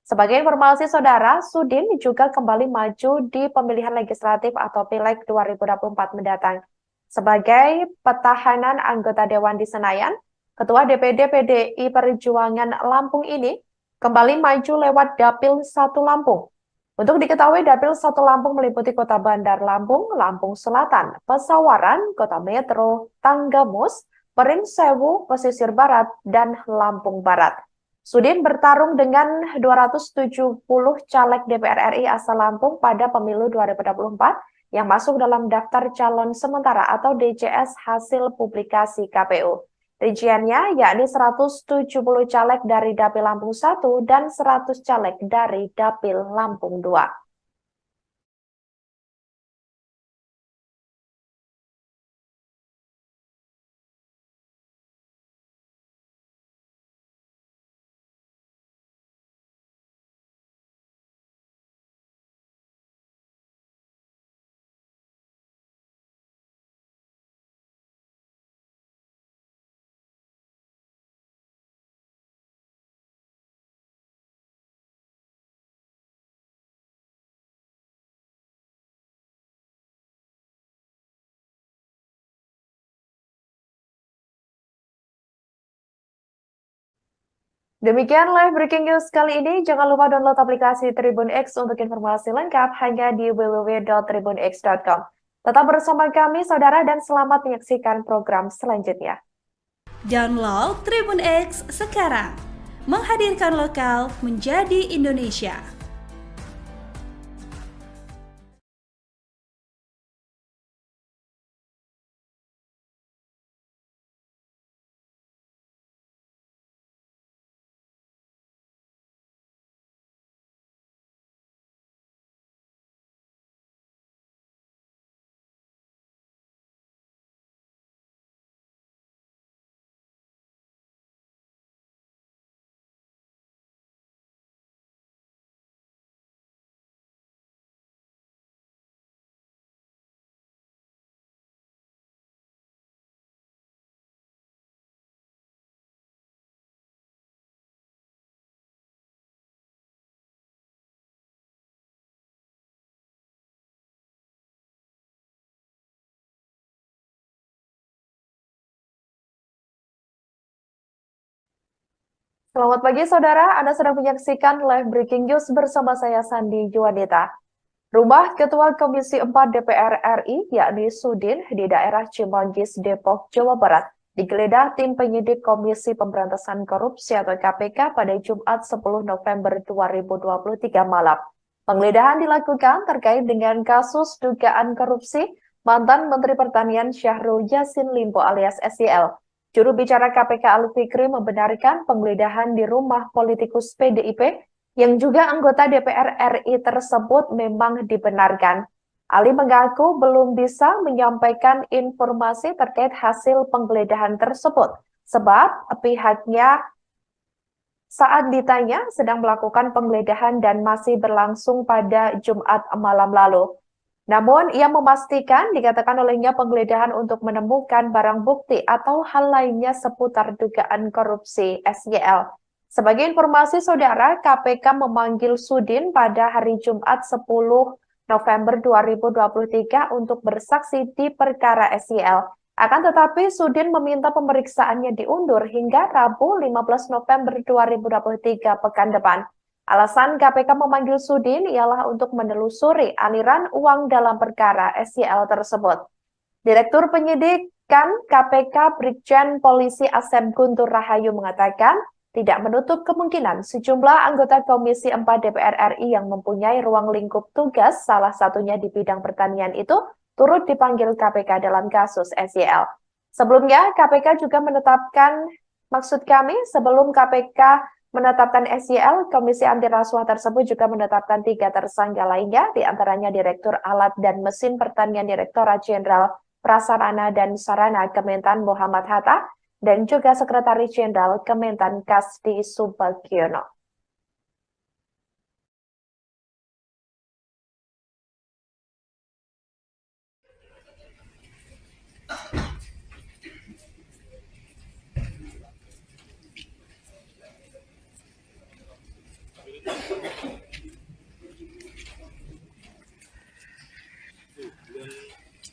Sebagai informasi saudara, Sudin juga kembali maju di pemilihan legislatif atau Pileg 2024 mendatang. Sebagai petahanan anggota Dewan di Senayan, Ketua DPD PDI Perjuangan Lampung ini kembali maju lewat Dapil 1 Lampung. Untuk diketahui, Dapil 1 Lampung meliputi Kota Bandar Lampung, Lampung Selatan, Pesawaran, Kota Metro, Tanggamus, Perinsewu, Pesisir Barat, dan Lampung Barat. Sudin bertarung dengan 270 caleg DPR RI asal Lampung pada pemilu 2024 yang masuk dalam daftar calon sementara atau DCS hasil publikasi KPU. Rinciannya yakni 170 caleg dari Dapil Lampung 1 dan 100 caleg dari Dapil Lampung 2. Demikian live breaking news kali ini. Jangan lupa download aplikasi Tribun X untuk informasi lengkap hanya di www.tribunx.com. Tetap bersama kami, saudara, dan selamat menyaksikan program selanjutnya. Download Tribun X sekarang. Menghadirkan lokal menjadi Indonesia. Selamat pagi saudara, Anda sedang menyaksikan live breaking news bersama saya Sandi Juanita. Rumah Ketua Komisi 4 DPR RI, yakni Sudin, di daerah Cimanggis, Depok, Jawa Barat, digeledah tim penyidik Komisi Pemberantasan Korupsi atau KPK pada Jumat 10 November 2023 malam. Penggeledahan dilakukan terkait dengan kasus dugaan korupsi mantan Menteri Pertanian Syahrul Yassin Limpo alias SYL. Juru bicara KPK Ali Fikri membenarkan penggeledahan di rumah politikus PDIP yang juga anggota DPR RI tersebut memang dibenarkan. Ali mengaku belum bisa menyampaikan informasi terkait hasil penggeledahan tersebut, sebab pihaknya saat ditanya sedang melakukan penggeledahan dan masih berlangsung pada Jumat malam lalu. Namun, ia memastikan dikatakan olehnya penggeledahan untuk menemukan barang bukti atau hal lainnya seputar dugaan korupsi SYL. Sebagai informasi saudara, KPK memanggil Sudin pada hari Jumat 10 November 2023 untuk bersaksi di perkara SYL. Akan tetapi, Sudin meminta pemeriksaannya diundur hingga Rabu 15 November 2023 pekan depan. Alasan KPK memanggil Sudin ialah untuk menelusuri aliran uang dalam perkara SYL tersebut. Direktur Penyidikan KPK Brigjen Polisi Asep Guntur Rahayu mengatakan tidak menutup kemungkinan sejumlah anggota Komisi 4 DPR RI yang mempunyai ruang lingkup tugas, salah satunya di bidang pertanian itu, turut dipanggil KPK dalam kasus SYL. Sebelumnya, KPK juga menetapkan, sebelum KPK menetapkan SYL, Komisi Anti Rasuah tersebut juga menetapkan 3 tersangka lainnya, diantaranya Direktur Alat dan Mesin Pertanian Direktorat Jenderal Prasarana dan Sarana Kementan Muhammad Hatta, dan juga Sekretaris Jenderal Kementan Kasdi Subagiono.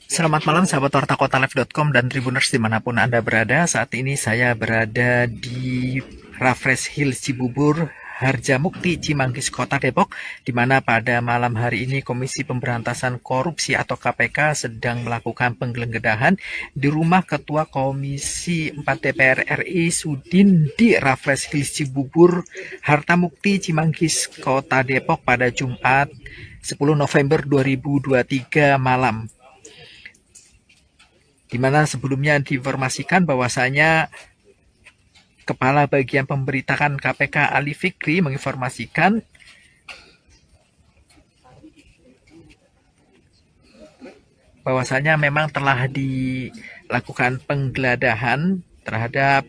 Selamat malam sahabat wartakotalive.com dan Tribuners dimanapun Anda berada. Saat ini saya berada di Raffles Hills Cibubur, Harjamukti, Cimanggis, Kota Depok, di mana pada malam hari ini Komisi Pemberantasan Korupsi atau KPK sedang melakukan penggeledahan di rumah Ketua Komisi 4 DPR RI Sudin di Raffles Hills Cibubur, Harjamukti, Cimanggis, Kota Depok pada Jumat 10 November 2023 malam. Di mana sebelumnya diinformasikan bahwasanya Kepala Bagian Pemberitaan KPK Ali Fikri menginformasikan bahwasanya memang telah dilakukan penggeledahan terhadap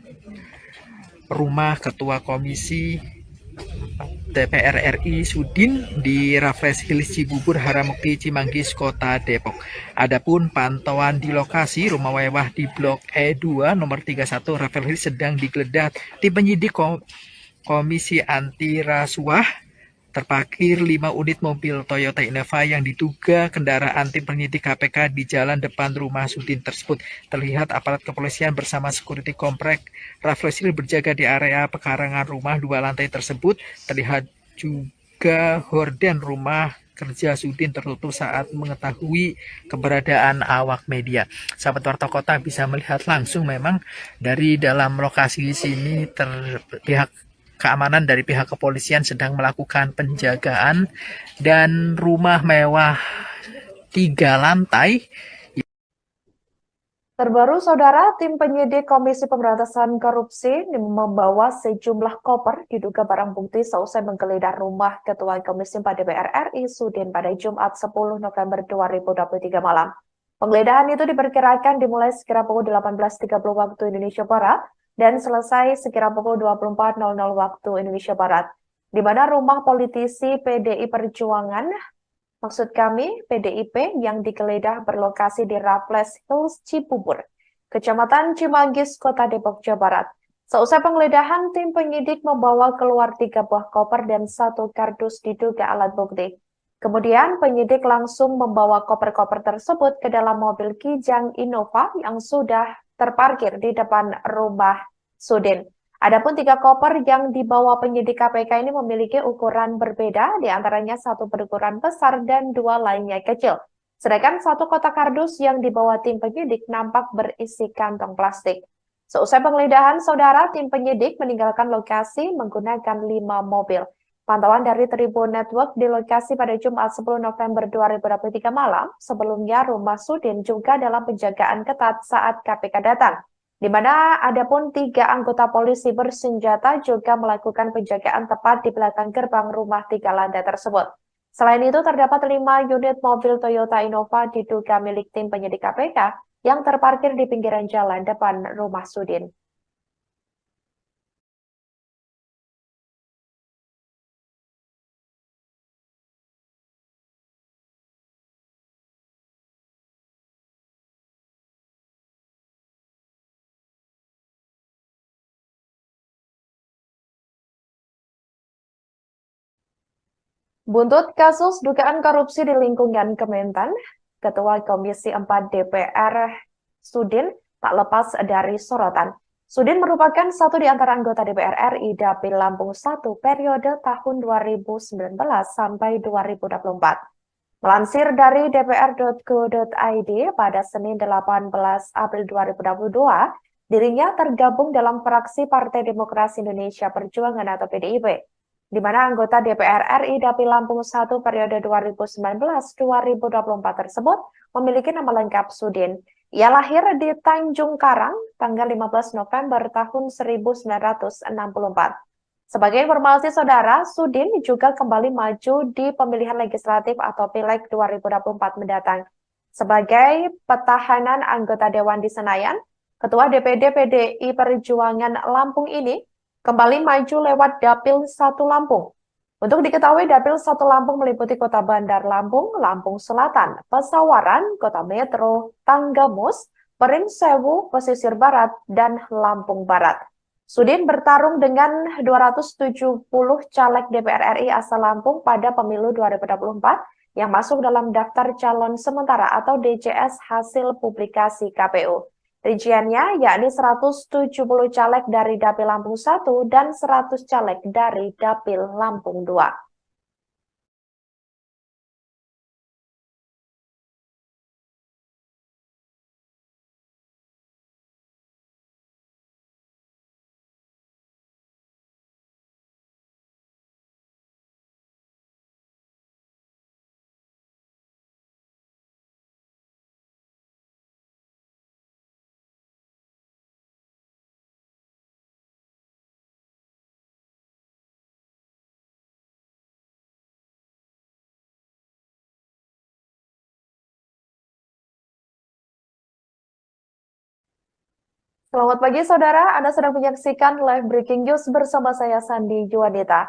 rumah Ketua Komisi DPR RI Sudin di Raffles Hills Cibubur, Harjamukti, Cimanggis, Kota Depok. Adapun pantauan di lokasi rumah mewah di Blok E2 nomor 31 Raffles Hills sedang digeledah tim penyidik Komisi Anti Rasuah. Terparkir 5 unit mobil Toyota Innova yang diduga kendaraan tim penyidik KPK di jalan depan rumah Sudin tersebut. Terlihat aparat kepolisian bersama security komplek Raffles Hills berjaga di area pekarangan rumah 2 lantai tersebut. Terlihat juga horden rumah kerja Sudin tertutup saat mengetahui keberadaan awak media. Sahabat Warta Kota bisa melihat langsung memang dari dalam lokasi sini pihak keamanan dari pihak kepolisian sedang melakukan penjagaan dan rumah mewah 3 lantai. Terbaru, saudara, tim penyidik Komisi Pemberantasan Korupsi membawa sejumlah koper diduga barang bukti seusai menggeledah rumah Ketua Komisi 4 DPR RI Sudin pada Jumat 10 November 2023 malam. Penggeledahan itu diperkirakan dimulai sekira pukul 18.30 waktu Indonesia Barat dan selesai sekira pukul 24.00 waktu Indonesia Barat, di mana rumah politisi PDI Perjuangan, PDIP, yang digeledah berlokasi di Raffles Hills Cibubur, Kecamatan Cimanggis, Kota Depok, Jawa Barat. Seusai penggeledahan, tim penyidik membawa keluar 3 buah koper dan 1 kardus diduga alat bukti. Kemudian penyidik langsung membawa koper-koper tersebut ke dalam mobil Kijang Innova yang sudah terparkir di depan rumah Sudin. Adapun 3 koper yang dibawa penyidik KPK ini memiliki ukuran berbeda, di antaranya 1 berukuran besar dan 2 lainnya kecil. Sedangkan 1 kotak kardus yang dibawa tim penyidik nampak berisi kantong plastik. Seusai penggeledahan, saudara, tim penyidik meninggalkan lokasi menggunakan 5 mobil. Pantauan dari Tribun Network di lokasi pada Jumat 10 November 2023 malam, sebelumnya rumah Sudin juga dalam penjagaan ketat saat KPK datang, di mana adapun 3 anggota polisi bersenjata juga melakukan penjagaan tepat di belakang gerbang rumah 3 lantai tersebut. Selain itu, terdapat 5 unit mobil Toyota Innova diduga milik tim penyidik KPK yang terparkir di pinggiran jalan depan rumah Sudin. Buntut kasus dugaan korupsi di lingkungan Kementan, Ketua Komisi 4 DPR Sudin tak lepas dari sorotan. Sudin merupakan satu di antara anggota DPR RI Dapil Lampung 1 periode tahun 2019 sampai 2024. Melansir dari dpr.go.id pada Senin 18 April 2022, dirinya tergabung dalam fraksi Partai Demokrasi Indonesia Perjuangan atau PDIP, di mana anggota DPR RI Dapil Lampung 1 periode 2019-2024 tersebut memiliki nama lengkap Sudin. Ia lahir di Tanjung Karang tanggal 15 November tahun 1964. Sebagai informasi saudara, Sudin juga kembali maju di pemilihan legislatif atau Pileg 2024 mendatang. Sebagai petahanan anggota Dewan di Senayan, Ketua DPD PDI Perjuangan Lampung ini kembali maju lewat Dapil 1 Lampung. Untuk diketahui, Dapil 1 Lampung meliputi Kota Bandar Lampung, Lampung Selatan, Pesawaran, Kota Metro, Tanggamus, Perinsewu, Pesisir Barat, dan Lampung Barat. Sudin bertarung dengan 270 caleg DPR RI asal Lampung pada pemilu 2024 yang masuk dalam daftar calon sementara atau DCS hasil publikasi KPU. Rinciannya yakni 170 caleg dari Dapil Lampung 1 dan 100 caleg dari Dapil Lampung 2. Selamat pagi saudara, Anda sedang menyaksikan live breaking news bersama saya Sandi Juanita.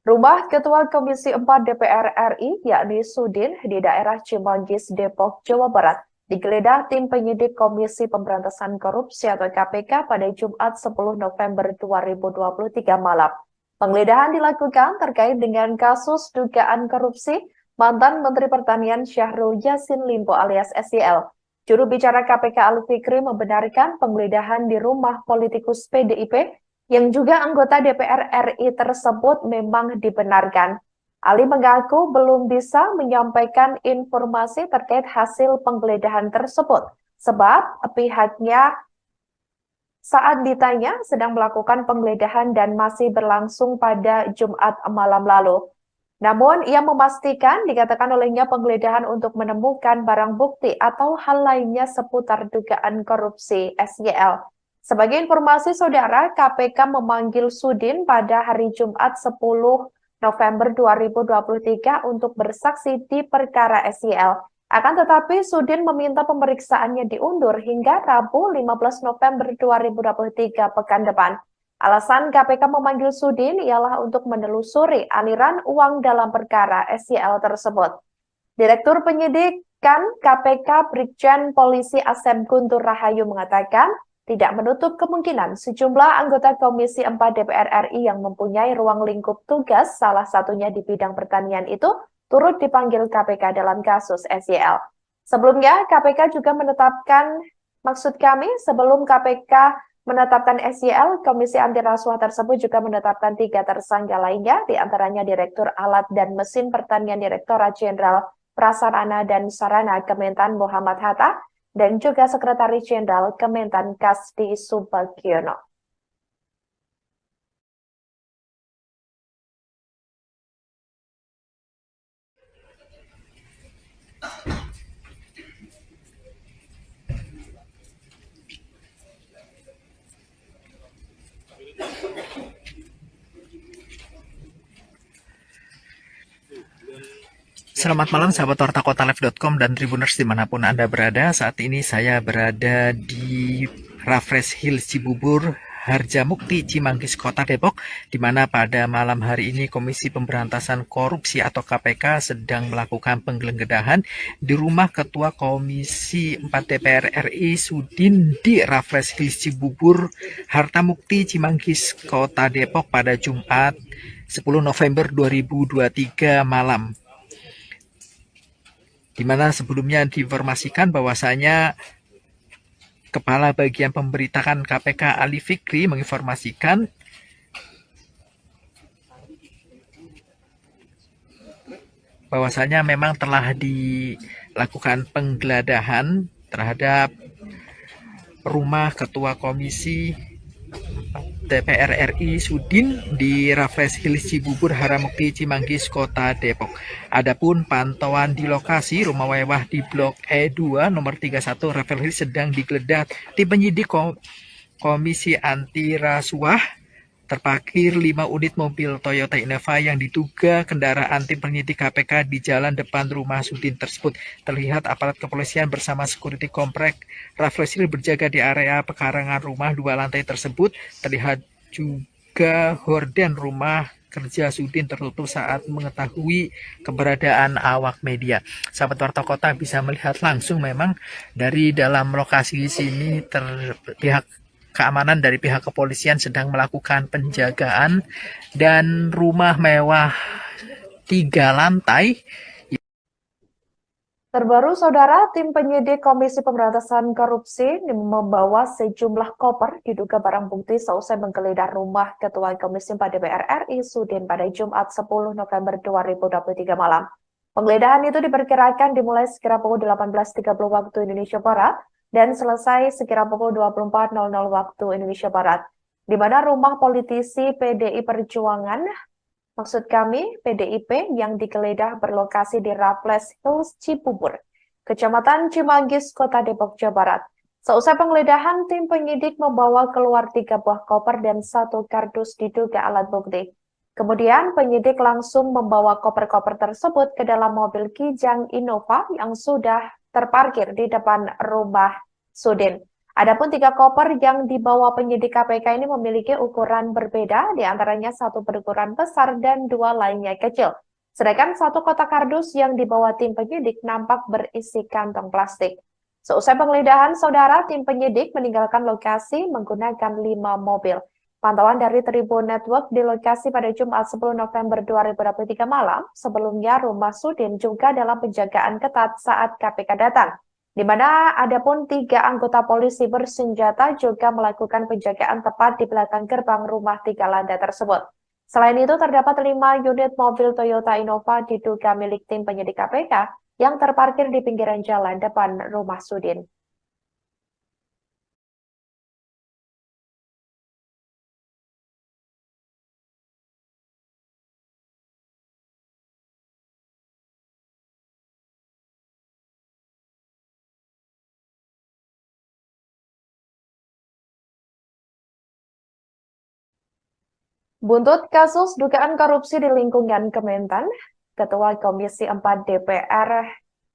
Rumah Ketua Komisi 4 DPR RI, yakni Sudin, di daerah Cimanggis, Depok, Jawa Barat, digeledah tim penyidik Komisi Pemberantasan Korupsi atau KPK pada Jumat 10 November 2023 malam. Penggeledahan dilakukan terkait dengan kasus dugaan korupsi mantan Menteri Pertanian Syahrul Yassin Limpo alias SYL. Juru bicara KPK Al-Fikri membenarkan penggeledahan di rumah politikus PDIP yang juga anggota DPR RI tersebut memang dibenarkan. Ali mengaku belum bisa menyampaikan informasi terkait hasil penggeledahan tersebut, sebab pihaknya saat ditanya sedang melakukan penggeledahan dan masih berlangsung pada Jumat malam lalu. Namun, ia memastikan dikatakan olehnya penggeledahan untuk menemukan barang bukti atau hal lainnya seputar dugaan korupsi SYL. Sebagai informasi saudara, KPK memanggil Sudin pada hari Jumat 10 November 2023 untuk bersaksi di perkara SYL. Akan tetapi, Sudin meminta pemeriksaannya diundur hingga Rabu 15 November 2023 pekan depan. Alasan KPK memanggil Sudin ialah untuk menelusuri aliran uang dalam perkara SYL tersebut. Direktur Penyidikan KPK Brigjen Polisi Asep Guntur Rahayu mengatakan tidak menutup kemungkinan sejumlah anggota Komisi 4 DPR RI yang mempunyai ruang lingkup tugas, salah satunya di bidang pertanian itu, turut dipanggil KPK dalam kasus SYL. Sebelumnya, KPK juga menetapkan, sebelum KPK menetapkan SYL, Komisi Anti Rasuah tersebut juga menetapkan 3 tersangka lainnya, diantaranya Direktur Alat dan Mesin Pertanian Direktorat Jenderal Prasarana dan Sarana Kementan Muhammad Hatta, dan juga Sekretaris Jenderal Kementan Kasdi Subagiono. Selamat malam sahabat wartakotalive.com dan Tribuners dimanapun Anda berada. Saat ini saya berada di Raffles Hills Cibubur, Harjamukti, Cimanggis, Kota Depok, di mana pada malam hari ini Komisi Pemberantasan Korupsi atau KPK sedang melakukan penggeledahan di rumah Ketua Komisi 4 DPR RI Sudin di Raffles Hills Cibubur, Harjamukti, Cimanggis, Kota Depok pada Jumat 10 November 2023 malam. Di mana sebelumnya diinformasikan bahwasanya Kepala Bagian Pemberitaan KPK Ali Fikri menginformasikan bahwasanya memang telah dilakukan penggeledahan terhadap rumah Ketua Komisi DPR RI Sudin di Raffles Hills Cibubur, Harjamukti, Cimanggis, Kota Depok. Adapun pantauan di lokasi rumah mewah di Blok E2 nomor 31 Raffles Hills sedang digeledah tim penyidik Komisi Anti Rasuah. Terparkir 5 unit mobil Toyota Innova yang diduga kendaraan tim penyidik KPK di jalan depan rumah Sudin tersebut. Terlihat aparat kepolisian bersama security komplek Raffles Hills berjaga di area pekarangan rumah 2 lantai tersebut. Terlihat juga horden rumah kerja Sudin tertutup saat mengetahui keberadaan awak media. Sahabat Warta Kota bisa melihat langsung memang dari dalam lokasi sini pihak keamanan dari pihak kepolisian sedang melakukan penjagaan dan rumah mewah 3 lantai. Terbaru, Saudara, tim penyidik Komisi Pemberantasan Korupsi membawa sejumlah koper diduga barang bukti seusai menggeledah rumah Ketua Komisi 4 DPR RI Sudin pada Jumat 10 November 2023 malam. Penggeledahan itu diperkirakan dimulai sekira pukul 18.30 waktu Indonesia Barat dan selesai sekira pukul 24.00 waktu Indonesia Barat, di mana rumah politisi PDI Perjuangan, maksud kami PDIP, yang digeledah berlokasi di Raffles Hills Cibubur, Kecamatan Cimanggis, Kota Depok, Jawa Barat. Seusai penggeledahan, tim penyidik membawa keluar 3 buah koper dan 1 kardus diduga alat bukti. Kemudian penyidik langsung membawa koper-koper tersebut ke dalam mobil Kijang Innova yang sudah terparkir di depan rumah Sudin. Adapun 3 koper yang dibawa penyidik KPK ini memiliki ukuran berbeda, diantaranya 1 berukuran besar dan 2 lainnya kecil. Sedangkan 1 kotak kardus yang dibawa tim penyidik nampak berisi kantong plastik. Seusai penggeledahan, Saudara, tim penyidik meninggalkan lokasi menggunakan 5 mobil. Pantauan dari Tribun Network di lokasi pada Jumat 10 November 2023 malam, sebelumnya rumah Sudin juga dalam penjagaan ketat saat KPK datang, di mana adapun 3 anggota polisi bersenjata juga melakukan penjagaan tepat di belakang gerbang rumah 3 lantai tersebut. Selain itu, terdapat 5 unit mobil Toyota Innova diduga milik tim penyidik KPK yang terparkir di pinggiran jalan depan rumah Sudin. Buntut kasus dugaan korupsi di lingkungan Kementan, Ketua Komisi 4 DPR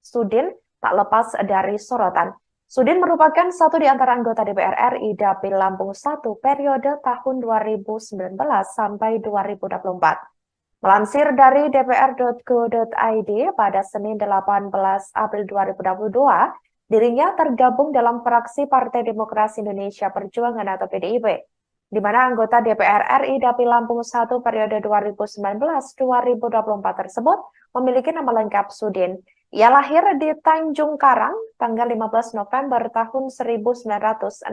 Sudin tak lepas dari sorotan. Sudin merupakan satu di antara anggota DPR RI Dapil Lampung 1 periode tahun 2019 sampai 2024. Melansir dari dpr.go.id pada Senin 18 April 2022, dirinya tergabung dalam fraksi Partai Demokrasi Indonesia Perjuangan atau PDIP, di mana anggota DPR RI Dapil Lampung 1 periode 2019-2024 tersebut memiliki nama lengkap Sudin. Ia lahir di Tanjung Karang tanggal 15 November tahun 1964.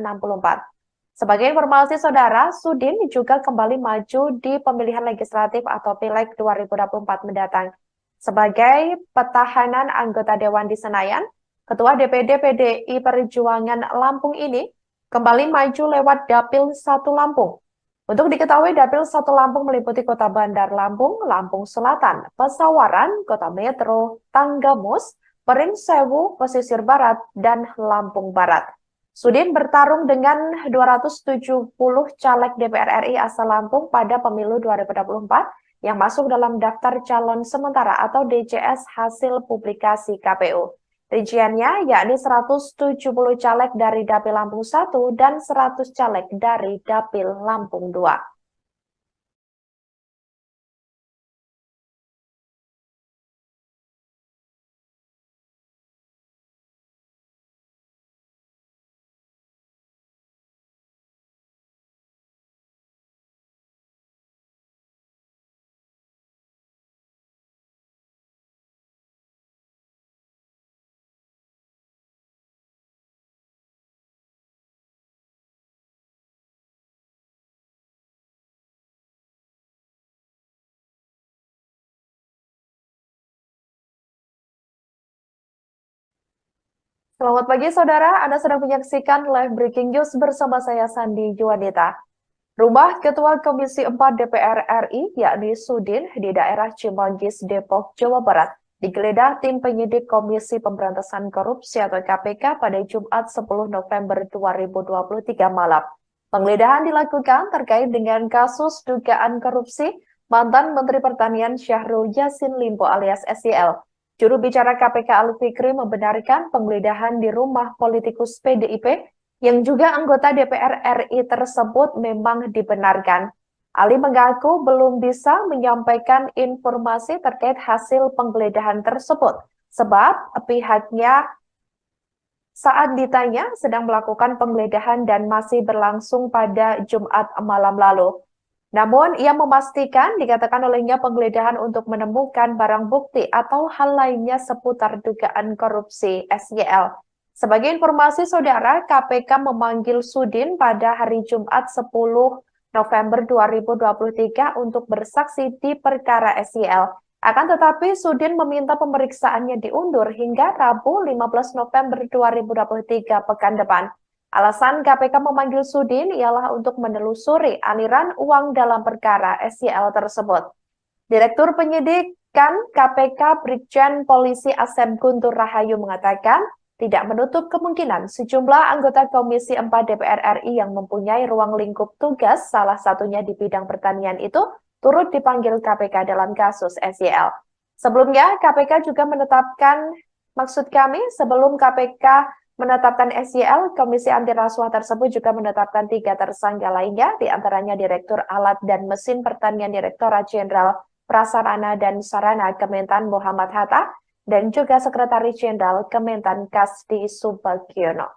Sebagai informasi saudara, Sudin juga kembali maju di pemilihan legislatif atau Pileg 2024 mendatang. Sebagai petahanan anggota Dewan di Senayan, Ketua DPD PDI Perjuangan Lampung ini kembali maju lewat Dapil 1 Lampung. Untuk diketahui, Dapil 1 Lampung meliputi Kota Bandar Lampung, Lampung Selatan, Pesawaran, Kota Metro, Tanggamus, Pringsewu, Pesisir Barat, dan Lampung Barat. Sudin bertarung dengan 270 caleg DPR RI asal Lampung pada pemilu 2024 yang masuk dalam daftar calon sementara atau DCS hasil publikasi KPU. Rinciannya yakni 170 caleg dari Dapil Lampung 1 dan 100 caleg dari Dapil Lampung 2. Selamat pagi saudara, Anda sedang menyaksikan live breaking news bersama saya Sandi Juwanita. Rumah Ketua Komisi 4 DPR RI, yakni Sudin, di daerah Cimanggis, Depok, Jawa Barat, digeledah tim penyidik Komisi Pemberantasan Korupsi atau KPK pada Jumat 10 November 2023 malam. Penggeledahan dilakukan terkait dengan kasus dugaan korupsi mantan Menteri Pertanian Syahrul Yassin Limpo alias SYL. Juru bicara KPK Ali Fikri membenarkan penggeledahan di rumah politikus PDIP yang juga anggota DPR RI tersebut memang dibenarkan. Ali mengaku belum bisa menyampaikan informasi terkait hasil penggeledahan tersebut, sebab pihaknya saat ditanya sedang melakukan penggeledahan dan masih berlangsung pada Jumat malam lalu. Namun, ia memastikan dikatakan olehnya penggeledahan untuk menemukan barang bukti atau hal lainnya seputar dugaan korupsi SYL. Sebagai informasi saudara, KPK memanggil Sudin pada hari Jumat 10 November 2023 untuk bersaksi di perkara SYL. Akan tetapi, Sudin meminta pemeriksaannya diundur hingga Rabu 15 November 2023 pekan depan. Alasan KPK memanggil Sudin ialah untuk menelusuri aliran uang dalam perkara SYL tersebut. Direktur Penyidikan KPK Brigjen Polisi Asep Guntur Rahayu mengatakan tidak menutup kemungkinan sejumlah anggota Komisi 4 DPR RI yang mempunyai ruang lingkup tugas, salah satunya di bidang pertanian itu, turut dipanggil KPK dalam kasus SYL. Sebelumnya, KPK juga menetapkan, sebelum KPK menetapkan SYL, Komisi Anti Rasuah tersebut juga menetapkan 3 tersangka lainnya, diantaranya Direktur Alat dan Mesin Pertanian Direktorat Jenderal Prasarana dan Sarana Kementan Muhammad Hatta, dan juga Sekretaris Jenderal Kementan Kasdi Subagiono.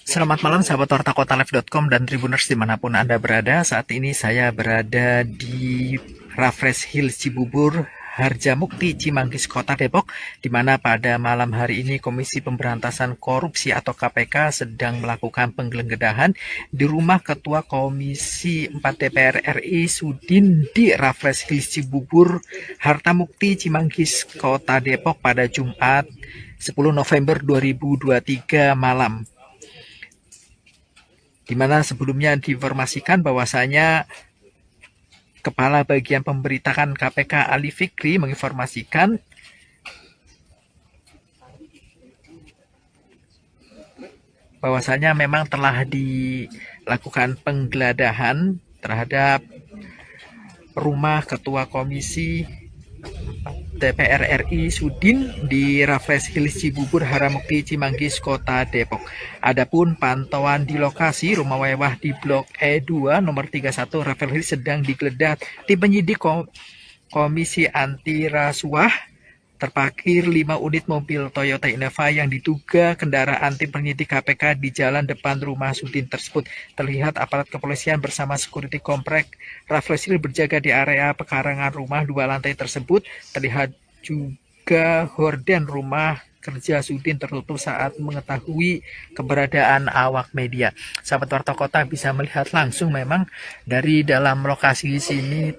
Selamat malam sahabat wartakotalive.com dan Tribuners dimanapun Anda berada. Saat ini saya berada di Raffles Hills Cibubur, Harjamukti, Cimanggis, Kota Depok, di mana pada malam hari ini Komisi Pemberantasan Korupsi atau KPK sedang melakukan penggeledahan di rumah Ketua Komisi 4 DPR RI Sudin di Raffles Hills Cibubur, Harjamukti, Cimanggis, Kota Depok pada Jumat 10 November 2023 malam. Di mana sebelumnya diinformasikan bahwasanya Kepala Bagian Pemberitaan KPK Ali Fikri menginformasikan bahwasanya memang telah dilakukan penggeledahan terhadap rumah Ketua Komisi DPR RI Sudin di Raffles Hills Cibubur, Harjamukti, Cimanggis, Kota Depok. Adapun pantauan di lokasi rumah mewah di Blok E2 nomor 31 Raffles Hills sedang digeledah tim penyidik Komisi Anti Rasuah terparkir 5 unit mobil Toyota Innova yang diduga kendaraan tim penyidik KPK di jalan depan rumah Sudin tersebut. Terlihat aparat kepolisian bersama security komplek Rafflesil berjaga di area pekarangan rumah 2 lantai tersebut. Terlihat juga horden rumah kerja Sudin tertutup saat mengetahui keberadaan awak media. Sahabat Warta Kota bisa melihat langsung memang dari dalam lokasi sini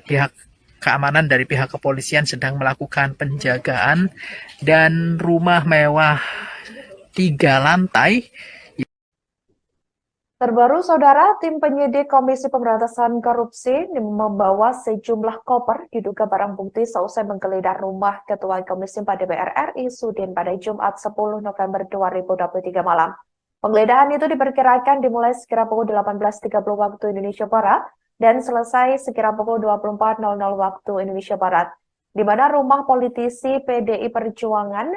pihak keamanan dari pihak kepolisian sedang melakukan penjagaan dan rumah mewah 3 lantai. Terbaru, Saudara, tim penyidik Komisi Pemberantasan Korupsi membawa sejumlah koper diduga barang bukti seusai menggeledah rumah Ketua Komisi 4 DPR RI Sudin pada Jumat 10 November 2023 malam. Penggeledahan itu diperkirakan dimulai sekira pukul 18.30 waktu Indonesia Barat dan selesai sekira pukul 24.00 waktu Indonesia Barat, di mana rumah politisi PDI Perjuangan,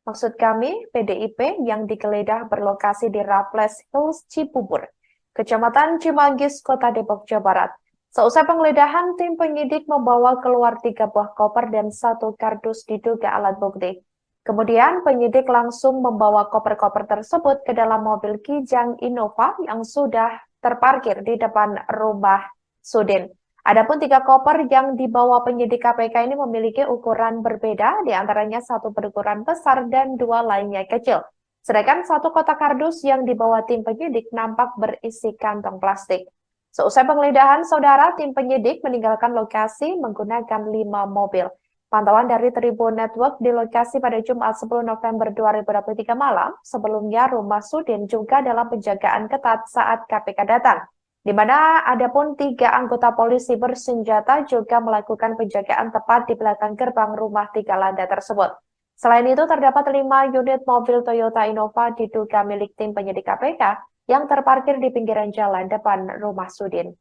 maksud kami PDIP, yang digeledah berlokasi di Raffles Hills, Cibubur, Kecamatan Cimanggis, Kota Depok, Jawa Barat. Seusai penggeledahan, tim penyidik membawa keluar 3 buah koper dan 1 kardus diduga alat bukti. Kemudian penyidik langsung membawa koper-koper tersebut ke dalam mobil Kijang Innova yang sudah terparkir di depan rumah Sudin. Adapun 3 koper yang dibawa penyidik KPK ini memiliki ukuran berbeda, diantaranya 1 berukuran besar dan 2 lainnya kecil. Sedangkan 1 kotak kardus yang dibawa tim penyidik nampak berisi kantong plastik. Seusai penggeledahan, Saudara, tim penyidik meninggalkan lokasi menggunakan 5 mobil. Pantauan dari Tribun Network di lokasi pada Jumat 10 November 2023 malam, sebelumnya rumah Sudin juga dalam penjagaan ketat saat KPK datang, di mana adapun 3 anggota polisi bersenjata juga melakukan penjagaan tepat di belakang gerbang rumah 3 lantai tersebut. Selain itu, terdapat 5 unit mobil Toyota Innova diduga milik tim penyidik KPK yang terparkir di pinggiran jalan depan rumah Sudin.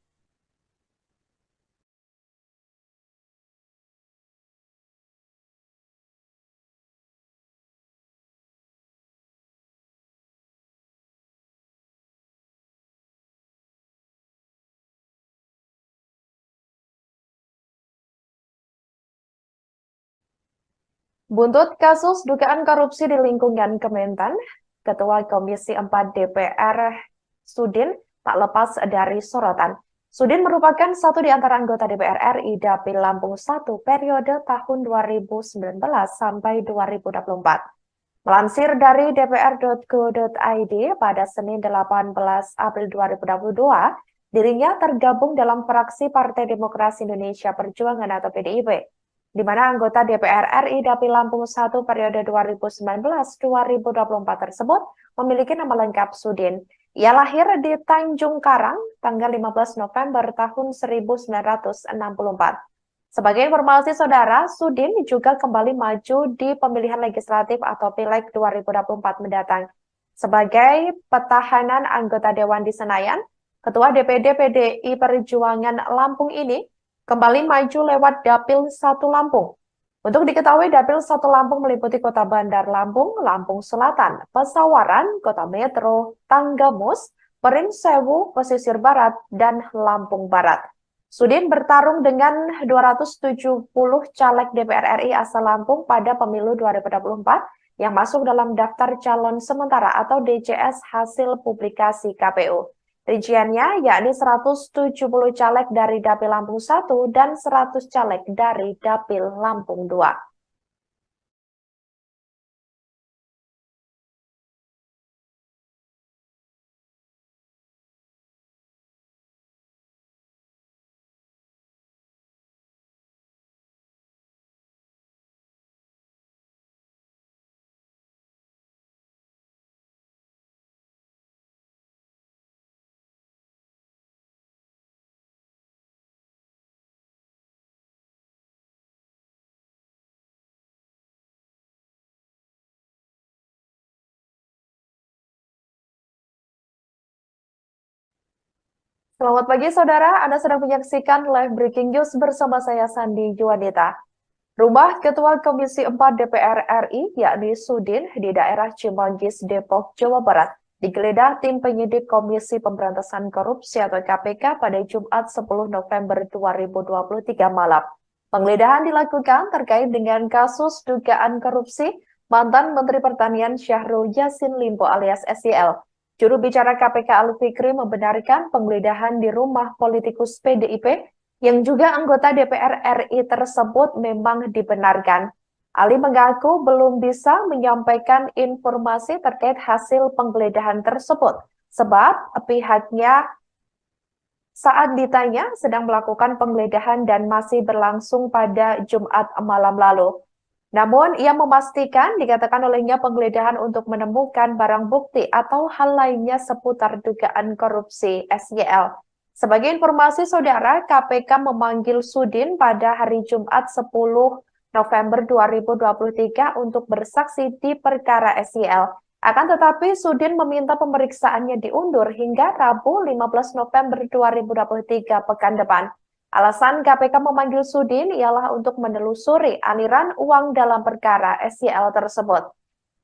Buntut kasus dugaan korupsi di lingkungan Kementan, Ketua Komisi 4 DPR Sudin tak lepas dari sorotan. Sudin merupakan satu di antara anggota DPR RI Dapil Lampung 1 periode tahun 2019 sampai 2024. Melansir dari dpr.go.id pada Senin 18 April 2022, dirinya tergabung dalam fraksi Partai Demokrasi Indonesia Perjuangan atau PDIP, di mana anggota DPR RI Dapil Lampung 1 periode 2019-2024 tersebut memiliki nama lengkap Sudin. Ia lahir di Tanjung Karang tanggal 15 November tahun 1964. Sebagai informasi, Saudara, Sudin juga kembali maju di pemilihan legislatif atau Pileg 2024 mendatang. Sebagai petahanan anggota Dewan di Senayan, Ketua DPD PDI Perjuangan Lampung ini kembali maju lewat Dapil 1 Lampung. Untuk diketahui, Dapil 1 Lampung meliputi Kota Bandar Lampung, Lampung Selatan, Pesawaran, Kota Metro, Tanggamus, Pringsewu, Pesisir Barat, dan Lampung Barat. Sudin bertarung dengan 270 caleg DPR RI asal Lampung pada pemilu 2024 yang masuk dalam daftar calon sementara atau DCS hasil publikasi KPU. Rinciannya yakni 170 caleg dari Dapil Lampung 1 dan 100 caleg dari Dapil Lampung 2. Selamat pagi, Saudara. Anda sedang menyaksikan live breaking news bersama saya, Sandi Juwanita. Rumah Ketua Komisi 4 DPR RI, yakni Sudin, di daerah Cimanggis, Depok, Jawa Barat, digeledah tim penyidik Komisi Pemberantasan Korupsi atau KPK pada Jumat 10 November 2023 malam. Penggeledahan dilakukan terkait dengan kasus dugaan korupsi mantan Menteri Pertanian Syahrul Yassin Limpo alias SYL. Juru bicara KPK Ali Fikri membenarkan penggeledahan di rumah politikus PDIP yang juga anggota DPR RI tersebut memang dibenarkan. Ali mengaku belum bisa menyampaikan informasi terkait hasil penggeledahan tersebut, sebab pihaknya saat ditanya sedang melakukan penggeledahan dan masih berlangsung pada Jumat malam lalu. Namun, ia memastikan dikatakan olehnya penggeledahan untuk menemukan barang bukti atau hal lainnya seputar dugaan korupsi SYL. Sebagai informasi saudara, KPK memanggil Sudin pada hari Jumat 10 November 2023 untuk bersaksi di perkara SYL. Akan tetapi, Sudin meminta pemeriksaannya diundur hingga Rabu 15 November 2023 pekan depan. Alasan KPK memanggil Sudin ialah untuk menelusuri aliran uang dalam perkara SYL tersebut.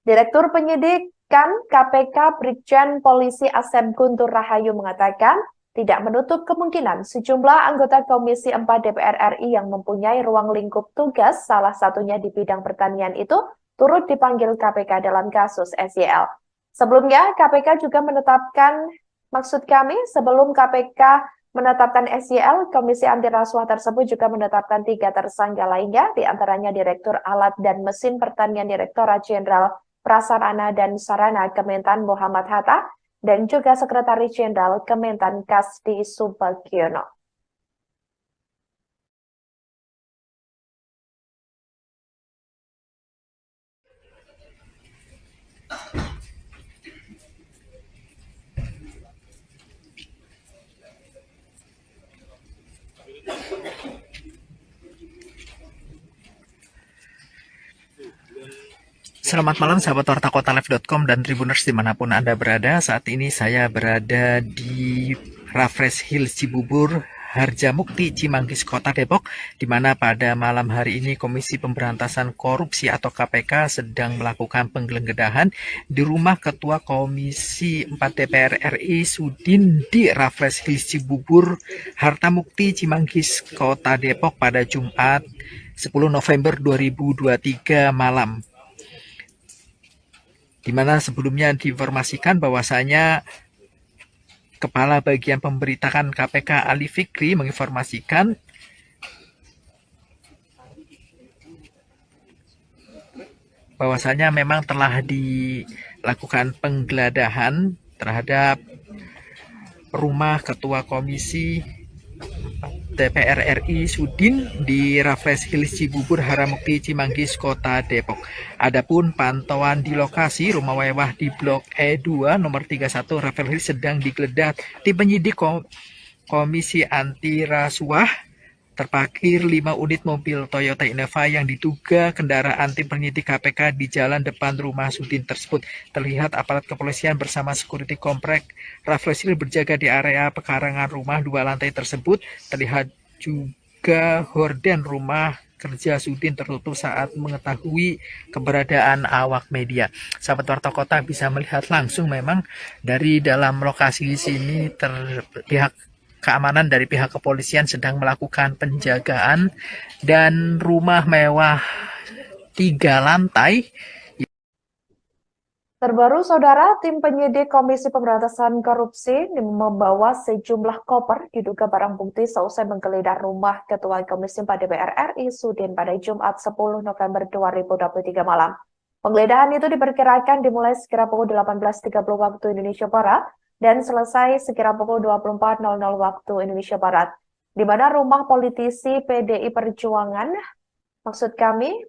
Direktur Penyidikan KPK Brigjen Polisi Asep Guntur Rahayu mengatakan, tidak menutup kemungkinan sejumlah anggota Komisi 4 DPR RI yang mempunyai ruang lingkup tugas, salah satunya di bidang pertanian itu, turut dipanggil KPK dalam kasus SYL. Sebelumnya, KPK juga menetapkan, sebelum KPK menetapkan SYL, Komisi Anti Rasuah tersebut juga menetapkan 3 tersangka lainnya, diantaranya Direktur Alat dan Mesin Pertanian Direktorat Jenderal Prasarana dan Sarana Kementan Muhammad Hatta, dan juga Sekretaris Jenderal Kementan Kasdi Subagiono. Selamat malam sahabat Warta Kota Live.com dan Tribuners dimanapun Anda berada. Saat ini saya berada di Raffles Hills Cibubur, Harjamukti, Cimanggis, Kota Depok, di mana pada malam hari ini Komisi Pemberantasan Korupsi atau KPK sedang melakukan penggeledahan di rumah Ketua Komisi 4 DPR RI Sudin di Raffles Hills Cibubur, Harjamukti, Cimanggis, Kota Depok pada Jumat 10 November 2023 malam. Di mana sebelumnya diinformasikan bahwasanya Kepala Bagian Pemberitaan KPK Ali Fikri menginformasikan bahwasanya memang telah dilakukan penggeledahan terhadap rumah Ketua Komisi DPR RI Sudin di Raffles Hills Cibubur, Harjamukti, Cimanggis, Kota Depok. Adapun pantauan di lokasi rumah mewah di Blok E2 nomor 31 Raffles Hills sedang digeledah tim penyidik Komisi Anti Rasuah. Terparkir 5 unit mobil Toyota Innova yang diduga kendaraan tim penyidik KPK di jalan depan rumah Sudin tersebut. Terlihat aparat kepolisian bersama security komplek Raffles Hills berjaga di area pekarangan rumah 2 lantai tersebut. Terlihat juga horden rumah kerja Sudin tertutup saat mengetahui keberadaan awak media. Sahabat Warta Kota bisa melihat langsung memang dari dalam lokasi sini pihak keamanan dari pihak kepolisian sedang melakukan penjagaan dan rumah mewah 3 lantai. Terbaru, Saudara, tim penyidik Komisi Pemberantasan Korupsi membawa sejumlah koper diduga barang bukti seusai menggeledah rumah Ketua Komisi 4 DPR RI Sudin pada Jumat 10 November 2023 malam. Penggeledahan itu diperkirakan dimulai sekira pukul 18.30 waktu Indonesia Barat dan selesai sekira pukul 24.00 waktu Indonesia Barat, di mana rumah politisi PDI Perjuangan,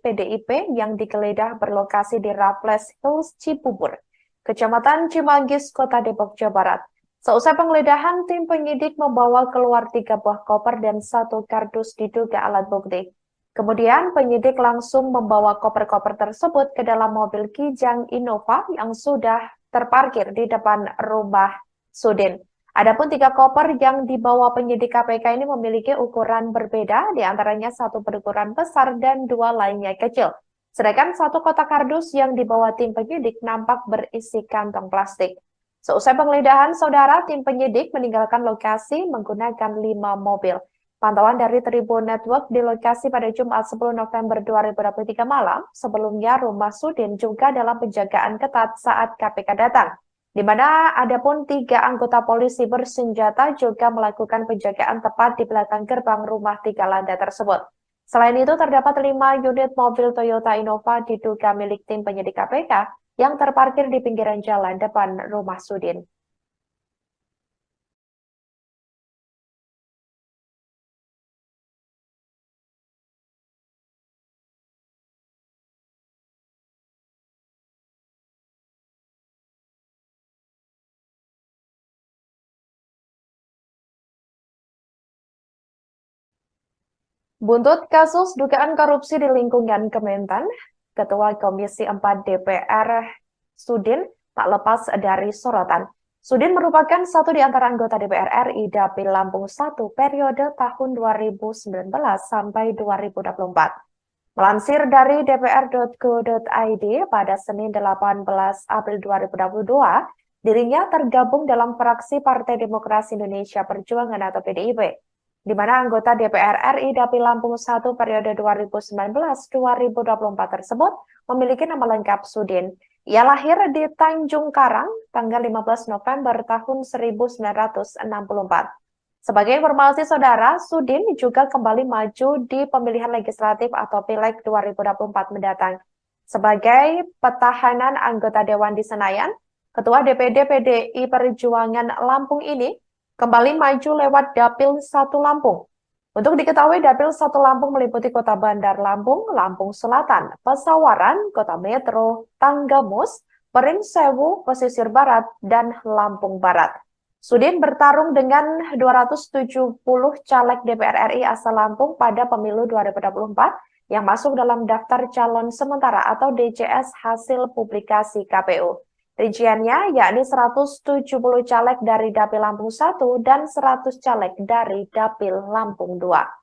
PDIP, yang digeledah berlokasi di Raffles Hills Cibubur, Kecamatan Cimanggis, Kota Depok, Jawa Barat. Seusai penggeledahan, tim penyidik membawa keluar 3 buah koper dan 1 kardus diduga alat bukti. Kemudian penyidik langsung membawa koper-koper tersebut ke dalam mobil Kijang Innova yang sudah terparkir di depan rumah Sudin. Adapun 3 koper yang dibawa penyidik KPK ini memiliki ukuran berbeda, diantaranya 1 berukuran besar dan 2 lainnya kecil. Sedangkan 1 kotak kardus yang dibawa tim penyidik nampak berisi kantong plastik. Seusai penggeledahan, Saudara, tim penyidik meninggalkan lokasi menggunakan 5 mobil. Pantauan dari Tribun Network di lokasi pada Jumat 10 November 2023 malam, sebelumnya rumah Sudin juga dalam penjagaan ketat saat KPK datang, di mana ada pun 3 anggota polisi bersenjata juga melakukan penjagaan tepat di belakang gerbang rumah 3 lantai tersebut. Selain itu, terdapat 5 unit mobil Toyota Innova diduga milik tim penyidik KPK yang terparkir di pinggiran jalan depan rumah Sudin. Buntut kasus dugaan korupsi di lingkungan Kementan, Ketua Komisi 4 DPR Sudin tak lepas dari sorotan. Sudin merupakan satu di antara anggota DPR RI Dapil Lampung 1 periode tahun 2019 sampai 2024. Melansir dari dpr.go.id pada Senin 18 April 2022, dirinya tergabung dalam fraksi Partai Demokrasi Indonesia Perjuangan atau PDIP, di mana anggota DPR RI Dapil Lampung 1 periode 2019-2024 tersebut memiliki nama lengkap Sudin. Ia lahir di Tanjung Karang tanggal 15 November tahun 1964. Sebagai informasi saudara, Sudin juga kembali maju di pemilihan legislatif atau Pileg 2024 mendatang. Sebagai petahanan anggota Dewan di Senayan, Ketua DPD PDI Perjuangan Lampung ini kembali maju lewat Dapil 1 Lampung. Untuk diketahui, Dapil 1 Lampung meliputi Kota Bandar Lampung, Lampung Selatan, Pesawaran, Kota Metro, Tanggamus, Peringsewu, Pesisir Barat, dan Lampung Barat. Sudin bertarung dengan 270 caleg DPR RI asal Lampung pada pemilu 2024 yang masuk dalam daftar calon sementara atau DCS hasil publikasi KPU. Rinciannya yakni 170 caleg dari Dapil Lampung 1 dan 100 caleg dari Dapil Lampung 2.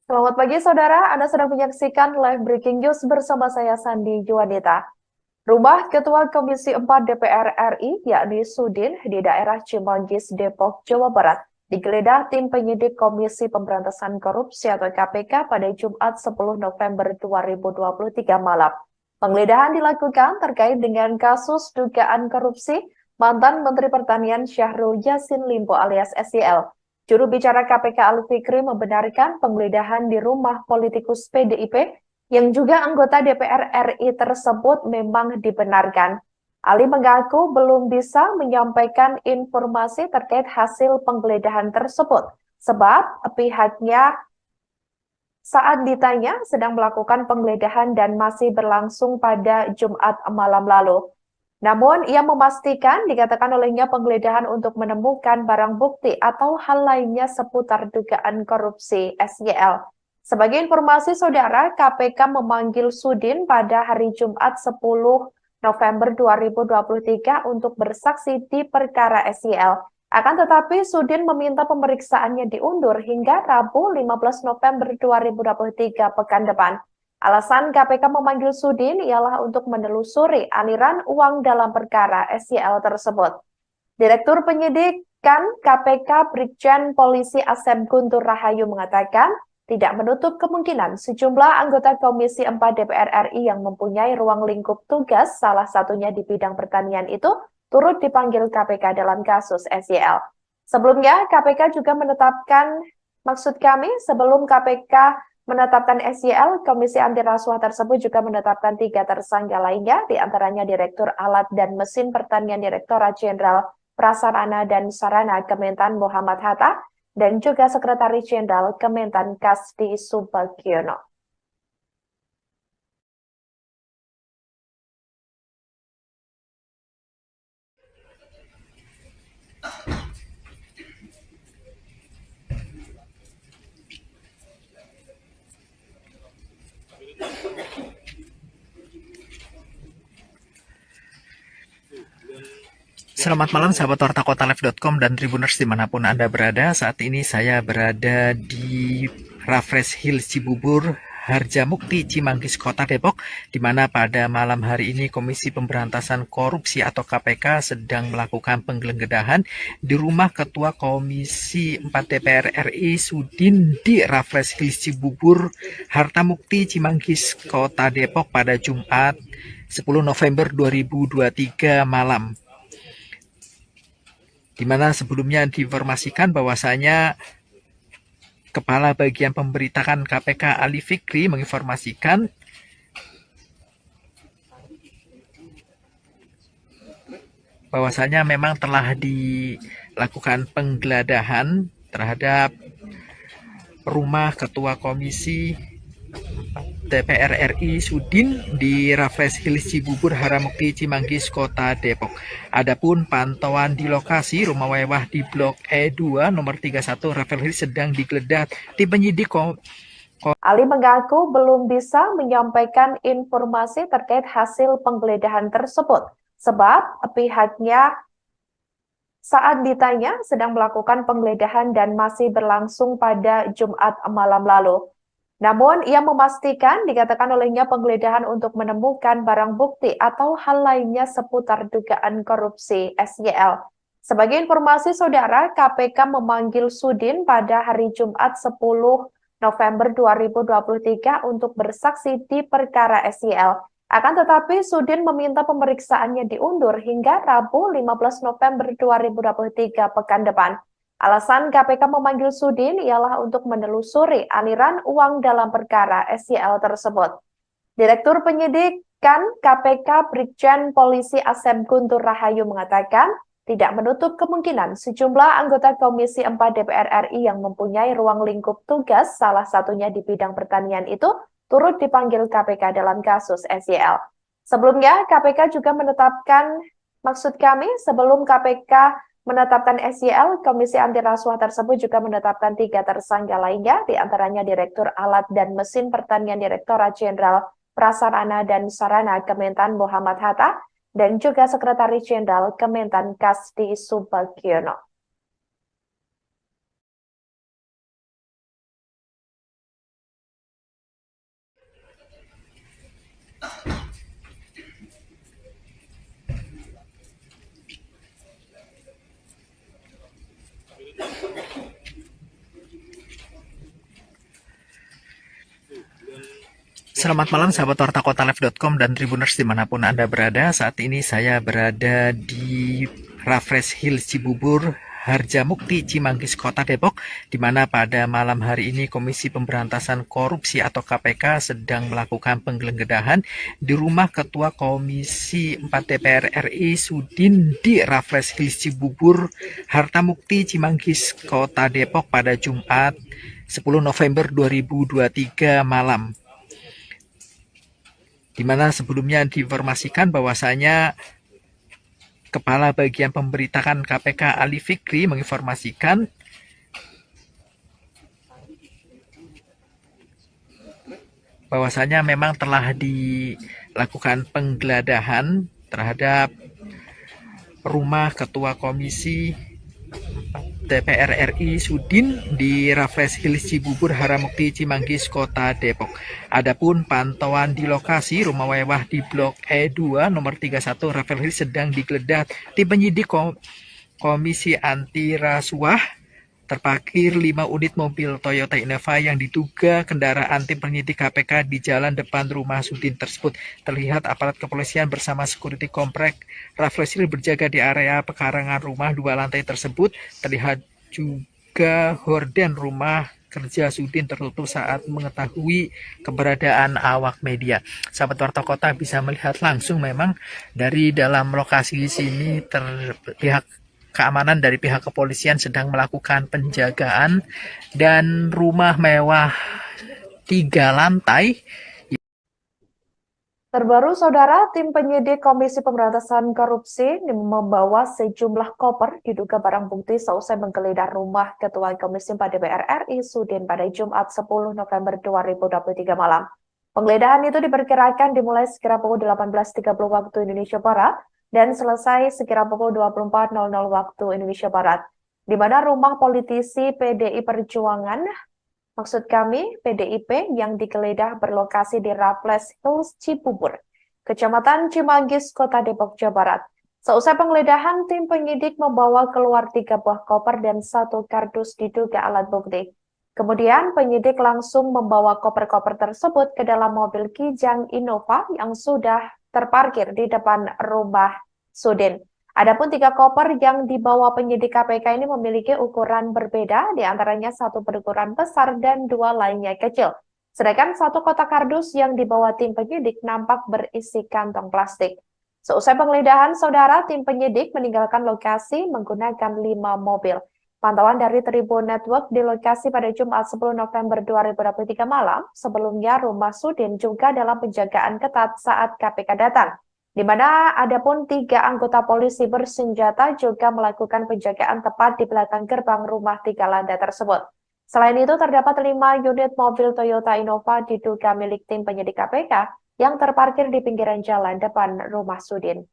Selamat pagi saudara, Anda sedang menyaksikan live breaking news bersama saya Sandi Juanita. Rumah Ketua Komisi 4 DPR RI, yakni Sudin, di daerah Cimanggis, Depok, Jawa Barat, digeledah tim penyidik Komisi Pemberantasan Korupsi atau KPK pada Jumat 10 November 2023 malam. Penggeledahan dilakukan terkait dengan kasus dugaan korupsi mantan Menteri Pertanian Syahrul Yassin Limpo alias SYL. Juru bicara KPK Ali Fikri membenarkan penggeledahan di rumah politikus PDIP yang juga anggota DPR RI tersebut memang dibenarkan. Ali mengaku belum bisa menyampaikan informasi terkait hasil penggeledahan tersebut, sebab pihaknya saat ditanya sedang melakukan penggeledahan dan masih berlangsung pada Jumat malam lalu. Namun, ia memastikan dikatakan olehnya penggeledahan untuk menemukan barang bukti atau hal lainnya seputar dugaan korupsi SYL. Sebagai informasi saudara, KPK memanggil Sudin pada hari Jumat 10 November 2023 untuk bersaksi di perkara SYL. Akan tetapi, Sudin meminta pemeriksaannya diundur hingga Rabu 15 November 2023 pekan depan. Alasan KPK memanggil Sudin ialah untuk menelusuri aliran uang dalam perkara SYL tersebut. Direktur Penyidikan KPK Brigjen Polisi Asep Guntur Rahayu mengatakan tidak menutup kemungkinan sejumlah anggota Komisi 4 DPR RI yang mempunyai ruang lingkup tugas, salah satunya di bidang pertanian itu, turut dipanggil KPK dalam kasus SYL. Sebelumnya, KPK juga menetapkan, sebelum KPK menetapkan SYL, Komisi Anti Rasuah tersebut juga menetapkan 3 tersangka lainnya, diantaranya Direktur Alat dan Mesin Pertanian Direktorat Jenderal Prasarana dan Sarana Kementan Muhammad Hatta, dan juga Sekretaris Jenderal Kementan Kasdi Subagiono. Selamat malam sahabat wartakotalive.com dan Tribuners dimanapun Anda berada. Saat ini saya berada di Raffles Hills Cibubur, Harjamukti, Cimanggis, Kota Depok, di mana pada malam hari ini Komisi Pemberantasan Korupsi atau KPK sedang melakukan penggeledahan di rumah Ketua Komisi 4 DPR RI Sudin di Raffles Hills Cibubur, Harjamukti, Cimanggis, Kota Depok pada Jumat 10 November 2023 malam. Di mana sebelumnya diinformasikan bahwasanya Kepala Bagian Pemberitaan KPK Ali Fikri menginformasikan bahwasanya memang telah dilakukan penggeledahan terhadap rumah Ketua Komisi DPR RI Sudin di Raffles Hills Cibubur, Harjamukti, Cimanggis, Kota Depok. Adapun pantauan di lokasi rumah mewah di Blok E2 nomor 31 Raffles Hills sedang digeledah tim penyidik. Ali mengaku belum bisa menyampaikan informasi terkait hasil penggeledahan tersebut sebab pihaknya saat ditanya sedang melakukan penggeledahan dan masih berlangsung pada Jumat malam lalu. Namun, ia memastikan dikatakan olehnya penggeledahan untuk menemukan barang bukti atau hal lainnya seputar dugaan korupsi SYL. Sebagai informasi saudara, KPK memanggil Sudin pada hari Jumat 10 November 2023 untuk bersaksi di perkara SYL. Akan tetapi, Sudin meminta pemeriksaannya diundur hingga Rabu 15 November 2023 pekan depan. Alasan KPK memanggil Sudin ialah untuk menelusuri aliran uang dalam perkara SYL tersebut. Direktur Penyidikan KPK Brigjen Polisi Asep Guntur Rahayu mengatakan tidak menutup kemungkinan sejumlah anggota Komisi 4 DPR RI yang mempunyai ruang lingkup tugas, salah satunya di bidang pertanian itu, turut dipanggil KPK dalam kasus SYL. Sebelumnya, KPK juga menetapkan, sebelum KPK menetapkan SYL, Komisi Anti Rasuah tersebut juga menetapkan 3 tersangka lainnya, diantaranya Direktur Alat dan Mesin Pertanian Direktorat Jenderal Prasarana dan Sarana Kementan Muhammad Hatta, dan juga Sekretaris Jenderal Kementan Kasdi Subagiono. Selamat malam sahabat wartakotalive.com dan Tribuners dimanapun Anda berada. Saat ini saya berada di Raffles Hills Cibubur, Harjamukti, Cimanggis, Kota Depok, di mana pada malam hari ini Komisi Pemberantasan Korupsi atau KPK sedang melakukan penggeledahan di rumah Ketua Komisi 4 DPR RI Sudin di Raffles Hills Cibubur, Harjamukti, Cimanggis, Kota Depok pada Jumat 10 November 2023 malam. Di mana sebelumnya diinformasikan bahwasanya Kepala Bagian Pemberitaan KPK Ali Fikri menginformasikan bahwasanya memang telah dilakukan penggeledahan terhadap rumah Ketua Komisi DPR RI Sudin di Raffles Hills Cibubur, Harjamukti, Cimanggis, Kota Depok. Adapun pantauan di lokasi rumah mewah di Blok E2 nomor 31 Raffles Hills sedang digeledah tim penyidik Komisi Anti Rasuah. Terparkir 5 unit mobil Toyota Innova yang diduga kendaraan tim penyidik KPK di jalan depan rumah Sudin tersebut. Terlihat aparat kepolisian bersama security komplek Raffles Hills berjaga di area pekarangan rumah 2 lantai tersebut. Terlihat juga horden rumah kerja Sudin tertutup saat mengetahui keberadaan awak media. Sahabat Warta Kota bisa melihat langsung memang dari dalam lokasi sini terlihat keamanan dari pihak kepolisian sedang melakukan penjagaan dan rumah mewah 3 lantai. Terbaru, saudara, tim penyidik Komisi Pemberantasan Korupsi membawa sejumlah koper diduga barang bukti seusai menggeledah rumah Ketua Komisi 4 DPR RI Sudin pada Jumat 10 November 2023 malam. Penggeledahan itu diperkirakan dimulai sekira pukul 18.30 waktu Indonesia Barat dan selesai sekira pukul 24.00 waktu Indonesia Barat, di mana rumah politisi PDI Perjuangan, maksud kami PDIP, yang digeledah berlokasi di Raffles Hills, Cibubur, Kecamatan Cimanggis, Kota Depok, Jawa Barat. Seusai penggeledahan, tim penyidik membawa keluar 3 buah koper dan 1 kardus diduga alat bukti. Kemudian penyidik langsung membawa koper-koper tersebut ke dalam mobil Kijang Innova yang sudah terparkir di depan rumah Sudin. Adapun 3 koper yang dibawa penyidik KPK ini memiliki ukuran berbeda, diantaranya 1 berukuran besar dan 2 lainnya kecil. Sedangkan 1 kotak kardus yang dibawa tim penyidik nampak berisi kantong plastik. Seusai penggeledahan, saudara, tim penyidik meninggalkan lokasi menggunakan 5 mobil. Pantauan dari Tribun Network di lokasi pada Jumat 10 November 2023 malam, sebelumnya rumah Sudin juga dalam penjagaan ketat saat KPK datang, di mana ada pun 3 anggota polisi bersenjata juga melakukan penjagaan tepat di belakang gerbang rumah 3 lantai tersebut. Selain itu, terdapat 5 unit mobil Toyota Innova diduga milik tim penyidik KPK yang terparkir di pinggiran jalan depan rumah Sudin.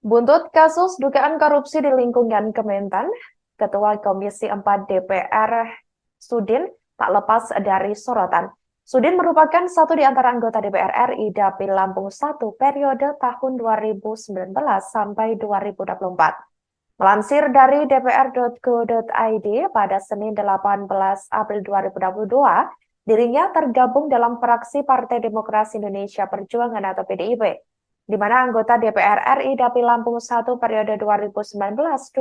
Buntut kasus dugaan korupsi di lingkungan Kementan, Ketua Komisi 4 DPR Sudin tak lepas dari sorotan. Sudin merupakan satu di antara anggota DPR RI Dapil Lampung 1 periode tahun 2019 sampai 2024. Melansir dari dpr.go.id pada Senin 18 April 2022, dirinya tergabung dalam fraksi Partai Demokrasi Indonesia Perjuangan atau PDIP, di mana anggota DPR RI Dapil Lampung 1 periode 2019-2024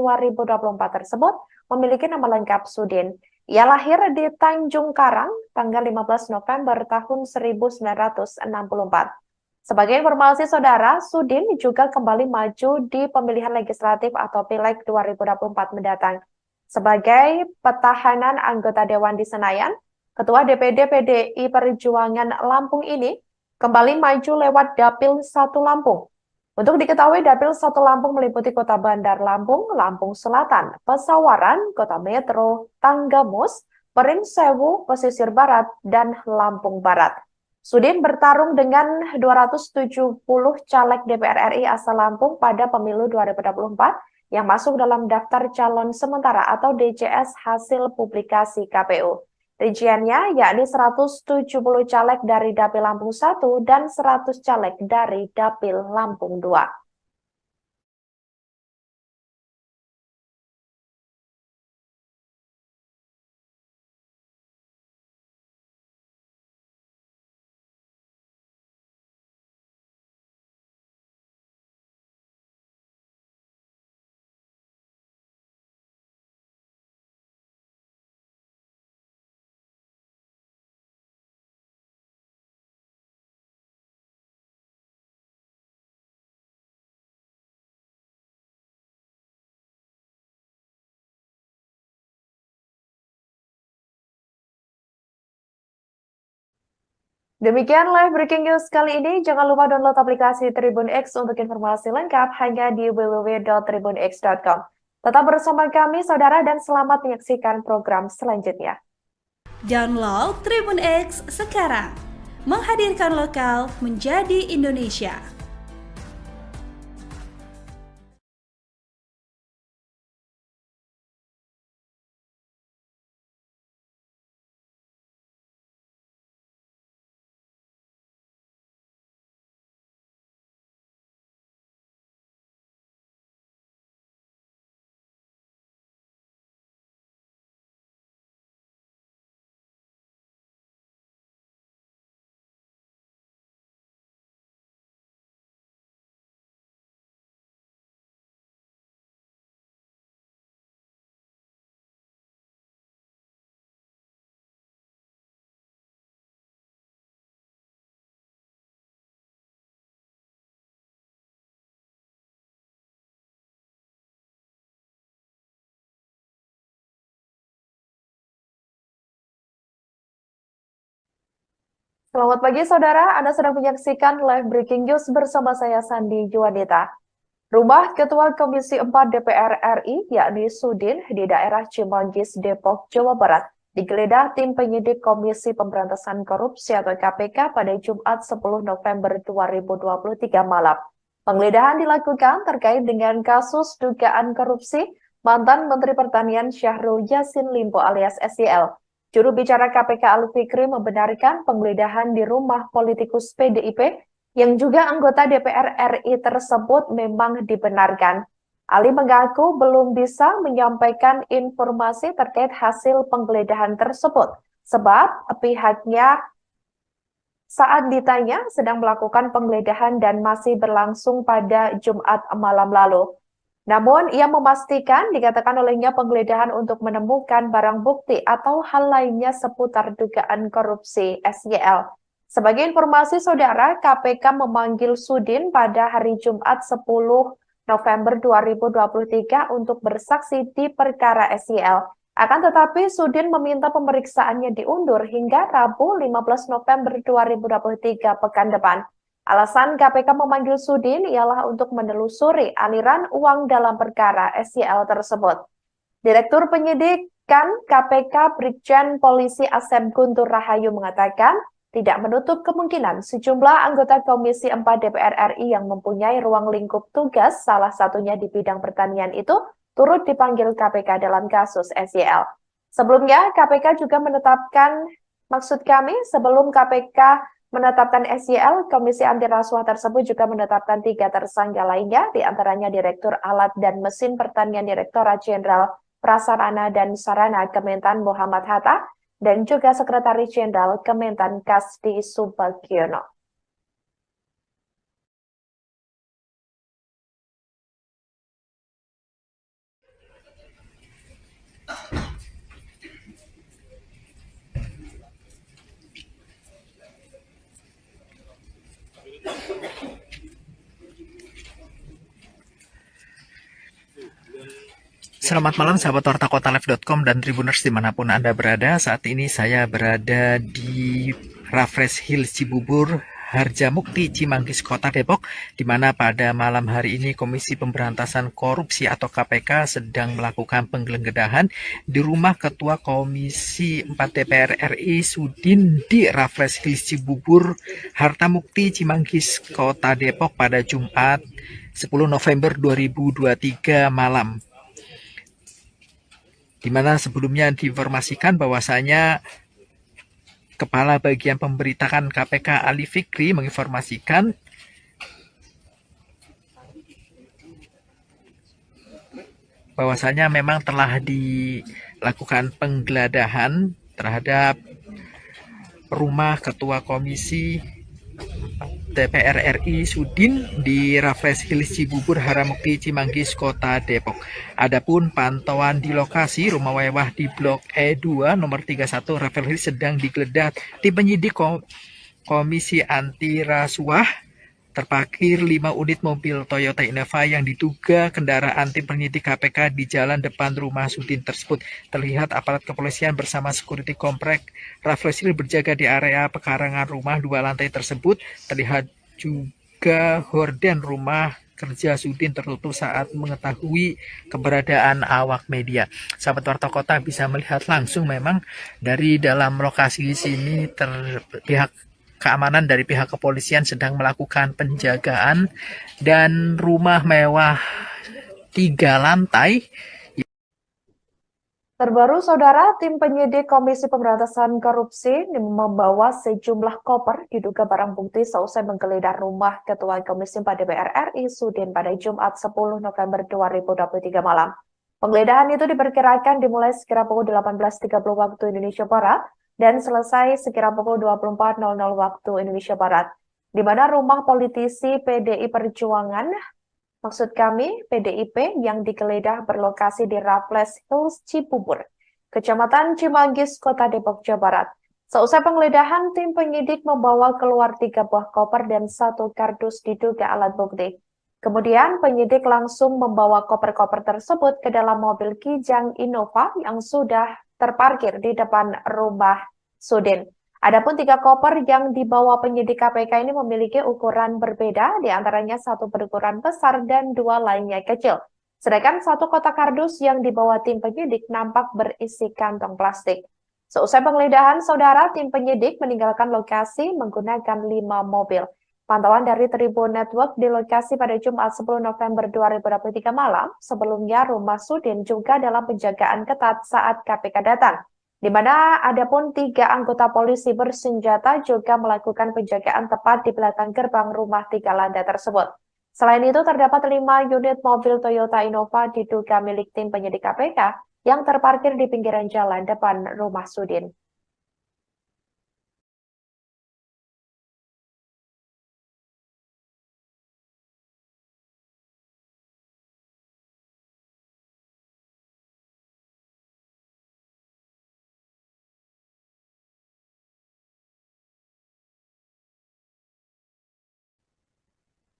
tersebut memiliki nama lengkap Sudin. Ia lahir di Tanjung Karang tanggal 15 November tahun 1964. Sebagai informasi saudara, Sudin juga kembali maju di pemilihan legislatif atau Pileg 2024 mendatang. Sebagai petahana anggota Dewan di Senayan, Ketua DPD PDI Perjuangan Lampung ini kembali maju lewat Dapil 1 Lampung. Untuk diketahui, Dapil 1 Lampung meliputi Kota Bandar Lampung, Lampung Selatan, Pesawaran, Kota Metro, Tanggamus, Perinsewu, Pesisir Barat, dan Lampung Barat. Sudin bertarung dengan 270 caleg DPR RI asal Lampung pada pemilu 2024 yang masuk dalam daftar calon sementara atau DCS hasil publikasi KPU. Rinciannya yakni 170 caleg dari Dapil Lampung 1 dan 100 caleg dari Dapil Lampung 2. Demikian live breaking news kali ini. Jangan lupa download aplikasi Tribun X untuk informasi lengkap hanya di www.tribunx.com. Tetap bersama kami, saudara, dan selamat menyaksikan program selanjutnya. Download Tribun X sekarang. Menghadirkan lokal menjadi Indonesia. Selamat pagi saudara, Anda sedang menyaksikan live breaking news bersama saya Sandi Juanita. Rumah Ketua Komisi 4 DPR RI, yakni Sudin, di daerah Cimanggis, Depok, Jawa Barat, digeledah tim penyidik Komisi Pemberantasan Korupsi atau KPK pada Jumat 10 November 2023 malam. Penggeledahan dilakukan terkait dengan kasus dugaan korupsi mantan Menteri Pertanian Syahrul Yassin Limpo alias SYL. Juru bicara KPK Ali Fikri membenarkan penggeledahan di rumah politikus PDIP yang juga anggota DPR RI tersebut memang dibenarkan. Ali mengaku belum bisa menyampaikan informasi terkait hasil penggeledahan tersebut, sebab pihaknya saat ditanya sedang melakukan penggeledahan dan masih berlangsung pada Jumat malam lalu. Namun, ia memastikan dikatakan olehnya penggeledahan untuk menemukan barang bukti atau hal lainnya seputar dugaan korupsi SYL. Sebagai informasi saudara, KPK memanggil Sudin pada hari Jumat 10 November 2023 untuk bersaksi di perkara SYL. Akan tetapi, Sudin meminta pemeriksaannya diundur hingga Rabu 15 November 2023 pekan depan. Alasan KPK memanggil Sudin ialah untuk menelusuri aliran uang dalam perkara SYL tersebut. Direktur Penyidikan KPK Brigjen Polisi Asep Guntur Rahayu mengatakan tidak menutup kemungkinan sejumlah anggota Komisi 4 DPR RI yang mempunyai ruang lingkup tugas, salah satunya di bidang pertanian itu, turut dipanggil KPK dalam kasus SYL. Sebelumnya, KPK juga menetapkan, sebelum KPK menetapkan SYL, Komisi Anti Rasuah tersebut juga menetapkan 3 tersangka lainnya, diantaranya Direktur Alat dan Mesin Pertanian Direktorat Jenderal Prasarana dan Sarana Kementan Muhammad Hatta, dan juga Sekretaris Jenderal Kementan Kasdi Subagiono. Selamat malam sahabat Warta Kotalive.com dan Tribuners dimanapun Anda berada. Saat ini saya berada di Raffles Hills Cibubur, Harjamukti, Cimanggis, Kota Depok, di mana pada malam hari ini Komisi Pemberantasan Korupsi atau KPK sedang melakukan penggeledahan di rumah Ketua Komisi 4 DPR RI Sudin di Raffles Hills Cibubur, Harjamukti, Cimanggis, Kota Depok pada Jumat 10 November 2023 malam. Di mana sebelumnya diinformasikan bahwasanya Kepala Bagian Pemberitaan KPK Ali Fikri menginformasikan bahwasanya memang telah dilakukan penggeledahan terhadap rumah Ketua Komisi DPR RI Sudin di Raffles Hills Cibubur, Harjamukti, Cimanggis, Kota Depok. Adapun pantauan di lokasi rumah mewah di Blok E2 nomor 31 Raffles Hills sedang digeledah tim penyidik Komisi Anti Rasuah. Terparkir 5 unit mobil Toyota Innova yang diduga kendaraan tim penyidik KPK di jalan depan rumah Sudin tersebut. Terlihat aparat kepolisian bersama security komplek Raffles Hills berjaga di area pekarangan rumah 2 lantai tersebut. Terlihat juga horden rumah kerja Sudin tertutup saat mengetahui keberadaan awak media. Sahabat Warta Kota bisa melihat langsung memang dari dalam lokasi sini pihak keamanan dari pihak kepolisian sedang melakukan penjagaan dan rumah mewah 3 lantai. Terbaru, saudara, tim penyidik Komisi Pemberantasan Korupsi membawa sejumlah koper diduga barang bukti seusai menggeledah rumah Ketua Komisi 4 DPR RI Sudin pada Jumat 10 November 2023 malam. Penggeledahan itu diperkirakan dimulai sekira pukul 18.30 waktu Indonesia Barat dan selesai sekira pukul 24.00 waktu Indonesia Barat, di mana rumah politisi PDI Perjuangan, PDIP yang digeledah berlokasi di Raffles Hills Cibubur, Kecamatan Cimanggis, Kota Depok, Jawa Barat. Seusai penggeledahan, tim penyidik membawa keluar 3 buah koper dan 1 kardus diduga alat bukti. Kemudian penyidik langsung membawa koper-koper tersebut ke dalam mobil Kijang Innova yang sudah terparkir di depan rumah Sudin. Adapun 3 koper yang dibawa penyidik KPK ini memiliki ukuran berbeda, di antaranya 1 berukuran besar dan 2 lainnya kecil. Sedangkan 1 kotak kardus yang dibawa tim penyidik nampak berisi kantong plastik. Seusai penggeledahan, saudara, tim penyidik meninggalkan lokasi menggunakan 5 mobil. Pantauan dari Tribun Network di lokasi pada Jumat 10 November 2023 malam, sebelumnya rumah Sudin juga dalam penjagaan ketat saat KPK datang, di mana adapun 3 anggota polisi bersenjata juga melakukan penjagaan tepat di belakang gerbang rumah 3 lantai tersebut. Selain itu, terdapat 5 unit mobil Toyota Innova diduga milik tim penyidik KPK yang terparkir di pinggiran jalan depan rumah Sudin.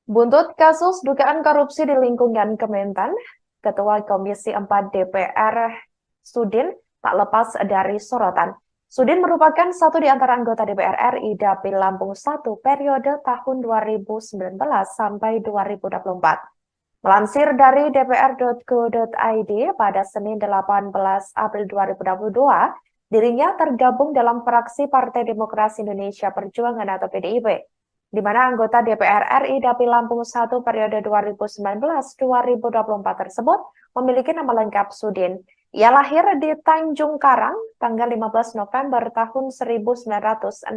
Buntut kasus dugaan korupsi di lingkungan Kementan, Ketua Komisi 4 DPR Sudin tak lepas dari sorotan. Sudin merupakan satu di antara anggota DPR RI Dapil Lampung 1 periode tahun 2019 sampai 2024. Melansir dari dpr.go.id pada Senin 18 April 2022, dirinya tergabung dalam fraksi Partai Demokrasi Indonesia Perjuangan atau PDIP, di mana anggota DPR RI Dapil Lampung 1 periode 2019-2024 tersebut memiliki nama lengkap Sudin. Ia lahir di Tanjung Karang tanggal 15 November tahun 1964.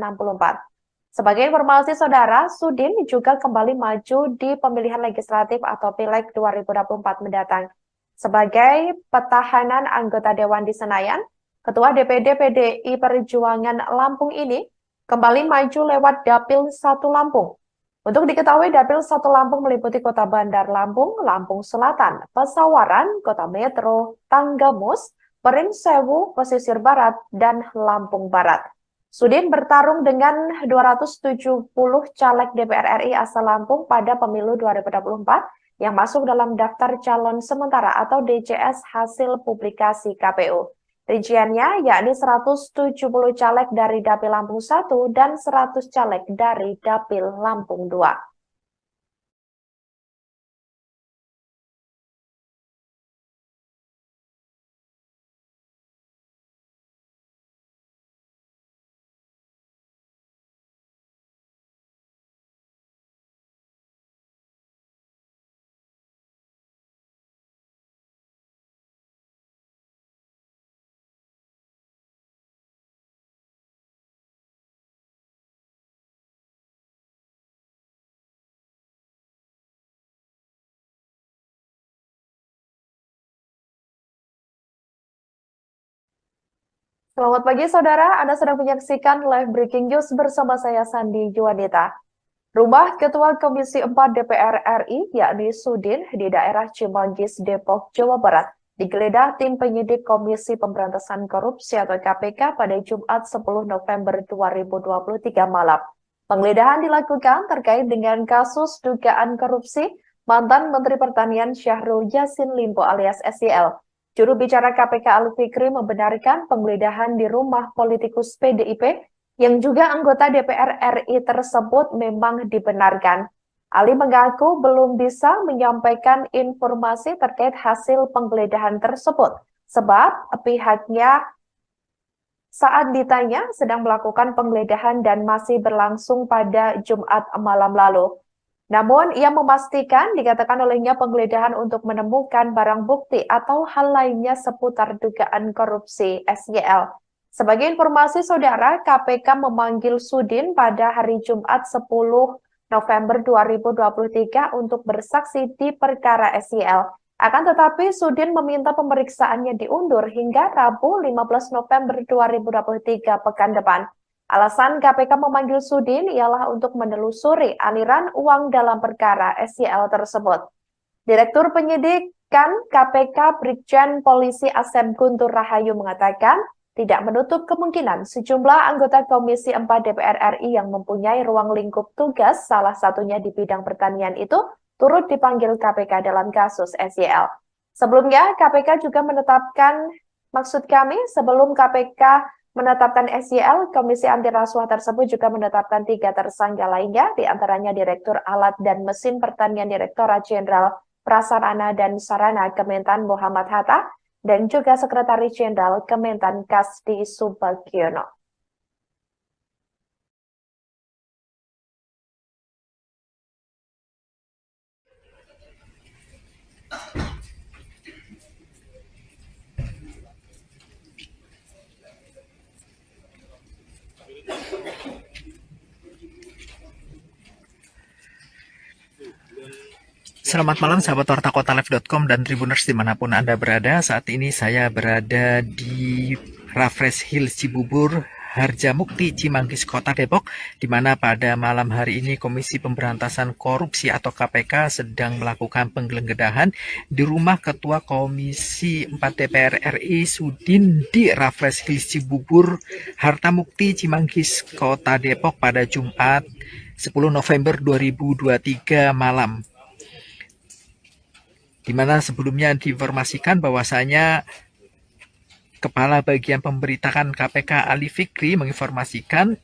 Sebagai informasi saudara, Sudin juga kembali maju di pemilihan legislatif atau Pileg 2024 mendatang. Sebagai petahanan anggota Dewan di Senayan, Ketua DPD PDI Perjuangan Lampung ini kembali maju lewat Dapil 1 Lampung. Untuk diketahui, Dapil 1 Lampung meliputi Kota Bandar Lampung, Lampung Selatan, Pesawaran, Kota Metro, Tanggamus, Perinsewu, Pesisir Barat, dan Lampung Barat. Sudin bertarung dengan 270 caleg DPR RI asal Lampung pada pemilu 2024 yang masuk dalam daftar calon sementara atau DCS hasil publikasi KPU. Rinciannya yakni 170 caleg dari Dapil Lampung 1 dan 100 caleg dari Dapil Lampung 2. Selamat pagi saudara, Anda sedang menyaksikan live breaking news bersama saya Sandi Juanita. Rumah Ketua Komisi 4 DPR RI, yakni Sudin, di daerah Cimanggis, Depok, Jawa Barat, digeledah tim penyidik Komisi Pemberantasan Korupsi atau KPK pada Jumat 10 November 2023 malam. Penggeledahan dilakukan terkait dengan kasus dugaan korupsi mantan Menteri Pertanian Syahrul Yassin Limpo alias SYL. Juru bicara KPK Ali Fikri membenarkan penggeledahan di rumah politikus PDIP yang juga anggota DPR RI tersebut memang dibenarkan. Ali mengaku belum bisa menyampaikan informasi terkait hasil penggeledahan tersebut, sebab pihaknya saat ditanya sedang melakukan penggeledahan dan masih berlangsung pada Jumat malam lalu. Namun, ia memastikan dikatakan olehnya penggeledahan untuk menemukan barang bukti atau hal lainnya seputar dugaan korupsi SYL. Sebagai informasi saudara, KPK memanggil Sudin pada hari Jumat 10 November 2023 untuk bersaksi di perkara SYL. Akan tetapi, Sudin meminta pemeriksaannya diundur hingga Rabu 15 November 2023 pekan depan. Alasan KPK memanggil Sudin ialah untuk menelusuri aliran uang dalam perkara SYL tersebut. Direktur Penyidikan KPK Brigjen Polisi Asep Guntur Rahayu mengatakan tidak menutup kemungkinan sejumlah anggota Komisi 4 DPR RI yang mempunyai ruang lingkup tugas, salah satunya di bidang pertanian itu, turut dipanggil KPK dalam kasus SYL. Sebelumnya, KPK juga menetapkan, sebelum KPK menetapkan SYL, Komisi Anti Rasuah tersebut juga menetapkan 3 tersangka lainnya, diantaranya Direktur Alat dan Mesin Pertanian Direktorat Jenderal Prasarana dan Sarana Kementan Muhammad Hatta, dan juga Sekretaris Jenderal Kementan Kasdi Subagiono. Selamat malam sahabat Warta Kotalive.com dan Tribuners dimanapun Anda berada. Saat ini saya berada di Raffles Hills Cibubur, Harjamukti, Cimanggis, Kota Depok, di mana pada malam hari ini Komisi Pemberantasan Korupsi atau KPK sedang melakukan penggeledahan di rumah Ketua Komisi 4 DPR RI Sudin di Raffles Hills Cibubur, Harjamukti, Cimanggis, Kota Depok pada Jumat 10 November 2023 malam. Di mana sebelumnya diinformasikan bahwasanya Kepala Bagian Pemberitaan KPK Ali Fikri menginformasikan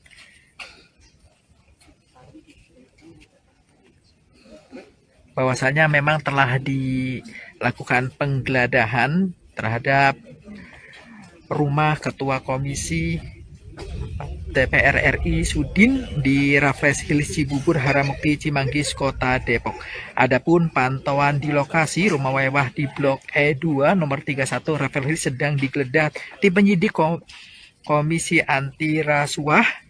bahwasanya memang telah dilakukan penggeledahan terhadap rumah Ketua Komisi DPR RI Sudin di Raffles Hills Cibubur, Harjamukti, Cimanggis, Kota Depok. Adapun pantauan di lokasi rumah mewah di Blok E2 nomor 31 Raffles Hills sedang digeledah tim penyidik Komisi Anti Rasuah.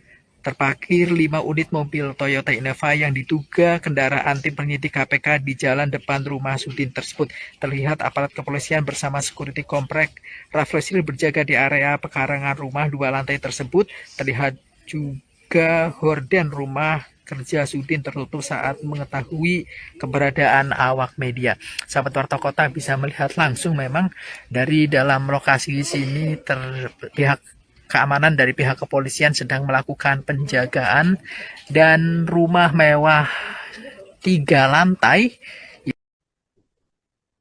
Terparkir 5 unit mobil Toyota Innova yang diduga kendaraan tim penyidik KPK di jalan depan rumah Sudin tersebut. Terlihat aparat kepolisian bersama security komplek Raffles Hills berjaga di area pekarangan rumah 2 lantai tersebut. Terlihat juga horden rumah kerja Sudin tertutup saat mengetahui keberadaan awak media. Sahabat Warta Kota bisa melihat langsung memang dari dalam lokasi sini pihak keamanan dari pihak kepolisian sedang melakukan penjagaan dan rumah mewah 3 lantai.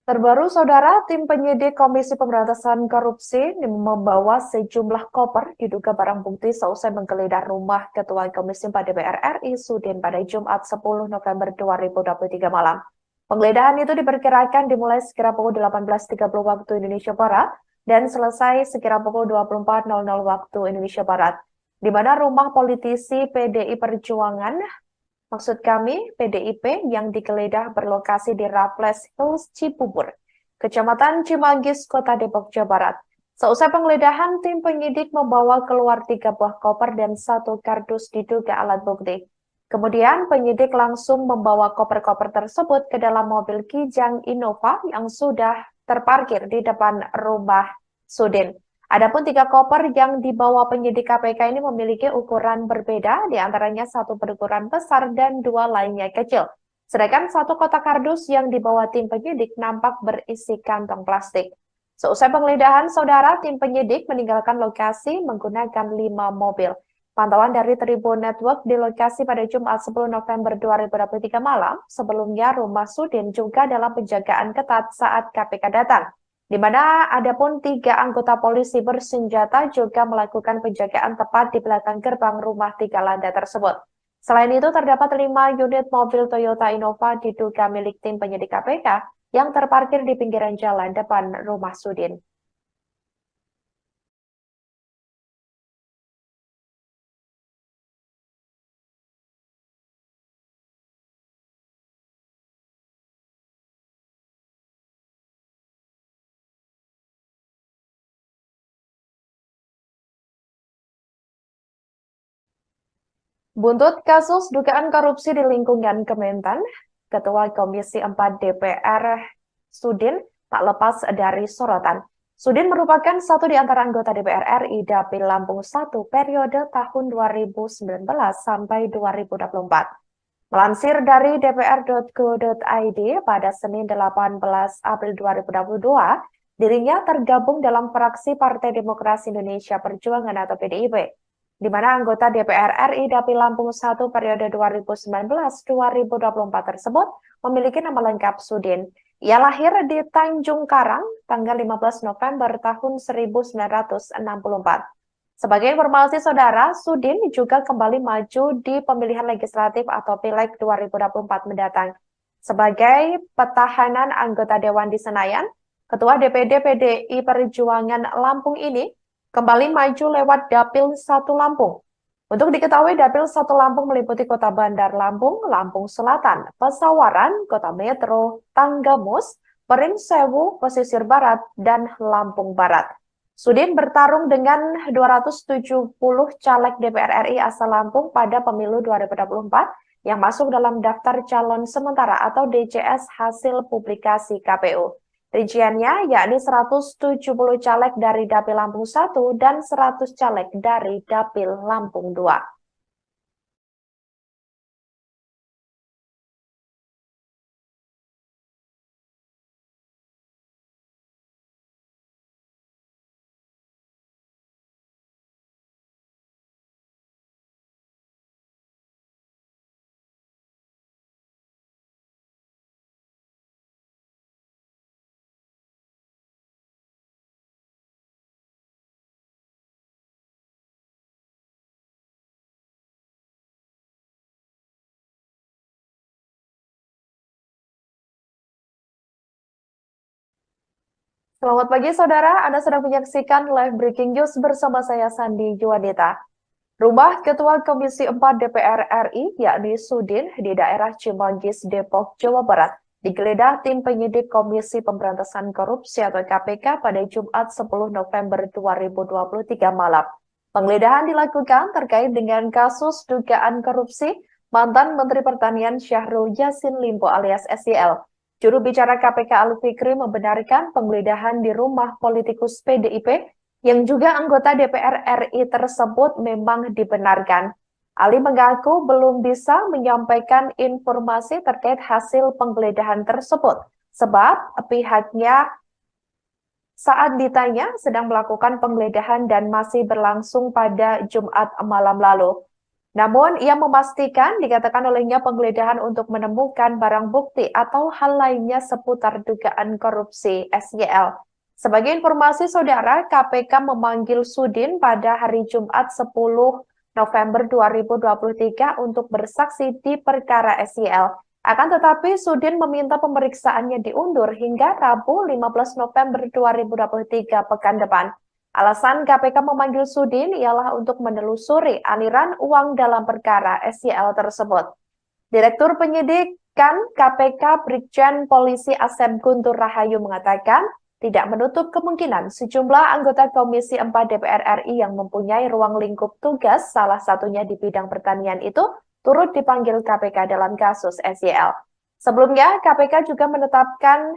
Terbaru, Saudara, tim penyidik Komisi Pemberantasan Korupsi membawa sejumlah koper diduga barang bukti seusai menggeledah rumah Ketua Komisi 4 DPR RI Sudin pada Jumat 10 November 2023 malam. Penggeledahan itu diperkirakan dimulai sekira pukul 18.30 waktu Indonesia Barat dan selesai sekira pukul 24.00 waktu Indonesia Barat, di mana rumah politisi PDI Perjuangan, maksud kami PDIP, yang digeledah berlokasi di Raffles Hills Cibubur, Kecamatan Cimanggis, Kota Depok, Jawa Barat. Seusai penggeledahan, tim penyidik membawa keluar 3 buah koper dan 1 kardus diduga alat bukti. Kemudian penyidik langsung membawa koper-koper tersebut ke dalam mobil Kijang Innova yang sudah terparkir di depan rumah Sudin. Adapun 3 koper yang dibawa penyidik KPK ini memiliki ukuran berbeda, diantaranya 1 berukuran besar dan 2 lainnya kecil. Sedangkan 1 kotak kardus yang dibawa tim penyidik nampak berisi kantong plastik. Seusai penggeledahan, Saudara, tim penyidik meninggalkan lokasi menggunakan 5 mobil. Pantauan dari Tribun Network di lokasi pada Jumat 10 November 2023 malam, sebelumnya rumah Sudin juga dalam penjagaan ketat saat KPK datang, di mana adapun 3 anggota polisi bersenjata juga melakukan penjagaan tepat di belakang gerbang rumah 3 lantai tersebut. Selain itu, terdapat 5 unit mobil Toyota Innova diduga milik tim penyidik KPK yang terparkir di pinggiran jalan depan rumah Sudin. Buntut kasus dugaan korupsi di lingkungan Kementan, Ketua Komisi 4 DPR Sudin tak lepas dari sorotan. Sudin merupakan satu di antara anggota DPR RI Dapil Lampung 1 periode tahun 2019 sampai 2024. Melansir dari dpr.go.id pada Senin 18 April 2022, dirinya tergabung dalam fraksi Partai Demokrasi Indonesia Perjuangan atau PDIP, di mana anggota DPR RI Dapil Lampung 1 periode 2019-2024 tersebut memiliki nama lengkap Sudin. Ia lahir di Tanjung Karang tanggal 15 November tahun 1964. Sebagai informasi saudara, Sudin juga kembali maju di pemilihan legislatif atau Pileg 2024 mendatang. Sebagai petahanan anggota Dewan di Senayan, Ketua DPD PDI Perjuangan Lampung ini kembali maju lewat Dapil 1 Lampung. Untuk diketahui, Dapil 1 Lampung meliputi Kota Bandar Lampung, Lampung Selatan, Pesawaran, Kota Metro, Tanggamus, Perinsewu, Pesisir Barat, dan Lampung Barat. Sudin bertarung dengan 270 caleg DPR RI asal Lampung pada pemilu 2024 yang masuk dalam daftar calon sementara atau DCS hasil publikasi KPU. Rinciannya yakni 170 caleg dari Dapil Lampung 1 dan 100 caleg dari Dapil Lampung 2. Selamat pagi saudara, Anda sedang menyaksikan live breaking news bersama saya Sandi Juwanita. Rumah Ketua Komisi 4 DPR RI, yakni Sudin, di daerah Cimanggis, Depok, Jawa Barat, digeledah tim penyidik Komisi Pemberantasan Korupsi atau KPK pada Jumat 10 November 2023 malam. Penggeledahan dilakukan terkait dengan kasus dugaan korupsi mantan Menteri Pertanian Syahrul Yassin Limpo alias SYL. Juru bicara KPK Ali Fikri membenarkan penggeledahan di rumah politikus PDIP yang juga anggota DPR RI tersebut memang dibenarkan. Ali mengaku belum bisa menyampaikan informasi terkait hasil penggeledahan tersebut, sebab pihaknya saat ditanya sedang melakukan penggeledahan dan masih berlangsung pada Jumat malam lalu. Namun, ia memastikan dikatakan olehnya penggeledahan untuk menemukan barang bukti atau hal lainnya seputar dugaan korupsi SYL. Sebagai informasi saudara, KPK memanggil Sudin pada hari Jumat 10 November 2023 untuk bersaksi di perkara SYL. Akan tetapi, Sudin meminta pemeriksaannya diundur hingga Rabu 15 November 2023 pekan depan. Alasan KPK memanggil Sudin ialah untuk menelusuri aliran uang dalam perkara SYL tersebut. Direktur Penyidikan KPK Brigjen Polisi Asep Guntur Rahayu mengatakan tidak menutup kemungkinan sejumlah anggota Komisi 4 DPR RI yang mempunyai ruang lingkup tugas, salah satunya di bidang pertanian itu, turut dipanggil KPK dalam kasus SYL. Sebelumnya, KPK juga menetapkan,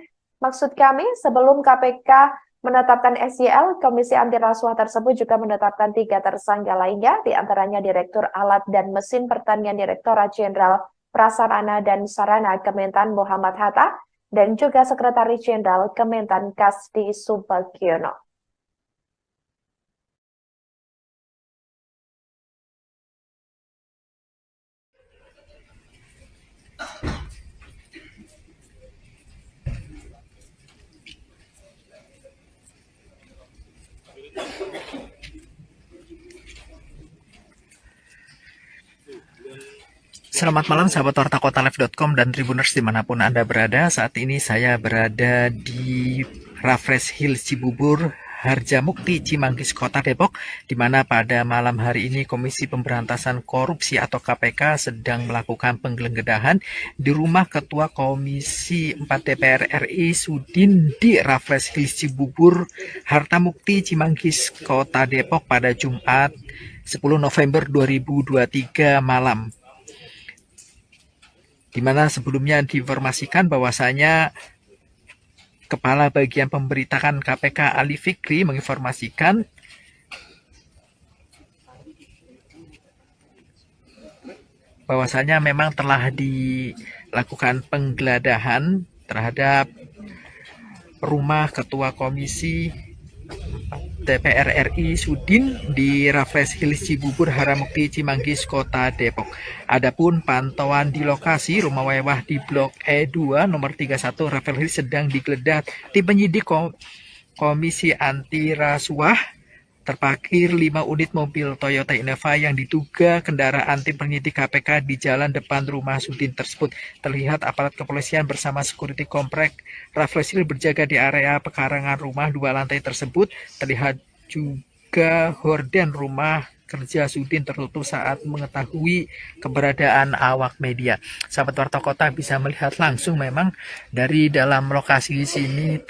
sebelum KPK menetapkan SYL, Komisi Anti Rasuah tersebut juga menetapkan 3 tersangka lainnya, diantaranya Direktur Alat dan Mesin Pertanian Direktorat Jenderal Prasarana dan Sarana Kementan Muhammad Hatta, dan juga Sekretaris Jenderal Kementan Kasdi Subagiono. Selamat malam sahabat wartakotalive.com dan Tribuners dimanapun Anda berada. Saat ini saya berada di Raffles Hills Cibubur, Harjamukti, Cimanggis, Kota Depok, di mana pada malam hari ini Komisi Pemberantasan Korupsi atau KPK sedang melakukan penggeledahan di rumah Ketua Komisi 4 DPR RI Sudin di Raffles Hills Cibubur, Harjamukti, Cimanggis, Kota Depok pada Jumat 10 November 2023 malam. Di mana sebelumnya diinformasikan bahwasanya Kepala Bagian Pemberitaan KPK Ali Fikri menginformasikan bahwasanya memang telah dilakukan penggeledahan terhadap rumah Ketua Komisi DPR RI Sudin di Raffles Hills Cibubur, Harjamukti, Cimanggis, Kota Depok. Adapun pantauan di lokasi rumah mewah di Blok E2 nomor 31 Raffles Hills sedang digeledah tim penyidik Komisi Anti Rasuah terparkir 5 unit mobil Toyota Innova yang diduga kendaraan tim penyidik KPK di jalan depan rumah Sudin tersebut. Terlihat aparat kepolisian bersama security komplek Rafflesil berjaga di area pekarangan rumah 2 lantai tersebut. Terlihat juga horden rumah kerja Sudin tertutup saat mengetahui keberadaan awak media. Sahabat Warta Kota bisa melihat langsung memang dari dalam lokasi sini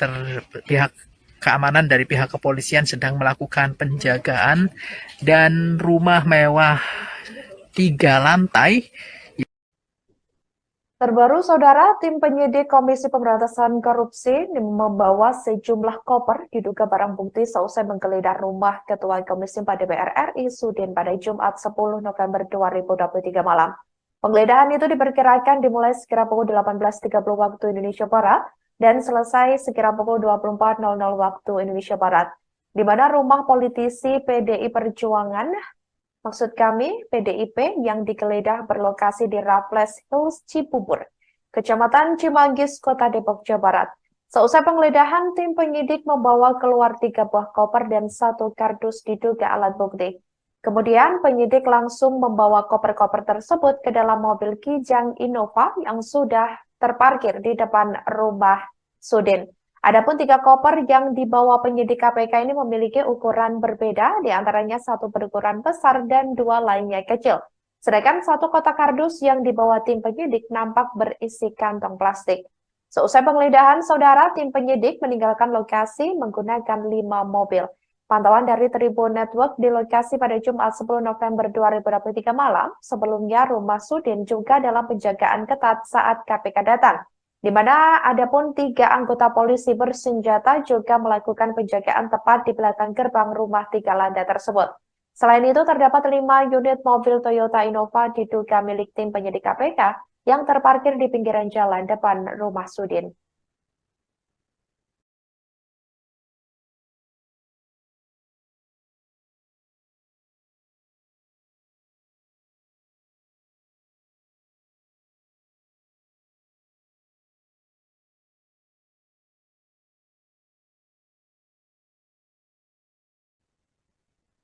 pihak keamanan dari pihak kepolisian sedang melakukan penjagaan dan rumah mewah 3 lantai. Terbaru, Saudara, tim penyidik Komisi Pemberantasan Korupsi membawa sejumlah koper diduga barang bukti seusai menggeledah rumah Ketua Komisi 4 DPR RI Sudin pada Jumat 10 November 2023 malam. Penggeledahan itu diperkirakan dimulai sekira pukul 18.30 waktu Indonesia Barat dan selesai sekira pukul 24.00 waktu Indonesia Barat, di mana rumah politisi PDI Perjuangan, maksud kami PDIP, yang digeledah berlokasi di Raffles Hills, Cibubur, Kecamatan Cimanggis, Kota Depok, Jawa Barat. Seusai penggeledahan, tim penyidik membawa keluar 3 buah koper dan 1 kardus diduga alat bukti. Kemudian penyidik langsung membawa koper-koper tersebut ke dalam mobil Kijang Innova yang sudah terparkir di depan rumah Sudin. Adapun 3 koper yang dibawa penyidik KPK ini memiliki ukuran berbeda, diantaranya 1 berukuran besar dan 2 lainnya kecil. Sedangkan 1 kotak kardus yang dibawa tim penyidik nampak berisi kantong plastik. Seusai penggeledahan, Saudara, tim penyidik meninggalkan lokasi menggunakan 5 mobil. Pantauan dari Tribun Network di lokasi pada Jumat 10 November 2023 malam, sebelumnya rumah Sudin juga dalam penjagaan ketat saat KPK datang, di mana adapun 3 anggota polisi bersenjata juga melakukan penjagaan tepat di belakang gerbang rumah 3 lantai tersebut. Selain itu, terdapat 5 unit mobil Toyota Innova diduga milik tim penyidik KPK yang terparkir di pinggiran jalan depan rumah Sudin.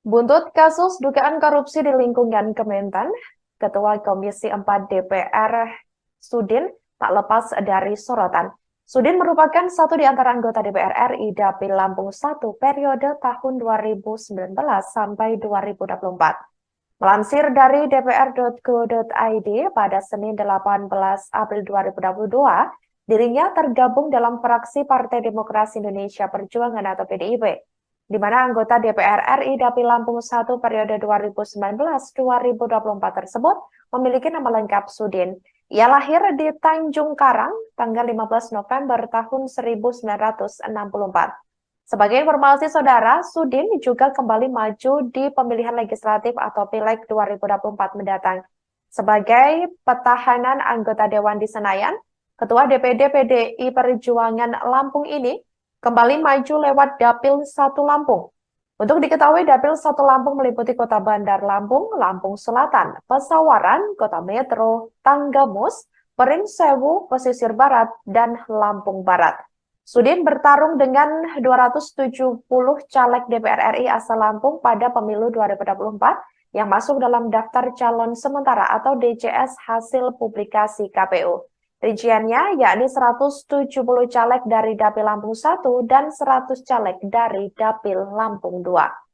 Buntut kasus dugaan korupsi di lingkungan Kementan, Ketua Komisi 4 DPR Sudin tak lepas dari sorotan. Sudin merupakan satu di antara anggota DPR RI Dapil Lampung 1 periode tahun 2019 sampai 2024. Melansir dari dpr.go.id pada Senin 18 April 2022, dirinya tergabung dalam fraksi Partai Demokrasi Indonesia Perjuangan atau PDIP, di mana anggota DPR RI Dapil Lampung 1 periode 2019-2024 tersebut memiliki nama lengkap Sudin. Ia lahir di Tanjung Karang tanggal 15 November tahun 1964. Sebagai informasi, Saudara, Sudin juga kembali maju di pemilihan legislatif atau Pileg 2024 mendatang. Sebagai petahanan anggota Dewan di Senayan, Ketua DPD PDI Perjuangan Lampung ini kembali maju lewat Dapil 1 Lampung. Untuk diketahui, Dapil 1 Lampung meliputi Kota Bandar Lampung, Lampung Selatan, Pesawaran, Kota Metro, Tanggamus, Pringsewu, Pesisir Barat, dan Lampung Barat. Sudin bertarung dengan 270 caleg DPR RI asal Lampung pada pemilu 2024 yang masuk dalam daftar calon sementara atau DCS hasil publikasi KPU. Rinciannya yakni 170 caleg dari Dapil Lampung 1 dan 100 caleg dari Dapil Lampung 2.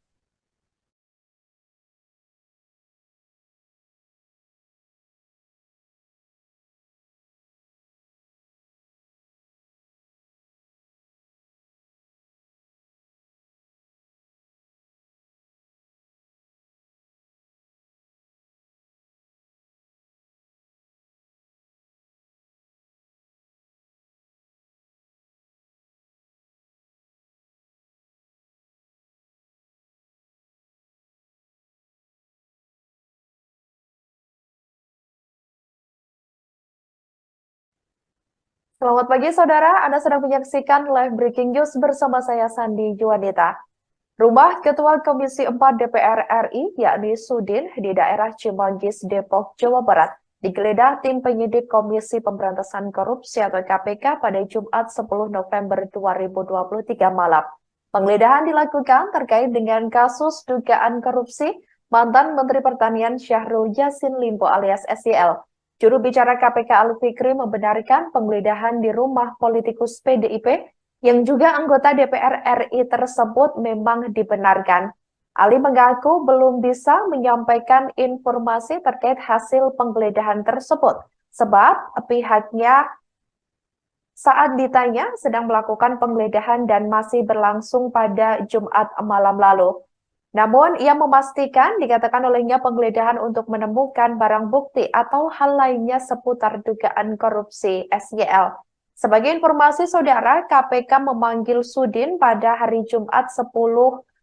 Selamat pagi, Saudara. Anda sedang menyaksikan live breaking news bersama saya, Sandi Juwanita. Rumah Ketua Komisi 4 DPR RI, yakni Sudin, di daerah Cimanggis, Depok, Jawa Barat, digeledah tim penyidik Komisi Pemberantasan Korupsi atau KPK pada Jumat 10 November 2023 malam. Penggeledahan dilakukan terkait dengan kasus dugaan korupsi mantan Menteri Pertanian Syahrul Yassin Limpo alias SYL. Juru bicara KPK Ali Fikri membenarkan penggeledahan di rumah politikus PDIP yang juga anggota DPR RI tersebut memang dibenarkan. Ali mengaku belum bisa menyampaikan informasi terkait hasil penggeledahan tersebut, sebab pihaknya saat ditanya sedang melakukan penggeledahan dan masih berlangsung pada Jumat malam lalu. Namun, ia memastikan dikatakan olehnya penggeledahan untuk menemukan barang bukti atau hal lainnya seputar dugaan korupsi SYL. Sebagai informasi saudara, KPK memanggil Sudin pada hari Jumat 10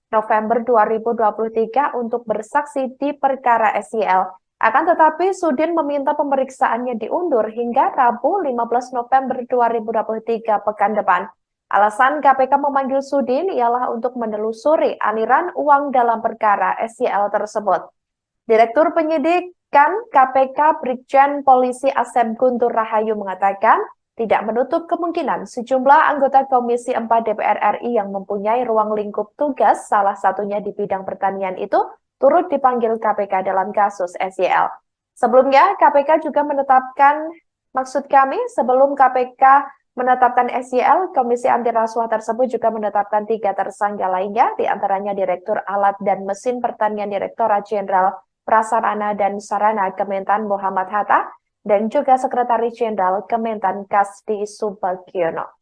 November 2023 untuk bersaksi di perkara SYL. Akan tetapi, Sudin meminta pemeriksaannya diundur hingga Rabu 15 November 2023 pekan depan. Alasan KPK memanggil Sudin ialah untuk menelusuri aliran uang dalam perkara SYL tersebut. Direktur Penyidikan KPK Brigjen Polisi Asep Guntur Rahayu mengatakan, tidak menutup kemungkinan sejumlah anggota Komisi 4 DPR RI yang mempunyai ruang lingkup tugas, salah satunya di bidang pertanian itu, turut dipanggil KPK dalam kasus SYL. Sebelumnya, KPK juga menetapkan, sebelum KPK menetapkan SYL, Komisi Anti Rasuah tersebut juga menetapkan 3 tersangka lainnya, diantaranya Direktur Alat dan Mesin Pertanian Direktorat Jenderal Prasarana dan Sarana Kementan Muhammad Hatta, dan juga Sekretaris Jenderal Kementan Kasdi Subagiono.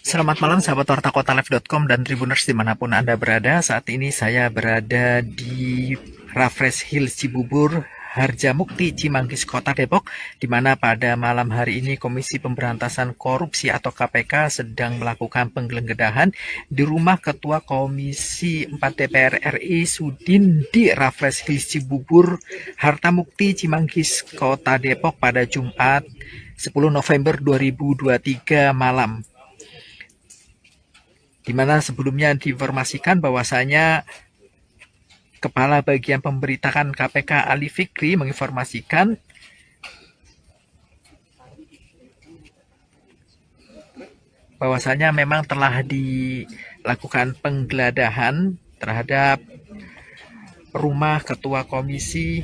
Selamat malam sahabat Warta Kotalife.com dan Tribuners dimanapun Anda berada. Saat ini saya berada di Raffles Hills Cibubur, Harjamukti, Cimanggis, Kota Depok, di mana pada malam hari ini Komisi Pemberantasan Korupsi atau KPK sedang melakukan penggeledahan di rumah Ketua Komisi 4 DPR RI Sudin di Raffles Hills Cibubur, Harjamukti, Cimanggis, Kota Depok pada Jumat 10 November 2023 malam. Di mana sebelumnya diinformasikan bahwasanya Kepala Bagian Pemberitaan KPK Ali Fikri menginformasikan bahwasanya memang telah dilakukan penggeledahan terhadap rumah Ketua Komisi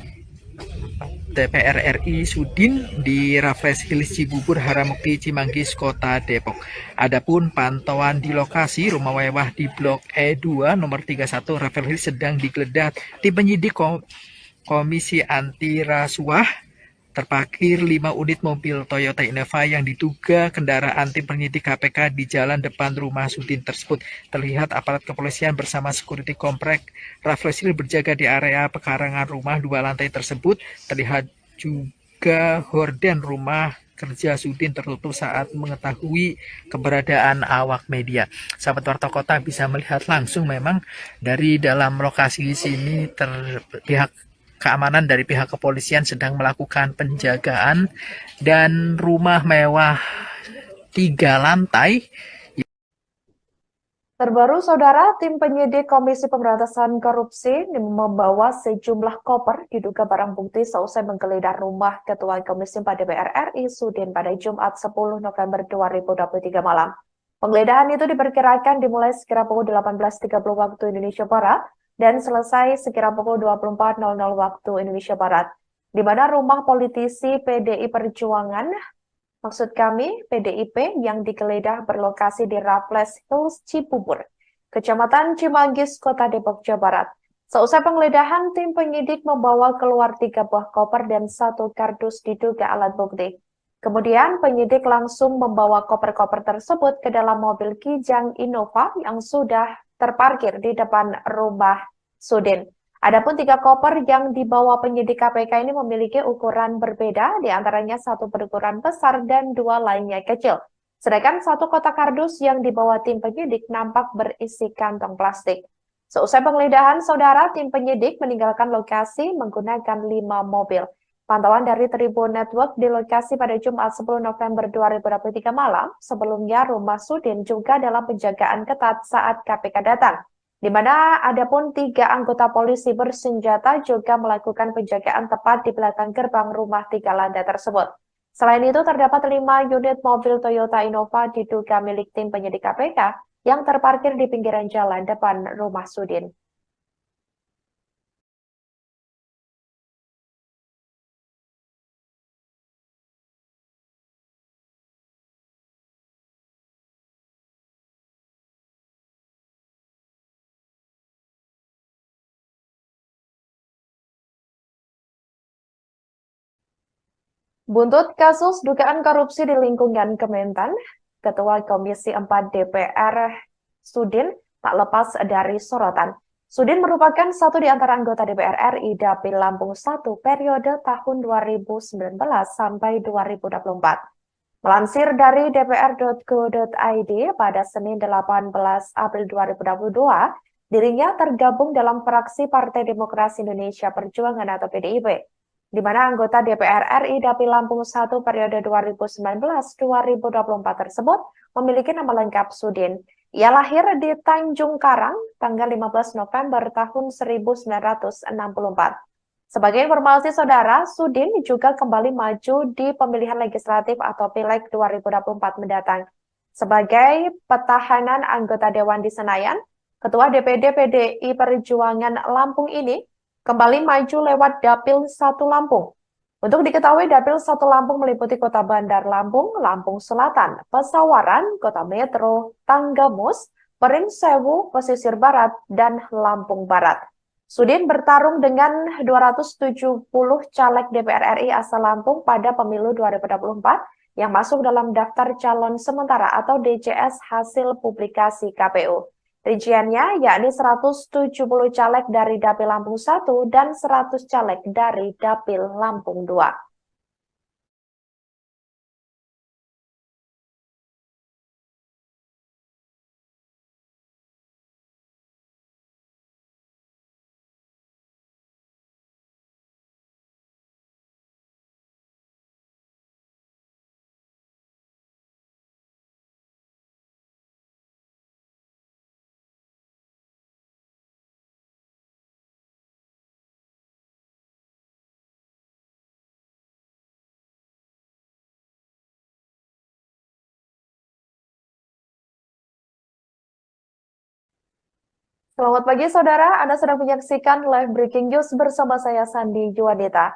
DPR RI Sudin di Raffles Hills Cibubur, Harjamukti, Cimanggis, Kota Depok. Adapun pantauan di lokasi rumah mewah di Blok E2 nomor 31 Raffles Hills sedang digeledah tim penyidik Komisi Anti Rasuah. Terparkir 5 unit mobil Toyota Innova yang diduga kendaraan tim penyidik KPK di jalan depan rumah Sudin tersebut. Terlihat aparat kepolisian bersama security komplek Raffles Hills berjaga di area pekarangan rumah 2 lantai tersebut. Terlihat juga horden rumah kerja Sudin tertutup saat mengetahui keberadaan awak media. Sahabat Warta Kota bisa melihat langsung memang dari dalam lokasi sini pihak keamanan dari pihak kepolisian sedang melakukan penjagaan dan rumah mewah 3 lantai. Terbaru, Saudara, tim penyidik Komisi Pemberantasan Korupsi membawa sejumlah koper diduga barang bukti seusai menggeledah rumah Ketua Komisi 4 DPR RI Sudin pada Jumat 10 November 2023 malam. Penggeledahan itu diperkirakan dimulai sekira pukul 18.30 waktu Indonesia Barat dan selesai sekira pukul 24.00 waktu Indonesia Barat, di mana rumah politisi PDI Perjuangan, PDIP yang digeledah berlokasi di Raffles Hills Cibubur, Kecamatan Cimanggis, Kota Depok, Jawa Barat. Seusai penggeledahan, tim penyidik membawa keluar 3 buah koper dan 1 kardus diduga alat bukti. Kemudian penyidik langsung membawa koper-koper tersebut ke dalam mobil Kijang Innova yang sudah terparkir di depan rumah Sudin. Adapun 3 koper yang dibawa penyidik KPK ini memiliki ukuran berbeda, diantaranya 1 berukuran besar dan 2 lainnya kecil. Sedangkan 1 kotak kardus yang dibawa tim penyidik nampak berisi kantong plastik. Seusai penggeledahan, Saudara, tim penyidik meninggalkan lokasi menggunakan 5 mobil. Pantauan dari Tribun Network di lokasi pada Jumat 10 November 2023 malam, sebelumnya rumah Sudin juga dalam penjagaan ketat saat KPK datang, di mana ada pun 3 anggota polisi bersenjata juga melakukan penjagaan tepat di belakang gerbang rumah 3 lantai tersebut. Selain itu, terdapat 5 unit mobil Toyota Innova diduga milik tim penyidik KPK yang terparkir di pinggiran jalan depan rumah Sudin. Buntut kasus dugaan korupsi di lingkungan Kementan, Ketua Komisi 4 DPR Sudin tak lepas dari sorotan. Sudin merupakan satu di antara anggota DPR RI Dapil Lampung 1 periode tahun 2019 sampai 2024. Melansir dari dpr.go.id pada Senin 18 April 2022, dirinya tergabung dalam fraksi Partai Demokrasi Indonesia Perjuangan atau PDIP, di mana anggota DPR RI Dapil Lampung 1 periode 2019-2024 tersebut memiliki nama lengkap Sudin. Ia lahir di Tanjung Karang tanggal 15 November tahun 1964. Sebagai informasi saudara, Sudin juga kembali maju di pemilihan legislatif atau Pileg 2024 mendatang. Sebagai petahana anggota Dewan di Senayan, Ketua DPD PDI Perjuangan Lampung ini kembali maju lewat Dapil 1 Lampung. Untuk diketahui, Dapil 1 Lampung meliputi Kota Bandar Lampung, Lampung Selatan, Pesawaran, Kota Metro, Tanggamus, Perinsewu, Pesisir Barat, dan Lampung Barat. Sudin bertarung dengan 270 caleg DPR RI asal Lampung pada pemilu 2024 yang masuk dalam daftar calon sementara atau DCS hasil publikasi KPU. Rinciannya yakni 170 caleg dari Dapil Lampung 1 dan 100 caleg dari Dapil Lampung 2. Selamat pagi saudara, Anda sedang menyaksikan live breaking news bersama saya Sandi Juwanita.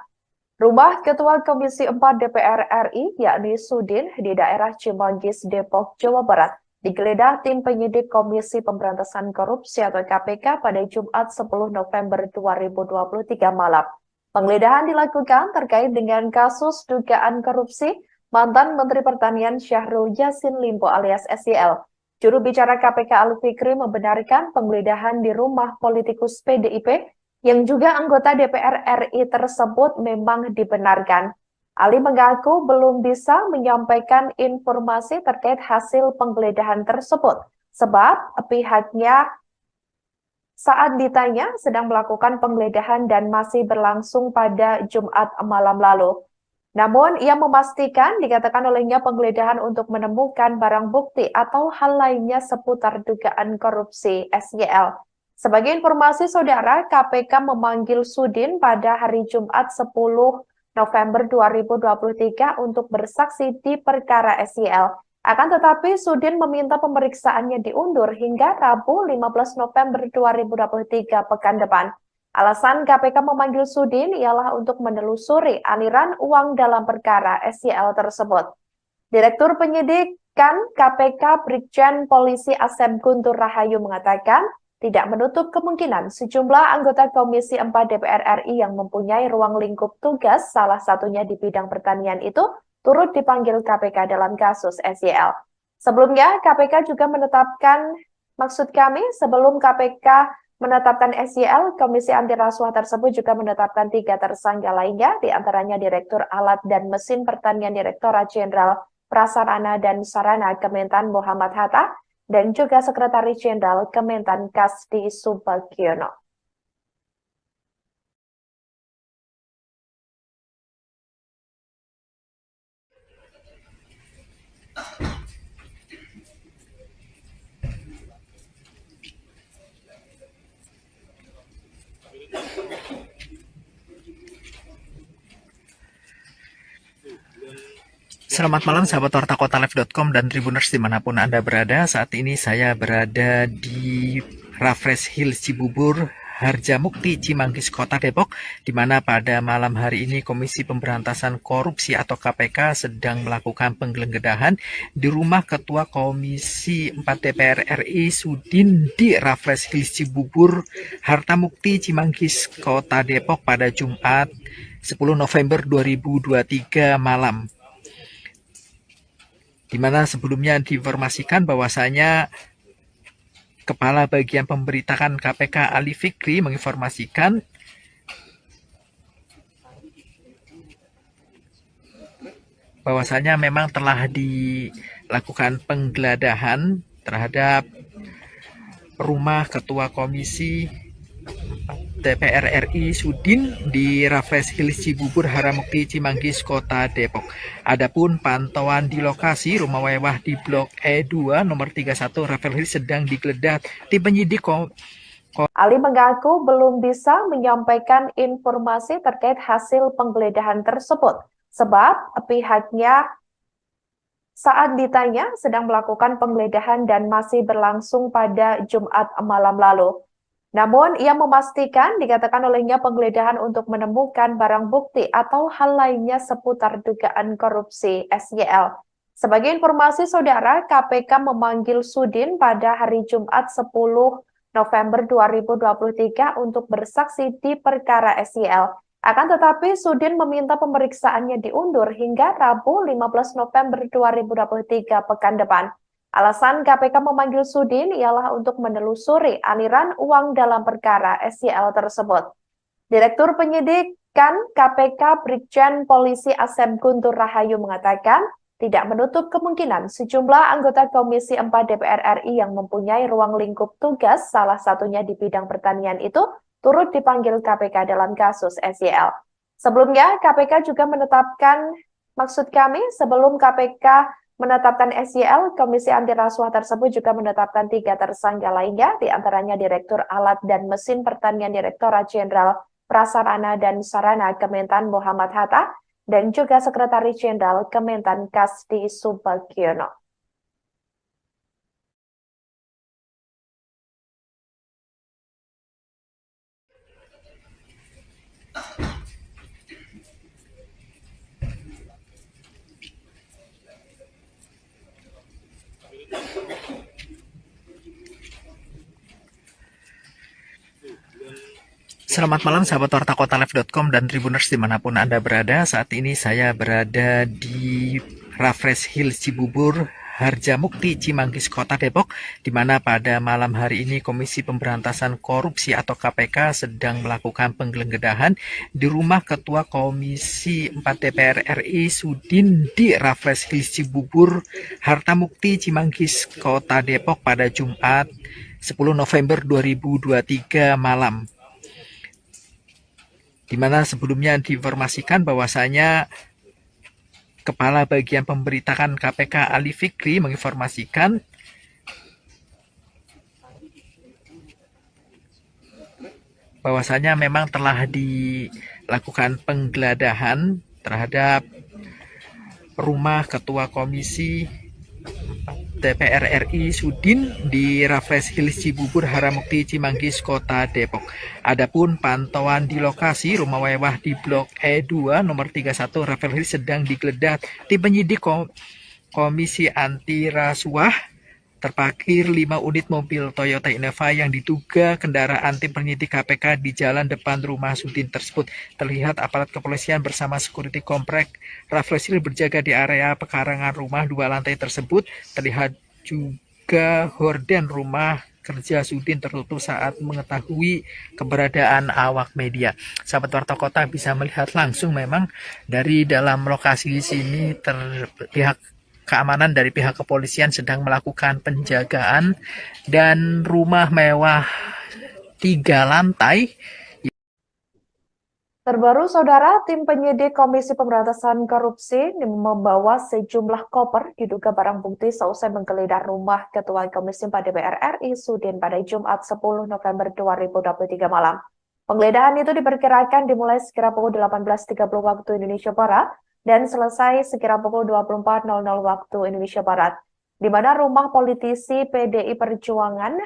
Rumah Ketua Komisi 4 DPR RI, yakni Sudin, di daerah Cimanggis, Depok, Jawa Barat, digeledah tim penyidik Komisi Pemberantasan Korupsi atau KPK pada Jumat 10 November 2023 malam. Penggeledahan dilakukan terkait dengan kasus dugaan korupsi mantan Menteri Pertanian Syahrul Yassin Limpo alias SYL. Juru bicara KPK Ali Fikri membenarkan penggeledahan di rumah politikus PDIP yang juga anggota DPR RI tersebut memang dibenarkan. Ali mengaku belum bisa menyampaikan informasi terkait hasil penggeledahan tersebut, sebab pihaknya saat ditanya sedang melakukan penggeledahan dan masih berlangsung pada Jumat malam lalu. Namun, ia memastikan dikatakan olehnya penggeledahan untuk menemukan barang bukti atau hal lainnya seputar dugaan korupsi SYL. Sebagai informasi saudara, KPK memanggil Sudin pada hari Jumat 10 November 2023 untuk bersaksi di perkara SYL. Akan tetapi, Sudin meminta pemeriksaannya diundur hingga Rabu 15 November 2023 pekan depan. Alasan KPK memanggil Sudin ialah untuk menelusuri aliran uang dalam perkara SYL tersebut. Direktur Penyidikan KPK Brigjen Polisi Asep Guntur Rahayu mengatakan tidak menutup kemungkinan sejumlah anggota Komisi 4 DPR RI yang mempunyai ruang lingkup tugas, salah satunya di bidang pertanian itu, turut dipanggil KPK dalam kasus SYL. Sebelumnya, KPK juga menetapkan, sebelum KPK menetapkan SYL, Komisi Anti Rasuah tersebut juga menetapkan 3 tersangka lainnya, diantaranya Direktur Alat dan Mesin Pertanian Direktorat Jenderal Prasarana dan Sarana Kementan Muhammad Hatta, dan juga Sekretaris Jenderal Kementan Kasdi Subagiono. Selamat malam sahabat wartakotalive.com dan Tribuners dimanapun Anda berada. Saat ini saya berada di Raffles Hills Cibubur, Harjamukti, Cimanggis, Kota Depok, di mana pada malam hari ini Komisi Pemberantasan Korupsi atau KPK sedang melakukan penggeledahan di rumah Ketua Komisi 4 DPR RI Sudin di Raffles Hills Cibubur, Hartamukti, Cimanggis, Kota Depok pada Jumat 10 November 2023 malam. Di mana sebelumnya diinformasikan bahwasanya Kepala Bagian Pemberitaan KPK Ali Fikri menginformasikan bahwasanya memang telah dilakukan penggeledahan terhadap rumah Ketua Komisi DPR RI Sudin di Raffles Hills Cibubur, Harjamukti, Cimanggis, Kota Depok. Adapun pantauan di lokasi rumah mewah di Blok E2 nomor 31 Raffles Hills sedang digeledah tim penyidik. Ali mengaku belum bisa menyampaikan informasi terkait hasil penggeledahan tersebut, sebab pihaknya saat ditanya sedang melakukan penggeledahan dan masih berlangsung pada Jumat malam lalu. Namun, ia memastikan dikatakan olehnya penggeledahan untuk menemukan barang bukti atau hal lainnya seputar dugaan korupsi SYL. Sebagai informasi saudara, KPK memanggil Sudin pada hari Jumat 10 November 2023 untuk bersaksi di perkara SYL. Akan tetapi, Sudin meminta pemeriksaannya diundur hingga Rabu 15 November 2023 pekan depan. Alasan KPK memanggil Sudin ialah untuk menelusuri aliran uang dalam perkara SYL tersebut. Direktur Penyidikan KPK Brigjen Polisi Asep Guntur Rahayu mengatakan tidak menutup kemungkinan sejumlah anggota Komisi 4 DPR RI yang mempunyai ruang lingkup tugas, salah satunya di bidang pertanian itu, turut dipanggil KPK dalam kasus SYL. Sebelumnya, KPK juga sebelum KPK menetapkan SYL, Komisi Anti Rasuah tersebut juga menetapkan 3 tersangka lainnya, diantaranya Direktur Alat dan Mesin Pertanian Direktorat Jenderal Prasarana dan Sarana Kementan Muhammad Hatta, dan juga Sekretaris Jenderal Kementan Kasdi Subagiono. Selamat malam sahabat wartakotalive.com dan Tribuners dimanapun Anda berada. Saat ini saya berada di Raffles Hills Cibubur, Harjamukti, Cimanggis, Kota Depok, di mana pada malam hari ini Komisi Pemberantasan Korupsi atau KPK sedang melakukan penggeledahan di rumah Ketua Komisi 4 DPR RI Sudin di Raffles Hills Cibubur, Hartamukti, Cimanggis, Kota Depok pada Jumat 10 November 2023 malam. Di mana sebelumnya diinformasikan bahwasanya Kepala Bagian Pemberitaan KPK Ali Fikri menginformasikan bahwasanya memang telah dilakukan penggeledahan terhadap rumah Ketua Komisi DPR RI Sudin di Raffles Hills Cibubur, Harjamukti, Cimanggis, Kota Depok. Adapun pantauan di lokasi rumah mewah di Blok E2 nomor 31 Raffles Hills sedang digeledah tim penyidik Komisi Anti Rasuah. Terparkir 5 unit mobil Toyota Innova yang diduga kendaraan tim penyidik KPK di jalan depan rumah Sudin tersebut. Terlihat aparat kepolisian bersama security komplek Raffles Hills berjaga di area pekarangan rumah 2 lantai tersebut. Terlihat juga horden rumah kerja Sudin tertutup saat mengetahui keberadaan awak media. Sahabat Warta Kota bisa melihat langsung memang dari dalam lokasi sini terlihat keamanan dari pihak kepolisian sedang melakukan penjagaan dan rumah mewah 3 lantai. Terbaru, saudara, tim penyidik Komisi Pemberantasan Korupsi membawa sejumlah koper diduga barang bukti seusai menggeledah rumah Ketua Komisi 4 DPR RI Sudin pada Jumat 10 November 2023 malam. Penggeledahan itu diperkirakan dimulai sekira pukul 18.30 waktu Indonesia Barat dan selesai sekira pukul 24.00 waktu Indonesia Barat, di mana rumah politisi PDI Perjuangan,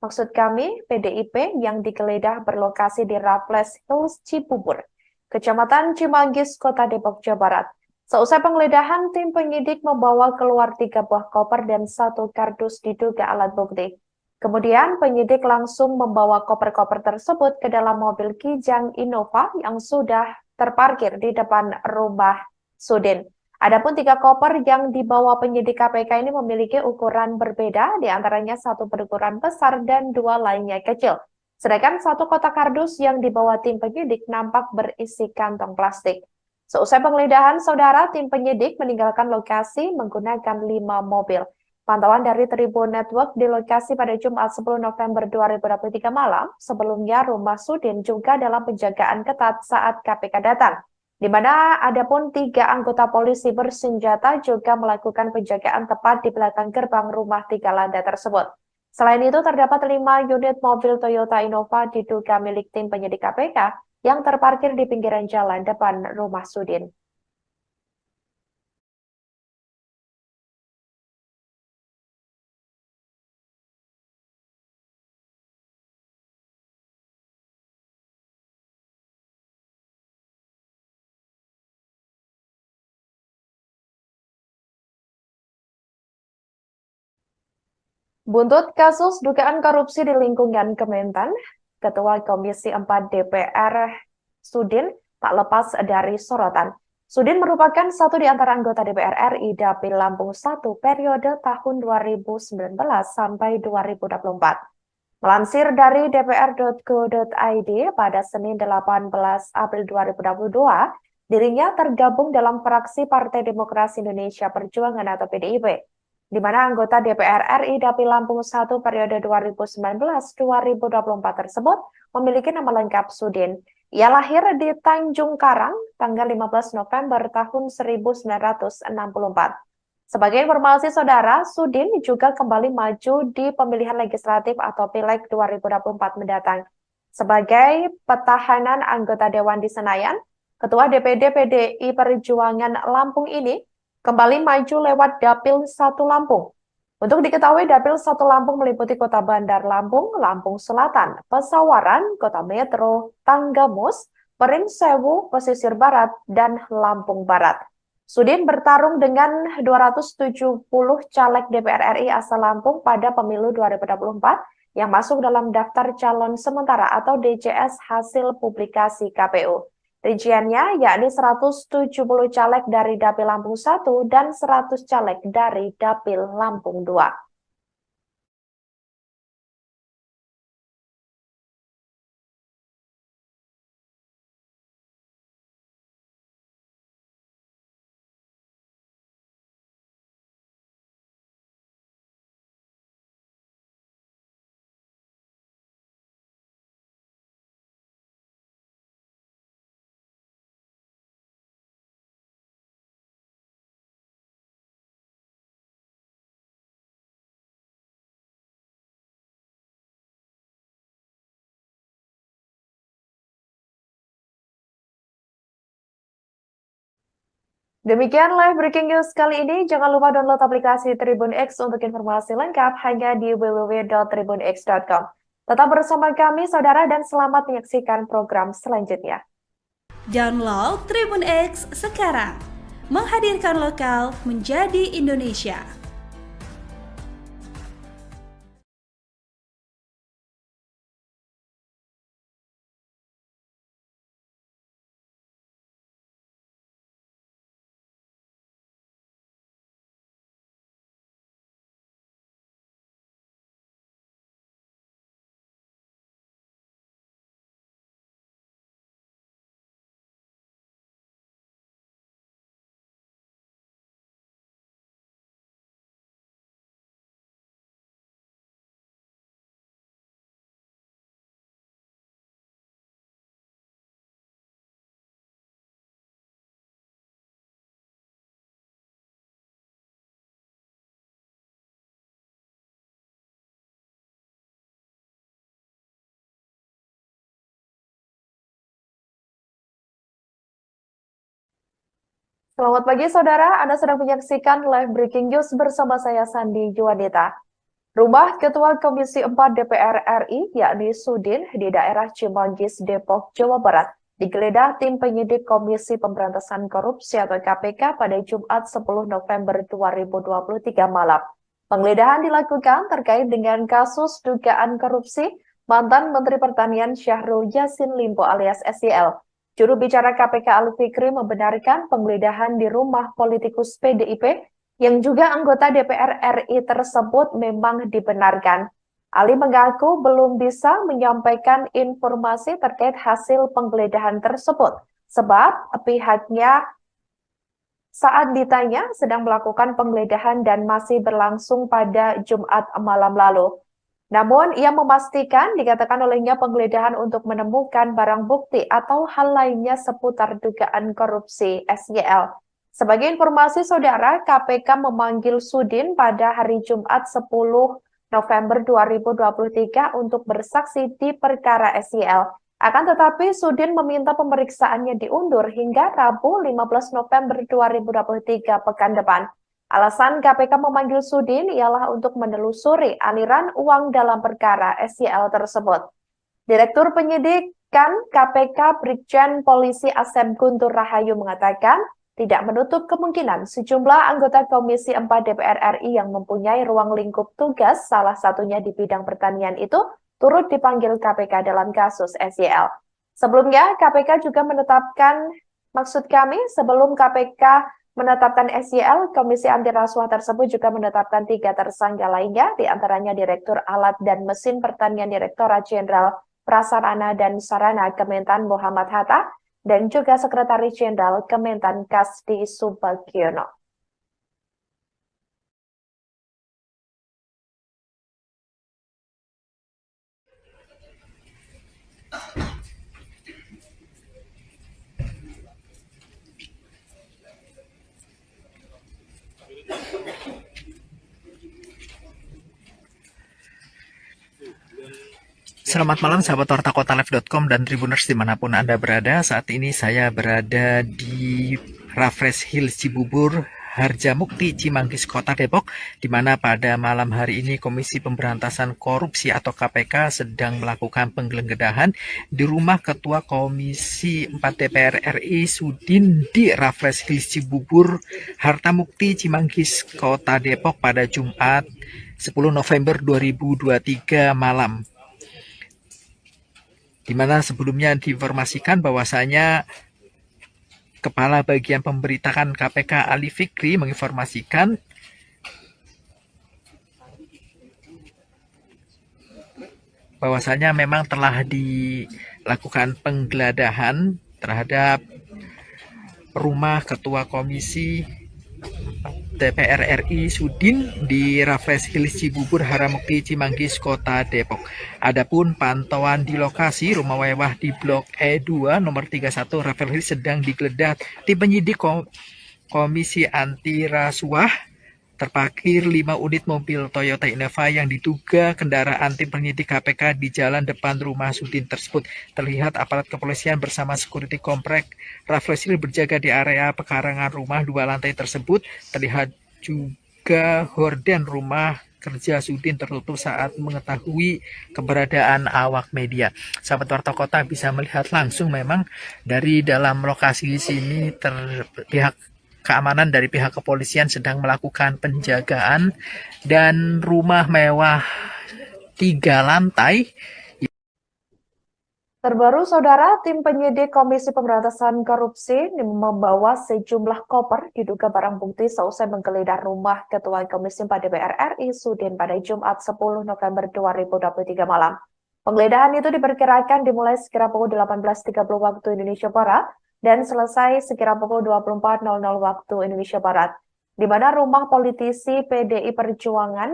maksud kami PDIP, yang digeledah berlokasi di Raffles Hills, Cibubur, Kecamatan Cimanggis, Kota Depok, Jawa Barat. Seusai penggeledahan, tim penyidik membawa keluar 3 buah koper dan 1 kardus diduga alat bukti. Kemudian penyidik langsung membawa koper-koper tersebut ke dalam mobil Kijang Innova yang sudah terparkir di depan rumah Sudin. Adapun 3 koper yang dibawa penyidik KPK ini memiliki ukuran berbeda, diantaranya 1 berukuran besar dan 2 lainnya kecil. Sedangkan 1 kotak kardus yang dibawa tim penyidik nampak berisi kantong plastik. Seusai penggeledahan, saudara, tim penyidik meninggalkan lokasi menggunakan 5 mobil. Pantauan dari Tribun Network di lokasi pada Jumat 10 November 2023 malam, sebelumnya rumah Sudin juga dalam penjagaan ketat saat KPK datang, di mana adapun 3 anggota polisi bersenjata juga melakukan penjagaan tepat di belakang gerbang rumah 3 lantai tersebut. Selain itu, terdapat 5 unit mobil Toyota Innova diduga milik tim penyidik KPK yang terparkir di pinggiran jalan depan rumah Sudin. Buntut kasus dugaan korupsi di lingkungan Kementan, Ketua Komisi 4 DPR Sudin tak lepas dari sorotan. Sudin merupakan satu di antara anggota DPR RI Dapil Lampung 1 periode tahun 2019 sampai 2024. Melansir dari dpr.go.id pada Senin 18 April 2022, dirinya tergabung dalam fraksi Partai Demokrasi Indonesia Perjuangan atau PDIP, di mana anggota DPR RI Dapil Lampung 1 periode 2019-2024 tersebut memiliki nama lengkap Sudin. Ia lahir di Tanjung Karang tanggal 15 November tahun 1964. Sebagai informasi saudara, Sudin juga kembali maju di pemilihan legislatif atau Pileg 2024 mendatang. Sebagai petahanan anggota Dewan di Senayan, Ketua DPD PDI Perjuangan Lampung ini kembali maju lewat Dapil 1 Lampung. Untuk diketahui, Dapil 1 Lampung meliputi Kota Bandar Lampung, Lampung Selatan, Pesawaran, Kota Metro, Tanggamus, Perinsewu, Pesisir Barat, dan Lampung Barat. Sudin bertarung dengan 270 caleg DPR RI asal Lampung pada pemilu 2024 yang masuk dalam daftar calon sementara atau DCS hasil publikasi KPU. Rinciannya yakni 170 caleg dari Dapil Lampung 1 dan 100 caleg dari Dapil Lampung 2. Demikian live breaking news kali ini. Jangan lupa download aplikasi Tribun X untuk informasi lengkap hanya di www.tribunx.com. Tetap bersama kami, saudara, dan selamat menyaksikan program selanjutnya. Download Tribun X sekarang. Menghadirkan lokal menjadi Indonesia. Selamat pagi saudara, Anda sedang menyaksikan live breaking news bersama saya Sandi Juanita. Rumah Ketua Komisi 4 DPR RI, yakni Sudin, di daerah Cimanggis, Depok, Jawa Barat, digeledah tim penyidik Komisi Pemberantasan Korupsi atau KPK pada Jumat 10 November 2023 malam. Penggeledahan dilakukan terkait dengan kasus dugaan korupsi mantan Menteri Pertanian Syahrul Yassin Limpo alias SYL. Juru bicara KPK Ali Fikri membenarkan penggeledahan di rumah politikus PDIP yang juga anggota DPR RI tersebut memang dibenarkan. Ali mengaku belum bisa menyampaikan informasi terkait hasil penggeledahan tersebut, sebab pihaknya saat ditanya sedang melakukan penggeledahan dan masih berlangsung pada Jumat malam lalu. Namun, ia memastikan dikatakan olehnya penggeledahan untuk menemukan barang bukti atau hal lainnya seputar dugaan korupsi SYL. Sebagai informasi saudara, KPK memanggil Sudin pada hari Jumat 10 November 2023 untuk bersaksi di perkara SYL. Akan tetapi, Sudin meminta pemeriksaannya diundur hingga Rabu 15 November 2023 pekan depan. Alasan KPK memanggil Sudin ialah untuk menelusuri aliran uang dalam perkara SYL tersebut. Direktur Penyidikan KPK Brigjen Polisi Asep Guntur Rahayu mengatakan tidak menutup kemungkinan sejumlah anggota Komisi 4 DPR RI yang mempunyai ruang lingkup tugas, salah satunya di bidang pertanian itu, turut dipanggil KPK dalam kasus SYL. Sebelumnya, KPK juga menetapkan, sebelum KPK menetapkan SYL, Komisi Anti Rasuah tersebut juga menetapkan 3 tersangka lainnya, diantaranya Direktur Alat dan Mesin Pertanian Direktorat Jenderal Prasarana dan Sarana Kementan Muhammad Hatta, dan juga Sekretaris Jenderal Kementan Kasdi Subagiono. Selamat malam sahabat Warta Kota Live.com dan Tribuners dimanapun Anda berada. Saat ini saya berada di Raffles Hills Cibubur, Harjamukti, Cimanggis, Kota Depok, di mana pada malam hari ini Komisi Pemberantasan Korupsi atau KPK sedang melakukan penggeledahan di rumah Ketua Komisi 4 DPR RI Sudin di Raffles Hills Cibubur, Harjamukti, Cimanggis, Kota Depok pada Jumat 10 November 2023 malam. Di mana sebelumnya diinformasikan bahwasanya Kepala Bagian Pemberitaan KPK Ali Fikri menginformasikan bahwasanya memang telah dilakukan penggeledahan terhadap rumah Ketua Komisi DPR RI Sudin di Raffles Hills Cibubur, Harjamukti, Cimanggis, Kota Depok. Adapun pantauan di lokasi rumah mewah di Blok E2 nomor 31 Raffles Hills sedang digeledah tim penyidik Komisi Anti Rasuah. Terparkir 5 unit mobil Toyota Innova yang diduga kendaraan tim penyidik KPK di jalan depan rumah Sudin tersebut. Terlihat aparat kepolisian bersama security komplek Raffles Hills berjaga di area pekarangan rumah 2 lantai tersebut. Terlihat juga horden rumah kerja Sudin tertutup saat mengetahui keberadaan awak media. Sahabat Warta Kota bisa melihat langsung memang dari dalam lokasi sini pihak keamanan dari pihak kepolisian sedang melakukan penjagaan dan rumah mewah 3 lantai. Terbaru, saudara, tim penyidik Komisi Pemberantasan Korupsi membawa sejumlah koper diduga barang bukti seusai menggeledah rumah Ketua Komisi 4 DPR RI Sudin pada Jumat 10 November 2023 malam. Penggeledahan itu diperkirakan dimulai sekira pukul 18.30 waktu Indonesia Barat dan selesai sekira pukul 24.00 waktu Indonesia Barat, di mana rumah politisi PDI Perjuangan,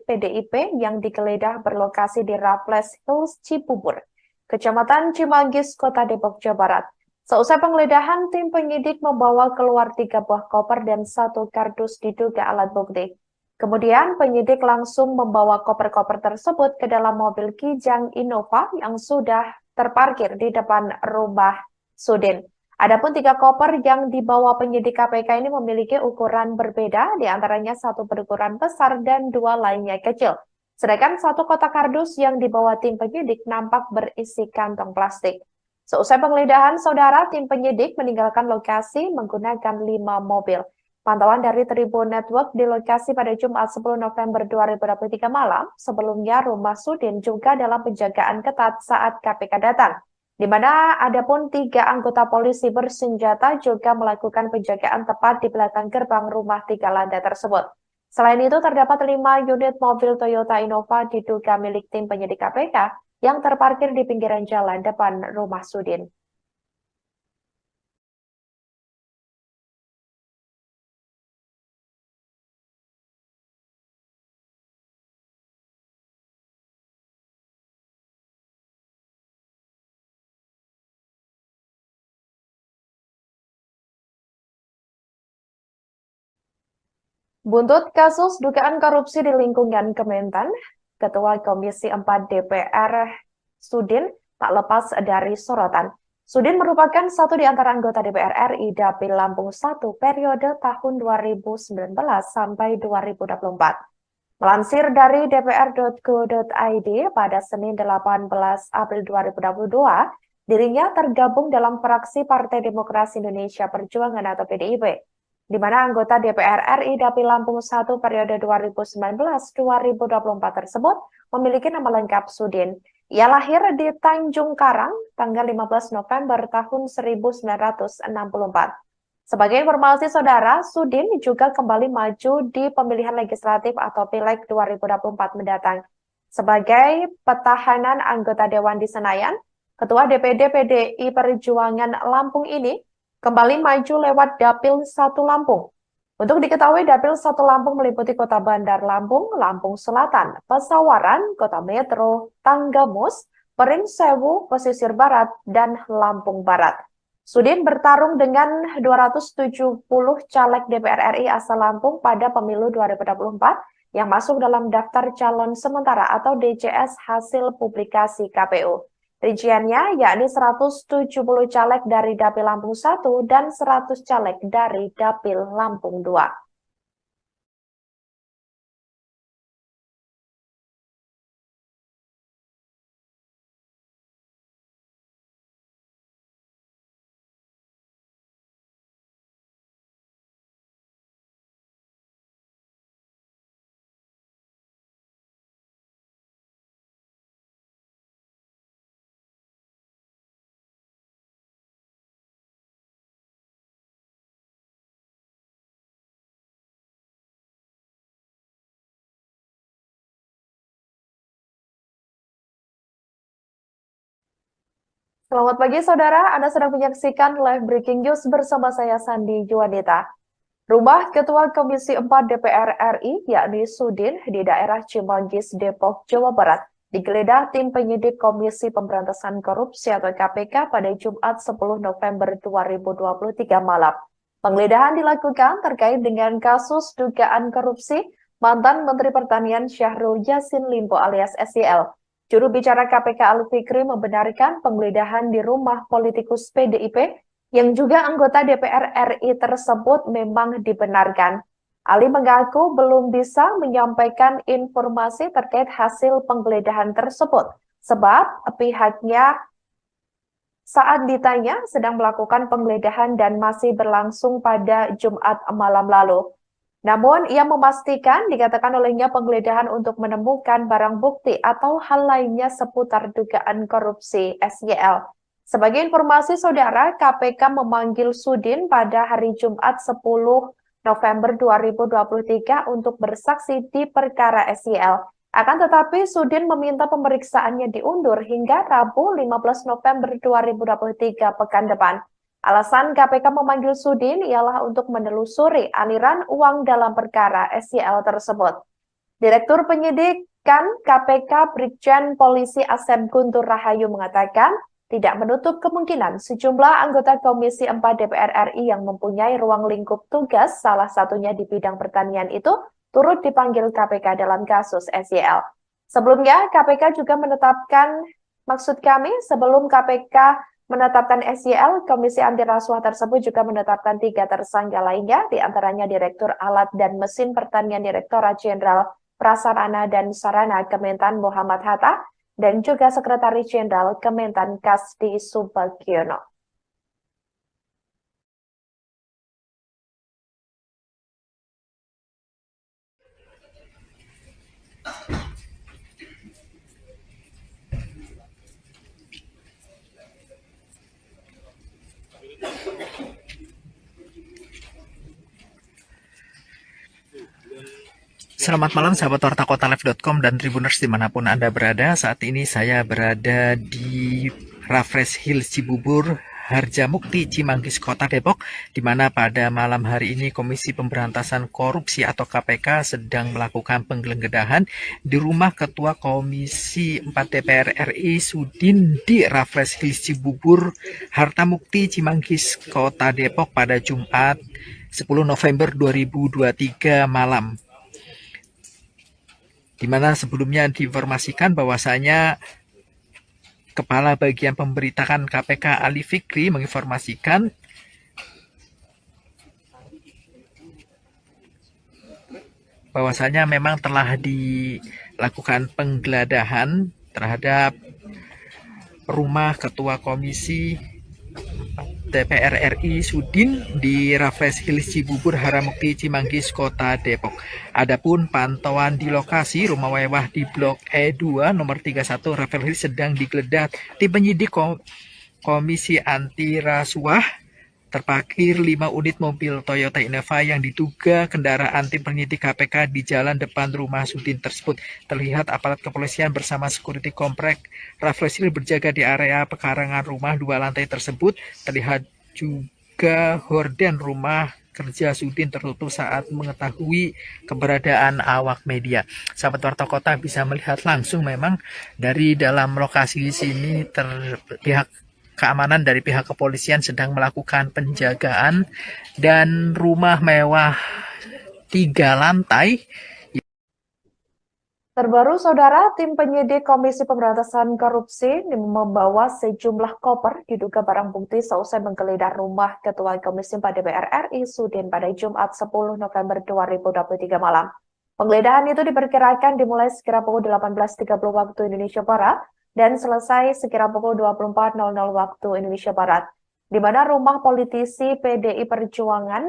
PDIP, yang digeledah berlokasi di Raffles Hills Cibubur, Kecamatan Cimanggis, Kota Depok, Jawa Barat. Seusai penggeledahan, tim penyidik membawa keluar 3 buah koper dan 1 kardus diduga alat bukti. Kemudian penyidik langsung membawa koper-koper tersebut ke dalam mobil Kijang Innova yang sudah terparkir di depan rumah Sudin. Adapun 3 koper yang dibawa penyidik KPK ini memiliki ukuran berbeda, diantaranya 1 berukuran besar dan 2 lainnya kecil. Sedangkan 1 kotak kardus yang dibawa tim penyidik nampak berisi kantong plastik. Seusai penggeledahan, saudara, tim penyidik meninggalkan lokasi menggunakan 5 mobil. Pantauan dari Tribun Network di lokasi pada Jumat 10 November 2023 malam, sebelumnya rumah Sudin juga dalam penjagaan ketat saat KPK datang, di mana ada pun 3 anggota polisi bersenjata juga melakukan penjagaan tepat di belakang gerbang rumah 3 lantai tersebut. Selain itu, terdapat 5 unit mobil Toyota Innova diduga milik tim penyidik KPK yang terparkir di pinggiran jalan depan rumah Sudin. Buntut kasus dugaan korupsi di lingkungan Kementan, Ketua Komisi 4 DPR Sudin tak lepas dari sorotan. Sudin merupakan satu di antara anggota DPR RI Dapil Lampung 1 periode tahun 2019 sampai 2024. Melansir dari dpr.go.id pada Senin 18 April 2022, dirinya tergabung dalam fraksi Partai Demokrasi Indonesia Perjuangan atau PDIP, di mana anggota DPR RI Dapil Lampung 1 periode 2019-2024 tersebut memiliki nama lengkap Sudin. Ia lahir di Tanjung Karang tanggal 15 November tahun 1964. Sebagai informasi saudara, Sudin juga kembali maju di pemilihan legislatif atau Pileg 2024 mendatang. Sebagai petahanan anggota Dewan di Senayan, Ketua DPD PDI Perjuangan Lampung ini kembali maju lewat Dapil 1 Lampung. Untuk diketahui, Dapil 1 Lampung meliputi Kota Bandar Lampung, Lampung Selatan, Pesawaran, Kota Metro, Tanggamus, Peringsewu, Pesisir Barat, dan Lampung Barat. Sudin bertarung dengan 270 caleg DPR RI asal Lampung pada pemilu 2024 yang masuk dalam daftar calon sementara atau DCS hasil publikasi KPU. Rinciannya yakni 170 caleg dari Dapil Lampung 1 dan 100 caleg dari Dapil Lampung 2. Selamat pagi saudara, Anda sedang menyaksikan live breaking news bersama saya Sandi Juanita. Rumah Ketua Komisi 4 DPR RI yakni Sudin di daerah Cimanggis, Depok, Jawa Barat digeledah tim penyidik Komisi Pemberantasan Korupsi atau KPK pada Jumat 10 November 2023 malam. Penggeledahan dilakukan terkait dengan kasus dugaan korupsi mantan Menteri Pertanian Syahrul Yassin Limpo alias SYL. Juru bicara KPK Ali Fikri membenarkan penggeledahan di rumah politikus PDIP yang juga anggota DPR RI tersebut memang dibenarkan. Ali mengaku belum bisa menyampaikan informasi terkait hasil penggeledahan tersebut, sebab pihaknya saat ditanya sedang melakukan penggeledahan dan masih berlangsung pada Jumat malam lalu. Namun, ia memastikan dikatakan olehnya penggeledahan untuk menemukan barang bukti atau hal lainnya seputar dugaan korupsi SYL. Sebagai informasi saudara, KPK memanggil Sudin pada hari Jumat 10 November 2023 untuk bersaksi di perkara SYL. Akan tetapi, Sudin meminta pemeriksaannya diundur hingga Rabu 15 November 2023 pekan depan. Alasan KPK memanggil Sudin ialah untuk menelusuri aliran uang dalam perkara SYL tersebut. Direktur Penyidikan KPK Brigjen Polisi Asep Guntur Rahayu mengatakan tidak menutup kemungkinan sejumlah anggota Komisi 4 DPR RI yang mempunyai ruang lingkup tugas, salah satunya di bidang pertanian itu, turut dipanggil KPK dalam kasus SYL. Sebelumnya, KPK juga menetapkan, sebelum KPK menetapkan SYL, Komisi Anti Rasuah tersebut juga menetapkan 3 tersangka lainnya, diantaranya Direktur Alat dan Mesin Pertanian Direktorat Jenderal Prasarana dan Sarana Kementan Muhammad Hatta, dan juga Sekretaris Jenderal Kementan Kasdi Subagiono. Selamat malam sahabat Warta Kota Live.com dan Tribuners dimanapun Anda berada. Saat ini saya berada di Raffles Hills Cibubur, Harjamukti, Cimanggis, Kota Depok, di mana pada malam hari ini Komisi Pemberantasan Korupsi atau KPK sedang melakukan penggeledahan di rumah Ketua Komisi 4 DPR RI Sudin di Raffles Hills Cibubur, Harjamukti, Cimanggis, Kota Depok pada Jumat 10 November 2023 malam. Di mana sebelumnya diinformasikan bahwasanya Kepala Bagian Pemberitaan KPK Ali Fikri menginformasikan bahwasanya memang telah dilakukan penggeledahan terhadap rumah Ketua Komisi DPR RI Sudin di Raffles Hills Cibubur, Harjamukti, Cimanggis, Kota Depok. Adapun pantauan di lokasi rumah mewah di Blok E2 nomor 31 Raffles Hills sedang digeledah tim penyidik Komisi Anti Rasuah. Terparkir 5 unit mobil Toyota Innova yang diduga kendaraan tim penyidik KPK di jalan depan rumah Sudin tersebut. Terlihat aparat kepolisian bersama security komplek Raffles Hills berjaga di area pekarangan rumah 2 lantai tersebut. Terlihat juga horden rumah kerja Sudin tertutup saat mengetahui keberadaan awak media. Sahabat Warta Kota bisa melihat langsung memang dari dalam lokasi sini pihak keamanan dari pihak kepolisian sedang melakukan penjagaan dan rumah mewah 3 lantai. Terbaru, Saudara, tim penyidik Komisi Pemberantasan Korupsi membawa sejumlah koper diduga barang bukti seusai menggeledah rumah Ketua Komisi 4 DPR RI Sudin pada Jumat 10 November 2023 malam. Penggeledahan itu diperkirakan dimulai sekira pukul 18.30 waktu Indonesia Barat dan selesai sekira pukul 24.00 waktu Indonesia Barat, di mana rumah politisi PDI Perjuangan,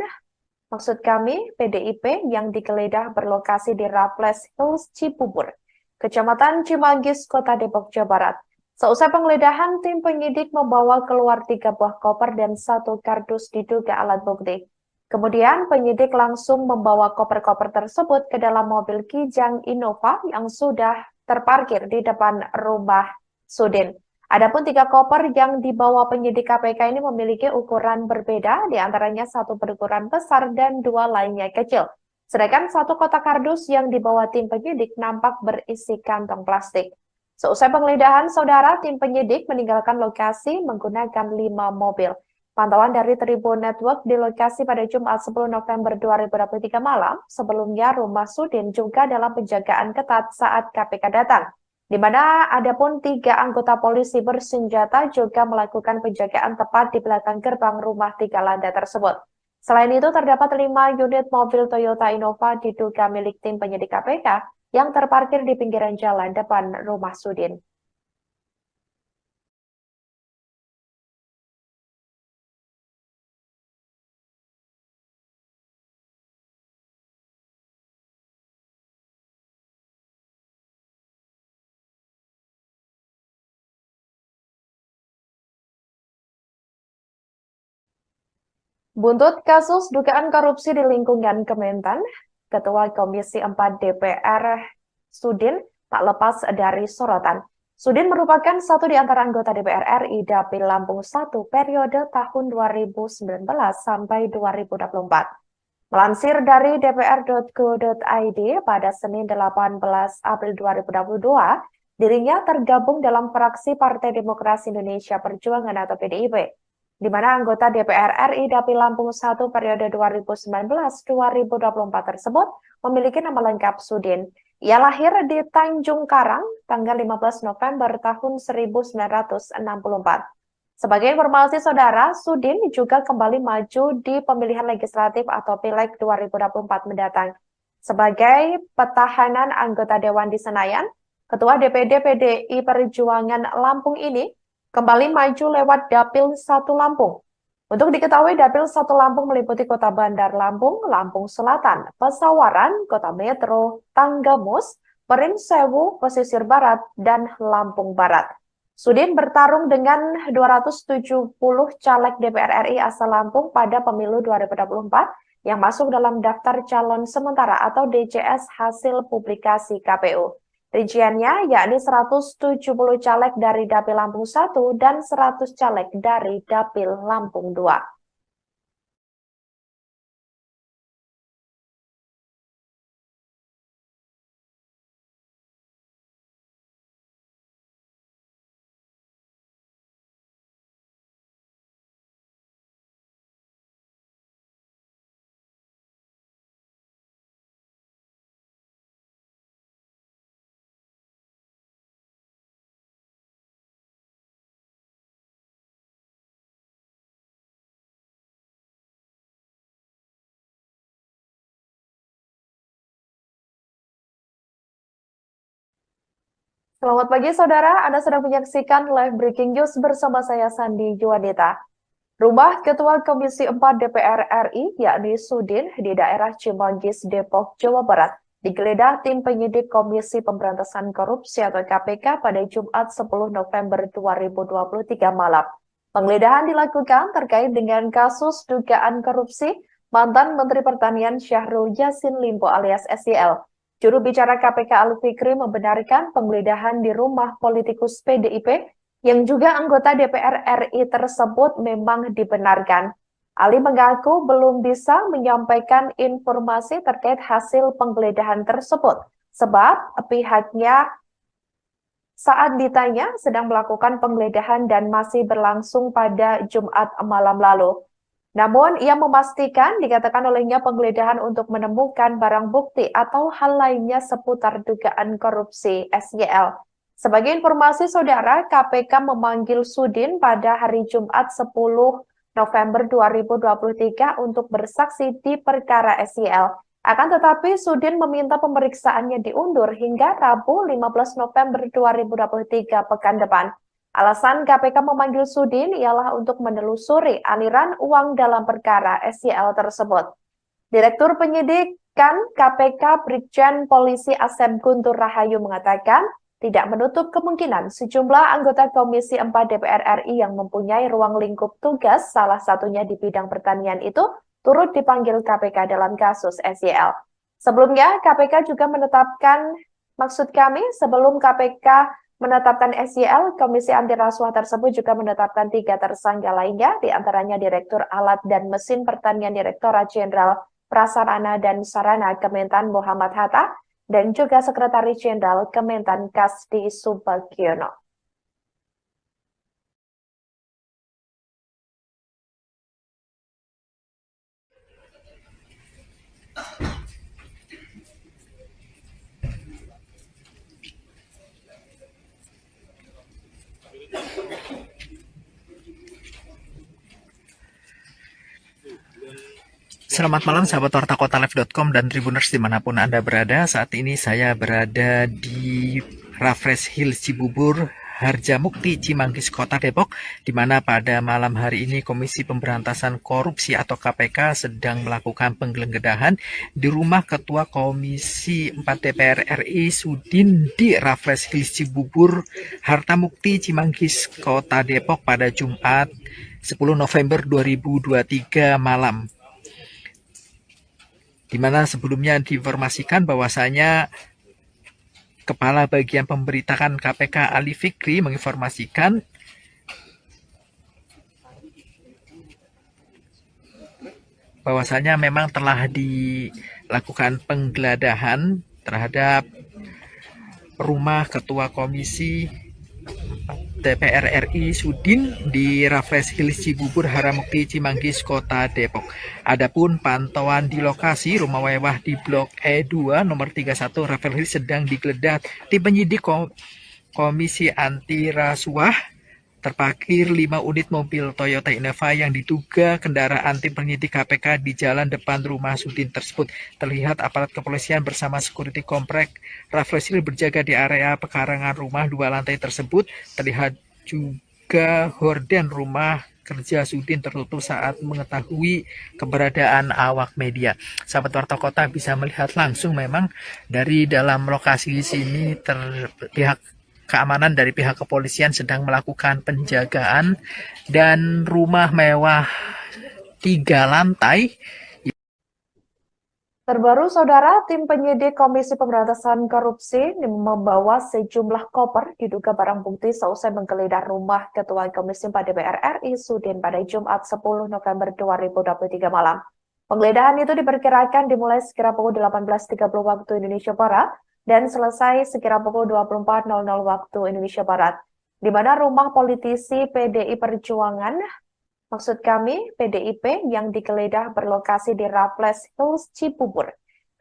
maksud kami PDIP, yang digeledah berlokasi di Raffles Hills Cibubur, Kecamatan Cimanggis, Kota Depok, Jawa Barat. Seusai penggeledahan, tim penyidik membawa keluar 3 buah koper dan 1 kardus diduga alat bukti. Kemudian penyidik langsung membawa koper-koper tersebut ke dalam mobil Kijang Innova yang sudah terparkir di depan rumah Sudin. Adapun 3 koper yang dibawa penyidik KPK ini memiliki ukuran berbeda, diantaranya 1 berukuran besar dan 2 lainnya kecil. Sedangkan 1 kotak kardus yang dibawa tim penyidik nampak berisi kantong plastik. Seusai penggeledahan, Saudara, tim penyidik meninggalkan lokasi menggunakan 5 mobil. Pantauan dari Tribun Network di lokasi pada Jumat 10 November 2023 malam, sebelumnya rumah Sudin juga dalam penjagaan ketat saat KPK datang, di mana adapun 3 anggota polisi bersenjata juga melakukan penjagaan tepat di belakang gerbang rumah 3 lantai tersebut. Selain itu, terdapat 5 unit mobil Toyota Innova diduga milik tim penyidik KPK yang terparkir di pinggiran jalan depan rumah Sudin. Buntut kasus dugaan korupsi di lingkungan Kementan, Ketua Komisi 4 DPR Sudin tak lepas dari sorotan. Sudin merupakan satu di antara anggota DPR RI Dapil Lampung 1 periode tahun 2019 sampai 2024. Melansir dari dpr.go.id pada Senin 18 April 2022, dirinya tergabung dalam fraksi Partai Demokrasi Indonesia Perjuangan atau PDIP, di mana anggota DPR RI Dapil Lampung 1 periode 2019-2024 tersebut memiliki nama lengkap Sudin. Ia lahir di Tanjung Karang tanggal 15 November tahun 1964. Sebagai informasi saudara, Sudin juga kembali maju di pemilihan legislatif atau Pileg 2024 mendatang. Sebagai petahanan anggota Dewan di Senayan, Ketua DPD PDI Perjuangan Lampung ini kembali maju lewat Dapil 1 Lampung. Untuk diketahui, Dapil 1 Lampung meliputi Kota Bandar Lampung, Lampung Selatan, Pesawaran, Kota Metro, Tanggamus, Perinsewu, Pesisir Barat, dan Lampung Barat. Sudin bertarung dengan 270 caleg DPR RI asal Lampung pada pemilu 2024 yang masuk dalam daftar calon sementara atau DCS hasil publikasi KPU. Rinciannya yakni 170 caleg dari Dapil Lampung 1 dan 100 caleg dari Dapil Lampung 2. Selamat pagi saudara, Anda sedang menyaksikan live breaking news bersama saya Sandi Juanita. Rumah Ketua Komisi 4 DPR RI, yakni Sudin, di daerah Cimanggis, Depok, Jawa Barat, digeledah tim penyidik Komisi Pemberantasan Korupsi atau KPK pada Jumat 10 November 2023 malam. Penggeledahan dilakukan terkait dengan kasus dugaan korupsi mantan Menteri Pertanian Syahrul Yassin Limpo alias SYL. Juru bicara KPK Ali Fikri membenarkan penggeledahan di rumah politikus PDIP yang juga anggota DPR RI tersebut memang dibenarkan. Ali mengaku belum bisa menyampaikan informasi terkait hasil penggeledahan tersebut, sebab pihaknya saat ditanya sedang melakukan penggeledahan dan masih berlangsung pada Jumat malam lalu. Namun, ia memastikan dikatakan olehnya penggeledahan untuk menemukan barang bukti atau hal lainnya seputar dugaan korupsi SYL. Sebagai informasi saudara, KPK memanggil Sudin pada hari Jumat 10 November 2023 untuk bersaksi di perkara SYL. Akan tetapi, Sudin meminta pemeriksaannya diundur hingga Rabu 15 November 2023 pekan depan. Alasan KPK memanggil Sudin ialah untuk menelusuri aliran uang dalam perkara SYL tersebut. Direktur Penyidikan KPK Brigjen Polisi Asep Guntur Rahayu mengatakan tidak menutup kemungkinan sejumlah anggota Komisi 4 DPR RI yang mempunyai ruang lingkup tugas, salah satunya di bidang pertanian itu, turut dipanggil KPK dalam kasus SYL. Sebelumnya, KPK juga menetapkan, sebelum KPK menetapkan SYL, Komisi Anti Rasuah tersebut juga menetapkan 3 tersangka lainnya, diantaranya Direktur Alat dan Mesin Pertanian Direktorat Jenderal Prasarana dan Sarana Kementan Muhammad Hatta, dan juga Sekretaris Jenderal Kementan Kasdi Subagiono. Selamat malam sahabat Warta Kota Live.com dan Tribuners dimanapun Anda berada. Saat ini saya berada di Raffles Hill Cibubur, Harjamukti, Cimanggis, Kota Depok, di mana pada malam hari ini Komisi Pemberantasan Korupsi atau KPK sedang melakukan penggeledahan di rumah Ketua Komisi 4 DPR RI Sudin di Raffles Hill Cibubur, Harjamukti, Cimanggis, Kota Depok pada Jumat 10 November 2023 malam. Di mana sebelumnya diinformasikan bahwasanya Kepala Bagian Pemberitaan KPK Ali Fikri menginformasikan bahwasanya memang telah dilakukan penggeledahan terhadap rumah Ketua Komisi DPR RI Sudin di Raffles Hill Cibubur, Harjamukti, Cimanggis, Kota Depok. Adapun pantauan di lokasi rumah mewah di Blok E2 nomor 31 Raffles Hill sedang digeledah tim penyidik Komisi Anti Rasuah terparkir 5 unit mobil Toyota Innova yang diduga kendaraan tim penyidik KPK di jalan depan rumah Sudin tersebut. Terlihat aparat kepolisian bersama security komplek Rafflesil berjaga di area pekarangan rumah 2 lantai tersebut. Terlihat juga horden rumah kerja Sudin tertutup saat mengetahui keberadaan awak media. Sahabat Warta Kota bisa melihat langsung memang dari dalam lokasi sini pihak keamanan dari pihak kepolisian sedang melakukan penjagaan dan rumah mewah 3 lantai. Terbaru, Saudara, tim penyidik Komisi Pemberantasan Korupsi membawa sejumlah koper diduga barang bukti seusai menggeledah rumah Ketua Komisi 4 DPR RI Sudin pada Jumat 10 November 2023 malam. Penggeledahan itu diperkirakan dimulai sekira pukul 18.30 waktu Indonesia Barat dan selesai sekira pukul 24.00 waktu Indonesia Barat, di mana rumah politisi PDI Perjuangan, maksud kami PDIP, yang digeledah berlokasi di Raffles Hills Cibubur,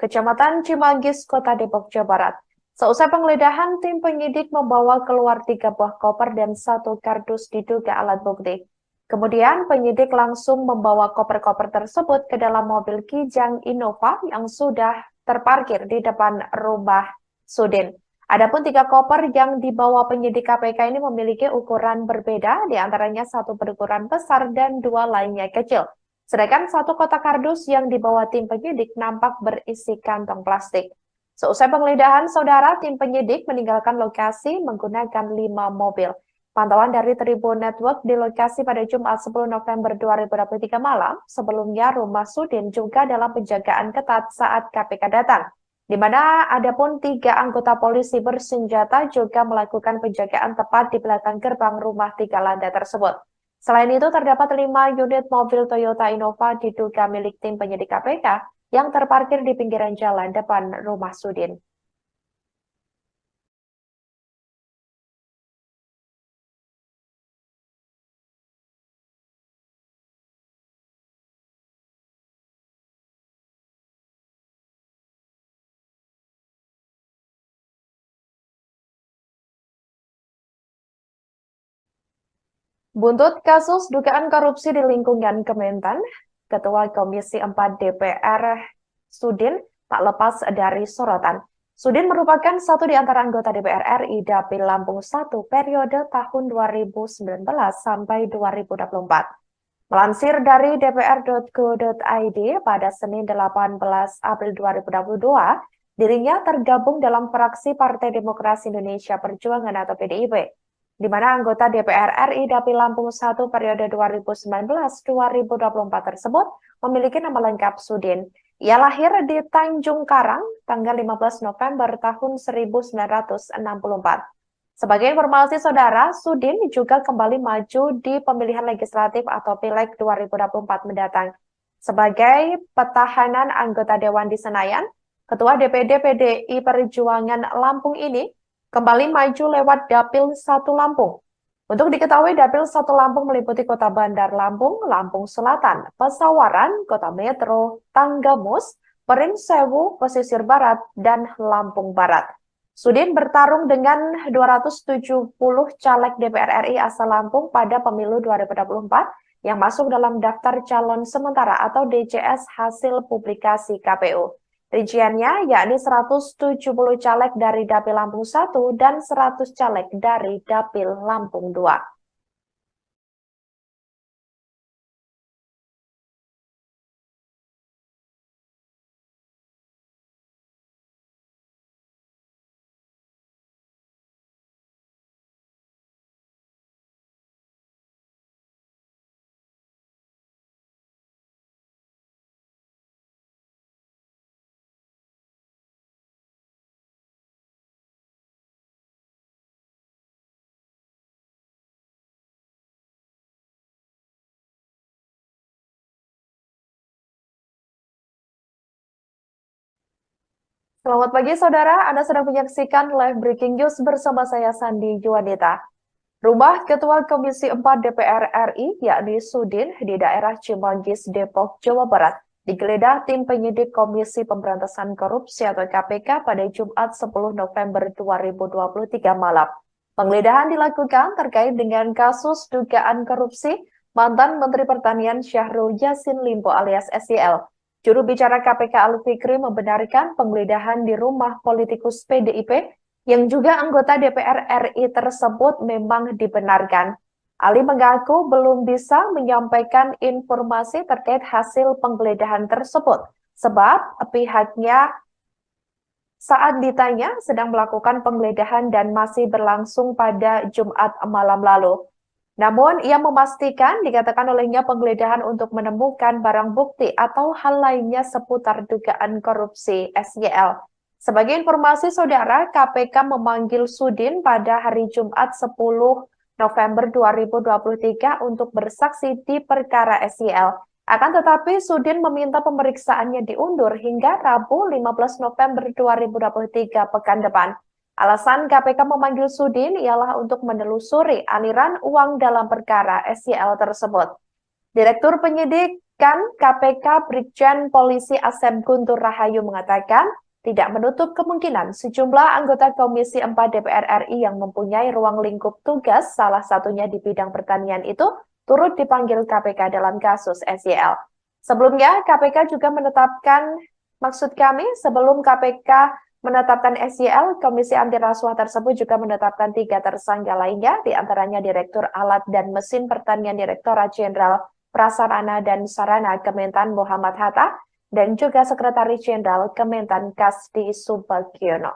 Kecamatan Cimanggis, Kota Depok, Jawa Barat. Seusai penggeledahan, tim penyidik membawa keluar 3 buah koper dan 1 kardus diduga alat bukti. Kemudian penyidik langsung membawa koper-koper tersebut ke dalam mobil Kijang Innova yang sudah terparkir di depan rumah Sudin. Adapun 3 koper yang dibawa penyidik KPK ini memiliki ukuran berbeda, diantaranya 1 berukuran besar dan 2 lainnya kecil. Sedangkan 1 kotak kardus yang dibawa tim penyidik nampak berisi kantong plastik. Seusai penggeledahan, Saudara, tim penyidik meninggalkan lokasi menggunakan 5 mobil. Pantauan dari Tribun Network di lokasi pada Jumat 10 November 2023 malam, sebelumnya rumah Sudin juga dalam penjagaan ketat saat KPK datang, di mana adapun 3 anggota polisi bersenjata juga melakukan penjagaan tepat di belakang gerbang rumah 3 lantai tersebut. Selain itu, terdapat 5 unit mobil Toyota Innova diduga milik tim penyidik KPK yang terparkir di pinggiran jalan depan rumah Sudin. Buntut kasus dugaan korupsi di lingkungan Kementan, Ketua Komisi 4 DPR Sudin tak lepas dari sorotan. Sudin merupakan satu di antara anggota DPR RI Dapil Lampung 1 periode tahun 2019 sampai 2024. Melansir dari dpr.go.id pada Senin 18 April 2022, dirinya tergabung dalam fraksi Partai Demokrasi Indonesia Perjuangan atau PDIP, di mana anggota DPR RI Dapil Lampung 1 periode 2019-2024 tersebut memiliki nama lengkap Sudin. Ia lahir di Tanjung Karang tanggal 15 November tahun 1964. Sebagai informasi, Saudara, Sudin juga kembali maju di pemilihan legislatif atau Pileg 2024 mendatang. Sebagai petahanan anggota Dewan di Senayan, Ketua DPD PDI Perjuangan Lampung ini kembali maju lewat Dapil 1 Lampung. Untuk diketahui, Dapil 1 Lampung meliputi Kota Bandar Lampung, Lampung Selatan, Pesawaran, Kota Metro, Tanggamus, Pringsewu, Pesisir Barat, dan Lampung Barat. Sudin bertarung dengan 270 caleg DPR RI asal Lampung pada pemilu 2024 yang masuk dalam daftar calon sementara atau DCS hasil publikasi KPU. Rinciannya yakni 170 caleg dari Dapil Lampung 1 dan 100 caleg dari Dapil Lampung 2. Selamat pagi, Saudara. Anda sedang menyaksikan live breaking news bersama saya, Sandi Juwanita. Rumah Ketua Komisi 4 DPR RI, yakni Sudin, di daerah Cimanggis, Depok, Jawa Barat, digeledah tim penyidik Komisi Pemberantasan Korupsi atau KPK pada Jumat 10 November 2023 malam. Penggeledahan dilakukan terkait dengan kasus dugaan korupsi mantan Menteri Pertanian Syahrul Yassin Limpo alias SYL. Juru bicara KPK Ali Fikri membenarkan penggeledahan di rumah politikus PDIP yang juga anggota DPR RI tersebut memang dibenarkan. Ali mengaku belum bisa menyampaikan informasi terkait hasil penggeledahan tersebut, sebab pihaknya saat ditanya sedang melakukan penggeledahan dan masih berlangsung pada Jumat malam lalu. Namun, ia memastikan dikatakan olehnya penggeledahan untuk menemukan barang bukti atau hal lainnya seputar dugaan korupsi SYL. Sebagai informasi saudara, KPK memanggil Sudin pada hari Jumat 10 November 2023 untuk bersaksi di perkara SYL. Akan tetapi, Sudin meminta pemeriksaannya diundur hingga Rabu 15 November 2023 pekan depan. Alasan KPK memanggil Sudin ialah untuk menelusuri aliran uang dalam perkara SYL tersebut. Direktur Penyidikan KPK Brigjen Polisi Asep Guntur Rahayu mengatakan tidak menutup kemungkinan sejumlah anggota Komisi 4 DPR RI yang mempunyai ruang lingkup tugas, salah satunya di bidang pertanian itu, turut dipanggil KPK dalam kasus SYL. Sebelumnya, KPK juga sebelum KPK menetapkan SYL, Komisi Anti Rasuah tersebut juga menetapkan 3 tersangka lainnya, diantaranya Direktur Alat dan Mesin Pertanian Direktorat Jenderal Prasarana dan Sarana Kementan Muhammad Hatta, dan juga Sekretaris Jenderal Kementan Kasdi Subagiono.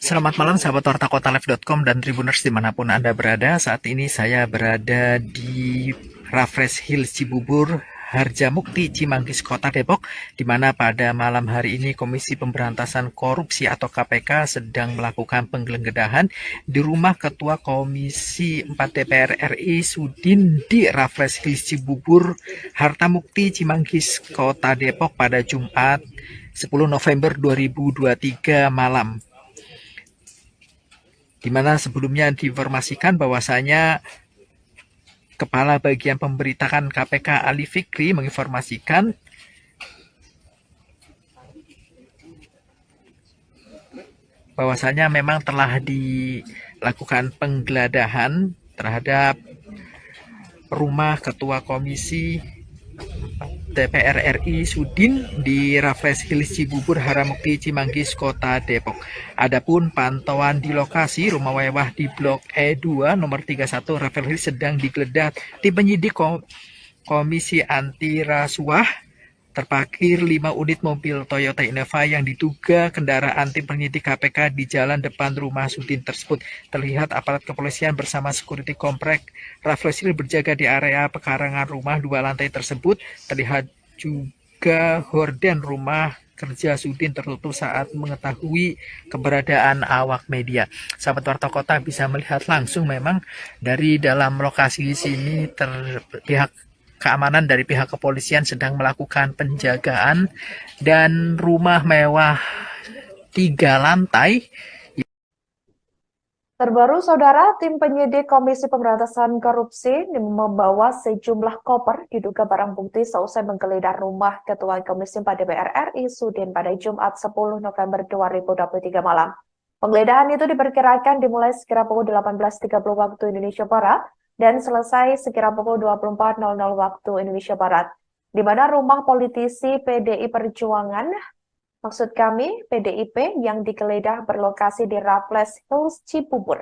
Selamat malam sahabat wartakotalive.com dan Tribuners dimanapun Anda berada. Saat ini saya berada di Raffles Hills Cibubur, Harjamukti, Cimanggis, Kota Depok, di mana pada malam hari ini Komisi Pemberantasan Korupsi atau KPK sedang melakukan penggeledahan di rumah Ketua Komisi 4 DPR RI Sudin di Raffles Hills Cibubur, Hartamukti, Cimanggis, Kota Depok pada Jumat 10 November 2023 malam. Di mana sebelumnya diinformasikan bahwasanya Kepala Bagian Pemberitaan KPK Ali Fikri menginformasikan bahwasanya memang telah dilakukan penggeledahan terhadap rumah Ketua Komisi DPR RI Sudin di Raffles Hills Cibubur, Harjamukti, Cimanggis, Kota Depok. Adapun pantauan di lokasi rumah mewah di Blok E2 nomor 31 Raffles Hills sedang digeledah tim penyidik Komisi Anti Rasuah. Terparkir 5 unit mobil Toyota Innova yang diduga kendaraan tim penyidik KPK di jalan depan rumah Sudin tersebut. Terlihat aparat kepolisian bersama security komplek Raffles Hills berjaga di area pekarangan rumah 2 lantai tersebut. Terlihat juga horden rumah kerja Sudin tertutup saat mengetahui keberadaan awak media. Sahabat Warta Kota bisa melihat langsung memang dari dalam lokasi sini terlihat keamanan dari pihak kepolisian sedang melakukan penjagaan dan rumah mewah 3 lantai. Terbaru, Saudara, tim penyidik Komisi Pemberantasan Korupsi membawa sejumlah koper diduga barang bukti seusai menggeledah rumah Ketua Komisi 4 DPR RI Sudin pada Jumat 10 November 2023 malam. Penggeledahan itu diperkirakan dimulai sekira pukul 18.30 waktu Indonesia Barat dan selesai sekira pukul 24.00 waktu Indonesia Barat, di mana rumah politisi PDI Perjuangan, maksud kami PDIP, yang digeledah berlokasi di Raffles Hills Cibubur,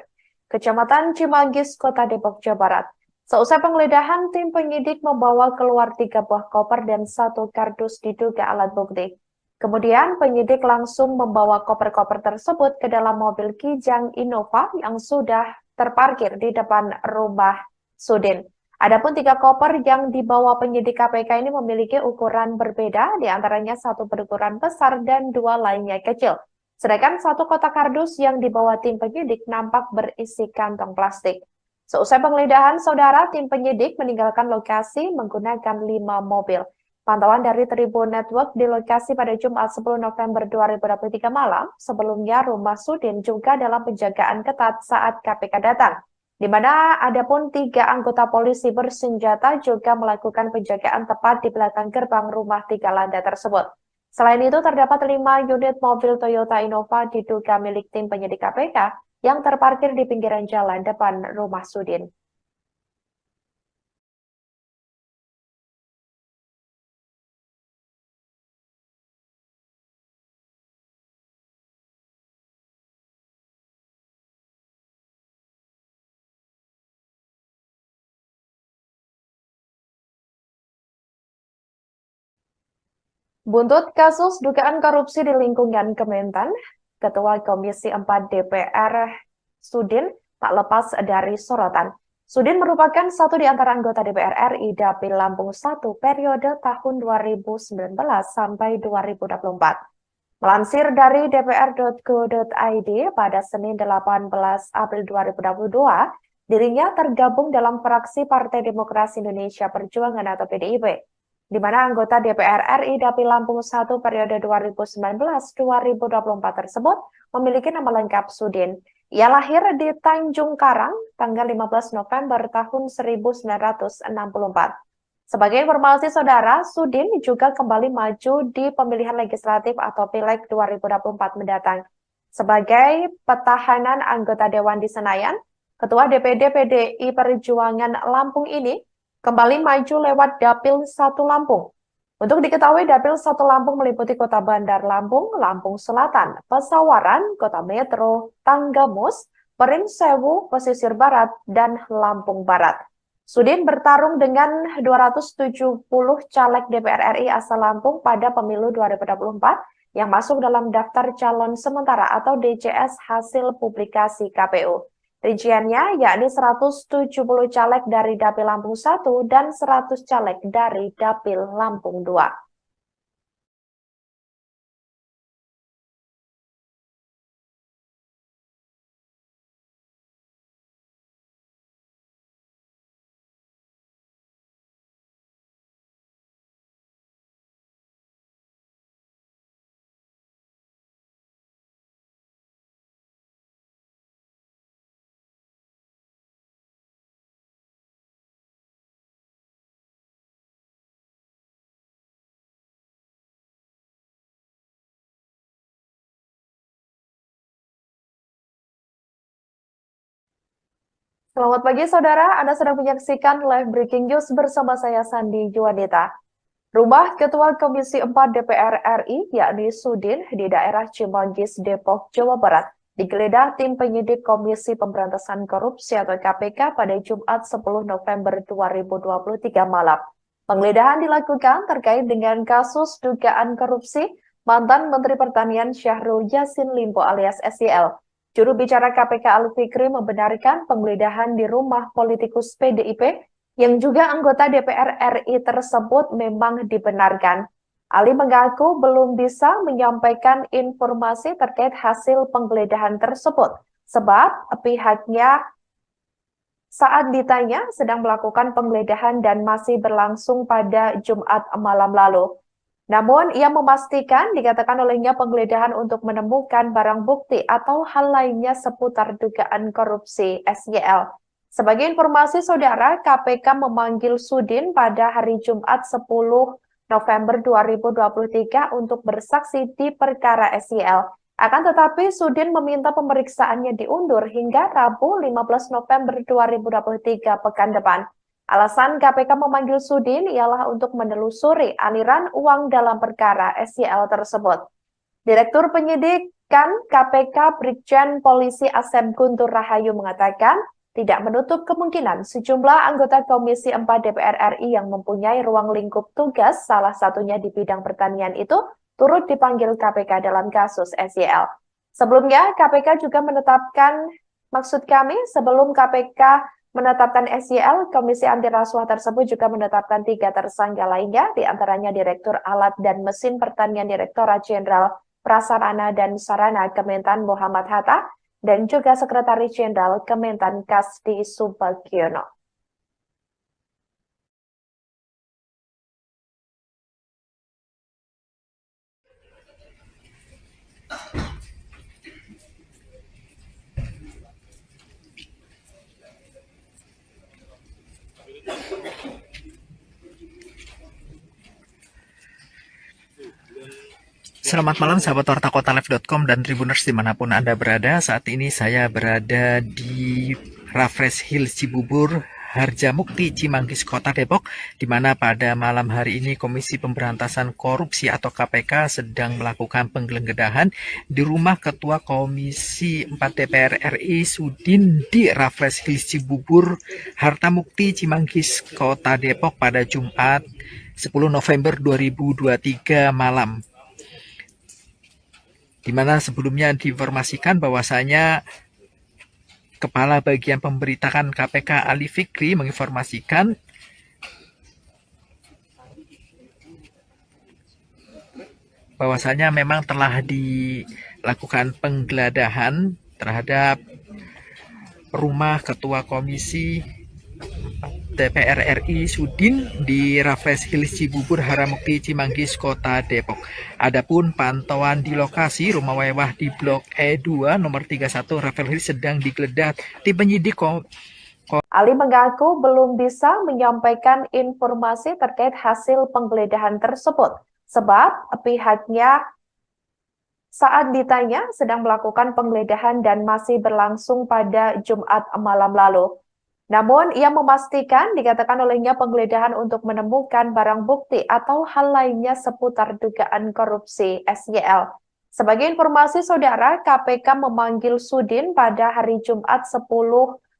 Kecamatan Cimanggis, Kota Depok, Jawa Barat. Seusai penggeledahan, tim penyidik membawa keluar 3 buah koper dan 1 kardus diduga alat bukti. Kemudian penyidik langsung membawa koper-koper tersebut ke dalam mobil Kijang Innova yang sudah terparkir di depan rumah Sudin. Adapun 3 koper yang dibawa penyidik KPK ini memiliki ukuran berbeda, diantaranya 1 berukuran besar dan 2 lainnya kecil. Sedangkan 1 kotak kardus yang dibawa tim penyidik nampak berisi kantong plastik. Seusai penggeledahan, Saudara, tim penyidik meninggalkan lokasi menggunakan 5 mobil. Pantauan dari Tribun Network di lokasi pada Jumat 10 November 2023 malam, sebelumnya rumah Sudin juga dalam penjagaan ketat saat KPK datang, di mana ada pun 3 anggota polisi bersenjata juga melakukan penjagaan tepat di belakang gerbang rumah 3 lantai tersebut. Selain itu, terdapat 5 unit mobil Toyota Innova diduga milik tim penyidik KPK yang terparkir di pinggiran jalan depan rumah Sudin. Buntut kasus dugaan korupsi di lingkungan Kementan, Ketua Komisi 4 DPR Sudin tak lepas dari sorotan. Sudin merupakan satu di antara anggota DPR RI Dapil Lampung 1 periode tahun 2019 sampai 2024. Melansir dari dpr.go.id pada Senin 18 April 2022, dirinya tergabung dalam fraksi Partai Demokrasi Indonesia Perjuangan atau PDIP, di mana anggota DPR RI Dapil Lampung 1 periode 2019-2024 tersebut memiliki nama lengkap Sudin. Ia lahir di Tanjung Karang tanggal 15 November tahun 1964. Sebagai informasi saudara, Sudin juga kembali maju di pemilihan legislatif atau Pileg 2024 mendatang. Sebagai petahanan anggota Dewan di Senayan, Ketua DPD PDI Perjuangan Lampung ini kembali maju lewat Dapil 1 Lampung. Untuk diketahui, Dapil 1 Lampung meliputi Kota Bandar Lampung, Lampung Selatan, Pesawaran, Kota Metro, Tanggamus, Perinsewu, Pesisir Barat, dan Lampung Barat. Sudin bertarung dengan 270 caleg DPR RI asal Lampung pada pemilu 2024 yang masuk dalam daftar calon sementara atau DCS hasil publikasi KPU. Rinciannya yakni 170 caleg dari Dapil Lampung 1 dan 100 caleg dari Dapil Lampung 2. Selamat pagi saudara, Anda sedang menyaksikan live breaking news bersama saya Sandi Juanita. Rumah Ketua Komisi 4 DPR RI, yakni Sudin, di daerah Cimanggis, Depok, Jawa Barat, digeledah tim penyidik Komisi Pemberantasan Korupsi atau KPK pada Jumat 10 November 2023 malam. Penggeledahan dilakukan terkait dengan kasus dugaan korupsi mantan Menteri Pertanian Syahrul Yassin Limpo alias SYL. Juru bicara KPK Ali Fikri membenarkan penggeledahan di rumah politikus PDIP yang juga anggota DPR RI tersebut memang dibenarkan. Ali mengaku belum bisa menyampaikan informasi terkait hasil penggeledahan tersebut, sebab pihaknya saat ditanya sedang melakukan penggeledahan dan masih berlangsung pada Jumat malam lalu. Namun, ia memastikan dikatakan olehnya penggeledahan untuk menemukan barang bukti atau hal lainnya seputar dugaan korupsi SYL. Sebagai informasi saudara, KPK memanggil Sudin pada hari Jumat 10 November 2023 untuk bersaksi di perkara SYL. Akan tetapi, Sudin meminta pemeriksaannya diundur hingga Rabu 15 November 2023 pekan depan. Alasan KPK memanggil Sudin ialah untuk menelusuri aliran uang dalam perkara SYL tersebut. Direktur Penyidikan KPK Brigjen Polisi Asep Guntur Rahayu mengatakan tidak menutup kemungkinan sejumlah anggota Komisi 4 DPR RI yang mempunyai ruang lingkup tugas, salah satunya di bidang pertanian itu, turut dipanggil KPK dalam kasus SYL. Sebelumnya, KPK juga menetapkan, sebelum KPK menetapkan SYL, Komisi Anti Rasuah tersebut juga menetapkan 3 tersangka lainnya, diantaranya Direktur Alat dan Mesin Pertanian Direktorat Jenderal Prasarana dan Sarana Kementan Muhammad Hatta, dan juga Sekretaris Jenderal Kementan Kasdi Subagiono. Selamat malam sahabat Warta Kotalive.com dan Tribuners dimanapun Anda berada. Saat ini saya berada di Raffles Hills Cibubur, Harjamukti, Cimanggis, Kota Depok, di mana pada malam hari ini Komisi Pemberantasan Korupsi atau KPK sedang melakukan penggeledahan di rumah Ketua Komisi 4 DPR RI Sudin di Raffles Hills Cibubur, Harjamukti, Cimanggis, Kota Depok pada Jumat 10 November 2023 malam. Di mana sebelumnya diinformasikan bahwasanya Kepala Bagian Pemberitaan KPK Ali Fikri menginformasikan bahwasanya memang telah dilakukan penggeledahan terhadap rumah Ketua Komisi DPR RI Sudin di Raffles Hills Cibubur, Harjamukti, Cimanggis, Kota Depok. Adapun pantauan di lokasi rumah mewah di Blok E2 nomor 31 Raffles Hills sedang digeledah di penyidik. Ali mengaku belum bisa menyampaikan informasi terkait hasil penggeledahan tersebut sebab pihaknya saat ditanya sedang melakukan penggeledahan dan masih berlangsung pada Jumat malam lalu. Namun, ia memastikan dikatakan olehnya penggeledahan untuk menemukan barang bukti atau hal lainnya seputar dugaan korupsi SYL. Sebagai informasi saudara, KPK memanggil Sudin pada hari Jumat 10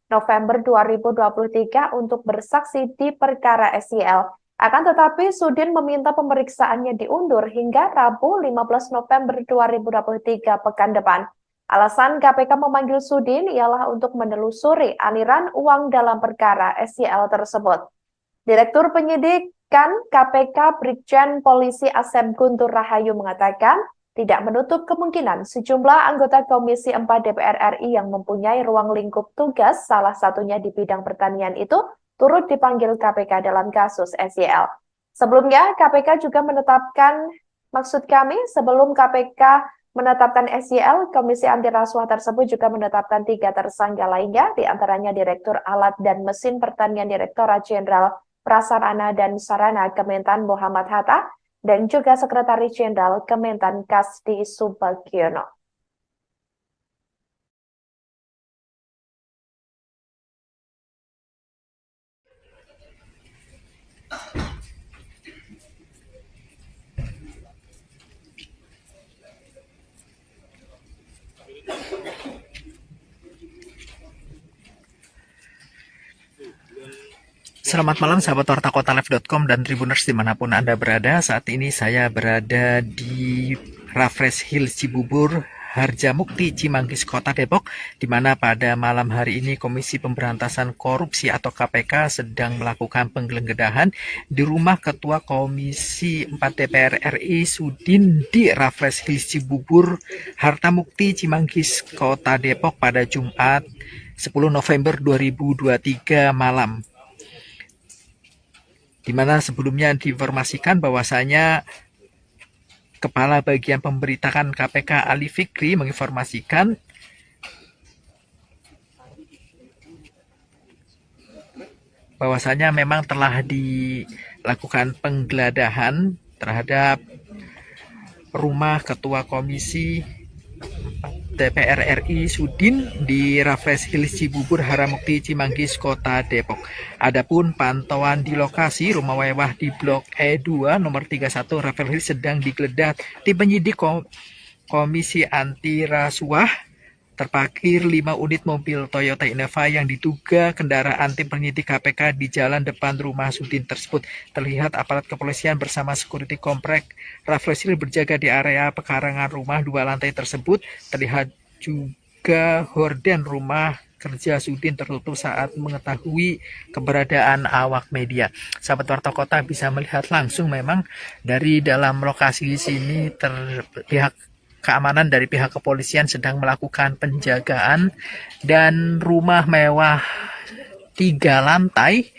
November 2023 untuk bersaksi di perkara SYL. Akan tetapi, Sudin meminta pemeriksaannya diundur hingga Rabu 15 November 2023 pekan depan. Alasan KPK memanggil Sudin ialah untuk menelusuri aliran uang dalam perkara SYL tersebut. Direktur Penyidikan KPK Brigjen Polisi Asep Guntur Rahayu mengatakan tidak menutup kemungkinan sejumlah anggota Komisi 4 DPR RI yang mempunyai ruang lingkup tugas, salah satunya di bidang pertanian itu, turut dipanggil KPK dalam kasus SYL. Sebelumnya, KPK juga menetapkan, sebelum KPK menetapkan SYL, Komisi Anti Rasuah tersebut juga menetapkan 3 tersangka lainnya, diantaranya Direktur Alat dan Mesin Pertanian Direktorat Jenderal Prasarana dan Sarana Kementan Muhammad Hatta, dan juga Sekretaris Jenderal Kementan Kasdi Subagiono. Selamat malam sahabat Warta Kotalive.com dan Tribuners dimanapun Anda berada. Saat ini saya berada di Raffles Hills Cibubur, Harjamukti, Cimanggis, Kota Depok, di mana pada malam hari ini Komisi Pemberantasan Korupsi atau KPK sedang melakukan penggeledahan di rumah Ketua Komisi 4 DPR RI Sudin di Raffles Hills Cibubur, Harjamukti, Cimanggis, Kota Depok pada Jumat 10 November 2023 malam. Di mana sebelumnya diinformasikan bahwasanya Kepala Bagian Pemberitaan KPK Ali Fikri menginformasikan bahwasanya memang telah dilakukan penggeledahan terhadap rumah Ketua Komisi DPR RI Sudin di Raffles Hills Cibubur, Harjamukti, Cimanggis, Kota Depok. Adapun pantauan di lokasi rumah mewah di Blok E2 nomor 31 Raffles Hills sedang digeledah di penyidik Komisi Anti Rasuah. Terparkir 5 unit mobil Toyota Innova yang diduga kendaraan tim penyidik KPK di jalan depan rumah Sudin tersebut. Terlihat aparat kepolisian bersama security komplek Raffles Hills berjaga di area pekarangan rumah 2 lantai tersebut. Terlihat juga horden rumah kerja Sudin tertutup saat mengetahui keberadaan awak media. Sahabat Warta Kota bisa melihat langsung memang dari dalam lokasi sini pihak keamanan dari pihak kepolisian sedang melakukan penjagaan dan rumah mewah 3 lantai.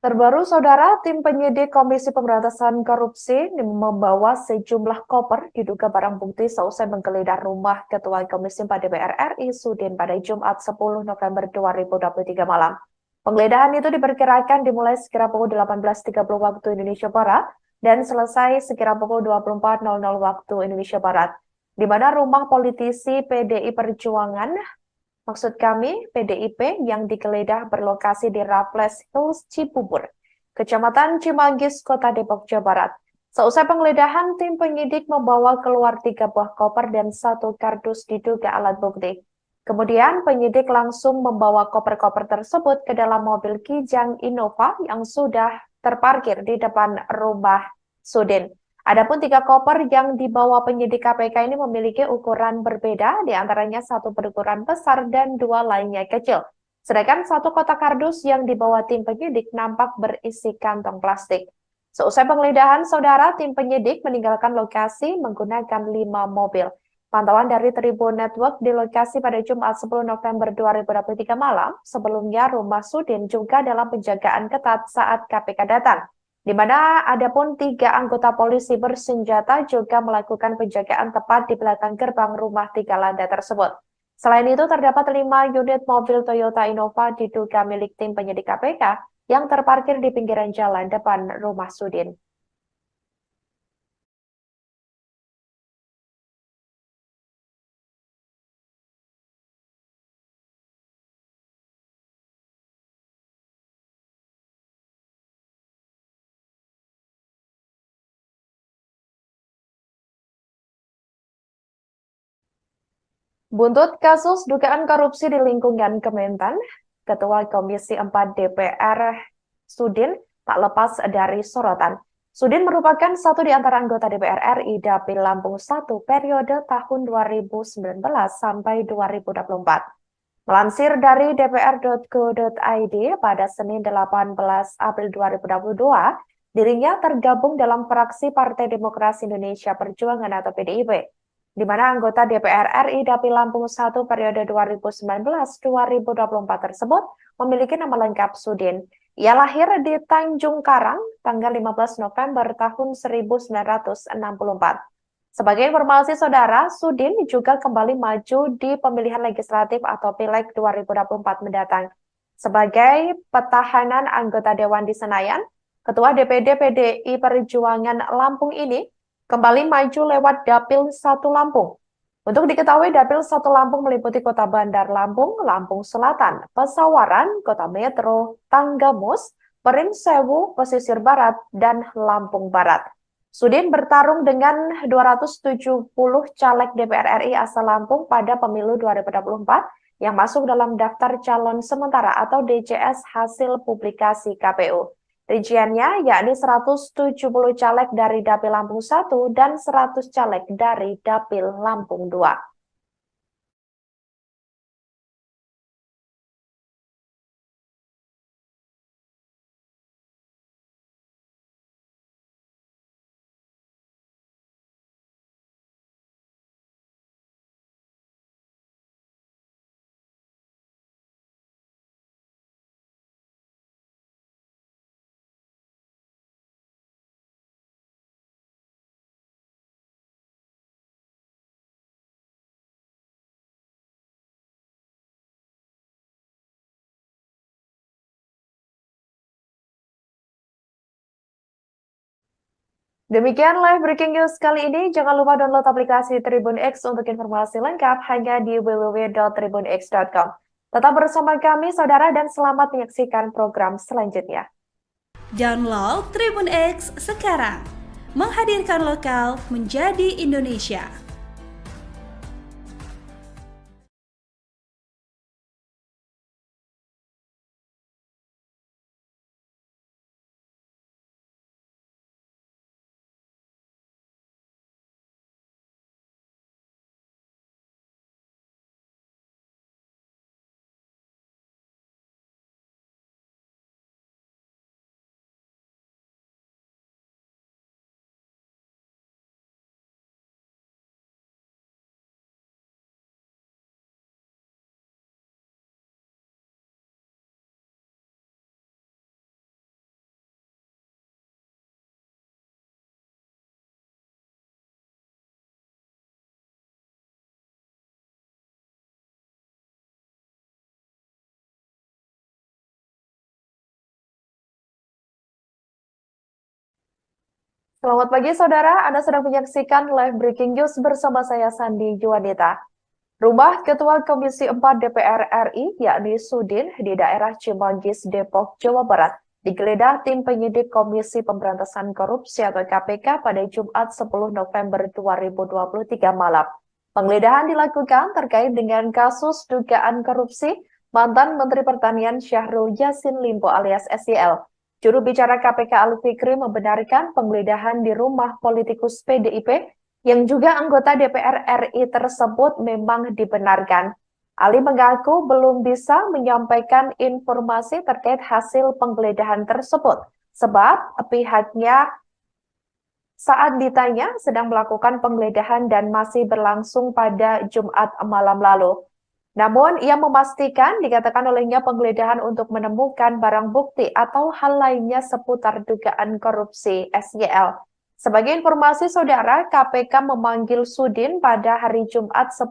Terbaru, saudara, tim penyidik Komisi Pemberantasan Korupsi membawa sejumlah koper diduga barang bukti seusai menggeledah rumah Ketua Komisi 4 DPR RI Sudin pada Jumat 10 November 2023 malam. Penggeledahan itu diperkirakan dimulai sekira pukul 18.30 waktu Indonesia Barat. dan selesai sekira pukul 24.00 waktu Indonesia Barat, di mana rumah politisi PDI Perjuangan, maksud kami PDIP, yang digeledah berlokasi di Raffles Hills, Cibubur, Kecamatan Cimanggis, Kota Depok, Jawa Barat. Seusai penggeledahan, tim penyidik membawa keluar 3 buah koper dan 1 kardus diduga alat bukti. Kemudian penyidik langsung membawa koper-koper tersebut ke dalam mobil Kijang Innova yang sudah terparkir di depan rumah Sudin. Adapun 3 koper yang dibawa penyidik KPK ini memiliki ukuran berbeda, diantaranya 1 berukuran besar dan 2 lainnya kecil. Sedangkan 1 kotak kardus yang dibawa tim penyidik nampak berisi kantong plastik. Seusai penggeledahan, saudara, tim penyidik meninggalkan lokasi menggunakan 5 mobil. Pantauan dari Tribun Network di lokasi pada Jumat 10 November 2023 malam, sebelumnya rumah Sudin juga dalam penjagaan ketat saat KPK datang, di mana adapun 3 anggota polisi bersenjata juga melakukan penjagaan tepat di belakang gerbang rumah 3 lantai tersebut. Selain itu, terdapat 5 unit mobil Toyota Innova diduga milik tim penyidik KPK yang terparkir di pinggiran jalan depan rumah Sudin. Buntut kasus dugaan korupsi di lingkungan Kementan, Ketua Komisi 4 DPR Sudin tak lepas dari sorotan. Sudin merupakan satu di antara anggota DPR RI Dapil Lampung 1 periode tahun 2019 sampai 2024. Melansir dari dpr.go.id pada Senin 18 April 2022, dirinya tergabung dalam fraksi Partai Demokrasi Indonesia Perjuangan atau PDIP, di mana anggota DPR RI Dapil Lampung 1 periode 2019-2024 tersebut memiliki nama lengkap Sudin. Ia lahir di Tanjung Karang tanggal 15 November tahun 1964. Sebagai informasi saudara, Sudin juga kembali maju di pemilihan legislatif atau Pileg 2024 mendatang. Sebagai petahanan anggota Dewan di Senayan, Ketua DPD PDI Perjuangan Lampung ini kembali maju lewat Dapil 1 Lampung. Untuk diketahui, Dapil 1 Lampung meliputi Kota Bandar Lampung, Lampung Selatan, Pesawaran, Kota Metro, Tanggamus, Perinsewu, Pesisir Barat, dan Lampung Barat. Sudin bertarung dengan 270 caleg DPR RI asal Lampung pada pemilu 2024 yang masuk dalam daftar calon sementara atau DCS hasil publikasi KPU. Rinciannya yakni 170 caleg dari Dapil Lampung 1 dan 100 caleg dari Dapil Lampung 2. Demikian live breaking news kali ini. Jangan lupa download aplikasi Tribun X untuk informasi lengkap hanya di www.tribunx.com. Tetap bersama kami, saudara, dan selamat menyaksikan program selanjutnya. Download Tribun X sekarang. Menghadirkan lokal menjadi Indonesia. Selamat pagi saudara, Anda sedang menyaksikan live breaking news bersama saya Sandi Juanita. Rumah Ketua Komisi 4 DPR RI, yakni Sudin, di daerah Cimanggis, Depok, Jawa Barat, digeledah tim penyidik Komisi Pemberantasan Korupsi atau KPK pada Jumat 10 November 2023 malam. Penggeledahan dilakukan terkait dengan kasus dugaan korupsi mantan Menteri Pertanian Syahrul Yassin Limpo alias SYL. Juru bicara KPK Ali Fikri membenarkan penggeledahan di rumah politikus PDIP yang juga anggota DPR RI tersebut memang dibenarkan. Ali mengaku belum bisa menyampaikan informasi terkait hasil penggeledahan tersebut, sebab pihaknya saat ditanya sedang melakukan penggeledahan dan masih berlangsung pada Jumat malam lalu. Namun, ia memastikan dikatakan olehnya penggeledahan untuk menemukan barang bukti atau hal lainnya seputar dugaan korupsi SYL. Sebagai informasi saudara, KPK memanggil Sudin pada hari Jumat 10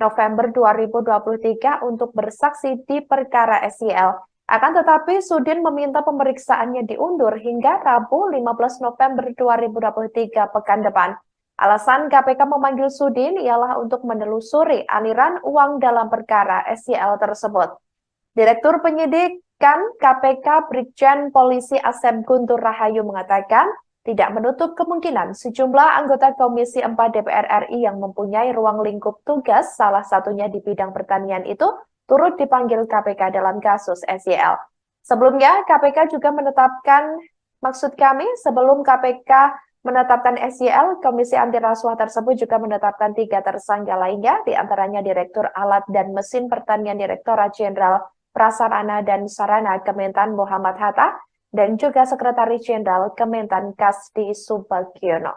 November 2023 untuk bersaksi di perkara SYL. Akan tetapi, Sudin meminta pemeriksaannya diundur hingga Rabu 15 November 2023 pekan depan. Alasan KPK memanggil Sudin ialah untuk menelusuri aliran uang dalam perkara SYL tersebut. Direktur Penyidikan KPK Brigjen Polisi Asep Guntur Rahayu mengatakan tidak menutup kemungkinan sejumlah anggota Komisi 4 DPR RI yang mempunyai ruang lingkup tugas, salah satunya di bidang pertanian itu, turut dipanggil KPK dalam kasus SYL. Sebelumnya, KPK juga menetapkan, sebelum KPK menetapkan SYL, Komisi Anti Rasuah tersebut juga menetapkan 3 tersangka lainnya, diantaranya Direktur Alat dan Mesin Pertanian Direktorat Jenderal Prasarana dan Sarana Kementan Muhammad Hatta, dan juga Sekretaris Jenderal Kementan Kasdi Subagiono.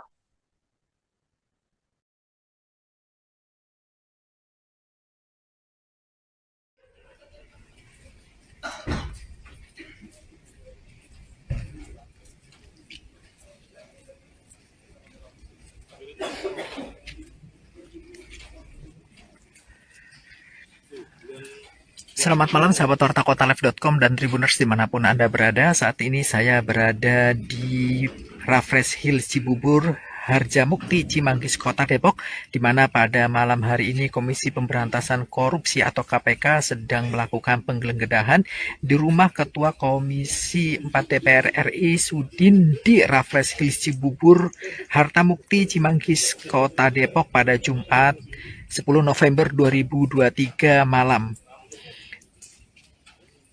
Selamat malam sahabat wartakotalive.com dan Tribuners dimanapun Anda berada. Saat ini saya berada di Raffles Hill Cibubur, Harjamukti, Cimanggis, Kota Depok, di mana pada malam hari ini Komisi Pemberantasan Korupsi atau KPK sedang melakukan penggeledahan di rumah Ketua Komisi 4 DPR RI Sudin di Raffles Hill Cibubur, Harjamukti, Cimanggis, Kota Depok pada Jumat 10 November 2023 malam.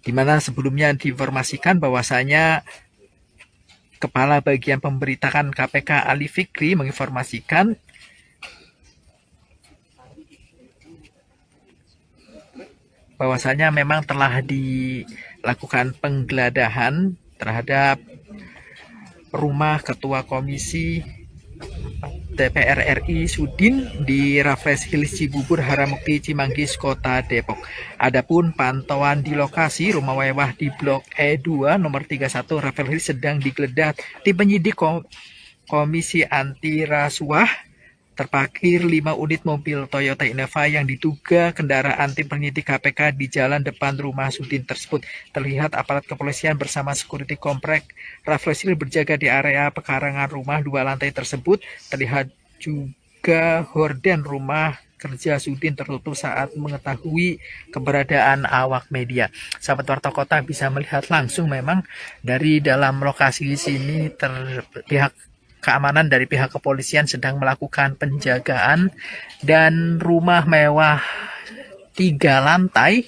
Di mana sebelumnya diinformasikan bahwasanya Kepala Bagian Pemberitaan KPK Ali Fikri menginformasikan bahwasanya memang telah dilakukan penggeledahan terhadap rumah Ketua Komisi DPR RI Sudin di Raffles Hills Cibubur, Harjamukti, Cimanggis, Kota Depok. Adapun pantauan di lokasi rumah mewah di Blok E2 nomor 31 Raffles Hills sedang digeledah tim penyidik Komisi Anti Rasuah. Terparkir 5 unit mobil Toyota Innova yang diduga kendaraan tim penyidik KPK di jalan depan rumah Sudin tersebut. Terlihat aparat kepolisian bersama security komplek Raffles Hill berjaga di area pekarangan rumah 2 lantai tersebut. Terlihat juga horden rumah kerja Sudin tertutup saat mengetahui keberadaan awak media. Sahabat Warta Kota bisa melihat langsung memang dari dalam lokasi sini pihak keamanan dari pihak kepolisian sedang melakukan penjagaan dan rumah mewah 3 lantai.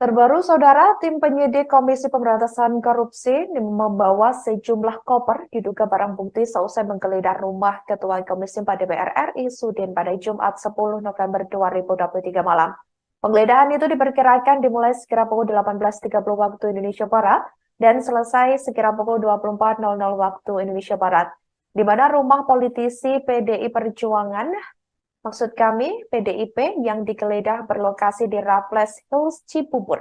Terbaru, saudara, tim penyidik Komisi Pemberantasan Korupsi membawa sejumlah koper diduga barang bukti seusai menggeledah rumah Ketua Komisi 4 DPR RI Sudin pada Jumat 10 November 2023 malam. Penggeledahan itu diperkirakan dimulai sekira pukul 18.30 waktu Indonesia Barat dan selesai sekira pukul 24.00 waktu Indonesia Barat, di mana rumah politisi PDI Perjuangan, PDIP, yang digeledah berlokasi di Raffles Hills Cibubur,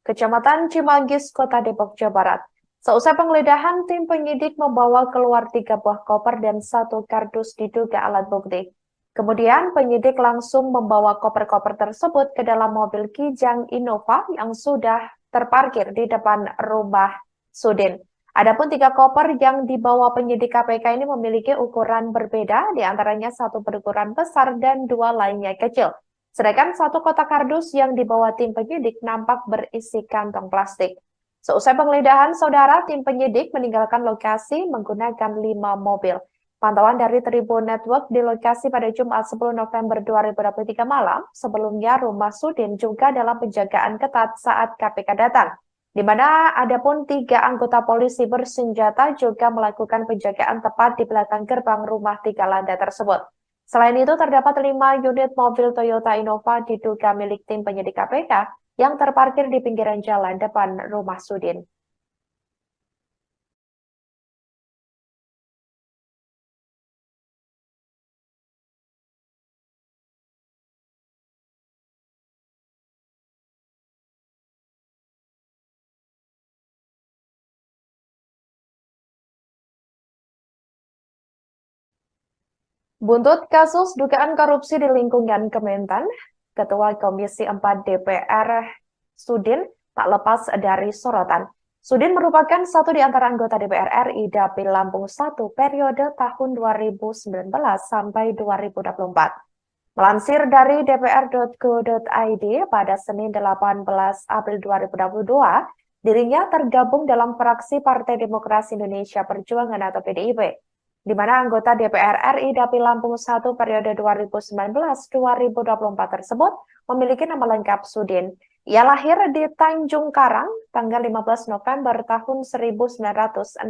Kecamatan Cimanggis, Kota Depok, Jawa Barat. Seusai penggeledahan, tim penyidik membawa keluar 3 buah koper dan 1 kardus diduga alat bukti. Kemudian penyidik langsung membawa koper-koper tersebut ke dalam mobil Kijang Innova yang sudah terparkir di depan rumah Sudin. Adapun 3 koper yang dibawa penyidik KPK ini memiliki ukuran berbeda, diantaranya 1 berukuran besar dan 2 lainnya kecil. Sedangkan 1 kotak kardus yang dibawa tim penyidik nampak berisi kantong plastik. Seusai penggeledahan, saudara, tim penyidik meninggalkan lokasi menggunakan 5 mobil. Pantauan dari Tribun Network di lokasi pada Jumat 10 November 2023 malam, sebelumnya rumah Sudin juga dalam penjagaan ketat saat KPK datang, di mana ada pun 3 anggota polisi bersenjata juga melakukan penjagaan tepat di belakang gerbang rumah 3 lantai tersebut. Selain itu, terdapat 5 unit mobil Toyota Innova diduga milik tim penyidik KPK yang terparkir di pinggiran jalan depan rumah Sudin. Buntut kasus dugaan korupsi di lingkungan Kementan, Ketua Komisi 4 DPR Sudin tak lepas dari sorotan. Sudin merupakan satu di antara anggota DPR RI Dapil Lampung 1 periode tahun 2019 sampai 2024. Melansir dari dpr.go.id pada Senin 18 April 2022, dirinya tergabung dalam fraksi Partai Demokrasi Indonesia Perjuangan atau PDIP, di mana anggota DPR RI Dapil Lampung 1 periode 2019-2024 tersebut memiliki nama lengkap Sudin. Ia lahir di Tanjung Karang tanggal 15 November tahun 1964.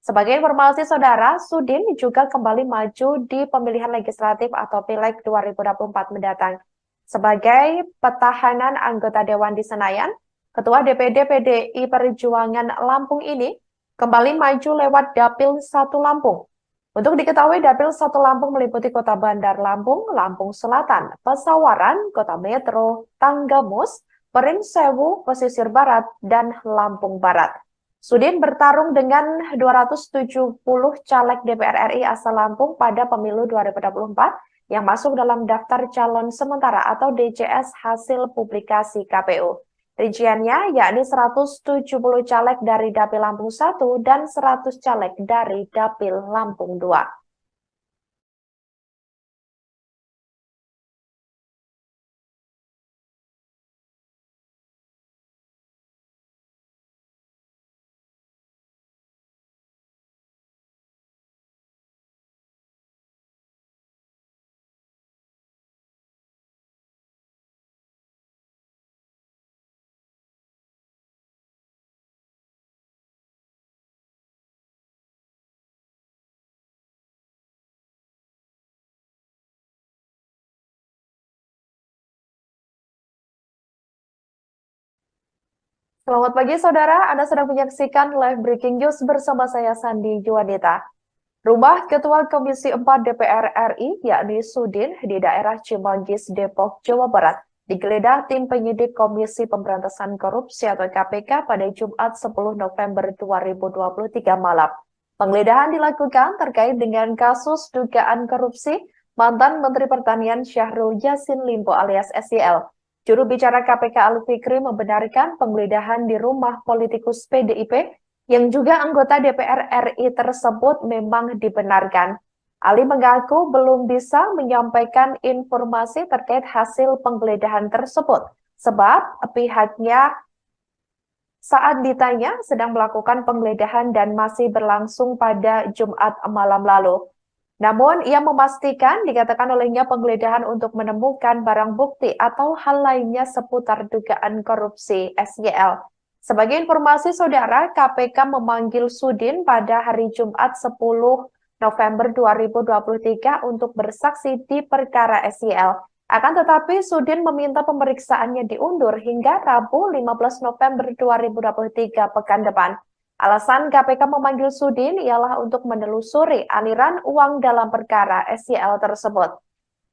Sebagai informasi saudara, Sudin juga kembali maju di pemilihan legislatif atau Pileg 2024 mendatang. Sebagai petahanan anggota Dewan di Senayan, Ketua DPD PDI Perjuangan Lampung ini kembali maju lewat Dapil 1 Lampung. Untuk diketahui, Dapil 1 Lampung meliputi Kota Bandar Lampung, Lampung Selatan, Pesawaran, Kota Metro, Tanggamus, Perinsewu, Pesisir Barat, dan Lampung Barat. Sudin bertarung dengan 270 caleg DPR RI asal Lampung pada pemilu 2024 yang masuk dalam daftar calon sementara atau DCS hasil publikasi KPU. Rinciannya yakni 170 caleg dari Dapil Lampung 1 dan 100 caleg dari Dapil Lampung 2. Selamat pagi saudara, Anda sedang menyaksikan live breaking news bersama saya Sandi Juanita. Rumah Ketua Komisi 4 DPR RI, yakni Sudin, di daerah Cimanggis, Depok, Jawa Barat, digeledah tim penyidik Komisi Pemberantasan Korupsi atau KPK pada Jumat 10 November 2023 malam. Penggeledahan dilakukan terkait dengan kasus dugaan korupsi mantan Menteri Pertanian Syahrul Yassin Limpo alias SYL. Juru bicara KPK Ali Fikri membenarkan penggeledahan di rumah politikus PDIP yang juga anggota DPR RI tersebut memang dibenarkan. Ali mengaku belum bisa menyampaikan informasi terkait hasil penggeledahan tersebut, sebab pihaknya saat ditanya sedang melakukan penggeledahan dan masih berlangsung pada Jumat malam lalu. Namun, ia memastikan dikatakan olehnya penggeledahan untuk menemukan barang bukti atau hal lainnya seputar dugaan korupsi SYL. Sebagai informasi saudara, KPK memanggil Sudin pada hari Jumat 10 November 2023 untuk bersaksi di perkara SYL. Akan tetapi, Sudin meminta pemeriksaannya diundur hingga Rabu 15 November 2023 pekan depan. Alasan KPK memanggil Sudin ialah untuk menelusuri aliran uang dalam perkara SYL tersebut.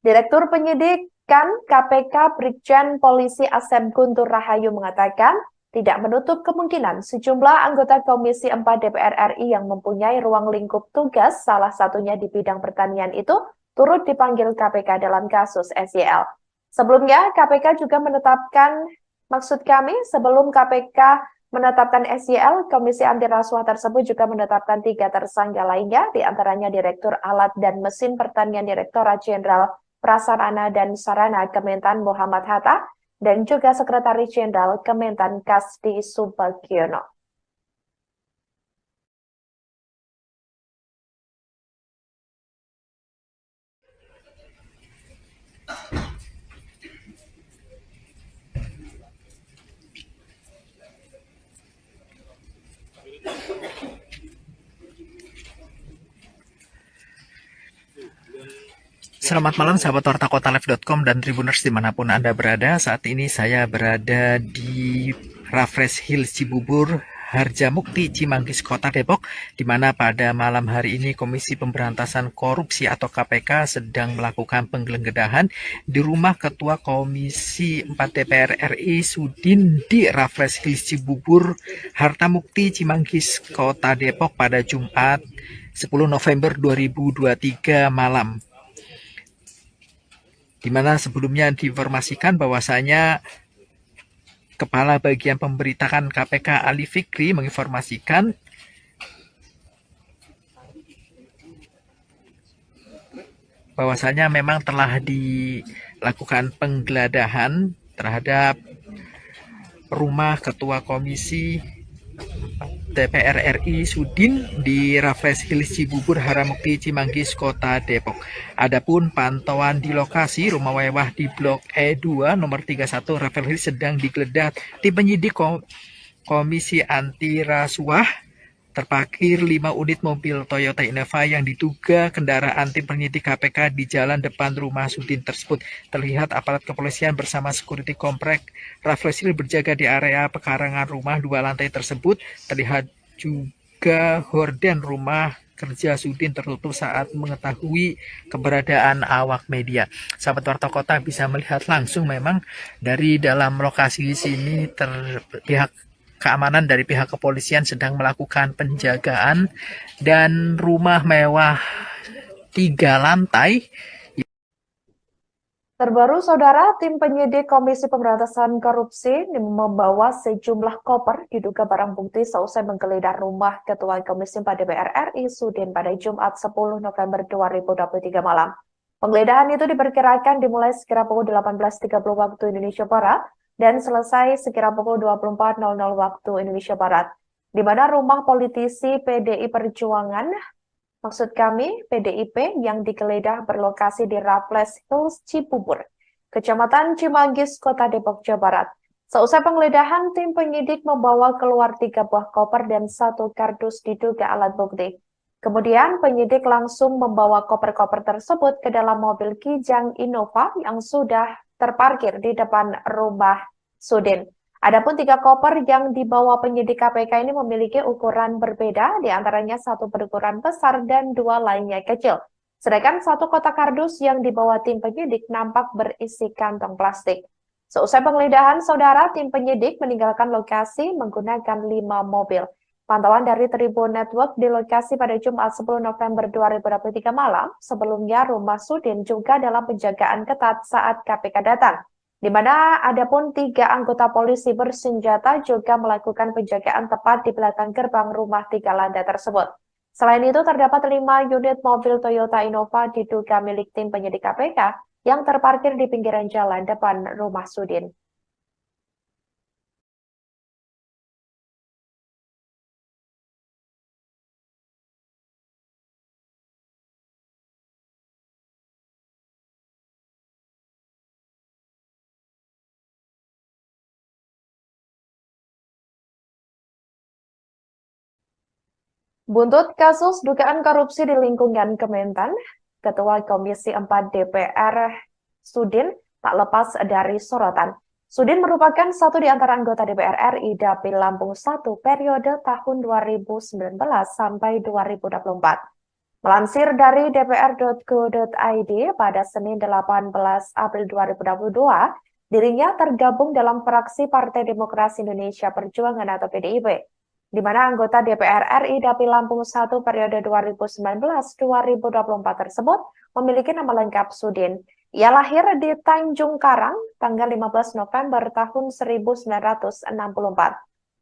Direktur Penyidikan KPK Brigjen Polisi Asep Guntur Rahayu mengatakan tidak menutup kemungkinan sejumlah anggota Komisi 4 DPR RI yang mempunyai ruang lingkup tugas, salah satunya di bidang pertanian itu, turut dipanggil KPK dalam kasus SYL. Sebelumnya, KPK juga menetapkan, sebelum KPK menetapkan SYL, Komisi Anti Rasuah tersebut juga menetapkan 3 tersangka lainnya, diantaranya Direktur Alat dan Mesin Pertanian Direktorat Jenderal Prasarana dan Sarana Kementan Muhammad Hatta, dan juga Sekretaris Jenderal Kementan Kasdi Subagiono. Selamat malam sahabat Warta Kotalive.com dan Tribuners dimanapun Anda berada. Saat ini saya berada di Raffles Hill Cibubur, Harjamukti, Cimanggis, Kota Depok, di mana pada malam hari ini Komisi Pemberantasan Korupsi atau KPK sedang melakukan penggeledahan di rumah Ketua Komisi 4 DPR RI Sudin di Raffles Hill Cibubur, Harjamukti, Cimanggis, Kota Depok pada Jumat 10 November 2023 malam. Di mana sebelumnya diinformasikan bahwasanya Kepala Bagian Pemberitaan KPK Ali Fikri menginformasikan bahwasanya memang telah dilakukan penggeledahan terhadap rumah Ketua Komisi DPR RI Sudin di Raffles Hill Cibubur, Harjamukti, Cimanggis, Kota Depok. Adapun pantauan di lokasi rumah mewah di Blok E2 nomor 31 Raffles Hill sedang digeledah tim penyidik Komisi Anti Rasuah. Terparkir 5 unit mobil Toyota Innova yang diduga kendaraan tim penyidik KPK di jalan depan rumah Sudin tersebut. Terlihat aparat kepolisian bersama security komplek Raffles Hill berjaga di area pekarangan rumah 2 lantai tersebut. Terlihat juga horden rumah kerja Sudin tertutup saat mengetahui keberadaan awak media. Sahabat Warta Kota bisa melihat langsung memang dari dalam lokasi sini terlihat keamanan dari pihak kepolisian sedang melakukan penjagaan dan rumah mewah 3 lantai. Terbaru, Saudara, tim penyidik Komisi Pemberantasan Korupsi membawa sejumlah koper diduga barang bukti seusai menggeledah rumah Ketua Komisi 4 DPR RI Sudin pada Jumat 10 November 2023 malam. Penggeledahan itu diperkirakan dimulai sekira pukul 18.30 waktu Indonesia Barat dan selesai sekira pukul 24.00 waktu Indonesia Barat, di mana rumah politisi PDI Perjuangan, maksud kami PDIP, yang digeledah berlokasi di Raffles Hills Cibubur, Kecamatan Cimanggis, Kota Depok, Jawa Barat. Seusai penggeledahan, tim penyidik membawa keluar 3 buah koper dan 1 kardus diduga alat bukti. Kemudian penyidik langsung membawa koper-koper tersebut ke dalam mobil Kijang Innova yang sudah terparkir di depan rumah Sudin. Adapun 3 koper yang dibawa penyidik KPK ini memiliki ukuran berbeda, diantaranya 1 berukuran besar dan 2 lainnya kecil. Sedangkan 1 kotak kardus yang dibawa tim penyidik nampak berisi kantong plastik. Seusai penggeledahan, Saudara, tim penyidik meninggalkan lokasi menggunakan 5 mobil. Pantauan dari Tribun Network di lokasi pada Jumat 10 November 2023 malam, sebelumnya rumah Sudin juga dalam penjagaan ketat saat KPK datang, di mana adapun 3 anggota polisi bersenjata juga melakukan penjagaan tepat di belakang gerbang rumah 3 lantai tersebut. Selain itu, terdapat 5 unit mobil Toyota Innova diduga milik tim penyidik KPK yang terparkir di pinggiran jalan depan rumah Sudin. Buntut kasus dugaan korupsi di lingkungan Kementan, Ketua Komisi 4 DPR Sudin tak lepas dari sorotan. Sudin merupakan satu di antara anggota DPR RI Dapil Lampung 1 periode tahun 2019 sampai 2024. Melansir dari dpr.go.id pada Senin 18 April 2022, dirinya tergabung dalam fraksi Partai Demokrasi Indonesia Perjuangan atau PDIP, di mana anggota DPR RI Dapil Lampung 1 periode 2019-2024 tersebut memiliki nama lengkap Sudin. Ia lahir di Tanjung Karang tanggal 15 November tahun 1964.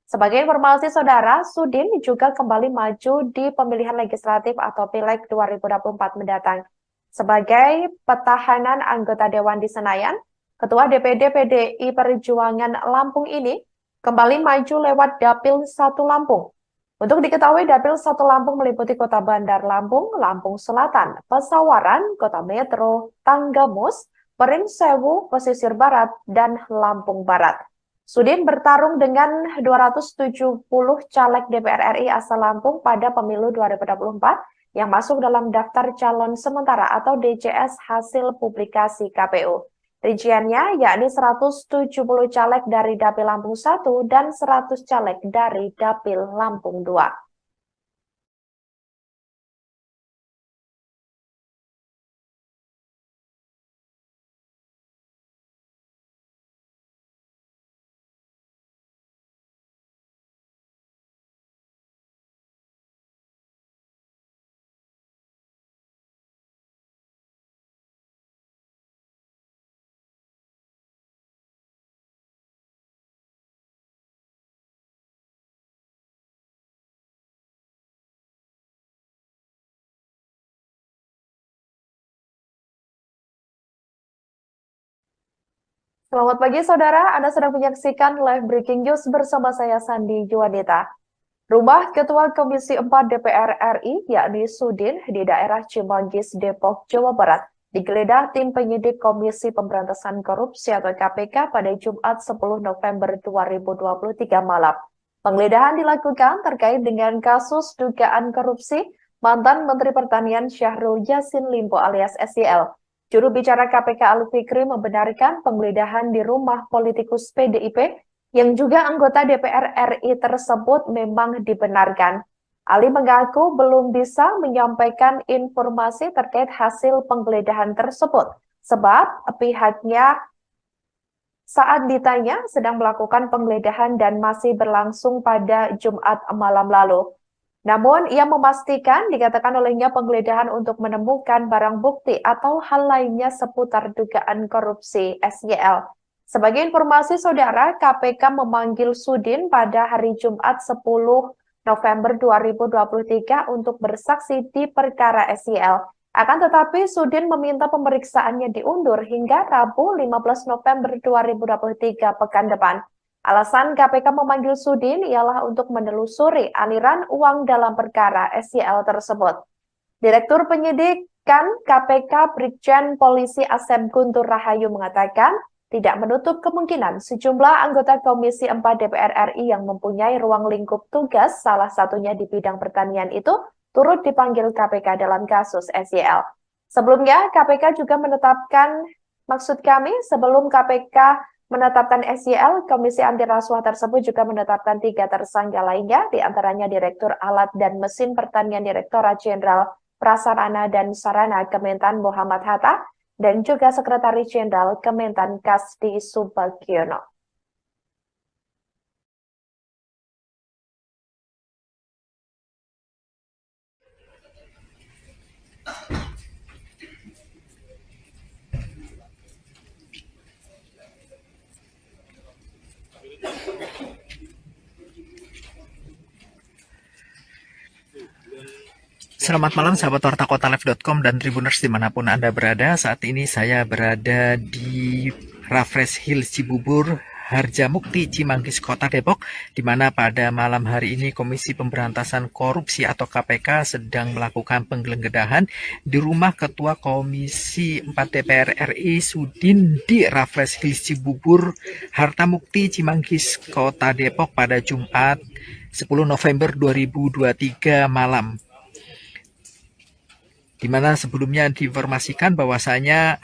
Sebagai informasi saudara, Sudin juga kembali maju di pemilihan legislatif atau Pileg 2024 mendatang. Sebagai petahanan anggota Dewan di Senayan, Ketua DPD PDI Perjuangan Lampung ini kembali maju lewat Dapil 1 Lampung. Untuk diketahui, Dapil 1 Lampung meliputi Kota Bandar Lampung, Lampung Selatan, Pesawaran, Kota Metro, Tanggamus, Perinsewu, Pesisir Barat, dan Lampung Barat. Sudin bertarung dengan 270 caleg DPR RI asal Lampung pada pemilu 2024 yang masuk dalam daftar calon sementara atau DCS hasil publikasi KPU. Rinciannya yakni 170 caleg dari Dapil Lampung 1 dan 100 caleg dari Dapil Lampung 2. Selamat pagi saudara, Anda sedang menyaksikan live breaking news bersama saya Sandi Juwanita. Rumah Ketua Komisi 4 DPR RI, yakni Sudin, di daerah Cimanggis, Depok, Jawa Barat, digeledah tim penyidik Komisi Pemberantasan Korupsi atau KPK pada Jumat 10 November 2023 malam. Penggeledahan dilakukan terkait dengan kasus dugaan korupsi mantan Menteri Pertanian Syahrul Yassin Limpo alias SYL. Juru bicara KPK Ali Fikri membenarkan penggeledahan di rumah politikus PDIP yang juga anggota DPR RI tersebut memang dibenarkan. Ali mengaku belum bisa menyampaikan informasi terkait hasil penggeledahan tersebut, sebab pihaknya saat ditanya sedang melakukan penggeledahan dan masih berlangsung pada Jumat malam lalu. Namun, ia memastikan dikatakan olehnya penggeledahan untuk menemukan barang bukti atau hal lainnya seputar dugaan korupsi SYL. Sebagai informasi saudara, KPK memanggil Sudin pada hari Jumat 10 November 2023 untuk bersaksi di perkara SYL. Akan tetapi, Sudin meminta pemeriksaannya diundur hingga Rabu 15 November 2023 pekan depan. Alasan KPK memanggil Sudin ialah untuk menelusuri aliran uang dalam perkara SYL tersebut. Direktur Penyidikan KPK Brigjen Polisi Asep Guntur Rahayu mengatakan tidak menutup kemungkinan sejumlah anggota Komisi 4 DPR RI yang mempunyai ruang lingkup tugas, salah satunya di bidang pertanian itu, turut dipanggil KPK dalam kasus SYL. Sebelumnya, KPK juga menetapkan, sebelum KPK menetapkan SYL, Komisi Anti Rasuah tersebut juga menetapkan 3 tersangka lainnya, diantaranya Direktur Alat dan Mesin Pertanian Direktorat Jenderal Prasarana dan Sarana Kementan Muhammad Hatta, dan juga Sekretaris Jenderal Kementan Kasdi Subagiono. Selamat malam sahabat wartakotalive.com dan Tribuners dimanapun Anda berada. Saat ini saya berada di Raffles Hill Cibubur, Harjamukti, Cimanggis, Kota Depok, di mana pada malam hari ini Komisi Pemberantasan Korupsi atau KPK sedang melakukan penggeledahan di rumah Ketua Komisi 4 DPR RI Sudin di Raffles Hill Cibubur, Harjamukti, Cimanggis, Kota Depok pada Jumat 10 November 2023 malam. Di mana sebelumnya diinformasikan bahwasanya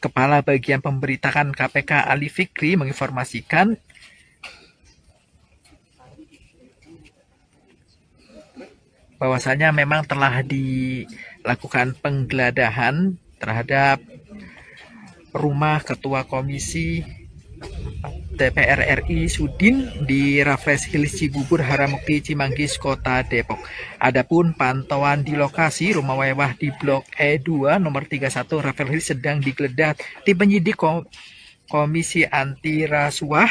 Kepala Bagian Pemberitaan KPK Ali Fikri menginformasikan bahwasanya memang telah dilakukan penggeledahan terhadap rumah Ketua Komisi DPR RI Sudin di Raffles Hill Cibubur, Harjamukti, Cimanggis, Kota Depok. Adapun pantauan di lokasi rumah mewah di Blok E2 nomor 31 Raffles Hill sedang digeledah tim penyidik Komisi Anti Rasuah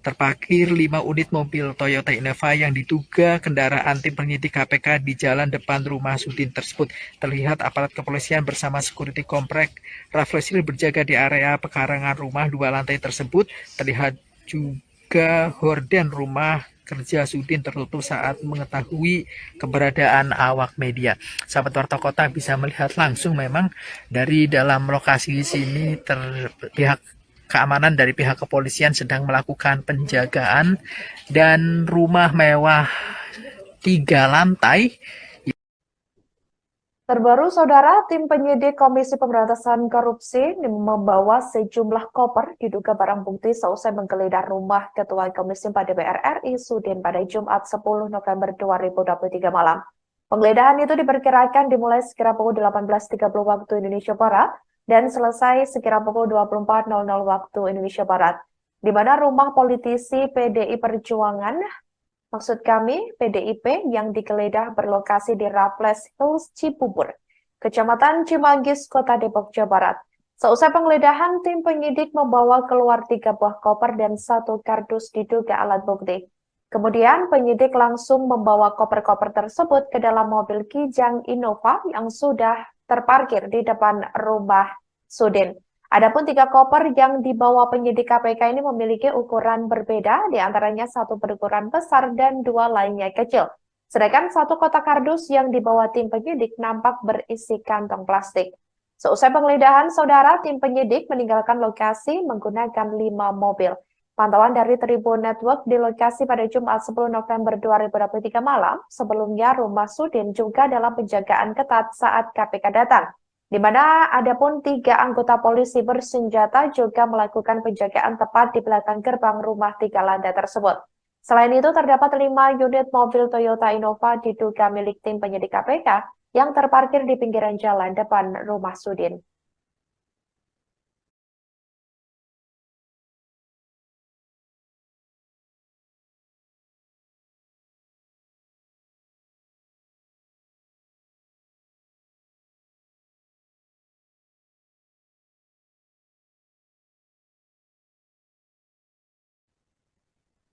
terparkir 5 unit mobil Toyota Innova yang diduga kendaraan tim penyidik KPK di jalan depan rumah Sudin tersebut. Terlihat aparat kepolisian bersama security komplek Rafflesil berjaga di area pekarangan rumah 2 lantai tersebut. Terlihat juga horden rumah kerja Sudin tertutup saat mengetahui keberadaan awak media. Sahabat Warta Kota bisa melihat langsung memang dari dalam lokasi sini pihak keamanan dari pihak kepolisian sedang melakukan penjagaan dan rumah mewah 3 lantai. Terbaru, Saudara, tim penyidik Komisi Pemberantasan Korupsi membawa sejumlah koper diduga barang bukti seusai menggeledah rumah Ketua Komisi 4 DPR RI Sudin pada Jumat 10 November 2023 malam. Penggeledahan itu diperkirakan dimulai sekira pukul 18.30 waktu Indonesia Barat dan selesai sekira pukul 24.00 waktu Indonesia Barat, di mana rumah politisi PDI Perjuangan, maksud kami PDIP, yang digeledah berlokasi di Raffles Hills, Cibubur, Kecamatan Cimanggis, Kota Depok, Jawa Barat. Seusai penggeledahan, tim penyidik membawa keluar 3 buah koper dan 1 kardus diduga alat bukti. Kemudian penyidik langsung membawa koper-koper tersebut ke dalam mobil Kijang Innova yang sudah terparkir di depan rumah Sudin. Adapun 3 koper yang dibawa penyidik KPK ini memiliki ukuran berbeda, diantaranya 1 berukuran besar dan 2 lainnya kecil. Sedangkan 1 kotak kardus yang dibawa tim penyidik nampak berisi kantong plastik. Seusai penggeledahan, Saudara, tim penyidik meninggalkan lokasi menggunakan 5 mobil. Pantauan dari Tribun Network di lokasi pada Jumat 10 November 2023 malam, sebelumnya rumah Sudin juga dalam penjagaan ketat saat KPK datang, di mana adapun 3 anggota polisi bersenjata juga melakukan penjagaan tepat di belakang gerbang rumah 3 lantai tersebut. Selain itu, terdapat 5 unit mobil Toyota Innova diduga milik tim penyidik KPK yang terparkir di pinggiran jalan depan rumah Sudin.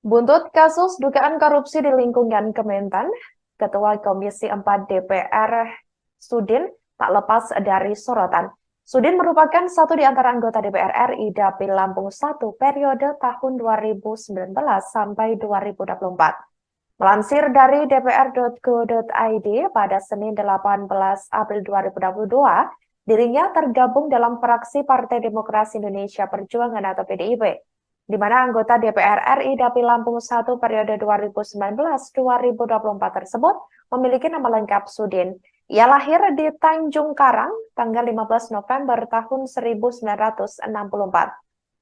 Buntut kasus dugaan korupsi di lingkungan Kementan, Ketua Komisi 4 DPR Sudin tak lepas dari sorotan. Sudin merupakan satu di antara anggota DPR RI Dapil Lampung 1 periode tahun 2019 sampai 2024. Melansir dari dpr.go.id pada Senin 18 April 2022, dirinya tergabung dalam fraksi Partai Demokrasi Indonesia Perjuangan atau PDIP, di mana anggota DPR RI Dapil Lampung 1 periode 2019-2024 tersebut memiliki nama lengkap Sudin. Ia lahir di Tanjung Karang tanggal 15 November tahun 1964.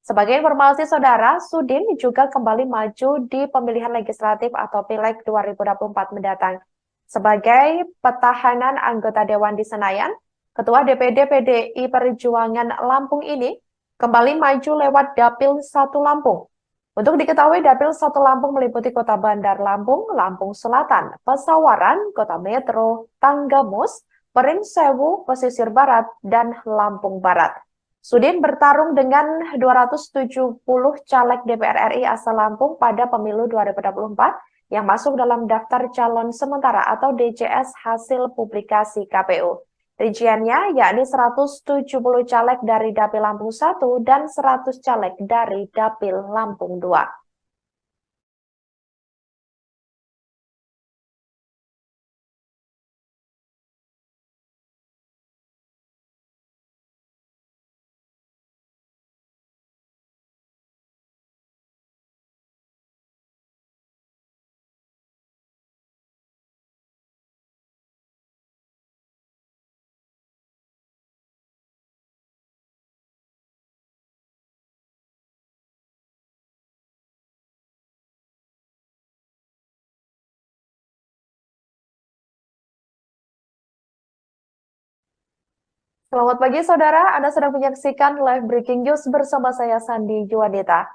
Sebagai informasi, Saudara, Sudin juga kembali maju di pemilihan legislatif atau Pileg 2024 mendatang. Sebagai petahanan anggota Dewan di Senayan, Ketua DPD PDI Perjuangan Lampung ini kembali maju lewat Dapil 1 Lampung. Untuk diketahui, Dapil 1 Lampung meliputi Kota Bandar Lampung, Lampung Selatan, Pesawaran, Kota Metro, Tanggamus, Perinsewu, Pesisir Barat, dan Lampung Barat. Sudin bertarung dengan 270 caleg DPR RI asal Lampung pada pemilu 2024 yang masuk dalam daftar calon sementara atau DCS hasil publikasi KPU. Rinciannya yakni 170 caleg dari Dapil Lampung 1 dan 100 caleg dari Dapil Lampung 2. Selamat pagi, Saudara. Anda sedang menyaksikan live breaking news bersama saya, Sandi Juwanita.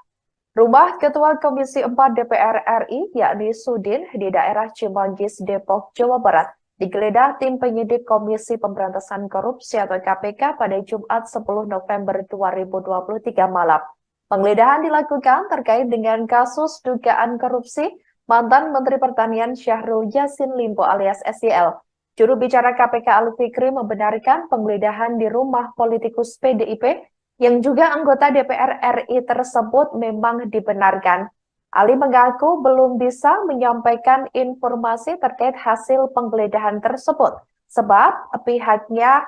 Rumah Ketua Komisi 4 DPR RI, yakni Sudin, di daerah Cimanggis, Depok, Jawa Barat, digeledah tim penyidik Komisi Pemberantasan Korupsi atau KPK pada Jumat 10 November 2023 malam. Penggeledahan dilakukan terkait dengan kasus dugaan korupsi mantan Menteri Pertanian Syahrul Yassin Limpo alias SYL. Juru bicara KPK Ali Fikri membenarkan penggeledahan di rumah politikus PDIP yang juga anggota DPR RI tersebut memang dibenarkan. Ali mengaku belum bisa menyampaikan informasi terkait hasil penggeledahan tersebut, sebab pihaknya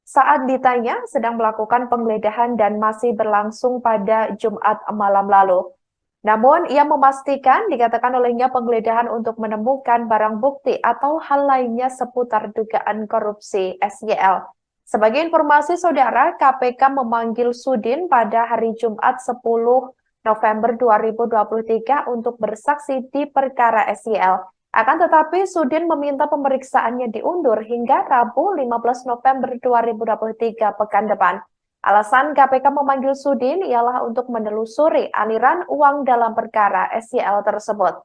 saat ditanya sedang melakukan penggeledahan dan masih berlangsung pada Jumat malam lalu. Namun, ia memastikan dikatakan olehnya penggeledahan untuk menemukan barang bukti atau hal lainnya seputar dugaan korupsi SYL. Sebagai informasi saudara, KPK memanggil Sudin pada hari Jumat 10 November 2023 untuk bersaksi di perkara SYL. Akan tetapi, Sudin meminta pemeriksaannya diundur hingga Rabu 15 November 2023 pekan depan. Alasan KPK memanggil Sudin ialah untuk menelusuri aliran uang dalam perkara SYL tersebut.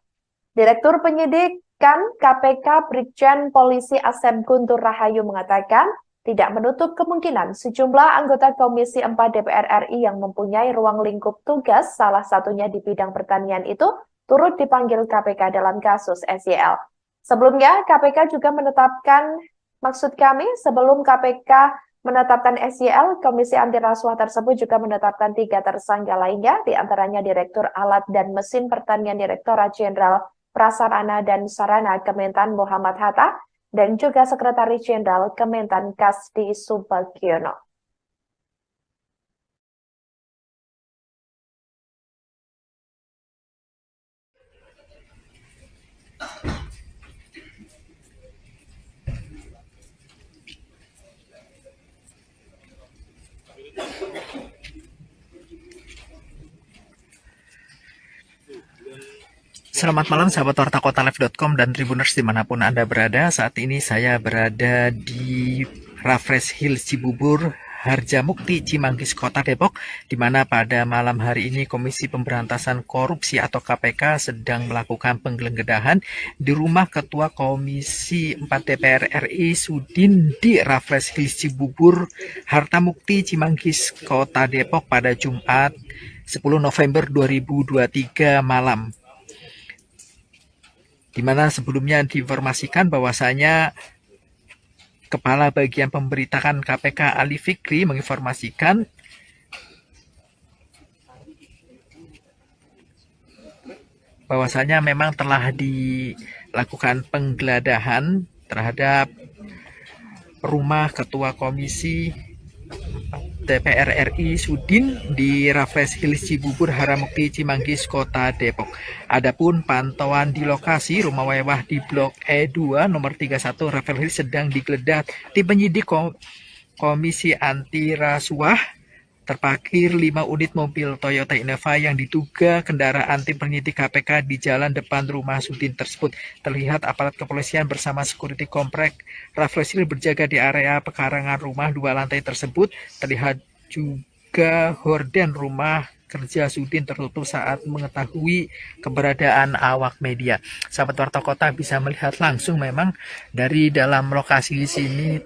Direktur Penyidikan KPK Brigjen Polisi Asep Guntur Rahayu mengatakan, tidak menutup kemungkinan sejumlah anggota Komisi 4 DPR RI yang mempunyai ruang lingkup tugas, salah satunya di bidang pertanian itu, turut dipanggil KPK dalam kasus SYL. Sebelumnya, KPK juga sebelum KPK menetapkan SYL, Komisi Anti Rasuah tersebut juga menetapkan 3 tersangka lainnya, diantaranya Direktur Alat dan Mesin Pertanian Direktorat Jenderal Prasarana dan Sarana Kementan Muhammad Hatta, dan juga Sekretaris Jenderal Kementan Kasdi Subagiono. Selamat malam sahabat Warta Kotalive.com dan Tribuners dimanapun Anda berada. Saat ini saya berada di Raffles Hills Cibubur, Harjamukti, Cimanggis, Kota Depok, di mana pada malam hari ini Komisi Pemberantasan Korupsi atau KPK sedang melakukan penggeledahan di rumah Ketua Komisi 4 DPR RI Sudin di Raffles Hills Cibubur, Harjamukti, Cimanggis, Kota Depok pada Jumat 10 November 2023 malam. Di mana sebelumnya diinformasikan bahwasanya Kepala Bagian Pemberitaan KPK Ali Fikri menginformasikan bahwasanya memang telah dilakukan penggeledahan terhadap rumah Ketua Komisi DPR RI Sudin di Raffles Hills Cibubur, Harjamukti, Cimanggis, Kota Depok. Adapun pantauan di lokasi rumah mewah di Blok E2 nomor 31 Raffles Hills sedang digeledah tim penyidik Komisi Anti Rasuah. Terparkir 5 unit mobil Toyota Innova yang diduga kendaraan tim penyidik KPK di jalan depan rumah Sudin tersebut. Terlihat aparat kepolisian bersama security komplek Raffles Hills berjaga di area pekarangan rumah 2 lantai tersebut. Terlihat juga horden rumah kerja Sudin tertutup saat mengetahui keberadaan awak media. Sahabat Warta Kota bisa melihat langsung memang dari dalam lokasi di sini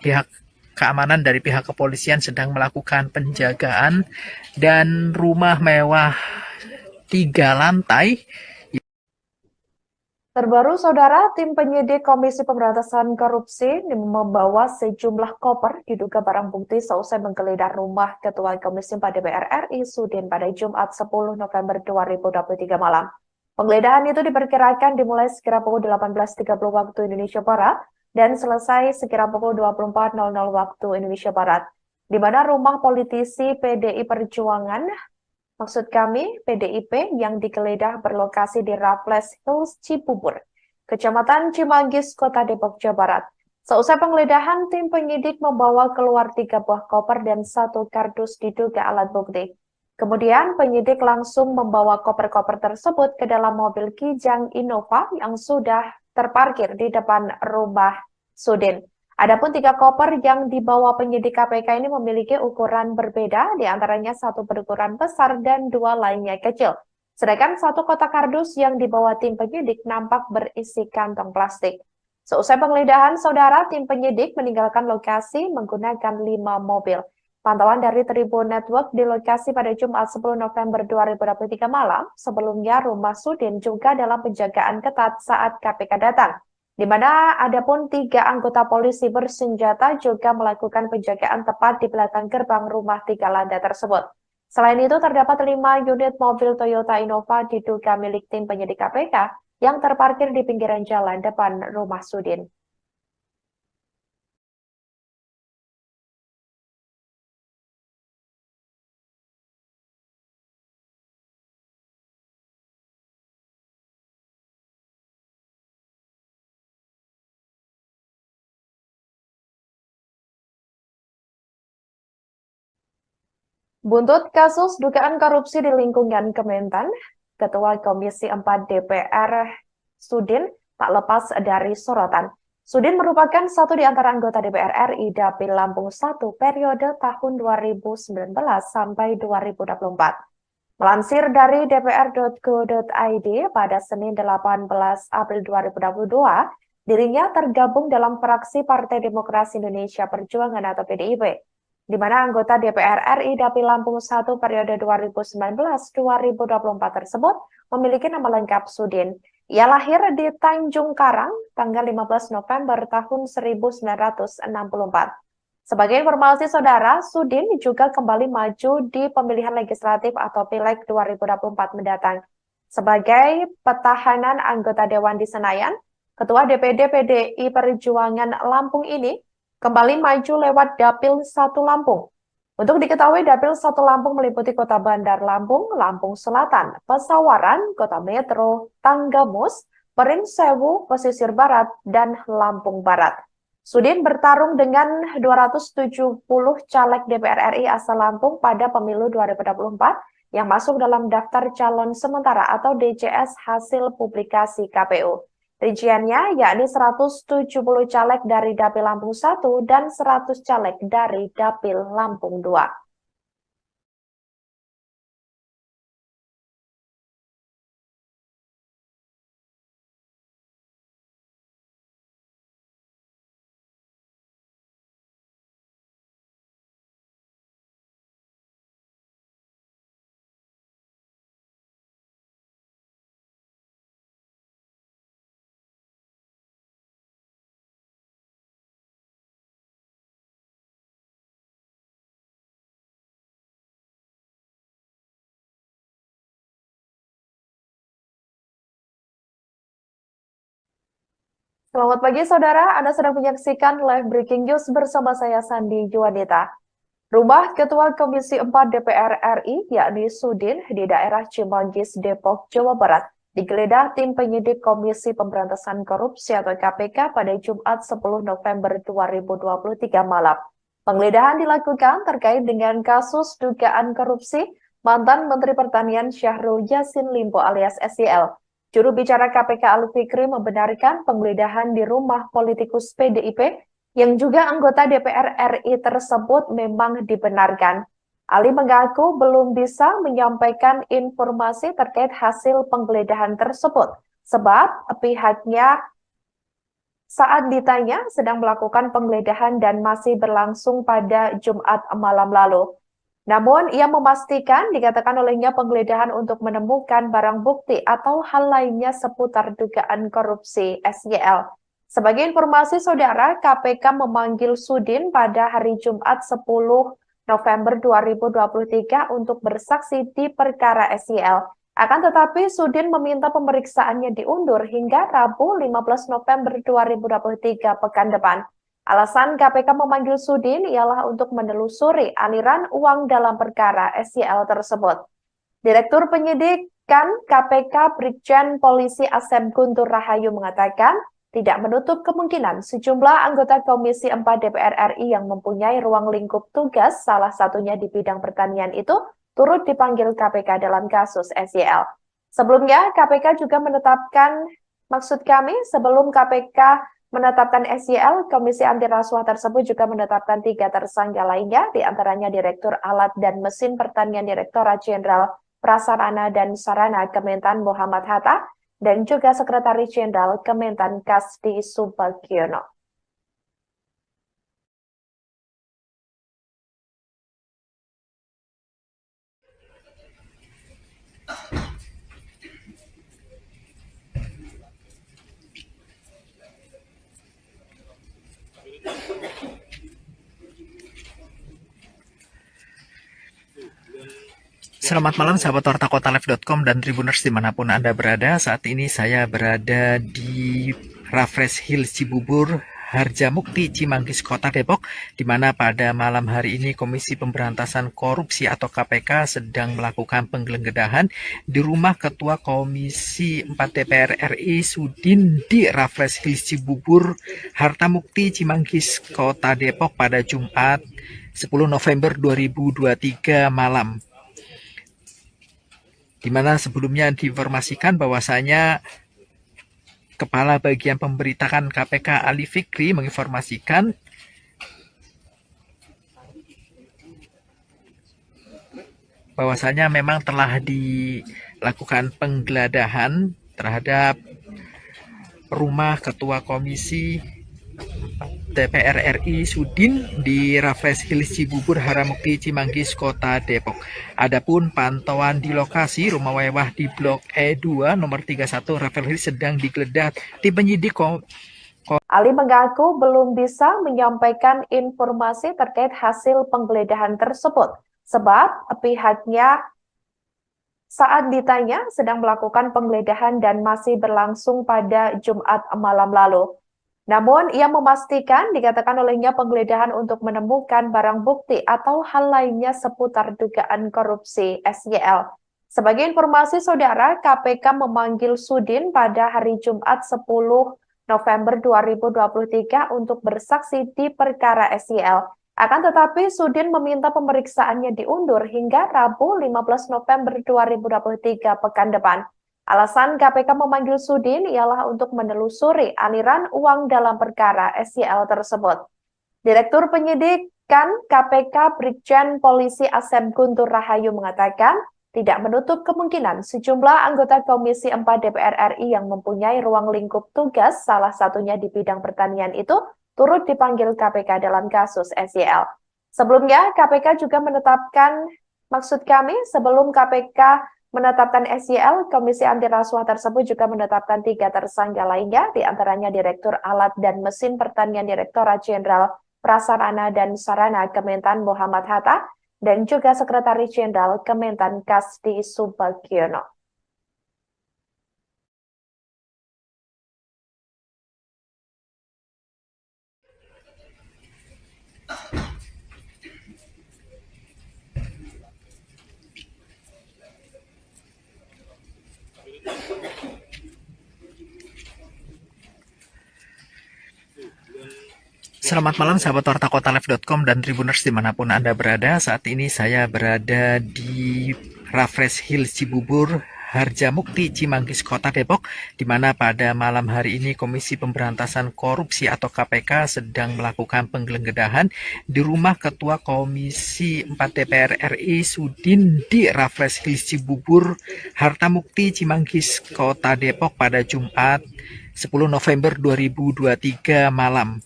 pihak keamanan dari pihak kepolisian sedang melakukan penjagaan dan rumah mewah 3 lantai. Terbaru, Saudara, tim penyidik Komisi Pemberantasan Korupsi membawa sejumlah koper diduga barang bukti seusai menggeledah rumah Ketua Komisi 4 DPR RI Sudin pada Jumat 10 November 2023 malam. Penggeledahan itu diperkirakan dimulai sekira pukul 18.30 waktu Indonesia Barat dan selesai sekira pukul 24.00 waktu Indonesia Barat, di mana rumah politisi PDI Perjuangan, maksud kami PDIP, yang digeledah berlokasi di Raffles Hills Cibubur, Kecamatan Cimanggis, Kota Depok, Jawa Barat. Seusai penggeledahan, tim penyidik membawa keluar 3 buah koper dan 1 kardus diduga alat bukti. Kemudian penyidik langsung membawa koper-koper tersebut ke dalam mobil Kijang Innova yang sudah terparkir di depan rumah Sudin. Adapun 3 koper yang dibawa penyidik KPK ini memiliki ukuran berbeda, diantaranya 1 berukuran besar dan 2 lainnya kecil. Sedangkan 1 kotak kardus yang dibawa tim penyidik nampak berisi kantong plastik. Seusai penggeledahan, Saudara, tim penyidik meninggalkan lokasi menggunakan 5 mobil. Pantauan dari Tribun Network di lokasi pada Jumat 10 November 2023 malam, sebelumnya rumah Sudin juga dalam penjagaan ketat saat KPK datang, di mana adapun 3 anggota polisi bersenjata juga melakukan penjagaan tepat di belakang gerbang rumah 3 lantai tersebut. Selain itu, terdapat 5 unit mobil Toyota Innova diduga milik tim penyidik KPK yang terparkir di pinggiran jalan depan rumah Sudin. Buntut kasus dugaan korupsi di lingkungan Kementan, Ketua Komisi 4 DPR Sudin tak lepas dari sorotan. Sudin merupakan satu di antara anggota DPR RI Dapil Lampung 1 periode tahun 2019 sampai 2024. Melansir dari dpr.go.id pada Senin 18 April 2022, dirinya tergabung dalam fraksi Partai Demokrasi Indonesia Perjuangan atau PDIP, di mana anggota DPR RI Dapil Lampung 1 periode 2019-2024 tersebut memiliki nama lengkap Sudin. Ia lahir di Tanjung Karang tanggal 15 November tahun 1964. Sebagai informasi saudara, Sudin juga kembali maju di pemilihan legislatif atau Pileg 2024 mendatang. Sebagai petahanan anggota Dewan di Senayan, Ketua DPD PDI Perjuangan Lampung ini kembali maju lewat Dapil 1 Lampung. Untuk diketahui, Dapil 1 Lampung meliputi Kota Bandar Lampung, Lampung Selatan, Pesawaran, Kota Metro, Tanggamus, Perinsewu, Pesisir Barat, dan Lampung Barat. Sudin bertarung dengan 270 caleg DPR RI asal Lampung pada pemilu 2024 yang masuk dalam daftar calon sementara atau DCS hasil publikasi KPU. Rinciannya yakni 170 caleg dari Dapil Lampung 1 dan 100 caleg dari Dapil Lampung 2. Selamat pagi saudara, Anda sedang menyaksikan live breaking news bersama saya Sandi Juwanita. Rumah Ketua Komisi 4 DPR RI, yakni Sudin, di daerah Cimanggis, Depok, Jawa Barat, digeledah tim penyidik Komisi Pemberantasan Korupsi atau KPK pada Jumat 10 November 2023 malam. Penggeledahan dilakukan terkait dengan kasus dugaan korupsi mantan Menteri Pertanian Syahrul Yassin Limpo alias SYL. Juru bicara KPK Ali Fikri membenarkan penggeledahan di rumah politikus PDIP yang juga anggota DPR RI tersebut memang dibenarkan. Ali mengaku belum bisa menyampaikan informasi terkait hasil penggeledahan tersebut, sebab pihaknya saat ditanya sedang melakukan penggeledahan dan masih berlangsung pada Jumat malam lalu. Namun, ia memastikan dikatakan olehnya penggeledahan untuk menemukan barang bukti atau hal lainnya seputar dugaan korupsi SYL. Sebagai informasi saudara, KPK memanggil Sudin pada hari Jumat 10 November 2023 untuk bersaksi di perkara SYL. Akan tetapi, Sudin meminta pemeriksaannya diundur hingga Rabu 15 November 2023 pekan depan. Alasan KPK memanggil Sudin ialah untuk menelusuri aliran uang dalam perkara SYL tersebut. Direktur Penyidikan KPK Brigjen Polisi Asep Guntur Rahayu mengatakan tidak menutup kemungkinan sejumlah anggota Komisi 4 DPR RI yang mempunyai ruang lingkup tugas, salah satunya di bidang pertanian itu, turut dipanggil KPK dalam kasus SYL. Sebelumnya, KPK juga menetapkan, sebelum KPK menetapkan SYL, Komisi Anti Rasuah tersebut juga menetapkan 3 tersangka lainnya, diantaranya Direktur Alat dan Mesin Pertanian Direktorat Jenderal Prasarana dan Sarana Kementan Muhammad Hatta, dan juga Sekretaris Jenderal Kementan Kasdi Subagiono. Selamat malam sahabat wartakotalive.com dan Tribuners dimanapun Anda berada. Saat ini saya berada di Raffles Hills Cibubur, Harjamukti, Cimanggis, Kota Depok, di mana pada malam hari ini Komisi Pemberantasan Korupsi atau KPK sedang melakukan penggeledahan di rumah Ketua Komisi 4 DPR RI Sudin di Raffles Hills Cibubur, Hartamukti, Cimanggis, Kota Depok pada Jumat 10 November 2023 malam. Di mana sebelumnya diinformasikan bahwasanya Kepala Bagian Pemberitaan KPK Ali Fikri menginformasikan bahwasanya memang telah dilakukan penggeledahan terhadap rumah Ketua Komisi DPR RI Sudin di Raffles Hills Cibubur, Harjamukti, Cimanggis, Kota Depok. Adapun pantauan di lokasi rumah mewah di Blok E2 nomor 31 Raffles Hills sedang digeledah tim penyidik. Ali mengaku belum bisa menyampaikan informasi terkait hasil penggeledahan tersebut sebab pihaknya saat ditanya sedang melakukan penggeledahan dan masih berlangsung pada Jumat malam lalu. Namun, ia memastikan dikatakan olehnya penggeledahan untuk menemukan barang bukti atau hal lainnya seputar dugaan korupsi SYL. Sebagai informasi saudara, KPK memanggil Sudin pada hari Jumat 10 November 2023 untuk bersaksi di perkara SYL. Akan tetapi, Sudin meminta pemeriksaannya diundur hingga Rabu 15 November 2023 pekan depan. Alasan KPK memanggil Sudin ialah untuk menelusuri aliran uang dalam perkara SYL tersebut. Direktur Penyidikan KPK Brigjen Polisi Asep Guntur Rahayu mengatakan tidak menutup kemungkinan sejumlah anggota Komisi 4 DPR RI yang mempunyai ruang lingkup tugas, salah satunya di bidang pertanian itu, turut dipanggil KPK dalam kasus SYL. Sebelumnya, KPK juga menetapkan, sebelum KPK menetapkan SYL, Komisi Anti Rasuah tersebut juga menetapkan 3 tersangka lainnya, diantaranya Direktur Alat dan Mesin Pertanian Direktorat Jenderal Prasarana dan Sarana Kementan Muhammad Hatta, dan juga Sekretaris Jenderal Kementan Kasdi Subagiono. Selamat malam sahabat wartakotalive.com dan Tribuners dimanapun Anda berada. Saat ini saya berada di Raffles Hills Cibubur, Harjamukti, Cimanggis, Kota Depok, di mana pada malam hari ini Komisi Pemberantasan Korupsi atau KPK sedang melakukan penggeledahan di rumah Ketua Komisi 4 DPR RI Sudin di Raffles Hills Cibubur, Hartamukti, Cimanggis, Kota Depok pada Jumat 10 November 2023 malam.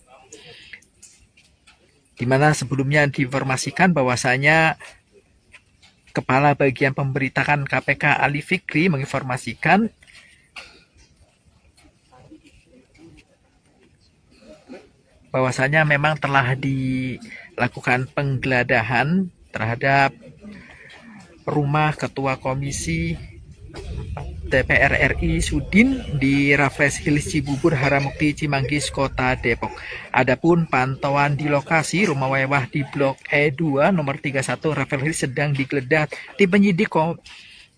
Di mana sebelumnya diinformasikan bahwasanya Kepala Bagian Pemberitaan KPK Ali Fikri menginformasikan bahwasanya memang telah dilakukan penggeledahan terhadap rumah Ketua Komisi DPR RI Sudin di Raffles Hills Cibubur, Harjamukti, Cimanggis, Kota Depok. Adapun pantauan di lokasi rumah mewah di Blok E2 nomor 31 Raffles Hills sedang digeledah tim penyidik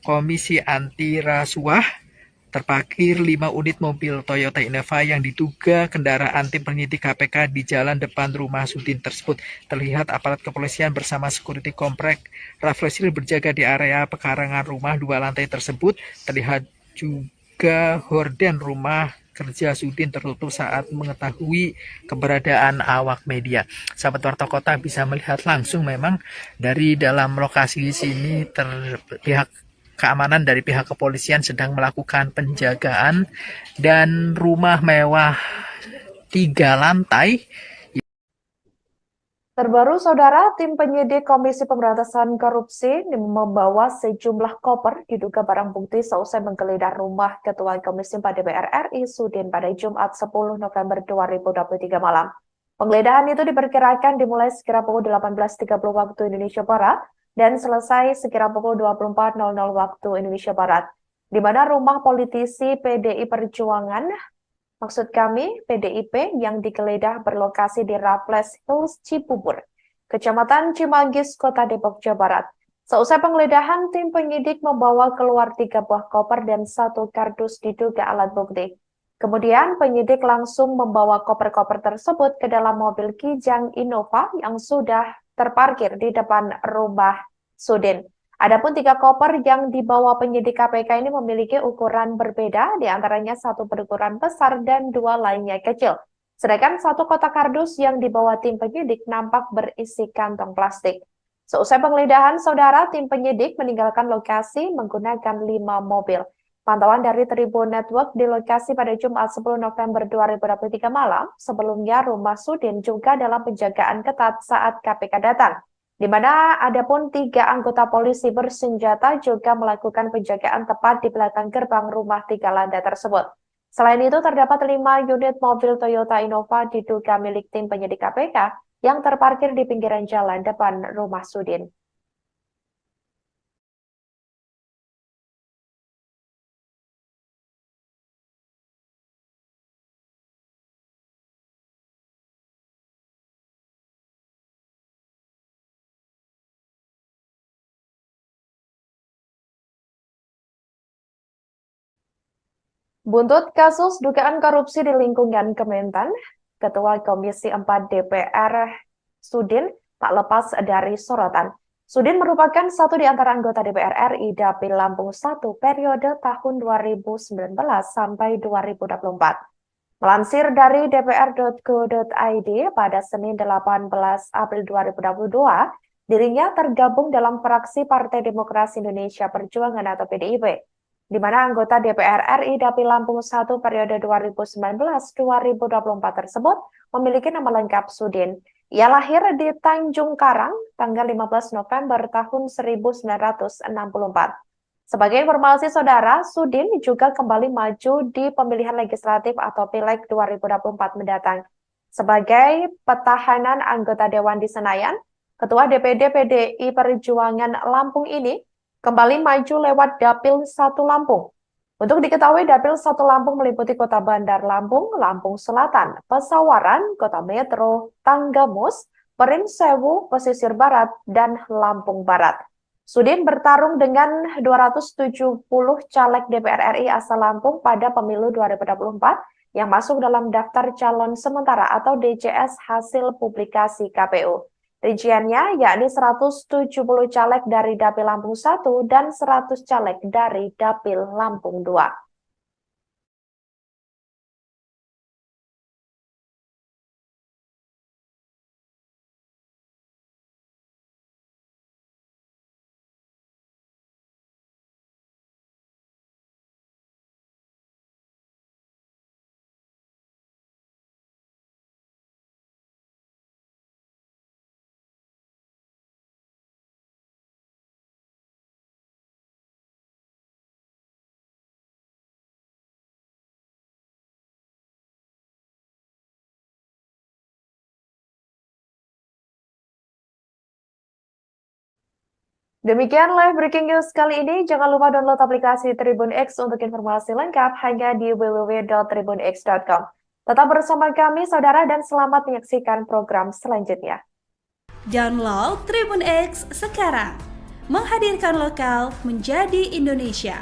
Komisi Anti Rasuah. Terparkir 5 unit mobil Toyota Innova yang diduga kendaraan tim penyidik KPK di jalan depan rumah Sudin tersebut. Terlihat aparat kepolisian bersama security komplek Raffles Hills berjaga di area pekarangan rumah 2 lantai tersebut. Terlihat juga horden rumah kerja Sudin tertutup saat mengetahui keberadaan awak media. Sahabat Warta Kota bisa melihat langsung memang dari dalam lokasi sini pihak keamanan dari pihak kepolisian sedang melakukan penjagaan dan rumah mewah 3 lantai. Terbaru, saudara, tim penyidik Komisi Pemberantasan Korupsi membawa sejumlah koper diduga barang bukti seusai menggeledah rumah Ketua Komisi 4 DPR RI Sudin pada Jumat 10 November 2023 malam. Penggeledahan itu diperkirakan dimulai sekira pukul 18.30 waktu Indonesia Barat dan selesai sekira pukul 24.00 waktu Indonesia Barat, di mana rumah politisi PDI Perjuangan, maksud kami PDIP, yang digeledah berlokasi di Raffles Hills, Cibubur, Kecamatan Cimanggis, Kota Depok, Jawa Barat. Seusai penggeledahan, tim penyidik membawa keluar 3 buah koper dan 1 kardus diduga alat bukti. Kemudian penyidik langsung membawa koper-koper tersebut ke dalam mobil Kijang Innova yang sudah terparkir di depan rumah Sudin. Adapun 3 koper yang dibawa penyidik KPK ini memiliki ukuran berbeda, diantaranya 1 berukuran besar dan 2 lainnya kecil. Sedangkan 1 kotak kardus yang dibawa tim penyidik nampak berisi kantong plastik. Seusai penggeledahan, saudara, tim penyidik meninggalkan lokasi menggunakan 5 mobil. Pantauan dari Tribun Network di lokasi pada Jumat 10 November 2023 malam, sebelumnya rumah Sudin juga dalam penjagaan ketat saat KPK datang, di mana ada pun 3 anggota polisi bersenjata juga melakukan penjagaan tepat di belakang gerbang rumah 3 lantai tersebut. Selain itu, terdapat 5 unit mobil Toyota Innova diduga milik tim penyidik KPK yang terparkir di pinggiran jalan depan rumah Sudin. Buntut kasus dugaan korupsi di lingkungan Kementan, Ketua Komisi 4 DPR Sudin tak lepas dari sorotan. Sudin merupakan satu di antara anggota DPR RI Dapil Lampung 1 periode tahun 2019 sampai 2024. Melansir dari dpr.go.id pada Senin 18 April 2022, dirinya tergabung dalam fraksi Partai Demokrasi Indonesia Perjuangan atau PDIP, di mana anggota DPR RI Dapil Lampung 1 periode 2019-2024 tersebut memiliki nama lengkap Sudin. Ia lahir di Tanjung Karang tanggal 15 November tahun 1964. Sebagai informasi saudara, Sudin juga kembali maju di pemilihan legislatif atau Pileg 2024 mendatang. Sebagai petahana anggota Dewan di Senayan, Ketua DPD PDI Perjuangan Lampung ini kembali maju lewat Dapil 1 Lampung. Untuk diketahui, Dapil 1 Lampung meliputi Kota Bandar Lampung, Lampung Selatan, Pesawaran, Kota Metro, Tanggamus, Perinsewu, Pesisir Barat, dan Lampung Barat. Sudin bertarung dengan 270 caleg DPR RI asal Lampung pada pemilu 2024 yang masuk dalam daftar calon sementara atau DCS hasil publikasi KPU. Rinciannya yakni 170 caleg dari Dapil Lampung 1 dan 100 caleg dari Dapil Lampung 2. Demikian live breaking news kali ini. Jangan lupa download aplikasi Tribun X untuk informasi lengkap hanya di www.tribunx.com. Tetap bersama kami, saudara, dan selamat menyaksikan program selanjutnya. Download Tribun X sekarang, menghadirkan lokal menjadi Indonesia.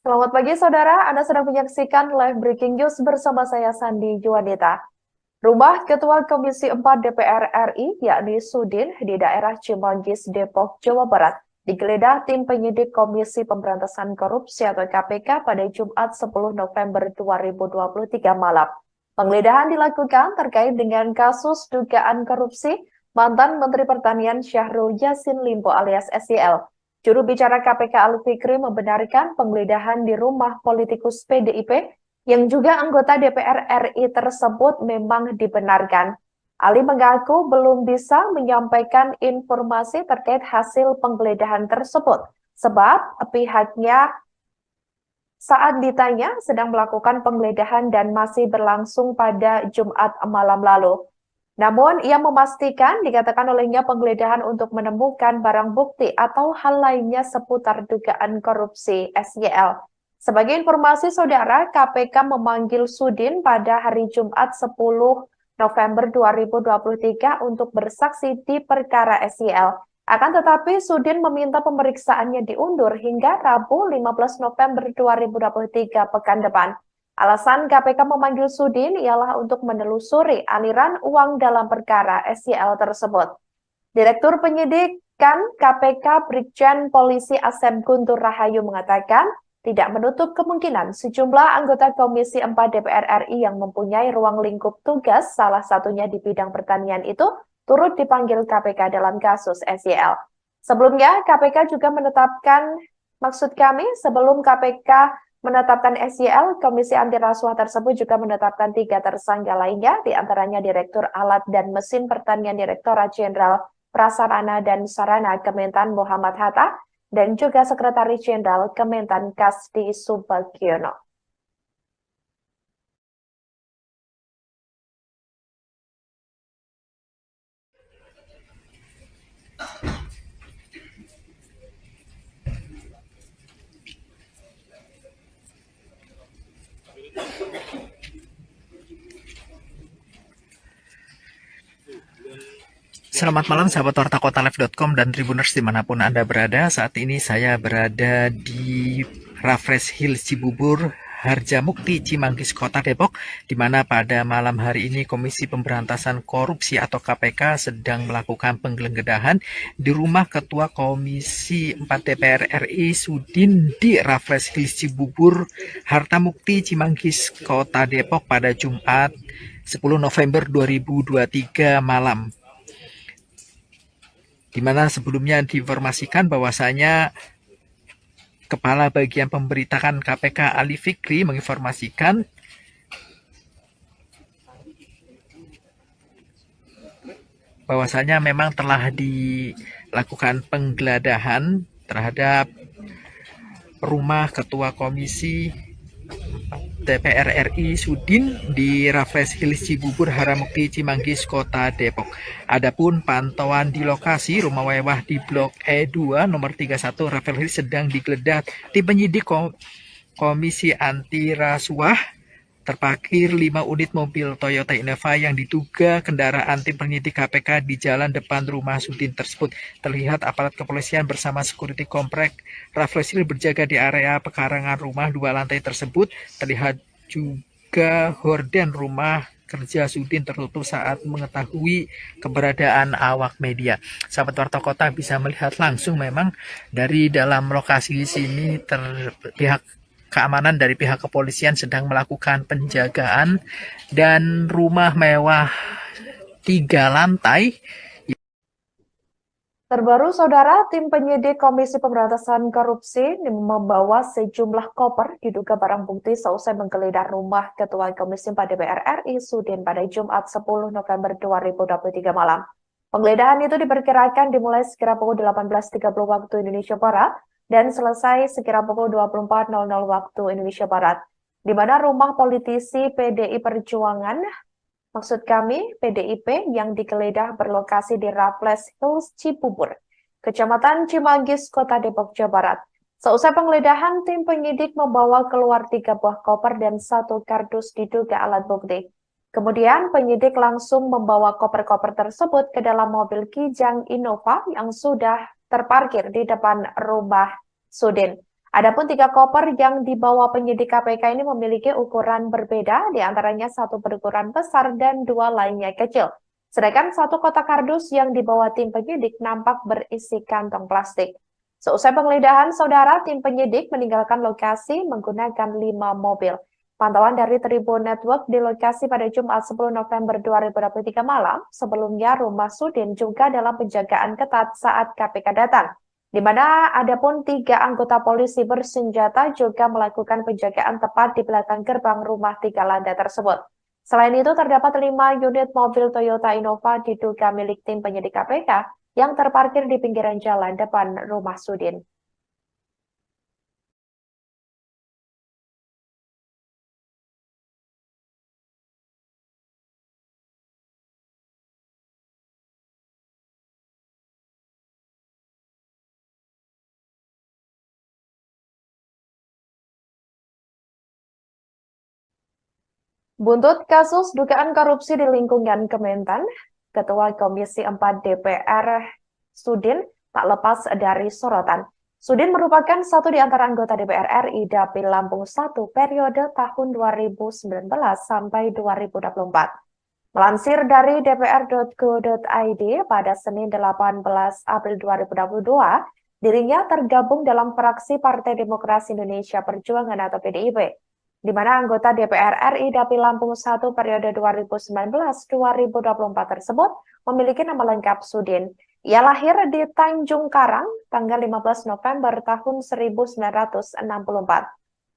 Selamat pagi saudara, Anda sedang menyaksikan live breaking news bersama saya Sandi Juanita. Rumah Ketua Komisi 4 DPR RI, yakni Sudin, di daerah Cimanggis, Depok, Jawa Barat, digeledah tim penyidik Komisi Pemberantasan Korupsi atau KPK pada Jumat 10 November 2023 malam. Penggeledahan dilakukan terkait dengan kasus dugaan korupsi mantan Menteri Pertanian Syahrul Yassin Limpo alias SYL. Juru bicara KPK Ali Fikri membenarkan penggeledahan di rumah politikus PDIP yang juga anggota DPR RI tersebut memang dibenarkan. Ali mengaku belum bisa menyampaikan informasi terkait hasil penggeledahan tersebut, sebab pihaknya saat ditanya sedang melakukan penggeledahan dan masih berlangsung pada Jumat malam lalu. Namun, ia memastikan dikatakan olehnya penggeledahan untuk menemukan barang bukti atau hal lainnya seputar dugaan korupsi SYL. Sebagai informasi saudara, KPK memanggil Sudin pada hari Jumat 10 November 2023 untuk bersaksi di perkara SYL. Akan tetapi, Sudin meminta pemeriksaannya diundur hingga Rabu 15 November 2023 pekan depan. Alasan KPK memanggil Sudin ialah untuk menelusuri aliran uang dalam perkara SYL tersebut. Direktur Penyidikan KPK Brigjen Polisi Asep Guntur Rahayu mengatakan, tidak menutup kemungkinan sejumlah anggota Komisi 4 DPR RI yang mempunyai ruang lingkup tugas, salah satunya di bidang pertanian itu, turut dipanggil KPK dalam kasus SYL. Sebelumnya, KPK juga sebelum KPK menetapkan SYL, Komisi Anti Rasuah tersebut juga menetapkan 3 tersangka lainnya, diantaranya Direktur Alat dan Mesin Pertanian Direktorat Jenderal Prasarana dan Sarana Kementan Muhammad Hatta, dan juga Sekretaris Jenderal Kementan Kasdi Subagiono. Selamat malam sahabat Warta Kotalive.com dan Tribuners dimanapun Anda berada. Saat ini saya berada di Raffles Hills Cibubur, Harjamukti, Cimanggis, Kota Depok, di mana pada malam hari ini Komisi Pemberantasan Korupsi atau KPK sedang melakukan penggeledahan di rumah Ketua Komisi 4 DPR RI Sudin di Raffles Hills Cibubur, Harjamukti, Cimanggis, Kota Depok pada Jumat 10 November 2023 malam. Di mana sebelumnya diinformasikan bahwasanya Kepala Bagian Pemberitaan KPK Ali Fikri menginformasikan bahwasanya memang telah dilakukan penggeledahan terhadap rumah Ketua Komisi DPR RI Sudin di Raffles Hills Cibubur, Harjamukti, Cimanggis, Kota Depok. Adapun pantauan di lokasi rumah mewah di Blok E2 nomor 31 Raffles Hills sedang digeledah tim penyidik Komisi Anti Rasuah. Terparkir 5 unit mobil Toyota Innova yang diduga kendaraan tim penyidik KPK di jalan depan rumah Sudin tersebut. Terlihat aparat kepolisian bersama security komplek Raffles Hills berjaga di area pekarangan rumah 2 lantai tersebut. Terlihat juga horden rumah kerja Sudin tertutup saat mengetahui keberadaan awak media. Sahabat Warta Kota bisa melihat langsung memang dari dalam lokasi sini pihak keamanan dari pihak kepolisian sedang melakukan penjagaan dan rumah mewah 3 lantai. Terbaru, saudara, tim penyidik Komisi Pemberantasan Korupsi membawa sejumlah koper diduga barang bukti seusai menggeledah rumah Ketua Komisi 4 DPR RI Sudin pada Jumat 10 November 2023 malam. Penggeledahan itu diperkirakan dimulai sekira pukul 18.30 waktu Indonesia Barat dan selesai sekira pukul 24.00 waktu Indonesia Barat, di mana rumah politisi PDI Perjuangan, maksud kami PDIP, yang digeledah berlokasi di Raffles Hills Cibubur, Kecamatan Cimanggis, Kota Depok, Jawa Barat. Seusai penggeledahan, tim penyidik membawa keluar 3 buah koper dan 1 kardus diduga alat bukti. Kemudian penyidik langsung membawa koper-koper tersebut ke dalam mobil Kijang Innova yang sudah terparkir di depan rumah Sudin. Adapun 3 koper yang dibawa penyidik KPK ini memiliki ukuran berbeda, di antaranya 1 berukuran besar dan 2 lainnya kecil. Sedangkan 1 kotak kardus yang dibawa tim penyidik nampak berisi kantong plastik. Seusai penggeledahan, saudara, tim penyidik meninggalkan lokasi menggunakan 5 mobil. Pantauan dari Tribun Network di lokasi pada Jumat 10 November 2023 malam, sebelumnya rumah Sudin juga dalam penjagaan ketat saat KPK datang, di mana adapun 3 anggota polisi bersenjata juga melakukan penjagaan tepat di belakang gerbang rumah 3 lantai tersebut. Selain itu, terdapat 5 unit mobil Toyota Innova diduga milik tim penyidik KPK yang terparkir di pinggiran jalan depan rumah Sudin. Buntut kasus dugaan korupsi di lingkungan Kementan, Ketua Komisi 4 DPR Sudin tak lepas dari sorotan. Sudin merupakan satu di antara anggota DPR RI Dapil Lampung 1 periode tahun 2019 sampai 2024. Melansir dari dpr.go.id pada Senin 18 April 2022, dirinya tergabung dalam fraksi Partai Demokrasi Indonesia Perjuangan atau PDIP, di mana anggota DPR RI Dapil Lampung 1 periode 2019-2024 tersebut memiliki nama lengkap Sudin. Ia lahir di Tanjung Karang tanggal 15 November tahun 1964.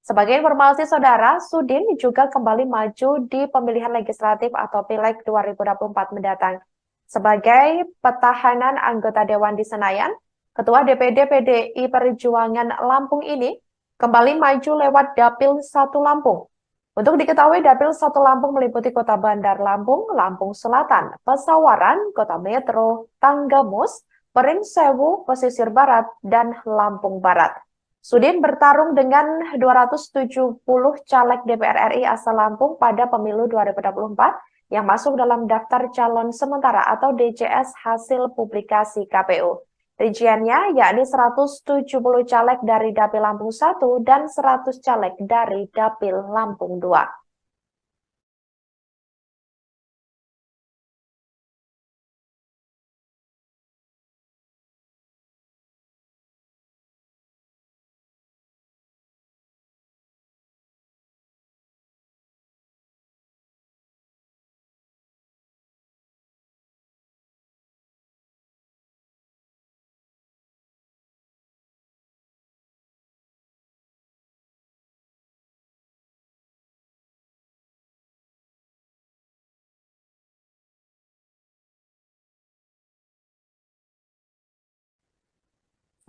Sebagai informasi saudara, Sudin juga kembali maju di pemilihan legislatif atau Pileg 2024 mendatang. Sebagai petahanan anggota Dewan di Senayan, Ketua DPD PDI Perjuangan Lampung ini kembali maju lewat Dapil 1 Lampung. Untuk diketahui, Dapil 1 Lampung meliputi Kota Bandar Lampung, Lampung Selatan, Pesawaran, Kota Metro, Tanggamus, Pringsewu, Pesisir Barat, dan Lampung Barat. Sudin bertarung dengan 270 caleg DPR RI asal Lampung pada pemilu 2024 yang masuk dalam daftar calon sementara atau DCS hasil publikasi KPU. Rinciannya yakni 170 caleg dari Dapil Lampung 1 dan 100 caleg dari Dapil Lampung 2.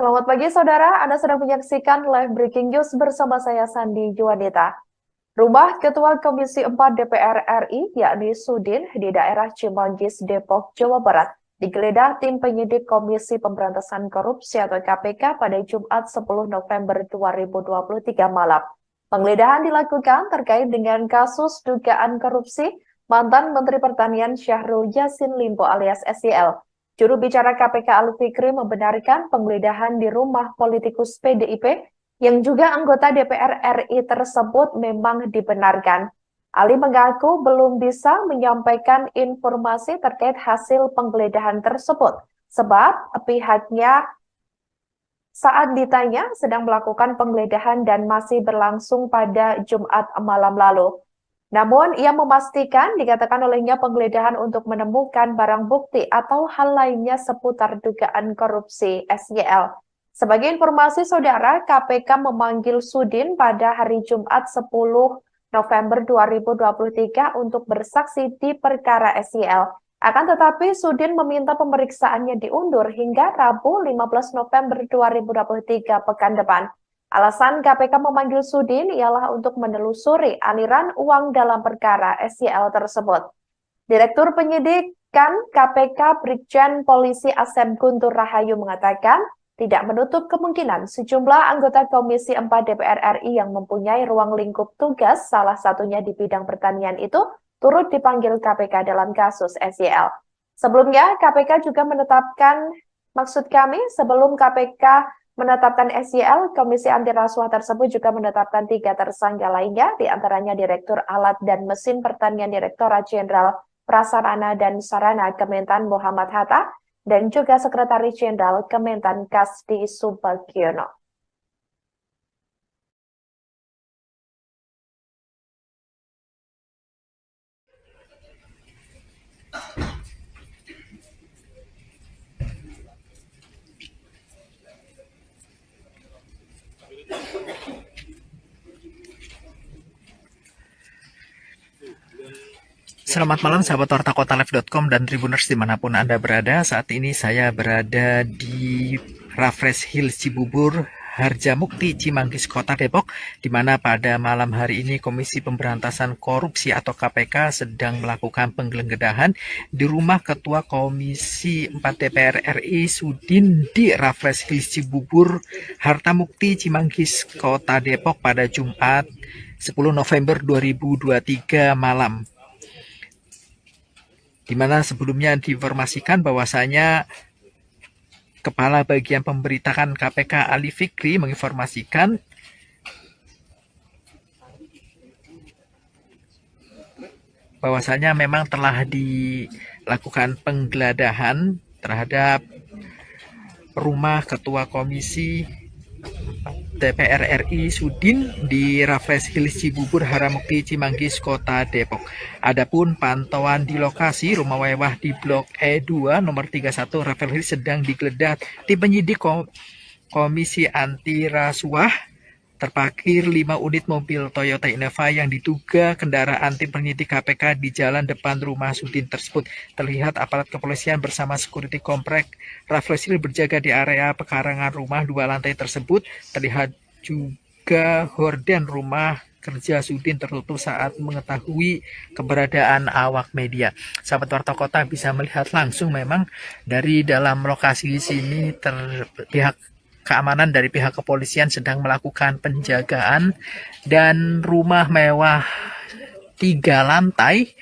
Selamat pagi saudara, Anda sedang menyaksikan live breaking news bersama saya Sandi Juwanita. Rumah Ketua Komisi 4 DPR RI, yakni Sudin, di daerah Cimanggis, Depok, Jawa Barat, digeledah tim penyidik Komisi Pemberantasan Korupsi atau KPK pada Jumat 10 November 2023 malam. Penggeledahan dilakukan terkait dengan kasus dugaan korupsi mantan Menteri Pertanian Syahrul Yassin Limpo alias SYL. Juru bicara KPK Ali Fikri membenarkan penggeledahan di rumah politikus PDIP yang juga anggota DPR RI tersebut memang dibenarkan. Ali mengaku belum bisa menyampaikan informasi terkait hasil penggeledahan tersebut, sebab pihaknya saat ditanya sedang melakukan penggeledahan dan masih berlangsung pada Jumat malam lalu. Namun, ia memastikan dikatakan olehnya penggeledahan untuk menemukan barang bukti atau hal lainnya seputar dugaan korupsi SYL. Sebagai informasi saudara, KPK memanggil Sudin pada hari Jumat 10 November 2023 untuk bersaksi di perkara SYL. Akan tetapi, Sudin meminta pemeriksaannya diundur hingga Rabu 15 November 2023 pekan depan. Alasan KPK memanggil Sudin ialah untuk menelusuri aliran uang dalam perkara SYL tersebut. Direktur Penyidikan KPK Brigjen Polisi Asep Guntur Rahayu mengatakan tidak menutup kemungkinan sejumlah anggota Komisi 4 DPR RI yang mempunyai ruang lingkup tugas, salah satunya di bidang pertanian itu, turut dipanggil KPK dalam kasus SYL. Sebelumnya, KPK juga menetapkan, sebelum KPK menetapkan SYL, Komisi Anti Rasuah tersebut juga menetapkan 3 tersangka lainnya, diantaranya Direktur Alat dan Mesin Pertanian Direktorat Jenderal Prasarana dan Sarana Kementan Muhammad Hatta, dan juga Sekretaris Jenderal Kementan Kasdi Subagiono. Selamat malam sahabat Warta Kota Live.com dan Tribuners dimanapun Anda berada. Saat ini saya berada di Raffles Hills Cibubur, Harjamukti, Cimanggis, Kota Depok, di mana pada malam hari ini Komisi Pemberantasan Korupsi atau KPK sedang melakukan penggeledahan di rumah Ketua Komisi 4 DPR RI Sudin di Raffles Hills Cibubur, Harjamukti, Cimanggis, Kota Depok pada Jumat 10 November 2023 malam. Di mana sebelumnya diinformasikan bahwasanya Kepala Bagian Pemberitaan KPK Ali Fikri menginformasikan bahwasanya memang telah dilakukan penggeledahan terhadap rumah Ketua Komisi DPR RI Sudin di Raffles Hills Cibubur, Harjamukti, Cimanggis, Kota Depok. Adapun pantauan di lokasi rumah mewah di Blok E2 nomor 31 Raffles Hills sedang digeledah tim penyidik Komisi Anti Rasuah. Terparkir 5 unit mobil Toyota Innova yang diduga kendaraan tim penyidik KPK di jalan depan rumah Sudin tersebut. Terlihat aparat kepolisian bersama security komplek Raffles Hills berjaga di area pekarangan rumah 2 lantai tersebut. Terlihat juga horden rumah kerja Sudin tertutup saat mengetahui keberadaan awak media. Sahabat Warta Kota bisa melihat langsung memang dari dalam lokasi sini pihak keamanan dari pihak kepolisian sedang melakukan penjagaan dan rumah mewah 3 lantai.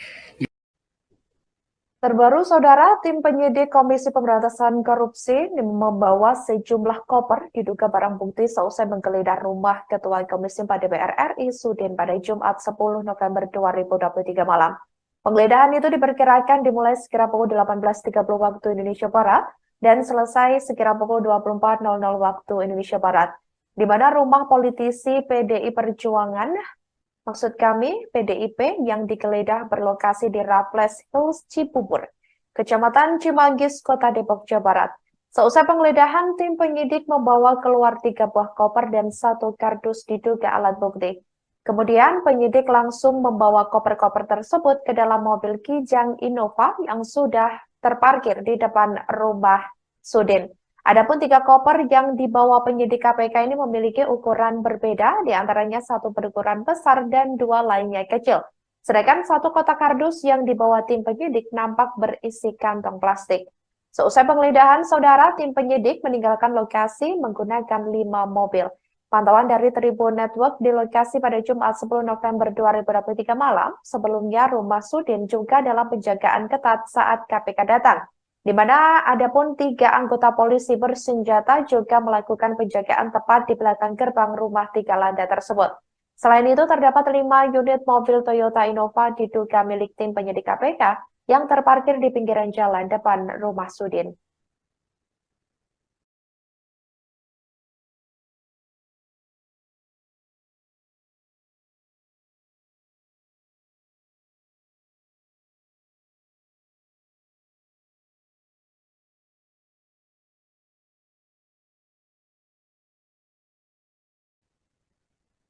Terbaru, Saudara, tim penyidik Komisi Pemberantasan Korupsi membawa sejumlah koper diduga barang bukti seusai menggeledah rumah Ketua Komisi 4 DPR RI Sudin pada Jumat 10 November 2023 malam. Penggeledahan itu diperkirakan dimulai sekira pukul 18.30 waktu Indonesia Barat dan selesai sekira pukul 24.00 waktu Indonesia Barat, di mana rumah politisi PDI Perjuangan, maksud kami PDIP, yang digeledah berlokasi di Raffles Hills Cibubur, Kecamatan Cimanggis, Kota Depok, Jawa Barat. Seusai penggeledahan, tim penyidik membawa keluar 3 buah koper dan 1 kardus diduga alat bukti. Kemudian penyidik langsung membawa koper-koper tersebut ke dalam mobil Kijang Innova yang sudah terparkir di depan rumah Sudin. Adapun 3 koper yang dibawa penyidik KPK ini memiliki ukuran berbeda, diantaranya 1 berukuran besar dan 2 lainnya kecil. Sedangkan 1 kotak kardus yang dibawa tim penyidik nampak berisi kantong plastik. Seusai penggeledahan, Saudara, tim penyidik meninggalkan lokasi menggunakan 5 mobil. Pantauan dari Tribun Network di lokasi pada Jumat 10 November 2023 malam, sebelumnya rumah Sudin juga dalam penjagaan ketat saat KPK datang, di mana adapun 3 anggota polisi bersenjata juga melakukan penjagaan tepat di belakang gerbang rumah 3 lantai tersebut. Selain itu, terdapat 5 unit mobil Toyota Innova diduga milik tim penyidik KPK yang terparkir di pinggiran jalan depan rumah Sudin.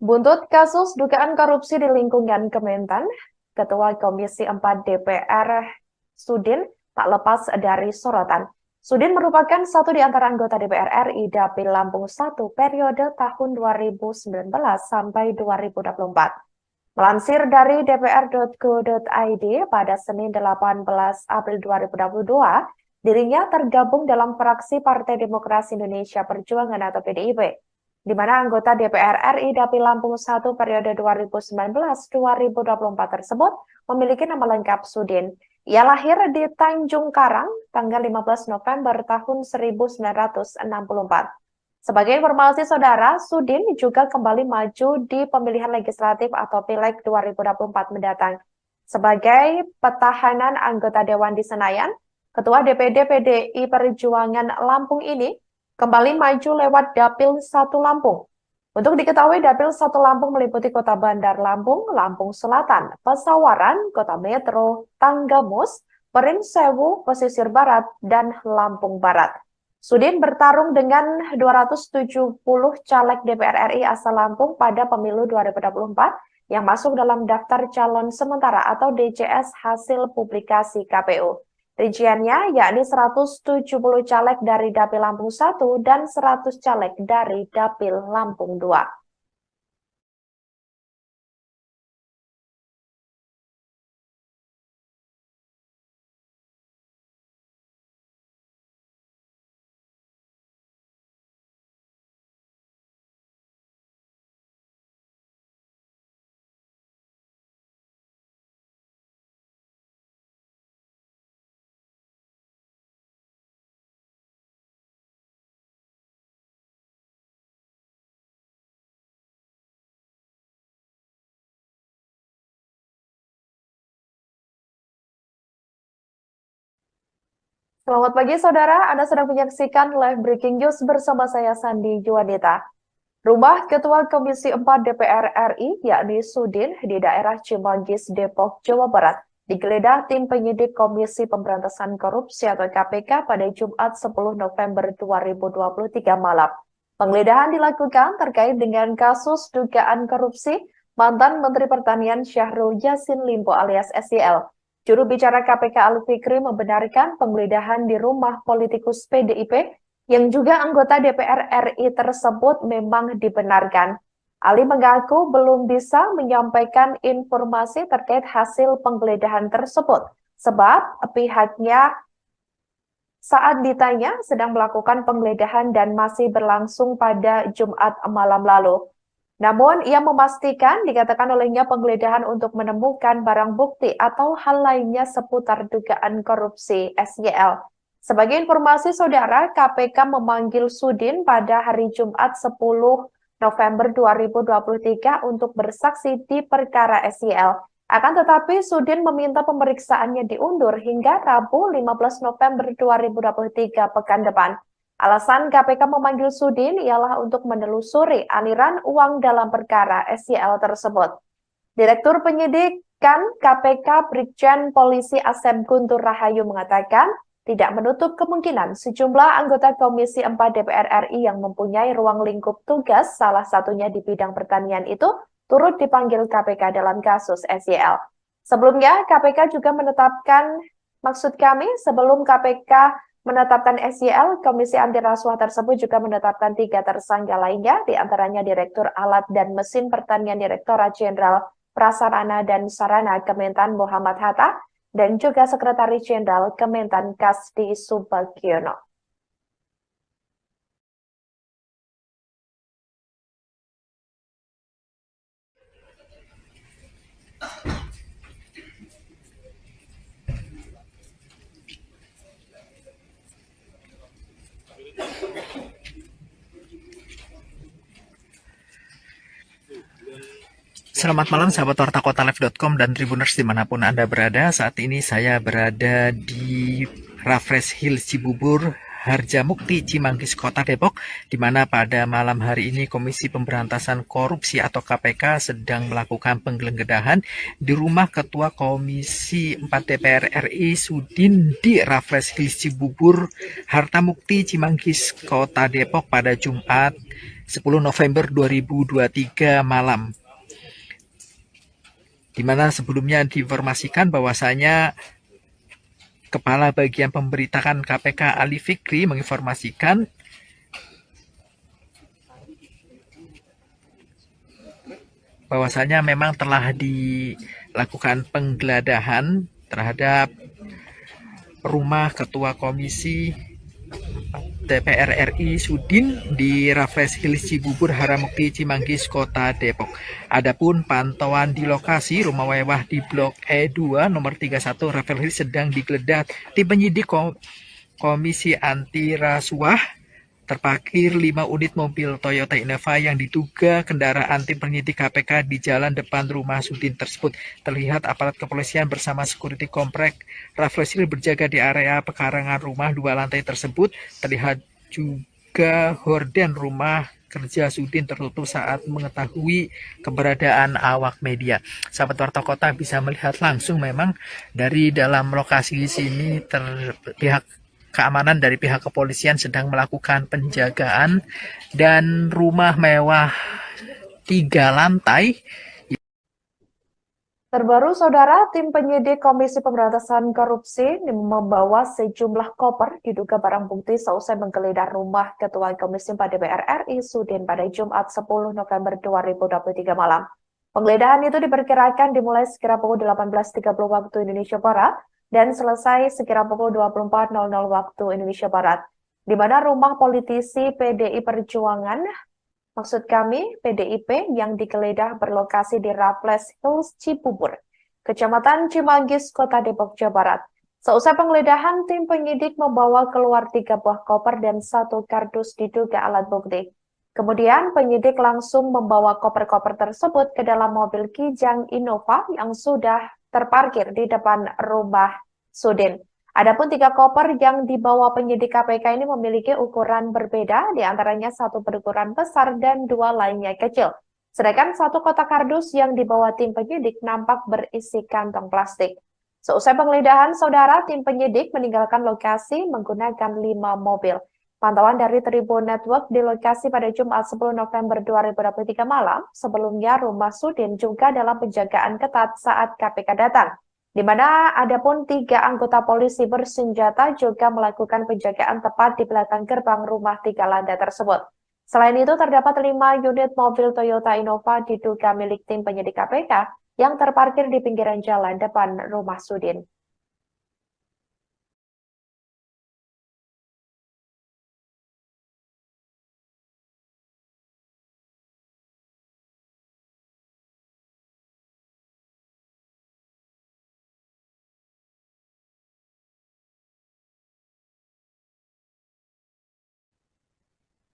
Buntut kasus dugaan korupsi di lingkungan Kementan, Ketua Komisi 4 DPR Sudin tak lepas dari sorotan. Sudin merupakan satu di antara anggota DPR RI Dapil Lampung 1 periode tahun 2019 sampai 2024. Melansir dari dpr.go.id pada Senin 18 April 2022, dirinya tergabung dalam fraksi Partai Demokrasi Indonesia Perjuangan atau PDIP, di mana anggota DPR RI Dapil Lampung 1 periode 2019-2024 tersebut memiliki nama lengkap Sudin. Ia lahir di Tanjung Karang tanggal 15 November tahun 1964. Sebagai informasi saudara, Sudin juga kembali maju di pemilihan legislatif atau Pileg 2024 mendatang. Sebagai petahanan anggota Dewan di Senayan, Ketua DPD PDI Perjuangan Lampung ini kembali maju lewat Dapil 1 Lampung. Untuk diketahui, Dapil 1 Lampung meliputi Kota Bandar Lampung, Lampung Selatan, Pesawaran, Kota Metro, Tanggamus, Perinsewu, Pesisir Barat, dan Lampung Barat. Sudin bertarung dengan 270 caleg DPR RI asal Lampung pada pemilu 2024 yang masuk dalam daftar calon sementara atau DCS hasil publikasi KPU. Rinciannya yakni 170 caleg dari Dapil Lampung 1 dan 100 caleg dari Dapil Lampung 2. Selamat pagi saudara, Anda sedang menyaksikan live breaking news bersama saya Sandi Juanita. Rumah Ketua Komisi 4 DPR RI, yakni Sudin, di daerah Cimanggis, Depok, Jawa Barat, digeledah tim penyidik Komisi Pemberantasan Korupsi atau KPK pada Jumat 10 November 2023 malam. Penggeledahan dilakukan terkait dengan kasus dugaan korupsi mantan Menteri Pertanian Syahrul Yassin Limpo alias SYL. Juru bicara KPK Ali Fikri membenarkan penggeledahan di rumah politikus PDIP yang juga anggota DPR RI tersebut memang dibenarkan. Ali mengaku belum bisa menyampaikan informasi terkait hasil penggeledahan tersebut, sebab pihaknya saat ditanya sedang melakukan penggeledahan dan masih berlangsung pada Jumat malam lalu. Namun, ia memastikan dikatakan olehnya penggeledahan untuk menemukan barang bukti atau hal lainnya seputar dugaan korupsi SYL. Sebagai informasi saudara, KPK memanggil Sudin pada hari Jumat 10 November 2023 untuk bersaksi di perkara SYL. Akan tetapi, Sudin meminta pemeriksaannya diundur hingga Rabu 15 November 2023 pekan depan. Alasan KPK memanggil Sudin ialah untuk menelusuri aliran uang dalam perkara SYL tersebut. Direktur Penyidikan KPK Brigjen Polisi Asep Guntur Rahayu mengatakan tidak menutup kemungkinan sejumlah anggota Komisi 4 DPR RI yang mempunyai ruang lingkup tugas, salah satunya di bidang pertanian itu, turut dipanggil KPK dalam kasus SYL. Sebelumnya, KPK juga menetapkan, sebelum KPK menetapkan SYL, Komisi Anti Rasuah tersebut juga menetapkan 3 tersangka lainnya, diantaranya Direktur Alat dan Mesin Pertanian Direktorat Jenderal Prasarana dan Sarana Kementan Muhammad Hatta, dan juga Sekretaris Jenderal Kementan Kasdi Subagiono. Selamat malam sahabat Warta Kota Live.com dan Tribuners dimanapun Anda berada. Saat ini saya berada di Raffles Hills Cibubur, Harjamukti, Cimanggis, Kota Depok, di mana pada malam hari ini Komisi Pemberantasan Korupsi atau KPK sedang melakukan penggeledahan di rumah Ketua Komisi 4 DPR RI Sudin di Raffles Hills Cibubur, Harjamukti, Cimanggis, Kota Depok pada Jumat 10 November 2023 malam. Di mana sebelumnya diinformasikan bahwasanya Kepala Bagian Pemberitaan KPK Ali Fikri menginformasikan bahwasanya memang telah dilakukan penggeledahan terhadap rumah Ketua Komisi DPR RI Sudin di Raffles Hills Cibubur, Harjamukti, Cimanggis, Kota Depok. Adapun pantauan di lokasi rumah mewah di Blok E2 nomor 31 Raffles Hills sedang digeledah tim penyidik Komisi Anti Rasuah terparkir 5 unit mobil Toyota Innova yang diduga kendaraan tim penyidik KPK di jalan depan rumah Sudin tersebut. Terlihat aparat kepolisian bersama security komplek Rafflesil berjaga di area pekarangan rumah 2 lantai tersebut. Terlihat juga horden rumah kerja Sudin tertutup saat mengetahui keberadaan awak media. Sahabat Warta Kota bisa melihat langsung memang dari dalam lokasi sini pihak keamanan dari pihak kepolisian sedang melakukan penjagaan dan rumah mewah 3 lantai. Terbaru, Saudara, tim penyidik Komisi Pemberantasan Korupsi membawa sejumlah koper diduga barang bukti seusai menggeledah rumah Ketua Komisi 4 DPR RI Sudin pada Jumat 10 November 2023 malam. Penggeledahan itu diperkirakan dimulai sekira pukul 18.30 waktu Indonesia Barat dan selesai sekira pukul 24.00 waktu Indonesia Barat, di mana rumah politisi PDI Perjuangan, maksud kami PDIP, yang digeledah berlokasi di Raffles Hills, Cibubur, Kecamatan Cimanggis, Kota Depok, Jawa Barat. Seusai penggeledahan, tim penyidik membawa keluar 3 buah koper dan 1 kardus diduga alat bukti. Kemudian penyidik langsung membawa koper-koper tersebut ke dalam mobil Kijang Innova yang sudah terparkir di depan rumah Sudin. Adapun 3 koper yang dibawa penyidik KPK ini memiliki ukuran berbeda, diantaranya 1 berukuran besar dan 2 lainnya kecil. Sedangkan 1 kotak kardus yang dibawa tim penyidik nampak berisi kantong plastik. Seusai penggeledahan, Saudara, tim penyidik meninggalkan lokasi menggunakan 5 mobil. Pantauan dari Tribun Network di lokasi pada Jumat 10 November 2023 malam, sebelumnya rumah Sudin juga dalam penjagaan ketat saat KPK datang, di mana adapun 3 anggota polisi bersenjata juga melakukan penjagaan tepat di belakang gerbang rumah 3 lantai tersebut. Selain itu, terdapat 5 unit mobil Toyota Innova diduga milik tim penyidik KPK yang terparkir di pinggiran jalan depan rumah Sudin.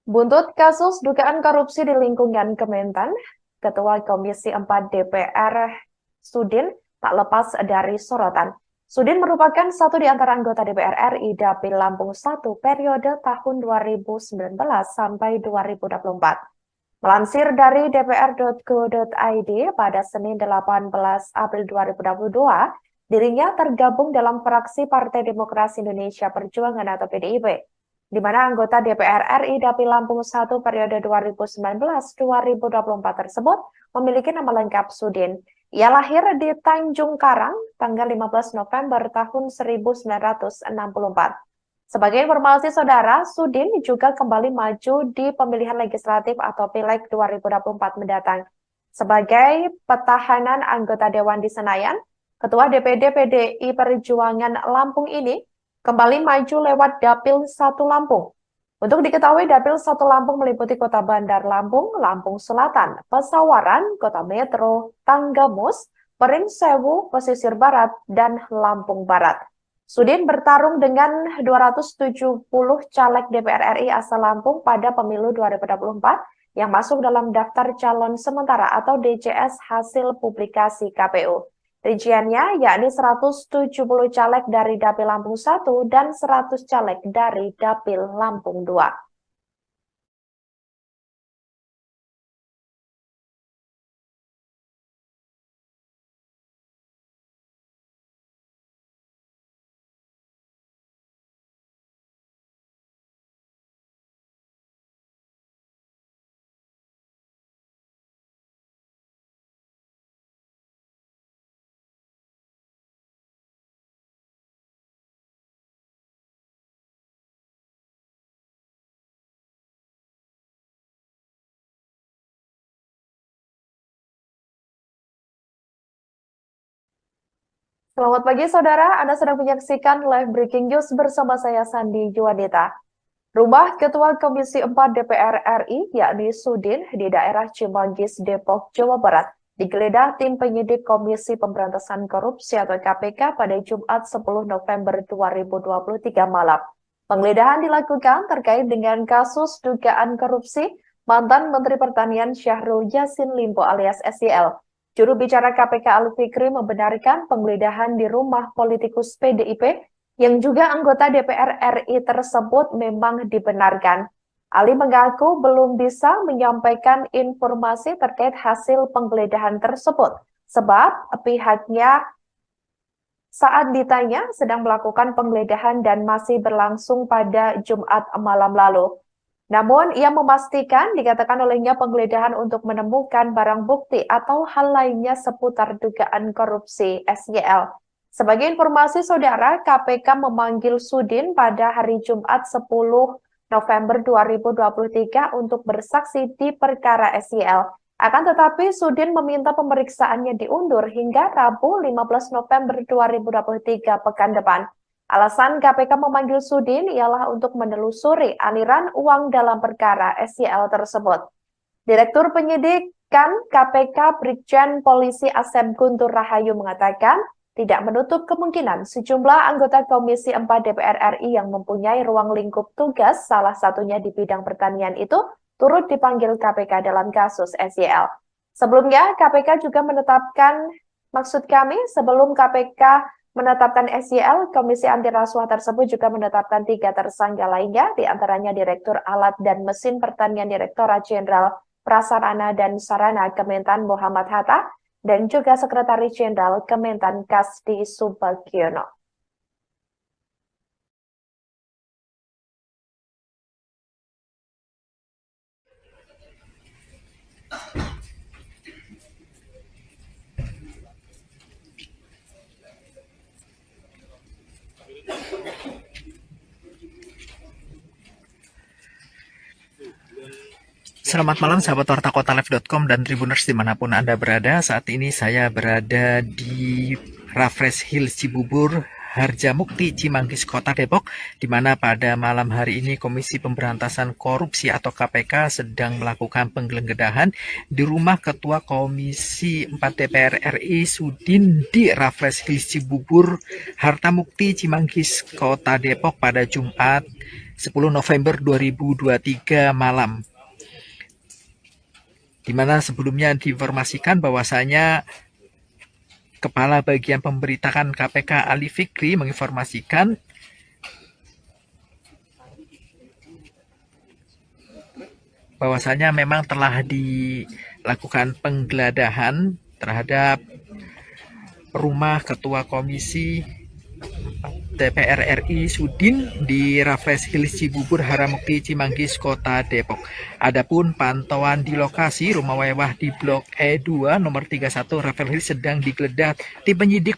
Buntut kasus dugaan korupsi di lingkungan Kementan, Ketua Komisi 4 DPR Sudin tak lepas dari sorotan. Sudin merupakan satu di antara anggota DPR RI Dapil Lampung 1 periode tahun 2019 sampai 2024. Melansir dari dpr.go.id pada Senin 18 April 2022, dirinya tergabung dalam fraksi Partai Demokrasi Indonesia Perjuangan atau PDIP, di mana anggota DPR RI Dapil Lampung 1 periode 2019-2024 tersebut memiliki nama lengkap Sudin. Ia lahir di Tanjung Karang tanggal 15 November tahun 1964. Sebagai informasi, Saudara, Sudin juga kembali maju di pemilihan legislatif atau Pileg 2024 mendatang. Sebagai petahanan anggota Dewan di Senayan, Ketua DPD PDI Perjuangan Lampung ini kembali maju lewat Dapil 1 Lampung. Untuk diketahui, Dapil 1 Lampung meliputi Kota Bandar Lampung, Lampung Selatan, Pesawaran, Kota Metro, Tanggamus, Pringsewu, Pesisir Barat, dan Lampung Barat. Sudin bertarung dengan 270 caleg DPR RI asal Lampung pada pemilu 2024 yang masuk dalam daftar calon sementara atau DCS hasil publikasi KPU. Rinciannya yakni 170 caleg dari Dapil Lampung 1 dan 100 caleg dari Dapil Lampung 2. Selamat pagi, Saudara. Anda sedang menyaksikan live breaking news bersama saya, Sandi Juwanita. Rumah Ketua Komisi 4 DPR RI, yakni Sudin, di daerah Cimanggis, Depok, Jawa Barat, digeledah tim penyidik Komisi Pemberantasan Korupsi atau KPK pada Jumat 10 November 2023 malam. Penggeledahan dilakukan terkait dengan kasus dugaan korupsi mantan Menteri Pertanian Syahrul Yassin Limpo alias SYL. Juru bicara KPK Ali Fikri membenarkan penggeledahan di rumah politikus PDIP yang juga anggota DPR RI tersebut memang dibenarkan. Ali mengaku belum bisa menyampaikan informasi terkait hasil penggeledahan tersebut, sebab pihaknya saat ditanya sedang melakukan penggeledahan dan masih berlangsung pada Jumat malam lalu. Namun, ia memastikan dikatakan olehnya penggeledahan untuk menemukan barang bukti atau hal lainnya seputar dugaan korupsi SYL. Sebagai informasi saudara, KPK memanggil Sudin pada hari Jumat 10 November 2023 untuk bersaksi di perkara SYL. Akan tetapi, Sudin meminta pemeriksaannya diundur hingga Rabu 15 November 2023 pekan depan. Alasan KPK memanggil Sudin ialah untuk menelusuri aliran uang dalam perkara SYL tersebut. Direktur Penyidikan KPK Brigjen Polisi Asep Guntur Rahayu mengatakan, tidak menutup kemungkinan sejumlah anggota Komisi 4 DPR RI yang mempunyai ruang lingkup tugas, salah satunya di bidang pertanian itu, turut dipanggil KPK dalam kasus SYL. Sebelumnya, KPK juga menetapkan, sebelum KPK menetapkan SYL, Komisi Anti Rasuah tersebut juga menetapkan 3 tersangka lainnya, diantaranya Direktur Alat dan Mesin Pertanian Direktorat Jenderal Prasarana dan Sarana Kementan Muhammad Hatta, dan juga Sekretaris Jenderal Kementan Kasdi Subagiono. Selamat malam sahabat Warta Kotalive.com dan Tribuners dimanapun Anda berada. Saat ini saya berada di Raffles Hills Cibubur, Harjamukti, Cimanggis, Kota Depok, di mana pada malam hari ini Komisi Pemberantasan Korupsi atau KPK sedang melakukan penggeledahan di rumah Ketua Komisi 4 DPR RI Sudin di Raffles Hills Cibubur, Harjamukti, Cimanggis, Kota Depok pada Jumat 10 November 2023 malam. Di mana sebelumnya diinformasikan bahwasanya Kepala Bagian Pemberitaan KPK Ali Fikri menginformasikan bahwasanya memang telah dilakukan penggeledahan terhadap rumah Ketua Komisi DPR RI Sudin di Raffles Hills Cibubur, Harjamukti, Cimanggis, Kota Depok. Adapun pantauan di lokasi rumah mewah di Blok E2 nomor 31 Raffles Hills sedang digeledah tim penyidik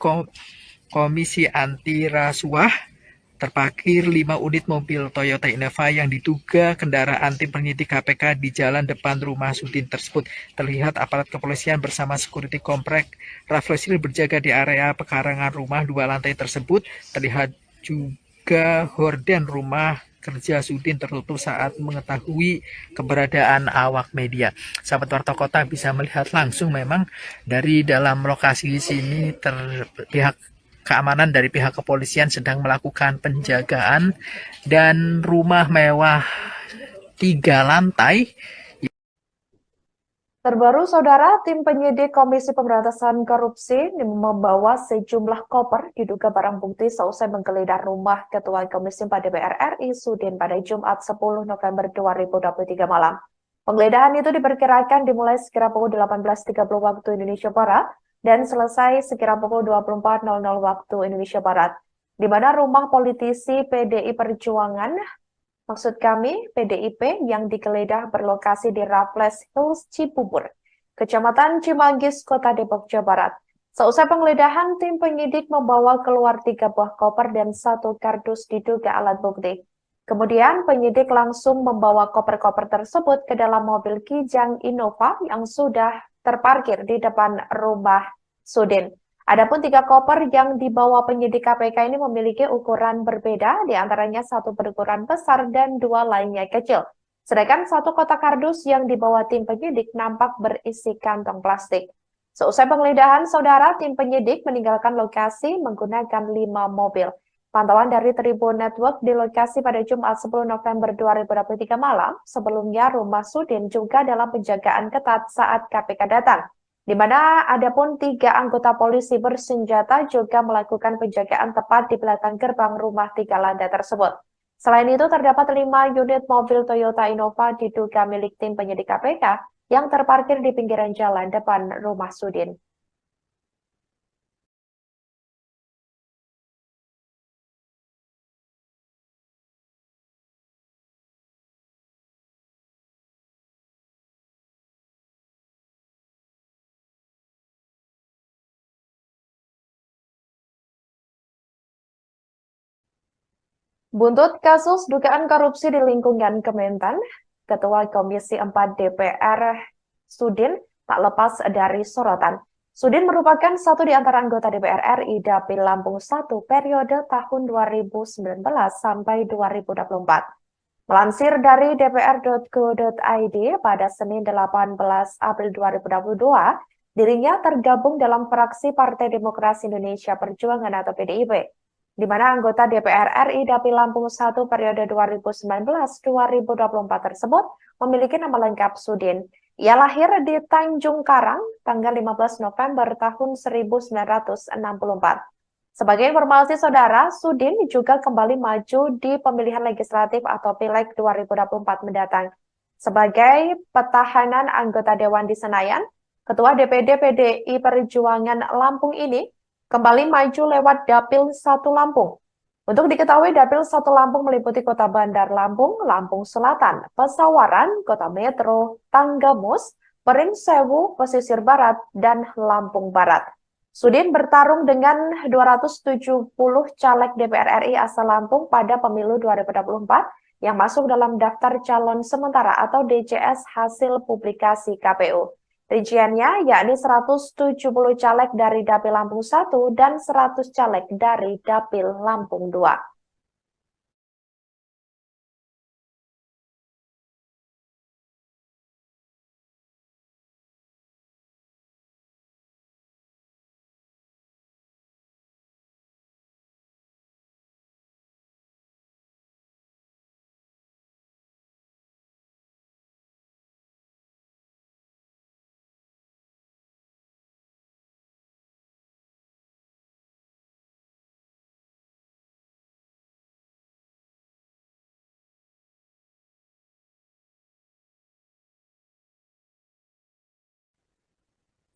Komisi Anti Rasuah. Terparkir 5 unit mobil Toyota Innova yang diduga kendaraan tim penyidik KPK di jalan depan rumah Sudin tersebut. Terlihat aparat kepolisian bersama security komplek Raffles Hills berjaga di area pekarangan rumah 2 lantai tersebut. Terlihat juga horden rumah kerja Sudin tertutup saat mengetahui keberadaan awak media. Sahabat Warta Kota bisa melihat langsung memang dari dalam lokasi sini pihak keamanan dari pihak kepolisian sedang melakukan penjagaan dan rumah mewah 3 lantai. Terbaru, saudara, tim penyidik Komisi Pemberantasan Korupsi membawa sejumlah koper diduga barang bukti seusai menggeledah rumah Ketua Komisi 4 DPR RI Sudin pada Jumat 10 November 2023 malam. Penggeledahan itu diperkirakan dimulai sekira pukul 18.30 waktu Indonesia Barat dan selesai sekira pukul 24.00 waktu Indonesia Barat, di mana rumah politisi PDI Perjuangan, PDIP, yang digeledah berlokasi di Raffles Hills Cibubur, Kecamatan Cimanggis, Kota Depok, Jawa Barat. Seusai penggeledahan, tim penyidik membawa keluar 3 buah koper dan 1 kardus diduga alat bukti. Kemudian penyidik langsung membawa koper-koper tersebut ke dalam mobil Kijang Innova yang sudah terparkir di depan rumah Sudin. Adapun 3 koper yang dibawa penyidik KPK ini memiliki ukuran berbeda, diantaranya 1 berukuran besar dan 2 lainnya kecil. Sedangkan 1 kotak kardus yang dibawa tim penyidik nampak berisi kantong plastik. Seusai penggeledahan, saudara, tim penyidik meninggalkan lokasi menggunakan 5 mobil. Pantauan dari Tribun Network di lokasi pada Jumat 10 November 2023 malam, sebelumnya rumah Sudin juga dalam penjagaan ketat saat KPK datang, di mana ada pun 3 anggota polisi bersenjata juga melakukan penjagaan tepat di belakang gerbang rumah 3 lantai tersebut. Selain itu, terdapat 5 unit mobil Toyota Innova diduga milik tim penyidik KPK yang terparkir di pinggiran jalan depan rumah Sudin. Buntut kasus dugaan korupsi di lingkungan Kementan, Ketua Komisi 4 DPR Sudin tak lepas dari sorotan. Sudin merupakan satu di antara anggota DPR RI Dapil Lampung 1 periode tahun 2019 sampai 2024. Melansir dari dpr.go.id pada Senin 18 April 2022, dirinya tergabung dalam fraksi Partai Demokrasi Indonesia Perjuangan atau PDIP, di mana anggota DPR RI Dapil Lampung 1 periode 2019-2024 tersebut memiliki nama lengkap Sudin. Ia lahir di Tanjung Karang tanggal 15 November tahun 1964. Sebagai informasi saudara, Sudin juga kembali maju di pemilihan legislatif atau Pileg 2024 mendatang. Sebagai petahana anggota Dewan di Senayan, Ketua DPD PDI Perjuangan Lampung ini kembali maju lewat Dapil 1 Lampung. Untuk diketahui, Dapil 1 Lampung meliputi Kota Bandar Lampung, Lampung Selatan, Pesawaran, Kota Metro, Tanggamus, Pringsewu, Pesisir Barat, dan Lampung Barat. Sudin bertarung dengan 270 caleg DPR RI asal Lampung pada pemilu 2024 yang masuk dalam daftar calon sementara atau DCS hasil publikasi KPU. Rinciannya yakni 170 caleg dari Dapil Lampung 1 dan 100 caleg dari Dapil Lampung 2.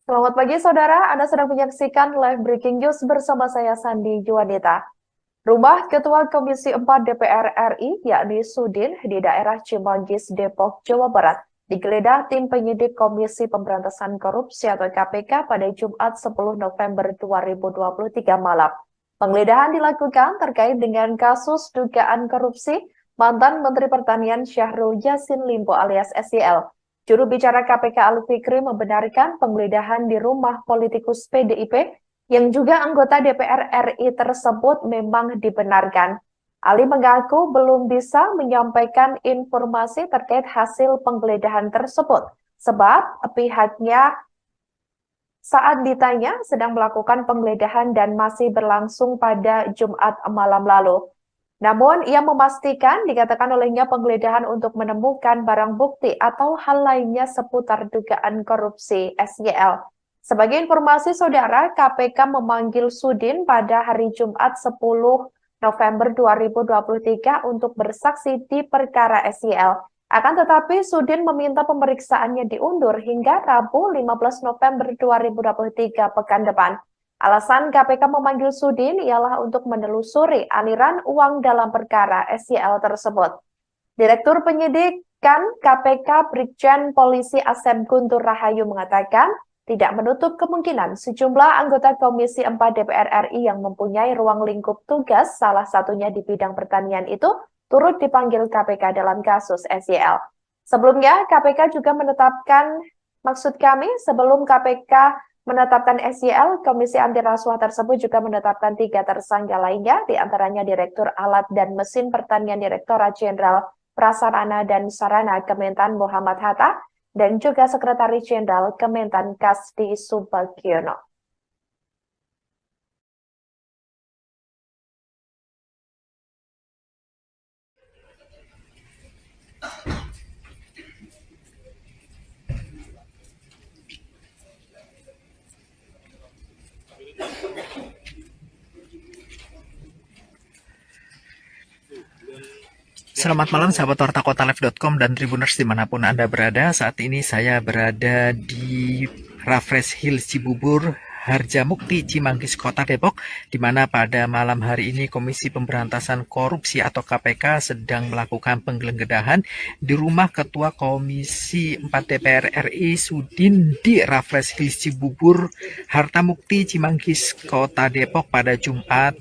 Selamat pagi saudara, Anda sedang menyaksikan live breaking news bersama saya Sandi Juanita. Rumah Ketua Komisi 4 DPR RI, yakni Sudin, di daerah Cimanggis, Depok, Jawa Barat, digeledah tim penyidik Komisi Pemberantasan Korupsi atau KPK pada Jumat 10 November 2023 malam. Penggeledahan dilakukan terkait dengan kasus dugaan korupsi mantan Menteri Pertanian Syahrul Yassin Limpo alias SYL. Juru bicara KPK Al-Fikri membenarkan penggeledahan di rumah politikus PDIP yang juga anggota DPR RI tersebut memang dibenarkan. Ali mengaku belum bisa menyampaikan informasi terkait hasil penggeledahan tersebut, sebab pihaknya saat ditanya sedang melakukan penggeledahan dan masih berlangsung pada Jumat malam lalu. Namun, ia memastikan dikatakan olehnya penggeledahan untuk menemukan barang bukti atau hal lainnya seputar dugaan korupsi SYL. Sebagai informasi saudara, KPK memanggil Sudin pada hari Jumat 10 November 2023 untuk bersaksi di perkara SYL. Akan tetapi, Sudin meminta pemeriksaannya diundur hingga Rabu 15 November 2023 pekan depan. Alasan KPK memanggil Sudin ialah untuk menelusuri aliran uang dalam perkara SYL tersebut. Direktur Penyidikan KPK Brigjen Polisi Asep Guntur Rahayu mengatakan tidak menutup kemungkinan sejumlah anggota Komisi 4 DPR RI yang mempunyai ruang lingkup tugas, salah satunya di bidang pertanian itu, turut dipanggil KPK dalam kasus SYL. Sebelumnya, KPK juga menetapkan, sebelum KPK menetapkan SYL, Komisi Anti Rasuah tersebut juga menetapkan 3 tersangka lainnya, diantaranya Direktur Alat dan Mesin Pertanian Direktorat Jenderal Prasarana dan Sarana Kementan Muhammad Hatta, dan juga Sekretaris Jenderal Kementan Kasdi Subagiono. Selamat malam sahabat wartakotalive.com dan Tribuners dimanapun Anda berada. Saat ini saya berada di Raffles Hills Cibubur, Harjamukti, Cimanggis, Kota Depok, di mana pada malam hari ini Komisi Pemberantasan Korupsi atau KPK sedang melakukan penggeledahan di rumah Ketua Komisi 4 DPR RI Sudin di Raffles Hills Cibubur, Hartamukti, Cimanggis, Kota Depok pada Jumat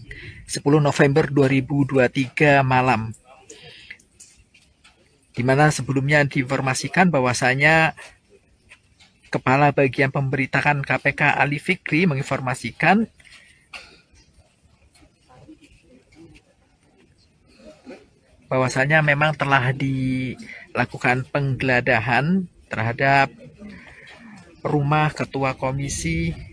10 November 2023 malam. Di mana sebelumnya diinformasikan bahwasanya Kepala Bagian Pemberitaan KPK Ali Fikri menginformasikan bahwasanya memang telah dilakukan penggeledahan terhadap rumah Ketua Komisi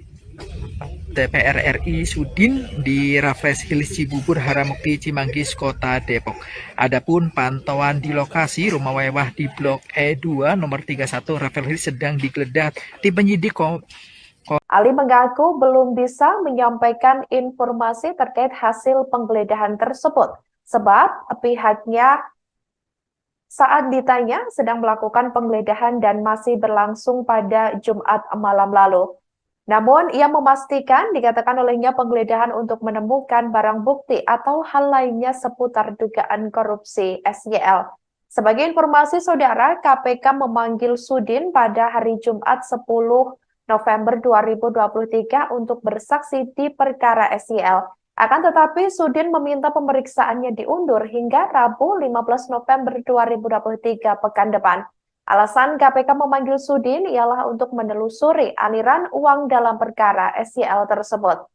DPR RI Sudin di Raffles Hills Cibubur, Harjamukti, Cimanggis, Kota Depok. Adapun pantauan di lokasi rumah mewah di Blok E2 nomor 31 Raffles Hills sedang digeledah tim penyidik. Ali mengaku belum bisa menyampaikan informasi terkait hasil penggeledahan tersebut sebab pihaknya saat ditanya sedang melakukan penggeledahan dan masih berlangsung pada Jumat malam lalu. Namun, ia memastikan dikatakan olehnya penggeledahan untuk menemukan barang bukti atau hal lainnya seputar dugaan korupsi SYL. Sebagai informasi saudara, KPK memanggil Sudin pada hari Jumat 10 November 2023 untuk bersaksi di perkara SYL. Akan tetapi, Sudin meminta pemeriksaannya diundur hingga Rabu 15 November 2023 pekan depan. Alasan KPK memanggil Sudin ialah untuk menelusuri aliran uang dalam perkara SYL tersebut.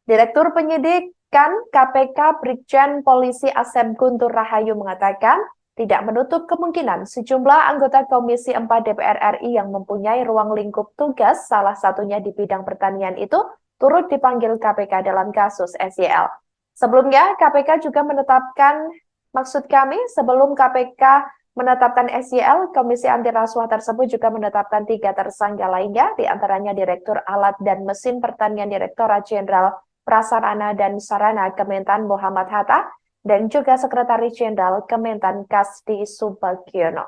Direktur Penyidikan KPK Brigjen Polisi Asep Guntur Rahayu mengatakan tidak menutup kemungkinan sejumlah anggota Komisi 4 DPR RI yang mempunyai ruang lingkup tugas, salah satunya di bidang pertanian itu, turut dipanggil KPK dalam kasus SYL. Sebelumnya, KPK juga menetapkan, sebelum KPK menetapkan SYL, Komisi Anti Rasuah tersebut juga menetapkan 3 tersangka lainnya, diantaranya Direktur Alat dan Mesin Pertanian Direktorat Jenderal Prasarana dan Sarana Kementan Muhammad Hatta, dan juga Sekretaris Jenderal Kementan Kasdi Subagiono.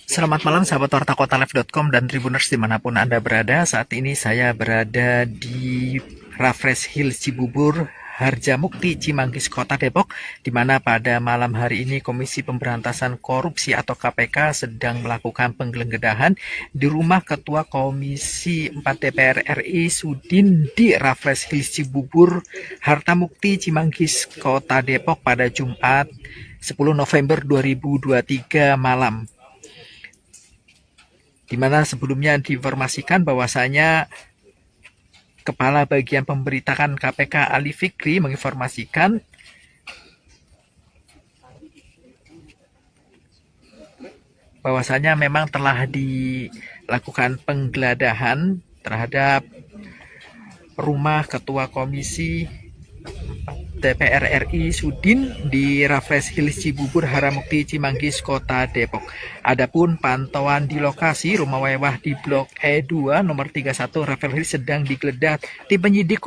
Selamat malam sahabat wartakotalive.com dan Tribuners dimanapun Anda berada. Saat ini saya berada di Raffles Hills Cibubur, Harjamukti, Cimanggis, Kota Depok, di mana pada malam hari ini Komisi Pemberantasan Korupsi atau KPK sedang melakukan penggeledahan di rumah Ketua Komisi 4 DPR RI Sudin di Raffles Hills Cibubur, Hartamukti, Cimanggis, Kota Depok pada Jumat 10 November 2023 malam. Di mana sebelumnya diinformasikan bahwasanya Kepala Bagian Pemberitaan KPK Ali Fikri menginformasikan bahwasanya memang telah dilakukan penggeledahan terhadap rumah Ketua Komisi DPR RI Sudin di Raffles Hills Cibubur, Harjamukti, Cimanggis, Kota Depok. Adapun pantauan di lokasi rumah mewah di Blok E2 nomor 31 Raffles Hills sedang digeledah tim penyidik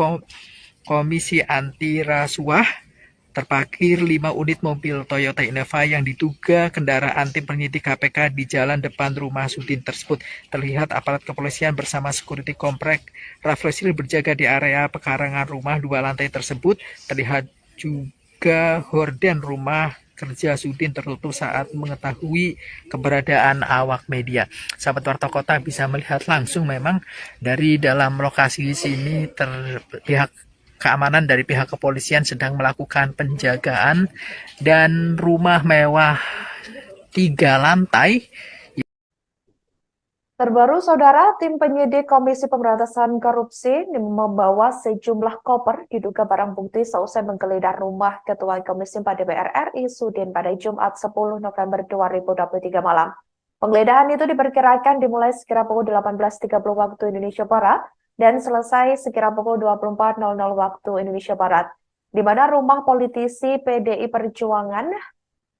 Komisi Anti Rasuah. Terparkir 5 unit mobil Toyota Innova yang diduga kendaraan tim penyidik KPK di jalan depan rumah Sudin tersebut. Terlihat aparat kepolisian bersama security komplek Raffles Hills berjaga di area pekarangan rumah 2 lantai tersebut. Terlihat juga horden rumah kerja Sudin tertutup saat mengetahui keberadaan awak media. Sahabat Warta Kota bisa melihat langsung memang dari dalam lokasi sini terlihat keamanan dari pihak kepolisian sedang melakukan penjagaan dan rumah mewah 3 lantai. Terbaru, saudara, tim penyidik Komisi Pemberantasan Korupsi membawa sejumlah koper diduga barang bukti seusai menggeledah rumah Ketua Komisi 4 DPR RI Sudin pada Jumat 10 November 2023 malam. Penggeledahan itu diperkirakan dimulai sekira pukul 18.30 waktu Indonesia Barat dan selesai sekira pukul 24.00 waktu Indonesia Barat, di mana rumah politisi PDI Perjuangan,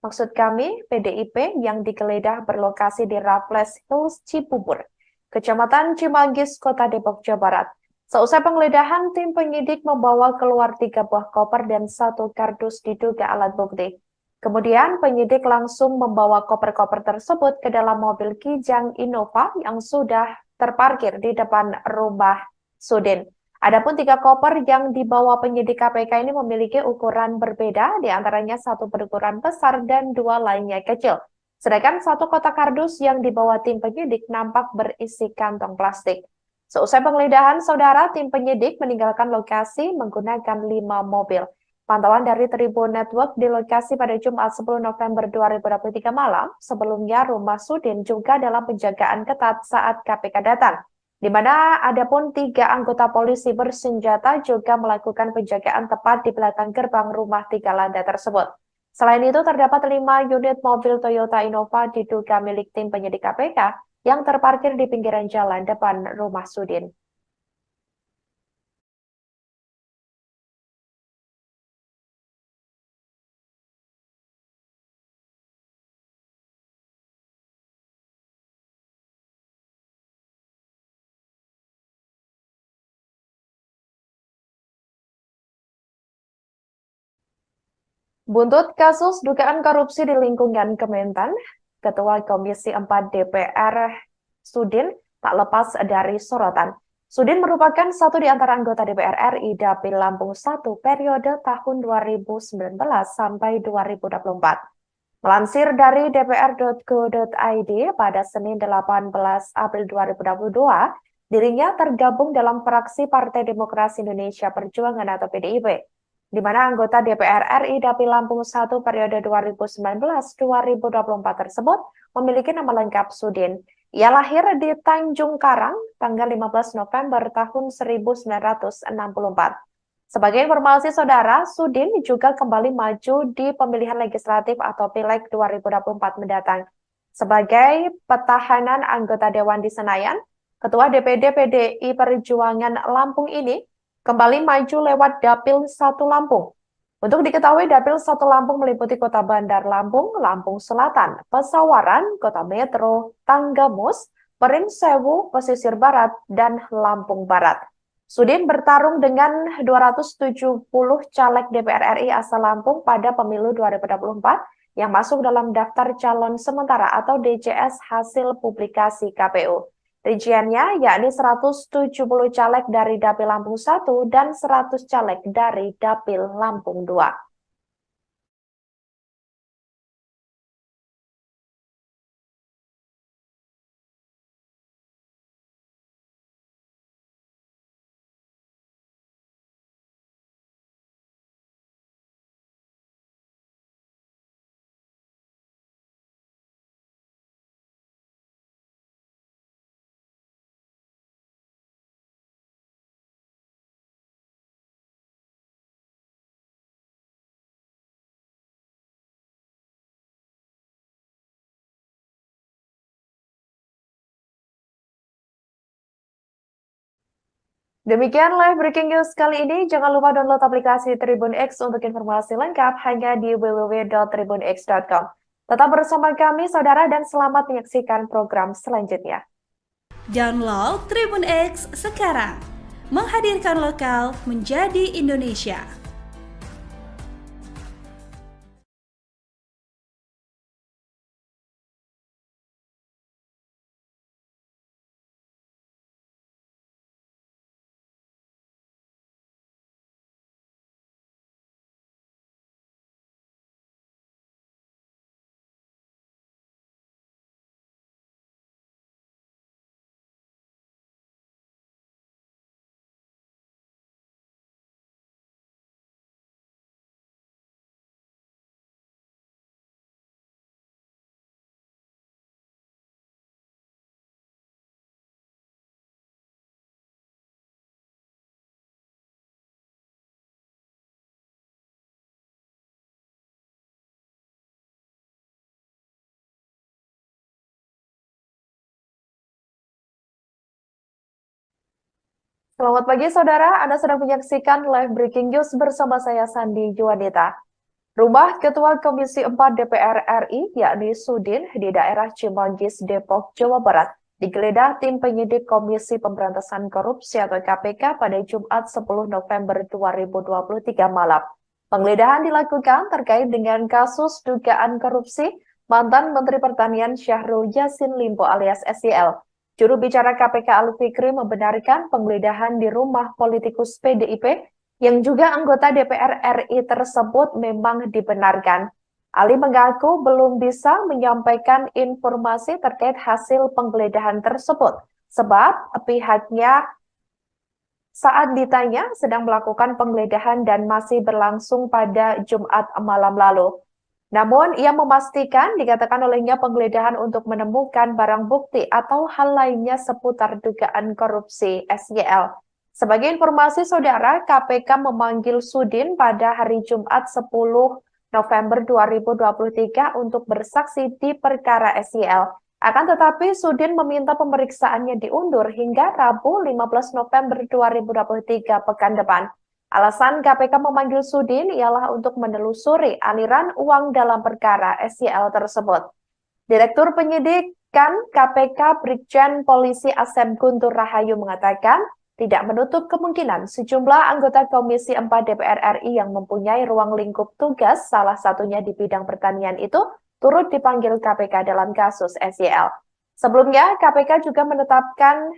maksud kami PDIP, yang digeledah berlokasi di Raffles Hills, Cibubur, Kecamatan Cimanggis, Kota Depok, Jawa Barat. Seusai penggeledahan, tim penyidik membawa keluar 3 buah koper dan 1 kardus diduga alat bukti. Kemudian penyidik langsung membawa koper-koper tersebut ke dalam mobil Kijang Innova yang sudah terparkir di depan rumah Sudin. Adapun 3 koper yang dibawa penyidik KPK ini memiliki ukuran berbeda, di antaranya 1 berukuran besar dan 2 lainnya kecil. Sedangkan 1 kotak kardus yang dibawa tim penyidik nampak berisi kantong plastik. Seusai penggeledahan, saudara, tim penyidik meninggalkan lokasi menggunakan 5 mobil. Pantauan dari Tribun Network di lokasi pada Jumat 10 November 2023 malam, sebelumnya rumah Sudin juga dalam penjagaan ketat saat KPK datang, di mana adapun 3 anggota polisi bersenjata juga melakukan penjagaan tepat di belakang gerbang rumah 3 lantai tersebut. Selain itu, terdapat 5 unit mobil Toyota Innova diduga milik tim penyidik KPK yang terparkir di pinggiran jalan depan rumah Sudin. Buntut kasus dugaan korupsi di lingkungan Kementan, Ketua Komisi 4 DPR Sudin tak lepas dari sorotan. Sudin merupakan satu di antara anggota DPR RI Dapil Lampung 1 periode tahun 2019 sampai 2024. Melansir dari dpr.go.id pada Senin 18 April 2022, dirinya tergabung dalam fraksi Partai Demokrasi Indonesia Perjuangan atau PDIP, di mana anggota DPR RI Dapil Lampung 1 periode 2019-2024 tersebut memiliki nama lengkap Sudin. Ia lahir di Tanjung Karang tanggal 15 November tahun 1964. Sebagai informasi saudara, Sudin juga kembali maju di pemilihan legislatif atau Pileg 2024 mendatang. Sebagai petahanan anggota Dewan di Senayan, Ketua DPD PDI Perjuangan Lampung ini kembali maju lewat Dapil 1 Lampung. Untuk diketahui, Dapil 1 Lampung meliputi Kota Bandar Lampung, Lampung Selatan, Pesawaran, Kota Metro, Tanggamus, Perinsewu, Pesisir Barat, dan Lampung Barat. Sudin bertarung dengan 270 caleg DPR RI asal Lampung pada pemilu 2024 yang masuk dalam daftar calon sementara atau DCS hasil publikasi KPU. Rinciannya yakni 170 caleg dari Dapil Lampung 1 dan 100 caleg dari Dapil Lampung 2. Demikian live breaking news kali ini. Jangan lupa download aplikasi Tribun X untuk informasi lengkap hanya di www.tribunx.com. Tetap bersama kami, saudara, dan selamat menyaksikan program selanjutnya. Download Tribun X sekarang. Menghadirkan lokal menjadi Indonesia. Selamat pagi saudara, Anda sedang menyaksikan live breaking news bersama saya Sandi Juanita. Rumah Ketua Komisi 4 DPR RI, yakni Sudin, di daerah Cimanggis, Depok, Jawa Barat, digeledah tim penyidik Komisi Pemberantasan Korupsi atau KPK pada Jumat 10 November 2023 malam. Penggeledahan dilakukan terkait dengan kasus dugaan korupsi mantan Menteri Pertanian Syahrul Yassin Limpo alias SYL. Juru bicara KPK Ali Fikri membenarkan penggeledahan di rumah politikus PDIP yang juga anggota DPR RI tersebut memang dibenarkan. Ali mengaku belum bisa menyampaikan informasi terkait hasil penggeledahan tersebut, sebab pihaknya saat ditanya sedang melakukan penggeledahan dan masih berlangsung pada Jumat malam lalu. Namun, ia memastikan dikatakan olehnya penggeledahan untuk menemukan barang bukti atau hal lainnya seputar dugaan korupsi SYL. Sebagai informasi saudara, KPK memanggil Sudin pada hari Jumat 10 November 2023 untuk bersaksi di perkara SYL. Akan tetapi, Sudin meminta pemeriksaannya diundur hingga Rabu 15 November 2023 pekan depan. Alasan KPK memanggil Sudin ialah untuk menelusuri aliran uang dalam perkara SYL tersebut. Direktur Penyidikan KPK Brigjen Polisi Asep Guntur Rahayu mengatakan tidak menutup kemungkinan sejumlah anggota Komisi 4 DPR RI yang mempunyai ruang lingkup tugas, salah satunya di bidang pertanian itu, turut dipanggil KPK dalam kasus SYL. Sebelumnya, KPK juga menetapkan,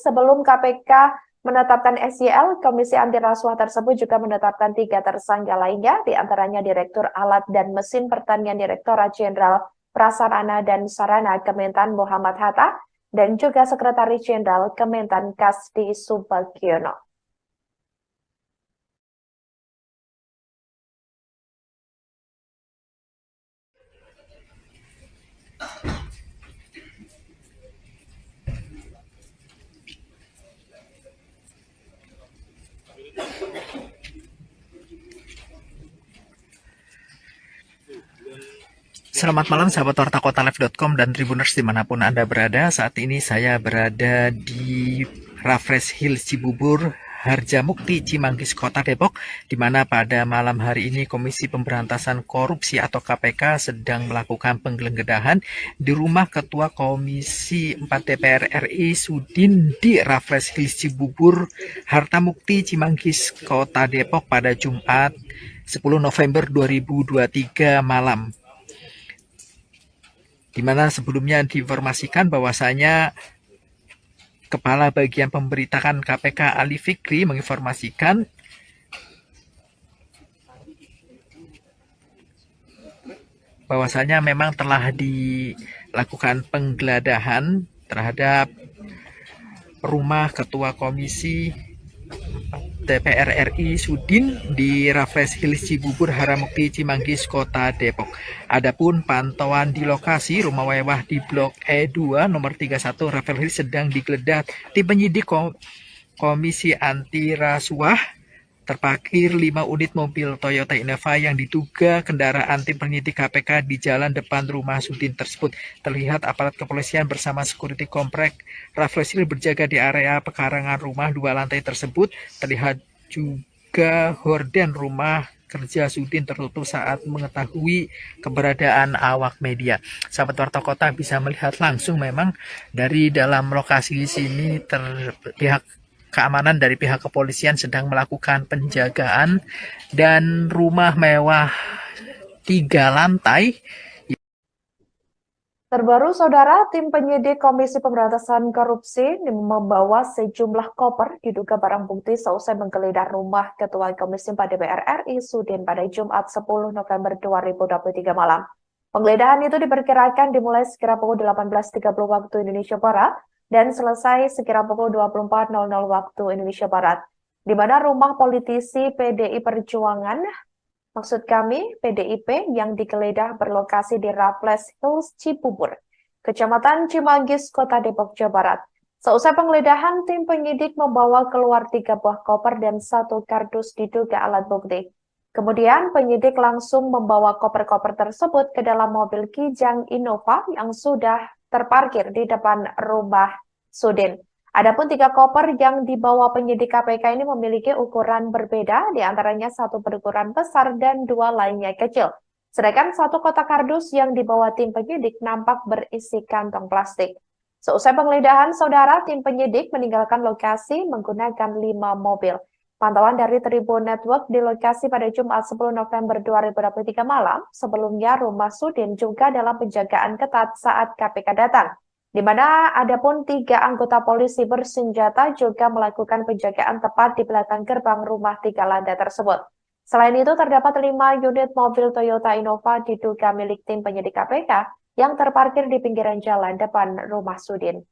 sebelum KPK menetapkan SYL, Komisi Anti Rasuah tersebut juga menetapkan 3 tersangka lainnya, diantaranya Direktur Alat dan Mesin Pertanian Direktorat Jenderal Prasarana dan Sarana Kementan Muhammad Hatta, dan juga Sekretaris Jenderal Kementan Kasdi Subagiono. Selamat malam sahabat Warta Kotalive.com dan Tribuners dimanapun Anda berada. Saat ini saya berada di Raffles Hill Cibubur, Harjamukti, Cimanggis, Kota Depok, di mana pada malam hari ini Komisi Pemberantasan Korupsi atau KPK sedang melakukan penggeledahan di rumah Ketua Komisi 4 DPR RI Sudin di Raffles Hill Cibubur, Harjamukti, Cimanggis, Kota Depok pada Jumat 10 November 2023 malam. Di mana sebelumnya diinformasikan bahwasanya Kepala Bagian Pemberitaan KPK Ali Fikri menginformasikan bahwasanya memang telah dilakukan penggeledahan terhadap rumah Ketua Komisi DPR RI Sudin di Raffles Hill Cibubur, Harjamukti, Cimanggis, Kota Depok. Adapun pantauan di lokasi rumah mewah di Blok E2 nomor 31 Raffles Hill sedang digeledah tim penyidik Komisi Anti Rasuah. Terparkir 5 unit mobil Toyota Innova yang diduga kendaraan tim penyidik KPK di jalan depan rumah Sudin tersebut. Terlihat aparat kepolisian bersama security komplek Raffles Hill berjaga di area pekarangan rumah 2 lantai tersebut. Terlihat juga horden rumah kerja Sudin tertutup saat mengetahui keberadaan awak media. Sahabat Warta Kota bisa melihat langsung memang dari dalam lokasi sini pihak keamanan dari pihak kepolisian sedang melakukan penjagaan dan rumah mewah 3 lantai. Terbaru, saudara, tim penyidik Komisi Pemberantasan Korupsi membawa sejumlah koper diduga barang bukti seusai menggeledah rumah Ketua Komisi 4 DPR RI Sudin pada Jumat 10 November 2023 malam. Penggeledahan itu diperkirakan dimulai sekira pukul 18.30 waktu Indonesia Barat dan selesai sekira pukul 24.00 waktu Indonesia Barat, di mana rumah politisi PDI Perjuangan, PDIP, yang digeledah berlokasi di Raffles Hills Cibubur, Kecamatan Cimanggis, Kota Depok, Jawa Barat. Seusai penggeledahan, tim penyidik membawa keluar 3 buah koper dan 1 kardus diduga alat bukti. Kemudian penyidik langsung membawa koper-koper tersebut ke dalam mobil Kijang Innova yang sudah terparkir di depan rumah Sudin. Adapun 3 koper yang dibawa penyidik KPK ini memiliki ukuran berbeda, diantaranya 1 berukuran besar dan 2 lainnya kecil. Sedangkan 1 kotak kardus yang dibawa tim penyidik nampak berisi kantong plastik. Seusai penggeledahan, saudara, tim penyidik meninggalkan lokasi menggunakan 5 mobil. Pantauan dari Tribun Network di lokasi pada Jumat 10 November 2023 malam, sebelumnya rumah Sudin juga dalam penjagaan ketat saat KPK datang, di mana ada pun 3 anggota polisi bersenjata juga melakukan penjagaan tepat di belakang gerbang rumah 3 lantai tersebut. Selain itu, terdapat 5 unit mobil Toyota Innova diduga milik tim penyidik KPK yang terparkir di pinggiran jalan depan rumah Sudin.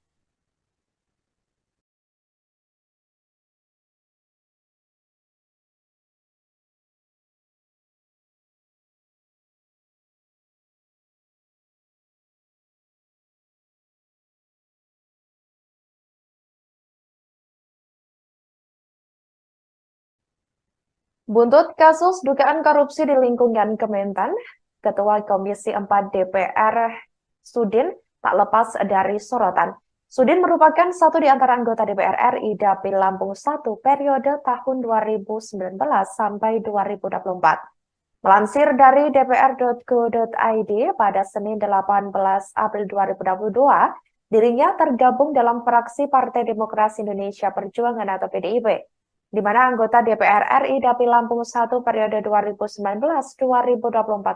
Buntut kasus dugaan korupsi di lingkungan Kementan, Ketua Komisi 4 DPR Sudin tak lepas dari sorotan. Sudin merupakan satu di antara anggota DPR RI Dapil Lampung 1 periode tahun 2019 sampai 2024. Melansir dari dpr.go.id pada Senin 18 April 2022, dirinya tergabung dalam fraksi Partai Demokrasi Indonesia Perjuangan atau PDIP, di mana anggota DPR RI Dapil Lampung 1 periode 2019-2024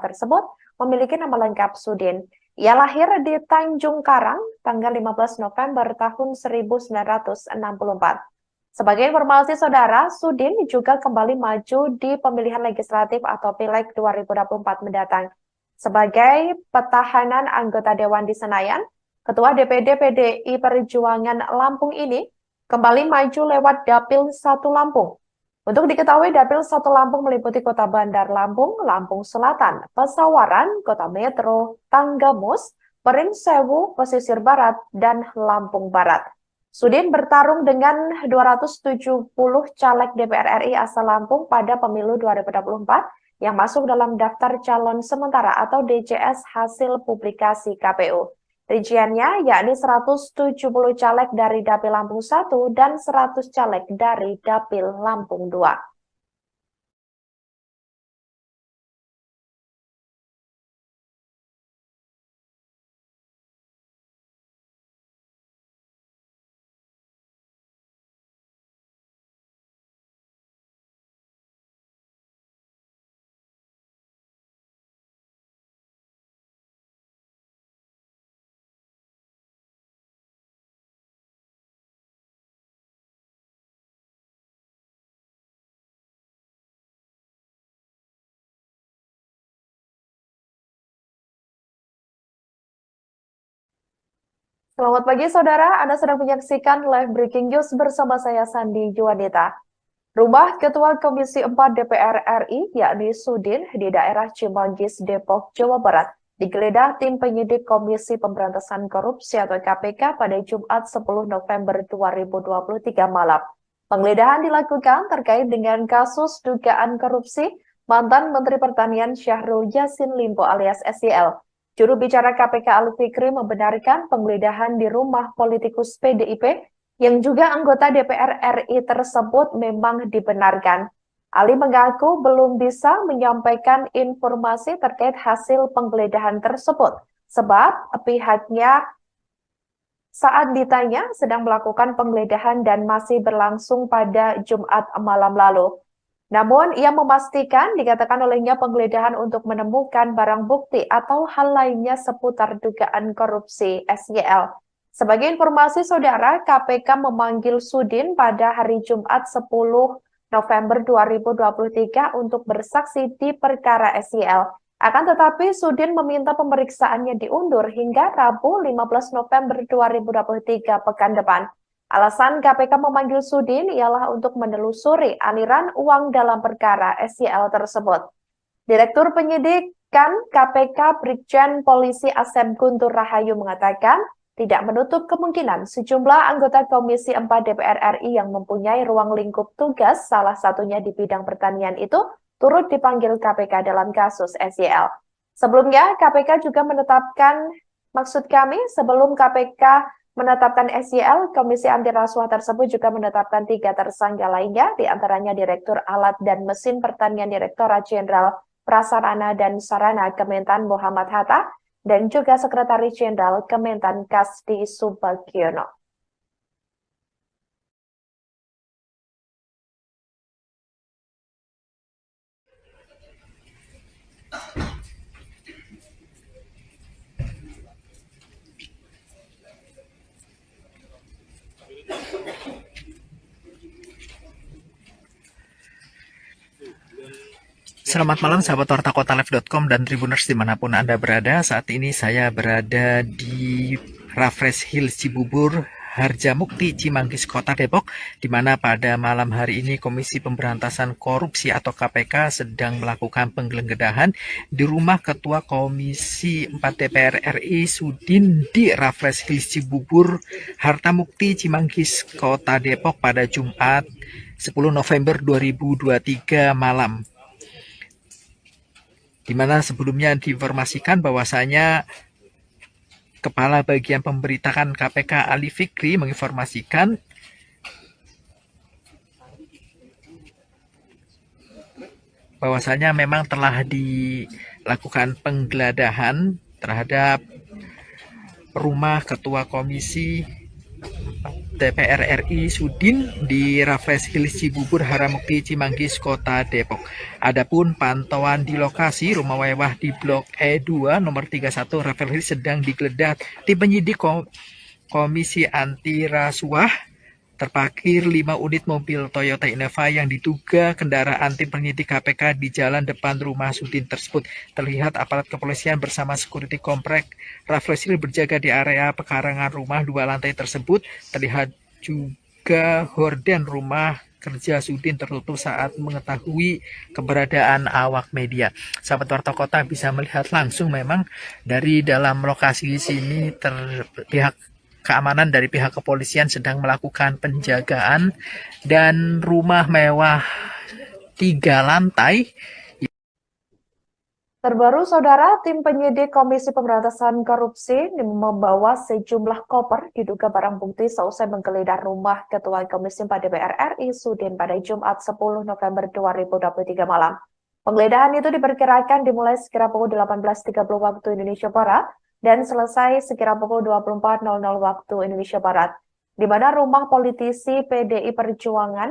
tersebut memiliki nama lengkap Sudin. Ia lahir di Tanjung Karang tanggal 15 November tahun 1964. Sebagai informasi saudara, Sudin juga kembali maju di pemilihan legislatif atau Pileg 2024 mendatang. Sebagai petahana anggota Dewan di Senayan, Ketua DPD PDI Perjuangan Lampung ini kembali maju lewat Dapil 1 Lampung. Untuk diketahui, Dapil 1 Lampung meliputi Kota Bandar Lampung, Lampung Selatan, Pesawaran, Kota Metro, Tanggamus, Perinsewu, Pesisir Barat, dan Lampung Barat. Sudin bertarung dengan 270 caleg DPR RI asal Lampung pada pemilu 2024 yang masuk dalam daftar calon sementara atau DCS hasil publikasi KPU. Rinciannya yakni 170 caleg dari Dapil Lampung 1 dan 100 caleg dari Dapil Lampung 2. Selamat pagi saudara, Anda sedang menyaksikan live breaking news bersama saya Sandi Juwanita. Rumah Ketua Komisi 4 DPR RI, yakni Sudin, di daerah Cimanggis, Depok, Jawa Barat, digeledah tim penyidik Komisi Pemberantasan Korupsi atau KPK pada Jumat 10 November 2023 malam. Penggeledahan dilakukan terkait dengan kasus dugaan korupsi mantan Menteri Pertanian Syahrul Yassin Limpo alias SYL. Juru bicara KPK Ali Fikri membenarkan penggeledahan di rumah politikus PDIP yang juga anggota DPR RI tersebut memang dibenarkan. Ali mengaku belum bisa menyampaikan informasi terkait hasil penggeledahan tersebut, sebab pihaknya saat ditanya sedang melakukan penggeledahan dan masih berlangsung pada Jumat malam lalu. Namun, ia memastikan dikatakan olehnya penggeledahan untuk menemukan barang bukti atau hal lainnya seputar dugaan korupsi SYL. Sebagai informasi saudara, KPK memanggil Sudin pada hari Jumat 10 November 2023 untuk bersaksi di perkara SYL. Akan tetapi, Sudin meminta pemeriksaannya diundur hingga Rabu 15 November 2023 pekan depan. Alasan KPK memanggil Sudin ialah untuk menelusuri aliran uang dalam perkara SYL tersebut. Direktur Penyidikan KPK Brigjen Polisi Asep Guntur Rahayu mengatakan tidak menutup kemungkinan sejumlah anggota Komisi 4 DPR RI yang mempunyai ruang lingkup tugas, salah satunya di bidang pertanian itu, turut dipanggil KPK dalam kasus SYL. Sebelumnya, KPK juga menetapkan, sebelum KPK menetapkan SYL, Komisi Anti Rasuah tersebut juga menetapkan 3 tersangka lainnya, diantaranya Direktur Alat dan Mesin Pertanian Direktorat Jenderal Prasarana dan Sarana Kementan Muhammad Hatta, dan juga Sekretaris Jenderal Kementan Kasdi Subagiono. Selamat malam sahabat Warta Kotalife.com dan Tribuners dimanapun Anda berada. Saat ini saya berada di Raffles Hill Cibubur, Harjamukti, Cimanggis, Kota Depok, di mana pada malam hari ini Komisi Pemberantasan Korupsi atau KPK sedang melakukan penggeledahan di rumah Ketua Komisi 4 DPR RI Sudin di Raffles Hill Cibubur, Harjamukti, Cimanggis, Kota Depok pada Jumat 10 November 2023 malam. Di mana sebelumnya diinformasikan bahwasanya Kepala Bagian Pemberitaan KPK Ali Fikri menginformasikan bahwasanya memang telah dilakukan penggeledahan terhadap rumah Ketua Komisi DPR RI Sudin di Raffles Hill Cibubur, Harjamukti, Cimanggis, Kota Depok. Adapun pantauan di lokasi rumah mewah di Blok E2 nomor 31 Raffles Hill sedang digeledah tim penyidik Komisi Anti Rasuah. Terparkir 5 unit mobil Toyota Innova yang diduga kendaraan tim penyidik KPK di jalan depan rumah Sudin tersebut. Terlihat aparat kepolisian bersama security komplek Raffles Hill berjaga di area pekarangan rumah 2 lantai tersebut. Terlihat juga horden rumah kerja Sudin tertutup saat mengetahui keberadaan awak media. Sahabat Warta Kota bisa melihat langsung memang dari dalam lokasi sini pihak keamanan dari pihak kepolisian sedang melakukan penjagaan dan rumah mewah 3 lantai. Terbaru, Saudara, tim penyidik Komisi Pemberantasan Korupsi membawa sejumlah koper diduga barang bukti seusai menggeledah rumah Ketua Komisi 4 DPR RI Sudin pada Jumat 10 November 2023 malam. Penggeledahan itu diperkirakan dimulai sekira pukul 18.30 waktu Indonesia Barat dan selesai sekira pukul 24.00 waktu Indonesia Barat, di mana rumah politisi PDI Perjuangan,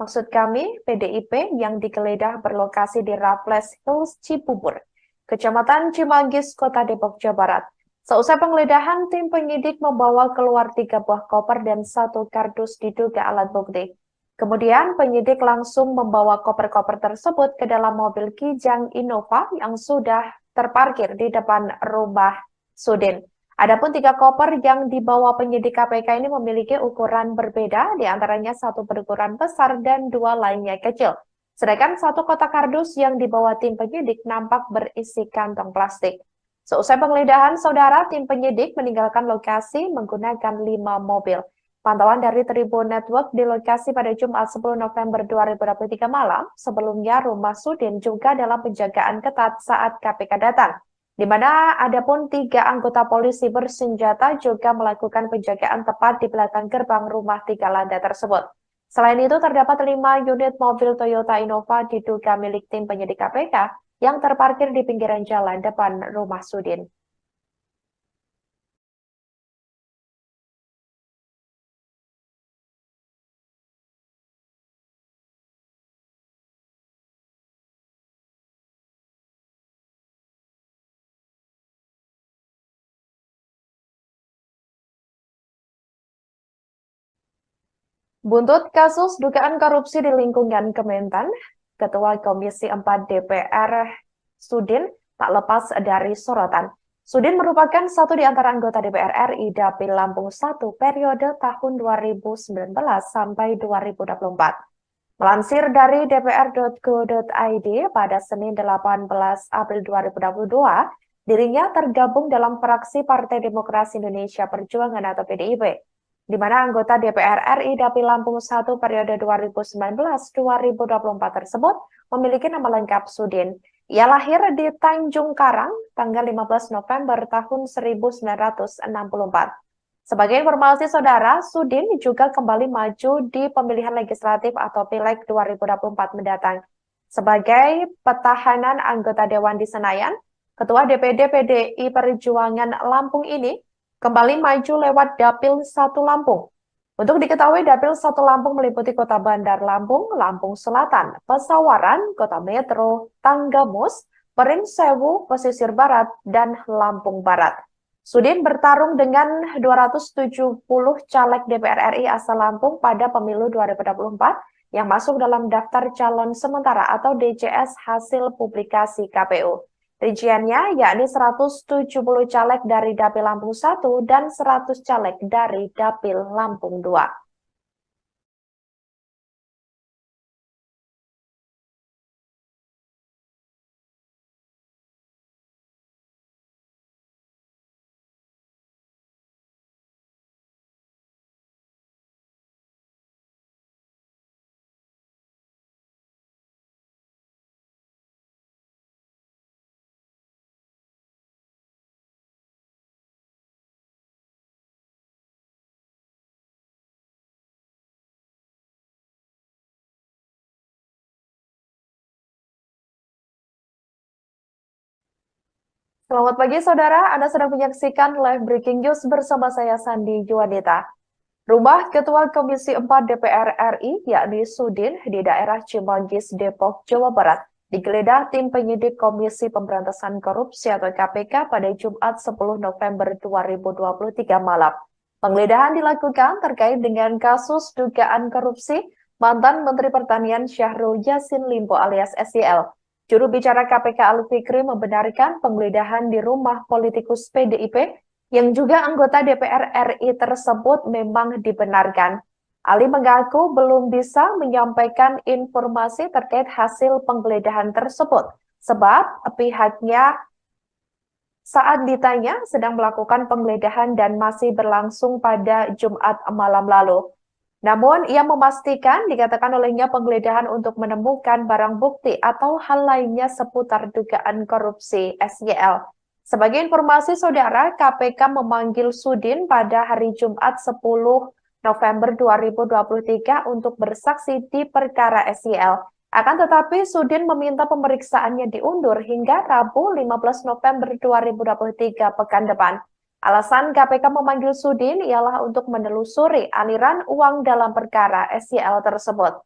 maksud kami PDIP, yang digeledah berlokasi di Raffles Hills Cibubur, Kecamatan Cimanggis, Kota Depok, Jawa Barat. Seusai penggeledahan, tim penyidik membawa keluar 3 buah koper dan 1 kardus diduga alat bukti. Kemudian penyidik langsung membawa koper-koper tersebut ke dalam mobil Kijang Innova yang sudah terparkir di depan rumah Sudin. Adapun 3 koper yang dibawa penyidik KPK ini memiliki ukuran berbeda, diantaranya 1 berukuran besar dan 2 lainnya kecil. Sedangkan 1 kotak kardus yang dibawa tim penyidik nampak berisi kantong plastik. Seusai penggeledahan, Saudara, tim penyidik meninggalkan lokasi menggunakan 5 mobil. Pantauan dari Tribun Network di lokasi pada Jumat 10 November 2023 malam, sebelumnya rumah Sudin juga dalam penjagaan ketat saat KPK datang, di mana adapun 3 anggota polisi bersenjata juga melakukan penjagaan tepat di belakang gerbang rumah 3 lantai tersebut. Selain itu, terdapat 5 unit mobil Toyota Innova diduga milik tim penyidik KPK yang terparkir di pinggiran jalan depan rumah Sudin. Buntut kasus dugaan korupsi di lingkungan Kementan, Ketua Komisi 4 DPR Sudin tak lepas dari sorotan. Sudin merupakan satu di antara anggota DPR RI Dapil Lampung 1 periode tahun 2019 sampai 2024. Melansir dari dpr.go.id pada Senin 18 April 2022, dirinya tergabung dalam fraksi Partai Demokrasi Indonesia Perjuangan atau PDIP, di mana anggota DPR RI Dapil Lampung 1 periode 2019-2024 tersebut memiliki nama lengkap Sudin. Ia lahir di Tanjung Karang tanggal 15 November tahun 1964. Sebagai informasi saudara, Sudin juga kembali maju di pemilihan legislatif atau Pileg 2024 mendatang. Sebagai petahanan anggota Dewan di Senayan, Ketua DPD PDI Perjuangan Lampung ini kembali maju lewat Dapil 1 Lampung. Untuk diketahui, Dapil 1 Lampung meliputi Kota Bandar Lampung, Lampung Selatan, Pesawaran, Kota Metro, Tanggamus, Perinsewu, Pesisir Barat, dan Lampung Barat. Sudin bertarung dengan 270 caleg DPR RI asal Lampung pada pemilu 2024 yang masuk dalam daftar calon sementara atau DCS hasil publikasi KPU. Rinciannya yakni 170 caleg dari Dapil Lampung 1 dan 100 caleg dari Dapil Lampung 2. Selamat pagi saudara, Anda sedang menyaksikan live breaking news bersama saya Sandi Juwanita. Rumah Ketua Komisi 4 DPR RI, yakni Sudin, di daerah Cimanggis, Depok, Jawa Barat, digeledah tim penyidik Komisi Pemberantasan Korupsi atau KPK pada Jumat 10 November 2023 malam. Penggeledahan dilakukan terkait dengan kasus dugaan korupsi mantan Menteri Pertanian Syahrul Yassin Limpo alias SYL. Juru bicara KPK Ali Fikri membenarkan penggeledahan di rumah politikus PDIP yang juga anggota DPR RI tersebut memang dibenarkan. Ali mengaku belum bisa menyampaikan informasi terkait hasil penggeledahan tersebut, sebab pihaknya saat ditanya sedang melakukan penggeledahan dan masih berlangsung pada Jumat malam lalu. Namun, ia memastikan dikatakan olehnya penggeledahan untuk menemukan barang bukti atau hal lainnya seputar dugaan korupsi SYL. Sebagai informasi saudara, KPK memanggil Sudin pada hari Jumat 10 November 2023 untuk bersaksi di perkara SYL. Akan tetapi, Sudin meminta pemeriksaannya diundur hingga Rabu 15 November 2023 pekan depan. Alasan KPK memanggil Sudin ialah untuk menelusuri aliran uang dalam perkara SYL tersebut.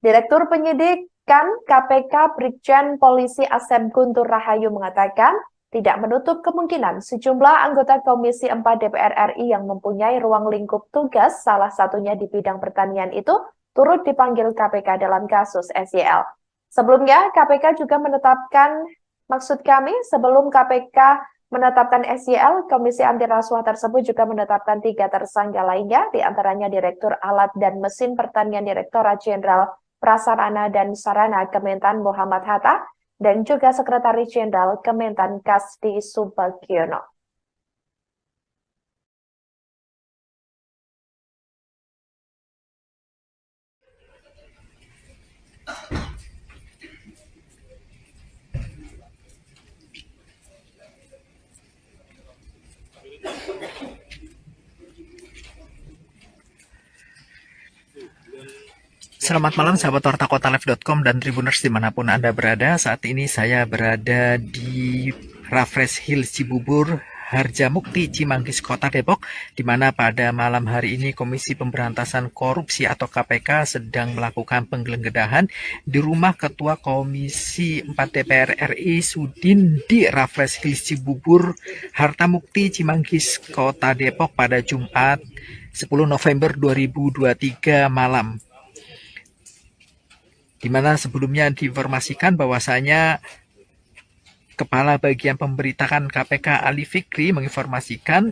Direktur Penyidikan KPK Brigjen Polisi Asep Guntur Rahayu mengatakan tidak menutup kemungkinan sejumlah anggota Komisi 4 DPR RI yang mempunyai ruang lingkup tugas, salah satunya di bidang pertanian itu, turut dipanggil KPK dalam kasus SYL. Sebelumnya, KPK juga menetapkan, sebelum KPK menetapkan SYL, Komisi Anti Rasuah tersebut juga menetapkan 3 tersangka lainnya, diantaranya Direktur Alat dan Mesin Pertanian Direktorat Jenderal Prasarana dan Sarana Kementan Muhammad Hatta, dan juga Sekretaris Jenderal Kementan Kasdi Subagiono. Selamat malam sahabat wartakotalive.com dan Tribuners dimanapun Anda berada. Saat ini saya berada di Raffles Hill Cibubur, Harjamukti, Cimanggis, Kota Depok, di mana pada malam hari ini Komisi Pemberantasan Korupsi atau KPK sedang melakukan penggeledahan di rumah Ketua Komisi 4 DPR RI Sudin di Raffles Hill Cibubur, Harjamukti, Cimanggis, Kota Depok pada Jumat 10 November 2023 malam. Di mana sebelumnya diinformasikan bahwasanya Kepala Bagian Pemberitaan KPK Ali Fikri menginformasikan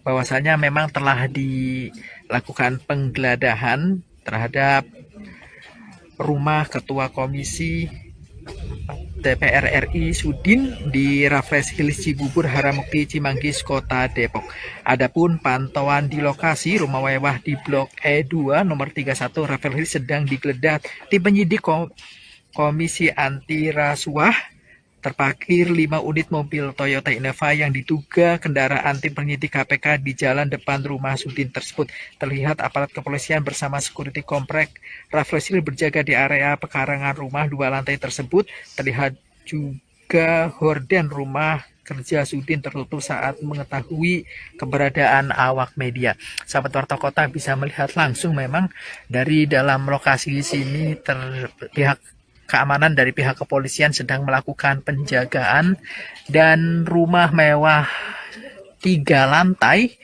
bahwasanya memang telah dilakukan penggeledahan terhadap rumah Ketua Komisi DPR RI Sudin di Raffles Hill Cibubur, Harjamukti, Cimanggis, Kota Depok. Adapun pantauan di lokasi rumah mewah di Blok E2 nomor 31 Raffles Hill sedang digeledah tim penyidik Komisi Anti Rasuah terparkir 5 unit mobil Toyota Innova yang diduga kendaraan tim penyidik KPK di jalan depan rumah Sudin tersebut. Terlihat aparat kepolisian bersama security komplek Rafflesil berjaga di area pekarangan rumah 2 lantai tersebut. Terlihat juga horden rumah kerja Sudin tertutup saat mengetahui keberadaan awak media. Sahabat Warta Kota bisa melihat langsung memang dari dalam lokasi sini pihak keamanan dari pihak kepolisian sedang melakukan penjagaan dan rumah mewah 3 lantai.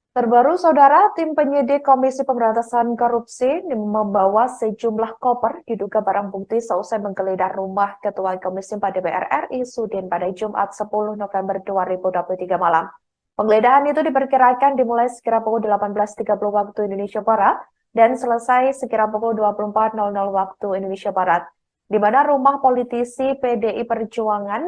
Terbaru, Saudara, tim penyidik Komisi Pemberantasan Korupsi membawa sejumlah koper diduga barang bukti seusai menggeledah rumah Ketua Komisi 4 DPR RI Sudin pada Jumat 10 November 2023 malam. Penggeledahan itu diperkirakan dimulai sekira pukul 18.30 waktu Indonesia Barat dan selesai sekira pukul 24.00 waktu Indonesia Barat, di mana rumah politisi PDI Perjuangan,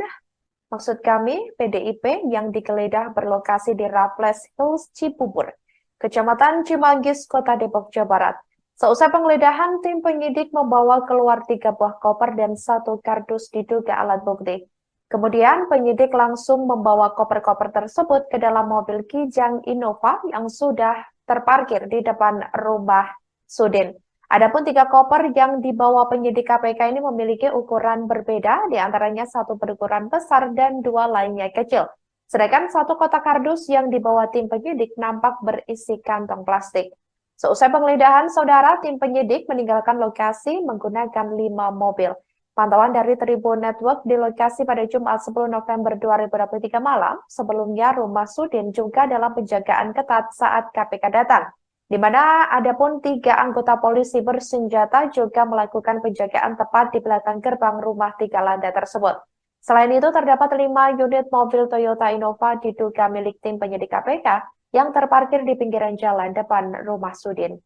maksud kami PDIP, yang digeledah berlokasi di Raffles Hills, Cibubur, Kecamatan Cimanggis, Kota Depok, Jawa Barat. Seusai penggeledahan, tim penyidik membawa keluar 3 buah koper dan 1 kardus diduga alat bukti. Kemudian penyidik langsung membawa koper-koper tersebut ke dalam mobil Kijang Innova yang sudah terparkir di depan rumah Sudin. Adapun 3 koper yang dibawa penyidik KPK ini memiliki ukuran berbeda, diantaranya 1 berukuran besar dan 2 lainnya kecil. Sedangkan 1 kotak kardus yang dibawa tim penyidik nampak berisi kantong plastik. Seusai penggeledahan, Saudara, tim penyidik meninggalkan lokasi menggunakan 5 mobil. Pantauan dari Tribun Network di lokasi pada Jumat 10 November 2023 malam, sebelumnya rumah Sudin juga dalam penjagaan ketat saat KPK datang, di mana ada pun 3 anggota polisi bersenjata juga melakukan penjagaan tepat di belakang gerbang rumah 3 lantai tersebut. Selain itu, terdapat 5 unit mobil Toyota Innova diduga milik tim penyidik KPK yang terparkir di pinggiran jalan depan rumah Sudin.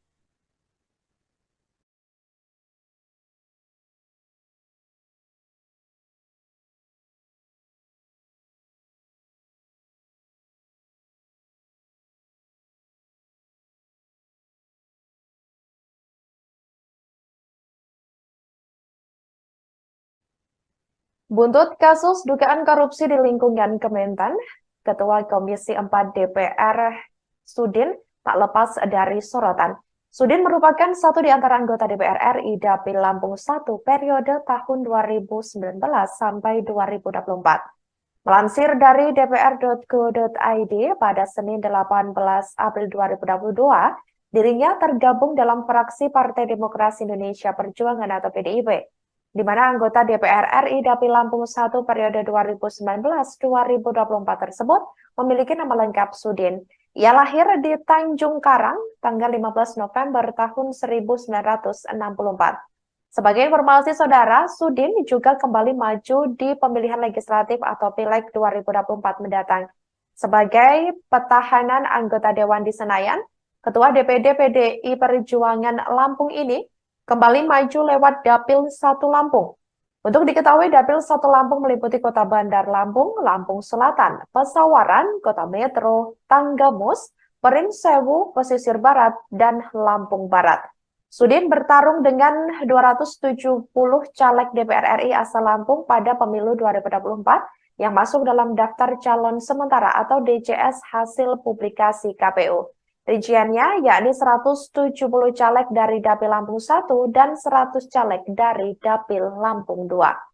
Buntut kasus dugaan korupsi di lingkungan Kementan, Ketua Komisi 4 DPR Sudin tak lepas dari sorotan. Sudin merupakan satu di antara anggota DPR RI Dapil Lampung 1 periode tahun 2019 sampai 2024. Melansir dari dpr.go.id pada Senin 18 April 2022, dirinya tergabung dalam fraksi Partai Demokrasi Indonesia Perjuangan atau PDIP, di mana anggota DPR RI Dapil Lampung 1 periode 2019-2024 tersebut memiliki nama lengkap Sudin. Ia lahir di Tanjung Karang tanggal 15 November tahun 1964. Sebagai informasi, Saudara, Sudin juga kembali maju di pemilihan legislatif atau Pileg 2024 mendatang. Sebagai petahana anggota Dewan di Senayan, Ketua DPD PDI Perjuangan Lampung ini kembali maju lewat Dapil 1 Lampung. Untuk diketahui, Dapil 1 Lampung meliputi Kota Bandar Lampung, Lampung Selatan, Pesawaran, Kota Metro, Tanggamus, Perinsewu, Pesisir Barat, dan Lampung Barat. Sudin bertarung dengan 270 caleg DPR RI asal Lampung pada pemilu 2024 yang masuk dalam daftar calon sementara atau DCS hasil publikasi KPU. Rinciannya yakni 170 caleg dari Dapil Lampung 1 dan 100 caleg dari Dapil Lampung 2.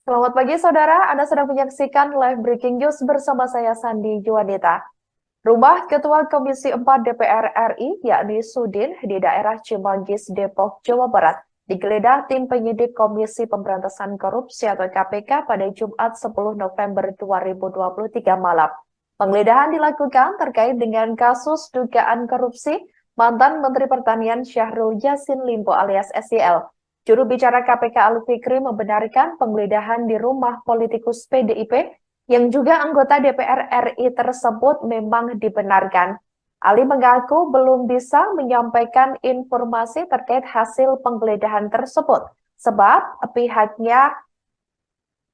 Selamat pagi, Saudara. Anda sedang menyaksikan live breaking news bersama saya, Sandi Juanita. Rumah Ketua Komisi 4 DPR RI, yakni Sudin, di daerah Cimanggis, Depok, Jawa Barat, digeledah tim penyidik Komisi Pemberantasan Korupsi atau KPK pada Jumat 10 November 2023 malam. Penggeledahan dilakukan terkait dengan kasus dugaan korupsi mantan Menteri Pertanian Syahrul Yassin Limpo alias SYL. Juru bicara KPK Ali Fikri membenarkan penggeledahan di rumah politikus PDIP yang juga anggota DPR RI tersebut memang dibenarkan. Ali mengaku belum bisa menyampaikan informasi terkait hasil penggeledahan tersebut, sebab pihaknya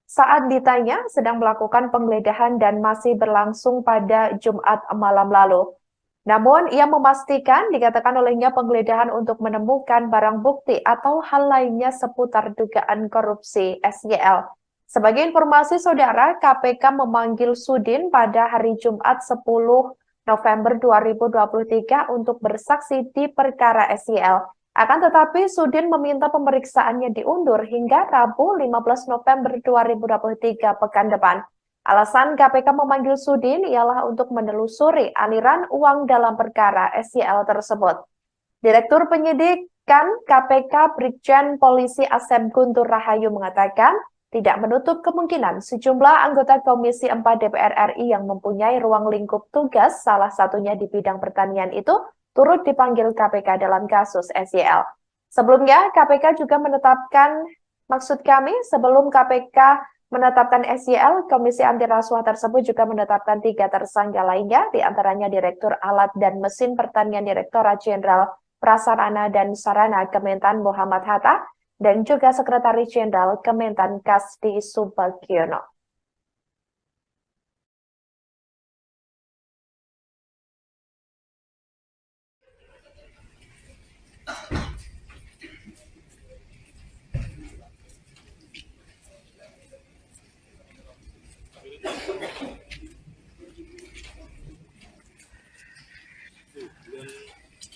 saat ditanya sedang melakukan penggeledahan dan masih berlangsung pada Jumat malam lalu. Namun, ia memastikan dikatakan olehnya penggeledahan untuk menemukan barang bukti atau hal lainnya seputar dugaan korupsi SYL. Sebagai informasi saudara, KPK memanggil Sudin pada hari Jumat 10 November 2023 untuk bersaksi di perkara SYL. Akan tetapi, Sudin meminta pemeriksaannya diundur hingga Rabu 15 November 2023 pekan depan. Alasan KPK memanggil Sudin ialah untuk menelusuri aliran uang dalam perkara SYL tersebut. Direktur Penyidikan KPK Brigjen Polisi Asep Guntur Rahayu mengatakan, tidak menutup kemungkinan sejumlah anggota Komisi 4 DPR RI yang mempunyai ruang lingkup tugas, salah satunya di bidang pertanian itu, turut dipanggil KPK dalam kasus SYL. Sebelumnya, KPK juga sebelum KPK menetapkan SYL, Komisi Anti Rasuah tersebut juga menetapkan 3 tersangka lainnya, diantaranya Direktur Alat dan Mesin Pertanian Direktorat Jenderal Prasarana dan Sarana Kementan Muhammad Hatta, dan juga Sekretaris Jenderal Kementan Kasdi Subagiono.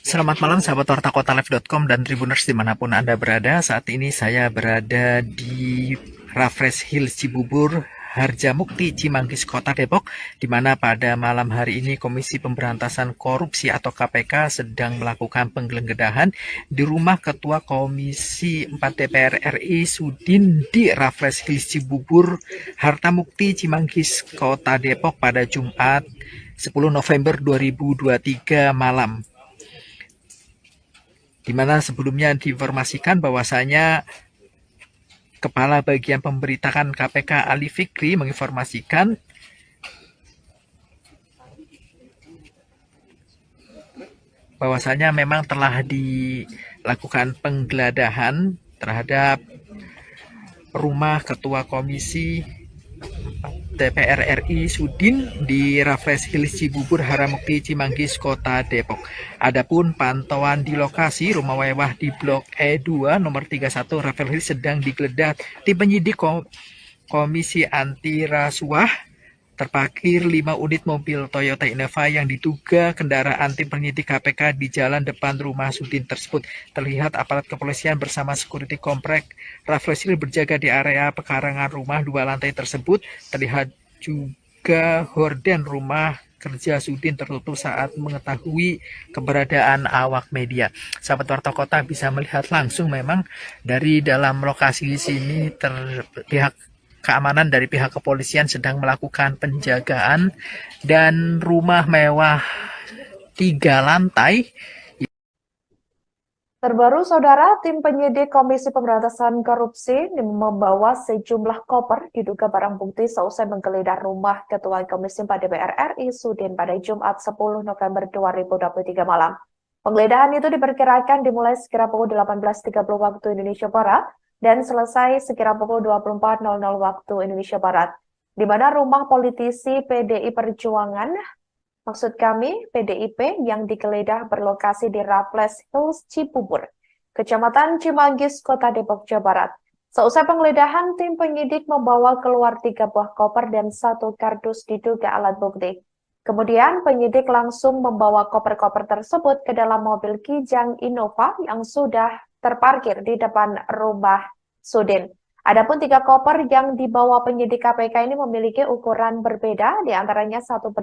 Selamat malam sahabat wartakotalive.com dan Tribuners dimanapun Anda berada. Saat ini saya berada di Raffles Hills Cibubur, Harjamukti, Cimanggis, Kota Depok, di mana pada malam hari ini Komisi Pemberantasan Korupsi atau KPK sedang melakukan penggeledahan di rumah Ketua Komisi 4 DPR RI Sudin di Raffles Hills Cibubur, Harjamukti, Cimanggis, Kota Depok pada Jumat 10 November 2023 malam. Di mana sebelumnya diinformasikan bahwasanya Kepala Bagian Pemberitaan KPK Ali Fikri menginformasikan bahwasanya memang telah dilakukan penggeledahan terhadap rumah Ketua Komisi DPR RI Sudin di Raffles Hills Cibubur, Harjamukti, Cimanggis, Kota Depok. Adapun pantauan di lokasi rumah mewah di Blok E2 nomor 31 Raffles Hills sedang digeledah tim penyidik Komisi Anti Rasuah. Terparkir 5 unit mobil Toyota Innova yang diduga kendaraan tim penyidik KPK di jalan depan rumah Sudin tersebut. Terlihat aparat kepolisian bersama security komplek Raffles Hills berjaga di area pekarangan rumah 2 lantai tersebut. Terlihat juga horden rumah kerja Sudin tertutup saat mengetahui keberadaan awak media. Sahabat Warta Kota bisa melihat langsung memang dari dalam lokasi di sini pihak keamanan dari pihak kepolisian sedang melakukan penjagaan dan rumah mewah 3 lantai. Terbaru, Saudara, tim penyidik Komisi Pemberantasan Korupsi membawa sejumlah koper diduga barang bukti seusai menggeledah rumah Ketua Komisi 4 DPR RI Sudin pada Jumat 10 November 2023 malam. Penggeledahan itu diperkirakan dimulai sekira pukul 18.30 waktu Indonesia Barat dan selesai sekira pukul 24.00 waktu Indonesia Barat, di mana rumah politisi PDI Perjuangan, maksud kami PDIP, yang digeledah berlokasi di Raffles Hills Cibubur, Kecamatan Cimanggis, Kota Depok, Jawa Barat. Seusai penggeledahan, tim penyidik membawa keluar 3 buah koper dan 1 kardus diduga alat bukti. Kemudian penyidik langsung membawa koper-koper tersebut ke dalam mobil Kijang Innova yang sudah terparkir di depan rumah Sudin. Adapun 3 koper yang dibawa penyidik KPK ini memiliki ukuran berbeda, diantaranya 1